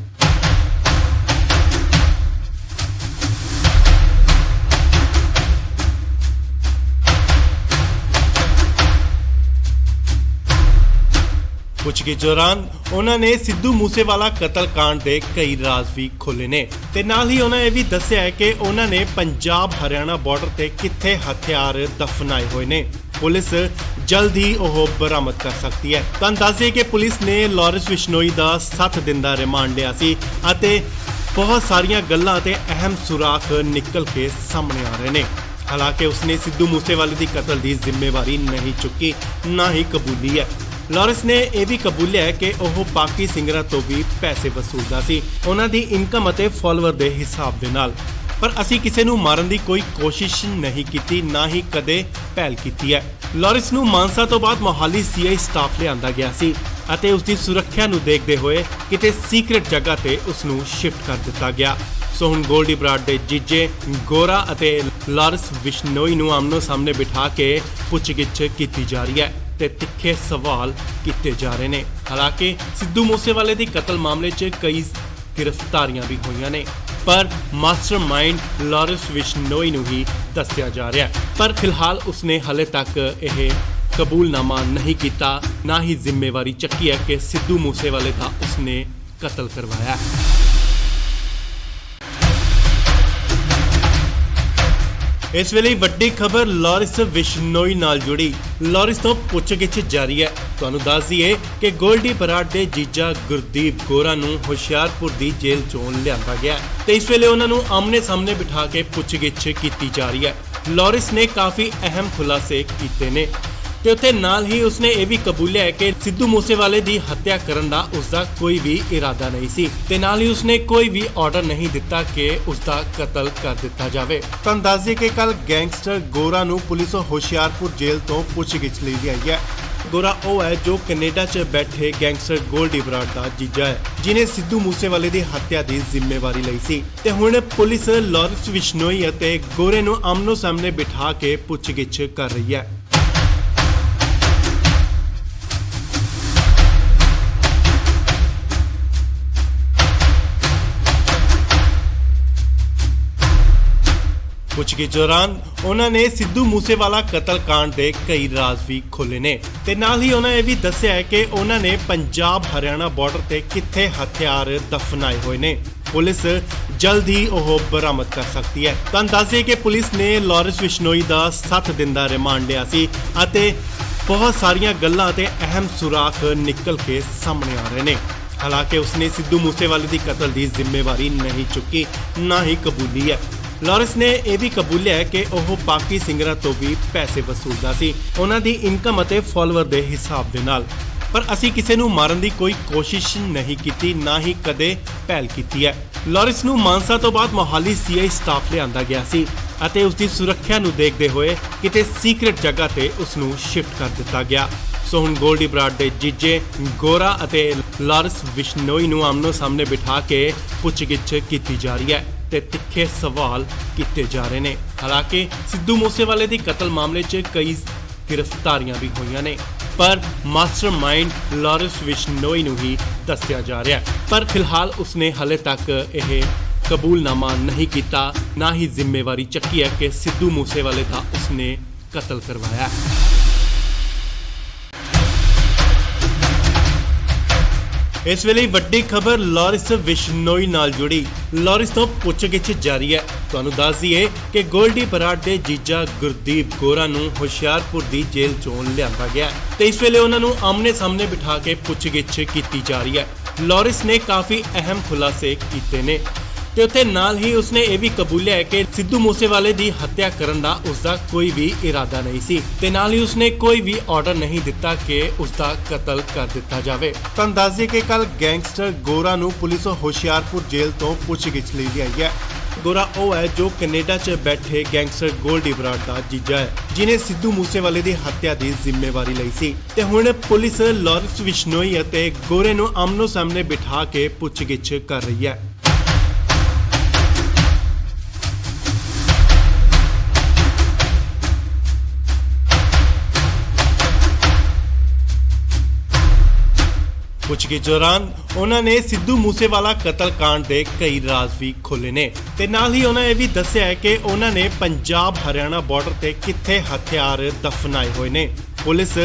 ਪੁੱਛਗਿੱਛ ਦੌਰਾਨ ਉਹਨਾਂ ਨੇ ਸਿੱਧੂ ਮੂਸੇਵਾਲਾ ਕਤਲकांड ਦੇ ਕਈ ਰਾਜ਼ ਵੀ ਖੋਲ੍ਹੇ ਨੇ ਤੇ ਨਾਲ ਹੀ ਉਹਨਾਂ ਇਹ ਵੀ ਦੱਸਿਆ ਹੈ ਕਿ ਉਹਨਾਂ ਨੇ ਪੰਜਾਬ ਹਰਿਆਣਾ ਬਾਰਡਰ ਤੇ ਕਿੱਥੇ ਹਥਿਆਰ ਦਫਨਾਏ ਹੋਏ ਨੇ। ਪੁਲਿਸ ਜਲਦ ਹੀ ਉਹ ਬਰਾਮਦ ਕਰ ਸਕਦੀ ਹੈ। ਤੁਹਾਨੂੰ ਦੱਸ ਦਈਏ ਕਿ ਪੁਲਿਸ ਨੇ ਲਾਰੈਂਸ ਬਿਸ਼ਨੋਈ ਦਾ 7 ਦਿਨ ਦਾ ਰਿਮਾਂਡ ਲਿਆ ਸੀ ਅਤੇ ਬਹੁਤ ਸਾਰੀਆਂ ਗੱਲਾਂ ਤੇ ਅਹਿਮ ਸੁਰਾਖ ਨਿਕਲ ਕੇ ਸਾਹਮਣੇ ਆ ਰਹੇ ਨੇ। ਹਾਲਾਂਕਿ ਉਸਨੇ ਸਿੱਧੂ ਮੂਸੇਵਾਲੇ ਦੀ ਕਤਲ ਦੀ ਜ਼ਿੰਮੇਵਾਰੀ ਨਹੀਂ ਚੁੱਕੀ, ਨਾ ਹੀ ਕਬੂਲੀ ਹੈ। ਲਾਰੈਂਸ ਨੇ ਇਹ ਵੀ ਕਬੂਲਿਆ ਹੈ ਕਿ ਉਹ ਬਾਕੀ ਸਿੰਗਰਾਂ ਤੋਂ ਵੀ ਪੈਸੇ ਵਸੂਲਦਾ ਸੀ, ਉਹਨਾਂ ਦੀ ਇਨਕਮ ਅਤੇ ਫਾਲੋਅਰ ਦੇ ਹਿਸਾਬ ਦੇ ਨਾਲ। ਪਰ ਅਸੀਂ ਕਿਸੇ ਨੂੰ ਮਾਰਨ ਦੀ ਕੋਈ ਕੋਸ਼ਿਸ਼ ਨਹੀਂ ਕੀਤੀ, ਨਾ ਹੀ ਕਦੇ ਪਹਿਲ ਕੀਤੀ ਹੈ। ਲਾਰੈਂਸ ਨੂੰ ਮਾਨਸਾ ਤੋਂ ਬਾਅਦ ਮੋਹਾਲੀ ਸੀਆਈ ਸਟਾਫ ਲਿਆਂਦਾ ਗਿਆ ਸੀ ਅਤੇ ਉਸ ਦੀ ਸੁਰੱਖਿਆ ਨੂੰ ਦੇਖਦੇ ਹੋਏ ਕਿਤੇ ਸੀਕ੍ਰੇਟ ਜਗ੍ਹਾ ਤੇ ਉਸ ਨੂੰ ਸ਼ਿਫਟ ਕਰ ਦਿੱਤਾ ਗਿਆ। ਸੋ ਹੁਣ ਗੋਲਡੀ ਬਰਾੜ ਦੇ ਜੀਜੇ ਗੋਰਾ ਅਤੇ ਲਾਰੈਂਸ ਬਿਸ਼ਨੋਈ ਨੂੰ ਆਮਨੋ ਸਾਹਮਣੇ ਬਿਠਾ ਕੇ ਪੁੱਛਗਿੱਛ ਕੀਤੀ ਜਾ ਰਹੀ ਹੈ ਤੇ ਤਿੱਖੇ ਸਵਾਲ ਕੀਤੇ ਜਾ ਰਹੇ ਨੇ। ਹਾਲਾਂਕਿ ਸਿੱਧੂ ਮੂਸੇਵਾਲੇ ਦੀ ਕਤਲ ਮਾਮਲੇ 'ਚ ਕਈ ਗ੍ਰਿਫਤਾਰੀਆਂ ਵੀ ਹੋਈਆਂ ਨੇ, ਪਰ ਮਾਸਟਰਮਾਈਂਡ ਲਾਰੈਂਸ ਬਿਸ਼ਨੋਈ ਨੂੰ ਹੀ ਦੱਸਿਆ ਜਾ ਰਿਹਾ ਹੈ। ਪਰ ਫਿਲਹਾਲ ਉਸਨੇ ਹਲੇ ਤੱਕ ਇਹ ਕਬੂਲਨਾਮਾ ਨਹੀਂ ਕੀਤਾ, ਨਾ ਹੀ ਜ਼ਿੰਮੇਵਾਰੀ ਚੱਕੀ ਹੈ ਕਿ ਸਿੱਧੂ ਮੂਸੇਵਾਲੇ ਦਾ ਉਸਨੇ ਕਤਲ ਕਰਵਾਇਆ। ਇਸ ਵੇਲੇ ਵੱਡੀ ਖਬਰ ਲਾਰੈਂਸ ਬਿਸ਼ਨੋਈ ਨਾਲ ਜੁੜੀ। ਲਾਰੈਂਸ ਤੋਂ ਪੁੱਛਗਿੱਛ ਜਾਰੀ ਹੈ। ਤੁਹਾਨੂੰ ਦੱਸ ਦਈਏ ਕਿ ਗੋਲਡੀ ਬਰਾੜ ਦੇ ਜੀਜਾ ਗੁਰਦੀਪ ਗੋਰਾ ਨੂੰ ਹੁਸ਼ਿਆਰਪੁਰ ਦੀ ਜੇਲ੍ਹ ਚੋਂ ਲਿਆਂਦਾ ਗਿਆ ਤੇ ਇਸ ਵੇਲੇ ਉਹਨਾਂ ਨੂੰ ਆਮਨੇ ਸਾਹਮਣੇ ਬਿਠਾ ਕੇ ਪੁੱਛਗਿੱਛ ਕੀਤੀ ਜਾ ਰਹੀ ਹੈ। ਲਾਰੈਂਸ ਨੇ ਕਾਫੀ ਅਹਿਮ ਖੁਲਾਸੇ ਕੀਤੇ ਨੇ ਤੇ ਉੱਥੇ ਨਾਲ ਹੀ ਉਸਨੇ ਇਹ ਵੀ ਕਬੂਲਿਆ ਹੈ ਕਿ ਸਿੱਧੂ ਮੂਸੇਵਾਲੇ ਦੀ ਹੱਤਿਆ ਕਰਨ ਦਾ ਉਸਦਾ ਕੋਈ ਵੀ ਇਰਾਦਾ ਨਹੀਂ ਸੀ ਤੇ ਨਾਲ ਹੀ ਉਸਨੇ ਕੋਈ ਵੀ ਆਰਡਰ ਨਹੀਂ ਦਿੱਤਾ ਕਿ ਉਸਦਾ ਕਤਲ ਕਰ ਦਿੱਤਾ ਜਾਵੇ। ਤੁਹਾਨੂੰ ਦੱਸ ਦਈਏ ਕਿ ਕੱਲ ਗੈਂਗਸਟਰ ਗੋਰਾ ਨੂੰ ਪੁਲਿਸ ਹੁਸ਼ਿਆਰਪੁਰ ਜੇਲ੍ਹ ਤੋਂ ਪੁੱਛਗਿੱਛ ਲਈ ਆਈ ਹੈ। ਗੋਰਾ ਉਹ ਹੈ ਜੋ ਕੈਨੇਡਾ 'ਚ ਬੈਠੇ ਗੈਂਗਸਟਰ ਗੋਲਡੀ ਬਰਾੜ ਦਾ ਜੀਜਾ ਹੈ, ਜਿਨੇ ਸਿੱਧੂ ਮੂਸੇਵਾਲੇ ਦੀ ਹੱਤਿਆ ਦੀ ਜ਼ਿੰਮੇਵਾਰੀ ਲਈ ਸੀ ਤੇ ਹੁਣ ਪੁਲਿਸ ਲਾਰੈਂਸ ਬਿਸ਼ਨੋਈ ਅਤੇ ਗੋਰੇ ਨੂੰ ਆਮਨੋ ਸਾਹਮਣੇ ਬਿਠਾ ਕੇ ਪੁੱਛਗਿੱਛ ਕਰ ਰਹੀ ਹੈ। ਪੁੱਛਗਿੱਛ ਦੌਰਾਨ ਉਹਨਾਂ ਨੇ ਸਿੱਧੂ ਮੂਸੇਵਾਲਾ ਕਤਲकांड ਦੇ ਕਈ ਰਾਜ਼ ਵੀ ਖੋਲ੍ਹੇ ਨੇ ਤੇ ਨਾਲ ਹੀ ਉਹਨਾਂ ਇਹ ਵੀ ਦੱਸਿਆ ਹੈ ਕਿ ਉਹਨਾਂ ਨੇ ਪੰਜਾਬ ਹਰਿਆਣਾ ਬਾਰਡਰ ਤੇ ਕਿੱਥੇ ਹਥਿਆਰ ਦਫਨਾਏ ਹੋਏ ਨੇ। ਪੁਲਿਸ ਜਲਦ ਹੀ ਉਹ ਬਰਾਮਦ ਕਰ ਸਕਦੀ ਹੈ। ਤੁਹਾਨੂੰ ਦੱਸ ਦਈਏ ਕਿ ਪੁਲਿਸ ਨੇ ਲਾਰੈਂਸ ਬਿਸ਼ਨੋਈ ਦਾ 7 ਦਿਨ ਦਾ ਰਿਮਾਂਡ ਲਿਆ ਸੀ ਅਤੇ ਬਹੁਤ ਸਾਰੀਆਂ ਗੱਲਾਂ ਤੇ ਅਹਿਮ ਸੁਰਾਖ ਨਿਕਲ ਕੇ ਸਾਹਮਣੇ ਆ ਰਹੇ ਨੇ। ਹਾਲਾਂਕਿ ਉਸਨੇ ਸਿੱਧੂ ਮੂਸੇਵਾਲੇ ਦੀ ਕਤਲ ਦੀ ਜ਼ਿੰਮੇਵਾਰੀ ਨਹੀਂ ਚੁੱਕੀ, ਨਾ ਹੀ ਕਬੂਲੀ ਹੈ। ਲਾਰੈਂਸ ਨੇ ਇਹ ਵੀ ਕਬੂਲਿਆ ਹੈ ਕਿ ਉਹ ਬਾਕੀ ਸਿੰਗਰਾਂ ਤੋਂ ਵੀ ਪੈਸੇ ਵਸੂਲਦਾ ਸੀ, ਉਹਨਾਂ ਦੀ ਇਨਕਮ ਅਤੇ ਫਾਲੋਅਰ ਦੇ ਹਿਸਾਬ ਦੇ ਨਾਲ। ਪਰ ਅਸੀਂ ਕਿਸੇ ਨੂੰ ਮਾਰਨ ਦੀ ਕੋਈ ਕੋਸ਼ਿਸ਼ ਨਹੀਂ ਕੀਤੀ, ਨਾ ਹੀ ਕਦੇ ਪਹਿਲ ਕੀਤੀ ਹੈ। ਲਾਰੈਂਸ ਨੂੰ ਮਾਨਸਾ ਤੋਂ ਬਾਅਦ ਮੋਹਾਲੀ ਸੀਆਈ ਸਟਾਫ ਲਿਆਂਦਾ ਗਿਆ ਸੀ ਅਤੇ ਉਸ ਦੀ ਸੁਰੱਖਿਆ ਨੂੰ ਦੇਖਦੇ ਹੋਏ ਕਿਤੇ ਸੀਕ੍ਰੇਟ ਜਗ੍ਹਾ ਤੇ ਉਸ ਨੂੰ ਸ਼ਿਫਟ ਕਰ ਦਿੱਤਾ ਗਿਆ। ਸੋ ਹੁਣ ਗੋਲਡੀ ਬਰਾੜ ਦੇ ਜੀਜੇ ਗੋਰਾ ਅਤੇ ਲਾਰੈਂਸ ਬਿਸ਼ਨੋਈ ਨੂੰ ਆਮਨੋ ਸਾਹਮਣੇ ਬਿਠਾ ਕੇ ਪੁੱਛਗਿੱਛ ਕੀਤੀ ਜਾ ਰਹੀ ਹੈ ਤੇ ਤਿੱਖੇ ਸਵਾਲ ਕੀਤੇ ਜਾ ਰਹੇ ਨੇ। ਹਾਲਾਂਕਿ ਸਿੱਧੂ ਮੂਸੇਵਾਲੇ ਦੀ ਕਤਲ ਮਾਮਲੇ 'ਚ ਕਈ ਗ੍ਰਿਫਤਾਰੀਆਂ ਵੀ ਹੋਈਆਂ ਨੇ, ਪਰ ਮਾਸਟਰਮਾਈਂਡ ਲਾਰੈਂਸ ਬਿਸ਼ਨੋਈ ਨੂੰ ਹੀ ਦੱਸਿਆ ਜਾ ਰਿਹਾ ਹੈ। ਪਰ ਫਿਲਹਾਲ ਉਸਨੇ ਹਾਲੇ ਤੱਕ ਇਹ ਕਬੂਲਨਾਮਾ ਨਹੀਂ ਕੀਤਾ, ਨਾ ਹੀ ਜ਼ਿੰਮੇਵਾਰੀ ਚੱਕੀ ਹੈ ਕਿ ਸਿੱਧੂ ਮੂਸੇਵਾਲੇ ਦਾ ਉਸਨੇ ਕਤਲ ਕਰਵਾਇਆ। ਇਸ ਵੇਲੇ ਵੱਡੀ ਖਬਰ ਲਾਰੈਂਸ ਬਿਸ਼ਨੋਈ ਨਾਲ ਜੁੜੀ। ਲਾਰੈਂਸ ਤੋਂ ਪੁੱਛਗਿੱਛ ਜਾਰੀ ਹੈ। ਤੁਹਾਨੂੰ ਦੱਸ ਦਈਏ ਕਿ ਗੋਲਡੀ ਬਰਾੜ ਦੇ ਜੀਜਾ ਗੁਰਦੀਪ ਗੋਰਾ ਨੂੰ ਹੁਸ਼ਿਆਰਪੁਰ ਦੀ ਜੇਲ੍ਹ ਚੋਂ ਲਿਆਂਦਾ ਗਿਆ ਤੇ ਇਸ ਵੇਲੇ ਉਹਨਾਂ ਨੂੰ ਆਮਨੇ ਸਾਹਮਣੇ ਬਿਠਾ ਕੇ ਪੁੱਛਗਿੱਛ ਕੀਤੀ ਜਾ ਰਹੀ ਹੈ। ਲਾਰੈਂਸ ਨੇ ਕਾਫੀ ਅਹਿਮ ਖੁਲਾਸੇ ਕੀਤੇ ਨੇ ਤੇ ਉੱਥੇ ਨਾਲ ਹੀ ਉਸਨੇ ਇਹ ਵੀ ਕਬੂਲਿਆ ਹੈ ਕਿ ਸਿੱਧੂ ਮੂਸੇਵਾਲੇ ਦੀ ਹੱਤਿਆ ਕਰਨ ਦਾ ਉਸਦਾ ਕੋਈ ਵੀ ਇਰਾਦਾ ਨਹੀਂ ਸੀ ਤੇ ਨਾਲ ਹੀ ਉਸਨੇ ਕੋਈ ਵੀ ਆਰਡਰ ਨਹੀਂ ਦਿੱਤਾ ਕਿ ਉਸਦਾ ਕਤਲ ਕਰ ਦਿੱਤਾ ਜਾਵੇ। ਤੁਹਾਨੂੰ ਦੱਸ ਦਈਏ ਕਿ ਕੱਲ ਗੈਂਗਸਟਰ ਗੋਰਾ ਨੂੰ ਪੁਲਿਸ ਹੁਸ਼ਿਆਰਪੁਰ ਜੇਲ੍ਹ ਤੋਂ ਪੁੱਛਗਿੱਛ ਲਈ ਆਈ ਹੈ। ਗੋਰਾ ਉਹ ਹੈ ਜੋ ਕੈਨੇਡਾ 'ਚ ਬੈਠੇ ਗੈਂਗਸਟਰ ਗੋਲਡੀ ਬਰਾੜ ਦਾ ਜੀਜਾ ਹੈ, ਜਿਨੇ ਸਿੱਧੂ ਮੂਸੇਵਾਲੇ ਦੀ ਹੱਤਿਆ ਦੀ ਜ਼ਿੰਮੇਵਾਰੀ ਲਈ ਸੀ ਤੇ ਹੁਣ ਪੁਲਿਸ ਲਾਰੈਂਸ ਬਿਸ਼ਨੋਈ ਅਤੇ ਗੋਰੇ ਨੂੰ ਆਮਨੋ ਸਾਹਮਣੇ ਬਿਠਾ ਕੇ ਪੁੱਛਗਿੱਛ ਕਰ ਰਹੀ ਹੈ। ਪੁੱਛਗਿੱਛ ਦੌਰਾਨ ਉਹਨਾਂ ਨੇ ਸਿੱਧੂ ਮੂਸੇਵਾਲਾ ਕਤਲकांड ਦੇ ਕਈ ਰਾਜ਼ ਵੀ ਖੋਲ੍ਹੇ ਨੇ ਤੇ ਨਾਲ ਹੀ ਉਹਨਾਂ ਇਹ ਵੀ ਦੱਸਿਆ ਹੈ ਕਿ ਉਹਨਾਂ ਨੇ ਪੰਜਾਬ ਹਰਿਆਣਾ ਬਾਰਡਰ ਤੇ ਕਿੱਥੇ ਹਥਿਆਰ ਦਫਨਾਏ ਹੋਏ ਨੇ। ਪੁਲਿਸ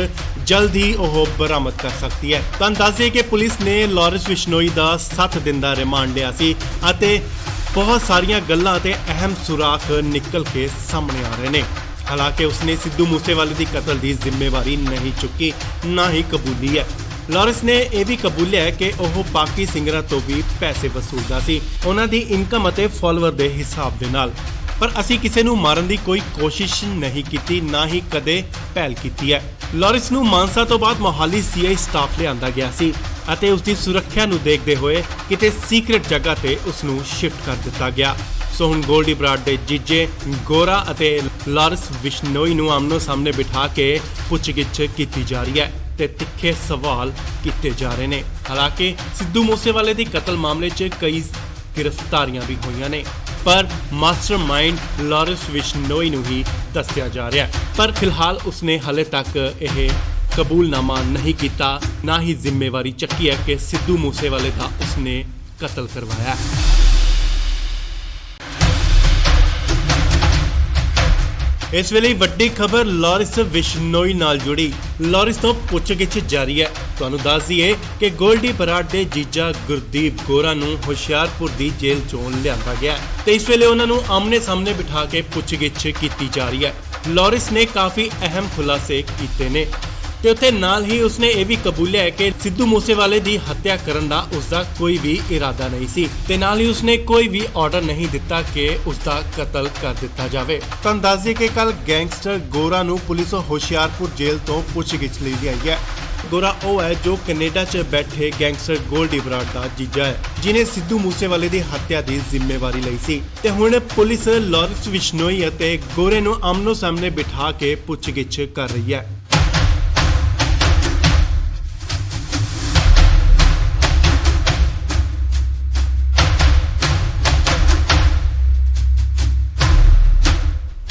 ਜਲਦ ਹੀ ਉਹ ਬਰਾਮਦ ਕਰ ਸਕਦੀ ਹੈ। ਤੁਹਾਨੂੰ ਦੱਸ ਦਈਏ ਕਿ ਪੁਲਿਸ ਨੇ ਲਾਰੈਂਸ ਬਿਸ਼ਨੋਈ ਦਾ 7 ਦਿਨ ਦਾ ਰਿਮਾਂਡ ਲਿਆ ਸੀ ਅਤੇ ਬਹੁਤ ਸਾਰੀਆਂ ਗੱਲਾਂ ਤੇ ਅਹਿਮ ਸੁਰਾਖ ਨਿਕਲ ਕੇ ਸਾਹਮਣੇ ਆ ਰਹੇ ਨੇ। ਹਾਲਾਂਕਿ ਉਸਨੇ ਸਿੱਧੂ ਮੂਸੇਵਾਲੇ ਦੀ ਕਤਲ ਦੀ ਜ਼ਿੰਮੇਵਾਰੀ ਨਹੀਂ ਚੁੱਕੀ, ਨਾ ਹੀ ਕਬੂਲੀ ਹੈ। ਲਾਰੈਂਸ ਨੇ ਇਹ ਵੀ ਕਬੂਲਿਆ ਹੈ ਕਿ ਉਹ ਬਾਕੀ ਸਿੰਗਰਾਂ ਤੋਂ ਵੀ ਪੈਸੇ ਵਸੂਲਦਾ ਸੀ, ਉਹਨਾਂ ਦੀ ਇਨਕਮ ਅਤੇ ਫਾਲੋਅਰ ਦੇ ਹਿਸਾਬ ਦੇ ਨਾਲ। ਪਰ ਅਸੀਂ ਕਿਸੇ ਨੂੰ ਮਾਰਨ ਦੀ ਕੋਈ ਕੋਸ਼ਿਸ਼ ਨਹੀਂ ਕੀਤੀ, ਨਾ ਹੀ ਕਦੇ ਪਹਿਲ ਕੀਤੀ ਹੈ। ਲਾਰੈਂਸ ਨੂੰ ਮਾਨਸਾ ਤੋਂ ਬਾਅਦ ਮੋਹਾਲੀ ਸੀਆਈ ਸਟਾਫ ਲਿਆਂਦਾ ਗਿਆ ਸੀ ਅਤੇ ਉਸ ਦੀ ਸੁਰੱਖਿਆ ਨੂੰ ਦੇਖਦੇ ਹੋਏ ਕਿਤੇ ਸੀਕ੍ਰੇਟ ਜਗ੍ਹਾ ਤੇ ਉਸ ਨੂੰ ਸ਼ਿਫਟ ਕਰ ਦਿੱਤਾ ਗਿਆ। ਸੋ ਹੁਣ ਗੋਲਡੀ ਬਰਾੜ ਦੇ ਜੀਜੇ ਗੋਰਾ ਅਤੇ ਲਾਰੈਂਸ ਬਿਸ਼ਨੋਈ ਨੂੰ ਆਮਨੋ ਸਾਹਮਣੇ ਬਿਠਾ ਕੇ ਪੁੱਛਗਿੱਛ ਕੀਤੀ ਜਾ ਰਹੀ ਹੈ ਤੇ ਤਿੱਖੇ ਸਵਾਲ ਕੀਤੇ ਜਾ ਰਹੇ ਨੇ। ਹਾਲਾਂਕਿ ਸਿੱਧੂ ਮੂਸੇਵਾਲੇ ਦੀ ਕਤਲ ਮਾਮਲੇ 'ਚ ਕਈ ਗ੍ਰਿਫਤਾਰੀਆਂ ਵੀ ਹੋਈਆਂ ਨੇ, ਪਰ ਮਾਸਟਰਮਾਈਂਡ ਲਾਰੈਂਸ ਬਿਸ਼ਨੋਈ ਨੂੰ ਹੀ ਦੱਸਿਆ ਜਾ ਰਿਹਾ ਹੈ। ਪਰ ਫਿਲਹਾਲ ਉਸਨੇ ਹਾਲੇ ਤੱਕ ਇਹ ਕਬੂਲਨਾਮਾ ਨਹੀਂ ਕੀਤਾ, ਨਾ ਹੀ ਜ਼ਿੰਮੇਵਾਰੀ ਚੱਕੀ ਹੈ ਕਿ ਸਿੱਧੂ ਮੂਸੇਵਾਲੇ ਦਾ ਉਸਨੇ ਕਤਲ ਕਰਵਾਇਆ। ਇਸ ਵੇਲੇ ਵੱਡੀ ਖਬਰ ਲਾਰੈਂਸ ਬਿਸ਼ਨੋਈ ਨਾਲ ਜੁੜੀ। ਲਾਰੈਂਸ ਤੋਂ ਪੁੱਛਗਿੱਛ ਜਾਰੀ ਹੈ। ਤੁਹਾਨੂੰ ਦੱਸ ਦਈਏ ਕਿ ਗੋਲਡੀ ਬਰਾੜ ਦੇ ਜੀਜਾ ਗੁਰਦੀਪ ਗੋਰਾ ਨੂੰ ਹੁਸ਼ਿਆਰਪੁਰ ਦੀ ਜੇਲ੍ਹ ਚੋਂ ਲਿਆਂਦਾ ਗਿਆ ਤੇ ਇਸ ਵੇਲੇ ਉਹਨਾਂ ਨੂੰ ਆਮਨੇ ਸਾਹਮਣੇ ਬਿਠਾ ਕੇ ਪੁੱਛਗਿੱਛ ਕੀਤੀ ਜਾ ਰਹੀ ਹੈ। ਲਾਰੈਂਸ ਨੇ ਕਾਫੀ ਅਹਿਮ ਖੁਲਾਸੇ ਕੀਤੇ ਨੇ ਤੇ ਉੱਥੇ ਨਾਲ ਹੀ ਉਸਨੇ ਇਹ ਵੀ ਕਬੂਲਿਆ ਹੈ ਕਿ ਸਿੱਧੂ ਮੂਸੇਵਾਲੇ ਦੀ ਹੱਤਿਆ ਕਰਨ ਦਾ ਉਸਦਾ ਕੋਈ ਵੀ ਇਰਾਦਾ ਨਹੀਂ ਸੀ ਤੇ ਨਾਲ ਹੀ ਉਸਨੇ ਕੋਈ ਵੀ ਆਰਡਰ ਨਹੀਂ ਦਿੱਤਾ ਕਿ ਉਸਦਾ ਕਤਲ ਕਰ ਦਿੱਤਾ ਜਾਵੇ। ਤੁਹਾਨੂੰ ਦੱਸ ਦਈਏ ਕਿ ਕੱਲ ਗੈਂਗਸਟਰ ਗੋਰਾ ਨੂੰ ਪੁਲਿਸ ਹੁਸ਼ਿਆਰਪੁਰ ਜੇਲ੍ਹ ਤੋਂ ਪੁੱਛਗਿੱਛ ਲਈ ਆਈ ਹੈ। ਗੋਰਾ ਉਹ ਹੈ ਜੋ ਕੈਨੇਡਾ 'ਚ ਬੈਠੇ ਗੈਂਗਸਟਰ ਗੋਲਡੀ ਬਰਾੜ ਦਾ ਜੀਜਾ ਹੈ, ਜਿਨੇ ਸਿੱਧੂ ਮੂਸੇਵਾਲੇ ਦੀ ਹੱਤਿਆ ਦੀ ਜ਼ਿੰਮੇਵਾਰੀ ਲਈ ਸੀ ਤੇ ਹੁਣ ਪੁਲਿਸ ਲਾਰੈਂਸ ਬਿਸ਼ਨੋਈ ਅਤੇ ਗੋਰੇ ਨੂੰ ਆਮਨੋ ਸਾਹਮਣੇ ਬਿਠਾ ਕੇ ਪੁੱਛਗਿੱਛ ਕਰ ਰਹੀ ਹੈ।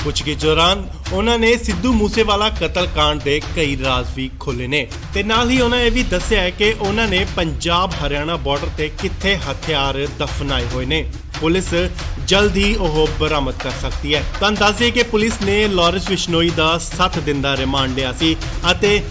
ਪੁੱਛਗਿੱਛ ਦੌਰਾਨ ਉਹਨਾਂ ਨੇ ਸਿੱਧੂ ਮੂਸੇਵਾਲਾ ਕਤਲकांड ਦੇ ਕਈ ਰਾਜ਼ ਵੀ ਖੋਲ੍ਹੇ ਨੇ ਤੇ ਨਾਲ ਹੀ ਉਹਨਾਂ ਇਹ ਵੀ ਦੱਸਿਆ ਹੈ ਕਿ ਉਹਨਾਂ ਨੇ ਪੰਜਾਬ ਹਰਿਆਣਾ ਬਾਰਡਰ ਤੇ ਕਿੱਥੇ ਹਥਿਆਰ ਦਫਨਾਏ ਹੋਏ ਨੇ। ਪੁਲਿਸ ਜਲਦ ਹੀ ਉਹ ਬਰਾਮਦ ਕਰ ਸਕਦੀ ਹੈ। ਤੁਹਾਨੂੰ ਦੱਸ ਦਈਏ ਕਿ ਪੁਲਿਸ ਨੇ ਲਾਰੈਂਸ ਬਿਸ਼ਨੋਈ ਦਾ 7 ਦਿਨ ਦਾ ਰਿਮਾਂਡ ਲਿਆ ਸੀ ਅਤੇ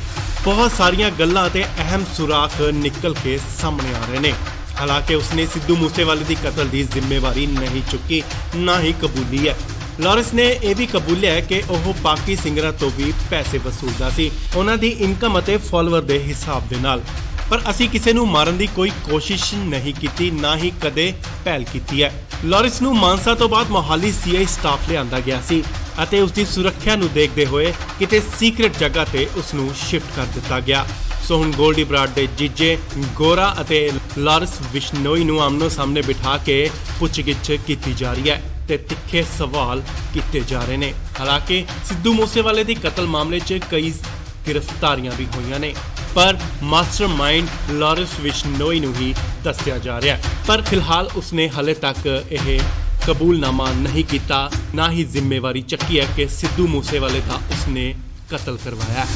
ਬਹੁਤ ਸਾਰੀਆਂ ਗੱਲਾਂ ਤੇ ਅਹਿਮ ਸੁਰਾਖ ਨਿਕਲ ਕੇ ਸਾਹਮਣੇ ਆ ਰਹੇ ਨੇ। ਹਾਲਾਂਕਿ ਉਸਨੇ ਸਿੱਧੂ ਮੂਸੇਵਾਲੇ ਦੀ ਕਤਲ ਦੀ ਜ਼ਿੰਮੇਵਾਰੀ ਨਹੀਂ ਚੁੱਕੀ, ਨਾ ਹੀ ਕਬੂਲੀ ਹੈ। ਲਾਰੈਂਸ ਨੇ ਇਹ ਵੀ ਕਬੂਲਿਆ ਹੈ ਕਿ ਉਹ ਬਾਕੀ ਸਿੰਗਰਾਂ ਤੋਂ ਵੀ ਪੈਸੇ ਵਸੂਲਦਾ ਸੀ, ਉਹਨਾਂ ਦੀ ਇਨਕਮ ਅਤੇ ਫਾਲੋਅਰ ਦੇ ਹਿਸਾਬ ਦੇ ਨਾਲ। ਪਰ ਅਸੀਂ ਕਿਸੇ ਨੂੰ ਮਾਰਨ ਦੀ ਕੋਈ ਕੋਸ਼ਿਸ਼ ਨਹੀਂ ਕੀਤੀ, ਨਾ ਹੀ ਕਦੇ ਪਹਿਲ ਕੀਤੀ ਹੈ। ਲਾਰੈਂਸ ਨੂੰ ਮਾਨਸਾ ਤੋਂ ਬਾਅਦ ਮੋਹਾਲੀ ਸੀਆਈ ਸਟਾਫ ਲਿਆਂਦਾ ਗਿਆ ਸੀ ਅਤੇ ਉਸ ਦੀ ਸੁਰੱਖਿਆ ਨੂੰ ਦੇਖਦੇ ਹੋਏ ਕਿਤੇ ਸੀਕ੍ਰੇਟ ਜਗ੍ਹਾ ਤੇ ਉਸ ਨੂੰ ਸ਼ਿਫਟ ਕਰ ਦਿੱਤਾ ਗਿਆ। ਸੋ ਹੁਣ ਗੋਲਡੀ ਬਰਾੜ ਦੇ ਜੀਜੇ ਗੋਰਾ ਅਤੇ ਲਾਰੈਂਸ ਬਿਸ਼ਨੋਈ ਨੂੰ ਆਮਨੋ ਸਾਹਮਣੇ ਬਿਠਾ ਕੇ ਪੁੱਛਗਿੱਛ ਕੀਤੀ ਜਾ ਰਹੀ ਹੈ ਤੇ ਤਿੱਖੇ ਸਵਾਲ ਕੀਤੇ ਜਾ ਰਹੇ ਨੇ। ਹਾਲਾਂਕਿ ਸਿੱਧੂ ਮੂਸੇਵਾਲੇ ਦੀ ਕਤਲ ਮਾਮਲੇ 'ਚ ਕਈ ਗ੍ਰਿਫਤਾਰੀਆਂ ਵੀ ਹੋਈਆਂ ਨੇ, ਪਰ ਮਾਸਟਰਮਾਈਂਡ ਲਾਰੈਂਸ ਬਿਸ਼ਨੋਈ ਨੂੰ ਹੀ ਦੱਸਿਆ ਜਾ ਰਿਹਾ ਹੈ। ਪਰ ਫਿਲਹਾਲ ਉਸਨੇ ਹਲੇ ਤੱਕ ਇਹ ਕਬੂਲਨਾਮਾ ਨਹੀਂ ਕੀਤਾ, ਨਾ ਹੀ ਜ਼ਿੰਮੇਵਾਰੀ ਚੱਕੀ ਹੈ ਕਿ ਸਿੱਧੂ ਮੂਸੇਵਾਲੇ ਦਾ ਉਸਨੇ ਕਤਲ ਕਰਵਾਇਆ।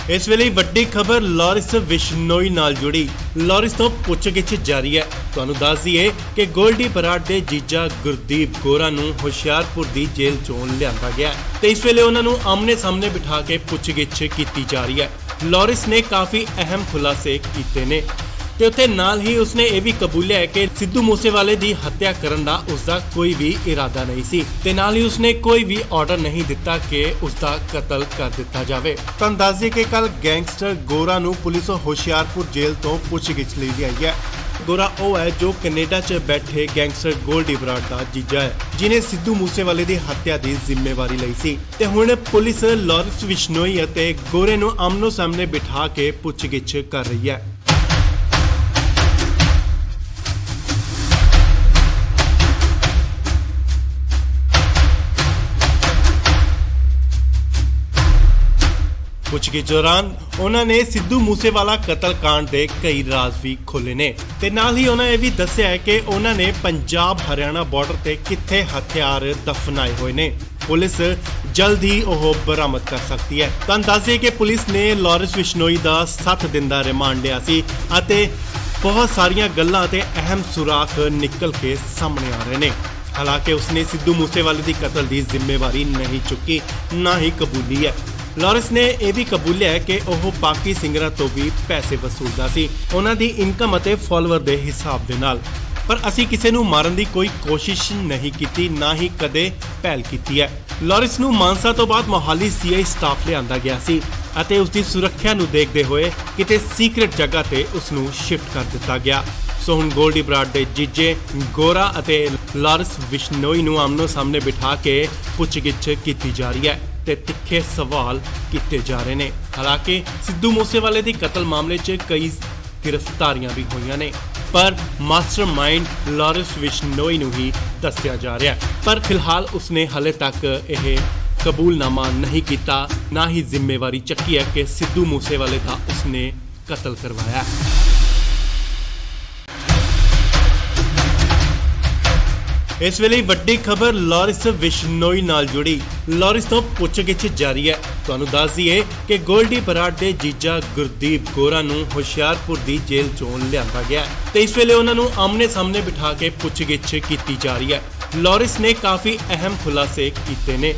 ਇਸ ਵੇਲੇ ਵੱਡੀ ਖਬਰ ਲਾਰੈਂਸ ਬਿਸ਼ਨੋਈ ਨਾਲ ਜੁੜੀ। ਲਾਰੈਂਸ ਤੋਂ ਪੁੱਛਗਿੱਛ ਜਾਰੀ ਹੈ। ਤੁਹਾਨੂੰ ਦੱਸ ਦਈਏ ਕਿ ਗੋਲਡੀ ਬਰਾੜ ਦੇ ਜੀਜਾ ਗੁਰਦੀਪ ਗੋਰਾ ਨੂੰ ਹੁਸ਼ਿਆਰਪੁਰ ਦੀ ਜੇਲ੍ਹ ਚੋਂ ਲਿਆਂਦਾ ਗਿਆ ਤੇ ਇਸ ਵੇਲੇ ਉਹਨਾਂ ਨੂੰ ਆਮਨੇ ਸਾਹਮਣੇ ਬਿਠਾ ਕੇ ਪੁੱਛਗਿੱਛ ਕੀਤੀ ਜਾ ਰਹੀ ਹੈ। ਲਾਰੈਂਸ ਨੇ ਕਾਫੀ ਅਹਿਮ ਖੁਲਾਸੇ ਕੀਤੇ ਨੇ ਤੇ ਉੱਥੇ ਨਾਲ ਹੀ ਉਸਨੇ ਇਹ ਵੀ ਕਬੂਲਿਆ ਹੈ ਕਿ ਸਿੱਧੂ ਮੂਸੇਵਾਲੇ ਦੀ ਹੱਤਿਆ ਕਰਨ ਦਾ ਉਸਦਾ ਕੋਈ ਵੀ ਇਰਾਦਾ ਨਹੀਂ ਸੀ ਤੇ ਨਾਲ ਹੀ ਉਸਨੇ ਕੋਈ ਵੀ ਆਰਡਰ ਨਹੀਂ ਦਿੱਤਾ ਕਿ ਉਸਦਾ ਕਤਲ ਕਰ ਦਿੱਤਾ ਜਾਵੇ। ਤੁਹਾਨੂੰ ਦੱਸ ਦਈਏ ਕਿ ਕੱਲ ਗੈਂਗਸਟਰ ਗੋਰਾ ਨੂੰ ਪੁਲਿਸ ਹੁਸ਼ਿਆਰਪੁਰ ਜੇਲ੍ਹ ਤੋਂ ਪੁੱਛਗਿੱਛ ਲਈ ਆਈ ਹੈ। ਗੋਰਾ ਉਹ ਹੈ ਜੋ ਕੈਨੇਡਾ 'ਚ ਬੈਠੇ ਗੈਂਗਸਟਰ ਗੋਲਡੀ ਬਰਾੜ ਦਾ ਜੀਜਾ ਹੈ, ਜਿਨੇ ਸਿੱਧੂ ਮੂਸੇਵਾਲੇ ਦੀ ਹੱਤਿਆ ਦੀ ਜ਼ਿੰਮੇਵਾਰੀ ਲਈ ਸੀ ਤੇ ਹੁਣ ਪੁਲਿਸ ਲਾਰੈਂਸ ਬਿਸ਼ਨੋਈ ਅਤੇ ਗੋਰੇ ਨੂੰ ਆਮਨੋ ਸਾਹਮਣੇ ਬਿਠਾ ਕੇ ਪੁੱਛਗਿੱਛ ਕਰ ਰਹੀ ਹੈ। ਪੁੱਛਗਿੱਛ ਦੌਰਾਨ ਉਹਨਾਂ ਨੇ ਸਿੱਧੂ ਮੂਸੇਵਾਲਾ ਕਤਲकांड ਦੇ ਕਈ ਰਾਜ਼ ਵੀ ਖੋਲ੍ਹੇ ਨੇ ਤੇ ਨਾਲ ਹੀ ਉਹਨਾਂ ਇਹ ਵੀ ਦੱਸਿਆ ਹੈ ਕਿ ਉਹਨਾਂ ਨੇ ਪੰਜਾਬ ਹਰਿਆਣਾ ਬਾਰਡਰ ਤੇ ਕਿੱਥੇ ਹਥਿਆਰ ਦਫਨਾਏ ਹੋਏ ਨੇ। ਪੁਲਿਸ ਜਲਦ ਹੀ ਉਹ ਬਰਾਮਦ ਕਰ ਸਕਦੀ ਹੈ। ਤੁਹਾਨੂੰ ਦੱਸ ਦਈਏ ਕਿ ਪੁਲਿਸ ਨੇ ਲਾਰੈਂਸ ਬਿਸ਼ਨੋਈ ਦਾ 7 ਦਿਨ ਦਾ ਰਿਮਾਂਡ ਲਿਆ ਸੀ ਅਤੇ ਬਹੁਤ ਸਾਰੀਆਂ ਗੱਲਾਂ ਤੇ ਅਹਿਮ ਸੁਰਾਖ ਨਿਕਲ ਕੇ ਸਾਹਮਣੇ ਆ ਰਹੇ ਨੇ। ਹਾਲਾਂਕਿ ਉਸਨੇ ਸਿੱਧੂ ਮੂਸੇਵਾਲੇ ਦੀ ਕਤਲ ਦੀ ਜ਼ਿੰਮੇਵਾਰੀ ਨਹੀਂ ਚੁੱਕੀ, ਨਾ ਹੀ ਕਬੂਲੀ ਹੈ। ਲਾਰੈਂਸ ਨੇ ਇਹ ਵੀ ਕਬੂਲਿਆ ਹੈ ਕਿ ਉਹ ਬਾਕੀ ਸਿੰਗਰਾਂ ਤੋਂ ਵੀ ਪੈਸੇ ਵਸੂਲਦਾ ਸੀ, ਉਹਨਾਂ ਦੀ ਇਨਕਮ ਅਤੇ ਫਾਲੋਅਰ ਦੇ ਹਿਸਾਬ ਦੇ ਨਾਲ। ਪਰ ਅਸੀਂ ਕਿਸੇ ਨੂੰ ਮਾਰਨ ਦੀ ਕੋਈ ਕੋਸ਼ਿਸ਼ ਨਹੀਂ ਕੀਤੀ, ਨਾ ਹੀ ਕਦੇ ਪਹਿਲ ਕੀਤੀ ਹੈ। ਲਾਰੈਂਸ ਨੂੰ ਮਾਨਸਾ ਤੋਂ ਬਾਅਦ ਮੋਹਾਲੀ ਸੀਆਈ ਸਟਾਫ ਲਿਆਂਦਾ ਗਿਆ ਸੀ ਅਤੇ ਉਸ ਦੀ ਸੁਰੱਖਿਆ ਨੂੰ ਦੇਖਦੇ ਹੋਏ ਕਿਤੇ ਸੀਕ੍ਰੇਟ ਜਗ੍ਹਾ ਤੇ ਉਸ ਨੂੰ ਸ਼ਿਫਟ ਕਰ ਦਿੱਤਾ ਗਿਆ। ਸੋ ਹੁਣ ਗੋਲਡੀ ਬਰਾੜ ਦੇ ਜੀਜੇ ਗੋਰਾ ਅਤੇ ਲਾਰੈਂਸ ਬਿਸ਼ਨੋਈ ਨੂੰ ਆਮਨੋ ਸਾਹਮਣੇ ਬਿਠਾ ਕੇ ਪੁੱਛਗਿੱਛ ਕੀਤੀ ਜਾ ਰਹੀ ਹੈ ਤੇ ਤਿੱਖੇ ਸਵਾਲ ਕੀਤੇ ਜਾ ਰਹੇ ਨੇ। ਹਾਲਾਂਕਿ ਸਿੱਧੂ ਮੂਸੇਵਾਲੇ ਦੀ ਕਤਲ ਮਾਮਲੇ 'ਚ ਕਈ ਗ੍ਰਿਫਤਾਰੀਆਂ ਵੀ ਹੋਈਆਂ ਨੇ, ਪਰ ਮਾਸਟਰਮਾਈਂਡ ਲਾਰੈਂਸ ਬਿਸ਼ਨੋਈ ਨੂੰ ਹੀ ਦੱਸਿਆ ਜਾ ਰਿਹਾ ਹੈ। ਪਰ ਫਿਲਹਾਲ ਉਸਨੇ ਹਲੇ ਤੱਕ ਇਹ ਕਬੂਲਨਾਮਾ ਨਹੀਂ ਕੀਤਾ, ਨਾ ਹੀ ਜ਼ਿੰਮੇਵਾਰੀ ਚੱਕੀ ਹੈ ਕਿ ਸਿੱਧੂ ਮੂਸੇਵਾਲੇ ਦਾ ਉਸਨੇ ਕਤਲ ਕਰਵਾਇਆ। ਇਸ ਵੇਲੇ ਵੱਡੀ ਖਬਰ ਲਾਰੈਂਸ ਬਿਸ਼ਨੋਈ ਨਾਲ ਜੁੜੀ। ਲਾਰੈਂਸ ਤੋਂ ਪੁੱਛਗਿੱਛ ਜਾਰੀ ਹੈ। ਤੁਹਾਨੂੰ ਦੱਸ ਦਈਏ ਕਿ ਗੋਲਡੀ ਬਰਾੜ ਦੇ ਜੀਜਾ ਗੁਰਦੀਪ ਗੋਰਾ ਨੂੰ ਹੁਸ਼ਿਆਰਪੁਰ ਦੀ ਜੇਲ੍ਹ ਚੋਂ ਲਿਆਂਦਾ ਗਿਆ ਤੇ ਇਸ ਵੇਲੇ ਉਹਨਾਂ ਨੂੰ ਆਮਨੇ ਸਾਹਮਣੇ ਬਿਠਾ ਕੇ ਪੁੱਛਗਿੱਛ ਕੀਤੀ ਜਾ ਰਹੀ ਹੈ। ਲਾਰੈਂਸ ਨੇ ਕਾਫੀ ਅਹਿਮ ਖੁਲਾਸੇ ਕੀਤੇ ਨੇ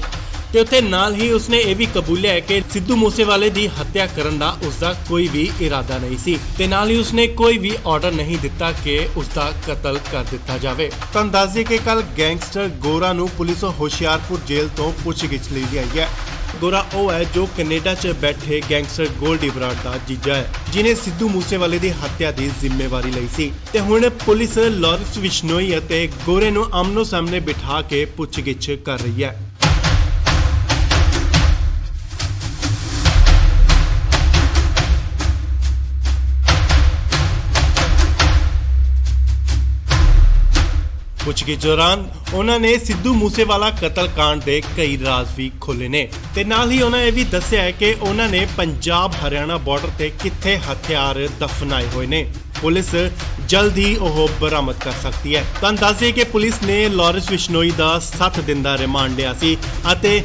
ਤੇ ਉੱਥੇ ਨਾਲ ਹੀ ਉਸਨੇ ਇਹ ਵੀ ਕਬੂਲਿਆ ਕਿ ਸਿੱਧੂ ਮੂਸੇਵਾਲੇ ਦੀ ਹੱਤਿਆ ਕਰਨ ਦਾ ਉਸਦਾ ਕੋਈ ਵੀ ਇਰਾਦਾ ਨਹੀਂ ਸੀ ਤੇ ਨਾਲ ਹੀ ਉਸਨੇ ਕੋਈ ਵੀ ਆਰਡਰ ਨਹੀਂ ਦਿੱਤਾ ਕਿ ਉਸਦਾ ਕਤਲ ਕਰ ਦਿੱਤਾ ਜਾਵੇ। ਤਾਂ ਦੱਸ ਦਈਏ ਕਿ ਕੱਲ ਗੈਂਗਸਟਰ ਗੋਰਾ ਨੂੰ ਪੁਲਿਸ ਹੁਸ਼ਿਆਰਪੁਰ ਜੇਲ੍ਹ ਤੋਂ ਪੁੱਛਗਿੱਛ ਲਈ ਆਈ ਹੈ। ਗੋਰਾ ਉਹ ਹੈ ਜੋ ਕੈਨੇਡਾ 'ਚ ਬੈਠੇ ਗੈਂਗਸਟਰ ਗੋਲਡੀ ਬਰਾੜ ਦਾ ਜੀਜਾ ਹੈ, ਜਿਨੇ ਸਿੱਧੂ ਮੂਸੇਵਾਲੇ ਦੀ ਹੱਤਿਆ ਦੀ ਜ਼ਿੰਮੇਵਾਰੀ ਲਈ ਸੀ ਤੇ ਹੁਣ ਪੁਲਿਸ ਲਾਰੈਂਸ ਬਿਸ਼ਨੋਈ ਅਤੇ ਗੋਰੇ ਨੂੰ ਆਮਨੋ ਸਾਹਮਣੇ ਬਿਠਾ ਕੇ ਪੁੱਛਗਿੱਛ ਕਰ ਰਹੀ ਹੈ। ਪੁੱਛਗਿੱਛ ਦੌਰਾਨ ਉਹਨਾਂ ਨੇ ਸਿੱਧੂ ਮੂਸੇਵਾਲਾ ਕਤਲकांड ਦੇ ਕਈ ਰਾਜ਼ ਵੀ ਖੋਲ੍ਹੇ ਨੇ ਤੇ ਨਾਲ ਹੀ ਉਹਨਾਂ ਇਹ ਵੀ ਦੱਸਿਆ ਹੈ ਕਿ ਉਹਨਾਂ ਨੇ ਪੰਜਾਬ ਹਰਿਆਣਾ ਬਾਰਡਰ ਤੇ ਕਿੱਥੇ ਹਥਿਆਰ ਦਫਨਾਏ ਹੋਏ ਨੇ। ਪੁਲਿਸ ਜਲਦ ਹੀ ਉਹ ਬਰਾਮਦ ਕਰ ਸਕਦੀ ਹੈ। ਤਾਂ ਦੱਸਿਏ ਕਿ ਪੁਲਿਸ ਨੇ ਲਾਰੈਂਸ ਬਿਸ਼ਨੋਈ ਦਾ 7 ਦਿਨ ਦਾ ਰਿਮਾਂਡ ਲਿਆ ਸੀ ਅਤੇ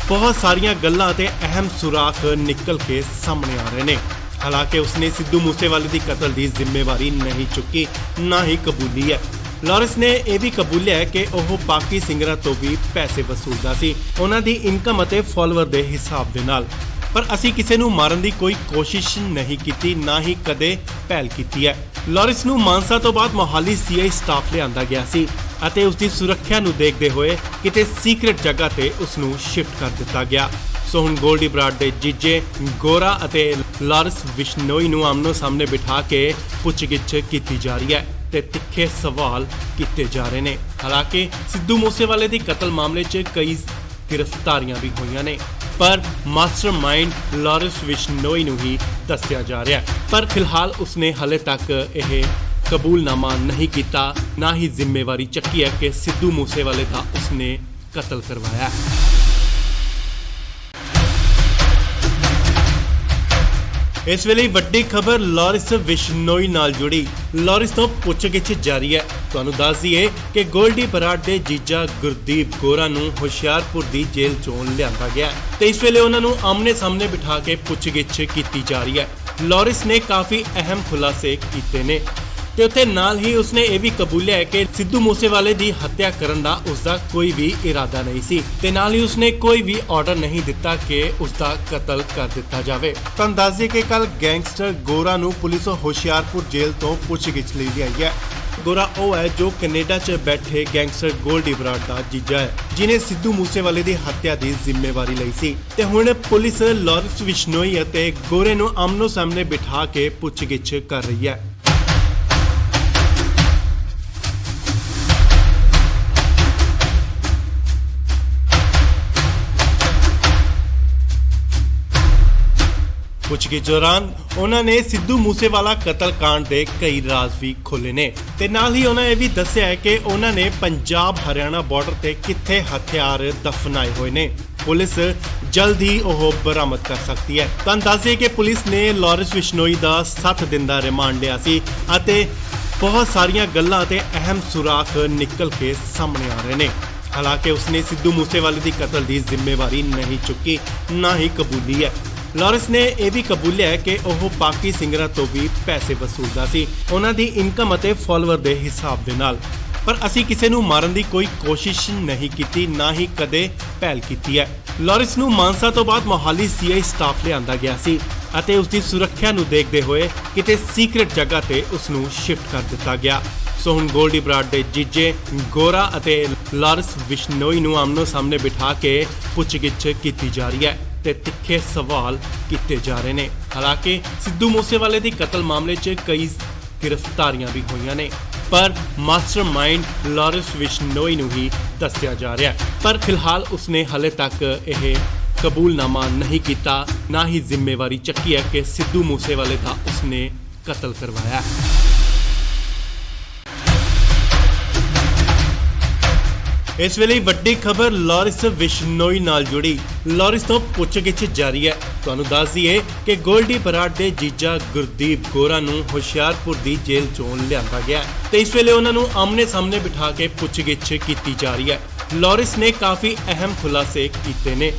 ਬਹੁਤ ਸਾਰੀਆਂ ਗੱਲਾਂ ਤੇ ਅਹਿਮ ਸੁਰਾਖ ਨਿਕਲ ਕੇ ਸਾਹਮਣੇ ਆ ਰਹੇ ਨੇ। ਹਾਲਾਂਕਿ ਉਸਨੇ ਸਿੱਧੂ ਮੂਸੇਵਾਲੇ ਦੀ ਕਤਲ ਦੀ ਜ਼ਿੰਮੇਵਾਰੀ ਨਹੀਂ ਚੁੱਕੀ, ਨਾ ਹੀ ਕਬੂਲੀ ਹੈ। ਲਾਰੈਂਸ ਨੇ ਇਹ ਵੀ ਕਬੂਲਿਆ ਹੈ ਕਿ ਉਹ ਬਾਕੀ ਸਿੰਗਰਾਂ ਤੋਂ ਵੀ ਪੈਸੇ ਵਸੂਲਦਾ ਸੀ, ਉਹਨਾਂ ਦੀ ਇਨਕਮ ਅਤੇ ਫਾਲੋਅਰ ਦੇ ਹਿਸਾਬ ਦੇ ਨਾਲ। ਪਰ ਅਸੀਂ ਕਿਸੇ ਨੂੰ ਮਾਰਨ ਦੀ ਕੋਈ ਕੋਸ਼ਿਸ਼ ਨਹੀਂ ਕੀਤੀ, ਨਾ ਹੀ ਕਦੇ ਪਹਿਲ ਕੀਤੀ ਹੈ। ਲਾਰੈਂਸ ਨੂੰ ਮਾਨਸਾ ਤੋਂ ਬਾਅਦ ਮੋਹਾਲੀ ਸੀਆਈ ਸਟਾਫ ਲਿਆਂਦਾ ਗਿਆ ਸੀ ਅਤੇ ਉਸ ਦੀ ਸੁਰੱਖਿਆ ਨੂੰ ਦੇਖਦੇ ਹੋਏ ਕਿਤੇ ਸੀਕ੍ਰੇਟ ਜਗ੍ਹਾ ਤੇ ਉਸ ਨੂੰ ਸ਼ਿਫਟ ਕਰ ਦਿੱਤਾ ਗਿਆ। ਸੋ ਹੁਣ ਗੋਲਡੀ ਬਰਾੜ ਦੇ ਜੀਜੇ ਗੋਰਾ ਅਤੇ ਲਾਰੈਂਸ ਬਿਸ਼ਨੋਈ ਨੂੰ ਆਮਨੋ ਸਾਹਮਣੇ ਬਿਠਾ ਕੇ ਪੁੱਛਗਿੱਛ ਕੀਤੀ ਜਾ ਰਹੀ ਹੈ ਤੇ ਤਿੱਖੇ ਸਵਾਲ ਕੀਤੇ ਜਾ ਰਹੇ ਨੇ। ਹਾਲਾਂਕਿ ਸਿੱਧੂ ਮੂਸੇਵਾਲੇ ਦੀ ਕਤਲ ਮਾਮਲੇ 'ਚ ਕਈ ਗ੍ਰਿਫਤਾਰੀਆਂ ਵੀ ਹੋਈਆਂ ਨੇ, ਪਰ ਮਾਸਟਰਮਾਈਂਡ ਲਾਰੈਂਸ ਬਿਸ਼ਨੋਈ ਨੂੰ ਹੀ ਦੱਸਿਆ ਜਾ ਰਿਹਾ ਹੈ। ਪਰ ਫਿਲਹਾਲ ਉਸਨੇ ਹਲੇ ਤੱਕ ਇਹ ਕਬੂਲਨਾਮਾ ਨਹੀਂ ਕੀਤਾ, ਨਾ ਹੀ ਜ਼ਿੰਮੇਵਾਰੀ ਚੱਕੀ ਹੈ ਕਿ ਸਿੱਧੂ ਮੂਸੇਵਾਲੇ ਦਾ ਉਸਨੇ ਕਤਲ ਕਰਵਾਇਆ। ਇਸ ਵੇਲੇ ਵੱਡੀ ਖਬਰ ਲਾਰੈਂਸ ਬਿਸ਼ਨੋਈ ਨਾਲ ਜੁੜੀ। ਲਾਰੈਂਸ ਤੋਂ ਪੁੱਛਗਿੱਛ ਜਾਰੀ ਹੈ। ਤੁਹਾਨੂੰ ਦੱਸ ਦਈਏ ਕਿ ਗੋਲਡੀ ਬਰਾੜ ਦੇ ਜੀਜਾ ਗੁਰਦੀਪ ਗੋਰਾ ਨੂੰ ਹੁਸ਼ਿਆਰਪੁਰ ਦੀ ਜੇਲ੍ਹ ਚੋਂ ਲਿਆਂਦਾ ਗਿਆ ਤੇ ਇਸ ਵੇਲੇ ਉਹਨਾਂ ਨੂੰ ਆਮਨੇ ਸਾਹਮਣੇ ਬਿਠਾ ਕੇ ਪੁੱਛਗਿੱਛ ਕੀਤੀ ਜਾ ਰਹੀ ਹੈ। ਲਾਰੈਂਸ ਨੇ ਕਾਫੀ ਅਹਿਮ ਖੁਲਾਸੇ ਕੀਤੇ ਨੇ ਤੇ ਉੱਥੇ ਨਾਲ ਹੀ ਉਸਨੇ ਇਹ ਵੀ ਕਬੂਲਿਆ ਹੈ ਕਿ ਸਿੱਧੂ ਮੂਸੇਵਾਲੇ ਦੀ ਹੱਤਿਆ ਕਰਨ ਦਾ ਉਸਦਾ ਕੋਈ ਵੀ ਇਰਾਦਾ ਨਹੀਂ ਸੀ ਤੇ ਨਾਲ ਹੀ ਉਸਨੇ ਕੋਈ ਵੀ ਆਰਡਰ ਨਹੀਂ ਦਿੱਤਾ ਕਿ ਉਸਦਾ ਕਤਲ ਕਰ ਦਿੱਤਾ ਜਾਵੇ। ਤਾਂ ਦੱਸ ਦਈਏ ਕਿ ਕੱਲ ਗੈਂਗਸਟਰ ਗੋਰਾ ਨੂੰ ਪੁਲਿਸ ਹੁਸ਼ਿਆਰਪੁਰ ਜੇਲ੍ਹ ਤੋਂ ਪੁੱਛਗਿੱਛ ਲਈ ਆਈ ਹੈ। ਗੋਰਾ ਉਹ ਹੈ ਜੋ ਕੈਨੇਡਾ 'ਚ ਬੈਠੇ ਗੈਂਗਸਟਰ ਗੋਲਡੀ ਬਰਾੜ ਦਾ ਜੀਜਾ ਹੈ, ਜਿਨੇ ਸਿੱਧੂ ਮੂਸੇਵਾਲੇ ਦੀ ਹੱਤਿਆ ਦੀ ਜ਼ਿੰਮੇਵਾਰੀ ਲਈ ਸੀ ਤੇ ਹੁਣ ਪੁਲਿਸ ਲਾਰੈਂਸ ਬਿਸ਼ਨੋਈ ਅਤੇ ਗੋਰੇ ਨੂੰ ਆਮਨੋ ਸਾਹਮਣੇ ਬਿਠਾ ਕੇ ਪੁੱਛਗਿੱਛ ਕਰ ਰਹੀ ਹੈ। ਪੁੱਛਗਿੱਛ ਦੌਰਾਨ ਉਹਨਾਂ ਨੇ ਸਿੱਧੂ ਮੂਸੇਵਾਲਾ ਕਤਲकांड ਦੇ ਕਈ ਰਾਜ਼ ਵੀ ਖੋਲ੍ਹੇ ਨੇ ਤੇ ਨਾਲ ਹੀ ਉਹਨਾਂ ਇਹ ਵੀ ਦੱਸਿਆ ਹੈ ਕਿ ਉਹਨਾਂ ਨੇ ਪੰਜਾਬ ਹਰਿਆਣਾ ਬਾਰਡਰ ਤੇ ਕਿੱਥੇ ਹਥਿਆਰ ਦਫਨਾਏ ਹੋਏ ਨੇ। ਪੁਲਿਸ ਜਲਦ ਹੀ ਉਹ ਬਰਾਮਦ ਕਰ ਸਕਦੀ ਹੈ। ਤਾਂ ਦੱਸਿਏ ਕਿ ਪੁਲਿਸ ਨੇ ਲਾਰੈਂਸ ਬਿਸ਼ਨੋਈ ਦਾ 7 ਦਿਨ ਦਾ ਰਿਮਾਂਡ ਲਿਆ ਸੀ ਅਤੇ ਬਹੁਤ ਸਾਰੀਆਂ ਗੱਲਾਂ ਤੇ ਅਹਿਮ ਸੁਰਾਖ ਨਿਕਲ ਕੇ ਸਾਹਮਣੇ ਆ ਰਹੇ ਨੇ। ਹਾਲਾਂਕਿ ਉਸਨੇ ਸਿੱਧੂ ਮੂਸੇਵਾਲੇ ਦੀ ਕਤਲ ਦੀ ਜ਼ਿੰਮੇਵਾਰੀ ਨਹੀਂ ਚੁੱਕੀ, ਨਾ ਹੀ ਕਬੂਲੀ ਹੈ। ਲਾਰੈਂਸ ਨੇ ਇਹ ਵੀ ਕਬੂਲਿਆ ਹੈ ਕਿ ਉਹ ਬਾਕੀ ਸਿੰਗਰਾਂ ਤੋਂ ਵੀ ਪੈਸੇ ਵਸੂਲਦਾ ਸੀ, ਉਹਨਾਂ ਦੀ ਇਨਕਮ ਅਤੇ ਫਾਲੋਅਰ ਦੇ ਹਿਸਾਬ ਦੇ ਨਾਲ। ਪਰ ਅਸੀਂ ਕਿਸੇ ਨੂੰ ਮਾਰਨ ਦੀ ਕੋਈ ਕੋਸ਼ਿਸ਼ ਨਹੀਂ ਕੀਤੀ, ਨਾ ਹੀ ਕਦੇ ਪਹਿਲ ਕੀਤੀ ਹੈ। ਲਾਰੈਂਸ ਨੂੰ ਮਾਨਸਾ ਤੋਂ ਬਾਅਦ ਮੋਹਾਲੀ ਸੀਆਈ ਸਟਾਫ ਲਿਆਂਦਾ ਗਿਆ ਸੀ ਅਤੇ ਉਸ ਦੀ ਸੁਰੱਖਿਆ ਨੂੰ ਦੇਖਦੇ ਹੋਏ ਕਿਤੇ ਸੀਕ੍ਰੇਟ ਜਗ੍ਹਾ ਤੇ ਉਸ ਨੂੰ ਸ਼ਿਫਟ ਕਰ ਦਿੱਤਾ ਗਿਆ। ਸੋ ਹੁਣ ਗੋਲਡੀ ਬਰਾੜ ਦੇ ਜੀਜੇ ਗੋਰਾ ਅਤੇ ਲਾਰੈਂਸ ਬਿਸ਼ਨੋਈ ਨੂੰ ਆਮਨੋ ਸਾਹਮਣੇ ਬਿਠਾ ਕੇ ਪੁੱਛਗਿੱਛ ਕੀਤੀ ਜਾ ਰਹੀ ਹੈ ਤੇ ਤਿੱਖੇ ਸਵਾਲ ਕੀਤੇ ਜਾ ਰਹੇ ਨੇ। ਹਾਲਾਂਕਿ ਸਿੱਧੂ ਮੂਸੇਵਾਲੇ ਦੀ ਕਤਲ ਮਾਮਲੇ 'ਚ ਕਈ ਗ੍ਰਿਫਤਾਰੀਆਂ ਵੀ ਹੋਈਆਂ ਨੇ, ਪਰ ਮਾਸਟਰਮਾਈਂਡ ਲਾਰੈਂਸ ਬਿਸ਼ਨੋਈ ਨੂੰ ਹੀ ਦੱਸਿਆ ਜਾ ਰਿਹਾ ਹੈ। ਪਰ ਫਿਲਹਾਲ ਉਸਨੇ ਹਲੇ ਤੱਕ ਇਹ ਕਬੂਲਨਾਮਾ ਨਹੀਂ ਕੀਤਾ, ਨਾ ਹੀ ਜ਼ਿੰਮੇਵਾਰੀ ਚੱਕੀ ਹੈ ਕਿ ਸਿੱਧੂ ਮੂਸੇਵਾਲੇ ਦਾ ਉਸਨੇ ਕਤਲ ਕਰਵਾਇਆ। ਇਸ ਵੇਲੇ ਵੱਡੀ ਖਬਰ ਲਾਰੈਂਸ ਬਿਸ਼ਨੋਈ ਨਾਲ ਜੁੜੀ। ਲਾਰੈਂਸ ਤੋਂ ਪੁੱਛਗਿੱਛ ਜਾਰੀ ਹੈ। ਤੁਹਾਨੂੰ ਦੱਸ ਦਈਏ ਕਿ ਗੋਲਡੀ ਬਰਾੜ ਦੇ ਜੀਜਾ ਗੁਰਦੀਪ ਗੋਰਾ ਨੂੰ ਹੁਸ਼ਿਆਰਪੁਰ ਦੀ ਜੇਲ੍ਹ ਚੋਂ ਲਿਆਂਦਾ ਗਿਆ ਤੇ ਇਸ ਵੇਲੇ ਉਹਨਾਂ ਨੂੰ ਆਮਨੇ ਸਾਹਮਣੇ ਬਿਠਾ ਕੇ ਪੁੱਛਗਿੱਛ ਕੀਤੀ ਜਾ ਰਹੀ ਹੈ। ਲਾਰੈਂਸ ਨੇ ਕਾਫੀ ਅਹਿਮ ਖੁਲਾਸੇ ਕੀਤੇ ਨੇ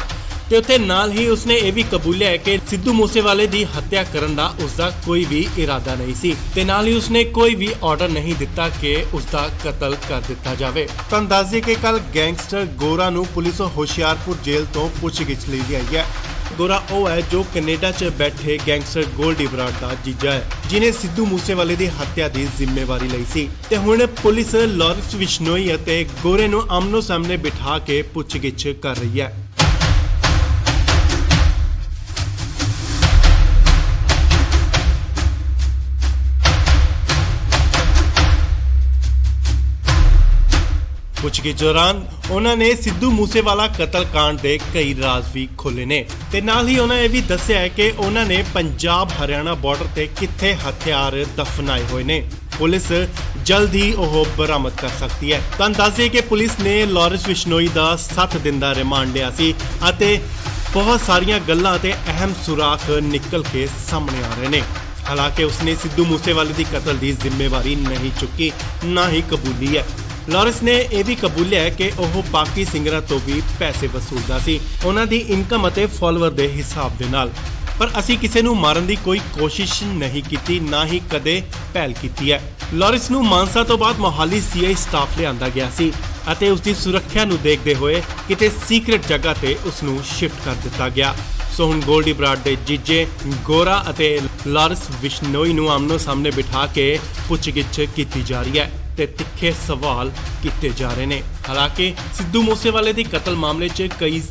ਤੇ ਉੱਥੇ ਨਾਲ ਹੀ ਉਸਨੇ ਇਹ ਵੀ ਕਬੂਲਿਆ ਹੈ ਕਿ ਸਿੱਧੂ ਮੂਸੇਵਾਲੇ ਦੀ ਹੱਤਿਆ ਕਰਨ ਦਾ ਉਸਦਾ ਕੋਈ ਵੀ ਇਰਾਦਾ ਨਹੀਂ ਸੀ ਤੇ ਨਾਲ ਹੀ ਉਸਨੇ ਕੋਈ ਵੀ ਆਰਡਰ ਨਹੀਂ ਦਿੱਤਾ ਕਿ ਉਸਦਾ ਕਤਲ ਕਰ ਦਿੱਤਾ ਜਾਵੇ। ਤੁਹਾਨੂੰ ਦੱਸ ਦਈਏ ਕਿ ਕੱਲ ਗੈਂਗਸਟਰ ਗੋਰਾ ਨੂੰ ਪੁਲਿਸ ਹੁਸ਼ਿਆਰਪੁਰ ਜੇਲ੍ਹ ਤੋਂ ਪੁੱਛਗਿੱਛ ਲਈ ਆਈ ਹੈ। ਗੋਰਾ ਉਹ ਹੈ ਜੋ ਕੈਨੇਡਾ 'ਚ ਬੈਠੇ ਗੈਂਗਸਟਰ ਗੋਲਡੀ ਬਰਾੜ ਦਾ ਜੀਜਾ ਹੈ, ਜਿਨੇ ਸਿੱਧੂ ਮੂਸੇਵਾਲੇ ਦੀ ਹੱਤਿਆ ਦੀ ਜ਼ਿੰਮੇਵਾਰੀ ਲਈ ਸੀ ਤੇ ਹੁਣ ਪੁਲਿਸ ਲਾਰੈਂਸ ਬਿਸ਼ਨੋਈ ਅਤੇ ਗੋਰੇ ਨੂੰ ਆਮਨੋ ਸਾਹਮਣੇ ਬਿਠਾ ਕੇ ਪੁੱਛਗਿੱਛ ਕਰ ਰਹੀ ਹੈ। ਪੁੱਛਗਿੱਛ ਦੌਰਾਨ ਉਹਨਾਂ ਨੇ ਸਿੱਧੂ ਮੂਸੇਵਾਲਾ ਕਤਲकांड ਦੇ ਕਈ ਰਾਜ਼ ਵੀ ਖੋਲ੍ਹੇ ਨੇ ਤੇ ਨਾਲ ਹੀ ਉਹਨਾਂ ਇਹ ਵੀ ਦੱਸਿਆ ਹੈ ਕਿ ਉਹਨਾਂ ਨੇ ਪੰਜਾਬ ਹਰਿਆਣਾ ਬਾਰਡਰ ਤੇ ਕਿੱਥੇ ਹਥਿਆਰ ਦਫਨਾਏ ਹੋਏ ਨੇ। ਪੁਲਿਸ ਜਲਦ ਹੀ ਉਹ ਬਰਾਮਦ ਕਰ ਸਕਦੀ ਹੈ। ਤੁਹਾਨੂੰ ਦੱਸ ਦਈਏ ਕਿ ਪੁਲਿਸ ਨੇ ਲਾਰੈਂਸ ਬਿਸ਼ਨੋਈ ਦਾ 7 ਦਿਨ ਦਾ ਰਿਮਾਂਡ ਲਿਆ ਸੀ ਅਤੇ ਬਹੁਤ ਸਾਰੀਆਂ ਗੱਲਾਂ ਤੇ ਅਹਿਮ ਸੁਰਾਖ ਨਿਕਲ ਕੇ ਸਾਹਮਣੇ ਆ ਰਹੇ ਨੇ। ਹਾਲਾਂਕਿ ਉਸਨੇ ਸਿੱਧੂ ਮੂਸੇਵਾਲੇ ਦੀ ਕਤਲ ਦੀ ਜ਼ਿੰਮੇਵਾਰੀ ਨਹੀਂ ਚੁੱਕੀ, ਨਾ ਹੀ ਕਬੂਲੀ ਹੈ। ਲਾਰੈਂਸ ਨੇ ਇਹ ਵੀ ਕਬੂਲਿਆ ਹੈ ਕਿ ਉਹ ਬਾਕੀ ਸਿੰਗਰਾਂ ਤੋਂ ਵੀ ਪੈਸੇ ਵਸੂਲਦਾ ਸੀ, ਉਹਨਾਂ ਦੀ ਇਨਕਮ ਅਤੇ ਫਾਲੋਅਰ ਦੇ ਹਿਸਾਬ ਦੇ ਨਾਲ। ਪਰ ਅਸੀਂ ਕਿਸੇ ਨੂੰ ਮਾਰਨ ਦੀ ਕੋਈ ਕੋਸ਼ਿਸ਼ ਨਹੀਂ ਕੀਤੀ, ਨਾ ਹੀ ਕਦੇ ਪਹਿਲ ਕੀਤੀ ਹੈ। ਲਾਰੈਂਸ ਨੂੰ ਮਾਨਸਾ ਤੋਂ ਬਾਅਦ ਮੋਹਾਲੀ ਸੀਆਈ ਸਟਾਫ ਲਿਆਂਦਾ ਗਿਆ ਸੀ ਅਤੇ ਉਸ ਦੀ ਸੁਰੱਖਿਆ ਨੂੰ ਦੇਖਦੇ ਹੋਏ ਕਿਤੇ ਸੀਕ੍ਰੇਟ ਜਗ੍ਹਾ ਤੇ ਉਸ ਨੂੰ ਸ਼ਿਫਟ ਕਰ ਦਿੱਤਾ ਗਿਆ। ਸੋ ਹੁਣ ਗੋਲਡੀ ਬਰਾੜ ਦੇ ਜੀਜੇ ਗੋਰਾ ਅਤੇ ਲਾਰੈਂਸ ਬਿਸ਼ਨੋਈ ਨੂੰ ਆਮਨੋ ਸਾਹਮਣੇ ਬਿਠਾ ਕੇ ਪੁੱਛਗਿੱਛ ਕੀਤੀ ਜਾ ਰਹੀ ਹੈ ਤੇ ਤਿੱਖੇ ਸਵਾਲ ਕੀਤੇ ਜਾ ਰਹੇ ਨੇ। ਹਾਲਾਂਕਿ ਸਿੱਧੂ ਮੂਸੇਵਾਲੇ ਦੀ ਕਤਲ ਮਾਮਲੇ 'ਚ ਕਈ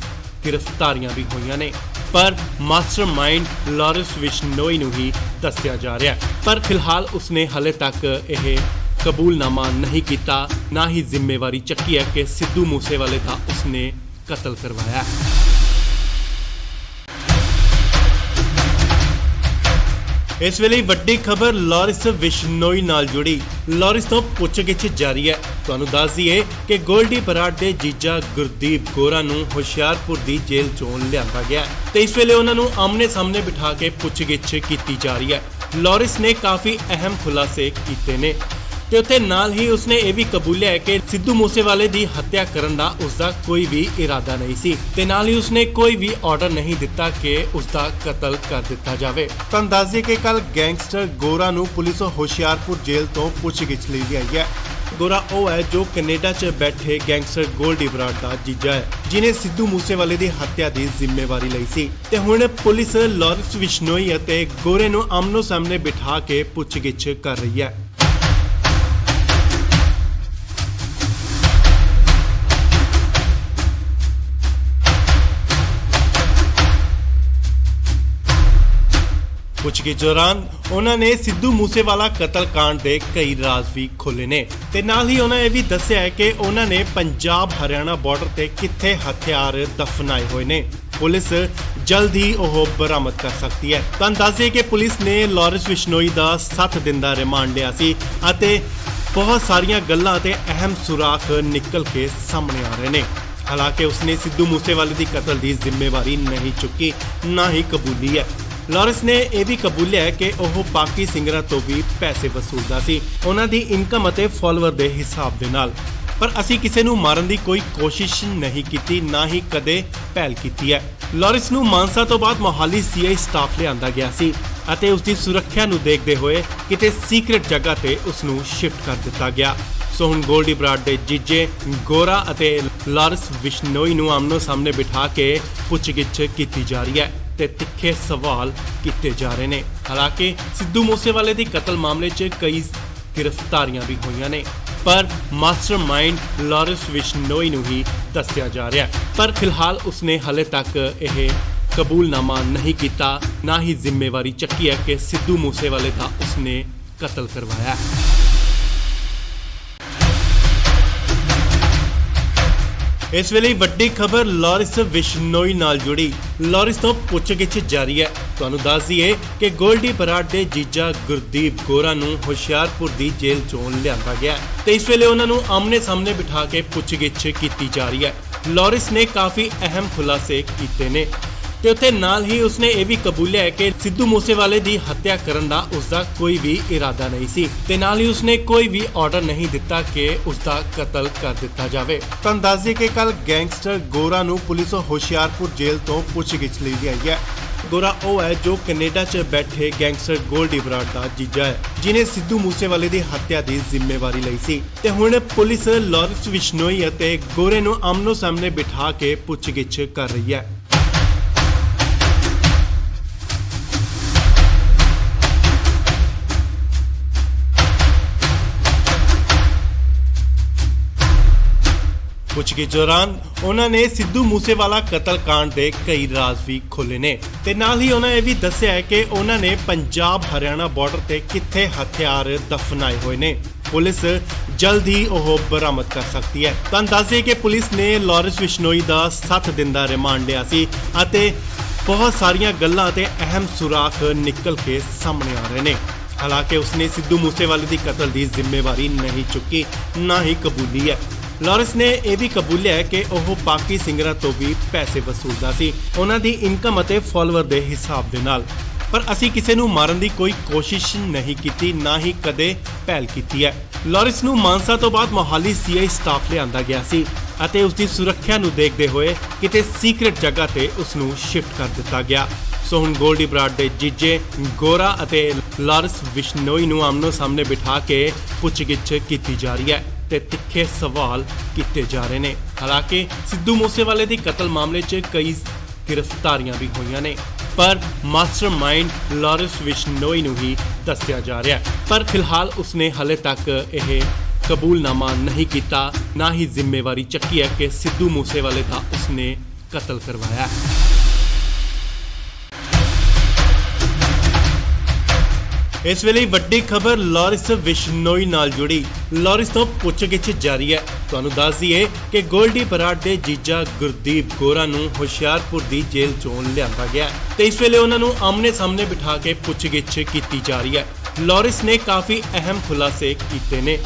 ਗ੍ਰਿਫਤਾਰੀਆਂ ਵੀ ਹੋਈਆਂ ਨੇ, ਪਰ ਮਾਸਟਰਮਾਈਂਡ ਲਾਰੈਂਸ ਬਿਸ਼ਨੋਈ ਨੂੰ ਹੀ ਦੱਸਿਆ ਜਾ ਰਿਹਾ ਹੈ। ਪਰ ਫਿਲਹਾਲ ਉਸਨੇ ਹਲੇ ਤੱਕ ਇਹ ਕਬੂਲਨਾਮਾ ਨਹੀਂ ਕੀਤਾ, ਨਾ ਹੀ ਜ਼ਿੰਮੇਵਾਰੀ ਚੱਕੀ ਹੈ ਕਿ ਸਿੱਧੂ ਮੂਸੇਵਾਲੇ ਦਾ ਉਸਨੇ ਕਤਲ ਕਰਵਾਇਆ ਹੈ। ਇਸ ਵੇਲੇ ਵੱਡੀ ਖਬਰ ਲਾਰੈਂਸ ਬਿਸ਼ਨੋਈ ਨਾਲ ਜੁੜੀ। ਲਾਰੈਂਸ ਤੋਂ ਪੁੱਛਗਿੱਛ ਜਾਰੀ ਹੈ। ਤੁਹਾਨੂੰ ਦੱਸ ਦਈਏ ਕਿ ਗੋਲਡੀ ਬਰਾੜ ਦੇ ਜੀਜਾ ਗੁਰਦੀਪ ਗੋਰਾ ਨੂੰ ਹੁਸ਼ਿਆਰਪੁਰ ਦੀ ਜੇਲ੍ਹ ਚੋਂ ਲਿਆਂਦਾ ਗਿਆ ਤੇ ਇਸ ਵੇਲੇ ਉਹਨਾਂ ਨੂੰ ਆਮਨੇ ਸਾਹਮਣੇ ਬਿਠਾ ਕੇ ਪੁੱਛਗਿੱਛ ਕੀਤੀ ਜਾ ਰਹੀ ਹੈ। ਲਾਰੈਂਸ ਨੇ ਕਾਫੀ ਅਹਿਮ ਖੁਲਾਸੇ ਕੀਤੇ ਨੇ ਤੇ ਉੱਥੇ ਨਾਲ ਹੀ ਉਸਨੇ ਇਹ ਵੀ ਕਬੂਲਿਆ ਹੈ ਕਿ ਸਿੱਧੂ ਮੂਸੇਵਾਲੇ ਦੀ ਹੱਤਿਆ ਕਰਨ ਦਾ ਉਸਦਾ ਕੋਈ ਵੀ ਇਰਾਦਾ ਨਹੀਂ ਸੀ ਤੇ ਨਾਲ ਹੀ ਉਸਨੇ ਕੋਈ ਵੀ ਆਰਡਰ ਨਹੀਂ ਦਿੱਤਾ ਕਿ ਉਸਦਾ ਕਤਲ ਕਰ ਦਿੱਤਾ ਜਾਵੇ। ਤੁਹਾਨੂੰ ਦੱਸ ਦਈਏ ਕਿ ਕੱਲ ਗੈਂਗਸਟਰ ਗੋਰਾ ਨੂੰ ਪੁਲਿਸ ਹੁਸ਼ਿਆਰਪੁਰ ਜੇਲ੍ਹ ਤੋਂ ਪੁੱਛਗਿੱਛ ਲਈ ਆਈ ਹੈ। ਗੋਰਾ ਉਹ ਹੈ ਜੋ ਕੈਨੇਡਾ 'ਚ ਬੈਠੇ ਗੈਂਗਸਟਰ ਗੋਲਡੀ ਬਰਾੜ ਦਾ ਜੀਜਾ ਹੈ, ਜਿਨੇ ਸਿੱਧੂ ਮੂਸੇਵਾਲੇ ਦੀ ਹੱਤਿਆ ਦੀ ਜ਼ਿੰਮੇਵਾਰੀ ਲਈ ਸੀ ਤੇ ਹੁਣ ਪੁਲਿਸ ਲਾਰੈਂਸ ਬਿਸ਼ਨੋਈ ਅਤੇ ਗੋਰੇ ਨੂੰ ਆਮਨੋ ਸਾਹਮਣੇ ਬਿਠਾ ਕੇ ਪੁੱਛਗਿੱਛ ਕਰ ਰਹੀ ਹੈ। ਪੁੱਛਗਿੱਛ ਦੌਰਾਨ ਉਹਨਾਂ ਨੇ ਸਿੱਧੂ ਮੂਸੇਵਾਲਾ ਕਤਲकांड ਦੇ ਕਈ ਰਾਜ਼ ਵੀ ਖੋਲ੍ਹੇ ਨੇ ਤੇ ਨਾਲ ਹੀ ਉਹਨਾਂ ਇਹ ਵੀ ਦੱਸਿਆ ਹੈ ਕਿ ਉਹਨਾਂ ਨੇ ਪੰਜਾਬ ਹਰਿਆਣਾ ਬਾਰਡਰ ਤੇ ਕਿੱਥੇ ਹਥਿਆਰ ਦਫਨਾਏ ਹੋਏ ਨੇ। ਪੁਲਿਸ ਜਲਦ ਹੀ ਉਹ ਬਰਾਮਦ ਕਰ ਸਕਦੀ ਹੈ। ਤੁਹਾਨੂੰ ਦੱਸ ਦਈਏ ਕਿ ਪੁਲਿਸ ਨੇ ਲਾਰੈਂਸ ਬਿਸ਼ਨੋਈ ਦਾ 7 ਦਿਨ ਦਾ ਰਿਮਾਂਡ ਲਿਆ ਸੀ ਅਤੇ ਬਹੁਤ ਸਾਰੀਆਂ ਗੱਲਾਂ ਤੇ ਅਹਿਮ ਸੁਰਾਖ ਨਿਕਲ ਕੇ ਸਾਹਮਣੇ ਆ ਰਹੇ ਨੇ। ਹਾਲਾਂਕਿ ਉਸਨੇ ਸਿੱਧੂ ਮੂਸੇਵਾਲੇ ਦੀ ਕਤਲ ਦੀ ਜ਼ਿੰਮੇਵਾਰੀ ਨਹੀਂ ਚੁੱਕੀ, ਨਾ ਹੀ ਕਬੂਲੀ ਹੈ। ਲਾਰੈਂਸ ਨੇ ਇਹ ਵੀ ਕਬੂਲਿਆ ਹੈ ਕਿ ਉਹ ਬਾਕੀ ਸਿੰਗਰਾਂ ਤੋਂ ਵੀ ਪੈਸੇ ਵਸੂਲਦਾ ਸੀ, ਉਹਨਾਂ ਦੀ ਇਨਕਮ ਅਤੇ ਫਾਲੋਅਰ ਦੇ ਹਿਸਾਬ ਦੇ ਨਾਲ। ਪਰ ਅਸੀਂ ਕਿਸੇ ਨੂੰ ਮਾਰਨ ਦੀ ਕੋਈ ਕੋਸ਼ਿਸ਼ ਨਹੀਂ ਕੀਤੀ, ਨਾ ਹੀ ਕਦੇ ਪਹਿਲ ਕੀਤੀ ਹੈ। ਲਾਰੈਂਸ ਨੂੰ ਮਾਨਸਾ ਤੋਂ ਬਾਅਦ ਮੋਹਾਲੀ ਸੀਆਈ ਸਟਾਫ ਲਿਆਂਦਾ ਗਿਆ ਸੀ ਅਤੇ ਉਸ ਦੀ ਸੁਰੱਖਿਆ ਨੂੰ ਦੇਖਦੇ ਹੋਏ ਕਿਤੇ ਸੀਕ੍ਰੇਟ ਜਗ੍ਹਾ ਤੇ ਉਸ ਨੂੰ ਸ਼ਿਫਟ ਕਰ ਦਿੱਤਾ ਗਿਆ। ਸੋ ਹੁਣ ਗੋਲਡੀ ਬਰਾੜ ਦੇ ਜੀਜੇ ਗੋਰਾ ਅਤੇ ਲਾਰੈਂਸ ਬਿਸ਼ਨੋਈ ਨੂੰ ਆਮਨੋ ਸਾਹਮਣੇ ਬਿਠਾ ਕੇ ਪੁੱਛਗਿੱਛ ਕੀਤੀ ਜਾ ਰਹੀ ਹੈ ਤੇ ਤਿੱਖੇ ਸਵਾਲ ਕੀਤੇ ਜਾ ਰਹੇ ਨੇ। ਹਾਲਾਂਕਿ ਸਿੱਧੂ ਮੂਸੇਵਾਲੇ ਦੀ ਕਤਲ ਮਾਮਲੇ 'ਚ ਕਈ ਗ੍ਰਿਫਤਾਰੀਆਂ ਵੀ ਹੋਈਆਂ ਨੇ, ਪਰ ਮਾਸਟਰਮਾਈਂਡ ਲਾਰੈਂਸ ਬਿਸ਼ਨੋਈ ਨੂੰ ਹੀ ਦੱਸਿਆ ਜਾ ਰਿਹਾ ਹੈ। ਪਰ ਫਿਲਹਾਲ ਉਸਨੇ ਹਲੇ ਤੱਕ ਇਹ ਕਬੂਲਨਾਮਾ ਨਹੀਂ ਕੀਤਾ, ਨਾ ਹੀ ਜ਼ਿੰਮੇਵਾਰੀ ਚੱਕੀ ਹੈ ਕਿ ਸਿੱਧੂ ਮੂਸੇਵਾਲੇ ਦਾ ਉਸਨੇ ਕਤਲ ਕਰਵਾਇਆ ਹੈ। ਇਸ ਵੇਲੇ ਵੱਡੀ ਖਬਰ ਲਾਰੈਂਸ ਬਿਸ਼ਨੋਈ ਨਾਲ ਜੁੜੀ। ਲਾਰੈਂਸ ਤੋਂ ਪੁੱਛਗਿੱਛ ਜਾਰੀ ਹੈ। ਤੁਹਾਨੂੰ ਦੱਸ ਦਈਏ ਕਿ ਗੋਲਡੀ ਬਰਾੜ ਦੇ ਜੀਜਾ ਗੁਰਦੀਪ ਗੋਰਾ ਨੂੰ ਹੁਸ਼ਿਆਰਪੁਰ ਦੀ ਜੇਲ੍ਹ ਚੋਂ ਲਿਆਂਦਾ ਗਿਆ ਤੇ ਇਸ ਵੇਲੇ ਉਹਨਾਂ ਨੂੰ ਆਮਨੇ ਸਾਹਮਣੇ ਬਿਠਾ ਕੇ ਪੁੱਛਗਿੱਛ ਕੀਤੀ ਜਾ ਰਹੀ ਹੈ। ਲਾਰੈਂਸ ਨੇ ਕਾਫੀ ਅਹਿਮ ਖੁਲਾਸੇ ਕੀਤੇ ਨੇ ਤੇ ਉੱਥੇ ਨਾਲ ਹੀ ਉਸਨੇ ਇਹ ਵੀ ਕਬੂਲਿਆ ਹੈ ਕਿ ਸਿੱਧੂ ਮੂਸੇਵਾਲੇ ਦੀ ਹੱਤਿਆ ਕਰਨ ਦਾ ਉਸਦਾ ਕੋਈ ਵੀ ਇਰਾਦਾ ਨਹੀਂ ਸੀ ਤੇ ਨਾਲ ਹੀ ਉਸਨੇ ਕੋਈ ਵੀ ਆਰਡਰ ਨਹੀਂ ਦਿੱਤਾ ਕਿ ਉਸਦਾ ਕਤਲ ਕਰ ਦਿੱਤਾ ਜਾਵੇ। ਤੁਹਾਨੂੰ ਦੱਸ ਦਈਏ ਕਿ ਕੱਲ ਗੈਂਗਸਟਰ ਗੋਰਾ ਨੂੰ ਪੁਲਿਸ ਹੁਸ਼ਿਆਰਪੁਰ ਜੇਲ੍ਹ ਤੋਂ ਪੁੱਛਗਿੱਛ ਲਈ ਲਿਆਈ ਹੈ। ਗੋਰਾ ਉਹ ਹੈ ਜੋ ਕੈਨੇਡਾ 'ਚ ਬੈਠੇ ਗੈਂਗਸਟਰ ਗੋਲਡੀ ਬਰਾੜ ਦਾ ਜੀਜਾ ਹੈ, ਜਿਨੇ ਸਿੱਧੂ ਮੂਸੇਵਾਲੇ ਦੀ ਹੱਤਿਆ ਦੀ ਜ਼ਿੰਮੇਵਾਰੀ ਲਈ ਸੀ ਤੇ ਹੁਣ ਪੁਲਿਸ ਲਾਰੈਂਸ ਬਿਸ਼ਨੋਈ ਅਤੇ ਗੋਰੇ ਨੂੰ ਆਮਨੋ ਸਾਹਮਣੇ ਬਿਠਾ ਕੇ ਪੁੱਛਗਿੱਛ ਕਰ ਰਹੀ ਹੈ। ਪੁੱਛਗਿੱਛ ਦੌਰਾਨ ਉਹਨਾਂ ਨੇ ਸਿੱਧੂ ਮੂਸੇਵਾਲਾ ਕਤਲकांड ਦੇ ਕਈ ਰਾਜ਼ ਵੀ ਖੋਲ੍ਹੇ ਨੇ ਤੇ ਨਾਲ ਹੀ ਉਹਨਾਂ ਇਹ ਵੀ ਦੱਸਿਆ ਹੈ ਕਿ ਉਹਨਾਂ ਨੇ ਪੰਜਾਬ ਹਰਿਆਣਾ ਬਾਰਡਰ ਤੇ ਕਿੱਥੇ ਹਥਿਆਰ ਦਫਨਾਏ ਹੋਏ ਨੇ। ਪੁਲਿਸ ਜਲਦ ਹੀ ਉਹ ਬਰਾਮਦ ਕਰ ਸਕਦੀ ਹੈ। ਤੁਹਾਨੂੰ ਦੱਸ ਦਈਏ ਕਿ ਪੁਲਿਸ ਨੇ ਲਾਰੈਂਸ ਬਿਸ਼ਨੋਈ ਦਾ 7 ਦਿਨ ਦਾ ਰਿਮਾਂਡ ਲਿਆ ਸੀ ਅਤੇ ਬਹੁਤ ਸਾਰੀਆਂ ਗੱਲਾਂ ਤੇ ਅਹਿਮ ਸੁਰਾਖ ਨਿਕਲ ਕੇ ਸਾਹਮਣੇ ਆ ਰਹੇ ਨੇ। ਹਾਲਾਂਕਿ ਉਸਨੇ ਸਿੱਧੂ ਮੂਸੇਵਾਲੇ ਦੀ ਕਤਲ ਦੀ ਜ਼ਿੰਮੇਵਾਰੀ ਨਹੀਂ ਚੁੱਕੀ, ਨਾ ਹੀ ਕਬੂਲੀ ਹੈ। ਲਾਰੈਂਸ ਨੇ ਇਹ ਵੀ ਕਬੂਲਿਆ ਹੈ ਕਿ ਉਹ ਬਾਕੀ ਸਿੰਗਰਾਂ ਤੋਂ ਵੀ ਪੈਸੇ ਵਸੂਲਦਾ ਸੀ, ਉਹਨਾਂ ਦੀ ਇਨਕਮ ਅਤੇ ਫਾਲੋਅਰ ਦੇ ਹਿਸਾਬ ਦੇ ਨਾਲ। ਪਰ ਅਸੀਂ ਕਿਸੇ ਨੂੰ ਮਾਰਨ ਦੀ ਕੋਈ ਕੋਸ਼ਿਸ਼ ਨਹੀਂ ਕੀਤੀ, ਨਾ ਹੀ ਕਦੇ ਪਹਿਲ ਕੀਤੀ ਹੈ। ਲਾਰੈਂਸ ਨੂੰ ਮਾਨਸਾ ਤੋਂ ਬਾਅਦ ਮੋਹਾਲੀ ਸੀਆਈ ਸਟਾਫ ਲਿਆਂਦਾ ਗਿਆ ਸੀ ਅਤੇ ਉਸ ਦੀ ਸੁਰੱਖਿਆ ਨੂੰ ਦੇਖਦੇ ਹੋਏ ਕਿਤੇ ਸੀਕ੍ਰੇਟ ਜਗ੍ਹਾ ਤੇ ਉਸ ਨੂੰ ਸ਼ਿਫਟ ਕਰ ਦਿੱਤਾ ਗਿਆ। ਸੋ ਹੁਣ ਗੋਲਡੀ ਬਰਾੜ ਦੇ ਜੀਜੇ ਗੋਰਾ ਅਤੇ ਲਾਰੈਂਸ ਬਿਸ਼ਨੋਈ ਨੂੰ ਆਮਨੋ ਸਾਹਮਣੇ ਬਿਠਾ ਕੇ ਪੁੱਛਗਿੱਛ ਕੀਤੀ ਜਾ ਰਹੀ ਹੈ ਤੇ ਤਿੱਖੇ ਸਵਾਲ ਕੀਤੇ ਜਾ ਰਹੇ ਨੇ। ਹਾਲਾਂਕਿ ਸਿੱਧੂ ਮੂਸੇਵਾਲੇ ਦੀ ਕਤਲ ਮਾਮਲੇ 'ਚ ਕਈ ਗ੍ਰਿਫਤਾਰੀਆਂ ਵੀ ਹੋਈਆਂ ਨੇ, ਪਰ ਮਾਸਟਰਮਾਈਂਡ ਲਾਰੈਂਸ ਬਿਸ਼ਨੋਈ ਨੂੰ ਹੀ ਦੱਸਿਆ ਜਾ ਰਿਹਾ ਹੈ। ਪਰ ਫਿਲਹਾਲ ਉਸਨੇ ਹਲੇ ਤੱਕ ਇਹ ਕਬੂਲਨਾਮਾ ਨਹੀਂ ਕੀਤਾ, ਨਾ ਹੀ ਜ਼ਿੰਮੇਵਾਰੀ ਚੱਕੀ ਹੈ ਕਿ ਸਿੱਧੂ ਮੂਸੇਵਾਲੇ ਦਾ ਉਸਨੇ ਕਤਲ ਕਰਵਾਇਆ। ਇਸ ਵੇਲੇ ਵੱਡੀ ਖਬਰ ਲਾਰੈਂਸ ਬਿਸ਼ਨੋਈ ਨਾਲ ਜੁੜੀ। ਲਾਰੈਂਸ ਤੋਂ ਪੁੱਛਗਿੱਛ ਜਾਰੀ ਹੈ। ਤੁਹਾਨੂੰ ਦੱਸ ਦਈਏ ਕਿ ਗੋਲਡੀ ਬਰਾੜ ਦੇ ਜੀਜਾ ਗੁਰਦੀਪ ਗੋਰਾ ਨੂੰ ਹੁਸ਼ਿਆਰਪੁਰ ਦੀ ਜੇਲ੍ਹ ਚੋਂ ਲਿਆਂਦਾ ਗਿਆ ਤੇ ਇਸ ਵੇਲੇ ਉਹਨਾਂ ਨੂੰ ਆਮਨੇ ਸਾਹਮਣੇ ਬਿਠਾ ਕੇ ਪੁੱਛਗਿੱਛ ਕੀਤੀ ਜਾ ਰਹੀ ਹੈ। ਲਾਰੈਂਸ ਨੇ ਕਾਫੀ ਅਹਿਮ ਖੁਲਾਸੇ ਕੀਤੇ ਨੇ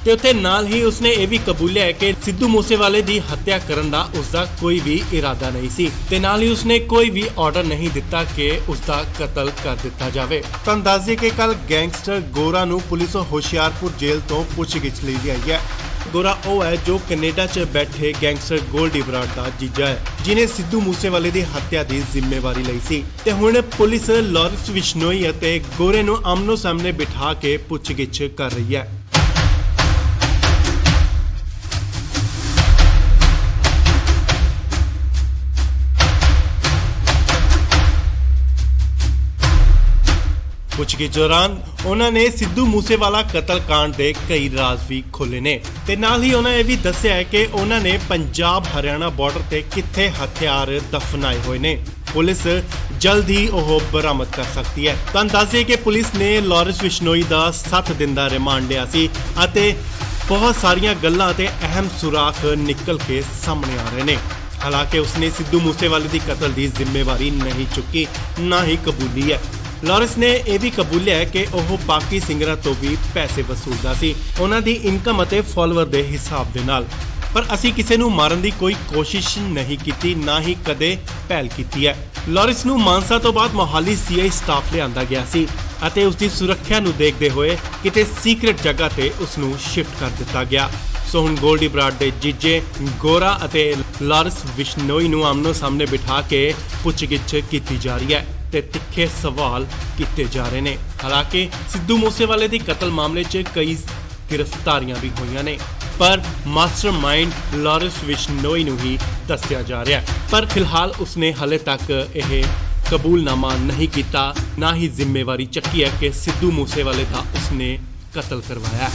ਤੇ ਉੱਥੇ ਨਾਲ ਹੀ ਉਸਨੇ ਇਹ ਵੀ ਕਬੂਲਿਆ ਹੈ ਕਿ ਸਿੱਧੂ ਮੂਸੇਵਾਲੇ ਦੀ ਹੱਤਿਆ ਕਰਨ ਦਾ ਉਸਦਾ ਕੋਈ ਵੀ ਇਰਾਦਾ ਨਹੀਂ ਸੀ ਤੇ ਨਾਲ ਹੀ ਉਸਨੇ ਕੋਈ ਵੀ ਆਰਡਰ ਨਹੀਂ ਦਿੱਤਾ ਕਿ ਉਸਦਾ ਕਤਲ ਕਰ ਦਿੱਤਾ ਜਾਵੇ। ਤੁਹਾਨੂੰ ਦੱਸ ਦਈਏ ਕਿ ਕੱਲ ਗੈਂਗਸਟਰ ਗੋਰਾ ਨੂੰ ਪੁਲਿਸ ਹੁਸ਼ਿਆਰਪੁਰ ਜੇਲ੍ਹ ਤੋਂ ਪੁੱਛਗਿੱਛ ਲਈ ਲਿਆਈ ਹੈ। ਗੋਰਾ ਉਹ ਹੈ ਜੋ ਕੈਨੇਡਾ 'ਚ ਬੈਠੇ ਗੈਂਗਸਟਰ ਗੋਲਡੀ ਬਰਾੜ ਦਾ ਜੀਜਾ ਹੈ, ਜਿਨੇ ਸਿੱਧੂ ਮੂਸੇਵਾਲੇ ਦੀ ਹੱਤਿਆ ਦੀ ਜ਼ਿੰਮੇਵਾਰੀ ਲਈ ਸੀ ਤੇ ਹੁਣ ਪੁਲਿਸ ਲਾਰੈਂਸ ਬਿਸ਼ਨੋਈ ਅਤੇ ਗੋਰੇ ਨੂੰ ਆਮਨੋ ਸਾਹਮਣੇ ਬਿਠਾ ਕੇ ਪੁੱਛਗਿੱਛ ਕਰ ਰਹੀ ਹੈ। ਪੁੱਛਗਿੱਛ ਦੌਰਾਨ ਉਹਨਾਂ ਨੇ ਸਿੱਧੂ ਮੂਸੇਵਾਲਾ ਕਤਲकांड ਦੇ ਕਈ ਰਾਜ਼ ਵੀ ਖੋਲ੍ਹੇ ਨੇ ਤੇ ਨਾਲ ਹੀ ਉਹਨਾਂ ਇਹ ਵੀ ਦੱਸਿਆ ਹੈ ਕਿ ਉਹਨਾਂ ਨੇ ਪੰਜਾਬ ਹਰਿਆਣਾ ਬਾਰਡਰ ਤੇ ਕਿੱਥੇ ਹਥਿਆਰ ਦਫਨਾਏ ਹੋਏ ਨੇ। ਪੁਲਿਸ ਜਲਦ ਹੀ ਉਹ ਬਰਾਮਦ ਕਰ ਸਕਦੀ ਹੈ। ਤੁਹਾਨੂੰ ਦੱਸ ਦਈਏ ਕਿ ਪੁਲਿਸ ਨੇ ਲਾਰੈਂਸ ਬਿਸ਼ਨੋਈ ਦਾ 7 ਦਿਨ ਦਾ ਰਿਮਾਂਡ ਲਿਆ ਸੀ ਅਤੇ ਬਹੁਤ ਸਾਰੀਆਂ ਗੱਲਾਂ ਤੇ ਅਹਿਮ ਸੁਰਾਖ ਨਿਕਲ ਕੇ ਸਾਹਮਣੇ ਆ ਰਹੇ ਨੇ। ਹਾਲਾਂਕਿ ਉਸਨੇ ਸਿੱਧੂ ਮੂਸੇਵਾਲੇ ਦੀ ਕਤਲ ਦੀ ਜ਼ਿੰਮੇਵਾਰੀ ਨਹੀਂ ਚੁੱਕੀ, ਨਾ ਹੀ ਕਬੂਲੀ ਹੈ। ਲਾਰੈਂਸ ਨੇ ਇਹ ਵੀ ਕਬੂਲਿਆ ਹੈ ਕਿ ਉਹ ਬਾਕੀ ਸਿੰਗਰਾਂ ਤੋਂ ਵੀ ਪੈਸੇ ਵਸੂਲਦਾ ਸੀ, ਉਹਨਾਂ ਦੀ ਇਨਕਮ ਅਤੇ ਫਾਲੋਅਰ ਦੇ ਹਿਸਾਬ ਦੇ ਨਾਲ। ਪਰ ਅਸੀਂ ਕਿਸੇ ਨੂੰ ਮਾਰਨ ਦੀ ਕੋਈ ਕੋਸ਼ਿਸ਼ ਨਹੀਂ ਕੀਤੀ, ਨਾ ਹੀ ਕਦੇ ਪਹਿਲ ਕੀਤੀ ਹੈ। ਲਾਰੈਂਸ ਨੂੰ ਮਾਨਸਾ ਤੋਂ ਬਾਅਦ ਮੋਹਾਲੀ ਸੀਆਈ ਸਟਾਫ ਲਿਆਂਦਾ ਗਿਆ ਸੀ ਅਤੇ ਉਸ ਦੀ ਸੁਰੱਖਿਆ ਨੂੰ ਦੇਖਦੇ ਹੋਏ ਕਿਤੇ ਸੀਕ੍ਰੇਟ ਜਗ੍ਹਾ ਤੇ ਉਸ ਨੂੰ ਸ਼ਿਫਟ ਕਰ ਦਿੱਤਾ ਗਿਆ। ਸੋ ਹੁਣ ਗੋਲਡੀ ਬਰਾੜ ਦੇ ਜੀਜੇ ਗੋਰਾ ਅਤੇ ਲਾਰੈਂਸ ਬਿਸ਼ਨੋਈ ਨੂੰ ਆਮਨੋ ਸਾਹਮਣੇ ਬਿਠਾ ਕੇ ਪੁੱਛਗਿੱਛ ਕੀਤੀ ਜਾ ਰਹੀ ਹੈ ਤੇ ਤਿੱਖੇ ਸਵਾਲ ਕੀਤੇ ਜਾ ਰਹੇ ਨੇ। ਹਾਲਾਂਕਿ ਸਿੱਧੂ ਮੂਸੇਵਾਲੇ ਦੀ ਕਤਲ ਮਾਮਲੇ 'ਚ ਕਈ ਗ੍ਰਿਫਤਾਰੀਆਂ ਵੀ ਹੋਈਆਂ ਨੇ, ਪਰ ਮਾਸਟਰਮਾਈਂਡ ਲਾਰੈਂਸ ਬਿਸ਼ਨੋਈ ਨੂੰ ਹੀ ਦੱਸਿਆ ਜਾ ਰਿਹਾ ਹੈ। ਪਰ ਫਿਲਹਾਲ ਉਸਨੇ ਹਲੇ ਤੱਕ ਇਹ ਕਬੂਲਨਾਮਾ ਨਹੀਂ ਕੀਤਾ, ਨਾ ਹੀ ਜ਼ਿੰਮੇਵਾਰੀ ਚੱਕੀ ਹੈ ਕਿ ਸਿੱਧੂ ਮੂਸੇਵਾਲੇ ਦਾ ਉਸਨੇ ਕਤਲ ਕਰਵਾਇਆ।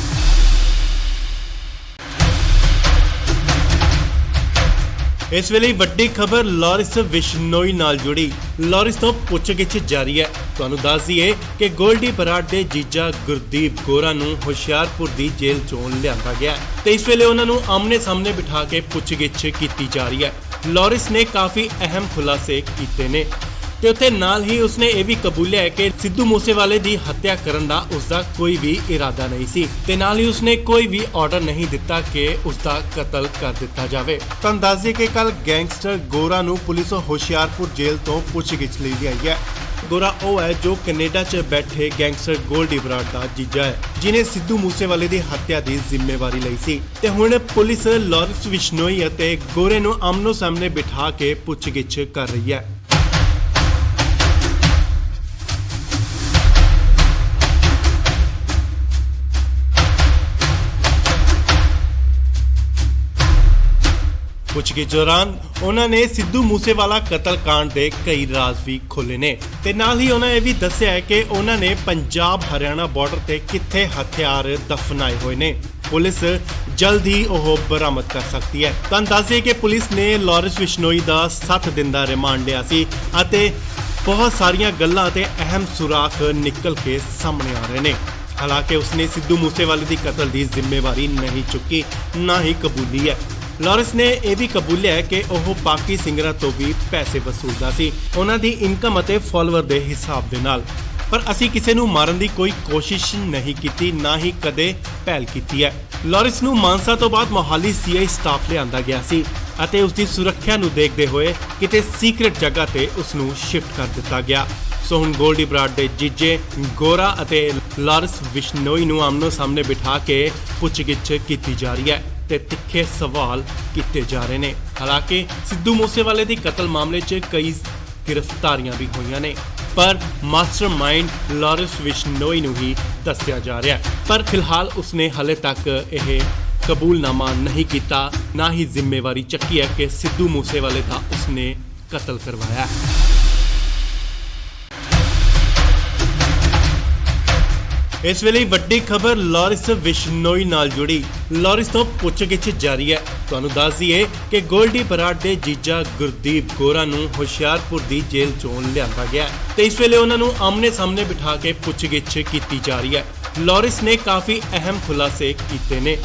ਇਸ ਵੇਲੇ ਵੱਡੀ ਖਬਰ ਲਾਰੈਂਸ ਬਿਸ਼ਨੋਈ ਨਾਲ ਜੁੜੀ। ਲਾਰੈਂਸ ਤੋਂ ਪੁੱਛਗਿੱਛ ਜਾਰੀ ਹੈ। ਤੁਹਾਨੂੰ ਦੱਸ ਦਈਏ ਕਿ ਗੋਲਡੀ ਬਰਾੜ ਦੇ ਜੀਜਾ ਗੁਰਦੀਪ ਗੋਰਾ ਨੂੰ ਹੁਸ਼ਿਆਰਪੁਰ ਦੀ ਜੇਲ੍ਹ ਚੋਂ ਲਿਆਂਦਾ ਗਿਆ ਤੇ ਇਸ ਵੇਲੇ ਉਹਨਾਂ ਨੂੰ ਆਮਨੇ ਸਾਹਮਣੇ ਬਿਠਾ ਕੇ ਪੁੱਛਗਿੱਛ ਕੀਤੀ ਜਾ ਰਹੀ ਹੈ। ਲਾਰੈਂਸ ਨੇ ਕਾਫੀ ਅਹਿਮ ਖੁਲਾਸੇ ਕੀਤੇ ਨੇ ਤੇ ਉੱਥੇ ਨਾਲ ਹੀ ਉਸਨੇ ਇਹ ਵੀ ਕਬੂਲਿਆ ਹੈ ਕਿ ਸਿੱਧੂ ਮੂਸੇਵਾਲੇ ਦੀ ਹੱਤਿਆ ਕਰਨ ਦਾ ਉਸਦਾ ਕੋਈ ਵੀ ਇਰਾਦਾ ਨਹੀਂ ਸੀ ਤੇ ਨਾਲ ਹੀ ਉਸਨੇ ਕੋਈ ਵੀ ਆਰਡਰ ਨਹੀਂ ਦਿੱਤਾ ਕਿ ਉਸਦਾ ਕਤਲ ਕਰ ਦਿੱਤਾ ਜਾਵੇ। ਤੁਹਾਨੂੰ ਦੱਸ ਦਈਏ ਕਿ ਕੱਲ ਗੈਂਗਸਟਰ ਗੋਰਾ ਨੂੰ ਪੁਲਿਸ ਹੁਸ਼ਿਆਰਪੁਰ ਜੇਲ੍ਹ ਤੋਂ ਪੁੱਛਗਿੱਛ ਲਈ ਆਈ ਹੈ। ਗੋਰਾ ਉਹ ਹੈ ਜੋ ਕੈਨੇਡਾ 'ਚ ਬੈਠੇ ਗੈਂਗਸਟਰ ਗੋਲਡੀ ਬਰਾੜ ਦਾ ਜੀਜਾ ਹੈ, ਜਿਨੇ ਸਿੱਧੂ ਮੂਸੇਵਾਲੇ ਦੀ ਹੱਤਿਆ ਦੀ ਜ਼ਿੰਮੇਵਾਰੀ ਲਈ ਸੀ ਤੇ ਹੁਣ ਪੁਲਿਸ ਲਾਰੈਂਸ ਬਿਸ਼ਨੋਈ ਅਤੇ ਗੋਰੇ ਨੂੰ ਆਮਨੋ ਸਾਹਮਣੇ ਬਿਠਾ ਕੇ ਪੁੱਛਗਿੱਛ ਕਰ ਰਹੀ ਹੈ। ਪੁੱਛਗਿੱਛ ਦੌਰਾਨ ਉਹਨਾਂ ਨੇ ਸਿੱਧੂ ਮੂਸੇਵਾਲਾ ਕਤਲकांड ਦੇ ਕਈ ਰਾਜ਼ ਵੀ ਖੋਲ੍ਹੇ ਨੇ ਤੇ ਨਾਲ ਹੀ ਉਹਨਾਂ ਇਹ ਵੀ ਦੱਸਿਆ ਹੈ ਕਿ ਉਹਨਾਂ ਨੇ ਪੰਜਾਬ ਹਰਿਆਣਾ ਬਾਰਡਰ ਤੇ ਕਿੱਥੇ ਹਥਿਆਰ ਦਫਨਾਏ ਹੋਏ ਨੇ। ਪੁਲਿਸ ਜਲਦ ਹੀ ਉਹ ਬਰਾਮਦ ਕਰ ਸਕਦੀ ਹੈ। ਤੁਹਾਨੂੰ ਦੱਸ ਦਈਏ ਕਿ ਪੁਲਿਸ ਨੇ ਲਾਰੈਂਸ ਬਿਸ਼ਨੋਈ ਦਾ 7 ਦਿਨ ਦਾ ਰਿਮਾਂਡ ਲਿਆ ਸੀ ਅਤੇ ਬਹੁਤ ਸਾਰੀਆਂ ਗੱਲਾਂ ਤੇ ਅਹਿਮ ਸੁਰਾਖ ਨਿਕਲ ਕੇ ਸਾਹਮਣੇ ਆ ਰਹੇ ਨੇ। ਹਾਲਾਂਕਿ ਉਸਨੇ ਸਿੱਧੂ ਮੂਸੇਵਾਲੇ ਦੀ ਕਤਲ ਦੀ ਜ਼ਿੰਮੇਵਾਰੀ ਨਹੀਂ ਚੁੱਕੀ, ਨਾ ਹੀ ਕਬੂਲੀ ਹੈ। ਲਾਰੈਂਸ ਨੇ ਇਹ ਵੀ ਕਬੂਲਿਆ ਹੈ ਕਿ ਉਹ ਬਾਕੀ ਸਿੰਗਰਾਂ ਤੋਂ ਵੀ ਪੈਸੇ ਵਸੂਲਦਾ ਸੀ, ਉਹਨਾਂ ਦੀ ਇਨਕਮ ਅਤੇ ਫਾਲੋਅਰ ਦੇ ਹਿਸਾਬ ਦੇ ਨਾਲ। ਪਰ ਅਸੀਂ ਕਿਸੇ ਨੂੰ ਮਾਰਨ ਦੀ ਕੋਈ ਕੋਸ਼ਿਸ਼ ਨਹੀਂ ਕੀਤੀ, ਨਾ ਹੀ ਕਦੇ ਪਹਿਲ ਕੀਤੀ ਹੈ। ਲਾਰੈਂਸ ਨੂੰ ਮਾਨਸਾ ਤੋਂ ਬਾਅਦ ਮੋਹਾਲੀ ਸੀਆਈ ਸਟਾਫ ਲਿਆਂਦਾ ਗਿਆ ਸੀ ਅਤੇ ਉਸ ਦੀ ਸੁਰੱਖਿਆ ਨੂੰ ਦੇਖਦੇ ਹੋਏ ਕਿਤੇ ਸੀਕ੍ਰੇਟ ਜਗ੍ਹਾ ਤੇ ਉਸ ਨੂੰ ਸ਼ਿਫਟ ਕਰ ਦਿੱਤਾ ਗਿਆ। ਸੋ ਹੁਣ ਗੋਲਡੀ ਬਰਾੜ ਦੇ ਜੀਜੇ ਗੋਰਾ ਅਤੇ ਲਾਰੈਂਸ ਬਿਸ਼ਨੋਈ ਨੂੰ ਆਮਨੋ ਸਾਹਮਣੇ ਬਿਠਾ ਕੇ ਪੁੱਛਗਿੱਛ ਕੀਤੀ ਜਾ ਰਹੀ ਹੈ ਤੇ ਤਿੱਖੇ ਸਵਾਲ ਕੀਤੇ ਜਾ ਰਹੇ ਨੇ। ਹਾਲਾਂਕਿ ਸਿੱਧੂ ਮੂਸੇਵਾਲੇ ਦੀ ਕਤਲ ਮਾਮਲੇ 'ਚ ਕਈ ਗ੍ਰਿਫਤਾਰੀਆਂ ਵੀ ਹੋਈਆਂ ਨੇ, ਪਰ ਮਾਸਟਰਮਾਈਂਡ ਲਾਰੈਂਸ ਬਿਸ਼ਨੋਈ ਨੂੰ ਹੀ ਦੱਸਿਆ ਜਾ ਰਿਹਾ ਹੈ। ਪਰ ਫਿਲਹਾਲ ਉਸਨੇ ਹਾਲੇ ਤੱਕ ਇਹ ਕਬੂਲਨਾਮਾ ਨਹੀਂ ਕੀਤਾ, ਨਾ ਹੀ ਜ਼ਿੰਮੇਵਾਰੀ ਚੱਕੀ ਹੈ ਕਿ ਸਿੱਧੂ ਮੂਸੇਵਾਲੇ ਦਾ ਉਸਨੇ ਕਤਲ ਕਰਵਾਇਆ ਹੈ। ਇਸ ਵੇਲੇ ਵੱਡੀ ਖਬਰ ਲਾਰੈਂਸ ਬਿਸ਼ਨੋਈ ਨਾਲ ਜੁੜੀ। ਲਾਰੈਂਸ ਤੋਂ ਪੁੱਛਗਿੱਛ ਜਾਰੀ ਹੈ। ਤੁਹਾਨੂੰ ਦੱਸ ਦਈਏ ਕਿ ਗੋਲਡੀ ਬਰਾੜ ਦੇ ਜੀਜਾ ਗੁਰਦੀਪ ਗੋਰਾ ਨੂੰ ਹੁਸ਼ਿਆਰਪੁਰ ਦੀ ਜੇਲ੍ਹ ਚੋਂ ਲਿਆਂਦਾ ਗਿਆ ਤੇ ਇਸ ਵੇਲੇ ਉਹਨਾਂ ਨੂੰ ਆਮਨੇ ਸਾਹਮਣੇ ਬਿਠਾ ਕੇ ਪੁੱਛਗਿੱਛ ਕੀਤੀ ਜਾ ਰਹੀ ਹੈ। ਲਾਰੈਂਸ ਨੇ ਕਾਫੀ ਅਹਿਮ ਖੁਲਾਸੇ ਕੀਤੇ ਨੇ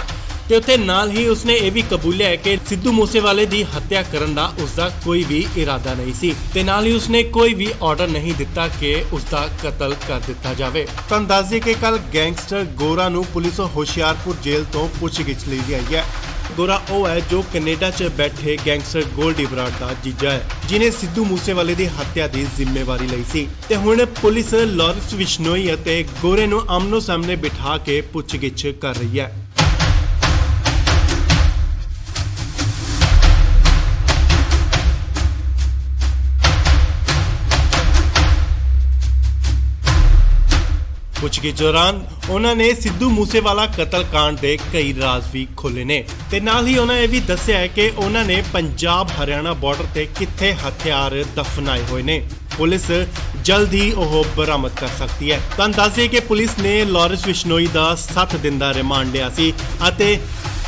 ਤੇ ਉੱਥੇ ਨਾਲ ਹੀ ਉਸਨੇ ਇਹ ਵੀ ਕਬੂਲਿਆ ਹੈ ਕਿ ਸਿੱਧੂ ਮੂਸੇਵਾਲੇ ਦੀ ਹੱਤਿਆ ਕਰਨ ਦਾ ਉਸਦਾ ਕੋਈ ਵੀ ਇਰਾਦਾ ਨਹੀਂ ਸੀ ਤੇ ਨਾਲ ਹੀ ਉਸਨੇ ਕੋਈ ਵੀ ਆਰਡਰ ਨਹੀਂ ਦਿੱਤਾ ਕਿ ਉਸਦਾ ਕਤਲ ਕਰ ਦਿੱਤਾ ਜਾਵੇ। ਤੁਹਾਨੂੰ ਦੱਸ ਦਈਏ ਕਿ ਕੱਲ ਗੈਂਗਸਟਰ ਗੋਰਾ ਨੂੰ ਪੁਲਿਸ ਹੁਸ਼ਿਆਰਪੁਰ ਜੇਲ੍ਹ ਤੋਂ ਪੁੱਛਗਿੱਛ ਲਈ ਆਈ ਹੈ। ਗੋਰਾ ਉਹ ਹੈ ਜੋ ਕੈਨੇਡਾ 'ਚ ਬੈਠੇ ਗੈਂਗਸਟਰ ਗੋਲਡੀ ਬਰਾੜ ਦਾ ਜੀਜਾ ਹੈ, ਜਿਨੇ ਸਿੱਧੂ ਮੂਸੇਵਾਲੇ ਦੀ ਹੱਤਿਆ ਦੀ ਜ਼ਿੰਮੇਵਾਰੀ ਲਈ ਸੀ ਤੇ ਹੁਣ ਪੁਲਿਸ ਲਾਰੈਂਸ ਬਿਸ਼ਨੋਈ ਅਤੇ ਗੋਰੇ ਨੂੰ ਆਮਨੋ ਸਾਹਮਣੇ ਬਿਠਾ ਕੇ ਪੁੱਛਗਿੱਛ ਕਰ ਰਹੀ ਹੈ। ਪੁੱਛਗਿੱਛ ਦੌਰਾਨ ਉਹਨਾਂ ਨੇ ਸਿੱਧੂ ਮੂਸੇਵਾਲਾ ਕਤਲकांड ਦੇ ਕਈ ਰਾਜ਼ ਵੀ ਖੋਲ੍ਹੇ ਨੇ ਤੇ ਨਾਲ ਹੀ ਉਹਨਾਂ ਇਹ ਵੀ ਦੱਸਿਆ ਹੈ ਕਿ ਉਹਨਾਂ ਨੇ ਪੰਜਾਬ ਹਰਿਆਣਾ ਬਾਰਡਰ ਤੇ ਕਿੱਥੇ ਹਥਿਆਰ ਦਫਨਾਏ ਹੋਏ ਨੇ। ਪੁਲਿਸ ਜਲਦ ਹੀ ਉਹ ਬਰਾਮਦ ਕਰ ਸਕਦੀ ਹੈ। ਤੁਹਾਨੂੰ ਦੱਸ ਦਈਏ ਕਿ ਪੁਲਿਸ ਨੇ ਲਾਰੈਂਸ ਬਿਸ਼ਨੋਈ ਦਾ 7 ਦਿਨ ਦਾ ਰਿਮਾਂਡ ਲਿਆ ਸੀ ਅਤੇ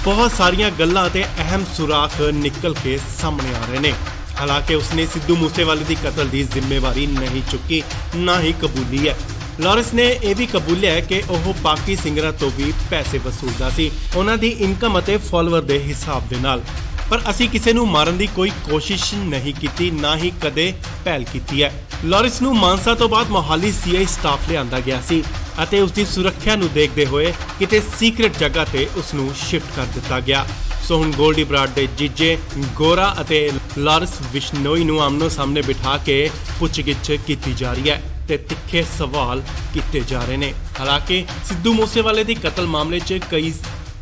ਬਹੁਤ ਸਾਰੀਆਂ ਗੱਲਾਂ ਤੇ ਅਹਿਮ ਸੁਰਾਖ ਨਿਕਲ ਕੇ ਸਾਹਮਣੇ ਆ ਰਹੇ ਨੇ। ਹਾਲਾਂਕਿ ਉਸਨੇ ਸਿੱਧੂ ਮੂਸੇਵਾਲੇ ਦੀ ਕਤਲ ਦੀ ਜ਼ਿੰਮੇਵਾਰੀ ਨਹੀਂ ਚੁੱਕੀ, ਨਾ ਹੀ ਕਬੂਲੀ ਹੈ। ਲਾਰੈਂਸ ਨੇ ਇਹ ਵੀ ਕਬੂਲਿਆ ਹੈ ਕਿ ਉਹ ਬਾਕੀ ਸਿੰਗਰਾਂ ਤੋਂ ਵੀ ਪੈਸੇ ਵਸੂਲਦਾ ਸੀ, ਉਹਨਾਂ ਦੀ ਇਨਕਮ ਅਤੇ ਫਾਲੋਅਰ ਦੇ ਹਿਸਾਬ ਦੇ ਨਾਲ। ਪਰ ਅਸੀਂ ਕਿਸੇ ਨੂੰ ਮਾਰਨ ਦੀ ਕੋਈ ਕੋਸ਼ਿਸ਼ ਨਹੀਂ ਕੀਤੀ, ਨਾ ਹੀ ਕਦੇ ਪਹਿਲ ਕੀਤੀ ਹੈ। ਲਾਰੈਂਸ ਨੂੰ ਮਾਨਸਾ ਤੋਂ ਬਾਅਦ ਮੋਹਾਲੀ ਸੀਆਈ ਸਟਾਫ ਲਿਆਂਦਾ ਗਿਆ ਸੀ ਅਤੇ ਉਸ ਦੀ ਸੁਰੱਖਿਆ ਨੂੰ ਦੇਖਦੇ ਹੋਏ ਕਿਤੇ ਸੀਕ੍ਰੇਟ ਜਗ੍ਹਾ ਤੇ ਉਸ ਨੂੰ ਸ਼ਿਫਟ ਕਰ ਦਿੱਤਾ ਗਿਆ। ਸੋ ਹੁਣ ਗੋਲਡੀ ਬਰਾੜ ਦੇ ਜੀਜੇ ਗੋਰਾ ਅਤੇ ਲਾਰੈਂਸ ਬਿਸ਼ਨੋਈ ਨੂੰ ਆਮਨੋ ਸਾਹਮਣੇ ਬਿਠਾ ਕੇ ਪੁੱਛਗਿੱਛ ਕੀਤੀ ਜਾ ਰਹੀ ਹੈ ਤੇ ਤਿੱਖੇ ਸਵਾਲ ਕੀਤੇ ਜਾ ਰਹੇ ਨੇ। ਹਾਲਾਂਕਿ ਸਿੱਧੂ ਮੂਸੇਵਾਲੇ ਦੀ ਕਤਲ ਮਾਮਲੇ 'ਚ ਕਈ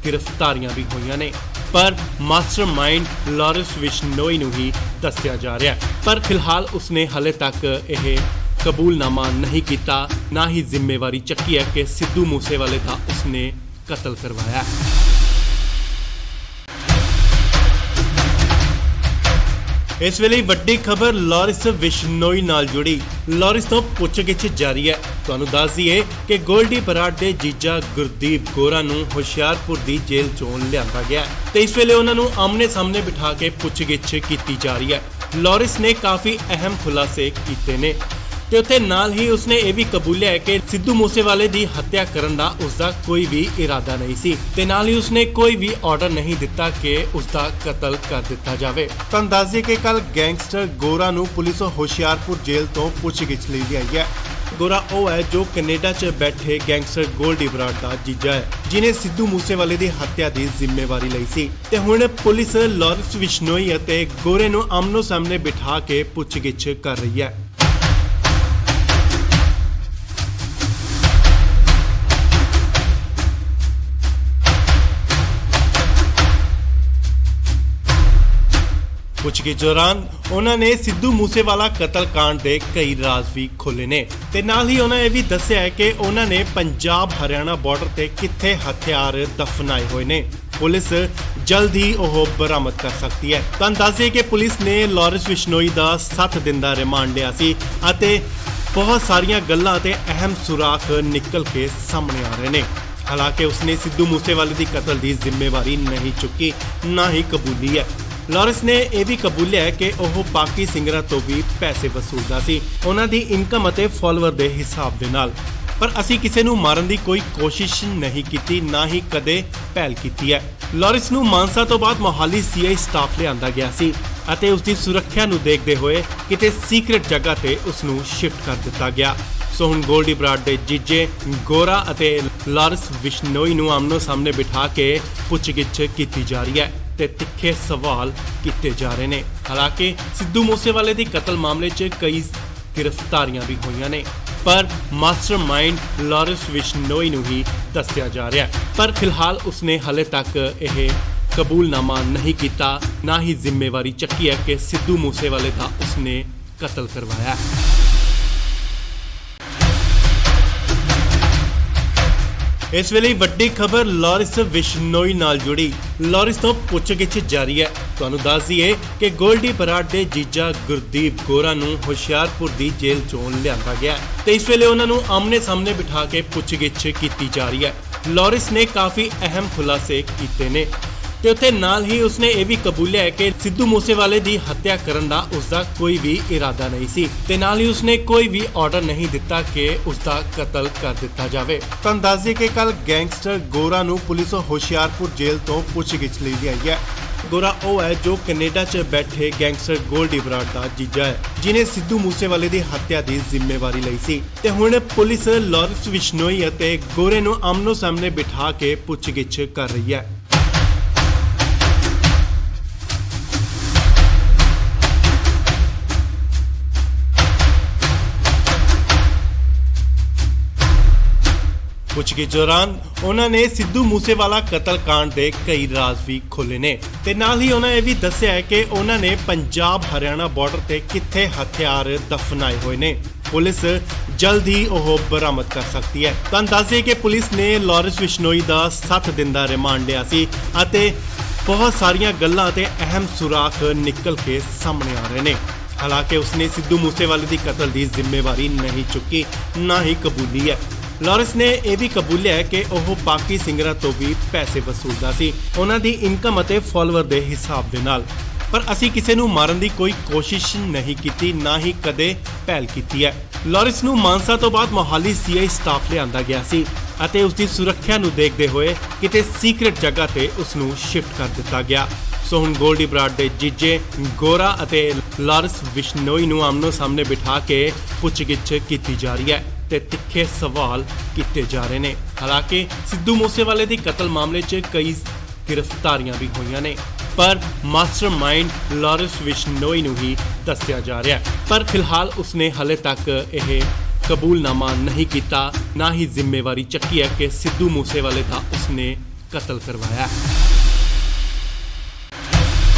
ਗ੍ਰਿਫਤਾਰੀਆਂ ਵੀ ਹੋਈਆਂ ਨੇ, ਪਰ ਮਾਸਟਰਮਾਈਂਡ ਲਾਰੈਂਸ ਬਿਸ਼ਨੋਈ ਨੂੰ ਹੀ ਦੱਸਿਆ ਜਾ ਰਿਹਾ ਹੈ। ਪਰ ਫਿਲਹਾਲ ਉਸਨੇ ਹਾਲੇ ਤੱਕ ਇਹ ਕਬੂਲਨਾਮਾ ਨਹੀਂ ਕੀਤਾ, ਨਾ ਹੀ ਜ਼ਿੰਮੇਵਾਰੀ ਚੱਕੀ ਹੈ ਕਿ ਸਿੱਧੂ ਮੂਸੇਵਾਲੇ ਦਾ ਉਸਨੇ ਕਤਲ ਕਰਵਾਇਆ ਹੈ। ਇਸ ਵੇਲੇ ਵੱਡੀ ਖਬਰ ਲਾਰੈਂਸ ਬਿਸ਼ਨੋਈ ਨਾਲ ਜੁੜੀ। ਲਾਰੈਂਸ ਤੋਂ ਪੁੱਛਗਿੱਛ ਜਾਰੀ ਹੈ। ਤੁਹਾਨੂੰ ਦੱਸ ਦਈਏ ਕਿ ਗੋਲਡੀ ਬਰਾੜ ਦੇ ਜੀਜਾ ਗੁਰਦੀਪ ਗੋਰਾ ਨੂੰ ਹੁਸ਼ਿਆਰਪੁਰ ਦੀ ਜੇਲ੍ਹ ਚੋਂ ਲਿਆਂਦਾ ਗਿਆ ਤੇ ਇਸ ਵੇਲੇ ਉਹਨਾਂ ਨੂੰ ਆਮਨੇ ਸਾਹਮਣੇ ਬਿਠਾ ਕੇ ਪੁੱਛਗਿੱਛ ਕੀਤੀ ਜਾ ਰਹੀ ਹੈ। ਲਾਰੈਂਸ ਨੇ ਕਾਫੀ ਅਹਿਮ ਖੁਲਾਸੇ ਕੀਤੇ ਨੇ ਤੇ ਉੱਥੇ ਨਾਲ ਹੀ ਉਸਨੇ ਇਹ ਵੀ ਕਬੂਲਿਆ ਹੈ ਕਿ ਸਿੱਧੂ ਮੂਸੇਵਾਲੇ ਦੀ ਹੱਤਿਆ ਕਰਨ ਦਾ ਉਸਦਾ ਕੋਈ ਵੀ ਇਰਾਦਾ ਨਹੀਂ ਸੀ ਤੇ ਨਾਲ ਹੀ ਉਸਨੇ ਕੋਈ ਵੀ ਆਰਡਰ ਨਹੀਂ ਦਿੱਤਾ ਕਿ ਉਸਦਾ ਕਤਲ ਕਰ ਦਿੱਤਾ ਜਾਵੇ। ਤੁਹਾਨੂੰ ਦੱਸ ਦਈਏ ਕਿ ਕੱਲ ਗੈਂਗਸਟਰ ਗੋਰਾ ਨੂੰ ਪੁਲਿਸ ਹੁਸ਼ਿਆਰਪੁਰ ਜੇਲ੍ਹ ਤੋਂ ਪੁੱਛਗਿੱਛ ਲਈ ਆਈ ਹੈ। ਗੋਰਾ ਉਹ ਹੈ ਜੋ ਕੈਨੇਡਾ 'ਚ ਬੈਠੇ ਗੈਂਗਸਟਰ ਗੋਲਡੀ ਬਰਾੜ ਦਾ ਜੀਜਾ ਹੈ, ਜਿਨੇ ਸਿੱਧੂ ਮੂਸੇਵਾਲੇ ਦੀ ਹੱਤਿਆ ਦੀ ਜ਼ਿੰਮੇਵਾਰੀ ਲਈ ਸੀ ਤੇ ਹੁਣ ਪੁਲਿਸ ਲਾਰੈਂਸ ਬਿਸ਼ਨੋਈ ਅਤੇ ਗੋਰੇ ਨੂੰ ਆਮਨੋ ਸਾਹਮਣੇ ਬਿਠਾ ਕੇ ਪੁੱਛਗਿੱਛ ਕਰ ਰਹੀ ਹੈ। ਪੁੱਛਗਿੱਛ ਦੌਰਾਨ ਉਹਨਾਂ ਨੇ ਸਿੱਧੂ ਮੂਸੇਵਾਲਾ ਕਤਲकांड ਦੇ ਕਈ ਰਾਜ਼ ਵੀ ਖੋਲ੍ਹੇ ਨੇ ਤੇ ਨਾਲ ਹੀ ਉਹਨਾਂ ਇਹ ਵੀ ਦੱਸਿਆ ਹੈ ਕਿ ਉਹਨਾਂ ਨੇ ਪੰਜਾਬ ਹਰਿਆਣਾ ਬਾਰਡਰ ਤੇ ਕਿੱਥੇ ਹਥਿਆਰ ਦਫਨਾਏ ਹੋਏ ਨੇ। ਪੁਲਿਸ ਜਲਦ ਹੀ ਉਹ ਬਰਾਮਦ ਕਰ ਸਕਦੀ ਹੈ। ਤੁਹਾਨੂੰ ਦੱਸ ਦਈਏ ਕਿ ਪੁਲਿਸ ਨੇ ਲਾਰੈਂਸ ਬਿਸ਼ਨੋਈ ਦਾ 7 ਦਿਨ ਦਾ ਰਿਮਾਂਡ ਲਿਆ ਸੀ ਅਤੇ ਬਹੁਤ ਸਾਰੀਆਂ ਗੱਲਾਂ ਤੇ ਅਹਿਮ ਸੁਰਾਖ ਨਿਕਲ ਕੇ ਸਾਹਮਣੇ ਆ ਰਹੇ ਨੇ। ਹਾਲਾਂਕਿ ਉਸਨੇ ਸਿੱਧੂ ਮੂਸੇਵਾਲੇ ਦੀ ਕਤਲ ਦੀ ਜ਼ਿੰਮੇਵਾਰੀ ਨਹੀਂ ਚੁੱਕੀ, ਨਾ ਹੀ ਕਬੂਲੀ ਹੈ। ਲਾਰੈਂਸ ਨੇ ਇਹ ਵੀ ਕਬੂਲਿਆ ਹੈ ਕਿ ਉਹ ਬਾਕੀ ਸਿੰਗਰਾਂ ਤੋਂ ਵੀ ਪੈਸੇ ਵਸੂਲਦਾ ਸੀ, ਉਹਨਾਂ ਦੀ ਇਨਕਮ ਅਤੇ ਫਾਲੋਅਰ ਦੇ ਹਿਸਾਬ ਦੇ ਨਾਲ। ਪਰ ਅਸੀਂ ਕਿਸੇ ਨੂੰ ਮਾਰਨ ਦੀ ਕੋਈ ਕੋਸ਼ਿਸ਼ ਨਹੀਂ ਕੀਤੀ, ਨਾ ਹੀ ਕਦੇ ਪਹਿਲ ਕੀਤੀ ਹੈ। ਲਾਰੈਂਸ ਨੂੰ ਮਾਨਸਾ ਤੋਂ ਬਾਅਦ ਮੋਹਾਲੀ ਸੀਆਈ ਸਟਾਫ ਲਿਆਂਦਾ ਗਿਆ ਸੀ ਅਤੇ ਉਸ ਦੀ ਸੁਰੱਖਿਆ ਨੂੰ ਦੇਖਦੇ ਹੋਏ ਕਿਤੇ ਸੀਕ੍ਰੇਟ ਜਗ੍ਹਾ ਤੇ ਉਸ ਨੂੰ ਸ਼ਿਫਟ ਕਰ ਦਿੱਤਾ ਗਿਆ। ਸੋ ਹੁਣ ਗੋਲਡੀ ਬਰਾੜ ਦੇ ਜੀਜੇ ਗੋਰਾ ਅਤੇ ਲਾਰੈਂਸ ਬਿਸ਼ਨੋਈ ਨੂੰ ਆਮਨੋ ਸਾਹਮਣੇ ਬਿਠਾ ਕੇ ਪੁੱਛਗਿੱਛ ਕੀਤੀ ਜਾ ਰਹੀ ਹੈ ਤੇ ਤਿੱਖੇ ਸਵਾਲ ਕੀਤੇ ਜਾ ਰਹੇ ਨੇ। ਹਾਲਾਂਕਿ ਸਿੱਧੂ ਮੂਸੇਵਾਲੇ ਦੀ ਕਤਲ ਮਾਮਲੇ 'ਚ ਕਈ ਗ੍ਰਿਫਤਾਰੀਆਂ ਵੀ ਹੋਈਆਂ ਨੇ, ਪਰ ਮਾਸਟਰਮਾਈਂਡ ਲਾਰੈਂਸ ਬਿਸ਼ਨੋਈ ਨੂੰ ਹੀ ਦੱਸਿਆ ਜਾ ਰਿਹਾ ਹੈ। ਪਰ ਫਿਲਹਾਲ ਉਸਨੇ ਹਲੇ ਤੱਕ ਇਹ ਕਬੂਲਨਾਮਾ ਨਹੀਂ ਕੀਤਾ, ਨਾ ਹੀ ਜ਼ਿੰਮੇਵਾਰੀ ਚੱਕੀ ਹੈ ਕਿ ਸਿੱਧੂ ਮੂਸੇਵਾਲੇ ਦਾ ਉਸਨੇ ਕਤਲ ਕਰਵਾਇਆ। ਇਸ ਵੇਲੇ ਵੱਡੀ ਖਬਰ ਲਾਰੈਂਸ ਬਿਸ਼ਨੋਈ ਨਾਲ ਜੁੜੀ। ਲਾਰੈਂਸ ਤੋਂ ਪੁੱਛਗਿੱਛ ਜਾਰੀ ਹੈ। ਤੁਹਾਨੂੰ ਦੱਸ ਦਈਏ ਕਿ ਗੋਲਡੀ ਬਰਾੜ ਦੇ ਜੀਜਾ ਗੁਰਦੀਪ ਗੋਰਾ ਨੂੰ ਹੁਸ਼ਿਆਰਪੁਰ ਦੀ ਜੇਲ੍ਹ ਚੋਂ ਲਿਆਂਦਾ ਗਿਆ ਤੇ ਇਸ ਵੇਲੇ ਉਹਨਾਂ ਨੂੰ ਆਮਨੇ ਸਾਹਮਣੇ ਬਿਠਾ ਕੇ ਪੁੱਛਗਿੱਛ ਕੀਤੀ ਜਾ ਰਹੀ ਹੈ। ਲਾਰੈਂਸ ਨੇ ਕਾਫੀ ਅਹਿਮ ਖੁਲਾਸੇ ਕੀਤੇ ਨੇ ਤੇ ਉੱਥੇ ਨਾਲ ਹੀ ਉਸਨੇ ਇਹ ਵੀ ਕਬੂਲਿਆ ਹੈ ਕਿ ਸਿੱਧੂ ਮੂਸੇਵਾਲੇ ਦੀ ਹੱਤਿਆ ਕਰਨ ਦਾ ਉਸਦਾ ਕੋਈ ਵੀ ਇਰਾਦਾ ਨਹੀਂ ਸੀ ਤੇ ਨਾਲ ਹੀ ਉਸਨੇ ਕੋਈ ਵੀ ਆਰਡਰ ਨਹੀਂ ਦਿੱਤਾ ਕਿ ਉਸਦਾ ਕਤਲ ਕਰ ਦਿੱਤਾ ਜਾਵੇ। ਤੁਹਾਨੂੰ ਦੱਸ ਦਈਏ ਕਿ ਕੱਲ ਗੈਂਗਸਟਰ ਗੋਰਾ ਨੂੰ ਪੁਲਿਸ ਹੁਸ਼ਿਆਰਪੁਰ ਜੇਲ੍ਹ ਤੋਂ ਪੁੱਛਗਿੱਛ ਲਈ ਆਈ ਹੈ। ਗੋਰਾ ਉਹ ਹੈ ਜੋ ਕੈਨੇਡਾ 'ਚ ਬੈਠੇ ਗੈਂਗਸਟਰ ਗੋਲਡੀ ਬਰਾੜ ਦਾ ਜੀਜਾ ਹੈ, ਜਿਨੇ ਸਿੱਧੂ ਮੂਸੇਵਾਲੇ ਦੀ ਹੱਤਿਆ ਦੀ ਜ਼ਿੰਮੇਵਾਰੀ ਲਈ ਸੀ ਤੇ ਹੁਣ ਪੁਲਿਸ ਲਾਰੈਂਸ ਬਿਸ਼ਨੋਈ ਅਤੇ ਗੋਰੇ ਨੂੰ ਆਮਨੋ ਸਾਹਮਣੇ ਬਿਠਾ ਕੇ ਪੁੱਛਗਿੱਛ ਕਰ ਰਹੀ ਹੈ। ਪੁੱਛਗਿੱਛ ਦੌਰਾਨ ਉਹਨਾਂ ਨੇ ਸਿੱਧੂ ਮੂਸੇਵਾਲਾ ਕਤਲकांड ਦੇ ਕਈ ਰਾਜ਼ ਵੀ ਖੋਲ੍ਹੇ ਨੇ ਤੇ ਨਾਲ ਹੀ ਉਹਨਾਂ ਇਹ ਵੀ ਦੱਸਿਆ ਹੈ ਕਿ ਉਹਨਾਂ ਨੇ ਪੰਜਾਬ ਹਰਿਆਣਾ ਬਾਰਡਰ ਤੇ ਕਿੱਥੇ ਹਥਿਆਰ ਦਫਨਾਏ ਹੋਏ ਨੇ। ਪੁਲਿਸ ਜਲਦ ਹੀ ਉਹ ਬਰਾਮਦ ਕਰ ਸਕਦੀ ਹੈ। ਤੁਹਾਨੂੰ ਦੱਸ ਦਈਏ ਕਿ ਪੁਲਿਸ ਨੇ ਲਾਰੈਂਸ ਬਿਸ਼ਨੋਈ ਦਾ 7 ਦਿਨ ਦਾ ਰਿਮਾਂਡ ਲਿਆ ਸੀ ਅਤੇ ਬਹੁਤ ਸਾਰੀਆਂ ਗੱਲਾਂ ਤੇ ਅਹਿਮ ਸੁਰਾਖ ਨਿਕਲ ਕੇ ਸਾਹਮਣੇ ਆ ਰਹੇ ਨੇ। ਹਾਲਾਂਕਿ ਉਸਨੇ ਸਿੱਧੂ ਮੂਸੇਵਾਲੇ ਦੀ ਕਤਲ ਦੀ ਜ਼ਿੰਮੇਵਾਰੀ ਨਹੀਂ ਚੁੱਕੀ, ਨਾ ਹੀ ਕਬੂਲੀ ਹੈ। ਲਾਰੈਂਸ ਨੇ ਇਹ ਵੀ ਕਬੂਲਿਆ ਹੈ ਕਿ ਉਹ ਬਾਕੀ ਸਿੰਗਰਾਂ ਤੋਂ ਵੀ ਪੈਸੇ ਵਸੂਲਦਾ ਸੀ, ਉਹਨਾਂ ਦੀ ਇਨਕਮ ਅਤੇ ਫਾਲੋਅਰ ਦੇ ਹਿਸਾਬ ਦੇ ਨਾਲ। ਪਰ ਅਸੀਂ ਕਿਸੇ ਨੂੰ ਮਾਰਨ ਦੀ ਕੋਈ ਕੋਸ਼ਿਸ਼ ਨਹੀਂ ਕੀਤੀ, ਨਾ ਹੀ ਕਦੇ ਪਹਿਲ ਕੀਤੀ ਹੈ। ਲਾਰੈਂਸ ਨੂੰ ਮਾਨਸਾ ਤੋਂ ਬਾਅਦ ਮੋਹਾਲੀ ਸੀਆਈ ਸਟਾਫ ਲਿਆਂਦਾ ਗਿਆ ਸੀ ਅਤੇ ਉਸ ਦੀ ਸੁਰੱਖਿਆ ਨੂੰ ਦੇਖਦੇ ਹੋਏ ਕਿਤੇ ਸੀਕ੍ਰੇਟ ਜਗ੍ਹਾ ਤੇ ਉਸ ਨੂੰ ਸ਼ਿਫਟ ਕਰ ਦਿੱਤਾ ਗਿਆ। ਸੋ ਹੁਣ ਗੋਲਡੀ ਬਰਾੜ ਦੇ ਜੀਜੇ ਗੋਰਾ ਅਤੇ ਲਾਰੈਂਸ ਬਿਸ਼ਨੋਈ ਨੂੰ ਆਮਨੋ ਸਾਹਮਣੇ ਬਿਠਾ ਕੇ ਪੁੱਛਗਿੱਛ ਕੀਤੀ ਜਾ ਰਹੀ ਹੈ ਤੇ ਤਿੱਖੇ ਸਵਾਲ ਕੀਤੇ ਜਾ ਰਹੇ ਨੇ। ਹਾਲਾਂਕਿ ਸਿੱਧੂ ਮੂਸੇਵਾਲੇ ਦੀ ਕਤਲ ਮਾਮਲੇ 'ਚ ਕਈ ਗ੍ਰਿਫਤਾਰੀਆਂ ਵੀ ਹੋਈਆਂ ਨੇ, ਪਰ ਮਾਸਟਰਮਾਈਂਡ ਲਾਰੈਂਸ ਬਿਸ਼ਨੋਈ ਨੂੰ ਹੀ ਦੱਸਿਆ ਜਾ ਰਿਹਾ ਹੈ। ਪਰ ਫਿਲਹਾਲ ਉਸਨੇ ਹਲੇ ਤੱਕ ਇਹ ਕਬੂਲਨਾਮਾ ਨਹੀਂ ਕੀਤਾ, ਨਾ ਹੀ ਜ਼ਿੰਮੇਵਾਰੀ ਚੱਕੀ ਹੈ ਕਿ ਸਿੱਧੂ ਮੂਸੇਵਾਲੇ ਦਾ ਉਸਨੇ ਕਤਲ ਕਰਵਾਇਆ।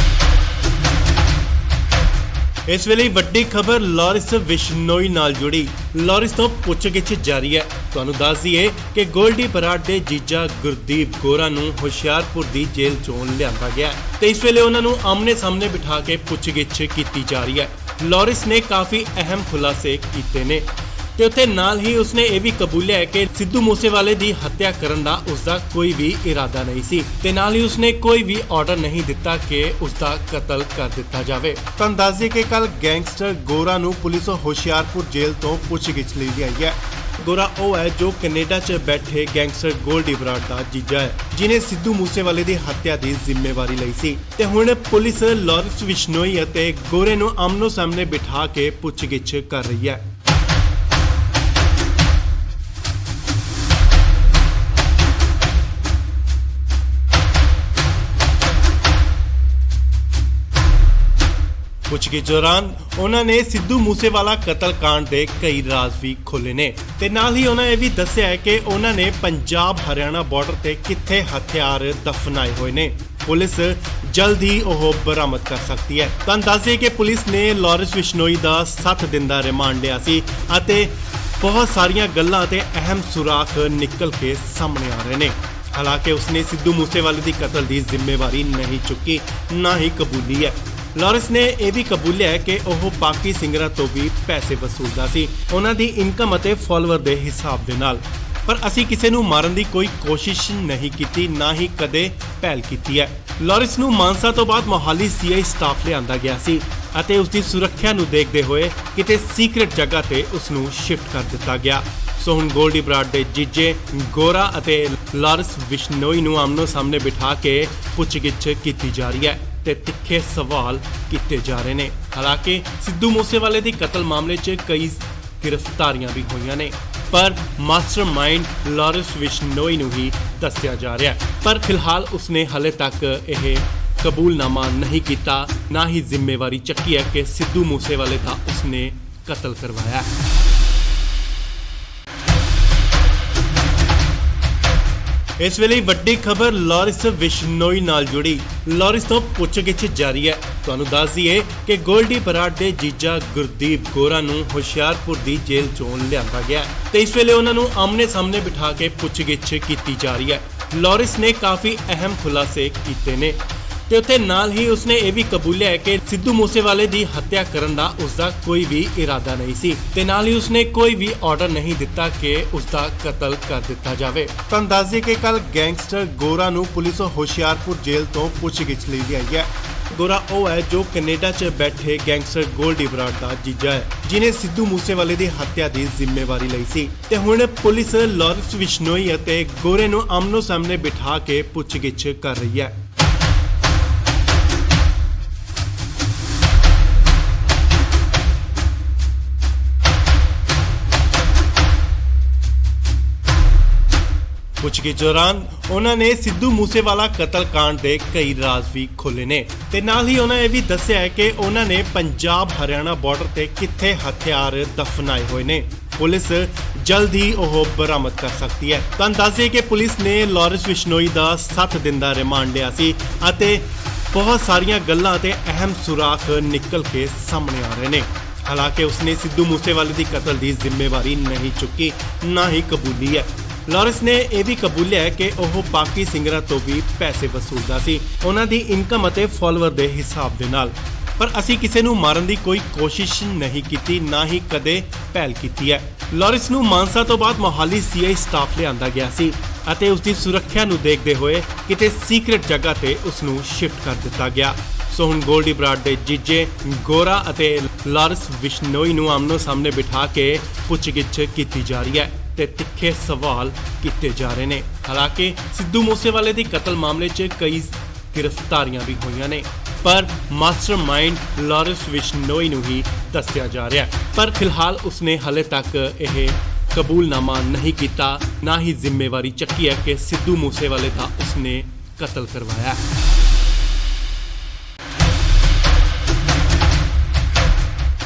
ਇਸ ਵੇਲੇ ਵੱਡੀ ਖਬਰ ਲਾਰੈਂਸ ਬਿਸ਼ਨੋਈ ਨਾਲ ਜੁੜੀ। ਲਾਰੈਂਸ ਤੋਂ ਪੁੱਛਗਿੱਛ ਜਾਰੀ ਹੈ। ਤੁਹਾਨੂੰ ਦੱਸ ਦਈਏ ਕਿ ਗੋਲਡੀ ਬਰਾੜ ਦੇ ਜੀਜਾ ਗੁਰਦੀਪ ਗੋਰਾ ਨੂੰ ਹੁਸ਼ਿਆਰਪੁਰ ਦੀ ਜੇਲ੍ਹ ਚੋਂ ਲਿਆਂਦਾ ਗਿਆ ਤੇ ਇਸ ਵੇਲੇ ਉਹਨਾਂ ਨੂੰ ਆਮਨੇ ਸਾਹਮਣੇ ਬਿਠਾ ਕੇ ਪੁੱਛਗਿੱਛ ਕੀਤੀ ਜਾ ਰਹੀ ਹੈ। ਲਾਰੈਂਸ ਨੇ ਕਾਫੀ ਅਹਿਮ ਖੁਲਾਸੇ ਕੀਤੇ ਨੇ ਤੇ ਉੱਥੇ ਨਾਲ ਹੀ ਉਸਨੇ ਇਹ ਵੀ ਕਬੂਲਿਆ ਕਿ ਸਿੱਧੂ ਮੂਸੇਵਾਲੇ ਦੀ ਹੱਤਿਆ ਕਰਨ ਦਾ ਉਸਦਾ ਕੋਈ ਵੀ ਇਰਾਦਾ ਨਹੀਂ ਸੀ ਤੇ ਨਾਲ ਹੀ ਉਸਨੇ ਕੋਈ ਵੀ ਆਰਡਰ ਨਹੀਂ ਦਿੱਤਾ ਕਿ ਉਸਦਾ ਕਤਲ ਕਰ ਦਿੱਤਾ ਜਾਵੇ। ਤਾਂ ਦੱਸ ਦਈਏ ਕਿ ਕੱਲ ਗੈਂਗਸਟਰ ਗੋਰਾ ਨੂੰ ਪੁਲਿਸ ਹੁਸ਼ਿਆਰਪੁਰ ਜੇਲ੍ਹ ਤੋਂ ਪੁੱਛਗਿੱਛ ਲਈ ਆਈ ਹੈ। ਗੋਰਾ ਉਹ ਹੈ ਜੋ ਕੈਨੇਡਾ 'ਚ ਬੈਠੇ ਗੈਂਗਸਟਰ ਗੋਲਡੀ ਬਰਾੜ ਦਾ ਜੀਜਾ ਹੈ, ਜਿਨੇ ਸਿੱਧੂ ਮੂਸੇਵਾਲੇ ਦੀ ਹੱਤਿਆ ਦੀ ਜ਼ਿੰਮੇਵਾਰੀ ਲਈ ਸੀ ਤੇ ਹੁਣ ਪੁਲਿਸ ਲਾਰੈਂਸ ਬਿਸ਼ਨੋਈ ਅਤੇ ਗੋਰੇ ਨੂੰ ਆਮਨੋ ਸਾਹਮਣੇ ਬਿਠਾ ਕੇ ਪੁੱਛਗਿੱਛ ਕਰ ਰਹੀ ਹੈ। ਪੁੱਛਗਿੱਛ ਦੌਰਾਨ ਉਹਨਾਂ ਨੇ ਸਿੱਧੂ ਮੂਸੇਵਾਲਾ ਕਤਲकांड ਦੇ ਕਈ ਰਾਜ਼ ਵੀ ਖੋਲ੍ਹੇ ਨੇ ਤੇ ਨਾਲ ਹੀ ਉਹਨਾਂ ਇਹ ਵੀ ਦੱਸਿਆ ਹੈ ਕਿ ਉਹਨਾਂ ਨੇ ਪੰਜਾਬ ਹਰਿਆਣਾ ਬਾਰਡਰ ਤੇ ਕਿੱਥੇ ਹਥਿਆਰ ਦਫਨਾਏ ਹੋਏ ਨੇ। ਪੁਲਿਸ ਜਲਦ ਹੀ ਉਹ ਬਰਾਮਦ ਕਰ ਸਕਦੀ ਹੈ। ਤੁਹਾਨੂੰ ਦੱਸ ਦਈਏ ਕਿ ਪੁਲਿਸ ਨੇ ਲਾਰੈਂਸ ਬਿਸ਼ਨੋਈ ਦਾ 7 ਦਿਨ ਦਾ ਰਿਮਾਂਡ ਲਿਆ ਸੀ ਅਤੇ ਬਹੁਤ ਸਾਰੀਆਂ ਗੱਲਾਂ ਤੇ ਅਹਿਮ ਸੁਰਾਖ ਨਿਕਲ ਕੇ ਸਾਹਮਣੇ ਆ ਰਹੇ ਨੇ। ਹਾਲਾਂਕਿ ਉਸਨੇ ਸਿੱਧੂ ਮੂਸੇਵਾਲੇ ਦੀ ਕਤਲ ਦੀ ਜ਼ਿੰਮੇਵਾਰੀ ਨਹੀਂ ਚੁੱਕੀ, ਨਾ ਹੀ ਕਬੂਲੀ ਹੈ। ਲਾਰੈਂਸ ਨੇ ਇਹ ਵੀ ਕਬੂਲਿਆ ਹੈ ਕਿ ਉਹ ਬਾਕੀ ਸਿੰਗਰਾਂ ਤੋਂ ਵੀ ਪੈਸੇ ਵਸੂਲਦਾ ਸੀ, ਉਹਨਾਂ ਦੀ ਇਨਕਮ ਅਤੇ ਫਾਲੋਅਰ ਦੇ ਹਿਸਾਬ ਦੇ ਨਾਲ। ਪਰ ਅਸੀਂ ਕਿਸੇ ਨੂੰ ਮਾਰਨ ਦੀ ਕੋਈ ਕੋਸ਼ਿਸ਼ ਨਹੀਂ ਕੀਤੀ, ਨਾ ਹੀ ਕਦੇ ਪਹਿਲ ਕੀਤੀ ਹੈ। ਲਾਰੈਂਸ ਨੂੰ ਮਾਨਸਾ ਤੋਂ ਬਾਅਦ ਮੋਹਾਲੀ ਸੀਆਈ ਸਟਾਫ ਲਿਆਂਦਾ ਗਿਆ ਸੀ ਅਤੇ ਉਸ ਦੀ ਸੁਰੱਖਿਆ ਨੂੰ ਦੇਖਦੇ ਹੋਏ ਕਿਤੇ ਸੀਕ੍ਰੇਟ ਜਗ੍ਹਾ ਤੇ ਉਸ ਨੂੰ ਸ਼ਿਫਟ ਕਰ ਦਿੱਤਾ ਗਿਆ। ਸੋ ਹੁਣ ਗੋਲਡੀ ਬਰਾੜ ਦੇ ਜੀਜੇ ਗੋਰਾ ਅਤੇ ਲਾਰੈਂਸ ਬਿਸ਼ਨੋਈ ਨੂੰ ਆਮਨੋ ਸਾਹਮਣੇ ਬਿਠਾ ਕੇ ਪੁੱਛਗਿੱਛ ਕੀਤੀ ਜਾ ਰਹੀ ਹੈ ਤੇ ਤਿੱਖੇ ਸਵਾਲ ਕੀਤੇ ਜਾ ਰਹੇ ਨੇ। ਹਾਲਾਂਕਿ ਸਿੱਧੂ ਮੂਸੇਵਾਲੇ ਦੀ ਕਤਲ ਮਾਮਲੇ 'ਚ ਕਈ ਗ੍ਰਿਫਤਾਰੀਆਂ ਵੀ ਹੋਈਆਂ ਨੇ, ਪਰ ਮਾਸਟਰਮਾਈਂਡ ਲਾਰੈਂਸ ਬਿਸ਼ਨੋਈ ਨੂੰ ਹੀ ਦੱਸਿਆ ਜਾ ਰਿਹਾ ਹੈ। ਪਰ ਫਿਲਹਾਲ ਉਸਨੇ ਹਾਲੇ ਤੱਕ ਇਹ ਕਬੂਲਨਾਮਾ ਨਹੀਂ ਕੀਤਾ, ਨਾ ਹੀ ਜ਼ਿੰਮੇਵਾਰੀ ਚੱਕੀ ਹੈ ਕਿ ਸਿੱਧੂ ਮੂਸੇਵਾਲੇ ਦਾ ਉਸਨੇ ਕਤਲ ਕਰਵਾਇਆ। ਇਸ ਵੇਲੇ ਵੱਡੀ ਖਬਰ ਲਾਰੈਂਸ ਬਿਸ਼ਨੋਈ ਨਾਲ ਜੁੜੀ। ਲਾਰੈਂਸ ਤੋਂ ਪੁੱਛਗਿੱਛ ਜਾਰੀ ਹੈ। ਤੁਹਾਨੂੰ ਦੱਸ ਦਈਏ ਕਿ ਗੋਲਡੀ ਬਰਾੜ ਦੇ ਜੀਜਾ ਗੁਰਦੀਪ ਗੋਰਾ ਨੂੰ ਹੁਸ਼ਿਆਰਪੁਰ ਦੀ ਜੇਲ੍ਹ ਚੋਂ ਲਿਆਂਦਾ ਗਿਆ ਤੇ ਇਸ ਵੇਲੇ ਉਹਨਾਂ ਨੂੰ ਆਮਨੇ ਸਾਹਮਣੇ ਬਿਠਾ ਕੇ ਪੁੱਛਗਿੱਛ ਕੀਤੀ ਜਾ ਰਹੀ ਹੈ। ਲਾਰੈਂਸ ਨੇ ਕਾਫੀ ਅਹਿਮ ਖੁਲਾਸੇ ਕੀਤੇ ਨੇ ਤੇ ਉੱਥੇ ਨਾਲ ਹੀ ਉਸਨੇ ਇਹ ਵੀ ਕਬੂਲਿਆ ਹੈ ਕਿ ਸਿੱਧੂ ਮੂਸੇਵਾਲੇ ਦੀ ਹੱਤਿਆ ਕਰਨ ਦਾ ਉਸਦਾ ਕੋਈ ਵੀ ਇਰਾਦਾ ਨਹੀਂ ਸੀ ਤੇ ਨਾਲ ਹੀ ਉਸਨੇ ਕੋਈ ਵੀ ਆਰਡਰ ਨਹੀਂ ਦਿੱਤਾ ਕਿ ਉਸਦਾ ਕਤਲ ਕਰ ਦਿੱਤਾ ਜਾਵੇ। ਤੁਹਾਨੂੰ ਦੱਸ ਦਈਏ ਕਿ ਕੱਲ ਗੈਂਗਸਟਰ ਗੋਰਾ ਨੂੰ ਪੁਲਿਸ ਹੁਸ਼ਿਆਰਪੁਰ ਜੇਲ੍ਹ ਤੋਂ ਪੁੱਛਗਿੱਛ ਲਈ ਆਈ ਹੈ। ਗੋਰਾ ਉਹ ਹੈ ਜੋ ਕੈਨੇਡਾ 'ਚ ਬੈਠੇ ਗੈਂਗਸਟਰ ਗੋਲਡੀ ਬਰਾੜ ਦਾ ਜੀਜਾ ਹੈ, ਜਿਨੇ ਸਿੱਧੂ ਮੂਸੇਵਾਲੇ ਦੀ ਹੱਤਿਆ ਦੀ ਜ਼ਿੰਮੇਵਾਰੀ ਲਈ ਸੀ ਤੇ ਹੁਣ ਪੁਲਿਸ ਲਾਰੈਂਸ ਬਿਸ਼ਨੋਈ ਅਤੇ ਗੋਰੇ ਨੂੰ ਆਮਨੋ ਸਾਹਮਣੇ ਬਿਠਾ ਕੇ ਪੁੱਛਗਿੱਛ ਕਰ ਰਹੀ ਹੈ। ਪੁੱਛਗਿੱਛ ਦੌਰਾਨ ਉਹਨਾਂ ਨੇ ਸਿੱਧੂ ਮੂਸੇਵਾਲਾ ਕਤਲकांड ਦੇ ਕਈ ਰਾਜ਼ ਵੀ ਖੋਲ੍ਹੇ ਨੇ ਤੇ ਨਾਲ ਹੀ ਉਹਨਾਂ ਇਹ ਵੀ ਦੱਸਿਆ ਹੈ ਕਿ ਉਹਨਾਂ ਨੇ ਪੰਜਾਬ ਹਰਿਆਣਾ ਬਾਰਡਰ ਤੇ ਕਿੱਥੇ ਹਥਿਆਰ ਦਫਨਾਏ ਹੋਏ ਨੇ। ਪੁਲਿਸ ਜਲਦ ਹੀ ਉਹ ਬਰਾਮਦ ਕਰ ਸਕਦੀ ਹੈ। ਤੁਹਾਨੂੰ ਦੱਸ ਦਈਏ ਕਿ ਪੁਲਿਸ ਨੇ ਲਾਰੈਂਸ ਬਿਸ਼ਨੋਈ ਦਾ 7 ਦਿਨ ਦਾ ਰਿਮਾਂਡ ਲਿਆ ਸੀ ਅਤੇ ਬਹੁਤ ਸਾਰੀਆਂ ਗੱਲਾਂ ਤੇ ਅਹਿਮ ਸੁਰਾਖ ਨਿਕਲ ਕੇ ਸਾਹਮਣੇ ਆ ਰਹੇ ਨੇ। ਹਾਲਾਂਕਿ ਉਸਨੇ ਸਿੱਧੂ ਮੂਸੇਵਾਲੇ ਦੀ ਕਤਲ ਦੀ ਜ਼ਿੰਮੇਵਾਰੀ ਨਹੀਂ ਚੁੱਕੀ, ਨਾ ਹੀ ਕਬੂਲੀ ਹੈ। ਲਾਰੈਂਸ ਨੇ ਇਹ ਵੀ ਕਬੂਲਿਆ ਹੈ ਕਿ ਉਹ ਬਾਕੀ ਸਿੰਗਰਾਂ ਤੋਂ ਵੀ ਪੈਸੇ ਵਸੂਲਦਾ ਸੀ, ਉਹਨਾਂ ਦੀ ਇਨਕਮ ਅਤੇ ਫਾਲੋਅਰ ਦੇ ਹਿਸਾਬ ਦੇ ਨਾਲ। ਪਰ ਅਸੀਂ ਕਿਸੇ ਨੂੰ ਮਾਰਨ ਦੀ ਕੋਈ ਕੋਸ਼ਿਸ਼ ਨਹੀਂ ਕੀਤੀ, ਨਾ ਹੀ ਕਦੇ ਪਹਿਲ ਕੀਤੀ ਹੈ। ਲਾਰੈਂਸ ਨੂੰ ਮਾਨਸਾ ਤੋਂ ਬਾਅਦ ਮੋਹਾਲੀ ਸੀਆਈ ਸਟਾਫ ਲਿਆਂਦਾ ਗਿਆ ਸੀ ਅਤੇ ਉਸ ਦੀ ਸੁਰੱਖਿਆ ਨੂੰ ਦੇਖਦੇ ਹੋਏ ਕਿਤੇ ਸੀਕ੍ਰੇਟ ਜਗ੍ਹਾ ਤੇ ਉਸ ਨੂੰ ਸ਼ਿਫਟ ਕਰ ਦਿੱਤਾ ਗਿਆ। ਸੋ ਹੁਣ ਗੋਲਡੀ ਬਰਾੜ ਦੇ ਜੀਜੇ ਗੋਰਾ ਅਤੇ ਲਾਰੈਂਸ ਬਿਸ਼ਨੋਈ ਨੂੰ ਆਮਨੋ ਸਾਹਮਣੇ ਬਿਠਾ ਕੇ ਪੁੱਛਗਿੱਛ ਕੀਤੀ ਜਾ ਰਹੀ ਹੈ ਤੇ ਤਿੱਖੇ ਸਵਾਲ ਕੀਤੇ ਜਾ ਰਹੇ ਨੇ। ਹਾਲਾਂਕਿ ਸਿੱਧੂ ਮੂਸੇਵਾਲੇ ਦੀ ਕਤਲ ਮਾਮਲੇ 'ਚ ਕਈ ਗ੍ਰਿਫਤਾਰੀਆਂ ਵੀ ਹੋਈਆਂ ਨੇ, ਪਰ ਮਾਸਟਰਮਾਈਂਡ ਲਾਰੈਂਸ ਬਿਸ਼ਨੋਈ ਨੂੰ ਹੀ ਦੱਸਿਆ ਜਾ ਰਿਹਾ ਹੈ। ਪਰ ਫਿਲਹਾਲ ਉਸਨੇ ਹਾਲੇ ਤੱਕ ਇਹ ਕਬੂਲਨਾਮਾ ਨਹੀਂ ਕੀਤਾ, ਨਾ ਹੀ ਜ਼ਿੰਮੇਵਾਰੀ ਚੱਕੀ ਹੈ ਕਿ ਸਿੱਧੂ ਮੂਸੇਵਾਲੇ ਦਾ ਉਸਨੇ ਕਤਲ ਕਰਵਾਇਆ।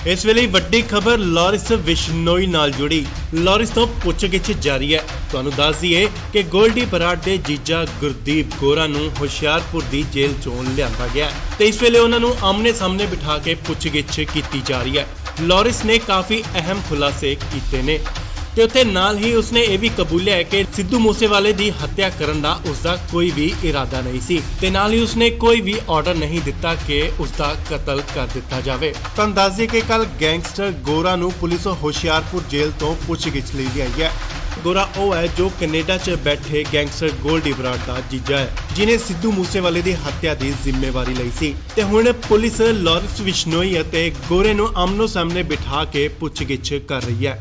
ਇਸ ਵੇਲੇ ਵੱਡੀ ਖਬਰ ਲਾਰੈਂਸ ਬਿਸ਼ਨੋਈ ਨਾਲ ਜੁੜੀ। ਲਾਰੈਂਸ ਤੋਂ ਪੁੱਛਗਿੱਛ ਜਾਰੀ ਹੈ। ਤੁਹਾਨੂੰ ਦੱਸ ਦਈਏ ਕਿ ਗੋਲਡੀ ਬਰਾੜ ਦੇ ਜੀਜਾ ਗੁਰਦੀਪ ਗੋਰਾ ਨੂੰ ਹੁਸ਼ਿਆਰਪੁਰ ਦੀ ਜੇਲ੍ਹ ਚੋਂ ਲਿਆਂਦਾ ਗਿਆ ਤੇ ਇਸ ਵੇਲੇ ਉਹਨਾਂ ਨੂੰ ਆਮਨੇ ਸਾਹਮਣੇ ਬਿਠਾ ਕੇ ਪੁੱਛਗਿੱਛ ਕੀਤੀ ਜਾ ਰਹੀ ਹੈ। ਲਾਰੈਂਸ ਨੇ ਕਾਫੀ ਅਹਿਮ ਖੁਲਾਸੇ ਕੀਤੇ ਨੇ ਤੇ ਉੱਥੇ ਨਾਲ ਹੀ ਉਸਨੇ ਇਹ ਵੀ ਕਬੂਲਿਆ ਹੈ ਕਿ ਸਿੱਧੂ ਮੂਸੇਵਾਲੇ ਦੀ ਹੱਤਿਆ ਕਰਨ ਦਾ ਉਸਦਾ ਕੋਈ ਵੀ ਇਰਾਦਾ ਨਹੀਂ ਸੀ ਤੇ ਨਾਲ ਹੀ ਉਸਨੇ ਕੋਈ ਵੀ ਆਰਡਰ ਨਹੀਂ ਦਿੱਤਾ ਕਿ ਉਸਦਾ ਕਤਲ ਕਰ ਦਿੱਤਾ ਜਾਵੇ। ਤੁਹਾਨੂੰ ਦੱਸ ਦਈਏ ਕਿ ਕੱਲ ਗੈਂਗਸਟਰ ਗੋਰਾ ਨੂੰ ਪੁਲਿਸ ਹੁਸ਼ਿਆਰਪੁਰ ਜੇਲ੍ਹ ਤੋਂ ਪੁੱਛਗਿੱਛ ਲਈ ਲਿਆਈ ਹੈ। ਗੋਰਾ ਉਹ ਹੈ ਜੋ ਕੈਨੇਡਾ 'ਚ ਬੈਠੇ ਗੈਂਗਸਟਰ ਗੋਲਡੀ ਬਰਾੜ ਦਾ ਜੀਜਾ ਹੈ, ਜਿਨੇ ਸਿੱਧੂ ਮੂਸੇਵਾਲੇ ਦੀ ਹੱਤਿਆ ਦੀ ਜ਼ਿੰਮੇਵਾਰੀ ਲਈ ਸੀ ਤੇ ਹੁਣ ਪੁਲਿਸ ਲਾਰੈਂਸ ਬਿਸ਼ਨੋਈ ਅਤੇ ਗੋਰੇ ਨੂੰ ਆਮਨੋ ਸਾਹਮਣੇ ਬਿਠਾ ਕੇ ਪੁੱਛਗਿੱਛ ਕਰ ਰਹੀ ਹੈ।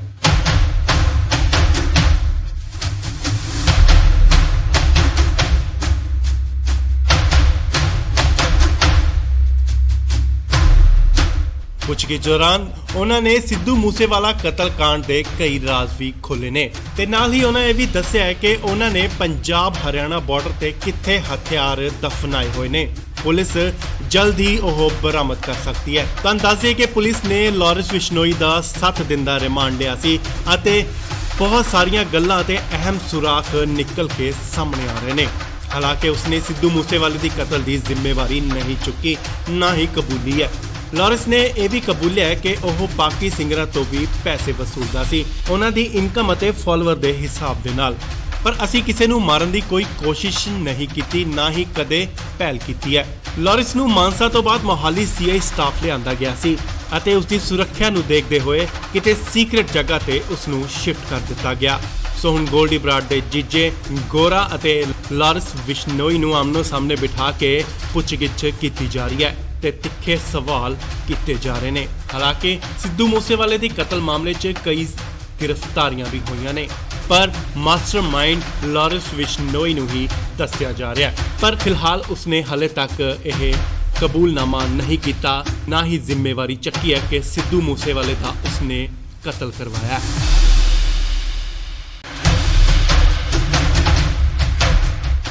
ਪੁੱਛਗਿੱਛ ਦੌਰਾਨ ਉਹਨਾਂ ਨੇ ਸਿੱਧੂ ਮੂਸੇਵਾਲਾ ਕਤਲकांड ਦੇ ਕਈ ਰਾਜ਼ ਵੀ ਖੋਲ੍ਹੇ ਨੇ ਤੇ ਨਾਲ ਹੀ ਉਹਨਾਂ ਇਹ ਵੀ ਦੱਸਿਆ ਹੈ ਕਿ ਉਹਨਾਂ ਨੇ ਪੰਜਾਬ ਹਰਿਆਣਾ ਬਾਰਡਰ ਤੇ ਕਿੱਥੇ ਹਥਿਆਰ ਦਫਨਾਏ ਹੋਏ ਨੇ। ਪੁਲਿਸ ਜਲਦ ਹੀ ਉਹ ਬਰਾਮਦ ਕਰ ਸਕਦੀ ਹੈ। ਤੁਹਾਨੂੰ ਦੱਸ ਦਈਏ ਕਿ ਪੁਲਿਸ ਨੇ ਲਾਰੈਂਸ ਬਿਸ਼ਨੋਈ ਦਾ 7 ਦਿਨ ਦਾ ਰਿਮਾਂਡ ਲਿਆ ਸੀ ਅਤੇ ਬਹੁਤ ਸਾਰੀਆਂ ਗੱਲਾਂ ਤੇ ਅਹਿਮ ਸੁਰਾਖ ਨਿਕਲ ਕੇ ਸਾਹਮਣੇ ਆ ਰਹੇ ਨੇ। ਹਾਲਾਂਕਿ ਉਸਨੇ ਸਿੱਧੂ ਮੂਸੇਵਾਲੇ ਦੀ ਕਤਲ ਦੀ ਜ਼ਿੰਮੇਵਾਰੀ ਨਹੀਂ ਚੁੱਕੀ, ਨਾ ਹੀ ਕਬੂਲੀ ਹੈ। ਲਾਰੈਂਸ ਨੇ ਇਹ ਵੀ ਕਬੂਲਿਆ ਹੈ ਕਿ ਉਹ ਬਾਕੀ ਸਿੰਗਰਾਂ ਤੋਂ ਵੀ ਪੈਸੇ ਵਸੂਲਦਾ ਸੀ, ਉਹਨਾਂ ਦੀ ਇਨਕਮ ਅਤੇ ਫਾਲੋਅਰ ਦੇ ਹਿਸਾਬ ਦੇ ਨਾਲ। ਪਰ ਅਸੀਂ ਕਿਸੇ ਨੂੰ ਮਾਰਨ ਦੀ ਕੋਈ ਕੋਸ਼ਿਸ਼ ਨਹੀਂ ਕੀਤੀ, ਨਾ ਹੀ ਕਦੇ ਪਹਿਲ ਕੀਤੀ ਹੈ। ਲਾਰੈਂਸ ਨੂੰ ਮਾਨਸਾ ਤੋਂ ਬਾਅਦ ਮੋਹਾਲੀ ਸੀਆਈ ਸਟਾਫ ਲਿਆਂਦਾ ਗਿਆ ਸੀ ਅਤੇ ਉਸ ਦੀ ਸੁਰੱਖਿਆ ਨੂੰ ਦੇਖਦੇ ਹੋਏ ਕਿਤੇ ਸੀਕ੍ਰੇਟ ਜਗ੍ਹਾ ਤੇ ਉਸ ਨੂੰ ਸ਼ਿਫਟ ਕਰ ਦਿੱਤਾ ਗਿਆ। ਸੋ ਹੁਣ ਗੋਲਡੀ ਬਰਾੜ ਦੇ ਜੀਜੇ ਗੋਰਾ ਅਤੇ ਲਾਰੈਂਸ ਬਿਸ਼ਨੋਈ ਨੂੰ ਆਮਨੋ ਸਾਹਮਣੇ ਬਿਠਾ ਕੇ ਪੁੱਛਗਿੱਛ ਕੀਤੀ ਜਾ ਰਹੀ ਹੈ ਤੇ ਤਿੱਖੇ ਸਵਾਲ ਕੀਤੇ ਜਾ ਰਹੇ ਨੇ। ਹਾਲਾਂਕਿ ਸਿੱਧੂ ਮੂਸੇਵਾਲੇ ਦੀ ਕਤਲ ਮਾਮਲੇ 'ਚ ਕਈ ਗ੍ਰਿਫਤਾਰੀਆਂ ਵੀ ਹੋਈਆਂ ਨੇ, ਪਰ ਮਾਸਟਰਮਾਈਂਡ ਲਾਰੈਂਸ ਬਿਸ਼ਨੋਈ ਨੂੰ ਹੀ ਦੱਸਿਆ ਜਾ ਰਿਹਾ ਹੈ। ਪਰ ਫਿਲਹਾਲ ਉਸਨੇ ਹਲੇ ਤੱਕ ਇਹ ਕਬੂਲਨਾਮਾ ਨਹੀਂ ਕੀਤਾ, ਨਾ ਹੀ ਜ਼ਿੰਮੇਵਾਰੀ ਚੱਕੀ ਹੈ ਕਿ ਸਿੱਧੂ ਮੂਸੇਵਾਲੇ ਦਾ ਉਸਨੇ ਕਤਲ ਕਰਵਾਇਆ ਹੈ।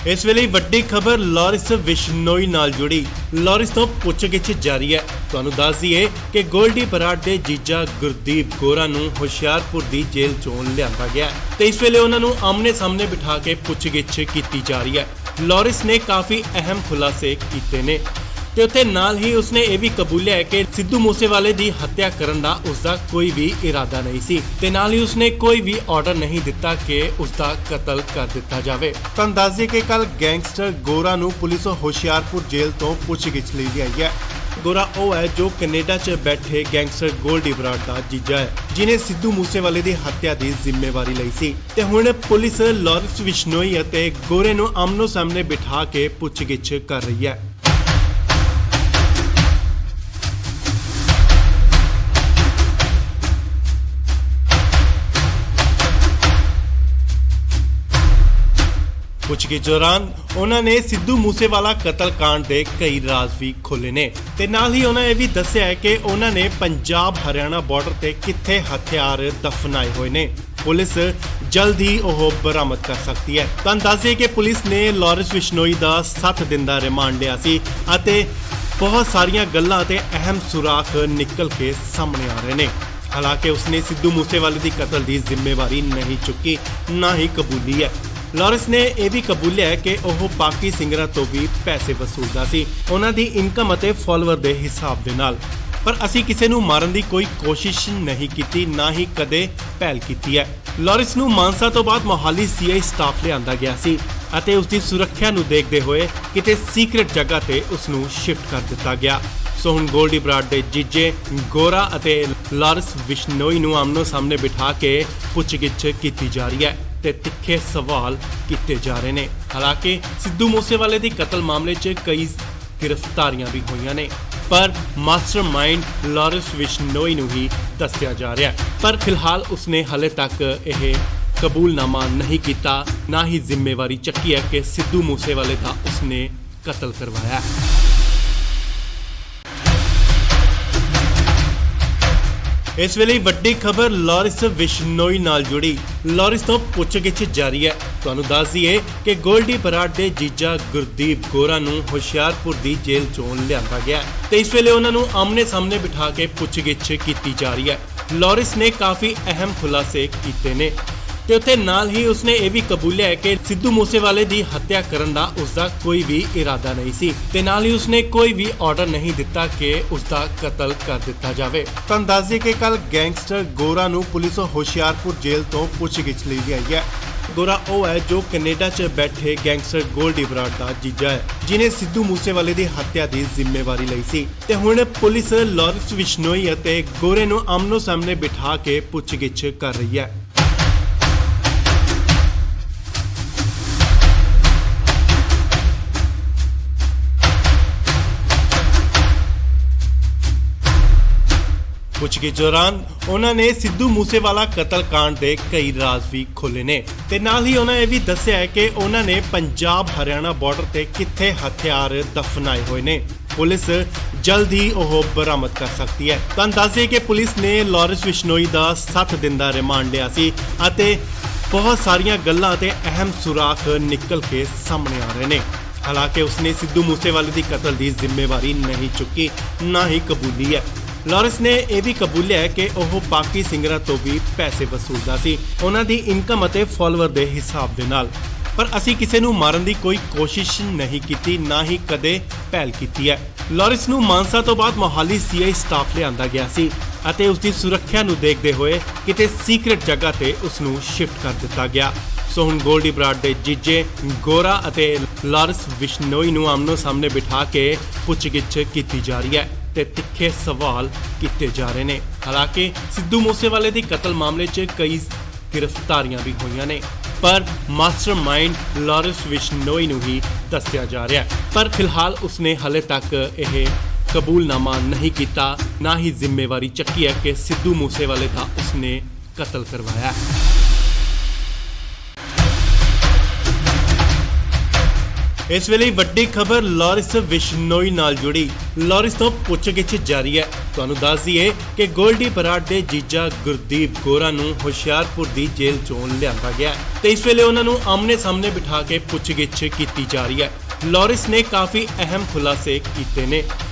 ਇਸ ਵੇਲੇ ਵੱਡੀ ਖਬਰ ਲਾਰੈਂਸ ਬਿਸ਼ਨੋਈ ਨਾਲ ਜੁੜੀ। ਲਾਰੈਂਸ ਤੋਂ ਪੁੱਛਗਿੱਛ ਜਾਰੀ ਹੈ। ਤੁਹਾਨੂੰ ਦੱਸ ਦਈਏ ਕਿ ਗੋਲਡੀ ਬਰਾੜ ਦੇ ਜੀਜਾ ਗੁਰਦੀਪ ਗੋਰਾ ਨੂੰ ਹੁਸ਼ਿਆਰਪੁਰ ਦੀ ਜੇਲ੍ਹ ਚੋਂ ਲਿਆਂਦਾ ਗਿਆ ਤੇ ਇਸ ਵੇਲੇ ਉਹਨਾਂ ਨੂੰ ਆਮਨੇ ਸਾਹਮਣੇ ਬਿਠਾ ਕੇ ਪੁੱਛਗਿੱਛ ਕੀਤੀ ਜਾ ਰਹੀ ਹੈ। ਲਾਰੈਂਸ ਨੇ ਕਾਫੀ ਅਹਿਮ ਖੁਲਾਸੇ ਕੀਤੇ ਨੇ ਤੇ ਉੱਥੇ ਨਾਲ ਹੀ ਉਸਨੇ ਇਹ ਵੀ ਕਬੂਲਿਆ ਹੈ ਕਿ ਸਿੱਧੂ ਮੂਸੇਵਾਲੇ ਦੀ ਹੱਤਿਆ ਕਰਨ ਦਾ ਉਸਦਾ ਕੋਈ ਵੀ ਇਰਾਦਾ ਨਹੀਂ ਸੀ ਤੇ ਨਾਲ ਹੀ ਉਸਨੇ ਕੋਈ ਵੀ ਆਰਡਰ ਨਹੀਂ ਦਿੱਤਾ ਕਿ ਉਸਦਾ ਕਤਲ ਕਰ ਦਿੱਤਾ ਜਾਵੇ। ਤੁਹਾਨੂੰ ਦੱਸ ਦਈਏ ਕਿ ਕੱਲ ਗੈਂਗਸਟਰ ਗੋਰਾ ਨੂੰ ਪੁਲਿਸ ਹੁਸ਼ਿਆਰਪੁਰ ਜੇਲ੍ਹ ਤੋਂ ਪੁੱਛਗਿੱਛ ਲਈ ਲਿਆਈ ਹੈ। ਗੋਰਾ ਉਹ ਹੈ ਜੋ ਕੈਨੇਡਾ 'ਚ ਬੈਠੇ ਗੈਂਗਸਟਰ ਗੋਲਡੀ ਬਰਾੜ ਦਾ ਜੀਜਾ ਹੈ, ਜਿਨੇ ਸਿੱਧੂ ਮੂਸੇਵਾਲੇ ਦੀ ਹੱਤਿਆ ਦੀ ਜ਼ਿੰਮੇਵਾਰੀ ਲਈ ਸੀ ਤੇ ਹੁਣ ਪੁਲਿਸ ਲਾਰੈਂਸ ਬਿਸ਼ਨੋਈ ਅਤੇ ਗੋਰੇ ਨੂੰ ਆਮਨੋ ਸਾਹਮਣੇ ਬਿਠਾ ਕੇ ਪੁੱਛਗਿੱਛ ਕਰ ਰਹੀ ਹੈ। ਪੁੱਛਗਿੱਛ ਦੌਰਾਨ ਉਹਨਾਂ ਨੇ ਸਿੱਧੂ ਮੂਸੇਵਾਲਾ ਕਤਲकांड ਦੇ ਕਈ ਰਾਜ਼ ਵੀ ਖੋਲ੍ਹੇ ਨੇ ਤੇ ਨਾਲ ਹੀ ਉਹਨਾਂ ਇਹ ਵੀ ਦੱਸਿਆ ਹੈ ਕਿ ਉਹਨਾਂ ਨੇ ਪੰਜਾਬ ਹਰਿਆਣਾ ਬਾਰਡਰ ਤੇ ਕਿੱਥੇ ਹਥਿਆਰ ਦਫਨਾਏ ਹੋਏ ਨੇ। ਪੁਲਿਸ ਜਲਦ ਹੀ ਉਹ ਬਰਾਮਦ ਕਰ ਸਕਦੀ ਹੈ। ਤੁਹਾਨੂੰ ਦੱਸ ਦਈਏ ਕਿ ਪੁਲਿਸ ਨੇ ਲਾਰੈਂਸ ਬਿਸ਼ਨੋਈ ਦਾ 7 ਦਿਨ ਦਾ ਰਿਮਾਂਡ ਲਿਆ ਸੀ ਅਤੇ ਬਹੁਤ ਸਾਰੀਆਂ ਗੱਲਾਂ ਤੇ ਅਹਿਮ ਸੁਰਾਖ ਨਿਕਲ ਕੇ ਸਾਹਮਣੇ ਆ ਰਹੇ ਨੇ। ਹਾਲਾਂਕਿ ਉਸਨੇ ਸਿੱਧੂ ਮੂਸੇਵਾਲੇ ਦੀ ਕਤਲ ਦੀ ਜ਼ਿੰਮੇਵਾਰੀ ਨਹੀਂ ਚੁੱਕੀ, ਨਾ ਹੀ ਕਬੂਲੀ ਹੈ। ਲਾਰੈਂਸ ਨੇ ਇਹ ਵੀ ਕਬੂਲਿਆ ਹੈ ਕਿ ਉਹ ਬਾਕੀ ਸਿੰਗਰਾਂ ਤੋਂ ਵੀ ਪੈਸੇ ਵਸੂਲਦਾ ਸੀ, ਉਹਨਾਂ ਦੀ ਇਨਕਮ ਅਤੇ ਫਾਲੋਅਰ ਦੇ ਹਿਸਾਬ ਦੇ ਨਾਲ। ਪਰ ਅਸੀਂ ਕਿਸੇ ਨੂੰ ਮਾਰਨ ਦੀ ਕੋਈ ਕੋਸ਼ਿਸ਼ ਨਹੀਂ ਕੀਤੀ, ਨਾ ਹੀ ਕਦੇ ਪਹਿਲ ਕੀਤੀ ਹੈ। ਲਾਰੈਂਸ ਨੂੰ ਮਾਨਸਾ ਤੋਂ ਬਾਅਦ ਮੋਹਾਲੀ ਸੀਆਈ ਸਟਾਫ ਲਿਆਂਦਾ ਗਿਆ ਸੀ ਅਤੇ ਉਸ ਦੀ ਸੁਰੱਖਿਆ ਨੂੰ ਦੇਖਦੇ ਹੋਏ ਕਿਤੇ ਸੀਕ੍ਰੇਟ ਜਗ੍ਹਾ ਤੇ ਉਸ ਨੂੰ ਸ਼ਿਫਟ ਕਰ ਦਿੱਤਾ ਗਿਆ। ਸੋ ਹੁਣ ਗੋਲਡੀ ਬਰਾੜ ਦੇ ਜੀਜੇ ਗੋਰਾ ਅਤੇ ਲਾਰੈਂਸ ਬਿਸ਼ਨੋਈ ਨੂੰ ਆਮਨੋ ਸਾਹਮਣੇ ਬਿਠਾ ਕੇ ਪੁੱਛਗਿੱਛ ਕੀਤੀ ਜਾ ਰਹੀ ਹੈ ਤੇ ਤਿੱਖੇ ਸਵਾਲ ਕੀਤੇ ਜਾ ਰਹੇ ਨੇ। ਹਾਲਾਂਕਿ ਸਿੱਧੂ ਮੂਸੇਵਾਲੇ ਦੀ ਕਤਲ ਮਾਮਲੇ 'ਚ ਕਈ ਗ੍ਰਿਫਤਾਰੀਆਂ ਵੀ ਹੋਈਆਂ ਨੇ, ਪਰ ਮਾਸਟਰਮਾਈਂਡ ਲਾਰੈਂਸ ਬਿਸ਼ਨੋਈ ਨੂੰ ਹੀ ਦੱਸਿਆ ਜਾ ਰਿਹਾ ਹੈ। ਪਰ ਫਿਲਹਾਲ ਉਸਨੇ ਹਲੇ ਤੱਕ ਇਹ ਕਬੂਲਨਾਮਾ ਨਹੀਂ ਕੀਤਾ, ਨਾ ਹੀ ਜ਼ਿੰਮੇਵਾਰੀ ਚੱਕੀ ਹੈ ਕਿ ਸਿੱਧੂ ਮੂਸੇਵਾਲੇ ਦਾ ਉਸਨੇ ਕਤਲ ਕਰਵਾਇਆ। ਇਸ ਵੇਲੇ ਵੱਡੀ ਖਬਰ ਲਾਰੈਂਸ ਬਿਸ਼ਨੋਈ ਨਾਲ ਜੁੜੀ। ਲਾਰੈਂਸ ਤੋਂ ਪੁੱਛਗਿੱਛ ਜਾਰੀ ਹੈ। ਤੁਹਾਨੂੰ ਦੱਸ ਦਈਏ ਕਿ ਗੋਲਡੀ ਬਰਾੜ ਦੇ ਜੀਜਾ ਗੁਰਦੀਪ ਗੋਰਾ ਨੂੰ ਹੁਸ਼ਿਆਰਪੁਰ ਦੀ ਜੇਲ੍ਹ ਚੋਂ ਲਿਆਂਦਾ ਗਿਆ ਤੇ ਇਸ ਵੇਲੇ ਉਹਨਾਂ ਨੂੰ ਆਮਨੇ ਸਾਹਮਣੇ ਬਿਠਾ ਕੇ ਪੁੱਛਗਿੱਛ ਕੀਤੀ ਜਾ ਰਹੀ ਹੈ। ਲਾਰੈਂਸ ਨੇ ਕਾਫੀ ਅਹਿਮ ਖੁਲਾਸੇ ਕੀਤੇ ਨੇ ਤੇ ਉੱਥੇ ਨਾਲ ਹੀ ਉਸਨੇ ਇਹ ਵੀ ਕਬੂਲਿਆ ਹੈ ਕਿ ਸਿੱਧੂ ਮੂਸੇਵਾਲੇ ਦੀ ਹੱਤਿਆ ਕਰਨ ਦਾ ਉਸਦਾ ਕੋਈ ਵੀ ਇਰਾਦਾ ਨਹੀਂ ਸੀ ਤੇ ਨਾਲ ਹੀ ਉਸਨੇ ਕੋਈ ਵੀ ਆਰਡਰ ਨਹੀਂ ਦਿੱਤਾ ਕਿ ਉਸਦਾ ਕਤਲ ਕਰ ਦਿੱਤਾ ਜਾਵੇ। ਤੁਹਾਨੂੰ ਦੱਸ ਦਈਏ ਕਿ ਕੱਲ ਗੈਂਗਸਟਰ ਗੋਰਾ ਨੂੰ ਪੁਲਿਸ ਹੁਸ਼ਿਆਰਪੁਰ ਜੇਲ੍ਹ ਤੋਂ ਪੁੱਛਗਿੱਛ ਲਈ ਲਿਆਈ ਹੈ। ਗੋਰਾ ਉਹ ਹੈ ਜੋ ਕੈਨੇਡਾ 'ਚ ਬੈਠੇ ਗੈਂਗਸਟਰ ਗੋਲਡੀ ਬਰਾੜ ਦਾ ਜੀਜਾ ਹੈ, ਜਿਨੇ ਸਿੱਧੂ ਮੂਸੇਵਾਲੇ ਦੀ ਹੱਤਿਆ ਦੀ ਜ਼ਿੰਮੇਵਾਰੀ ਲਈ ਸੀ ਤੇ ਹੁਣ ਪੁਲਿਸ ਲਾਰੈਂਸ ਬਿਸ਼ਨੋਈ ਅਤੇ ਗੋਰੇ ਨੂੰ ਆਮਨੋ ਸਾਹਮਣੇ ਬਿਠਾ ਕੇ ਪੁੱਛਗਿੱਛ ਕਰ ਰਹੀ ਹੈ। ਪੁੱਛਗਿੱਛ ਦੌਰਾਨ ਉਹਨਾਂ ਨੇ ਸਿੱਧੂ ਮੂਸੇਵਾਲਾ ਕਤਲकांड ਦੇ ਕਈ ਰਾਜ਼ ਵੀ ਖੋਲ੍ਹੇ ਨੇ ਤੇ ਨਾਲ ਹੀ ਉਹਨਾਂ ਇਹ ਵੀ ਦੱਸਿਆ ਹੈ ਕਿ ਉਹਨਾਂ ਨੇ ਪੰਜਾਬ ਹਰਿਆਣਾ ਬਾਰਡਰ ਤੇ ਕਿੱਥੇ ਹਥਿਆਰ ਦਫਨਾਏ ਹੋਏ ਨੇ। ਪੁਲਿਸ ਜਲਦ ਹੀ ਉਹ ਬਰਾਮਦ ਕਰ ਸਕਦੀ ਹੈ। ਤੁਹਾਨੂੰ ਦੱਸ ਦਈਏ ਕਿ ਪੁਲਿਸ ਨੇ ਲਾਰੈਂਸ ਬਿਸ਼ਨੋਈ ਦਾ 7 ਦਿਨ ਦਾ ਰਿਮਾਂਡ ਲਿਆ ਸੀ ਅਤੇ ਬਹੁਤ ਸਾਰੀਆਂ ਗੱਲਾਂ ਤੇ ਅਹਿਮ ਸੁਰਾਖ ਨਿਕਲ ਕੇ ਸਾਹਮਣੇ ਆ ਰਹੇ ਨੇ। ਹਾਲਾਂਕਿ ਉਸਨੇ ਸਿੱਧੂ ਮੂਸੇਵਾਲੇ ਦੀ ਕਤਲ ਦੀ ਜ਼ਿੰਮੇਵਾਰੀ ਨਹੀਂ ਚੁੱਕੀ, ਨਾ ਹੀ ਕਬੂਲੀ ਹੈ। ਲਾਰੈਂਸ ਨੇ ਇਹ ਵੀ ਕਬੂਲਿਆ ਹੈ ਕਿ ਉਹ ਬਾਕੀ ਸਿੰਗਰਾਂ ਤੋਂ ਵੀ ਪੈਸੇ ਵਸੂਲਦਾ ਸੀ, ਉਹਨਾਂ ਦੀ ਇਨਕਮ ਅਤੇ ਫਾਲੋਅਰ ਦੇ ਹਿਸਾਬ ਦੇ ਨਾਲ। ਪਰ ਅਸੀਂ ਕਿਸੇ ਨੂੰ ਮਾਰਨ ਦੀ ਕੋਈ ਕੋਸ਼ਿਸ਼ ਨਹੀਂ ਕੀਤੀ, ਨਾ ਹੀ ਕਦੇ ਪਹਿਲ ਕੀਤੀ ਹੈ। ਲਾਰੈਂਸ ਨੂੰ ਮਾਨਸਾ ਤੋਂ ਬਾਅਦ ਮੋਹਾਲੀ ਸੀਆਈ ਸਟਾਫ ਲਿਆਂਦਾ ਗਿਆ ਸੀ ਅਤੇ ਉਸ ਦੀ ਸੁਰੱਖਿਆ ਨੂੰ ਦੇਖਦੇ ਹੋਏ ਕਿਤੇ ਸੀਕ੍ਰੇਟ ਜਗ੍ਹਾ ਤੇ ਉਸ ਨੂੰ ਸ਼ਿਫਟ ਕਰ ਦਿੱਤਾ ਗਿਆ। ਸੋ ਹੁਣ ਗੋਲਡੀ ਬਰਾੜ ਦੇ ਜੀਜੇ ਗੋਰਾ ਅਤੇ ਲਾਰੈਂਸ ਬਿਸ਼ਨੋਈ ਨੂੰ ਆਮਨੋ ਸਾਹਮਣੇ ਬਿਠਾ ਕੇ ਪੁੱਛਗਿੱਛ ਕੀਤੀ ਜਾ ਰਹੀ ਹੈ ਤੇ ਤਿੱਖੇ ਸਵਾਲ ਕੀਤੇ ਜਾ ਰਹੇ ਨੇ। ਹਾਲਾਂਕਿ ਸਿੱਧੂ ਮੂਸੇਵਾਲੇ ਦੀ ਕਤਲ ਮਾਮਲੇ 'ਚ ਕਈ ਗ੍ਰਿਫਤਾਰੀਆਂ ਵੀ ਹੋਈਆਂ ਨੇ, ਪਰ ਮਾਸਟਰਮਾਈਂਡ ਲਾਰੈਂਸ ਬਿਸ਼ਨੋਈ ਨੂੰ ਹੀ ਦੱਸਿਆ ਜਾ ਰਿਹਾ ਹੈ। ਪਰ ਫਿਲਹਾਲ ਉਸਨੇ ਹਲੇ ਤੱਕ ਇਹ ਕਬੂਲਨਾਮਾ ਨਹੀਂ ਕੀਤਾ, ਨਾ ਹੀ ਜ਼ਿੰਮੇਵਾਰੀ ਚੱਕੀ ਹੈ ਕਿ ਸਿੱਧੂ ਮੂਸੇਵਾਲੇ ਦਾ ਉਸਨੇ ਕਤਲ ਕਰਵਾਇਆ। ਇਸ ਵੇਲੇ ਵੱਡੀ ਖਬਰ ਲਾਰੈਂਸ ਬਿਸ਼ਨੋਈ ਨਾਲ ਜੁੜੀ। ਲਾਰੈਂਸ ਤੋਂ ਪੁੱਛਗਿੱਛ ਜਾਰੀ ਹੈ। ਤੁਹਾਨੂੰ ਦੱਸ ਦਈਏ ਕਿ ਗੋਲਡੀ ਬਰਾੜ ਦੇ ਜੀਜਾ ਗੁਰਦੀਪ ਗੋਰਾ ਨੂੰ ਹੁਸ਼ਿਆਰਪੁਰ ਦੀ ਜੇਲ੍ਹ ਚੋਂ ਲਿਆਂਦਾ ਗਿਆ ਤੇ ਇਸ ਵੇਲੇ ਉਹਨਾਂ ਨੂੰ ਆਮਨੇ ਸਾਹਮਣੇ ਬਿਠਾ ਕੇ ਪੁੱਛਗਿੱਛ ਕੀਤੀ ਜਾ ਰਹੀ ਹੈ। ਲਾਰੈਂਸ ਨੇ ਕਾਫੀ ਅਹਿਮ ਖੁਲਾਸੇ ਕੀਤੇ ਨੇ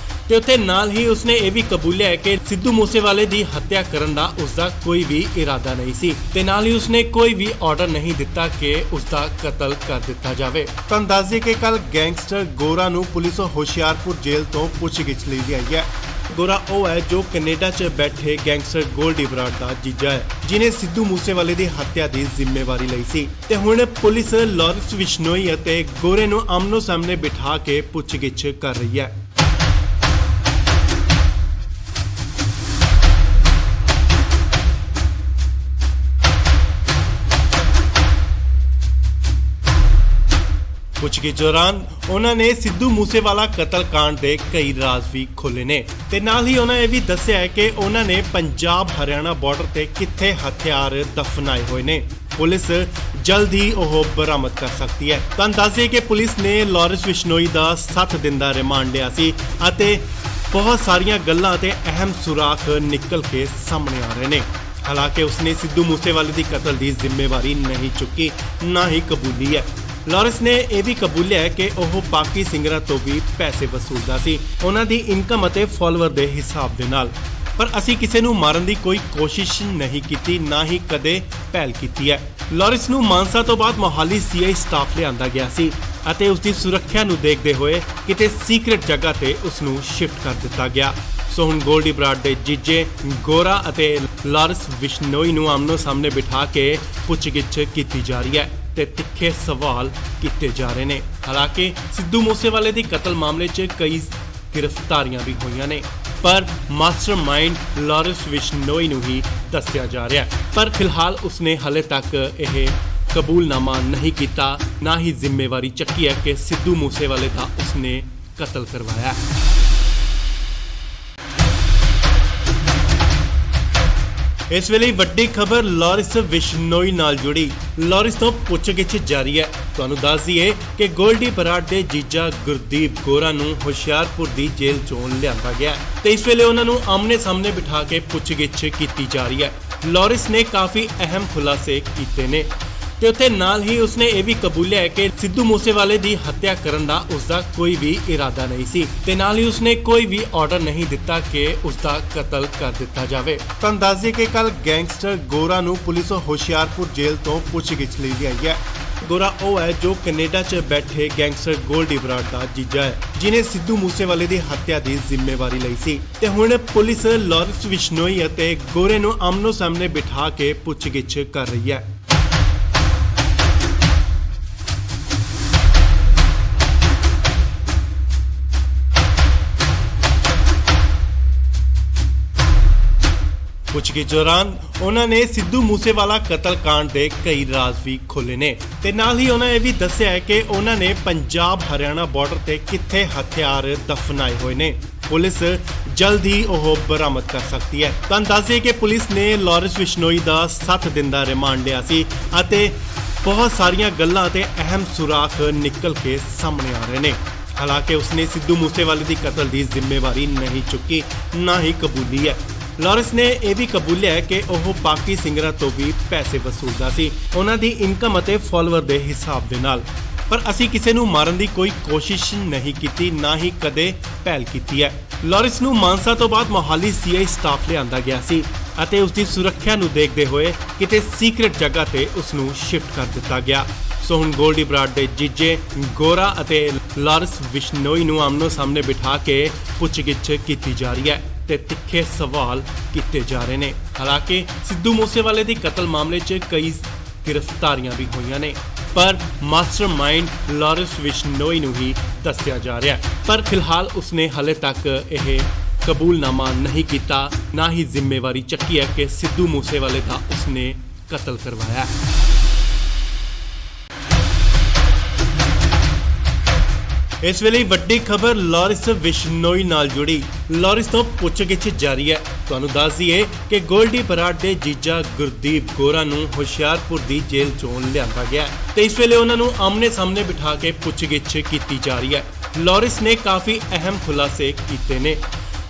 ਤੇ ਉੱਥੇ ਨਾਲ ਹੀ ਉਸਨੇ ਇਹ ਵੀ ਕਬੂਲਿਆ ਹੈ ਕਿ ਸਿੱਧੂ ਮੂਸੇਵਾਲੇ ਦੀ ਹੱਤਿਆ ਕਰਨ ਦਾ ਉਸਦਾ ਕੋਈ ਵੀ ਇਰਾਦਾ ਨਹੀਂ ਸੀ ਤੇ ਨਾਲ ਹੀ ਉਸਨੇ ਕੋਈ ਵੀ ਆਰਡਰ ਨਹੀਂ ਦਿੱਤਾ ਕਿ ਉਸਦਾ ਕਤਲ ਕਰ ਦਿੱਤਾ ਜਾਵੇ। ਤੁਹਾਨੂੰ ਦੱਸ ਦਈਏ ਕਿ ਕੱਲ ਗੈਂਗਸਟਰ ਗੋਰਾ ਨੂੰ ਪੁਲਿਸ ਹੁਸ਼ਿਆਰਪੁਰ ਜੇਲ੍ਹ ਤੋਂ ਪੁੱਛਗਿੱਛ ਲਈ ਲਿਆਈ ਹੈ। ਗੋਰਾ ਉਹ ਹੈ ਜੋ ਕੈਨੇਡਾ 'ਚ ਬੈਠੇ ਗੈਂਗਸਟਰ ਗੋਲਡੀ ਬਰਾੜ ਦਾ ਜੀਜਾ ਹੈ, ਜਿਨੇ ਸਿੱਧੂ ਮੂਸੇਵਾਲੇ ਦੀ ਹੱਤਿਆ ਦੀ ਜ਼ਿੰਮੇਵਾਰੀ ਲਈ ਸੀ ਤੇ ਹੁਣ ਪੁਲਿਸ ਲਾਰੈਂਸ ਬਿਸ਼ਨੋਈ ਅਤੇ ਗੋਰੇ ਨੂੰ ਆਮਨੋ ਸਾਹਮਣੇ ਬਿਠਾ ਕੇ ਪੁੱਛਗਿੱਛ ਕਰ ਰਹੀ ਹੈ। ਪੁੱਛਗਿੱਛ ਦੌਰਾਨ ਉਹਨਾਂ ਨੇ ਸਿੱਧੂ ਮੂਸੇਵਾਲਾ ਕਤਲकांड ਦੇ ਕਈ ਰਾਜ਼ ਵੀ ਖੋਲ੍ਹੇ ਨੇ ਤੇ ਨਾਲ ਹੀ ਉਹਨਾਂ ਇਹ ਵੀ ਦੱਸਿਆ ਹੈ ਕਿ ਉਹਨਾਂ ਨੇ ਪੰਜਾਬ ਹਰਿਆਣਾ ਬਾਰਡਰ ਤੇ ਕਿੱਥੇ ਹਥਿਆਰ ਦਫਨਾਏ ਹੋਏ ਨੇ। ਪੁਲਿਸ ਜਲਦ ਹੀ ਉਹ ਬਰਾਮਦ ਕਰ ਸਕਦੀ ਹੈ। ਤੁਹਾਨੂੰ ਦੱਸ ਦਈਏ ਕਿ ਪੁਲਿਸ ਨੇ ਲਾਰੈਂਸ ਬਿਸ਼ਨੋਈ ਦਾ 7 ਦਿਨ ਦਾ ਰਿਮਾਂਡ ਲਿਆ ਸੀ ਅਤੇ ਬਹੁਤ ਸਾਰੀਆਂ ਗੱਲਾਂ ਤੇ ਅਹਿਮ ਸੁਰਾਖ ਨਿਕਲ ਕੇ ਸਾਹਮਣੇ ਆ ਰਹੇ ਨੇ। ਹਾਲਾਂਕਿ ਉਸਨੇ ਸਿੱਧੂ ਮੂਸੇਵਾਲੇ ਦੀ ਕਤਲ ਦੀ ਜ਼ਿੰਮੇਵਾਰੀ ਨਹੀਂ ਚੁੱਕੀ, ਨਾ ਹੀ ਕਬੂਲੀ ਹੈ। ਲਾਰੈਂਸ ਨੇ ਇਹ ਵੀ ਕਬੂਲਿਆ ਹੈ ਕਿ ਉਹ ਬਾਕੀ ਸਿੰਗਰਾਂ ਤੋਂ ਵੀ ਪੈਸੇ ਵਸੂਲਦਾ ਸੀ, ਉਹਨਾਂ ਦੀ ਇਨਕਮ ਅਤੇ ਫਾਲੋਅਰ ਦੇ ਹਿਸਾਬ ਦੇ ਨਾਲ। ਪਰ ਅਸੀਂ ਕਿਸੇ ਨੂੰ ਮਾਰਨ ਦੀ ਕੋਈ ਕੋਸ਼ਿਸ਼ ਨਹੀਂ ਕੀਤੀ, ਨਾ ਹੀ ਕਦੇ ਪਹਿਲ ਕੀਤੀ ਹੈ। ਲਾਰੈਂਸ ਨੂੰ ਮਾਨਸਾ ਤੋਂ ਬਾਅਦ ਮੋਹਾਲੀ ਸੀਆਈ ਸਟਾਫ ਲਿਆਂਦਾ ਗਿਆ ਸੀ ਅਤੇ ਉਸ ਦੀ ਸੁਰੱਖਿਆ ਨੂੰ ਦੇਖਦੇ ਹੋਏ ਕਿਤੇ ਸੀਕ੍ਰੇਟ ਜਗ੍ਹਾ ਤੇ ਉਸ ਨੂੰ ਸ਼ਿਫਟ ਕਰ ਦਿੱਤਾ ਗਿਆ। ਸੋ ਹੁਣ ਗੋਲਡੀ ਬਰਾੜ ਦੇ ਜੀਜੇ ਗੋਰਾ ਅਤੇ ਲਾਰੈਂਸ ਬਿਸ਼ਨੋਈ ਨੂੰ ਆਮਨੋ ਸਾਹਮਣੇ ਬਿਠਾ ਕੇ ਪੁੱਛਗਿੱਛ ਕੀਤੀ ਜਾ ਰਹੀ ਹੈ ਤੇ ਤਿੱਖੇ ਸਵਾਲ ਕੀਤੇ ਜਾ ਰਹੇ ਨੇ। ਹਾਲਾਂਕਿ ਸਿੱਧੂ ਮੂਸੇਵਾਲੇ ਦੀ ਕਤਲ ਮਾਮਲੇ 'ਚ ਕਈ ਗ੍ਰਿਫਤਾਰੀਆਂ ਵੀ ਹੋਈਆਂ ਨੇ, ਪਰ ਮਾਸਟਰਮਾਈਂਡ ਲਾਰੈਂਸ ਬਿਸ਼ਨੋਈ ਨੂੰ ਹੀ ਦੱਸਿਆ ਜਾ ਰਿਹਾ ਹੈ। ਪਰ ਫਿਲਹਾਲ ਉਸਨੇ ਹਲੇ ਤੱਕ ਇਹ ਕਬੂਲਨਾਮਾ ਨਹੀਂ ਕੀਤਾ, ਨਾ ਹੀ ਜ਼ਿੰਮੇਵਾਰੀ ਚੱਕੀ ਹੈ ਕਿ ਸਿੱਧੂ ਮੂਸੇਵਾਲੇ ਦਾ ਉਸਨੇ ਕਤਲ ਕਰਵਾਇਆ। ਇਸ ਵੇਲੇ ਵੱਡੀ ਖਬਰ ਲਾਰੈਂਸ ਬਿਸ਼ਨੋਈ ਨਾਲ ਜੁੜੀ। ਲਾਰੈਂਸ ਤੋਂ ਪੁੱਛਗਿੱਛ ਜਾਰੀ ਹੈ। ਤੁਹਾਨੂੰ ਦੱਸ ਦਈਏ ਕਿ ਗੋਲਡੀ ਬਰਾੜ ਦੇ ਜੀਜਾ ਗੁਰਦੀਪ ਗੋਰਾ ਨੂੰ ਹੁਸ਼ਿਆਰਪੁਰ ਦੀ ਜੇਲ੍ਹ ਚੋਂ ਲਿਆਂਦਾ ਗਿਆ ਤੇ ਇਸ ਵੇਲੇ ਉਹਨਾਂ ਨੂੰ ਆਮਨੇ ਸਾਹਮਣੇ ਬਿਠਾ ਕੇ ਪੁੱਛਗਿੱਛ ਕੀਤੀ ਜਾ ਰਹੀ ਹੈ। ਲਾਰੈਂਸ ਨੇ ਕਾਫੀ ਅਹਿਮ ਖੁਲਾਸੇ ਕੀਤੇ ਨੇ ਤੇ ਉੱਥੇ ਨਾਲ ਹੀ ਉਸਨੇ ਇਹ ਵੀ ਕਬੂਲਿਆ ਹੈ ਕਿ ਸਿੱਧੂ ਮੂਸੇਵਾਲੇ ਦੀ ਹੱਤਿਆ ਕਰਨ ਦਾ ਉਸਦਾ ਕੋਈ ਵੀ ਇਰਾਦਾ ਨਹੀਂ ਸੀ ਤੇ ਨਾਲ ਹੀ ਉਸਨੇ ਕੋਈ ਵੀ ਆਰਡਰ ਨਹੀਂ ਦਿੱਤਾ ਕਿ ਉਸਦਾ ਕਤਲ ਕਰ ਦਿੱਤਾ ਜਾਵੇ। ਤਾਂ ਦੱਸ ਦਈਏ ਕਿ ਕੱਲ ਗੈਂਗਸਟਰ ਗੋਰਾ ਨੂੰ ਪੁਲਿਸ ਹੁਸ਼ਿਆਰਪੁਰ ਜੇਲ੍ਹ ਤੋਂ ਪੁੱਛਗਿੱਛ ਲਈ ਆਈ ਹੈ। ਗੋਰਾ ਉਹ ਹੈ ਜੋ ਕੈਨੇਡਾ 'ਚ ਬੈਠੇ ਗੈਂਗਸਟਰ ਗੋਲਡੀ ਬਰਾੜ ਦਾ ਜੀਜਾ ਹੈ, ਜਿਨੇ ਸਿੱਧੂ ਮੂਸੇਵਾਲੇ ਦੀ ਹੱਤਿਆ ਦੀ ਜ਼ਿੰਮੇਵਾਰੀ ਲਈ ਸੀ ਤੇ ਹੁਣ ਪੁਲਿਸ ਲਾਰੈਂਸ ਬਿਸ਼ਨੋਈ ਅਤੇ ਗੋਰੇ ਨੂੰ ਆਮਨੋ ਸਾਹਮਣੇ ਬਿਠਾ ਕੇ ਪੁੱਛਗਿੱਛ ਕਰ ਰਹੀ ਹੈ। ਪੁੱਛਗਿੱਛ ਦੌਰਾਨ ਉਹਨਾਂ ਨੇ ਸਿੱਧੂ ਮੂਸੇਵਾਲਾ ਕਤਲकांड ਦੇ ਕਈ ਰਾਜ਼ ਵੀ ਖੋਲ੍ਹੇ ਨੇ ਤੇ ਨਾਲ ਹੀ ਉਹਨਾਂ ਇਹ ਵੀ ਦੱਸਿਆ ਹੈ ਕਿ ਉਹਨਾਂ ਨੇ ਪੰਜਾਬ ਹਰਿਆਣਾ ਬਾਰਡਰ ਤੇ ਕਿੱਥੇ ਹਥਿਆਰ ਦਫਨਾਏ ਹੋਏ ਨੇ। ਪੁਲਿਸ ਜਲਦ ਹੀ ਉਹ ਬਰਾਮਦ ਕਰ ਸਕਦੀ ਹੈ। ਤਾਂ ਦੱਸਿਏ ਕਿ ਪੁਲਿਸ ਨੇ ਲਾਰੈਂਸ ਬਿਸ਼ਨੋਈ ਦਾ 7 ਦਿਨ ਦਾ ਰਿਮਾਂਡ ਲਿਆ ਸੀ ਅਤੇ ਬਹੁਤ ਸਾਰੀਆਂ ਗੱਲਾਂ ਤੇ ਅਹਿਮ ਸੁਰਾਖ ਨਿਕਲ ਕੇ ਸਾਹਮਣੇ ਆ ਰਹੇ ਨੇ। ਹਾਲਾਂਕਿ ਉਸਨੇ ਸਿੱਧੂ ਮੂਸੇਵਾਲੇ ਦੀ ਕਤਲ ਦੀ ਜ਼ਿੰਮੇਵਾਰੀ ਨਹੀਂ ਚੁੱਕੀ, ਨਾ ਹੀ ਕਬੂਲੀ ਹੈ। ਲਾਰੈਂਸ ਨੇ ਇਹ ਵੀ ਕਬੂਲਿਆ ਹੈ ਕਿ ਉਹ ਬਾਕੀ ਸਿੰਗਰਾਂ ਤੋਂ ਵੀ ਪੈਸੇ ਵਸੂਲਦਾ ਸੀ, ਉਹਨਾਂ ਦੀ ਇਨਕਮ ਅਤੇ ਫਾਲੋਅਰ ਦੇ ਹਿਸਾਬ ਦੇ ਨਾਲ। ਪਰ ਅਸੀਂ ਕਿਸੇ ਨੂੰ ਮਾਰਨ ਦੀ ਕੋਈ ਕੋਸ਼ਿਸ਼ ਨਹੀਂ ਕੀਤੀ, ਨਾ ਹੀ ਕਦੇ ਪਹਿਲ ਕੀਤੀ ਹੈ। ਲਾਰੈਂਸ ਨੂੰ ਮਾਨਸਾ ਤੋਂ ਬਾਅਦ ਮੋਹਾਲੀ ਸੀਆਈ ਸਟਾਫ ਲਿਆਂਦਾ ਗਿਆ ਸੀ ਅਤੇ ਉਸ ਦੀ ਸੁਰੱਖਿਆ ਨੂੰ ਦੇਖਦੇ ਹੋਏ ਕਿਤੇ ਸੀਕ੍ਰੇਟ ਜਗ੍ਹਾ ਤੇ ਉਸ ਨੂੰ ਸ਼ਿਫਟ ਕਰ ਦਿੱਤਾ ਗਿਆ। ਸੋ ਹੁਣ ਗੋਲਡੀ ਬਰਾੜ ਦੇ ਜੀਜੇ ਗੋਰਾ ਅਤੇ ਲਾਰੈਂਸ ਬਿਸ਼ਨੋਈ ਨੂੰ ਆਮਨੋ ਸਾਹਮਣੇ ਬਿਠਾ ਕੇ ਪੁੱਛਗਿੱਛ ਕੀਤੀ ਜਾ ਰਹੀ ਹੈ ਤੇ ਤਿੱਖੇ ਸਵਾਲ ਕੀਤੇ ਜਾ ਰਹੇ ਨੇ। ਹਾਲਾਂਕਿ ਸਿੱਧੂ ਮੂਸੇਵਾਲੇ ਦੀ ਕਤਲ ਮਾਮਲੇ 'ਚ ਕਈ ਗ੍ਰਿਫਤਾਰੀਆਂ ਵੀ ਹੋਈਆਂ ਨੇ, ਪਰ ਮਾਸਟਰਮਾਈਂਡ ਲਾਰੈਂਸ ਬਿਸ਼ਨੋਈ ਨੂੰ ਹੀ ਦੱਸਿਆ ਜਾ ਰਿਹਾ ਹੈ। ਪਰ ਫਿਲਹਾਲ ਉਸਨੇ ਹਾਲੇ ਤੱਕ ਇਹ ਕਬੂਲਨਾਮਾ ਨਹੀਂ ਕੀਤਾ, ਨਾ ਹੀ ਜ਼ਿੰਮੇਵਾਰੀ ਚੱਕੀ ਹੈ ਕਿ ਸਿੱਧੂ ਮੂਸੇਵਾਲੇ ਦਾ ਉਸਨੇ ਕਤਲ ਕਰਵਾਇਆ ਹੈ। ਇਸ ਵੇਲੇ ਵੱਡੀ ਖਬਰ ਲਾਰੈਂਸ ਬਿਸ਼ਨੋਈ ਨਾਲ ਜੁੜੀ। ਲਾਰੈਂਸ ਤੋਂ ਪੁੱਛਗਿੱਛ ਜਾਰੀ ਹੈ। ਤੁਹਾਨੂੰ ਦੱਸ ਦਈਏ ਕਿ ਗੋਲਡੀ ਬਰਾੜ ਦੇ ਜੀਜਾ ਗੁਰਦੀਪ ਗੋਰਾ ਨੂੰ ਹੁਸ਼ਿਆਰਪੁਰ ਦੀ ਜੇਲ੍ਹ ਚੋਂ ਲਿਆਂਦਾ ਗਿਆ ਤੇ ਇਸ ਵੇਲੇ ਉਹਨਾਂ ਨੂੰ ਆਮਨੇ ਸਾਹਮਣੇ ਬਿਠਾ ਕੇ ਪੁੱਛਗਿੱਛ ਕੀਤੀ ਜਾ ਰਹੀ ਹੈ। ਲਾਰੈਂਸ ਨੇ ਕਾਫੀ ਅਹਿਮ ਖੁਲਾਸੇ ਕੀਤੇ ਨੇ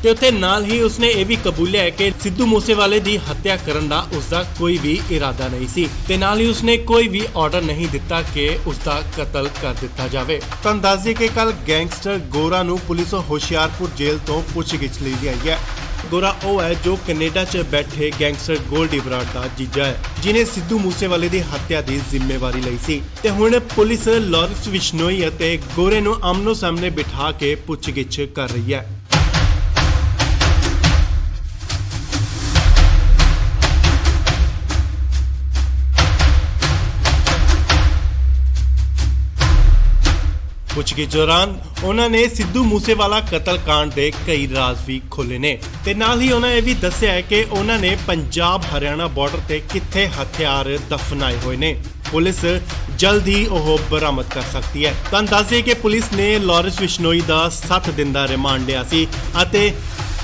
ਤੇ ਉੱਥੇ ਨਾਲ ਹੀ ਉਸਨੇ ਇਹ ਵੀ ਕਬੂਲਿਆ ਹੈ ਕਿ ਸਿੱਧੂ ਮੂਸੇਵਾਲੇ ਦੀ ਹੱਤਿਆ ਕਰਨ ਦਾ ਉਸਦਾ ਕੋਈ ਵੀ ਇਰਾਦਾ ਨਹੀਂ ਸੀ ਤੇ ਨਾਲ ਹੀ ਉਸਨੇ ਕੋਈ ਵੀ ਆਰਡਰ ਨਹੀਂ ਦਿੱਤਾ ਕਿ ਉਸਦਾ ਕਤਲ ਕਰ ਦਿੱਤਾ ਜਾਵੇ। ਤਾਂ ਦੱਸ ਦਈਏ ਕਿ ਕੱਲ ਗੈਂਗਸਟਰ ਗੋਰਾ ਨੂੰ ਪੁਲਿਸ ਹੁਸ਼ਿਆਰਪੁਰ ਜੇਲ੍ਹ ਤੋਂ ਪੁੱਛਗਿੱਛ ਲਈ ਆਈ ਹੈ। ਗੋਰਾ ਉਹ ਹੈ ਜੋ ਕੈਨੇਡਾ 'ਚ ਬੈਠੇ ਗੈਂਗਸਟਰ ਗੋਲਡੀ ਬਰਾੜ ਦਾ ਜੀਜਾ ਹੈ, ਜਿਨੇ ਸਿੱਧੂ ਮੂਸੇਵਾਲੇ ਦੀ ਹੱਤਿਆ ਦੀ ਜ਼ਿੰਮੇਵਾਰੀ ਲਈ ਸੀ ਤੇ ਹੁਣ ਪੁਲਿਸ ਲਾਰੈਂਸ ਬਿਸ਼ਨੋਈ ਅਤੇ ਗੋਰੇ ਨੂੰ ਆਮਨੋ ਸਾਹਮਣੇ ਬਿਠਾ ਕੇ ਪੁੱਛਗਿੱਛ ਕਰ ਰਹੀ ਹੈ। ਪੁੱਛਗਿੱਛ ਦੌਰਾਨ ਉਹਨਾਂ ਨੇ ਸਿੱਧੂ ਮੂਸੇਵਾਲਾ ਕਤਲकांड ਦੇ ਕਈ ਰਾਜ਼ ਵੀ ਖੋਲ੍ਹੇ ਨੇ ਤੇ ਨਾਲ ਹੀ ਉਹਨਾਂ ਇਹ ਵੀ ਦੱਸਿਆ ਹੈ ਕਿ ਉਹਨਾਂ ਨੇ ਪੰਜਾਬ ਹਰਿਆਣਾ ਬਾਰਡਰ ਤੇ ਕਿੱਥੇ ਹਥਿਆਰ ਦਫਨਾਏ ਹੋਏ ਨੇ। ਪੁਲਿਸ ਜਲਦ ਹੀ ਉਹ ਬਰਾਮਦ ਕਰ ਸਕਦੀ ਹੈ। ਤਾਂ ਦੱਸਿਏ ਕਿ ਪੁਲਿਸ ਨੇ ਲਾਰੈਂਸ ਬਿਸ਼ਨੋਈ ਦਾ 7 ਦਿਨ ਦਾ ਰਿਮਾਂਡ ਲਿਆ ਸੀ ਅਤੇ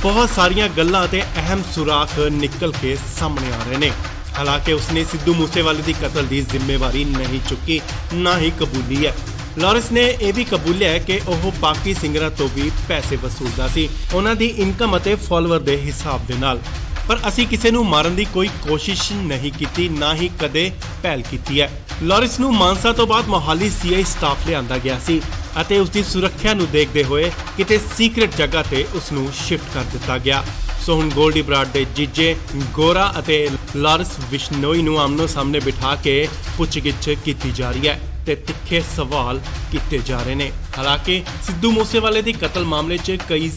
ਬਹੁਤ ਸਾਰੀਆਂ ਗੱਲਾਂ ਤੇ ਅਹਿਮ ਸੁਰਾਖ ਨਿਕਲ ਕੇ ਸਾਹਮਣੇ ਆ ਰਹੇ ਨੇ। ਹਾਲਾਂਕਿ ਉਸਨੇ ਸਿੱਧੂ ਮੂਸੇਵਾਲੇ ਦੀ ਕਤਲ ਦੀ ਜ਼ਿੰਮੇਵਾਰੀ ਨਹੀਂ ਚੁੱਕੀ, ਨਾ ਹੀ ਕਬੂਲੀ ਹੈ। ਲਾਰੈਂਸ ਨੇ ਇਹ ਵੀ ਕਬੂਲਿਆ ਹੈ ਕਿ ਉਹ ਬਾਕੀ ਸਿੰਗਰਾਂ ਤੋਂ ਵੀ ਪੈਸੇ ਵਸੂਲਦਾ ਸੀ, ਉਹਨਾਂ ਦੀ ਇਨਕਮ ਅਤੇ ਫਾਲੋਅਰ ਦੇ ਹਿਸਾਬ ਦੇ ਨਾਲ। ਪਰ ਅਸੀਂ ਕਿਸੇ ਨੂੰ ਮਾਰਨ ਦੀ ਕੋਈ ਕੋਸ਼ਿਸ਼ ਨਹੀਂ ਕੀਤੀ, ਨਾ ਹੀ ਕਦੇ ਪਹਿਲ ਕੀਤੀ ਹੈ। ਲਾਰੈਂਸ ਨੂੰ ਮਾਨਸਾ ਤੋਂ ਬਾਅਦ ਮੋਹਾਲੀ ਸੀਆਈ ਸਟਾਫ ਲਿਆਂਦਾ ਗਿਆ ਸੀ ਅਤੇ ਉਸ ਦੀ ਸੁਰੱਖਿਆ ਨੂੰ ਦੇਖਦੇ ਹੋਏ ਕਿਤੇ ਸੀਕ੍ਰੇਟ ਜਗ੍ਹਾ ਤੇ ਉਸ ਨੂੰ ਸ਼ਿਫਟ ਕਰ ਦਿੱਤਾ ਗਿਆ। ਸੋ ਹੁਣ ਗੋਲਡੀ ਬਰਾੜ ਦੇ ਜੀਜੇ ਗੋਰਾ ਅਤੇ ਲਾਰੈਂਸ ਬਿਸ਼ਨੋਈ ਨੂੰ ਆਮਨੋ ਸਾਹਮਣੇ ਬਿਠਾ ਕੇ ਪੁੱਛਗਿੱਛ ਕੀਤੀ ਜਾ ਰਹੀ ਹੈ ਤੇ ਤਿੱਖੇ ਸਵਾਲ ਕੀਤੇ ਜਾ ਰਹੇ ਨੇ। ਹਾਲਾਂਕਿ ਸਿੱਧੂ ਮੂਸੇਵਾਲੇ ਦੀ ਕਤਲ ਮਾਮਲੇ 'ਚ ਕਈ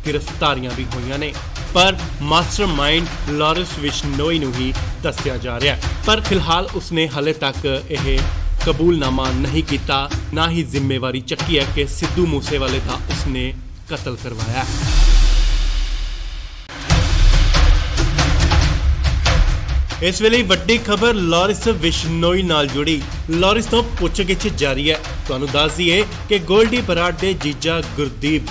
ਗ੍ਰਿਫਤਾਰੀਆਂ ਵੀ ਹੋਈਆਂ ਨੇ, ਪਰ ਮਾਸਟਰਮਾਈਂਡ ਲਾਰੈਂਸ ਬਿਸ਼ਨੋਈ ਨੂੰ ਹੀ ਦੱਸਿਆ ਜਾ ਰਿਹਾ ਹੈ। ਪਰ ਫਿਲਹਾਲ ਉਸਨੇ ਹਾਲੇ ਤੱਕ ਇਹ ਕਬੂਲਨਾਮਾ ਨਹੀਂ ਕੀਤਾ, ਨਾ ਹੀ ਜ਼ਿੰਮੇਵਾਰੀ ਚੱਕੀ ਹੈ ਕਿ ਸਿੱਧੂ ਮੂਸੇਵਾਲੇ ਦਾ ਉਸਨੇ ਕਤਲ ਕਰਵਾਇਆ ਹੈ। ਇਸ ਵੇਲੇ ਵੱਡੀ ਖਬਰ ਲਾਰੈਂਸ ਬਿਸ਼ਨੋਈ ਨਾਲ ਜੁੜੀ। ਲਾਰੈਂਸ ਤੋਂ ਪੁੱਛਗਿੱਛ ਜਾਰੀ ਹੈ। ਤੁਹਾਨੂੰ ਦੱਸ ਦਈਏ ਕਿ ਗੋਲਡੀ ਬਰਾੜ ਦੇ ਜੀਜਾ ਗੁਰਦੀਪ